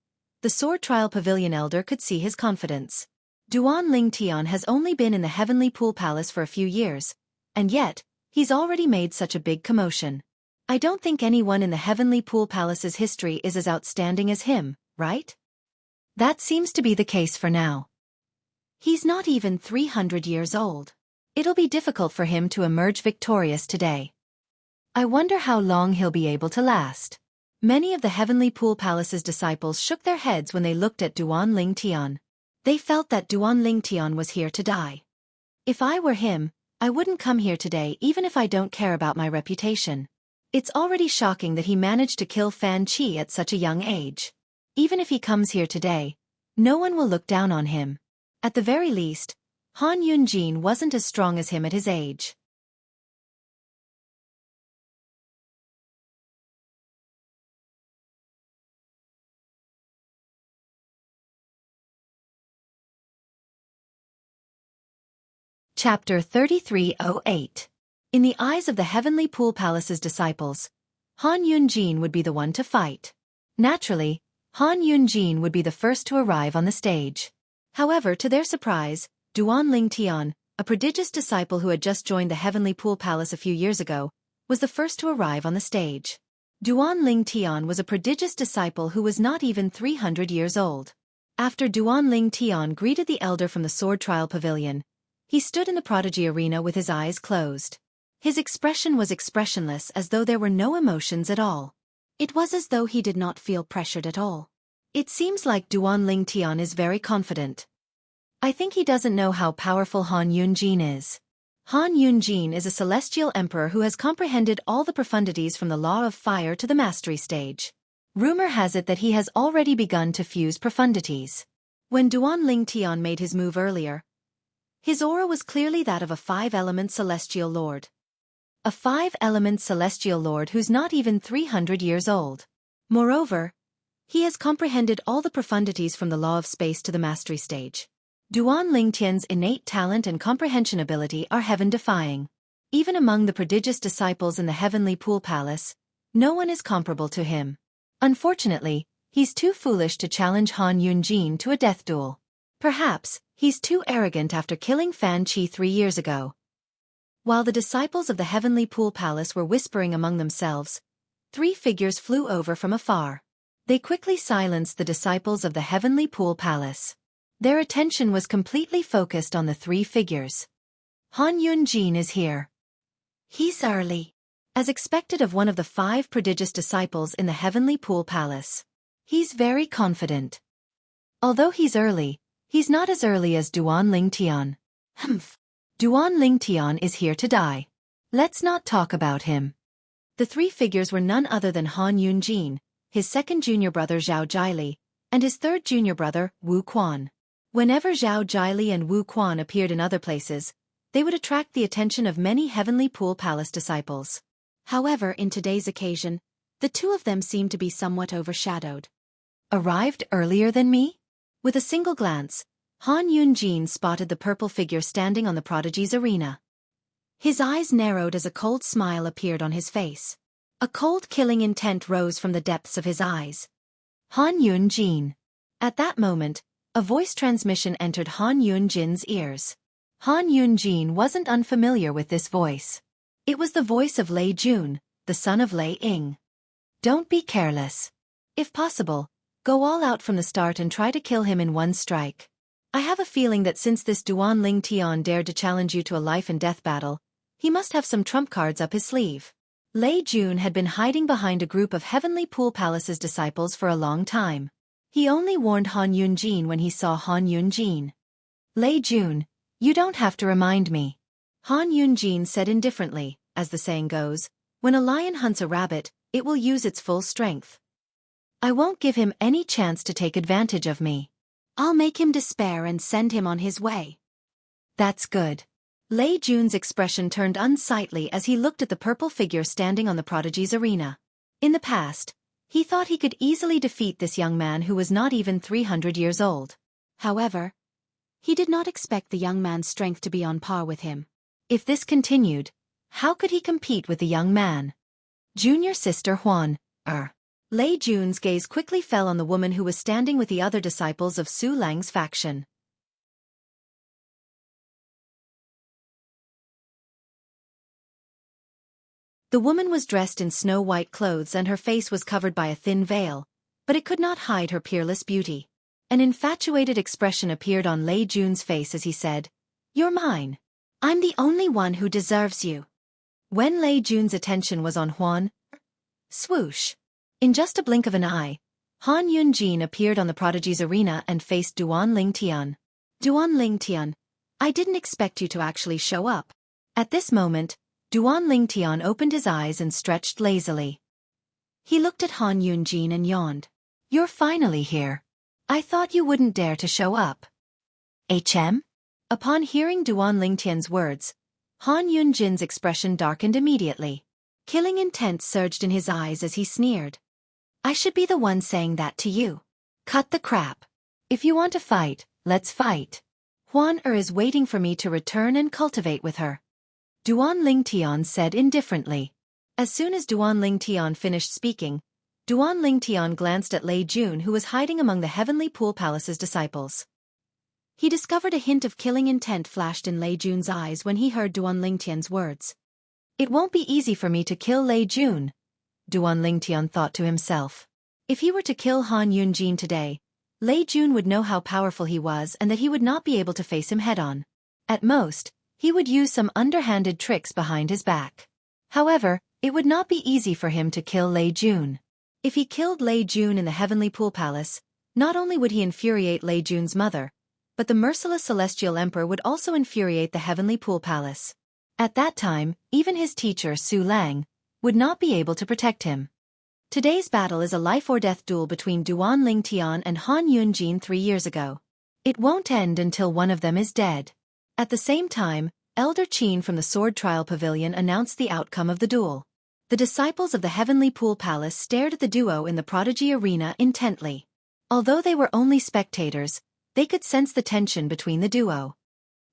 the Sword Trial Pavilion Elder could see his confidence. Duan Ling Tian has only been in the Heavenly Pool Palace for a few years, and yet, he's already made such a big commotion. I don't think anyone in the Heavenly Pool Palace's history is as outstanding as him, right? That seems to be the case for now. He's not even 300 years old. It'll be difficult for him to emerge victorious today. I wonder how long he'll be able to last. Many of the Heavenly Pool Palace's disciples shook their heads when they looked at Duan Ling Tian. They felt that Duan Ling Tian was here to die. If I were him, I wouldn't come here today even if I don't care about my reputation. It's already shocking that he managed to kill Fan Qi at such a young age. Even if he comes here today, no one will look down on him. At the very least, Han Yunjin wasn't as strong as him at his age. Chapter 3308. In the eyes of the Heavenly Pool Palace's disciples, Han Yunjin would be the one to fight. Naturally, Han Yunjin would be the first to arrive on the stage. However, to their surprise, Duan Ling Tian, a prodigious disciple who had just joined the Heavenly Pool Palace a few years ago, was the first to arrive on the stage. Duan Ling Tian was a prodigious disciple who was not even 300 years old. After Duan Ling Tian greeted the elder from the Sword Trial Pavilion, he stood in the Prodigy Arena with his eyes closed. His expression was expressionless, as though there were no emotions at all. It was as though he did not feel pressured at all. It seems like Duan Ling Tian is very confident. I think he doesn't know how powerful Han Yunjin is. Han Yunjin is a celestial emperor who has comprehended all the profundities from the law of fire to the mastery stage. Rumor has it that he has already begun to fuse profundities. When Duan Ling Tian made his move earlier, His aura was clearly that of a five-element celestial lord. A five-element celestial lord who's not even 300 years old. Moreover, he has comprehended all the profundities from the law of space to the mastery stage. Duan Lingtian's innate talent and comprehension ability are heaven-defying. Even among the prodigious disciples in the heavenly pool palace, no one is comparable to him. Unfortunately, he's too foolish to challenge Han Yunjin to a death duel. Perhaps, he's too arrogant after killing Fan Qi 3 years ago. While the disciples of the heavenly pool palace were whispering among themselves, 3 figures flew over from afar. They quickly silenced the disciples of the heavenly pool palace. Their attention was completely focused on the 3 figures. Han Yunjin is here. He's early. As expected of one of the 5 prodigious disciples in the heavenly pool palace. He's very confident. Although he's early, he's not as early as Duan Lingtian. Humph. Duan Lingtian is here to die. Let's not talk about him. The 3 figures were none other than Han Yunjin, his second junior brother Zhao Jiali, and his third junior brother, Wu Quan. Whenever Zhao Jiali and Wu Quan appeared in other places, they would attract the attention of many heavenly pool palace disciples. However, in today's occasion, the 2 of them seemed to be somewhat overshadowed. Arrived earlier than me? With a single glance, Han Yunjin spotted the purple figure standing on the prodigy's arena. His eyes narrowed as a cold smile appeared on his face. A cold killing intent rose from the depths of his eyes. Han Yunjin. At that moment, a voice transmission entered Han Yunjin's ears. Han Yunjin wasn't unfamiliar with this voice. It was the voice of Lei Jun, the son of Lei Ying. Don't be careless. If possible, go all out from the start and try to kill him in one strike. I have a feeling that since this Duan Lingtian dared to challenge you to a life-and-death battle, he must have some trump cards up his sleeve. Lei Jun had been hiding behind a group of Heavenly Pool Palace's disciples for a long time. He only warned Han Yunjin when he saw Han Yunjin. Lei Jun, you don't have to remind me. Han Yunjin said indifferently, as the saying goes, when a lion hunts a rabbit, it will use its full strength. I won't give him any chance to take advantage of me. I'll make him despair and send him on his way. That's good. Lei Jun's expression turned unsightly as he looked at the purple figure standing on the prodigy's arena. In the past, he thought he could easily defeat this young man who was not even 300 years old. However, he did not expect the young man's strength to be on par with him. If this continued, how could he compete with the young man? Junior sister Huan, Lei Jun's gaze quickly fell on the woman who was standing with the other disciples of Su Lang's faction. The woman was dressed in snow-white clothes and her face was covered by a thin veil, but it could not hide her peerless beauty. An infatuated expression appeared on Lei Jun's face as he said, "You're mine. I'm the only one who deserves you." When Lei Jun's attention was on Huan, swoosh. In just a blink of an eye, Han Yunjin appeared on the prodigy's arena and faced Duan Lingtian. Duan Lingtian, I didn't expect you to actually show up. At this moment, Duan Lingtian opened his eyes and stretched lazily. He looked at Han Yunjin and yawned. You're finally here. I thought you wouldn't dare to show up. HM? Upon hearing Duan Lingtian's words, Han Yunjin's expression darkened immediately. Killing intent surged in his eyes as he sneered. I should be the one saying that to you. Cut the crap. If you want to fight, let's fight. Huan is waiting for me to return and cultivate with her. Duan Lingtian said indifferently. As soon as Duan Lingtian finished speaking, Duan Lingtian glanced at Lei Jun who was hiding among the Heavenly Pool Palace's disciples. He discovered a hint of killing intent flashed in Lei Jun's eyes when he heard Duan Lingtian's words. It won't be easy for me to kill Lei Jun, Duan Lingtian thought to himself. If he were to kill Han Yunjin today, Lei Jun would know how powerful he was and that he would not be able to face him head-on. At most, he would use some underhanded tricks behind his back. However, it would not be easy for him to kill Lei Jun. If he killed Lei Jun in the Heavenly Pool Palace, not only would he infuriate Lei Jun's mother, but the merciless Celestial Emperor would also infuriate the Heavenly Pool Palace. At that time, even his teacher Su Lang would not be able to protect him. Today's battle is a life-or-death duel between Duan Lingtian and Han Yunjin 3 years ago. It won't end until one of them is dead. At the same time, Elder Qin from the Sword Trial Pavilion announced the outcome of the duel. The disciples of the Heavenly Pool Palace stared at the duo in the Prodigy Arena intently. Although they were only spectators, they could sense the tension between the duo.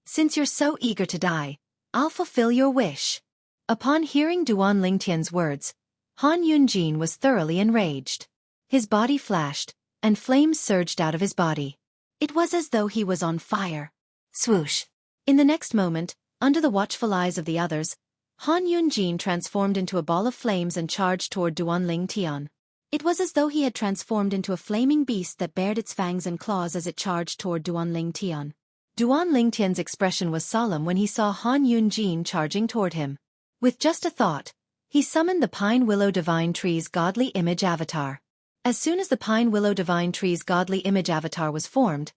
"Since you're so eager to die, I'll fulfill your wish." Upon hearing Duan Lingtian's words, Han Yunjin was thoroughly enraged. His body flashed, and flames surged out of his body. It was as though he was on fire. Swoosh! In the next moment, under the watchful eyes of the others, Han Yunjin transformed into a ball of flames and charged toward Duan Lingtian. It was as though he had transformed into a flaming beast that bared its fangs and claws as it charged toward Duan Lingtian. Duan Lingtian's expression was solemn when he saw Han Yunjin charging toward him. With just a thought, he summoned the Pine Willow Divine Tree's godly image avatar. As soon as the Pine Willow Divine Tree's godly image avatar was formed,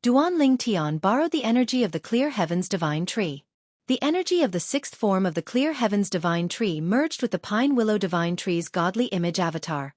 Duan Lingtian borrowed the energy of the Clear Heavens Divine Tree. The energy of the sixth form of the Clear Heavens Divine Tree merged with the Pine Willow Divine Tree's godly image avatar.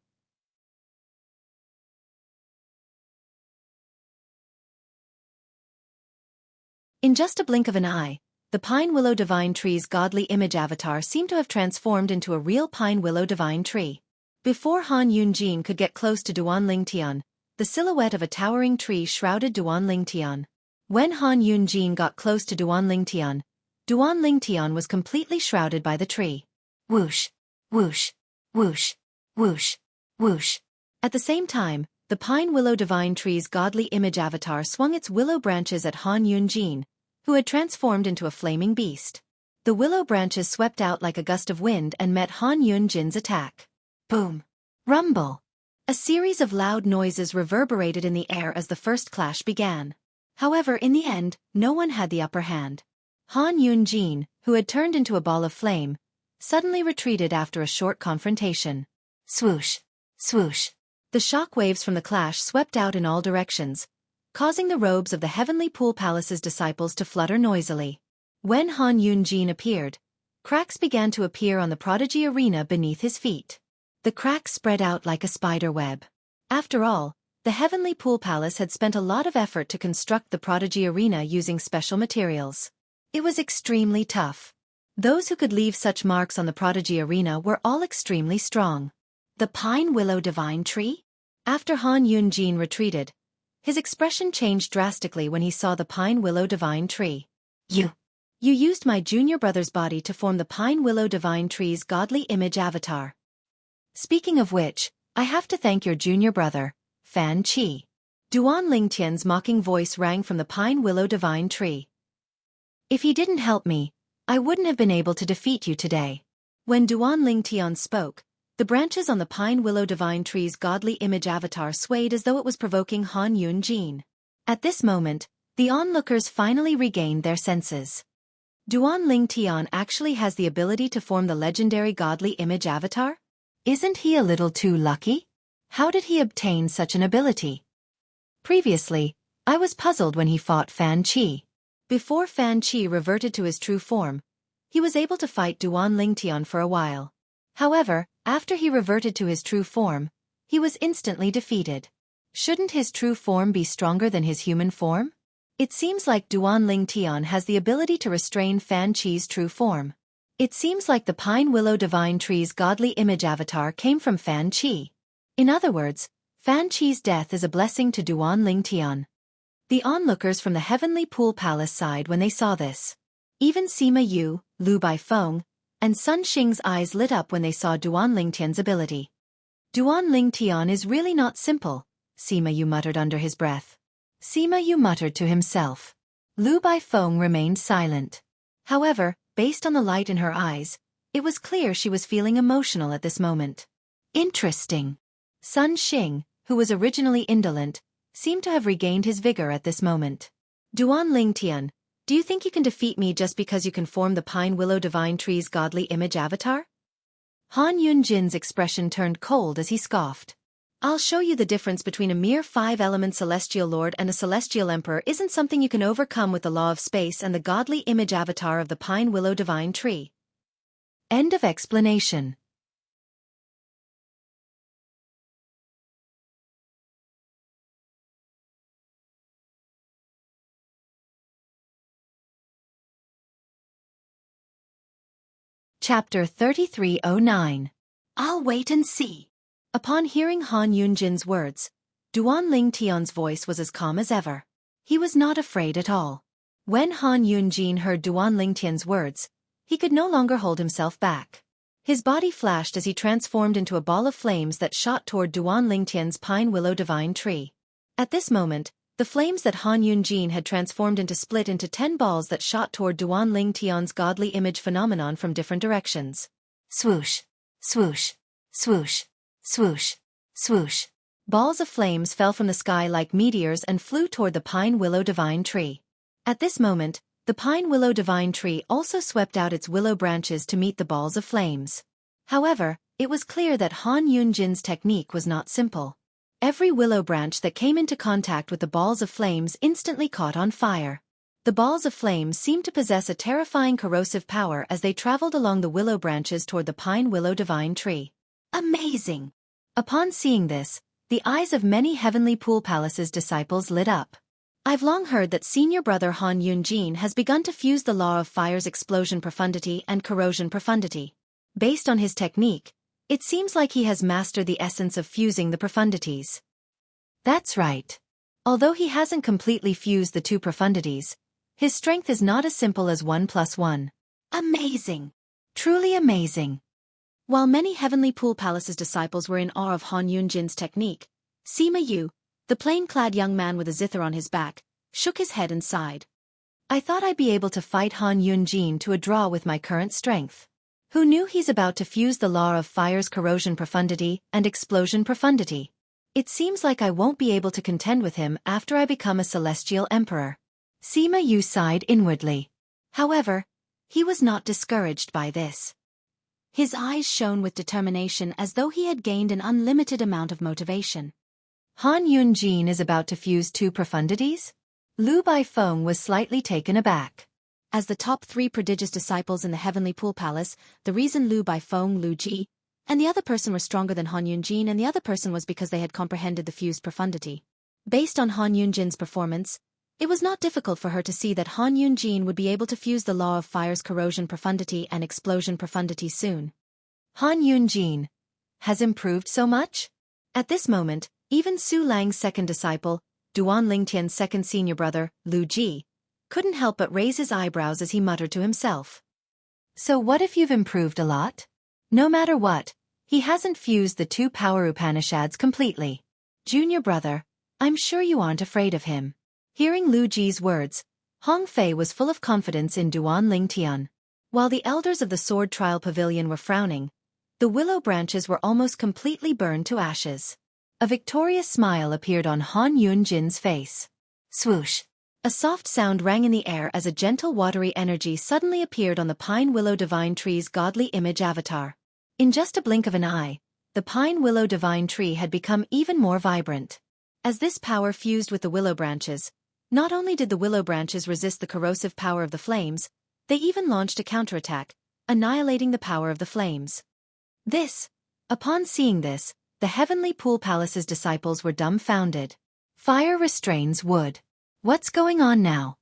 In just a blink of an eye, the Pine Willow Divine Tree's godly image avatar seemed to have transformed into a real Pine Willow Divine Tree. Before Han Yunjin could get close to Duan Lingtian, the silhouette of a towering tree shrouded Duan Lingtian. When Han Yunjin got close to Duan Lingtian was completely shrouded by the tree. Whoosh! Whoosh! Whoosh! Whoosh! Whoosh! At the same time, the Pine Willow Divine Tree's godly image avatar swung its willow branches at Han Yunjin, who had transformed into a flaming beast. The willow branches swept out like a gust of wind and met Han Yunjin's attack. Boom! Rumble! A series of loud noises reverberated in the air as the first clash began. However, in the end, no one had the upper hand. Han Yunjin, who had turned into a ball of flame, suddenly retreated after a short confrontation. Swoosh! Swoosh! The shock waves from the clash swept out in all directions, causing the robes of the Heavenly Pool Palace's disciples to flutter noisily. When Han Yunjin appeared, cracks began to appear on the Prodigy Arena beneath his feet. The cracks spread out like a spider web. After all, the Heavenly Pool Palace had spent a lot of effort to construct the Prodigy Arena using special materials. It was extremely tough. Those who could leave such marks on the Prodigy Arena were all extremely strong. The Pine Willow Divine Tree? After Han Yunjin retreated, his expression changed drastically when he saw the Pine Willow Divine Tree. You used my junior brother's body to form the Pine Willow Divine Tree's godly image avatar. Speaking of which, I have to thank your junior brother, Fan Qi. Duan Lingtian's mocking voice rang from the Pine Willow Divine Tree. If he didn't help me, I wouldn't have been able to defeat you today. When Duan Lingtian spoke, the branches on the Pine Willow Divine Tree's godly image avatar swayed as though it was provoking Han Yunjin. At this moment, the onlookers finally regained their senses. Duan Lingtian actually has the ability to form the legendary godly image avatar? Isn't he a little too lucky? How did he obtain such an ability? Previously, I was puzzled when he fought Fan Qi. Before Fan Qi reverted to his true form, he was able to fight Duan Lingtian for a while. However, after he reverted to his true form, he was instantly defeated. Shouldn't his true form be stronger than his human form? It seems like Duan Lingtian has the ability to restrain Fan Qi's true form. It seems like the Pine Willow Divine Tree's godly image avatar came from Fan Qi. In other words, Fan Qi's death is a blessing to Duan Lingtian. The onlookers from the Heavenly Pool Palace sighed when they saw this. Even Sima Yu, Lu Baifeng, and Sun Xing's eyes lit up when they saw Duan Lingtian's ability. Duan Lingtian is really not simple, Sima Yu muttered under his breath. Sima Yu muttered to himself. Lu Baifeng remained silent. However, based on the light in her eyes, it was clear she was feeling emotional at this moment. Interesting. Sun Xing, who was originally indolent, seemed to have regained his vigor at this moment. Duan Lingtian, do you think you can defeat me just because you can form the Pine Willow Divine Tree's godly image avatar? Han Yunjin's expression turned cold as he scoffed. I'll show you the difference between a mere five-element celestial lord and a celestial emperor isn't something you can overcome with the law of space and the godly image avatar of the Pine Willow Divine Tree. End of explanation. Chapter 3309. I'll wait and see. Upon hearing Han Yunjin's words, Duan Ling Tian's voice was as calm as ever. He was not afraid at all. When Han Yunjin heard Duan Ling Tian's words, he could no longer hold himself back. His body flashed as he transformed into a ball of flames that shot toward Duan Ling Tian's pine willow divine tree. At this moment, the flames that Han Yunjin had transformed into split into 10 balls that shot toward Duan Ling Tian's godly image phenomenon from different directions. Swoosh, swoosh, swoosh, swoosh, swoosh. Balls of flames fell from the sky like meteors and flew toward the pine willow divine tree. At this moment, the pine willow divine tree also swept out its willow branches to meet the balls of flames. However, it was clear that Han Yunjin's technique was not simple. Every willow branch that came into contact with the balls of flames instantly caught on fire. The balls of flames seemed to possess a terrifying corrosive power as they traveled along the willow branches toward the pine willow divine tree. Amazing! Upon seeing this, the eyes of many Heavenly Pool Palace's disciples lit up. I've long heard that senior brother Han Yunjin has begun to fuse the law of fire's explosion profundity and corrosion profundity. Based on his technique, it seems like he has mastered the essence of fusing the profundities. That's right. Although he hasn't completely fused the two profundities, his strength is not as simple as 1 + 1. Amazing! Truly amazing! While many Heavenly Pool Palace's disciples were in awe of Han Yunjin's technique, Sima Yu, the plain-clad young man with a zither on his back, shook his head and sighed. I thought I'd be able to fight Han Yunjin to a draw with my current strength. Who knew he's about to fuse the law of fire's corrosion profundity and explosion profundity? It seems like I won't be able to contend with him after I become a celestial emperor. Sima Yu sighed inwardly. However, he was not discouraged by this. His eyes shone with determination as though he had gained an unlimited amount of motivation. Han Yunjin is about to fuse two profundities? Lu Baifeng was slightly taken aback. As the top 3 prodigious disciples in the Heavenly Pool Palace, the reason Lu Baifeng, Lu Ji, and the other person were stronger than Han Yunjin and the other person was because they had comprehended the fused profundity. Based on Han Yunjin's performance, it was not difficult for her to see that Han Yunjin would be able to fuse the law of fire's corrosion profundity and explosion profundity soon. Han Yunjin has improved so much? At this moment, even Su Lang's second disciple, Duan Lingtian's second senior brother, Lu Ji, couldn't help but raise his eyebrows as he muttered to himself. So what if you've improved a lot? No matter what, he hasn't fused the 2 power Upanishads completely. Junior brother, I'm sure you aren't afraid of him. Hearing Lu Ji's words, Hong Fei was full of confidence in Duan Lingtian. While the elders of the Sword Trial Pavilion were frowning, the willow branches were almost completely burned to ashes. A victorious smile appeared on Han Yunjin's face. Swoosh! A soft sound rang in the air as a gentle watery energy suddenly appeared on the pine willow divine tree's godly image avatar. In just a blink of an eye, the pine willow divine tree had become even more vibrant. As this power fused with the willow branches, not only did the willow branches resist the corrosive power of the flames, they even launched a counterattack, annihilating the power of the flames. Upon seeing this, the Heavenly Pool Palace's disciples were dumbfounded. Fire restrains wood. What's going on now?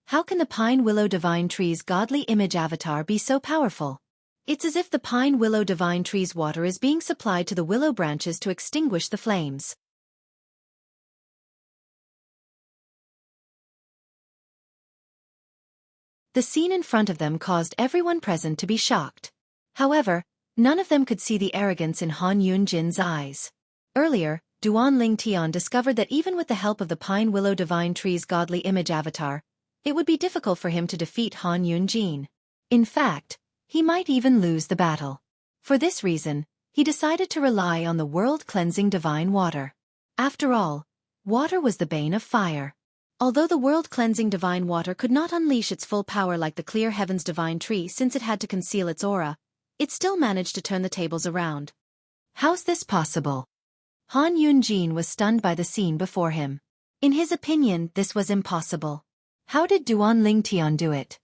How can the pine willow divine tree's godly image avatar be so powerful? It's as if the pine willow divine tree's water is being supplied to the willow branches to extinguish the flames. The scene in front of them caused everyone present to be shocked. However, none of them could see the arrogance in Han Yunjin's eyes. Earlier, Duan Lingtian discovered that even with the help of the pine willow divine tree's godly image avatar, it would be difficult for him to defeat Han Yunjin. In fact, he might even lose the battle. For this reason, he decided to rely on the world-cleansing divine water. After all, water was the bane of fire. Although the world-cleansing divine water could not unleash its full power like the clear heaven's divine tree since it had to conceal its aura, it still managed to turn the tables around. How's this possible? Han Yunjin was stunned by the scene before him. In his opinion, this was impossible. How did Duan Lingtian do it?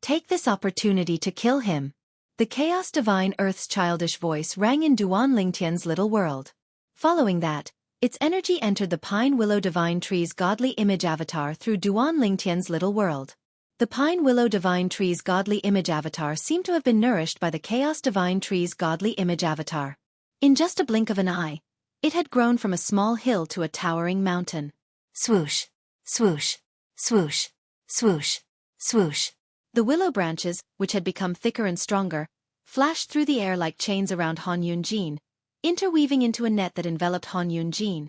Take this opportunity to kill him. The Chaos Divine Earth's childish voice rang in Duan Lingtian's little world. Following that, its energy entered the pine willow divine tree's godly image avatar through Duan Lingtian's little world. The Pine Willow Divine Tree's godly image avatar seemed to have been nourished by the Chaos Divine Tree's godly image avatar. In just a blink of an eye, it had grown from a small hill to a towering mountain. Swoosh, swoosh, swoosh, swoosh, swoosh. The willow branches, which had become thicker and stronger, flashed through the air like chains around Han Yunjin, interweaving into a net that enveloped Han Yunjin.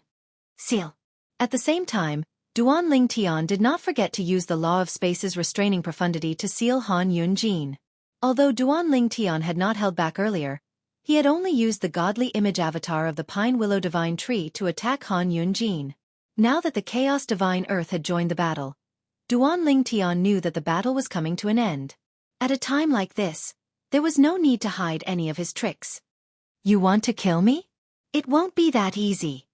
Seal. At the same time, Duan Ling Tian did not forget to use the law of space's restraining profundity to seal Han Yunjin. Although Duan Ling Tian had not held back earlier, he had only used the godly image avatar of the Pine Willow Divine Tree to attack Han Yunjin. Now that the Chaos Divine Earth had joined the battle, Duan Ling Tian knew that the battle was coming to an end. At a time like this, there was no need to hide any of his tricks. You want to kill me? It won't be that easy.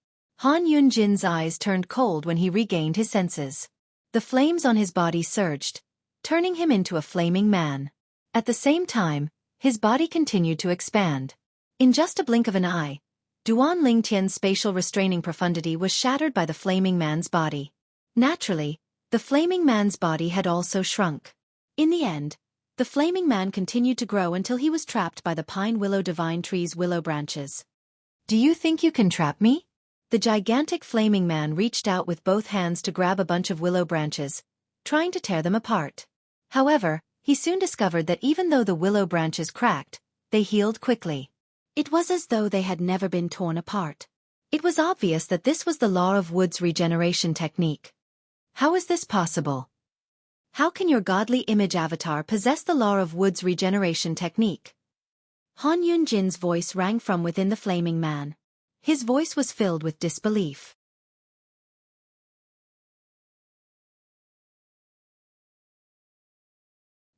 Han Yunjin's eyes turned cold when he regained his senses. The flames on his body surged, turning him into a flaming man. At the same time, his body continued to expand. In just a blink of an eye, Duan Ling Tian's spatial restraining profundity was shattered by the flaming man's body. Naturally, the flaming man's body had also shrunk. In the end, the flaming man continued to grow until he was trapped by the Pine Willow Divine Tree's willow branches. Do you think you can trap me? The gigantic flaming man reached out with both hands to grab a bunch of willow branches, trying to tear them apart. However, he soon discovered that even though the willow branches cracked, they healed quickly. It was as though they had never been torn apart. It was obvious that this was the law of wood's regeneration technique. How is this possible? How can your godly image avatar possess the law of wood's regeneration technique? Han Yunjin's voice rang from within the flaming man. His voice was filled with disbelief.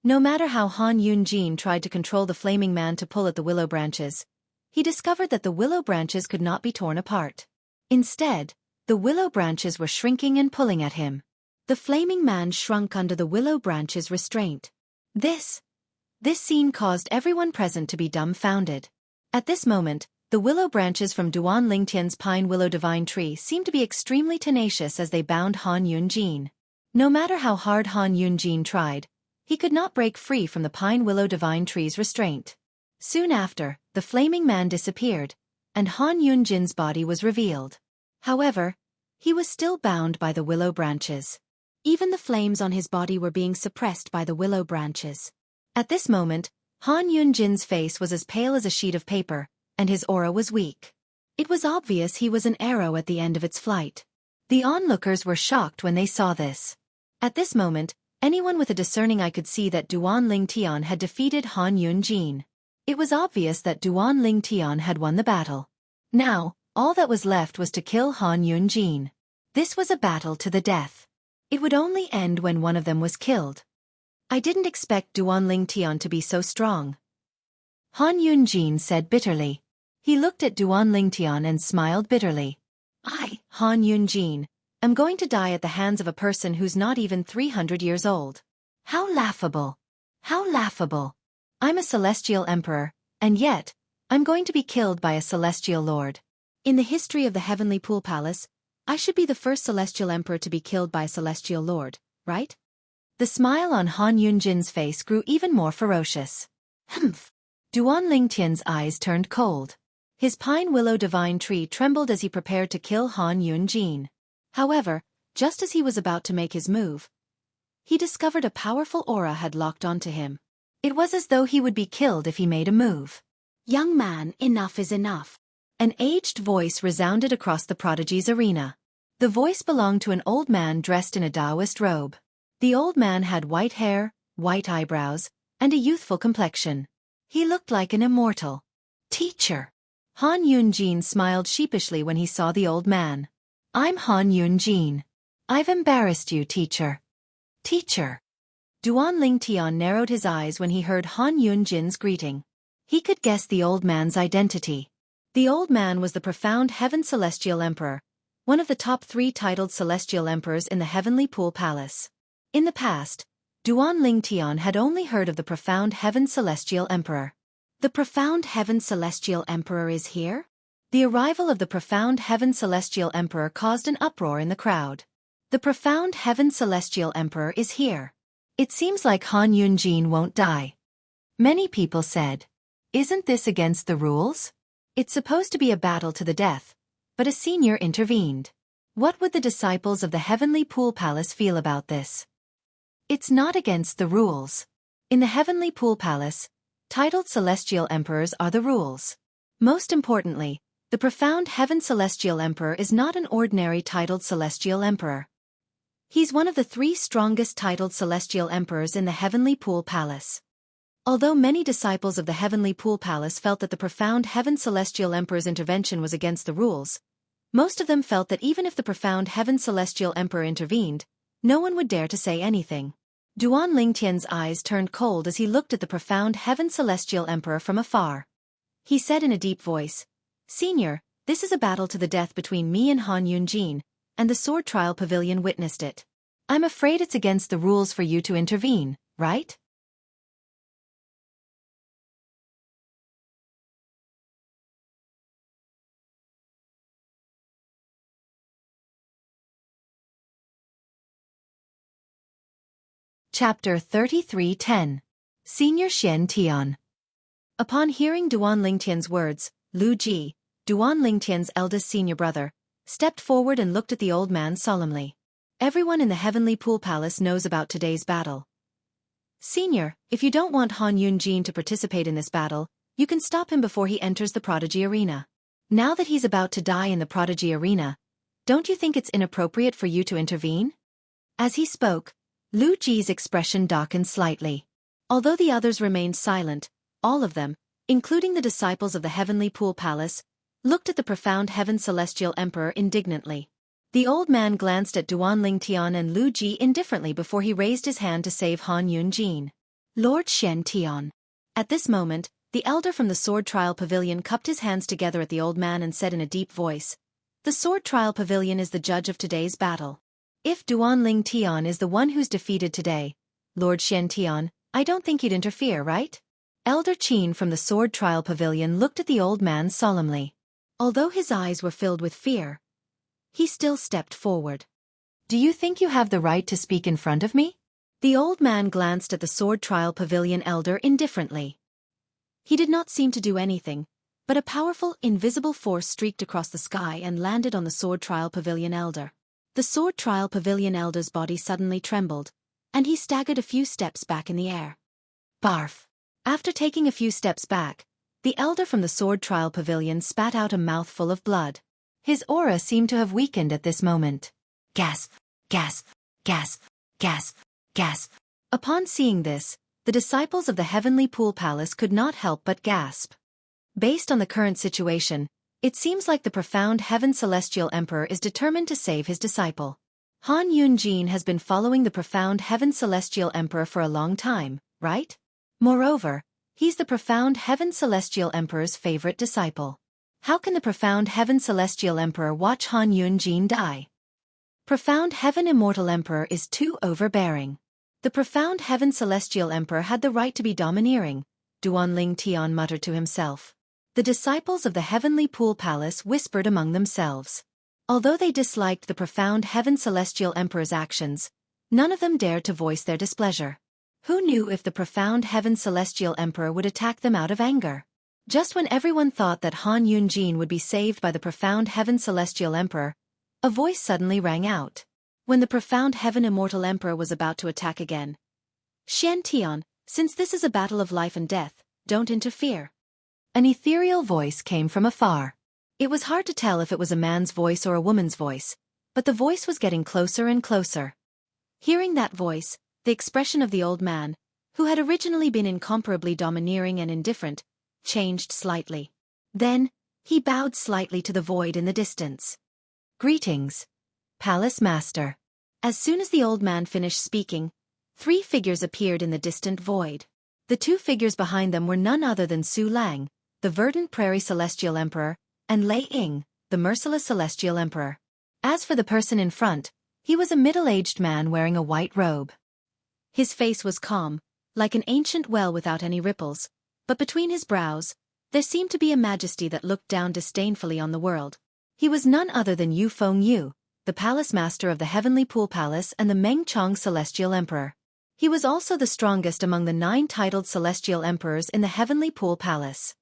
No matter how Han Yunjin tried to control the flaming man to pull at the willow branches, he discovered that the willow branches could not be torn apart. Instead, the willow branches were shrinking and pulling at him. The flaming man shrunk under the willow branches' restraint. This scene caused everyone present to be dumbfounded. At this moment, the willow branches from Duan Lingtian's Pine Willow Divine Tree seemed to be extremely tenacious as they bound Han Yunjin. No matter how hard Han Yunjin tried, he could not break free from the Pine Willow Divine Tree's restraint. Soon after, the flaming man disappeared, and Han Yunjin's body was revealed. However, he was still bound by the willow branches. Even the flames on his body were being suppressed by the willow branches. At this moment, Han Yunjin's face was as pale as a sheet of paper, and his aura was weak. It was obvious he was an arrow at the end of its flight. The onlookers were shocked when they saw this. At this moment, anyone with a discerning eye could see that Duan Ling Tian had defeated Han Yunjin. It was obvious that Duan Ling Tian had won the battle. Now, all that was left was to kill Han Yunjin. This was a battle to the death. It would only end when one of them was killed. I didn't expect Duan Ling Tian to be so strong, Han Yunjin said bitterly. He looked at Duan Ling Tian and smiled bitterly. I, Han Yunjin, am going to die at the hands of a person who's not even 300 years old. How laughable! How laughable! I'm a celestial emperor, and yet, I'm going to be killed by a celestial lord. In the history of the Heavenly Pool Palace, I should be the first celestial emperor to be killed by a celestial lord, right? The smile on Han Yunjin's face grew even more ferocious. Humph! Duan Lingtian's eyes turned cold. His Pine Willow Divine Tree trembled as he prepared to kill Han Yunjin. However, just as he was about to make his move, he discovered a powerful aura had locked onto him. It was as though he would be killed if he made a move. Young man, enough is enough. An aged voice resounded across the prodigy's arena. The voice belonged to an old man dressed in a Taoist robe. The old man had white hair, white eyebrows, and a youthful complexion. He looked like an immortal. Teacher. Han Yunjin smiled sheepishly when he saw the old man. I'm Han Yunjin. I've embarrassed you, teacher. Teacher. Duan Lingtian narrowed his eyes when he heard Han Yunjin's greeting. He could guess the old man's identity. The old man was the profound Heaven Celestial Emperor, one of the top 3 titled Celestial Emperors in the Heavenly Pool Palace. In the past, Duan Lingtian had only heard of the profound Heaven Celestial Emperor. The profound Heaven Celestial Emperor is here? The arrival of the profound Heaven Celestial Emperor caused an uproar in the crowd. The profound Heaven Celestial Emperor is here. It seems like Han Yunjin won't die. Many people said, "Isn't this against the rules? It's supposed to be a battle to the death," but a senior intervened. What would the disciples of the Heavenly Pool Palace feel about this? It's not against the rules. In the Heavenly Pool Palace, titled Celestial Emperors are the rules. Most importantly, the profound Heaven Celestial Emperor is not an ordinary titled Celestial Emperor. He's one of the 3 strongest titled Celestial Emperors in the Heavenly Pool Palace. Although many disciples of the Heavenly Pool Palace felt that the profound Heaven Celestial Emperor's intervention was against the rules, most of them felt that even if the profound Heaven Celestial Emperor intervened, no one would dare to say anything. Duan Lingtian's eyes turned cold as he looked at the profound Heaven Celestial Emperor from afar. He said in a deep voice, "Senior, this is a battle to the death between me and Han Yunjin, and the Sword Trial Pavilion witnessed it. I'm afraid it's against the rules for you to intervene, right?" Chapter 33:10. Senior Xian Tian. Upon hearing Duan Lingtian's words, Lu Ji, Duan Lingtian's eldest senior brother, stepped forward and looked at the old man solemnly. "Everyone in the Heavenly Pool Palace knows about today's battle. Senior, if you don't want Han Yunjin to participate in this battle, you can stop him before he enters the Prodigy Arena. Now that he's about to die in the Prodigy Arena, don't you think it's inappropriate for you to intervene?" As he spoke, Lu Ji's expression darkened slightly. Although the others remained silent, all of them, including the disciples of the Heavenly Pool Palace, looked at the profound Heaven Celestial Emperor indignantly. The old man glanced at Duan Lingtian and Lu Ji indifferently before he raised his hand to save Han Yunjin. "Lord Xian Tian." At this moment, the elder from the Sword Trial Pavilion cupped his hands together at the old man and said in a deep voice, "The Sword Trial Pavilion is the judge of today's battle. If Duan Lingtian is the one who's defeated today, Lord Xian Tian, I don't think you'd interfere, right?" Elder Qin from the Sword Trial Pavilion looked at the old man solemnly. Although his eyes were filled with fear, he still stepped forward. "Do you think you have the right to speak in front of me?" The old man glanced at the Sword Trial Pavilion elder indifferently. He did not seem to do anything, but a powerful, invisible force streaked across the sky and landed on the Sword Trial Pavilion elder. The Sword Trial Pavilion elder's body suddenly trembled, and he staggered a few steps back in the air. Barf! After taking a few steps back, the elder from the Sword Trial Pavilion spat out a mouthful of blood. His aura seemed to have weakened at this moment. Gasp! Gasp! Gasp! Gasp! Gasp! Upon seeing this, the disciples of the Heavenly Pool Palace could not help but gasp. Based on the current situation, it seems like the profound Heaven Celestial Emperor is determined to save his disciple. Han Yunjin has been following the profound Heaven Celestial Emperor for a long time, right? Moreover, he's the profound Heaven Celestial Emperor's favorite disciple. How can the profound Heaven Celestial Emperor watch Han Yunjin die? Profound Heaven Immortal Emperor is too overbearing. The profound Heaven Celestial Emperor had the right to be domineering, Duan Lingtian muttered to himself. The disciples of the Heavenly Pool Palace whispered among themselves. Although they disliked the profound Heaven Celestial Emperor's actions, none of them dared to voice their displeasure. Who knew if the profound Heaven Celestial Emperor would attack them out of anger? Just when everyone thought that Han Yunjin would be saved by the profound Heaven Celestial Emperor, a voice suddenly rang out. When the profound Heaven Immortal Emperor was about to attack again. "Xian Tian, since this is a battle of life and death, don't interfere." An ethereal voice came from afar. It was hard to tell if it was a man's voice or a woman's voice, but the voice was getting closer and closer. Hearing that voice, the expression of the old man, who had originally been incomparably domineering and indifferent, changed slightly. Then, he bowed slightly to the void in the distance. "Greetings, Palace Master." As soon as the old man finished speaking, 3 figures appeared in the distant void. The 2 figures behind them were none other than Su Lang, the verdant prairie celestial emperor, and Lei Ying, the merciless celestial emperor. As for the person in front, he was a middle-aged man wearing a white robe. His face was calm, like an ancient well without any ripples, but between his brows, there seemed to be a majesty that looked down disdainfully on the world. He was none other than Yu Feng Yu, the palace master of the Heavenly Pool Palace and the Meng Chong celestial emperor. He was also the strongest among the 9 titled celestial emperors in the Heavenly Pool Palace.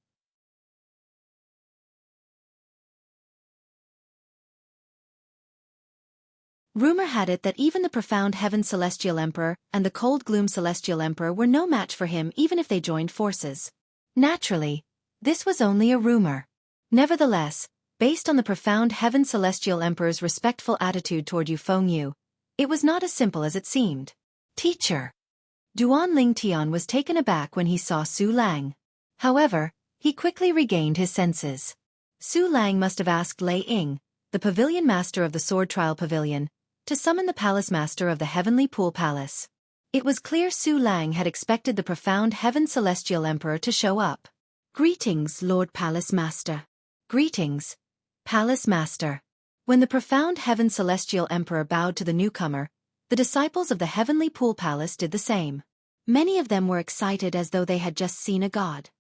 Rumor had it that even the profound Heaven Celestial Emperor and the Cold Gloom Celestial Emperor were no match for him even if they joined forces. Naturally, this was only a rumor. Nevertheless, based on the profound Heaven Celestial Emperor's respectful attitude toward Yu Fengyu, it was not as simple as it seemed. Teacher. Duan Ling Tian was taken aback when he saw Su Lang. However, he quickly regained his senses. Su Lang must have asked Lei Ying, the pavilion master of the sword trial pavilion, to summon the palace master of the Heavenly Pool Palace. It was clear Su Lang had expected the profound Heaven Celestial Emperor to show up. Greetings, Lord Palace Master. Greetings, Palace Master. When the profound Heaven Celestial Emperor bowed to the newcomer, the disciples of the Heavenly Pool Palace did the same. Many of them were excited as though they had just seen a god.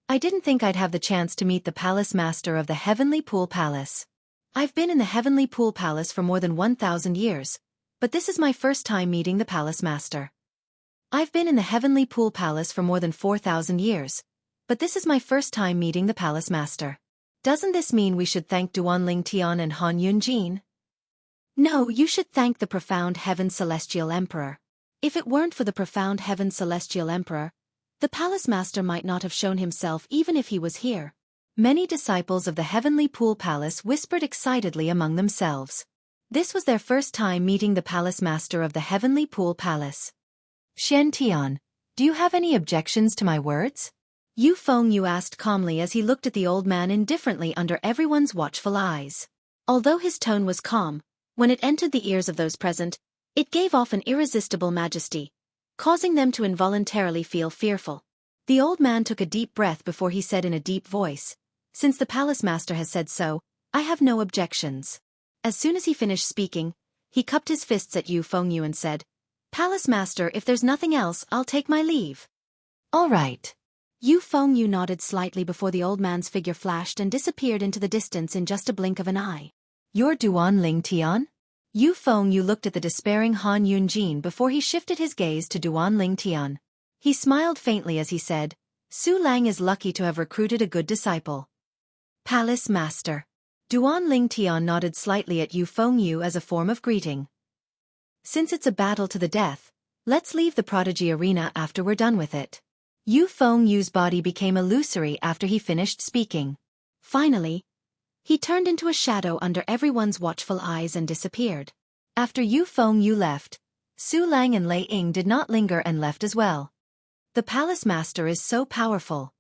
I didn't think I'd have the chance to meet the Palace Master of the Heavenly Pool Palace. I've been in the Heavenly Pool Palace for more than 1,000 years, but this is my first time meeting the Palace Master. I've been in the Heavenly Pool Palace for more than 4,000 years, but this is my first time meeting the Palace Master. Doesn't this mean we should thank Duan Ling Tian and Han Yunjin? No, you should thank the profound Heaven Celestial Emperor. If it weren't for the profound Heaven Celestial Emperor, the Palace Master might not have shown himself even if he was here. Many disciples of the Heavenly Pool Palace whispered excitedly among themselves. This was their first time meeting the Palace Master of the Heavenly Pool Palace. Shen Tian, do you have any objections to my words? Yu Fengyu asked calmly as he looked at the old man indifferently under everyone's watchful eyes. Although his tone was calm, when it entered the ears of those present, it gave off an irresistible majesty, causing them to involuntarily feel fearful. The old man took a deep breath before he said in a deep voice, "Since the Palace Master has said so, I have no objections." As soon as he finished speaking, he cupped his fists at Yu Fengyu and said, "Palace Master, if there's nothing else, I'll take my leave." "All right." Yu Fengyu nodded slightly before the old man's figure flashed and disappeared into the distance in just a blink of an eye. "You're Duan Ling Tian?" Yu Fengyu looked at the despairing Han Yunjin before he shifted his gaze to Duan Ling Tian. He smiled faintly as he said, "Su Lang is lucky to have recruited a good disciple." "Palace Master." Duan Ling Tian nodded slightly at Yu Fengyu as a form of greeting. "Since it's a battle to the death, let's leave the prodigy arena after we're done with it." Yu Fengyu's body became illusory after he finished speaking. Finally, he turned into a shadow under everyone's watchful eyes and disappeared. After Yu Fengyu left, Su Lang and Lei Ying did not linger and left as well. The Palace Master is so powerful.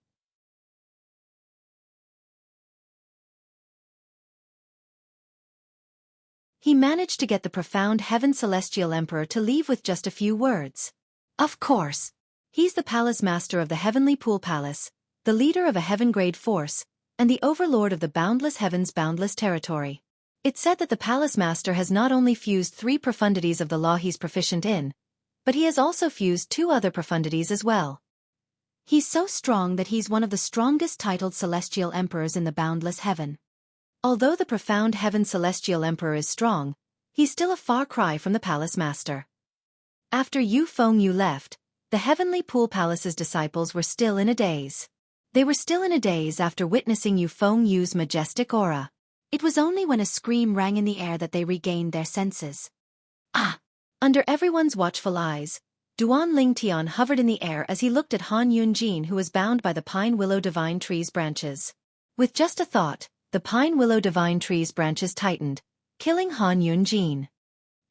He managed to get the profound Heaven Celestial Emperor to leave with just a few words. Of course. He's the Palace Master of the Heavenly Pool Palace, the leader of a heaven-grade force, and the overlord of the boundless heaven's boundless territory. It's said that the Palace Master has not only fused 3 profundities of the law he's proficient in, but he has also fused 2 other profundities as well. He's so strong that he's one of the strongest titled celestial emperors in the boundless heaven. Although the profound Heaven Celestial Emperor is strong, he's still a far cry from the Palace Master. After Yu Fengyu left, the Heavenly Pool Palace's disciples were still in a daze. They were still in a daze after witnessing Yu Fengyu's majestic aura. It was only when a scream rang in the air that they regained their senses. Ah! Under everyone's watchful eyes, Duan Ling Tian hovered in the air as he looked at Han Yunjin, who was bound by the pine willow divine tree's branches. With just a thought, the pine willow divine tree's branches tightened, killing Han Yunjin.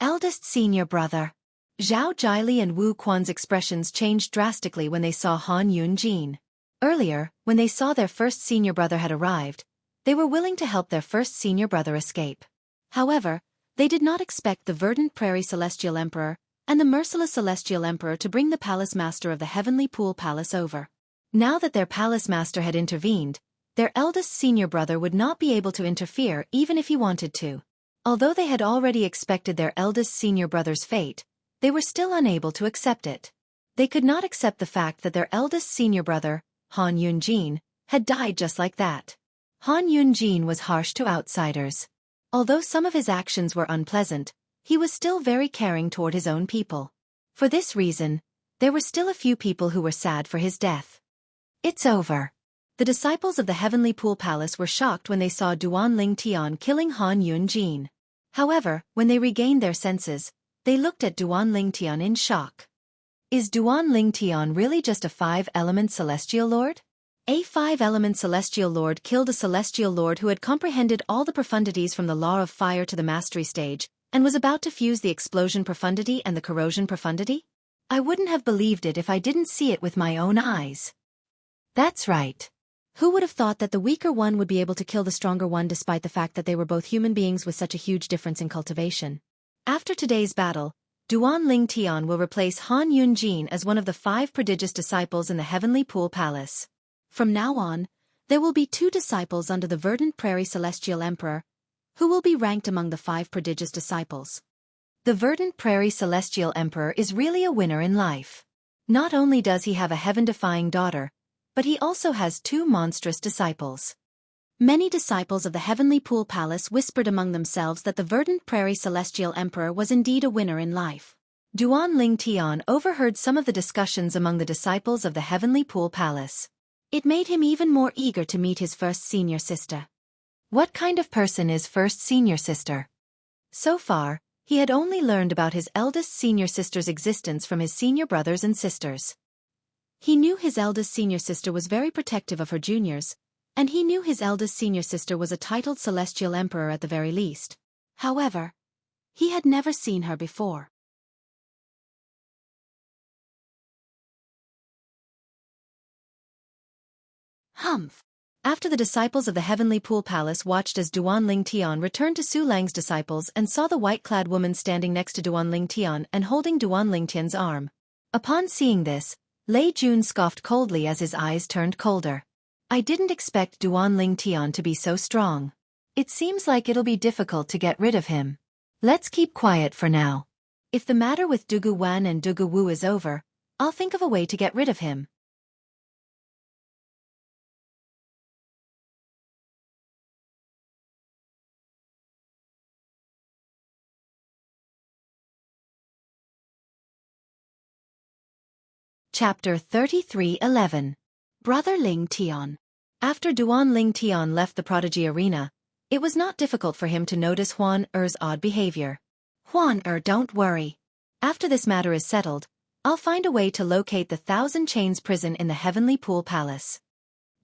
Eldest senior brother. Zhao Jiali and Wu Quan's expressions changed drastically when they saw Han Yunjin. Earlier, when they saw their first senior brother had arrived, they were willing to help their first senior brother escape. However, they did not expect the verdant prairie celestial emperor and the merciless celestial emperor to bring the Palace Master of the Heavenly Pool Palace over. Now that their Palace Master had intervened, their eldest senior brother would not be able to interfere even if he wanted to. Although they had already expected their eldest senior brother's fate, they were still unable to accept it. They could not accept the fact that their eldest senior brother, Han Yunjin, had died just like that. Han Yunjin was harsh to outsiders. Although some of his actions were unpleasant, he was still very caring toward his own people. For this reason, there were still a few people who were sad for his death. It's over. The disciples of the Heavenly Pool Palace were shocked when they saw Duan Ling Tian killing Han Yunjin. However, when they regained their senses, they looked at Duan Ling Tian in shock. Is Duan Ling Tian really just a 5-element celestial lord? A 5-element celestial lord killed a celestial lord who had comprehended all the profundities from the law of fire to the mastery stage, and was about to fuse the explosion profundity and the corrosion profundity? I wouldn't have believed it if I didn't see it with my own eyes. That's right. Who would have thought that the weaker one would be able to kill the stronger one despite the fact that they were both human beings with such a huge difference in cultivation? After today's battle, Duan Ling Tian will replace Han Yunjin as one of the 5 prodigious disciples in the Heavenly Pool Palace. From now on, there will be 2 disciples under the Verdant Prairie Celestial Emperor, who will be ranked among the 5 prodigious disciples. The Verdant Prairie Celestial Emperor is really a winner in life. Not only does he have a heaven-defying daughter, but he also has 2 monstrous disciples. Many disciples of the Heavenly Pool Palace whispered among themselves that the Verdant Prairie Celestial Emperor was indeed a winner in life. Duan Ling Tian overheard some of the discussions among the disciples of the Heavenly Pool Palace. It made him even more eager to meet his first senior sister. What kind of person is first senior sister? So far, he had only learned about his eldest senior sister's existence from his senior brothers and sisters. He knew his eldest senior sister was very protective of her juniors, and he knew his eldest senior sister was a titled celestial emperor at the very least. However, he had never seen her before. Humph. After the disciples of the Heavenly Pool Palace watched as Duan Ling Tian returned to Su Lang's disciples and saw the white-clad woman standing next to Duan Ling Tian and holding Duan Ling Tian's arm. Upon seeing this, Lei Jun scoffed coldly as his eyes turned colder. I didn't expect Duan Ling Tian to be so strong. It seems like it'll be difficult to get rid of him. Let's keep quiet for now. If the matter with Dugu Wan and Dugu Wu is over, I'll think of a way to get rid of him. Chapter 33:11. Brother Ling Tian. After Duan Ling Tian left the prodigy arena, it was not difficult for him to notice Huan Er's odd behavior. Huan Er, don't worry. After this matter is settled, I'll find a way to locate the Thousand Chains prison in the Heavenly Pool Palace.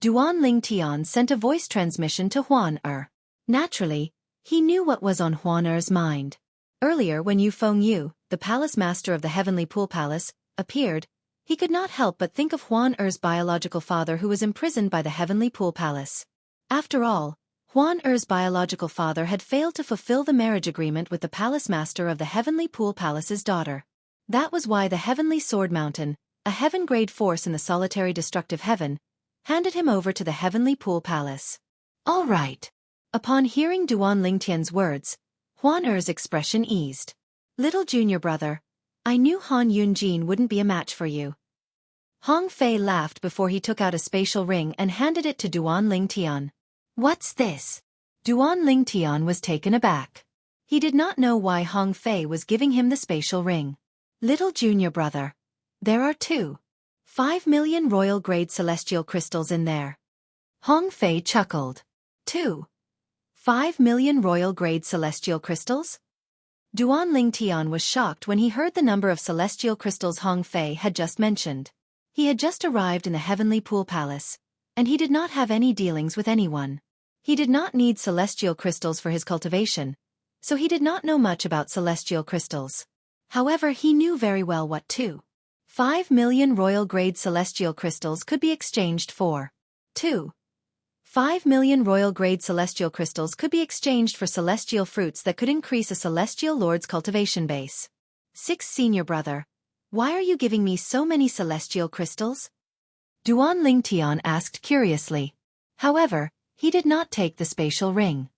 Duan Ling Tian sent a voice transmission to Huan Er. Naturally, he knew what was on Huan Er's mind. Earlier when Yu Fengyu, the palace master of the Heavenly Pool Palace, appeared, he could not help but think of Huan Er's biological father who was imprisoned by the Heavenly Pool Palace. After all, Huan Er's biological father had failed to fulfill the marriage agreement with the palace master of the Heavenly Pool Palace's daughter. That was why the Heavenly Sword Mountain, a heaven-grade force in the solitary destructive heaven, handed him over to the Heavenly Pool Palace. All right. Upon hearing Duan Ling Tian's words, Huan Er's expression eased. Little junior brother, I knew Han Yunjin wouldn't be a match for you. Hong Fei laughed before he took out a spatial ring and handed it to Duan Ling Tian. What's this? Duan Ling Tian was taken aback. He did not know why Hong Fei was giving him the spatial ring. Little junior brother, there are 5 million royal-grade celestial crystals in there. Hong Fei chuckled. 5 million royal-grade celestial crystals? Duan Ling Tian was shocked when he heard the number of celestial crystals Hong Fei had just mentioned. He had just arrived in the Heavenly Pool Palace, and he did not have any dealings with anyone. He did not need celestial crystals for his cultivation, so he did not know much about celestial crystals. However, he knew very well what 5 million royal-grade celestial crystals could be exchanged for. 5 million royal-grade celestial crystals could be exchanged for celestial fruits that could increase a celestial lord's cultivation base. 6 Senior brother, why are you giving me so many celestial crystals? Duan Ling Tian asked curiously. However, he did not take the spatial ring.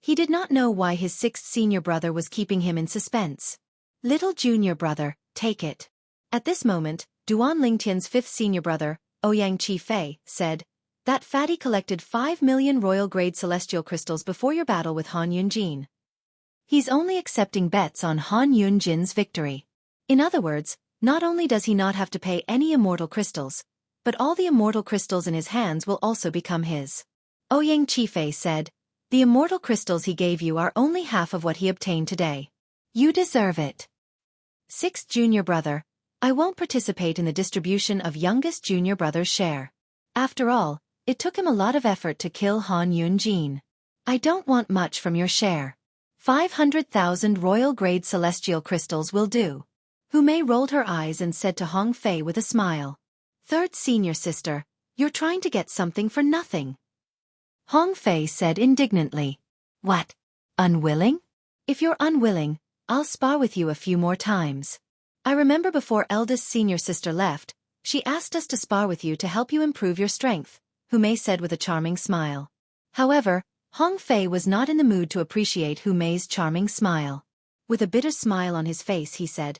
He did not know why his 6th senior brother was keeping him in suspense. Little junior brother, take it. At this moment, Duan Ling Tian's 5th senior brother, Ouyang Chi Fei, said, that fatty collected 5 million royal-grade celestial crystals before your battle with Han Yunjin. He's only accepting bets on Han Yunjin's victory. In other words, Not only does he not have to pay any immortal crystals, but all the immortal crystals in his hands will also become his. Ouyang Qifei said, "The immortal crystals he gave you are only half of what he obtained today. You deserve it." Sixth junior brother, I won't participate in the distribution of youngest junior brother's share. After all, it took him a lot of effort to kill Han Yunjin. I don't want much from your share. 500,000 royal-grade celestial crystals will do. Hu Mei rolled her eyes and said to Hong Fei with a smile. Third senior sister, you're trying to get something for nothing. Hong Fei said indignantly. What? Unwilling? If you're unwilling, I'll spar with you a few more times. I remember before eldest senior sister left, she asked us to spar with you to help you improve your strength, Hu Mei said with a charming smile. However, Hong Fei was not in the mood to appreciate Hu Mei's charming smile. With a bitter smile on his face he said,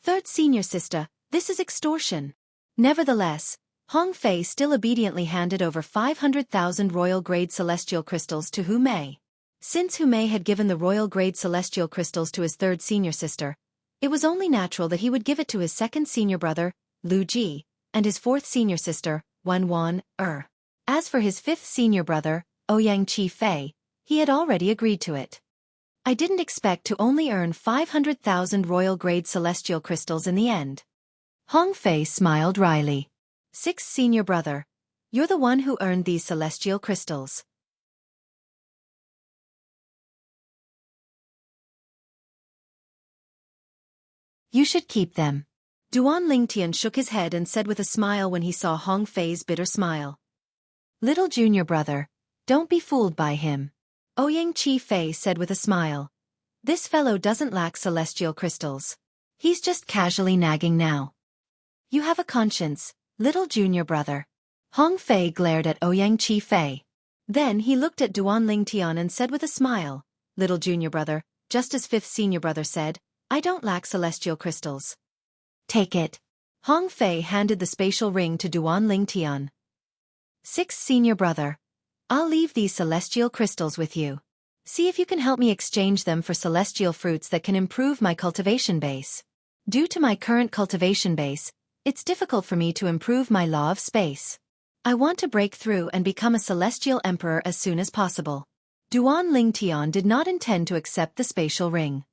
Third senior sister, this is extortion. Nevertheless, Hong Fei still obediently handed over 500,000 royal-grade celestial crystals to Hu Mei. Since Hu Mei had given the royal-grade celestial crystals to his third senior sister, it was only natural that he would give it to his second senior brother, Lu Ji, and his fourth senior sister, Wan. As for his fifth senior brother, Ouyang Qifei, he had already agreed to it. I didn't expect to only earn 500,000 royal-grade celestial crystals in the end. Hong Fei smiled wryly. Sixth senior brother, you're the one who earned these celestial crystals. You should keep them. Duan Lingtian shook his head and said with a smile when he saw Hong Fei's bitter smile. Little junior brother, don't be fooled by him. Ouyang Qifei said with a smile. This fellow doesn't lack celestial crystals. He's just casually nagging now. You have a conscience, little junior brother. Hong Fei glared at Ouyang Qifei. Then he looked at Duan Lingtian and said with a smile, Little junior brother, just as fifth senior brother said, I don't lack celestial crystals. Take it. Hong Fei handed the spatial ring to Duan Lingtian. Sixth senior brother, I'll leave these celestial crystals with you. See if you can help me exchange them for celestial fruits that can improve my cultivation base. Due to my current cultivation base, it's difficult for me to improve my law of space. I want to break through and become a celestial emperor as soon as possible. Duan Lingtian did not intend to accept the spatial ring.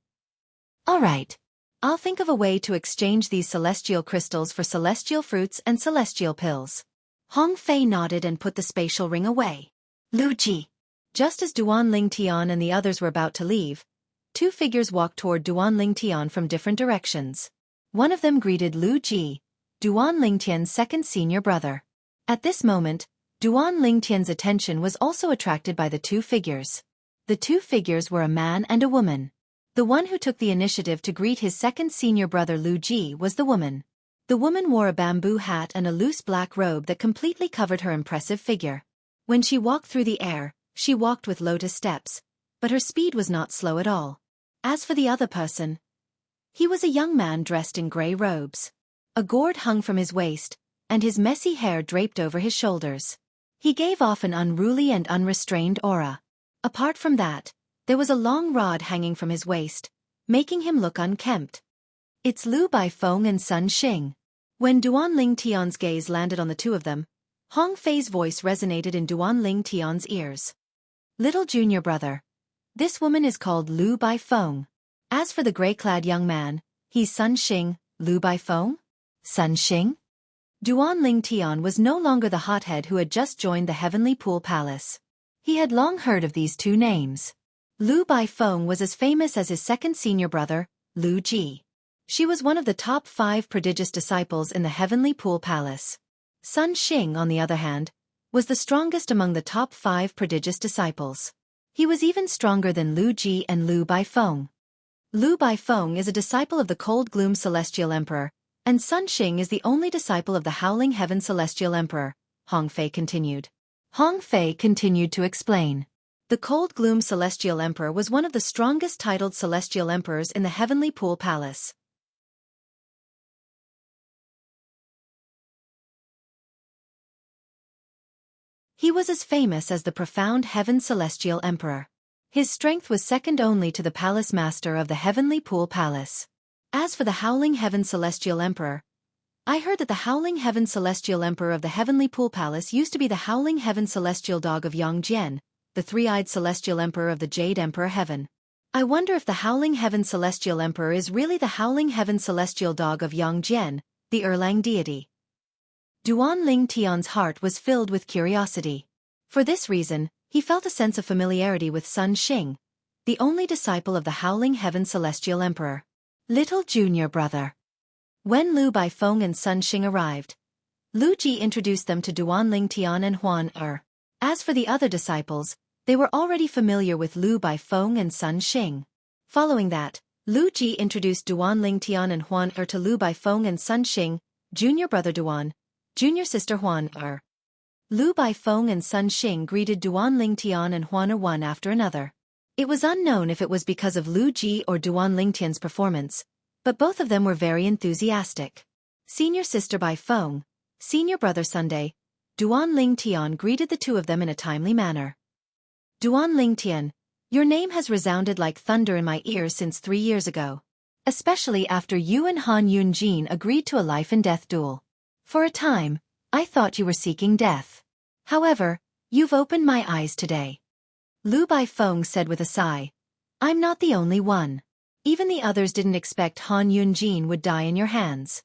All right. I'll think of a way to exchange these celestial crystals for celestial fruits and celestial pills. Hong Fei nodded and put the spatial ring away. Lu Ji. Just as Duan Lingtian and the others were about to leave, two figures walked toward Duan Lingtian from different directions. One of them greeted Lu Ji, Duan Lingtian's second senior brother. At this moment, Duan Lingtian's attention was also attracted by the two figures. The two figures were a man and a woman. The one who took the initiative to greet his second senior brother Lu Ji was the woman. The woman wore a bamboo hat and a loose black robe that completely covered her impressive figure. When she walked through the air, she walked with lotus steps, but her speed was not slow at all. As for the other person, he was a young man dressed in gray robes. A gourd hung from his waist, and his messy hair draped over his shoulders. He gave off an unruly and unrestrained aura. Apart from that, there was a long rod hanging from his waist, making him look unkempt. It's Lu Baifeng and Sun Xing. When Duan Lingtian's gaze landed on the two of them, Hong Fei's voice resonated in Duan Lingtian's ears. Little junior brother. This woman is called Lu Baifeng. As for the gray-clad young man, he's Sun Xing. Lu Baifeng? Sun Xing? Duan Lingtian was no longer the hothead who had just joined the Heavenly Pool Palace. He had long heard of these two names. Lu Baifeng was as famous as his second senior brother, Lu Ji. She was one of the top 5 prodigious disciples in the Heavenly Pool Palace. Sun Xing, on the other hand, was the strongest among the top 5 prodigious disciples. He was even stronger than Lu Ji and Lu Baifeng. Lu Baifeng is a disciple of the Cold Gloom Celestial Emperor, and Sun Xing is the only disciple of the Howling Heaven Celestial Emperor, Hong Fei continued. Hong Fei continued to explain. The Cold Gloom Celestial Emperor was one of the strongest titled celestial emperors in the Heavenly Pool Palace. He was as famous as the profound Heaven Celestial Emperor. His strength was second only to the Palace Master of the Heavenly Pool Palace. As for the Howling Heaven Celestial Emperor, I heard that the Howling Heaven Celestial Emperor of the Heavenly Pool Palace used to be the Howling Heaven Celestial Dog of Yangjian, the three-eyed Celestial Emperor of the Jade Emperor Heaven. I wonder if the Howling Heaven Celestial Emperor is really the Howling Heaven Celestial Dog of Yangjian, the Erlang deity. Duan Ling Tian's heart was filled with curiosity. For this reason, he felt a sense of familiarity with Sun Xing, the only disciple of the Howling Heaven Celestial Emperor. Little junior brother. When Lu Baifeng and Sun Xing arrived, Lu Ji introduced them to Duan Ling Tian and Huan Er. As for the other disciples, they were already familiar with Lu Baifeng and Sun Xing. Following that, Lu Ji introduced Duan Ling Tian and Huan Er to Lu Baifeng and Sun Xing, junior brother Duan, junior sister Huan Er. Lu Baifeng and Sun Xing greeted Duan Ling Tian and Huan Er one after another. It was unknown if it was because of Lu Ji or Duan Ling Tian's performance, but both of them were very enthusiastic. Senior sister Baifeng, senior brother Sunday, Duan Ling Tian greeted the two of them in a timely manner. Duan Ling Tian, your name has resounded like thunder in my ears since 3 years ago. Especially after you and Han Yunjin agreed to a life-and-death duel. For a time, I thought you were seeking death. However, you've opened my eyes today. Lu Baifeng said with a sigh. I'm not the only one. Even the others didn't expect Han Yunjin would die in your hands.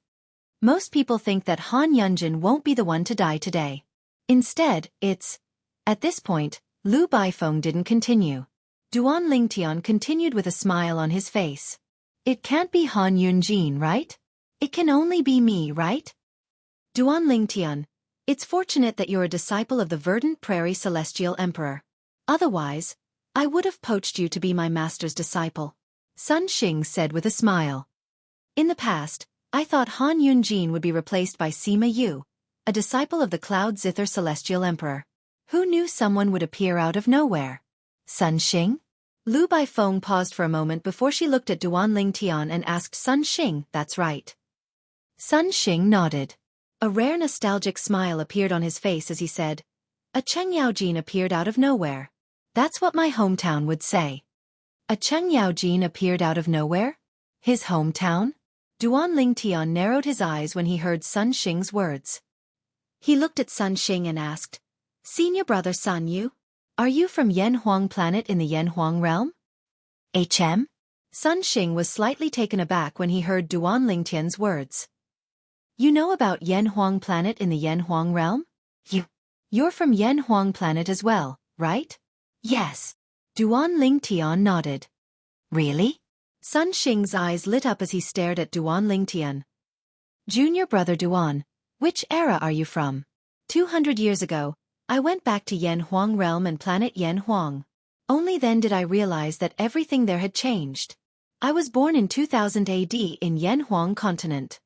Most people think that Han Yunjin won't be the one to die today. Instead, it's... At this point, Lu Baifeng didn't continue. Duan Lingtian continued with a smile on his face. It can't be Han Yunjin, right? It can only be me, right? Duan Lingtian, it's fortunate that you're a disciple of the Verdant Prairie Celestial Emperor. Otherwise, I would have poached you to be my master's disciple. Sun Xing said with a smile. In the past, I thought Han Yunjin would be replaced by Sima Yu, a disciple of the Cloud Zither Celestial Emperor. Who knew someone would appear out of nowhere? Sun Xing? Lu Baifeng paused for a moment before she looked at Duan Lingtian and asked Sun Xing, that's right. Sun Xing nodded. A rare nostalgic smile appeared on his face as he said, a Cheng Yaojin appeared out of nowhere. That's what my hometown would say. A Cheng Yaojin appeared out of nowhere? His hometown? Duan Lingtian narrowed his eyes when he heard Sun Xing's words. He looked at Sun Xing and asked, Senior brother Sun Yu? Are you from Yanhuang planet in the Yanhuang realm? HM? Sun Xing was slightly taken aback when he heard Duan Lingtian's words. You know about Yanhuang planet in the Yanhuang realm? You're from Yanhuang planet as well, right? Yes. Duan Lingtian nodded. Really? Sun Xing's eyes lit up as he stared at Duan Lingtian. Junior brother Duan, which era are you from? 200 years ago, I went back to Yanhuang realm and planet Yanhuang. Only then did I realize that everything there had changed. I was born in 2000 AD in Yanhuang continent.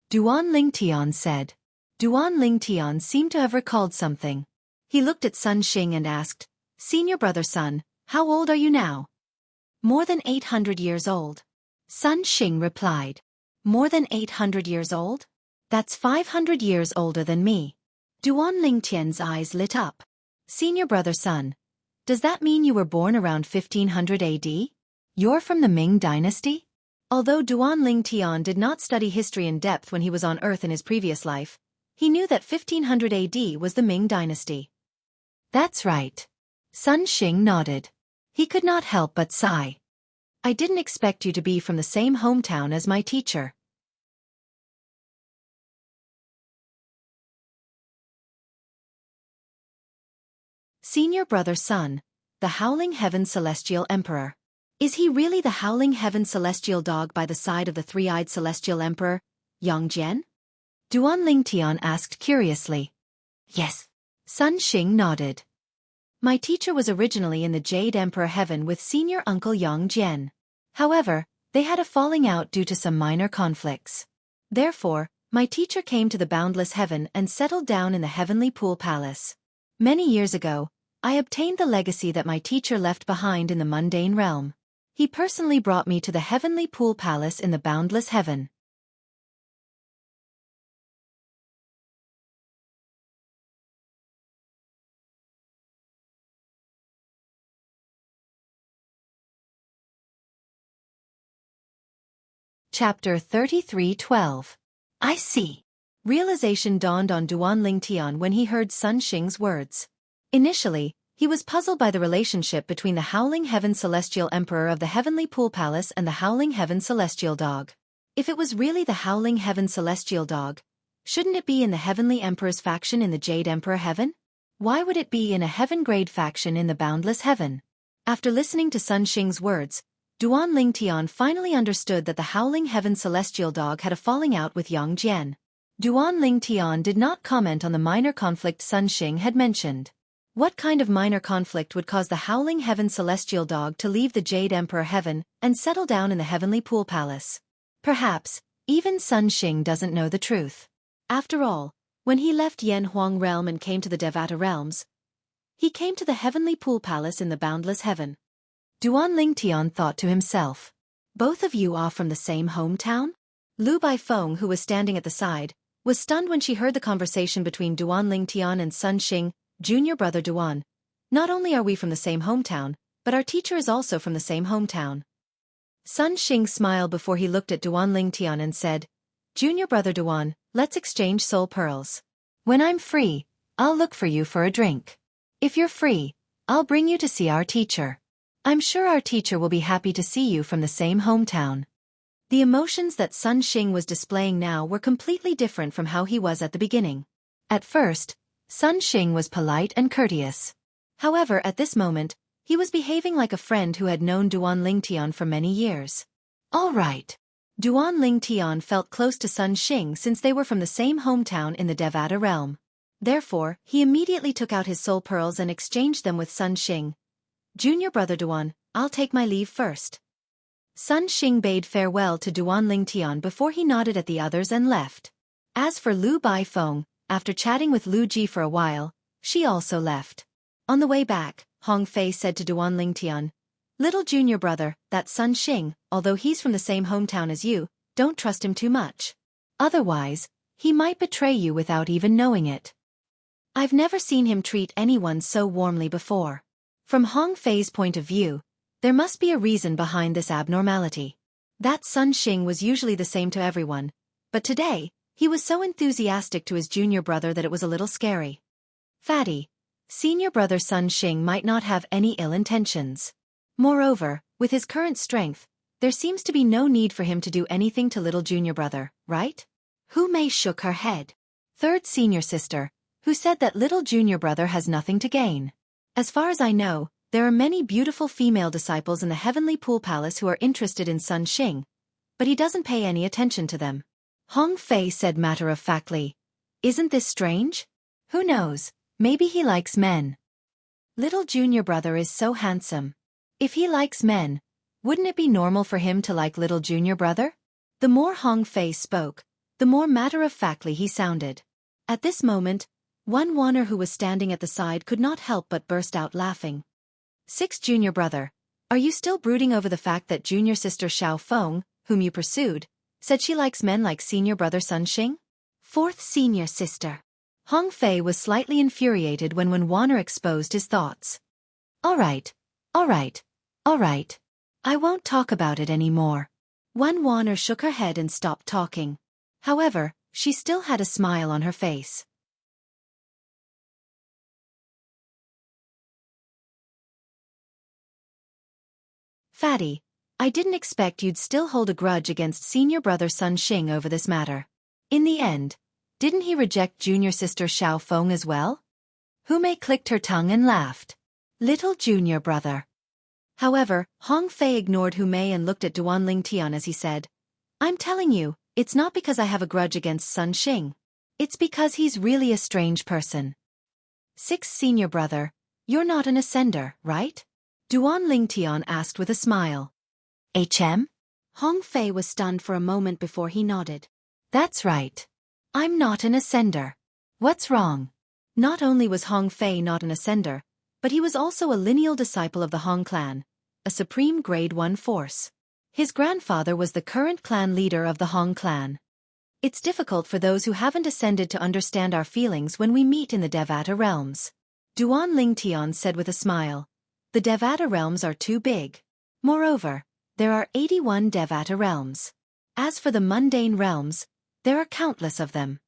Duan Lingtian said. Duan Lingtian seemed to have recalled something. He looked at Sun Xing and asked, Senior brother Sun, how old are you now? More than 800 years old. Sun Xing replied. More than 800 years old? That's 500 years older than me. Duan Lingtian's eyes lit up. Senior brother Sun, does that mean you were born around 1500 AD? You're from the Ming dynasty? Although Duan Lingtian did not study history in depth when he was on Earth in his previous life, he knew that 1500 AD was the Ming dynasty. That's right. Sun Xing nodded. He could not help but sigh. I didn't expect you to be from the same hometown as my teacher. Senior brother Sun, the Howling Heaven Celestial Emperor. Is he really the Howling Heaven Celestial Dog by the side of the three-eyed Celestial Emperor, Yangjian? Duan Lingtian asked curiously. Yes. Sun Xing nodded. My teacher was originally in the Jade Emperor Heaven with senior uncle Yangjian. However, they had a falling out due to some minor conflicts. Therefore, my teacher came to the Boundless Heaven and settled down in the Heavenly Pool Palace. Many years ago, I obtained the legacy that my teacher left behind in the mundane realm. He personally brought me to the Heavenly Pool Palace in the Boundless Heaven. Chapter 33:12. I see. Realization dawned on Duan Lingtian when he heard Sun Xing's words. Initially, he was puzzled by the relationship between the Howling Heaven Celestial Emperor of the Heavenly Pool Palace and the Howling Heaven Celestial Dog. If it was really the Howling Heaven Celestial Dog, shouldn't it be in the Heavenly Emperor's faction in the Jade Emperor Heaven? Why would it be in a Heaven-grade faction in the Boundless Heaven? After listening to Sun Xing's words, Duan Lingtian finally understood that the Howling Heaven Celestial Dog had a falling out with Yang Jian. Duan Lingtian did not comment on the minor conflict Sun Xing had mentioned. What kind of minor conflict would cause the Howling Heaven Celestial Dog to leave the Jade Emperor Heaven and settle down in the Heavenly Pool Palace? Perhaps, even Sun Xing doesn't know the truth. After all, when he left Yen Huang Realm and came to the Devata Realms, he came to the Heavenly Pool Palace in the Boundless Heaven. Duan Lingtian thought to himself, both of you are from the same hometown? Lu Baifeng, who was standing at the side, was stunned when she heard the conversation between Duan Lingtian and Sun Xing. Junior brother Duan, not only are we from the same hometown, but our teacher is also from the same hometown. Sun Xing smiled before he looked at Duan Lingtian and said, Junior brother Duan, let's exchange soul pearls. When I'm free, I'll look for you for a drink. If you're free, I'll bring you to see our teacher. I'm sure our teacher will be happy to see you from the same hometown. The emotions that Sun Xing was displaying now were completely different from how he was at the beginning. At first, Sun Xing was polite and courteous. However, at this moment, he was behaving like a friend who had known Duan Lingtian for many years. All right. Duan Lingtian felt close to Sun Xing since they were from the same hometown in the Devata realm. Therefore, he immediately took out his soul pearls and exchanged them with Sun Xing. Junior brother Duan, I'll take my leave first. Sun Xing bade farewell to Duan Lingtian before he nodded at the others and left. As for Lu Baifeng, after chatting with Lu Ji for a while, she also left. On the way back, Hong Fei said to Duan Lingtian, Little junior brother, that Sun Xing, although he's from the same hometown as you, don't trust him too much. Otherwise, he might betray you without even knowing it. I've never seen him treat anyone so warmly before. From Hong Fei's point of view, there must be a reason behind this abnormality. That Sun Xing was usually the same to everyone, but today, he was so enthusiastic to his junior brother that it was a little scary. Fatty, senior brother Sun Xing might not have any ill intentions. Moreover, with his current strength, there seems to be no need for him to do anything to little junior brother, right? Hu Mei shook her head. Third senior sister, who said that little junior brother has nothing to gain. As far as I know, there are many beautiful female disciples in the Heavenly Pool Palace who are interested in Sun Xing, but he doesn't pay any attention to them. Hong Fei said matter-of-factly, Isn't this strange? Who knows, maybe he likes men. Little junior brother is so handsome. If he likes men, wouldn't it be normal for him to like little junior brother? The more Hong Fei spoke, the more matter-of-factly he sounded. At this moment, one Wanner who was standing at the side could not help but burst out laughing. 6 junior brother, are you still brooding over the fact that junior sister Xiao Feng, whom you pursued, said she likes men like senior brother Sun Xing? 4th senior sister. Hong Fei was slightly infuriated when Wanner exposed his thoughts. All right. I won't talk about it anymore. One Wanner shook her head and stopped talking. However, she still had a smile on her face. Fatty, I didn't expect you'd still hold a grudge against senior brother Sun Xing over this matter. In the end, didn't he reject junior sister Xiao Feng as well? Hu Mei clicked her tongue and laughed. Little junior brother. However, Hong Fei ignored Hu Mei and looked at Duan Lingtian as he said, I'm telling you, it's not because I have a grudge against Sun Xing. It's because he's really a strange person. 6th senior brother, you're not an ascender, right? Duan Lingtian asked with a smile. HM? Hong Fei was stunned for a moment before he nodded. That's right. I'm not an ascender. What's wrong? Not only was Hong Fei not an ascender, but he was also a lineal disciple of the Hong clan, a supreme grade 1 force. His grandfather was the current clan leader of the Hong clan. It's difficult for those who haven't ascended to understand our feelings when we meet in the Devata realms. Duan Lingtian said with a smile. The Devata realms are too big. Moreover, there are 81 Devata realms. As for the mundane realms, there are countless of them.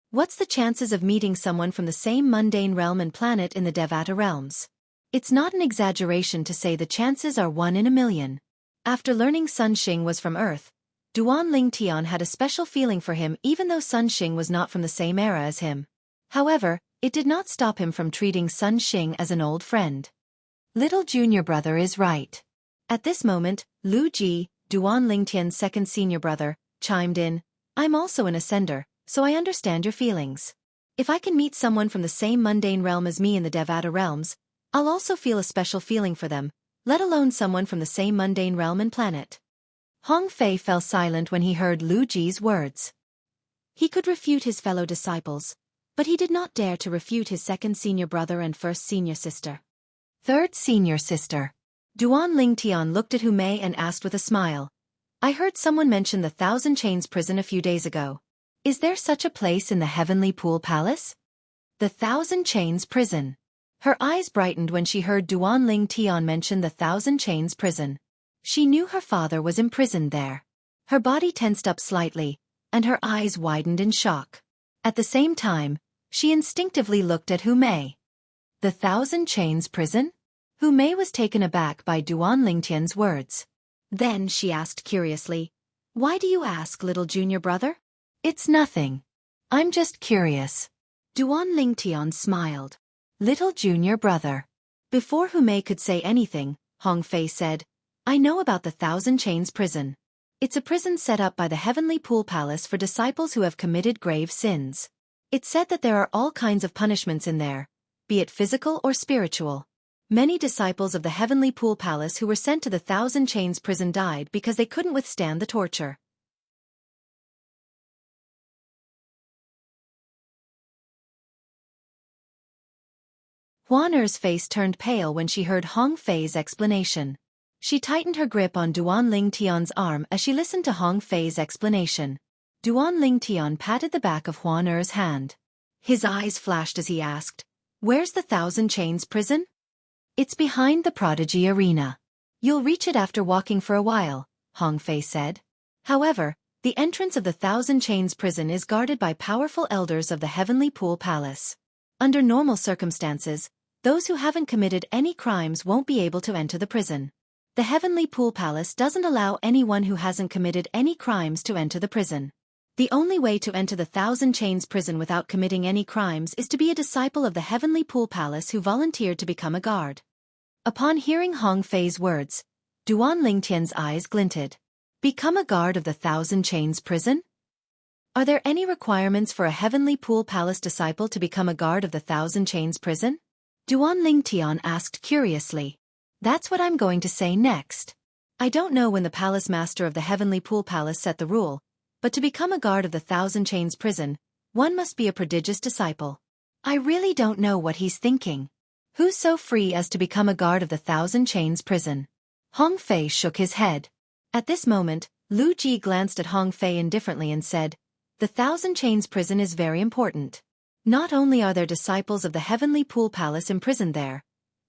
What's the chances of meeting someone from the same mundane realm and planet in the Devata realms? It's not an exaggeration to say the chances are 1 in a million. After learning Sun Xing was from Earth, Duan Ling Tian had a special feeling for him even though Sun Xing was not from the same era as him. However, it did not stop him from treating Sun Xing as an old friend. Little junior brother is right. At this moment, Lu Ji, Duan Ling Tian's second senior brother, chimed in, I'm also an ascender, so I understand your feelings. If I can meet someone from the same mundane realm as me in the Devata realms, I'll also feel a special feeling for them, let alone someone from the same mundane realm and planet. Hong Fei fell silent when he heard Lu Ji's words. He could refute his fellow disciples, but he did not dare to refute his second senior brother and first senior sister. Third senior sister. Duan Ling Tian looked at Hu Mei and asked with a smile, I heard someone mention the Thousand Chains prison a few days ago. Is there such a place in the Heavenly Pool Palace? The Thousand Chains prison. Her eyes brightened when she heard Duan Ling Tian mention the Thousand Chains prison. She knew her father was imprisoned there. Her body tensed up slightly, and her eyes widened in shock. At the same time, she instinctively looked at Hu Mei. The Thousand Chains prison? Hu Mei was taken aback by Duan Ling Tian's words. Then she asked curiously, Why do you ask, little junior brother? It's nothing. I'm just curious. Duan Ling Tian smiled. Little junior brother. Before Hu Mei could say anything, Hong Fei said, I know about the Thousand Chains prison. It's a prison set up by the Heavenly Pool Palace for disciples who have committed grave sins. It's said that there are all kinds of punishments in there, be it physical or spiritual. Many disciples of the Heavenly Pool Palace who were sent to the Thousand Chains prison died because they couldn't withstand the torture. Huan Er's face turned pale when she heard Hong Fei's explanation. She tightened her grip on Duan Ling Tian's arm as she listened to Hong Fei's explanation. Duan Ling Tian patted the back of Huan Er's hand. His eyes flashed as he asked, Where's the Thousand Chains prison? It's behind the Prodigy Arena. You'll reach it after walking for a while, Hong Fei said. However, the entrance of the Thousand Chains prison is guarded by powerful elders of the Heavenly Pool Palace. Under normal circumstances, those who haven't committed any crimes won't be able to enter the prison. The Heavenly Pool Palace doesn't allow anyone who hasn't committed any crimes to enter the prison. The only way to enter the Thousand Chains prison without committing any crimes is to be a disciple of the Heavenly Pool Palace who volunteered to become a guard. Upon hearing Hong Fei's words, Duan Ling Tian's eyes glinted. Become a guard of the Thousand Chains prison? Are there any requirements for a Heavenly Pool Palace disciple to become a guard of the Thousand Chains prison? Duan Ling Tian asked curiously. That's what I'm going to say next. I don't know when the palace master of the Heavenly Pool Palace set the rule, but to become a guard of the Thousand Chains prison, one must be a prodigious disciple. I really don't know what he's thinking. Who's so free as to become a guard of the Thousand Chains prison? Hong Fei shook his head. At this moment, Lu Ji glanced at Hong Fei indifferently and said, The Thousand Chains prison is very important. Not only are there disciples of the Heavenly Pool Palace imprisoned there,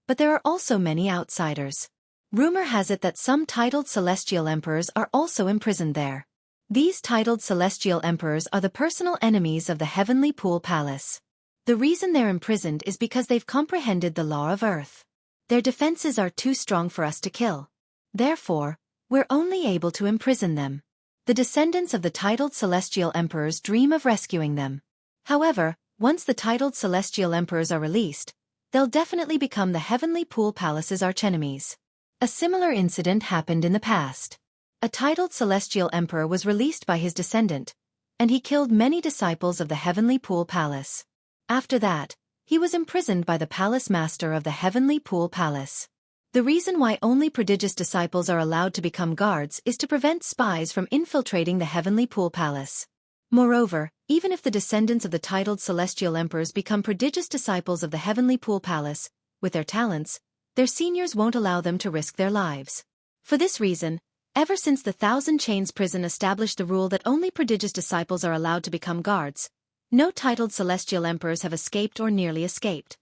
but there are also many outsiders. Rumor has it that some titled celestial emperors are also imprisoned there. These titled celestial emperors are the personal enemies of the Heavenly Pool Palace. The reason they're imprisoned is because they've comprehended the law of Earth. Their defenses are too strong for us to kill. Therefore, we're only able to imprison them. The descendants of the titled celestial emperors dream of rescuing them. However, once the titled celestial emperors are released, they'll definitely become the Heavenly Pool Palace's archenemies. A similar incident happened in the past. A titled celestial emperor was released by his descendant, and he killed many disciples of the Heavenly Pool Palace. After that, he was imprisoned by the palace master of the Heavenly Pool Palace. The reason why only prodigious disciples are allowed to become guards is to prevent spies from infiltrating the Heavenly Pool Palace. Moreover, even if the descendants of the titled celestial emperors become prodigious disciples of the Heavenly Pool Palace, with their talents, their seniors won't allow them to risk their lives. For this reason, ever since the Thousand Chains prison established the rule that only prodigious disciples are allowed to become guards, no titled celestial emperors have escaped or nearly escaped.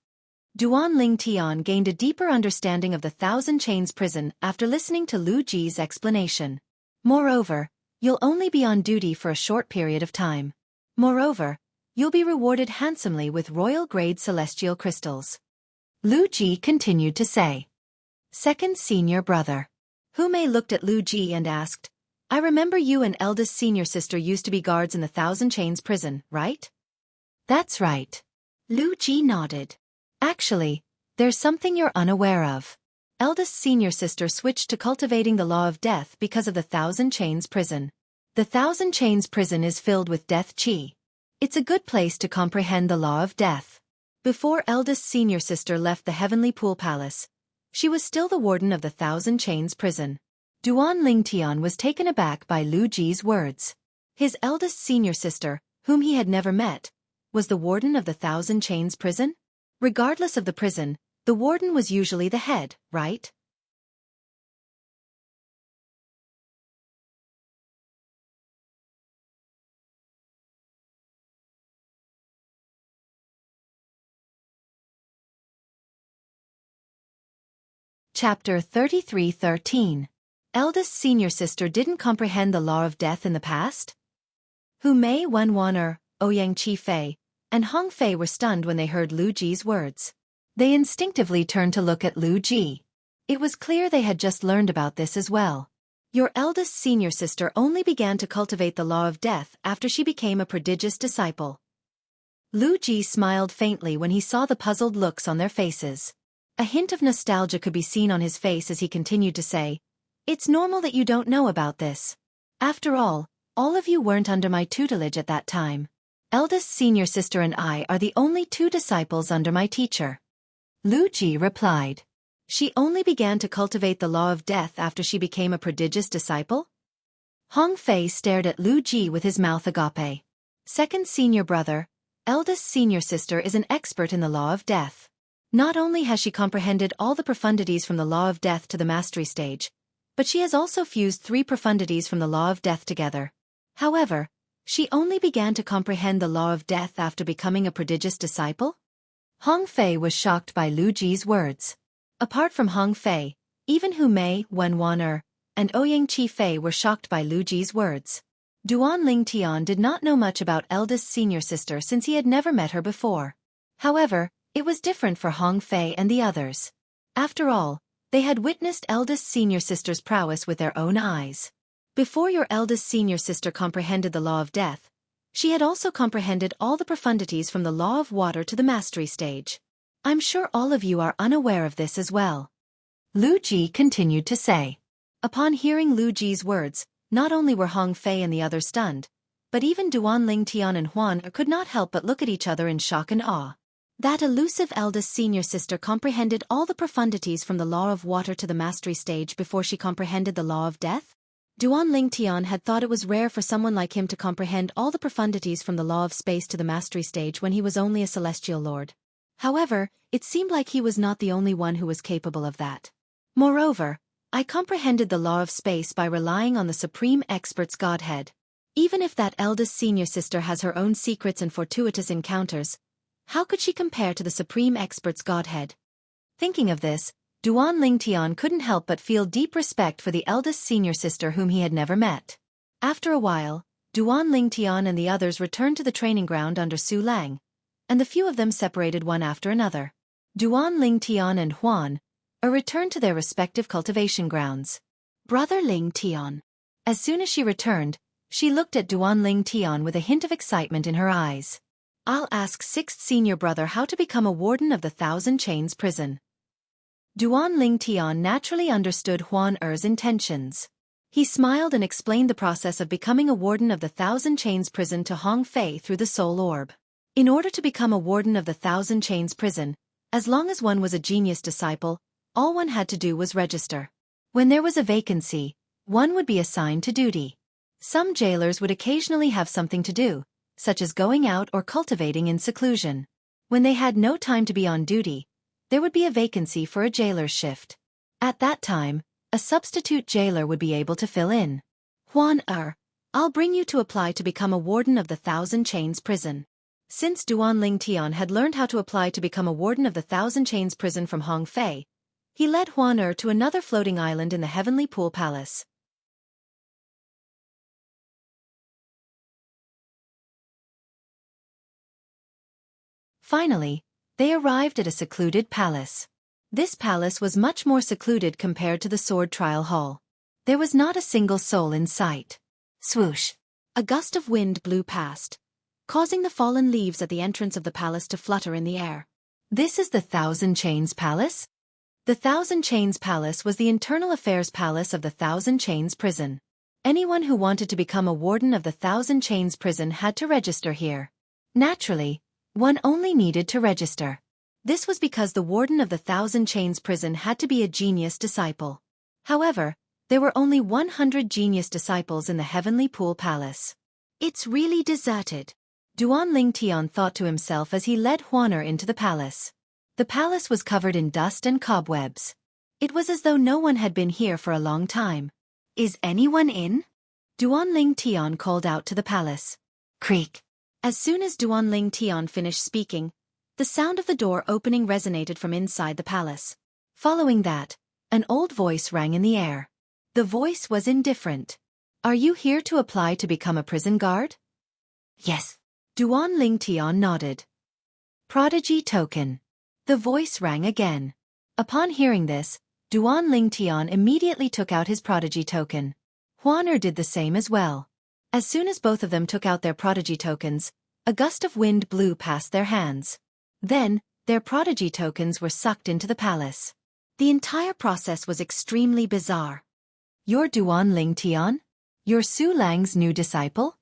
Duan Ling Tian gained a deeper understanding of the Thousand Chains prison after listening to Lu Ji's explanation. Moreover, you'll only be on duty for a short period of time. Moreover, you'll be rewarded handsomely with royal-grade celestial crystals. Lu Ji continued to say. Second senior brother. Hu Mei looked at Lu Ji and asked, I remember you and eldest senior sister used to be guards in the Thousand Chains prison, right? That's right. Lu Ji nodded. Actually, there's something you're unaware of. Eldest senior sister switched to cultivating the law of death because of the Thousand Chains prison. The Thousand Chains prison is filled with death chi. It's a good place to comprehend the law of death. Before eldest senior sister left the Heavenly Pool Palace, she was still the warden of the Thousand Chains prison. Duan Lingtian was taken aback by Lu Ji's words. His eldest senior sister, whom he had never met, was the warden of the Thousand Chains prison? Regardless of the prison, the warden was usually the head, right? Chapter 33:13. Eldest senior sister didn't comprehend the law of death in the past? Hu Mei, Wenwaner, Ouyang Chi Fei, and Hong Fei were stunned when they heard Lu Ji's words. They instinctively turned to look at Lu Ji. It was clear they had just learned about this as well. Your eldest senior sister only began to cultivate the law of death after she became a prodigious disciple. Lu Ji smiled faintly when he saw the puzzled looks on their faces. A hint of nostalgia could be seen on his face as he continued to say, It's normal that you don't know about this. After all of you weren't under my tutelage at that time. Eldest senior sister and I are the only two disciples under my teacher. Lu Ji replied. She only began to cultivate the law of death after she became a prodigious disciple? Hong Fei stared at Lu Ji with his mouth agape. Second senior brother, eldest senior sister is an expert in the law of death. Not only has she comprehended all the profundities from the law of death to the mastery stage, but she has also fused 3 profundities from the law of death together. However, she only began to comprehend the law of death after becoming a prodigious disciple? Hong Fei was shocked by Lu Ji's words. Apart from Hong Fei, even Hu Mei, Wenwaner, and Ouyang Chi Fei were shocked by Lu Ji's words. Duan Lingtian did not know much about eldest senior sister since he had never met her before. However, it was different for Hong Fei and the others. After all, they had witnessed eldest senior sister's prowess with their own eyes. Before your eldest senior sister comprehended the law of death, she had also comprehended all the profundities from the law of water to the mastery stage. I'm sure all of you are unaware of this as well. Lu Ji continued to say. Upon hearing Lu Ji's words, not only were Hong Fei and the others stunned, but even Duan Lingtian and Huan could not help but look at each other in shock and awe. That elusive eldest senior sister comprehended all the profundities from the law of water to the mastery stage before she comprehended the law of death? Duan Lingtian had thought it was rare for someone like him to comprehend all the profundities from the law of space to the mastery stage when he was only a celestial lord. However, it seemed like he was not the only one who was capable of that. Moreover, I comprehended the law of space by relying on the supreme expert's godhead. Even if that eldest senior sister has her own secrets and fortuitous encounters, how could she compare to the supreme expert's godhead? Thinking of this, Duan Lingtian couldn't help but feel deep respect for the eldest senior sister whom he had never met. After a while, Duan Lingtian and the others returned to the training ground under Su Lang, and the few of them separated one after another. Duan Lingtian and Huan returned to their respective cultivation grounds. Brother Lingtian. As soon as she returned, she looked at Duan Lingtian with a hint of excitement in her eyes. I'll ask 6th senior brother how to become a warden of the Thousand Chains prison. Duan Lingtian naturally understood Huan Er's intentions. He smiled and explained the process of becoming a warden of the Thousand Chains prison to Hong Fei through the soul orb. In order to become a warden of the Thousand Chains prison, as long as one was a genius disciple, all one had to do was register. When there was a vacancy, one would be assigned to duty. Some jailers would occasionally have something to do, such as going out or cultivating in seclusion. When they had no time to be on duty, there would be a vacancy for a jailer's shift. At that time, a substitute jailer would be able to fill in. Huan I'll bring you to apply to become a warden of the Thousand Chains prison. Since Duan Lingtian had learned how to apply to become a warden of the Thousand Chains prison from Hong Fei, he led Huan to another floating island in the Heavenly Pool Palace. Finally, they arrived at a secluded palace. This palace was much more secluded compared to the sword trial hall. There was not a single soul in sight. Swoosh! A gust of wind blew past, causing the fallen leaves at the entrance of the palace to flutter in the air. This is the Thousand Chains Palace? The Thousand Chains Palace was the internal affairs palace of the Thousand Chains Prison. Anyone who wanted to become a warden of the Thousand Chains Prison had to register here. Naturally, one only needed to register. This was because the warden of the Thousand Chains Prison had to be a genius disciple. However, there were only 100 genius disciples in the Heavenly Pool Palace. It's really deserted, Duan Lingtian thought to himself as he led Huaner into the palace. The palace was covered in dust and cobwebs. It was as though no one had been here for a long time. Is anyone in? Duan Lingtian called out to the palace. Creak. As soon as Duan Lingtian finished speaking, the sound of the door opening resonated from inside the palace. Following that, an old voice rang in the air. The voice was indifferent. Are you here to apply to become a prison guard? Yes. Duan Lingtian nodded. Prodigy token. The voice rang again. Upon hearing this, Duan Lingtian immediately took out his prodigy token. Huaner did the same as well. As soon as both of them took out their prodigy tokens, a gust of wind blew past their hands. Then, their prodigy tokens were sucked into the palace. The entire process was extremely bizarre. You're Duan Lingtian? You're Su Lang's new disciple?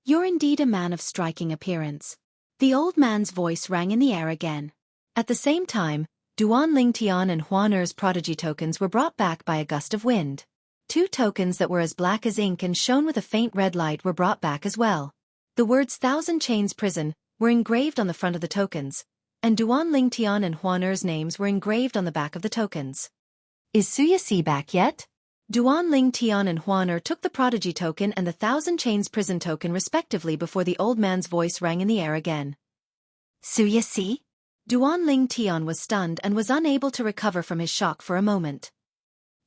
You're indeed a man of striking appearance. The old man's voice rang in the air again. At the same time, Duan Lingtian and Huaner's prodigy tokens were brought back by a gust of wind. 2 tokens that were as black as ink and shone with a faint red light were brought back as well. The words Thousand Chains Prison were engraved on the front of the tokens, and Duan Lingtian and Huaner's names were engraved on the back of the tokens. Is Xianxia back yet? Duan Lingtian and Huaner took the prodigy token and the Thousand Chains Prison token respectively before the old man's voice rang in the air again. Xianxia? Duan Lingtian was stunned and was unable to recover from his shock for a moment.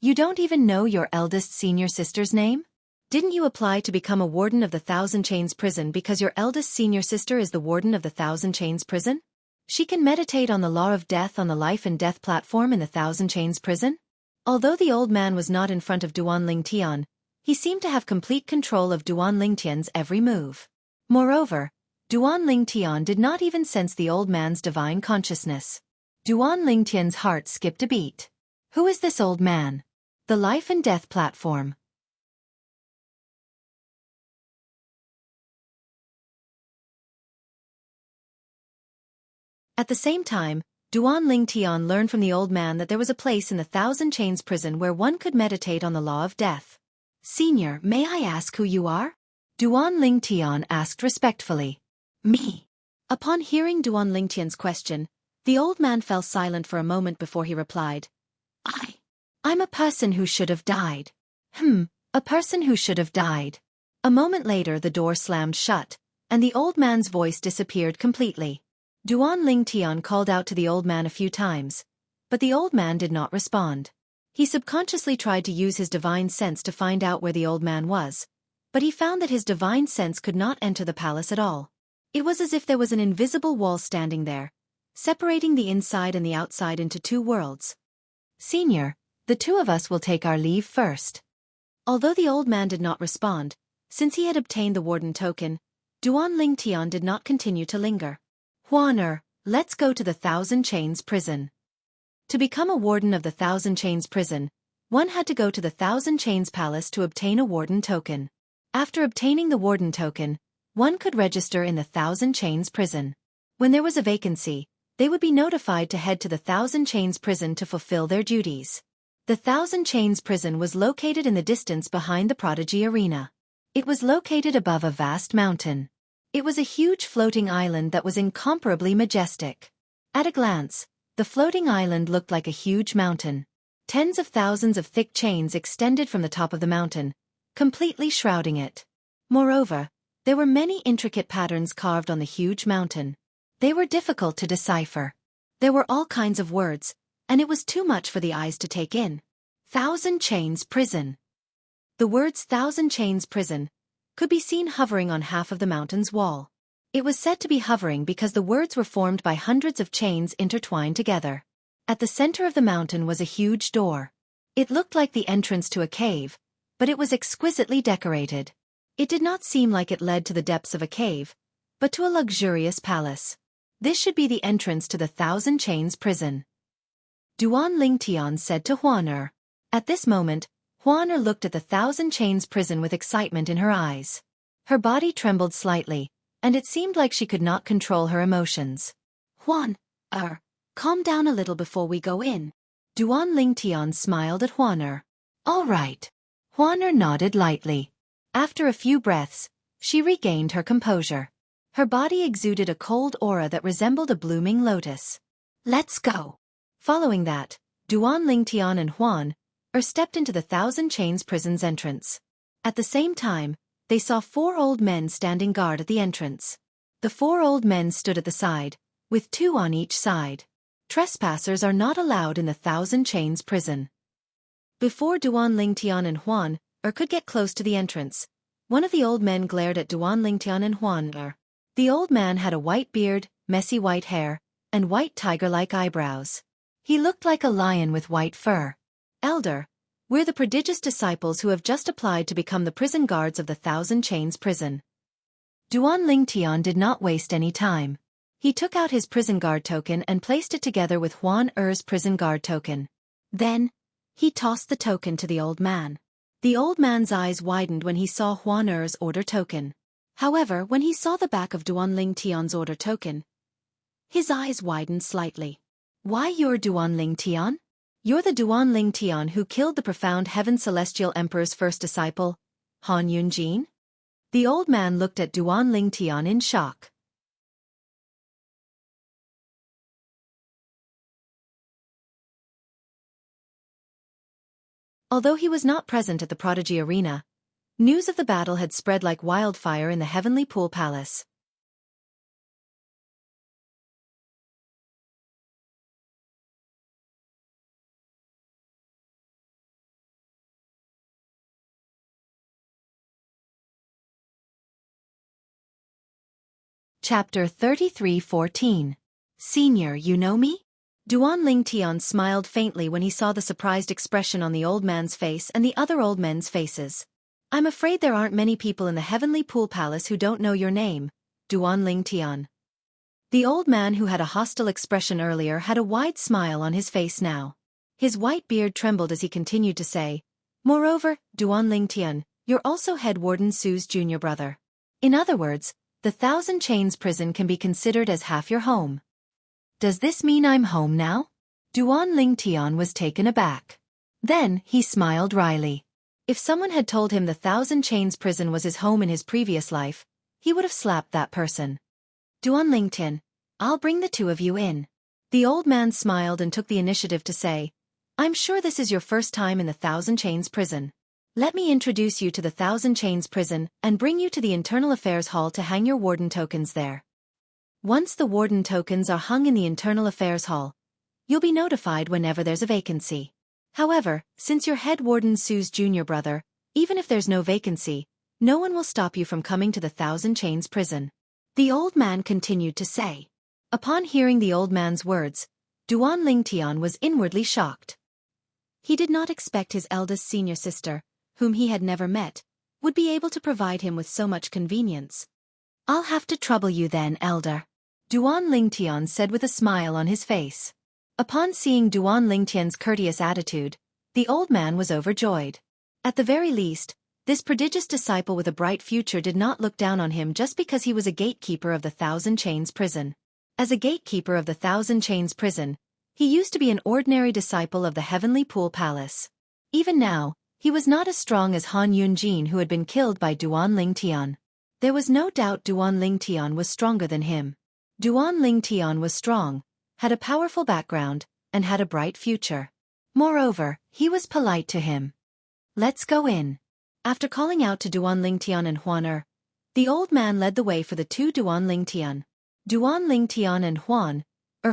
You don't even know your eldest senior sister's name? Didn't you apply to become a warden of the Thousand Chains Prison because your eldest senior sister is the warden of the Thousand Chains Prison? She can meditate on the law of death on the life and death platform in the Thousand Chains Prison? Although the old man was not in front of Duan Lingtian, he seemed to have complete control of Duan Lingtian's every move. Moreover, Duan Lingtian did not even sense the old man's divine consciousness. Duan Lingtian's heart skipped a beat. Who is this old man? The life and death platform. At the same time, Duan Lingtian learned from the old man that there was a place in the Thousand Chains Prison where one could meditate on the law of death. Senior, may I ask who you are? Duan Lingtian asked respectfully. Me. Upon hearing Duan Lingtian's question, the old man fell silent for a moment before he replied. I'm a person who should have died. A person who should have died. A moment later the door slammed shut, and the old man's voice disappeared completely. Duan Lingtian called out to the old man a few times, but the old man did not respond. He subconsciously tried to use his divine sense to find out where the old man was, but he found that his divine sense could not enter the palace at all. It was as if there was an invisible wall standing there, separating the inside and the outside into 2 worlds. Senior, the 2 of us will take our leave first. Although the old man did not respond, since he had obtained the warden token, Duan Lingtian did not continue to linger. Huaner, let's go to the Thousand Chains Prison. To become a warden of the Thousand Chains Prison, one had to go to the Thousand Chains Palace to obtain a warden token. After obtaining the warden token, one could register in the Thousand Chains Prison. When there was a vacancy, they would be notified to head to the Thousand Chains Prison to fulfill their duties. The Thousand Chains Prison was located in the distance behind the Prodigy Arena. It was located above a vast mountain. It was a huge floating island that was incomparably majestic. At a glance, the floating island looked like a huge mountain. Tens of thousands of thick chains extended from the top of the mountain, completely shrouding it. Moreover, there were many intricate patterns carved on the huge mountain. They were difficult to decipher. There were all kinds of words, and it was too much for the eyes to take in. Thousand Chains Prison. The words Thousand Chains Prison could be seen hovering on half of the mountain's wall. It was said to be hovering because the words were formed by hundreds of chains intertwined together. At the center of the mountain was a huge door. It looked like the entrance to a cave, but it was exquisitely decorated. It did not seem like it led to the depths of a cave, but to a luxurious palace. This should be the entrance to the Thousand Chains prison. Duan Lingtian said to Huan. At this moment, Huan looked at the Thousand Chains prison with excitement in her eyes. Her body trembled slightly, and it seemed like she could not control her emotions. Huan, calm down a little before we go in. Duan Lingtian smiled at Huan. All right. Huan nodded lightly. After a few breaths, she regained her composure. Her body exuded a cold aura that resembled a blooming lotus. Let's go. Following that, Duan Lingtian and Huan stepped into the Thousand Chains prison's entrance. At the same time, they saw 4 old men standing guard at the entrance. The 4 old men stood at the side, with 2 on each side. Trespassers are not allowed in the Thousand Chains prison. Before Duan Lingtian and Huan could get close to the entrance, one of the old men glared at Duan Lingtian and Huan. The old man had a white beard, messy white hair, and white tiger-like eyebrows. He looked like a lion with white fur. Elder, we're the prodigious disciples who have just applied to become the prison guards of the Thousand Chains prison. Duan Lingtian did not waste any time. He took out his prison guard token and placed it together with Huan prison guard token. Then, he tossed the token to the old man. The old man's eyes widened when he saw Huan order token. However, when he saw the back of Duan Lingtian's order token, his eyes widened slightly. Why, you're Duan Lingtian? You're the Duan Lingtian who killed the profound Heaven Celestial Emperor's first disciple, Han Yunjin? The old man looked at Duan Lingtian in shock. Although he was not present at the Prodigy Arena, news of the battle had spread like wildfire in the Heavenly Pool Palace. Chapter 33:14. Senior, you know me? Duan Lingtian smiled faintly when he saw the surprised expression on the old man's face and the other old men's faces. I'm afraid there aren't many people in the Heavenly Pool Palace who don't know your name, Duan Lingtian. The old man who had a hostile expression earlier had a wide smile on his face now. His white beard trembled as he continued to say, Moreover, Duan Lingtian, you're also Head Warden Su's junior brother. In other words, the Thousand Chains prison can be considered as half your home. Does this mean I'm home now? Duan Lingtian was taken aback. Then, he smiled wryly. If someone had told him the Thousand Chains prison was his home in his previous life, he would have slapped that person. Duan Lingtian, I'll bring the 2 of you in. The old man smiled and took the initiative to say, I'm sure this is your first time in the Thousand Chains prison. Let me introduce you to the Thousand Chains prison and bring you to the Internal Affairs Hall to hang your warden tokens there. Once the warden tokens are hung in the Internal Affairs Hall, you'll be notified whenever there's a vacancy. However, since you're Head Warden Su's junior brother, even if there's no vacancy, no one will stop you from coming to the Thousand Chains prison. The old man continued to say. Upon hearing the old man's words, Duan Lingtian was inwardly shocked. He did not expect his eldest senior sister, whom he had never met, would be able to provide him with so much convenience. I'll have to trouble you then, elder. Duan Lingtian said with a smile on his face. Upon seeing Duan Lingtian's courteous attitude, the old man was overjoyed. At the very least, this prodigious disciple with a bright future did not look down on him just because he was a gatekeeper of the Thousand Chains prison. As a gatekeeper of the Thousand Chains prison, he used to be an ordinary disciple of the Heavenly Pool Palace. Even now, he was not as strong as Han Yunjin, who had been killed by Duan Lingtian. There was no doubt Duan Lingtian was stronger than him. Duan Lingtian was strong, had a powerful background, and had a bright future. Moreover, he was polite to him. Let's go in. After calling out to Duan Lingtian and Huan, the old man led the way for the 2 Duan Lingtian. Duan Lingtian and Huan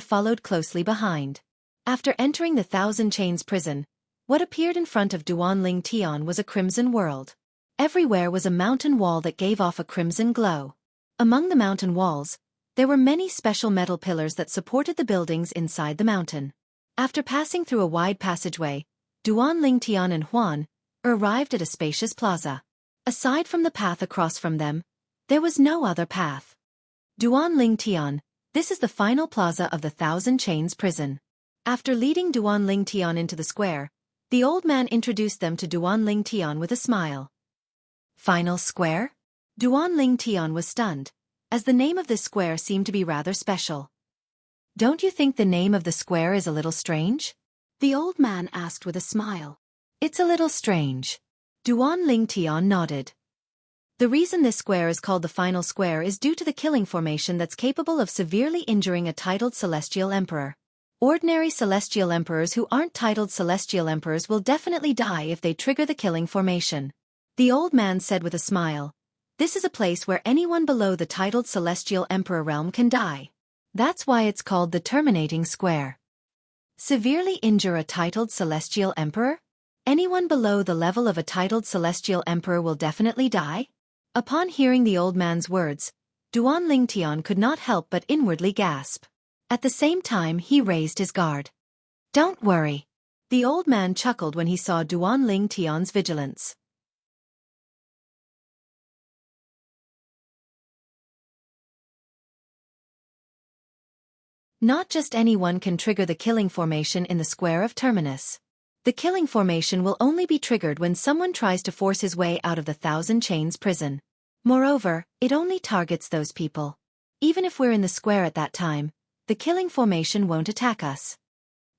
followed closely behind. After entering the Thousand Chains prison, what appeared in front of Duan Lingtian was a crimson world. Everywhere was a mountain wall that gave off a crimson glow. Among the mountain walls, there were many special metal pillars that supported the buildings inside the mountain. After passing through a wide passageway, Duan Lingtian and Huan arrived at a spacious plaza. Aside from the path across from them, there was no other path. Duan Lingtian, this is the final plaza of the Thousand Chains prison. After leading Duan Lingtian into the square, the old man introduced them to Duan Lingtian with a smile. Final square? Duan Lingtian was stunned, as the name of this square seemed to be rather special. Don't you think the name of the square is a little strange? The old man asked with a smile. It's a little strange. Duan Lingtian nodded. The reason this square is called the final square is due to the killing formation that's capable of severely injuring a titled celestial emperor. Ordinary celestial emperors who aren't titled celestial emperors will definitely die if they trigger the killing formation. The old man said with a smile, this is a place where anyone below the titled celestial emperor realm can die. That's why it's called the terminating square. Severely injure a titled celestial emperor? Anyone below the level of a titled celestial emperor will definitely die? Upon hearing the old man's words, Duan Lingtian could not help but inwardly gasp. At the same time he raised his guard. Don't worry. The old man chuckled when he saw Duan Lingtian's vigilance. Not just anyone can trigger the killing formation in the square of Terminus. The killing formation will only be triggered when someone tries to force his way out of the Thousand Chains prison. Moreover, it only targets those people. Even if we're in the square at that time, the killing formation won't attack us.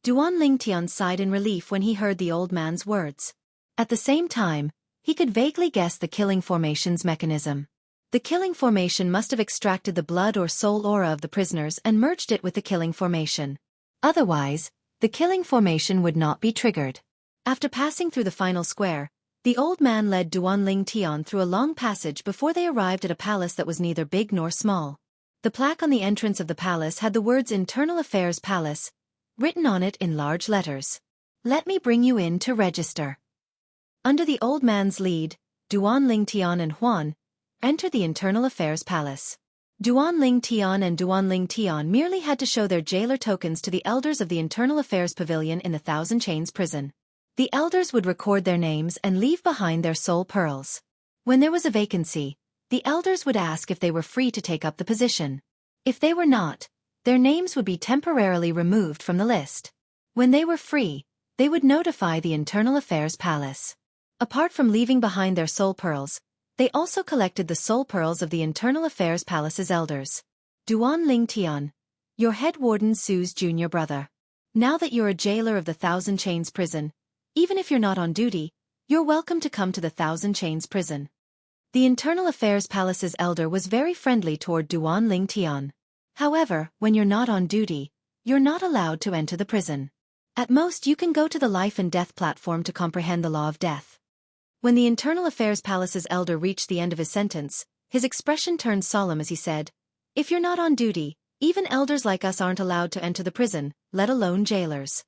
Duan Lingtian sighed in relief when he heard the old man's words. At the same time, he could vaguely guess the killing formation's mechanism. The killing formation must have extracted the blood or soul aura of the prisoners and merged it with the killing formation. Otherwise, the killing formation would not be triggered. After passing through the final square, the old man led Duan Lingtian through a long passage before they arrived at a palace that was neither big nor small. The plaque on the entrance of the palace had the words Internal Affairs Palace, written on it in large letters. Let me bring you in to register. Under the old man's lead, Duan Lingtian and Huan entered the Internal Affairs Palace. Duan Lingtian and Duan Lingtian merely had to show their jailer tokens to the elders of the Internal Affairs Pavilion in the Thousand Chains prison. The elders would record their names and leave behind their soul pearls. When there was a vacancy, the elders would ask if they were free to take up the position. If they were not, their names would be temporarily removed from the list. When they were free, they would notify the Internal Affairs Palace. Apart from leaving behind their soul pearls, they also collected the soul pearls of the Internal Affairs Palace's elders. Duan Lingtian, your head warden Su's junior brother. Now that you're a jailer of the Thousand Chains prison, even if you're not on duty, you're welcome to come to the Thousand Chains prison. The Internal Affairs Palace's elder was very friendly toward Duan Lingtian. However, when you're not on duty, you're not allowed to enter the prison. At most you can go to the life and death platform to comprehend the law of death. When the Internal Affairs Palace's elder reached the end of his sentence, his expression turned solemn as he said, if you're not on duty, even elders like us aren't allowed to enter the prison, let alone jailers.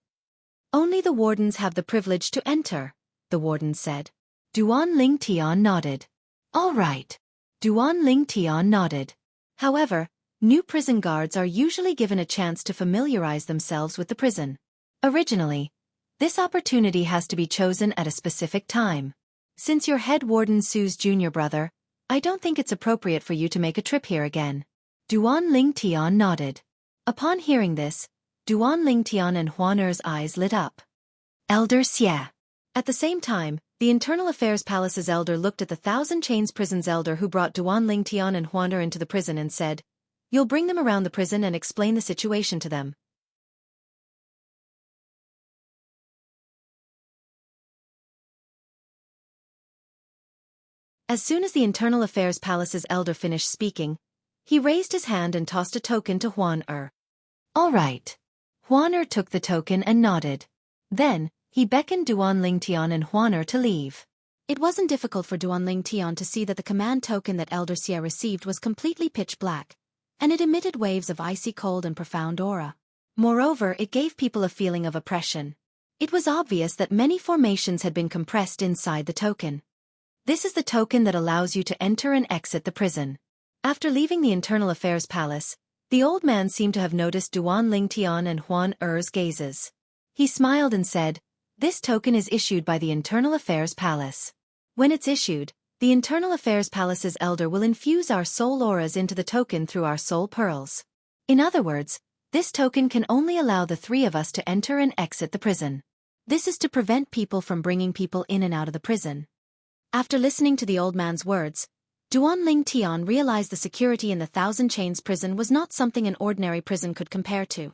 Only the wardens have the privilege to enter, the warden said. Duan Lingtian nodded. All right. Duan Lingtian nodded. However, new prison guards are usually given a chance to familiarize themselves with the prison. Originally, this opportunity has to be chosen at a specific time. Since you're head warden Su's junior brother, I don't think it's appropriate for you to make a trip here again. Duan Lingtian nodded. Upon hearing this, Duan Lingtian and Huaner's eyes lit up. Elder Xia. At the same time, the Internal Affairs Palace's elder looked at the Thousand Chains prison's elder who brought Duan Lingtian and Huaner into the prison and said, you'll bring them around the prison and explain the situation to them. As soon as the Internal Affairs Palace's elder finished speaking, he raised his hand and tossed a token to Huan-er. All right. Huan-er took the token and nodded. Then, he beckoned Duan Lingtian and Huan-er to leave. It wasn't difficult for Duan Lingtian to see that the command token that Elder Xia received was completely pitch black, and it emitted waves of icy cold and profound aura. Moreover, it gave people a feeling of oppression. It was obvious that many formations had been compressed inside the token. This is the token that allows you to enter and exit the prison. After leaving the Internal Affairs Palace, the old man seemed to have noticed Duan Lingtian and Huan Er's gazes. He smiled and said, "This token is issued by the Internal Affairs Palace. When it's issued, the Internal Affairs Palace's elder will infuse our soul auras into the token through our soul pearls. In other words, this token can only allow the three of us to enter and exit the prison. This is to prevent people from bringing people in and out of the prison." After listening to the old man's words, Duan Lingtian realized the security in the Thousand Chains prison was not something an ordinary prison could compare to.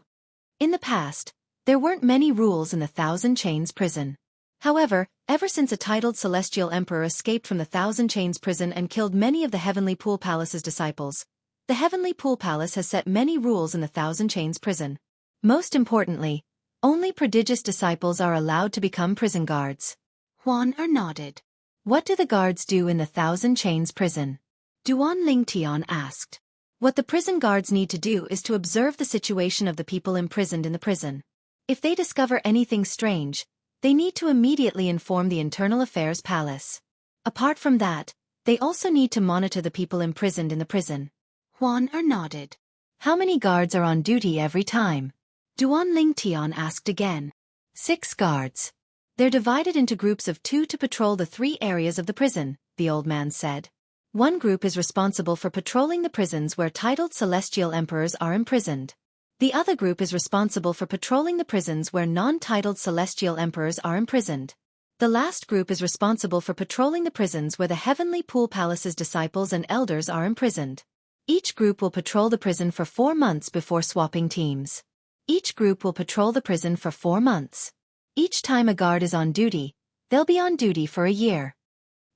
In the past, there weren't many rules in the Thousand Chains prison. However, ever since a titled celestial emperor escaped from the Thousand Chains prison and killed many of the Heavenly Pool Palace's disciples, the Heavenly Pool Palace has set many rules in the Thousand Chains prison. Most importantly, only prodigious disciples are allowed to become prison guards. Huan Er nodded. What do the guards do in the Thousand Chains prison? Duan Lingtian asked. What the prison guards need to do is to observe the situation of the people imprisoned in the prison. If they discover anything strange, they need to immediately inform the Internal Affairs Palace. Apart from that, they also need to monitor the people imprisoned in the prison. Huan Er nodded. How many guards are on duty every time? Duan Lingtian asked again. 6 guards. They're divided into groups of 2 to patrol the 3 areas of the prison, the old man said. One group is responsible for patrolling the prisons where titled celestial emperors are imprisoned. The other group is responsible for patrolling the prisons where non-titled celestial emperors are imprisoned. The last group is responsible for patrolling the prisons where the Heavenly Pool Palace's disciples and elders are imprisoned. Each group will patrol the prison for 4 months before swapping teams. Each group will patrol the prison for 4 months. Each time a guard is on duty, they'll be on duty for a year.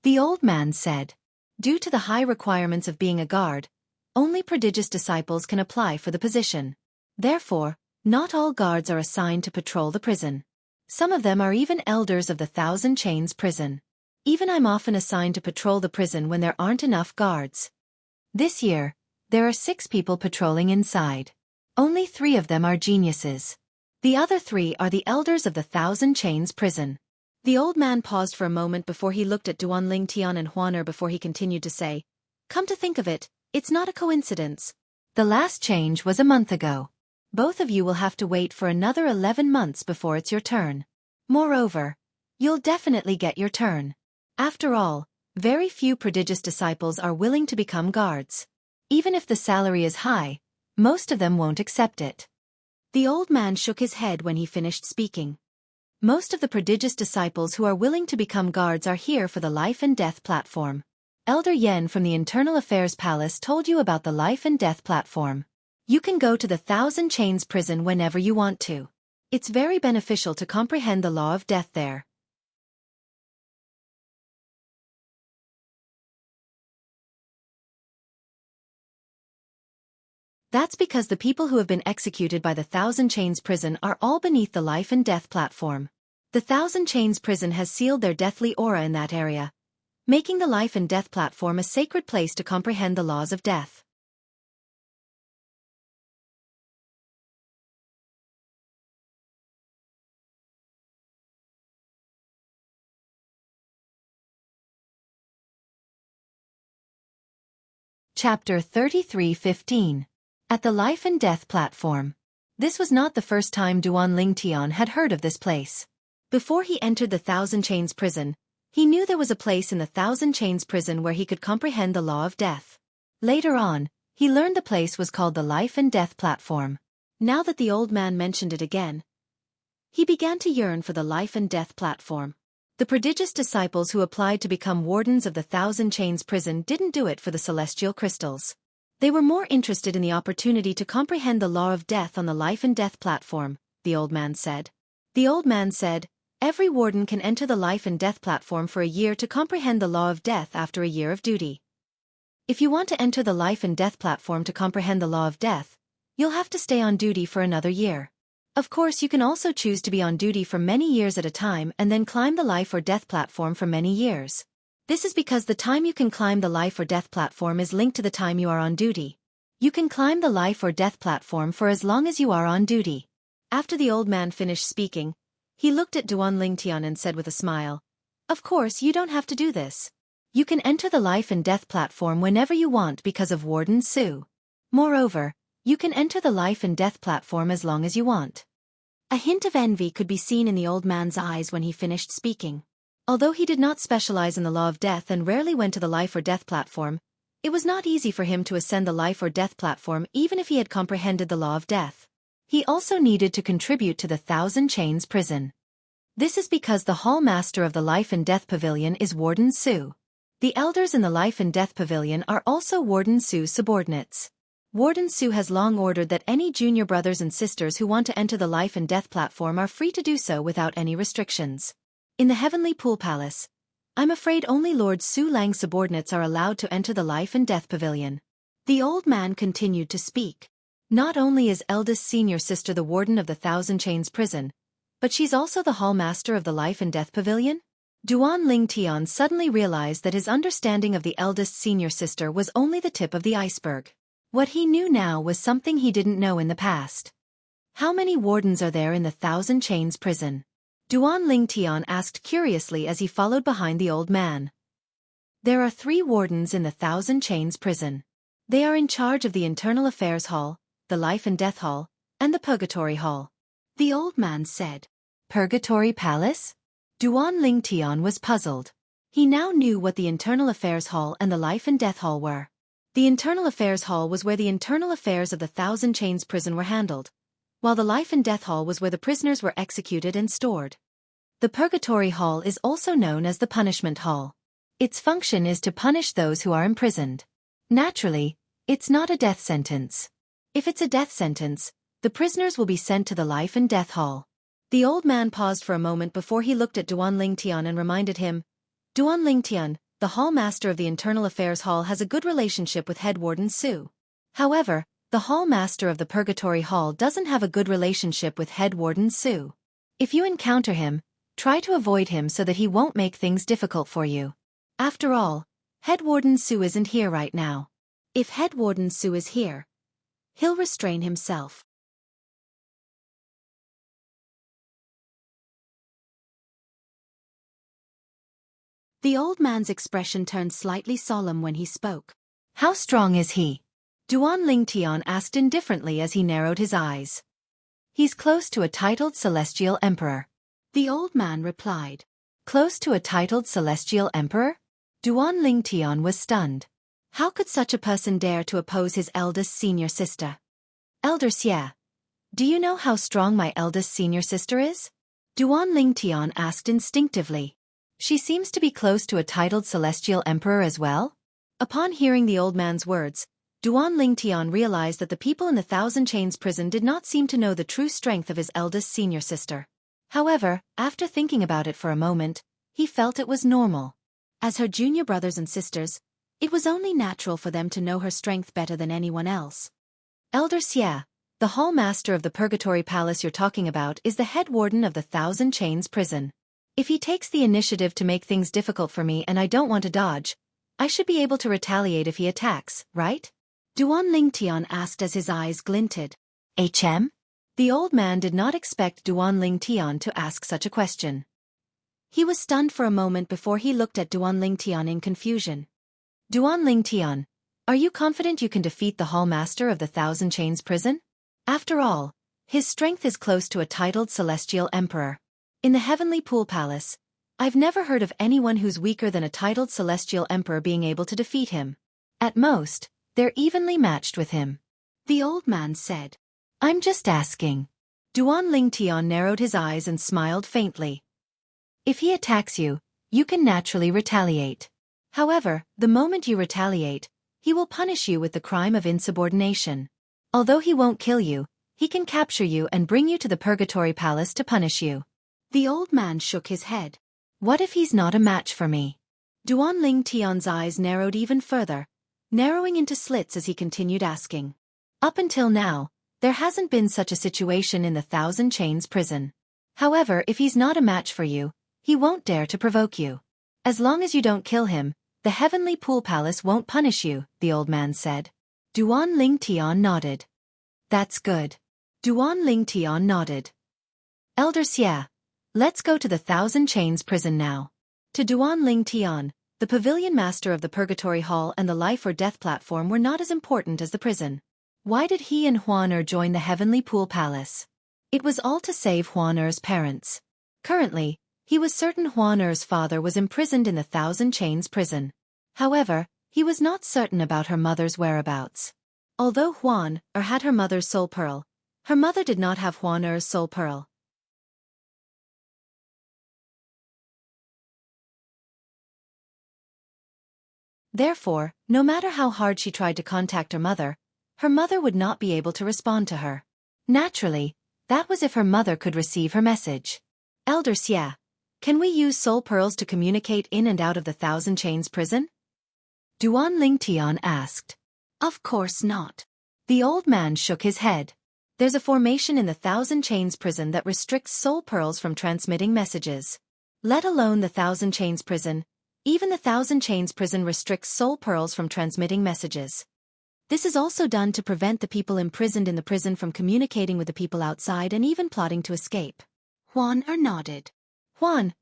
The old man said. Due to the high requirements of being a guard, only prodigious disciples can apply for the position. Therefore, not all guards are assigned to patrol the prison. Some of them are even elders of the Thousand Chains prison. Even I'm often assigned to patrol the prison when there aren't enough guards. This year, there are 6 people patrolling inside. Only 3 of them are geniuses. The other 3 are the elders of the Thousand Chains prison. The old man paused for a moment before he looked at Duan Lingtian and Huan Er before he continued to say, "Come to think of it, it's not a coincidence. The last change was a month ago. Both of you will have to wait for another 11 months before it's your turn. Moreover, you'll definitely get your turn. After all, very few prodigious disciples are willing to become guards. Even if the salary is high, most of them won't accept it." The old man shook his head when he finished speaking. Most of the prodigious disciples who are willing to become guards are here for the life and death platform. Elder Yen from the Internal Affairs Palace told you about the life and death platform. You can go to the Thousand Chains prison whenever you want to. It's very beneficial to comprehend the law of death there. That's because the people who have been executed by the Thousand Chains prison are all beneath the life and death platform. The Thousand Chains prison has sealed their deathly aura in that area, making the life and death platform a sacred place to comprehend the laws of death. Chapter 33:15. At the Life and Death Platform. This was not the first time Duan Lingtian had heard of this place. Before he entered the Thousand Chains prison, he knew there was a place in the Thousand Chains prison where he could comprehend the law of death. Later on, he learned the place was called the Life and Death Platform. Now that the old man mentioned it again, he began to yearn for the Life and Death Platform. The prodigious disciples who applied to become wardens of the Thousand Chains prison didn't do it for the celestial crystals. They were more interested in the opportunity to comprehend the law of death on the life and death platform, the old man said. The old man said, every warden can enter the life and death platform for a year to comprehend the law of death after a year of duty. If you want to enter the life and death platform to comprehend the law of death, you'll have to stay on duty for another year. Of course, you can also choose to be on duty for many years at a time and then climb the life or death platform for many years. This is because the time you can climb the life or death platform is linked to the time you are on duty. You can climb the life or death platform for as long as you are on duty. After the old man finished speaking, he looked at Duan Lingtian and said with a smile, "Of course you don't have to do this. You can enter the life and death platform whenever you want because of Warden Su. Moreover, you can enter the life and death platform as long as you want. A hint of envy could be seen in the old man's eyes when he finished speaking. Although he did not specialize in the law of death and rarely went to the life or death platform, it was not easy for him to ascend the life or death platform even if he had comprehended the law of death. He also needed to contribute to the Thousand Chains prison. This is because the hall master of the life and death pavilion is Warden Su. The elders in the life and death pavilion are also Warden Su's subordinates. Warden Su has long ordered that any junior brothers and sisters who want to enter the life and death platform are free to do so without any restrictions. In the Heavenly Pool Palace, I'm afraid only Lord Su Lang's subordinates are allowed to enter the life and death pavilion. The old man continued to speak. Not only is eldest senior sister the warden of the Thousand Chains prison, but she's also the hall master of the life and death pavilion? Duan Ling Tian suddenly realized that his understanding of the eldest senior sister was only the tip of the iceberg. What he knew now was something he didn't know in the past. How many wardens are there in the Thousand Chains prison? Duan Ling Tian asked curiously as he followed behind the old man. There are 3 wardens in the Thousand Chains prison. They are in charge of the Internal Affairs Hall, the Life and Death Hall, and the Purgatory Hall. The old man said. Purgatory Palace? Duan Ling Tian was puzzled. He now knew what the Internal Affairs Hall and the Life and Death Hall were. The Internal Affairs Hall was where the internal affairs of the Thousand Chains prison were handled, while the Life and Death Hall was where the prisoners were executed and stored. The Purgatory Hall is also known as the Punishment Hall. Its function is to punish those who are imprisoned. Naturally, it's not a death sentence. If it's a death sentence, the prisoners will be sent to the Life and Death Hall. The old man paused for a moment before he looked at Duan Ling Tian and reminded him, Duan Ling Tian, the hall master of the Internal Affairs Hall has a good relationship with Head Warden Su. However, the hall master of the Purgatory Hall doesn't have a good relationship with Head Warden Su. If you encounter him, try to avoid him so that he won't make things difficult for you. After all, Head Warden Su isn't here right now. If Head Warden Su is here, he'll restrain himself. The old man's expression turned slightly solemn when he spoke. How strong is he? Duan Ling Tian asked indifferently as he narrowed his eyes. He's close to a titled Celestial Emperor. The old man replied. Close to a titled Celestial Emperor? Duan Ling Tian was stunned. How could such a person dare to oppose his eldest senior sister? Elder Xia, do you know how strong my eldest senior sister is? Duan Ling Tian asked instinctively. She seems to be close to a titled Celestial Emperor as well? Upon hearing the old man's words, Duan Ling Tian realized that the people in the Thousand Chains prison did not seem to know the true strength of his eldest senior sister. However, after thinking about it for a moment, he felt it was normal. As her junior brothers and sisters, it was only natural for them to know her strength better than anyone else. Elder Xia, the hall master of the Purgatory Palace you're talking about is the head warden of the Thousand Chains prison. If he takes the initiative to make things difficult for me and I don't want to dodge, I should be able to retaliate if he attacks, right? Duan Ling Tian asked as his eyes glinted. HM? The old man did not expect Duan Ling Tian to ask such a question. He was stunned for a moment before he looked at Duan Ling Tian in confusion. Duan Ling Tian, are you confident you can defeat the hall master of the Thousand Chains prison? After all, his strength is close to a titled Celestial Emperor. In the Heavenly Pool Palace, I've never heard of anyone who's weaker than a titled Celestial Emperor being able to defeat him. At most, they're evenly matched with him. The old man said. I'm just asking. Duan Ling Tian narrowed his eyes and smiled faintly. If he attacks you, you can naturally retaliate. However, the moment you retaliate, he will punish you with the crime of insubordination. Although he won't kill you, he can capture you and bring you to the Purgatory Palace to punish you. The old man shook his head. What if he's not a match for me? Duan Ling Tian's eyes narrowed even further, narrowing into slits as he continued asking. Up until now, there hasn't been such a situation in the Thousand Chains prison. However, if he's not a match for you, he won't dare to provoke you. As long as you don't kill him, the Heavenly Pool Palace won't punish you, the old man said. Duan Ling Tian nodded. That's good. Duan Ling Tian nodded. Elder Xia, let's go to the Thousand Chains prison now. To Duan Ling Tian, the pavilion master of the Purgatory Hall and the life or death platform were not as important as the prison. Why did he and Huan join the Heavenly Pool Palace? It was all to save Huan parents. Currently, he was certain Huan father was imprisoned in the Thousand Chains prison. However, he was not certain about her mother's whereabouts. Although Huan had her mother's soul pearl, her mother did not have Huan's soul pearl. Therefore, no matter how hard she tried to contact her mother would not be able to respond to her. Naturally, that was if her mother could receive her message. Elder Xia, can we use soul pearls to communicate in and out of the Thousand Chains prison? Duan Lingtian asked. Of course not. The old man shook his head. There's a formation in the Thousand Chains prison that restricts soul pearls from transmitting messages. Let alone the Thousand Chains prison. Even the Thousand Chains prison restricts soul pearls from transmitting messages. This is also done to prevent the people imprisoned in the prison from communicating with the people outside and even plotting to escape. Huan nodded. Huan,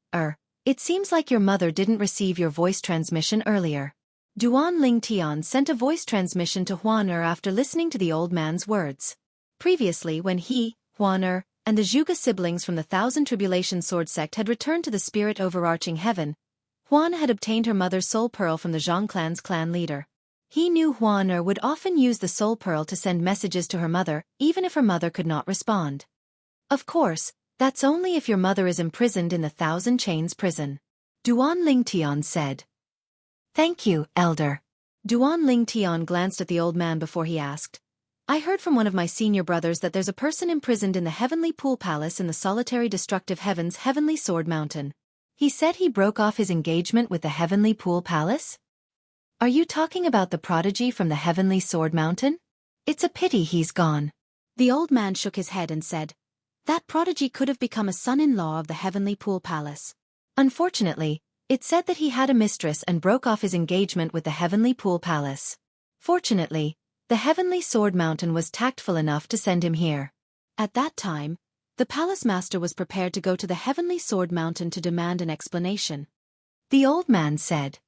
it seems like your mother didn't receive your voice transmission earlier. Duan Lingtian sent a voice transmission to Huan after listening to the old man's words. Previously, when he, Huan and the Zhuge siblings from the Thousand Tribulation Sword sect had returned to the spirit overarching heaven, Huan had obtained her mother's soul pearl from the Zhang clan's clan leader. He knew Huan would often use the soul pearl to send messages to her mother, even if her mother could not respond. Of course, that's only if your mother is imprisoned in the Thousand Chains prison. Duan Lingtian said. Thank you, Elder. Duan Lingtian glanced at the old man before he asked. I heard from one of my senior brothers that there's a person imprisoned in the Heavenly Pool Palace in the solitary destructive heavens Heavenly Sword Mountain. He said he broke off his engagement with the Heavenly Pool Palace? Are you talking about the prodigy from the Heavenly Sword Mountain? It's a pity he's gone. The old man shook his head and said, that prodigy could have become a son-in-law of the Heavenly Pool Palace. Unfortunately, it said that he had a mistress and broke off his engagement with the Heavenly Pool Palace. Fortunately, the Heavenly Sword Mountain was tactful enough to send him here. At that time, the palace master was prepared to go to the Heavenly Sword Mountain to demand an explanation. The old man said.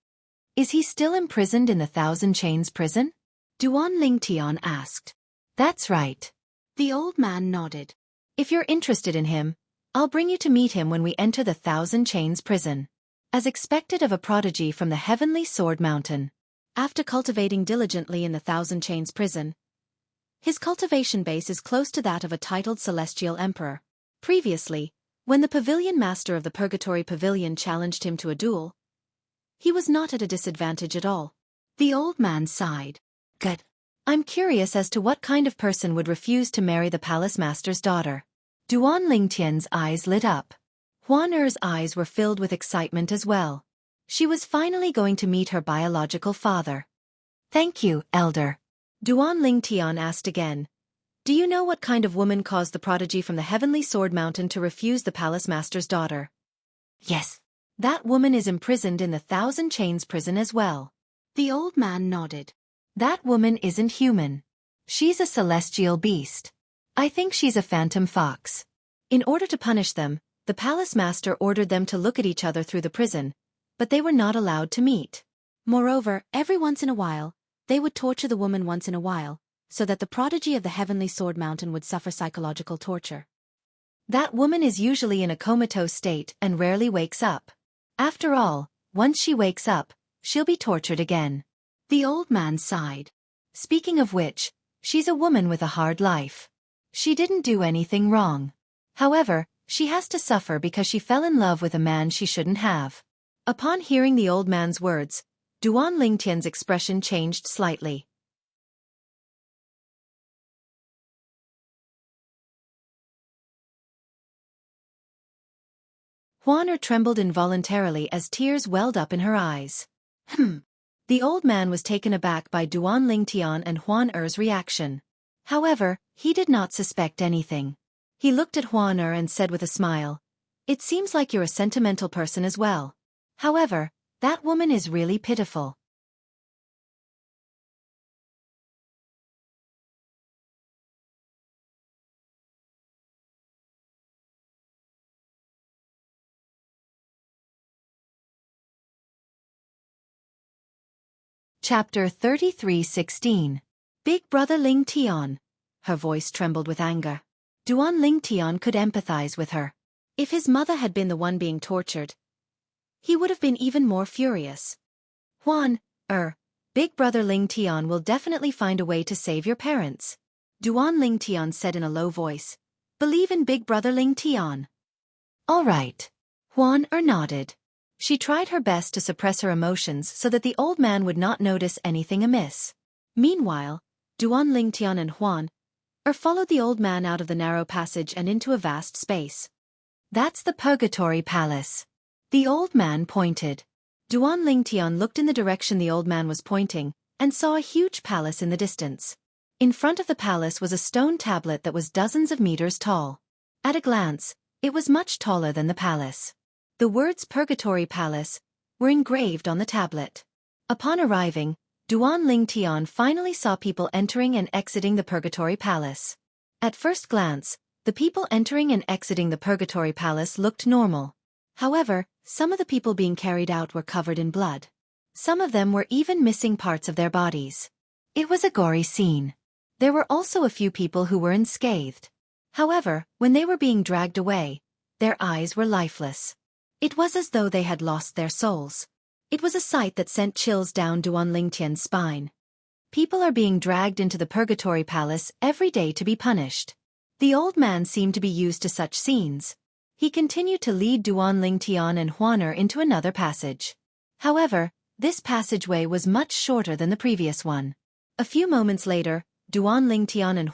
Is he still imprisoned in the Thousand Chains prison? Duan Lingtian asked. That's right. The old man nodded. If you're interested in him, I'll bring you to meet him when we enter the Thousand Chains prison. As expected of a prodigy from the Heavenly Sword Mountain. After cultivating diligently in the Thousand Chains prison, his cultivation base is close to that of a titled celestial emperor. Previously, when the pavilion master of the Purgatory Pavilion challenged him to a duel, he was not at a disadvantage at all. The old man sighed. Good. I'm curious as to what kind of person would refuse to marry the palace master's daughter. Duan Lingtian's eyes lit up. Huan eyes were filled with excitement as well. She was finally going to meet her biological father. Thank you, Elder. Duan Lingtian asked again. Do you know what kind of woman caused the prodigy from the Heavenly Sword Mountain to refuse the palace master's daughter? Yes. That woman is imprisoned in the Thousand Chains prison as well. The old man nodded. That woman isn't human. She's a celestial beast. I think she's a phantom fox. In order to punish them, the palace master ordered them to look at each other through the prison, but they were not allowed to meet. Moreover, every once in a while, they would torture the woman once in a while, so that the prodigy of the Heavenly Sword Mountain would suffer psychological torture. That woman is usually in a comatose state and rarely wakes up. After all, once she wakes up, she'll be tortured again. The old man sighed. Speaking of which, she's a woman with a hard life. She didn't do anything wrong. However, she has to suffer because she fell in love with a man she shouldn't have. Upon hearing the old man's words, Duan Lingtian's expression changed slightly. Huan trembled involuntarily as tears welled up in her eyes. The old man was taken aback by Duan Lingtian and Huan's reaction. However, he did not suspect anything. He looked at Huan and said with a smile, It seems like you're a sentimental person as well. However, that woman is really pitiful. Chapter 33:16. Big Brother Ling Tian. Her voice trembled with anger. Duan Ling Tian could empathize with her. If his mother had been the one being tortured, he would have been even more furious. Big Brother Ling Tian will definitely find a way to save your parents. Duan Ling Tian said in a low voice. Believe in Big Brother Ling Tian. All right. Nodded. She tried her best to suppress her emotions so that the old man would not notice anything amiss. Meanwhile, Duan Ling Tian and followed the old man out of the narrow passage and into a vast space. That's the Purgatory Palace. The old man pointed. Duan Ling Tian looked in the direction the old man was pointing, and saw a huge palace in the distance. In front of the palace was a stone tablet that was dozens of meters tall. At a glance, it was much taller than the palace. The words Purgatory Palace were engraved on the tablet. Upon arriving, Duan Ling Tian finally saw people entering and exiting the Purgatory Palace. At first glance, the people entering and exiting the Purgatory Palace looked normal. However, some of the people being carried out were covered in blood. Some of them were even missing parts of their bodies. It was a gory scene. There were also a few people who were unscathed. However, when they were being dragged away, their eyes were lifeless. It was as though they had lost their souls. It was a sight that sent chills down Duan Ling Tian's spine. People are being dragged into the Purgatory Palace every day to be punished. The old man seemed to be used to such scenes. He continued to lead Duan Ling Tian and Huaner into another passage. However, this passageway was much shorter than the previous one. A few moments later, Duan Ling Tian and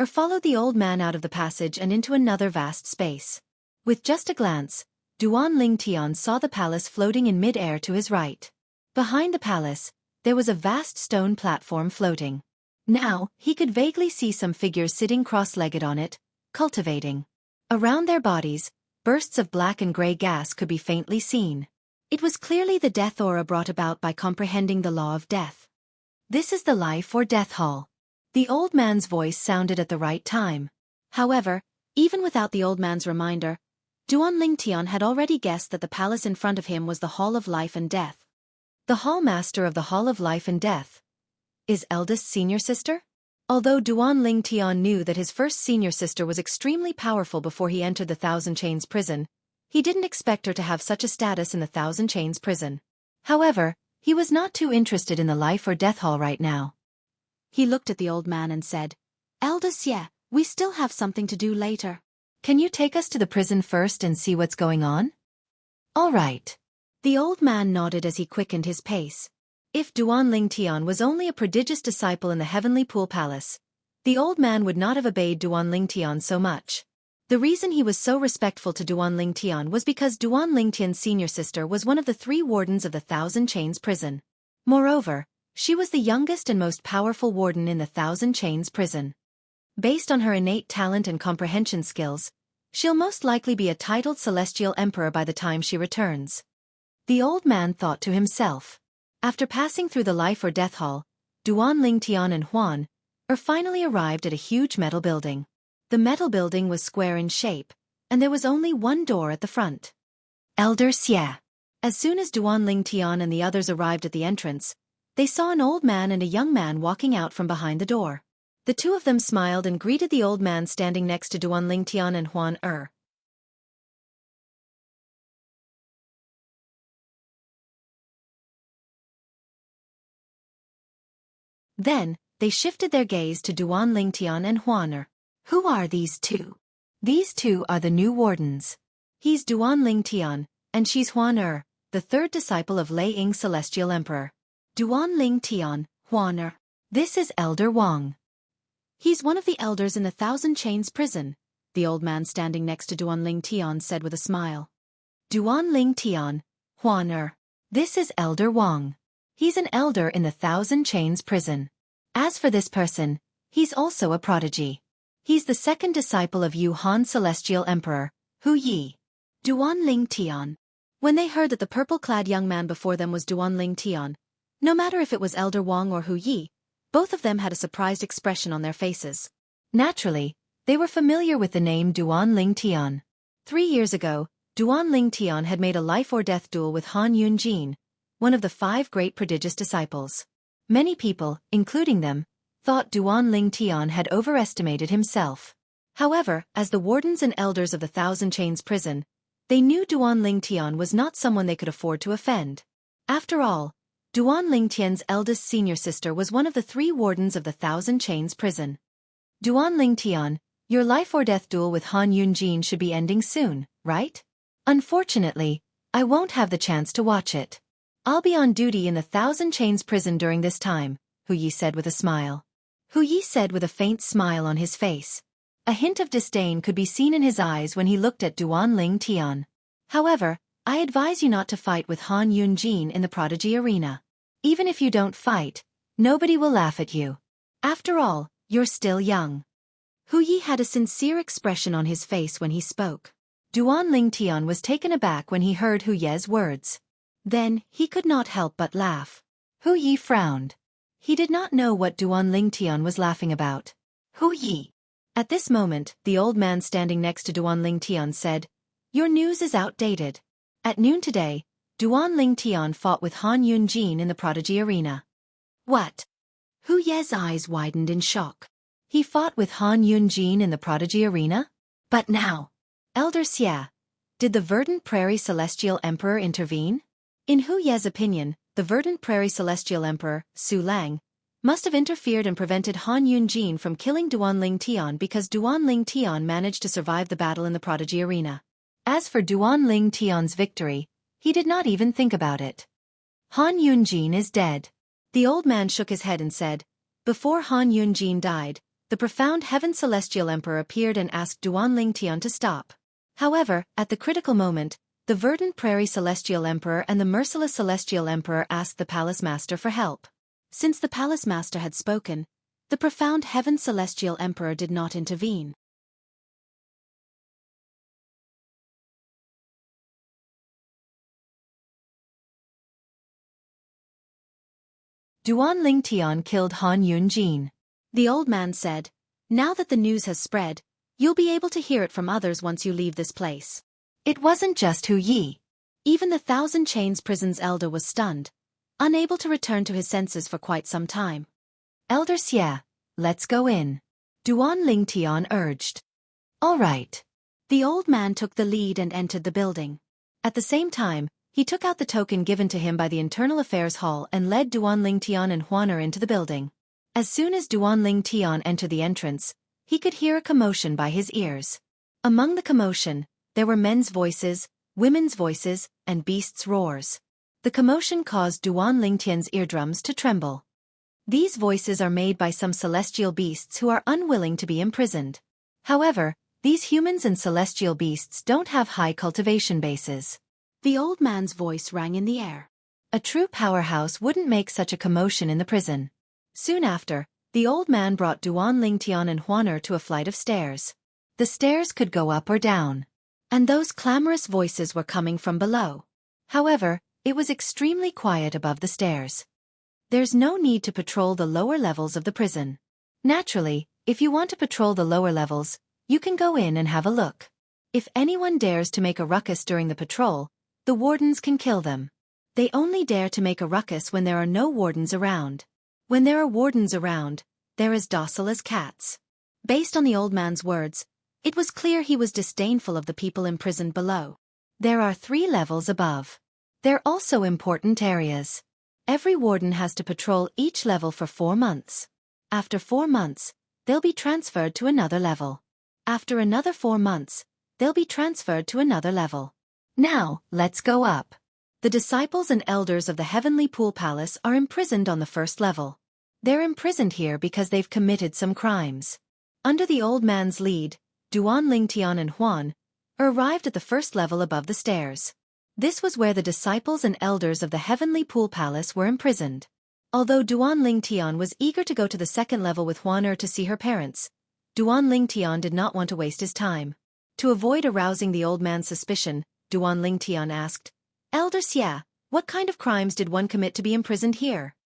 followed the old man out of the passage and into another vast space. With just a glance, Duan Ling Tian saw the palace floating in mid-air to his right. Behind the palace, there was a vast stone platform floating. Now, he could vaguely see some figures sitting cross-legged on it, cultivating. Around their bodies, bursts of black and gray gas could be faintly seen. It was clearly the death aura brought about by comprehending the law of death. This is the life or death hall. The old man's voice sounded at the right time. However, even without the old man's reminder, Duan Ling Tian had already guessed that the palace in front of him was the Hall of Life and Death. The Hall Master of the Hall of Life and Death is eldest senior sister? Although Duan Ling Tian knew that his first senior sister was extremely powerful before he entered the Thousand Chains prison, he didn't expect her to have such a status in the Thousand Chains prison. However, he was not too interested in the life or death hall right now. He looked at the old man and said, Eldest Ye, we still have something to do later. Can you take us to the prison first and see what's going on? All right. The old man nodded as he quickened his pace. If Duan Ling Tian was only a prodigious disciple in the Heavenly Pool Palace, the old man would not have obeyed Duan Ling Tian so much. The reason he was so respectful to Duan Ling Tian was because Duan Ling Tian's senior sister was one of the 3 wardens of the Thousand Chains prison. Moreover, she was the youngest and most powerful warden in the Thousand Chains prison. Based on her innate talent and comprehension skills, she'll most likely be a titled celestial emperor by the time she returns. The old man thought to himself. After passing through the life or death hall, Duan Ling Tian and finally arrived at a huge metal building. The metal building was square in shape, and there was only one door at the front. Elder Xia. As soon as Duan Ling Tian and the others arrived at the entrance, they saw an old man and a young man walking out from behind the door. The two of them smiled and greeted the old man standing next to Duan Ling Tian and Huaner. Then, they shifted their gaze to Duan Ling Tian and Huaner. Who are these two? These two are the new wardens. He's Duan Ling Tian, and she's Huaner, the 3rd disciple of Lei Ying Celestial Emperor. Duan Ling Tian, Huaner. This is Elder Wang. He's one of the elders in the Thousand Chains prison, the old man standing next to Duan Ling Tian said with a smile. Duan Ling Tian, Huaner. This is Elder Wang. He's an elder in the Thousand Chains prison. As for this person, he's also a prodigy. He's the 2nd disciple of Yu Han Celestial Emperor, Hu Yi. Duan Ling Tian. When they heard that the purple-clad young man before them was Duan Ling Tian, no matter if it was Elder Wang or Hu Yi, both of them had a surprised expression on their faces. Naturally, they were familiar with the name Duan Ling Tian. 3 years ago, Duan Ling Tian had made a life-or-death duel with Han Yunjin, one of the 5 great prodigious disciples. Many people, including them, thought Duan Ling Tian had overestimated himself. However, as the wardens and elders of the Thousand Chains prison, they knew Duan Ling Tian was not someone they could afford to offend. After all, Duan Ling Tian's eldest senior sister was one of the 3 wardens of the Thousand Chains prison. Duan Ling Tian, your life or death duel with Han Yunjin should be ending soon, right? Unfortunately, I won't have the chance to watch it. I'll be on duty in the Thousand Chains prison during this time, Hu Yi said with a smile. Hu Yi said with a faint smile on his face. A hint of disdain could be seen in his eyes when he looked at Duan Ling Tian. However, I advise you not to fight with Han Yunjin in the Prodigy Arena. Even if you don't fight, nobody will laugh at you. After all, you're still young. Hu Yi had a sincere expression on his face when he spoke. Duan Ling Tian was taken aback when he heard Hu Ye's words. Then, he could not help but laugh. Hu Yi frowned. He did not know what Duan Ling Tian was laughing about. Hu Yi. At this moment, the old man standing next to Duan Ling Tian said, "Your news is outdated. At noon today, Duan Ling Tian fought with Han Yunjin in the Prodigy Arena." What? Hu Ye's eyes widened in shock. He fought with Han Yunjin in the Prodigy Arena? But now, Elder Xia, did the Verdant Prairie Celestial Emperor intervene? In Hu Ye's opinion, the Verdant Prairie Celestial Emperor, Su Lang, must have interfered and prevented Han Yunjin from killing Duan Ling Tian because Duan Ling Tian managed to survive the battle in the Prodigy Arena. As for Duan Ling Tian's victory, he did not even think about it. Han Yunjin is dead. The old man shook his head and said, "Before Han Yunjin died, the profound Heaven Celestial Emperor appeared and asked Duan Ling Tian to stop. However, at the critical moment, the Verdant Prairie Celestial Emperor and the Merciless Celestial Emperor asked the Palace Master for help. Since the Palace Master had spoken, the profound Heaven Celestial Emperor did not intervene." Duan Ling Tian killed Han Yunjin. The old man said, "Now that the news has spread, you'll be able to hear it from others once you leave this place." It wasn't just Hu Yi. Even the Thousand Chains prison's elder was stunned, unable to return to his senses for quite some time. "Elder Xia, let's go in," Duan Ling Tian urged. "All right." The old man took the lead and entered the building. At the same time, he took out the token given to him by the Internal Affairs Hall and led Duan Ling Tian and Huaner into the building. As soon as Duan Ling Tian entered the entrance, he could hear a commotion by his ears. Among the commotion, there were men's voices, women's voices, and beasts' roars. The commotion caused Duan Ling Tian's eardrums to tremble. These voices are made by some celestial beasts who are unwilling to be imprisoned. However, these humans and celestial beasts don't have high cultivation bases. The old man's voice rang in the air. A true powerhouse wouldn't make such a commotion in the prison. Soon after, the old man brought Duan Ling Tian and Huaner to a flight of stairs. The stairs could go up or down. And those clamorous voices were coming from below. However, it was extremely quiet above the stairs. There's no need to patrol the lower levels of the prison. Naturally, if you want to patrol the lower levels, you can go in and have a look. If anyone dares to make a ruckus during the patrol, the wardens can kill them. They only dare to make a ruckus when there are no wardens around. When there are wardens around, they're as docile as cats. Based on the old man's words, it was clear he was disdainful of the people imprisoned below. There are 3 levels above. They're also important areas. Every warden has to patrol each level for 4 months. After 4 months, they'll be transferred to another level. After another 4 months, they'll be transferred to another level. Now, let's go up. The disciples and elders of the Heavenly Pool Palace are imprisoned on the first level. They're imprisoned here because they've committed some crimes. Under the old man's lead, Duan Ling Tian and Huan arrived at the first level above the stairs. This was where the disciples and elders of the Heavenly Pool Palace were imprisoned. Although Duan Ling Tian was eager to go to the second level with Huaner to see her parents, Duan Ling Tian did not want to waste his time. To avoid arousing the old man's suspicion, Duan Ling Tian asked, "Elder Xia, what kind of crimes did one commit to be imprisoned here?"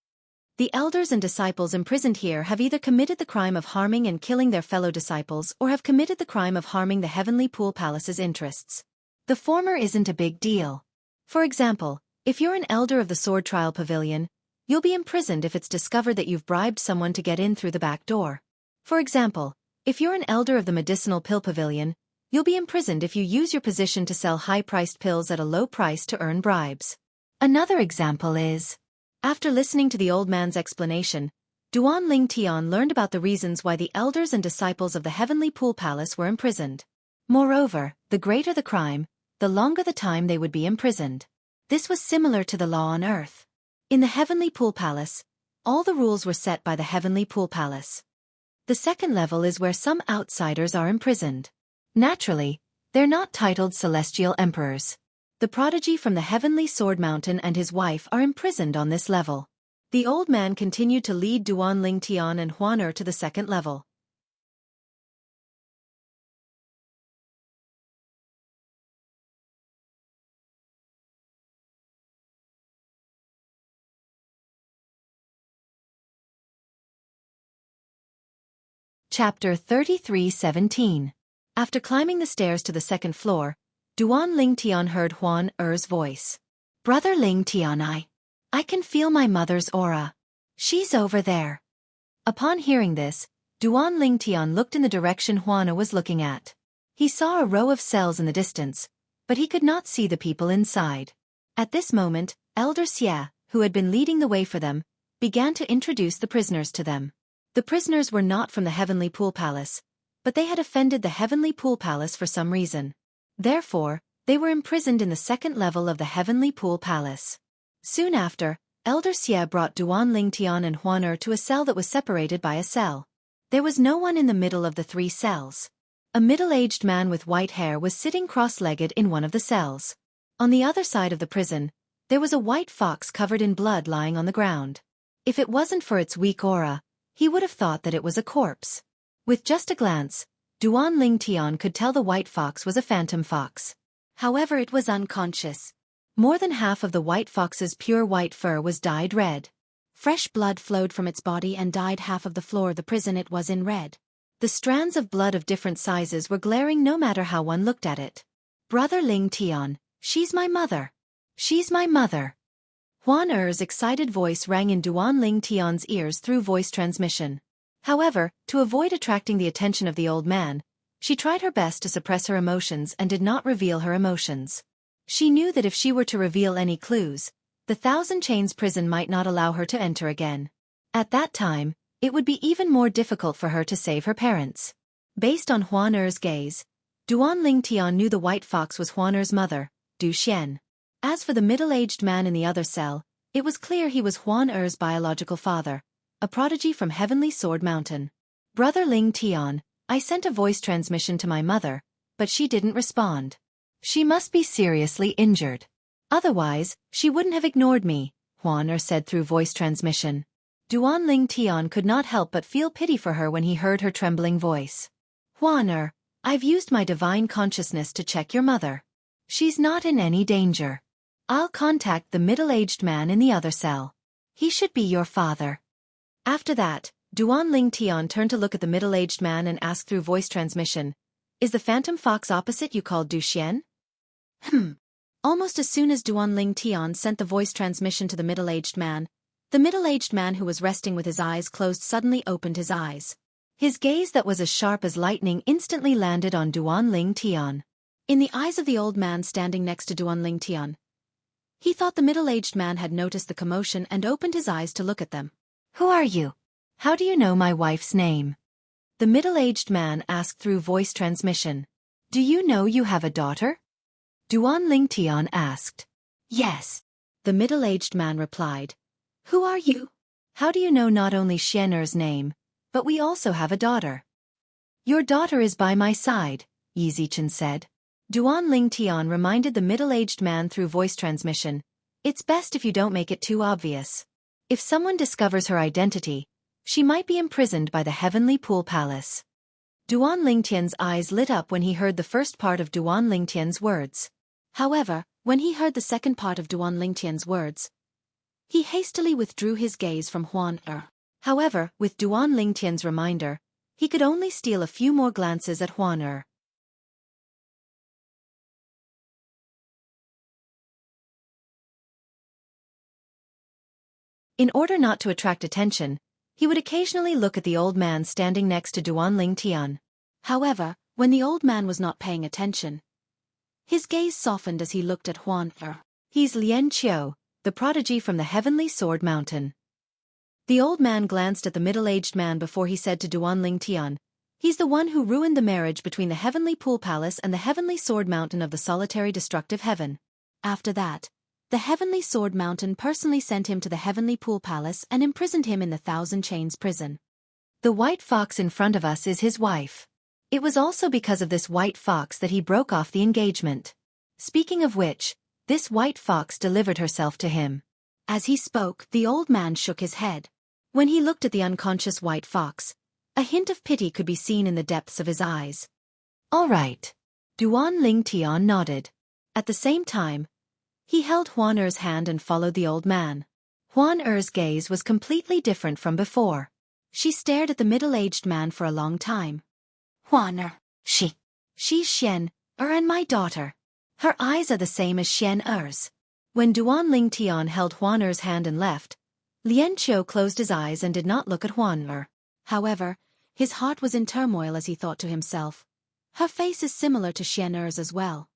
The elders and disciples imprisoned here have either committed the crime of harming and killing their fellow disciples or have committed the crime of harming the Heavenly Pool Palace's interests. The former isn't a big deal. For example, If you're an elder of the sword trial pavilion, you'll be imprisoned if it's discovered that you've bribed someone to get in through the back door. For example, if you're an elder of the medicinal pill pavilion, you'll be imprisoned if you use your position to sell high-priced pills at a low price to earn bribes. Another example is, after listening to the old man's explanation, Duan Ling Tian learned about the reasons why the elders and disciples of the Heavenly Pool Palace were imprisoned. Moreover, the greater the crime, the longer the time they would be imprisoned. This was similar to the law on Earth. In the Heavenly Pool Palace, all the rules were set by the Heavenly Pool Palace. The second level is where some outsiders are imprisoned. Naturally, they're not titled Celestial Emperors. The prodigy from the Heavenly Sword Mountain and his wife are imprisoned on this level. The old man continued to lead Duan Ling Tian and Huan to the second level. Chapter 33:17. After climbing the stairs to the second floor, Duan Ling Tian heard Huan Er's voice. Brother Ling Tian, I can feel my mother's aura. She's over there. Upon hearing this, Duan Ling Tian looked in the direction Huan was looking at. He saw a row of cells in the distance, but he could not see the people inside. At this moment, Elder Xia, who had been leading the way for them, began to introduce the prisoners to them. The prisoners were not from the Heavenly Pool Palace, but they had offended the Heavenly Pool Palace for some reason. Therefore, they were imprisoned in the second level of the Heavenly Pool Palace. Soon after, Elder Xia brought Duan Ling Tian and Huan to a cell that was separated by a cell. There was no one in the middle of the three cells. A middle-aged man with white hair was sitting cross-legged in one of the cells. On the other side of the prison, there was a white fox covered in blood lying on the ground. If it wasn't for its weak aura, he would have thought that it was a corpse. With just a glance, Duan Ling Tian could tell the white fox was a phantom fox. However, it was unconscious. More than half of the white fox's pure white fur was dyed red. Fresh blood flowed from its body and dyed half of the floor of the prison. It was in red. The strands of blood of different sizes were glaring no matter how one looked at it. Brother Ling Tian, she's my mother. She's my mother. Huan Er's excited voice rang in Duan Ling Tian's ears through voice transmission. However, to avoid attracting the attention of the old man, she tried her best to suppress her emotions and did not reveal her emotions. She knew that if she were to reveal any clues, the Thousand Chains prison might not allow her to enter again. At that time, it would be even more difficult for her to save her parents. Based on Huan Er's gaze, Duan Ling Tian knew the white fox was Huan Er's mother, Du Xian. As for the middle-aged man in the other cell, it was clear he was Huan Er's biological father, a prodigy from Heavenly Sword Mountain. Brother Ling Tian, I sent a voice transmission to my mother, but she didn't respond. She must be seriously injured. Otherwise, she wouldn't have ignored me, Huan Er said through voice transmission. Duan Ling Tian could not help but feel pity for her when he heard her trembling voice. Huan Er, I've used my divine consciousness to check your mother. She's not in any danger. I'll contact the middle-aged man in the other cell. He should be your father. After that, Duan Ling Tian turned to look at the middle-aged man and asked through voice transmission, Is the phantom fox opposite you called Du Xian? Almost as soon as Duan Ling Tian sent the voice transmission to the middle-aged man who was resting with his eyes closed suddenly opened his eyes. His gaze that was as sharp as lightning instantly landed on Duan Ling Tian. In the eyes of the old man standing next to Duan Ling Tian, he thought the middle-aged man had noticed the commotion and opened his eyes to look at them. Who are you? How do you know my wife's name? The middle-aged man asked through voice transmission. Do you know you have a daughter? Duan Ling Tian asked. Yes. The middle-aged man replied. Who are you? How do you know not only Xian Er's name, but we also have a daughter? Your daughter is by my side, Yi Zichen said. Duan Ling Tian reminded the middle-aged man through voice transmission. It's best if you don't make it too obvious. If someone discovers her identity, she might be imprisoned by the Heavenly Pool Palace. Duan Ling Tian's eyes lit up when he heard the first part of Duan Ling Tian's words. However, when he heard the second part of Duan Ling Tian's words, he hastily withdrew his gaze from Huan Er. However, with Duan Ling Tian's reminder, he could only steal a few more glances at Huan Er. In order not to attract attention, he would occasionally look at the old man standing next to Duan Tian. However, when the old man was not paying attention, his gaze softened as he looked at Huan Er. He's Lian Qiu, the prodigy from the Heavenly Sword Mountain. The old man glanced at the middle-aged man before he said to Duan Tian, he's the one who ruined the marriage between the Heavenly Pool Palace and the Heavenly Sword Mountain of the solitary destructive heaven. After that, the Heavenly Sword Mountain personally sent him to the Heavenly Pool Palace and imprisoned him in the Thousand Chains prison. The white fox in front of us is his wife. It was also because of this white fox that he broke off the engagement. Speaking of which, this white fox delivered herself to him. As he spoke, the old man shook his head. When he looked at the unconscious white fox, a hint of pity could be seen in the depths of his eyes. All right. Duan Tian nodded. At the same time, he held Huan Er's hand and followed the old man. Huan Er's gaze was completely different from before. She stared at the middle-aged man for a long time. Huan Er, she's Xian Er and my daughter. Her eyes are the same as Xian Er's. When Duan Tian held Huan Er's hand and left, Lian Qiu closed his eyes and did not look at Huan Er. However, his heart was in turmoil as he thought to himself. Her face is similar to Xian Er's as well.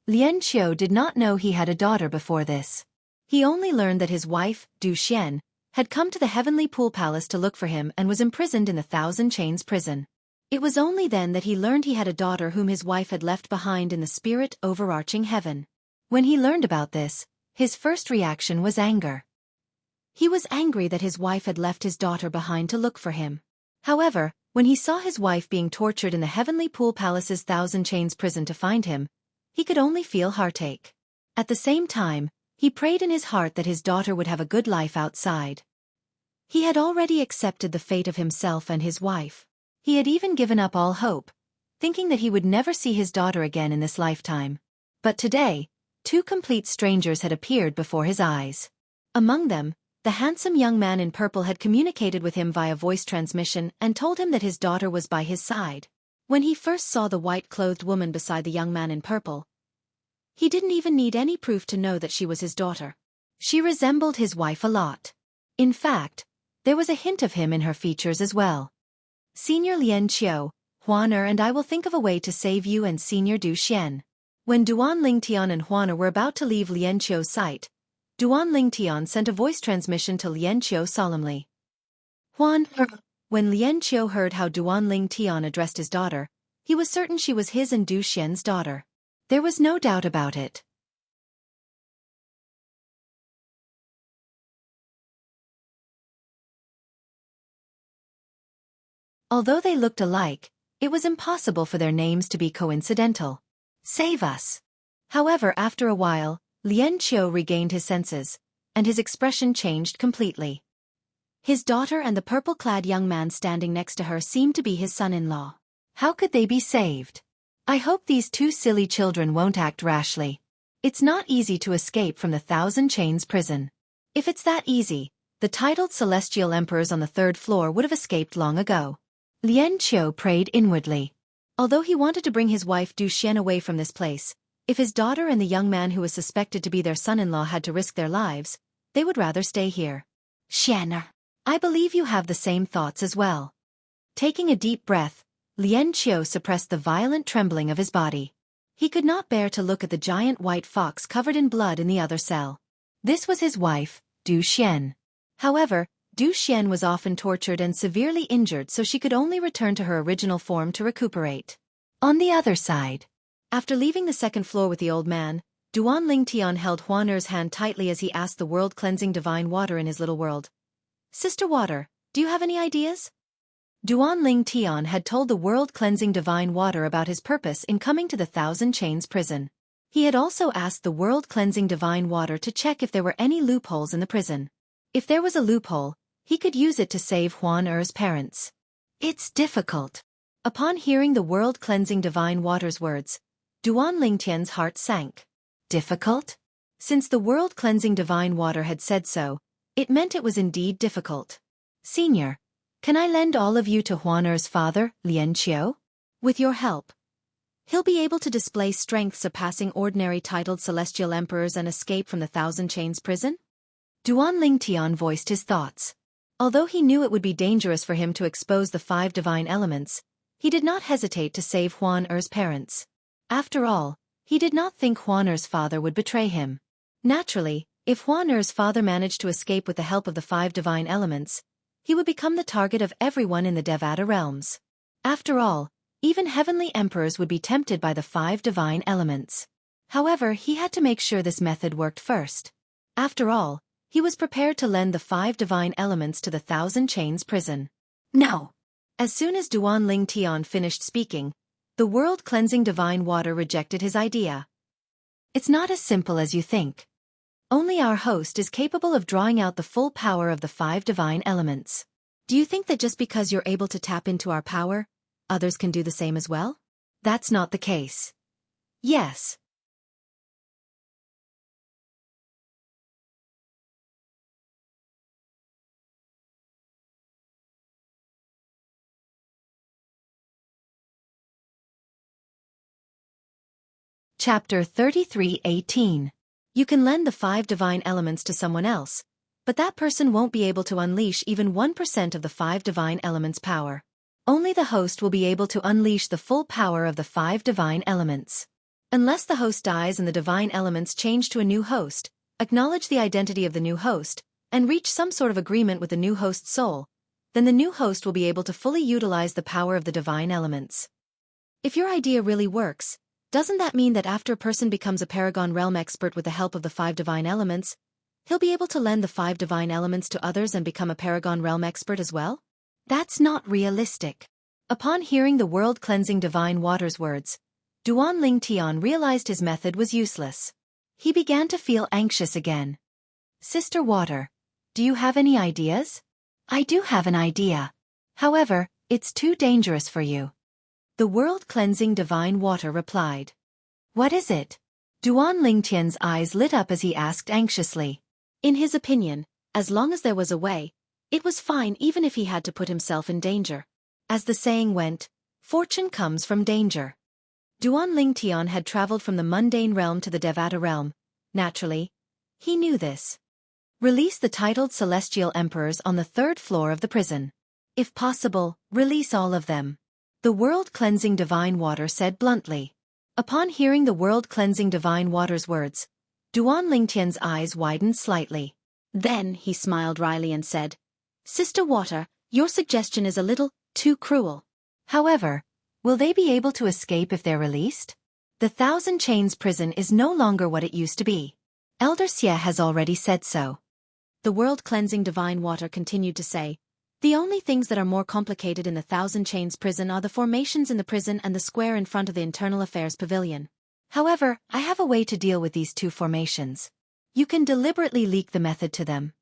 Lian Qiu did not know he had a daughter before this. He only learned that his wife, Du Xian, had come to the Heavenly Pool Palace to look for him and was imprisoned in the Thousand Chains prison. It was only then that he learned he had a daughter whom his wife had left behind in the spirit overarching heaven. When he learned about this, his first reaction was anger. He was angry that his wife had left his daughter behind to look for him. However, when he saw his wife being tortured in the Heavenly Pool Palace's Thousand Chains prison to find him, he could only feel heartache. At the same time, he prayed in his heart that his daughter would have a good life outside. He had already accepted the fate of himself and his wife. He had even given up all hope, thinking that he would never see his daughter again in this lifetime. But today, two complete strangers had appeared before his eyes. Among them, the handsome young man in purple had communicated with him via voice transmission and told him that his daughter was by his side. When he first saw the white-clothed woman beside the young man in purple, he didn't even need any proof to know that she was his daughter. She resembled his wife a lot. In fact, there was a hint of him in her features as well. Senior Lian Qiu, Huan Er and I will think of a way to save you and Senior Du Xian. When Duan Tian and Huan Er were about to leave Lian Qiu's sight, Duan Tian sent a voice transmission to Lian Qiu solemnly. Huan Er. When Lian Qiu heard how Duan Tian addressed his daughter, he was certain she was his and Du Xian's daughter. There was no doubt about it. Although they looked alike, it was impossible for their names to be coincidental. Save us! However, after a while, Lian Qiu regained his senses, and his expression changed completely. His daughter and the purple-clad young man standing next to her seemed to be his son-in-law. How could they be saved? I hope these two silly children won't act rashly. It's not easy to escape from the Thousand Chains prison. If it's that easy, the titled celestial emperors on the third floor would have escaped long ago. Lian Qiu prayed inwardly. Although he wanted to bring his wife Du Xian away from this place, if his daughter and the young man who was suspected to be their son-in-law had to risk their lives, they would rather stay here. Xian Er, I believe you have the same thoughts as well. Taking a deep breath, Lian Qiu suppressed the violent trembling of his body. He could not bear to look at the giant white fox covered in blood in the other cell. This was his wife, Du Xian. However, Du Xian was often tortured and severely injured, so she could only return to her original form to recuperate. On the other side, after leaving the second floor with the old man, Duan Tian held Huan Er's hand tightly as he asked the world-cleansing divine water in his little world. Sister Water, do you have any ideas? Duan Tian had told the world-cleansing divine water about his purpose in coming to the Thousand Chains prison. He had also asked the world-cleansing divine water to check if there were any loopholes in the prison. If there was a loophole, he could use it to save Huan Er's parents. It's difficult. Upon hearing the world-cleansing divine water's words, Duan Tian's heart sank. Difficult? Since the world-cleansing divine water had said so, it meant it was indeed difficult. Senior, can I lend all of you to Huan Er's father, Lian Qiu? With your help, he'll be able to display strength surpassing ordinary titled celestial emperors and escape from the Thousand Chains prison? Duan Tian voiced his thoughts. Although he knew it would be dangerous for him to expose the 5 divine elements, he did not hesitate to save Huan Er's parents. After all, he did not think Huan Er's father would betray him. Naturally, if Huan Er's father managed to escape with the help of the 5 divine elements, he would become the target of everyone in the Devata realms. After all, even heavenly emperors would be tempted by the 5 divine elements. However, he had to make sure this method worked first. After all, he was prepared to lend the 5 divine elements to the Thousand Chains prison. No! As soon as Duan Tian finished speaking, the world-cleansing divine water rejected his idea. It's not as simple as you think. Only our host is capable of drawing out the full power of the 5 divine elements. Do you think that just because you're able to tap into our power, others can do the same as well? That's not the case. Yes. Chapter 33:18. You can lend the 5 divine elements to someone else, but that person won't be able to unleash even 1% of the 5 divine elements' power. Only the host will be able to unleash the full power of the 5 divine elements. Unless the host dies and the divine elements change to a new host, acknowledge the identity of the new host, and reach some sort of agreement with the new host's soul, then the new host will be able to fully utilize the power of the divine elements. If your idea really works, doesn't that mean that after a person becomes a Paragon Realm expert with the help of the 5 divine elements, he'll be able to lend the 5 divine elements to others and become a Paragon Realm expert as well? That's not realistic. Upon hearing the world-cleansing divine water's words, Duan Tian realized his method was useless. He began to feel anxious again. Sister Water, do you have any ideas? I do have an idea. However, it's too dangerous for you. The world-cleansing divine water replied. What is it? Duan Tian's eyes lit up as he asked anxiously. In his opinion, as long as there was a way, it was fine even if he had to put himself in danger. As the saying went, fortune comes from danger. Duan Tian had traveled from the mundane realm to the Devata realm. Naturally, he knew this. Release the titled celestial emperors on the 3rd floor of the prison. If possible, release all of them. The world-cleansing divine water said bluntly. Upon hearing the world-cleansing divine water's words, Duan Tian's eyes widened slightly. Then he smiled wryly and said, Sister Water, your suggestion is a little too cruel. However, will they be able to escape if they're released? The Thousand Chains prison is no longer what it used to be. Elder Xie has already said so. The world-cleansing divine water continued to say, The only things that are more complicated in the Thousand Chains prison are the formations in the prison and the square in front of the Internal Affairs Pavilion. However, I have a way to deal with these 2 formations. You can deliberately leak the method to them.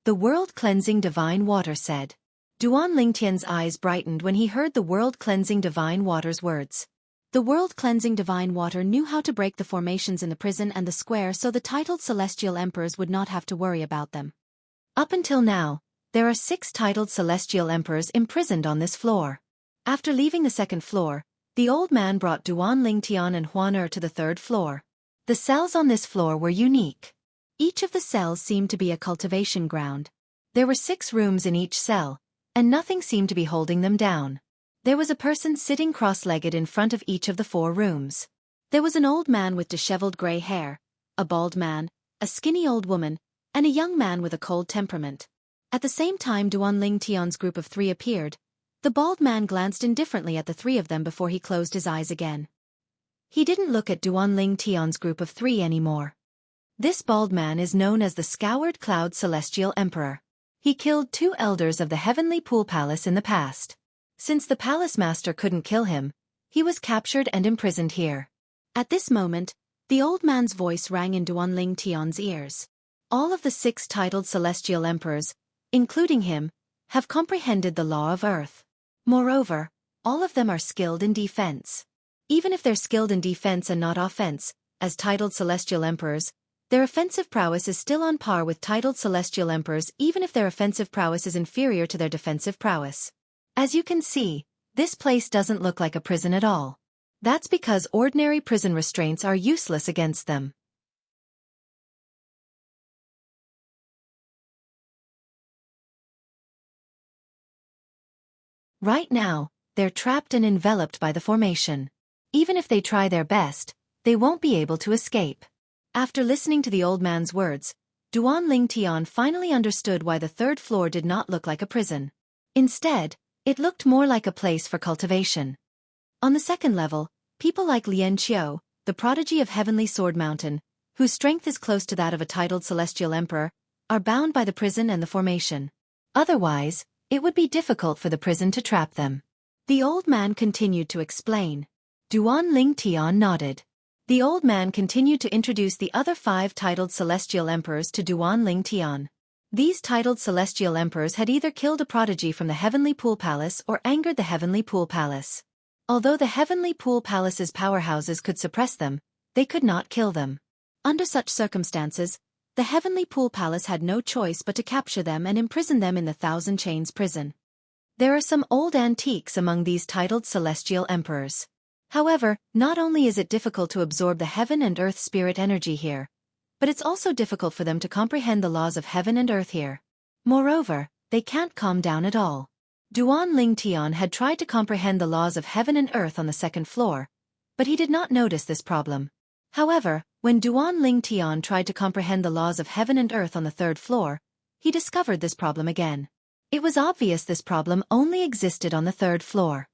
The world-cleansing divine water said. Duan Tian's eyes brightened when he heard the world-cleansing divine water's words. The world-cleansing divine water knew how to break the formations in the prison and the square so the titled celestial emperors would not have to worry about them. Up until now, there are 6 titled celestial emperors imprisoned on this floor. After leaving the 2nd floor, the old man brought Duan Tian and Huan Er to the 3rd floor. The cells on this floor were unique. Each of the cells seemed to be a cultivation ground. There were 6 rooms in each cell, and nothing seemed to be holding them down. There was a person sitting cross-legged in front of each of the 4 rooms. There was an old man with disheveled gray hair, a bald man, a skinny old woman, and a young man with a cold temperament. At the same time Duan Tian's group of 3 appeared, the bald man glanced indifferently at the 3 of them before he closed his eyes again. He didn't look at Duan Tian's group of 3 anymore. This bald man is known as the Scoured Cloud Celestial Emperor. He killed 2 elders of the Heavenly Pool Palace in the past. Since the palace master couldn't kill him, he was captured and imprisoned here. At this moment, the old man's voice rang in Duan Tian's ears. All of the 6 titled celestial emperors, including him, have comprehended the law of Earth. Moreover, all of them are skilled in defense. Even if they're skilled in defense and not offense, as titled celestial emperors, their offensive prowess is still on par with titled celestial emperors even if their offensive prowess is inferior to their defensive prowess. As you can see, this place doesn't look like a prison at all. That's because ordinary prison restraints are useless against them. Right now, they're trapped and enveloped by the formation. Even if they try their best, they won't be able to escape. After listening to the old man's words, Duan Ling Tian finally understood why the third floor did not look like a prison. Instead, it looked more like a place for cultivation. On the second level, people like Lian Qiu, the prodigy of Heavenly Sword Mountain, whose strength is close to that of a titled celestial emperor, are bound by the prison and the formation. Otherwise, it would be difficult for the prison to trap them. The old man continued to explain. Duan Ling Tian nodded. The old man continued to introduce the other 5 titled celestial emperors to Duan Ling Tian. These titled celestial emperors had either killed a prodigy from the Heavenly Pool Palace or angered the Heavenly Pool Palace. Although the Heavenly Pool Palace's powerhouses could suppress them, they could not kill them. Under such circumstances, the Heavenly Pool Palace had no choice but to capture them and imprison them in the Thousand Chains prison. There are some old antiques among these titled celestial emperors. However, not only is it difficult to absorb the heaven and earth spirit energy here, but it's also difficult for them to comprehend the laws of heaven and earth here. Moreover, they can't calm down at all. Duan Ling Tian had tried to comprehend the laws of heaven and earth on the second floor, but he did not notice this problem. However, when Duan Ling Tian tried to comprehend the laws of heaven and earth on the third floor, he discovered this problem again. It was obvious this problem only existed on the third floor.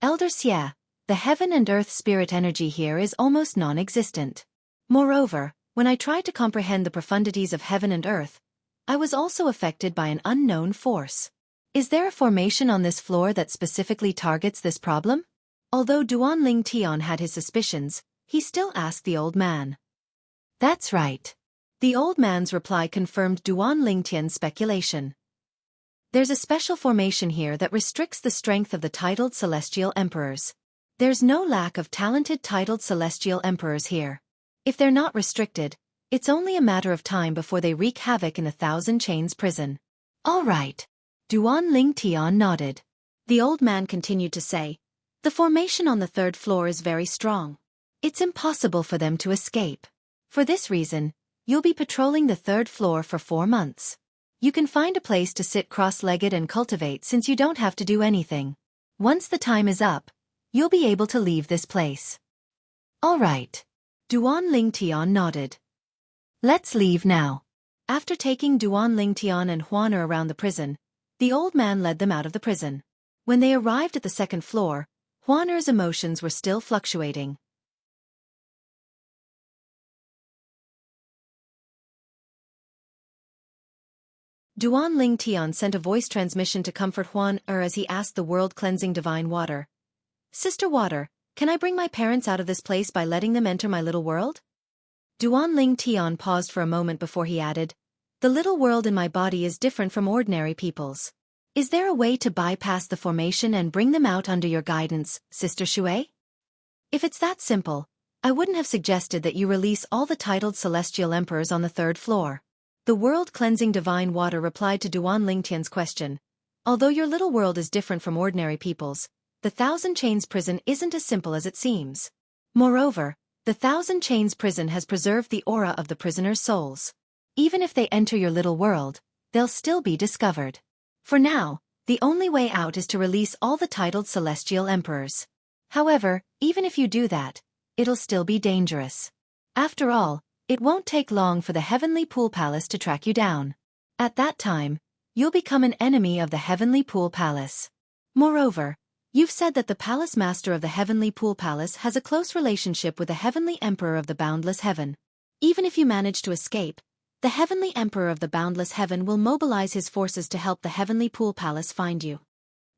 Elder Xia, the heaven and earth spirit energy here is almost non-existent. Moreover, when I tried to comprehend the profundities of heaven and earth, I was also affected by an unknown force. Is there a formation on this floor that specifically targets this problem? Although Duan Ling Tian had his suspicions, he still asked the old man. That's right. The old man's reply confirmed Duan Ling Tian's speculation. There's a special formation here that restricts the strength of the titled celestial emperors. There's no lack of talented titled celestial emperors here. If they're not restricted, it's only a matter of time before they wreak havoc in the Thousand Chains prison. All right. Duan Ling Tian nodded. The old man continued to say, the formation on the third floor is very strong. It's impossible for them to escape. For this reason, you'll be patrolling the third floor for 4 months. You can find a place to sit cross-legged and cultivate since you don't have to do anything. Once the time is up, you'll be able to leave this place. All right. Duan Ling Tian nodded. Let's leave now. After taking Duan Ling Tian and Huaner around the prison, the old man led them out of the prison. When they arrived at the second floor, Huaner's emotions were still fluctuating. Duan Ling Tian sent a voice transmission to comfort Huaner as he asked the world-cleansing divine water. Sister Water, can I bring my parents out of this place by letting them enter my little world? Duan Ling Tian paused for a moment before he added, the little world in my body is different from ordinary people's. Is there a way to bypass the formation and bring them out under your guidance, Sister Shui? If it's that simple, I wouldn't have suggested that you release all the titled celestial emperors on the third floor. The world-cleansing divine water replied to Duan Ling Tian's question. Although your little world is different from ordinary people's, the Thousand Chains prison isn't as simple as it seems. Moreover, the Thousand Chains prison has preserved the aura of the prisoners' souls. Even if they enter your little world, they'll still be discovered. For now, the only way out is to release all the titled celestial emperors. However, even if you do that, it'll still be dangerous. After all, it won't take long for the Heavenly Pool Palace to track you down. At that time, you'll become an enemy of the Heavenly Pool Palace. Moreover, you've said that the Palace Master of the Heavenly Pool Palace has a close relationship with the Heavenly Emperor of the Boundless Heaven. Even if you manage to escape, the Heavenly Emperor of the Boundless Heaven will mobilize his forces to help the Heavenly Pool Palace find you.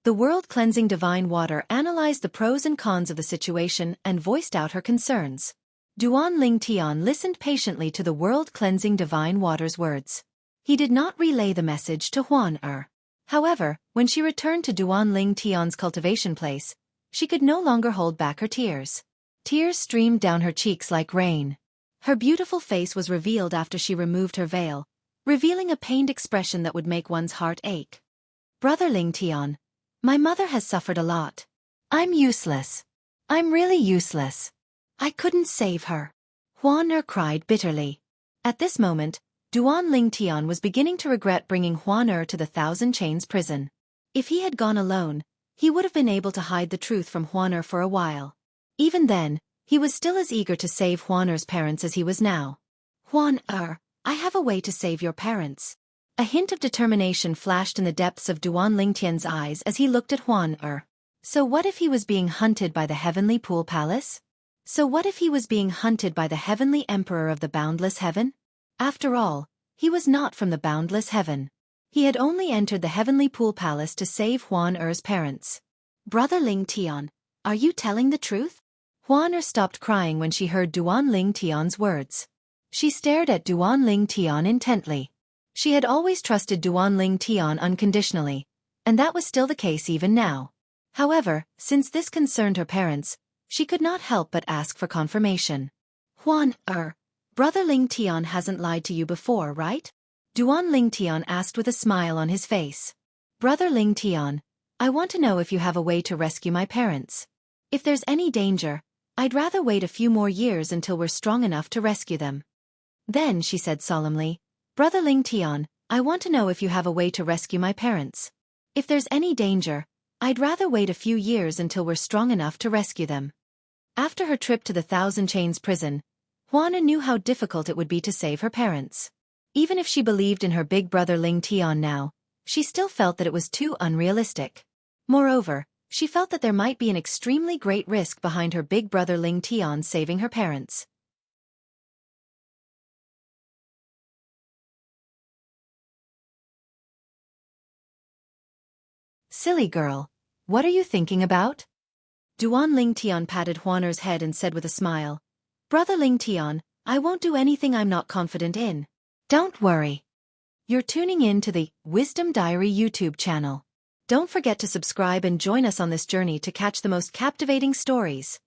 The world-cleansing divine water analyzed the pros and cons of the situation and voiced out her concerns. Duan Ling Tian listened patiently to the world-cleansing divine water's words. He did not relay the message to Huaner. However, when she returned to Duan Ling Tian's cultivation place, she could no longer hold back her tears. Tears streamed down her cheeks like rain. Her beautiful face was revealed after she removed her veil, revealing a pained expression that would make one's heart ache. Brother Ling Tian, my mother has suffered a lot. I'm useless. I'm really useless. I couldn't save her. Huaner cried bitterly. At this moment, Duan Ling Tian was beginning to regret bringing Huaner to the Thousand Chains prison. If he had gone alone, he would have been able to hide the truth from Huan for a while. Even then, he was still as eager to save Huan's parents as he was now. Huan, I have a way to save your parents. A hint of determination flashed in the depths of Duan Lingtian's eyes as he looked at Huan. So what if he was being hunted by the Heavenly Pool Palace? So what if he was being hunted by the Heavenly Emperor of the Boundless Heaven? After all, he was not from the Boundless Heaven. He had only entered the Heavenly Pool Palace to save Huan parents. Brother Ling Tian, are you telling the truth? Huan stopped crying when she heard Duan Ling Tian's words. She stared at Duan Ling Tian intently. She had always trusted Duan Ling Tian unconditionally, and that was still the case even now. However, since this concerned her parents, she could not help but ask for confirmation. Huan, Brother Ling Tian hasn't lied to you before, right? Duan Ling Tian asked with a smile on his face. Brother Ling Tian, I want to know if you have a way to rescue my parents. If there's any danger, I'd rather wait a few more years until we're strong enough to rescue them. Then she said solemnly, Brother Ling Tian, I want to know if you have a way to rescue my parents. If there's any danger, I'd rather wait a few years until we're strong enough to rescue them. After her trip to the Thousand Chains prison, Huan knew how difficult it would be to save her parents. Even if she believed in her big brother Ling Tian now, she still felt that it was too unrealistic. Moreover, she felt that there might be an extremely great risk behind her big brother Ling Tian saving her parents. Silly girl, what are you thinking about? Duan Ling Tian patted Huan's head and said with a smile, Brother Ling Tian, I won't do anything I'm not confident in. Don't worry. You're tuning in to the Wisdom Diary YouTube channel. Don't forget to subscribe and join us on this journey to catch the most captivating stories.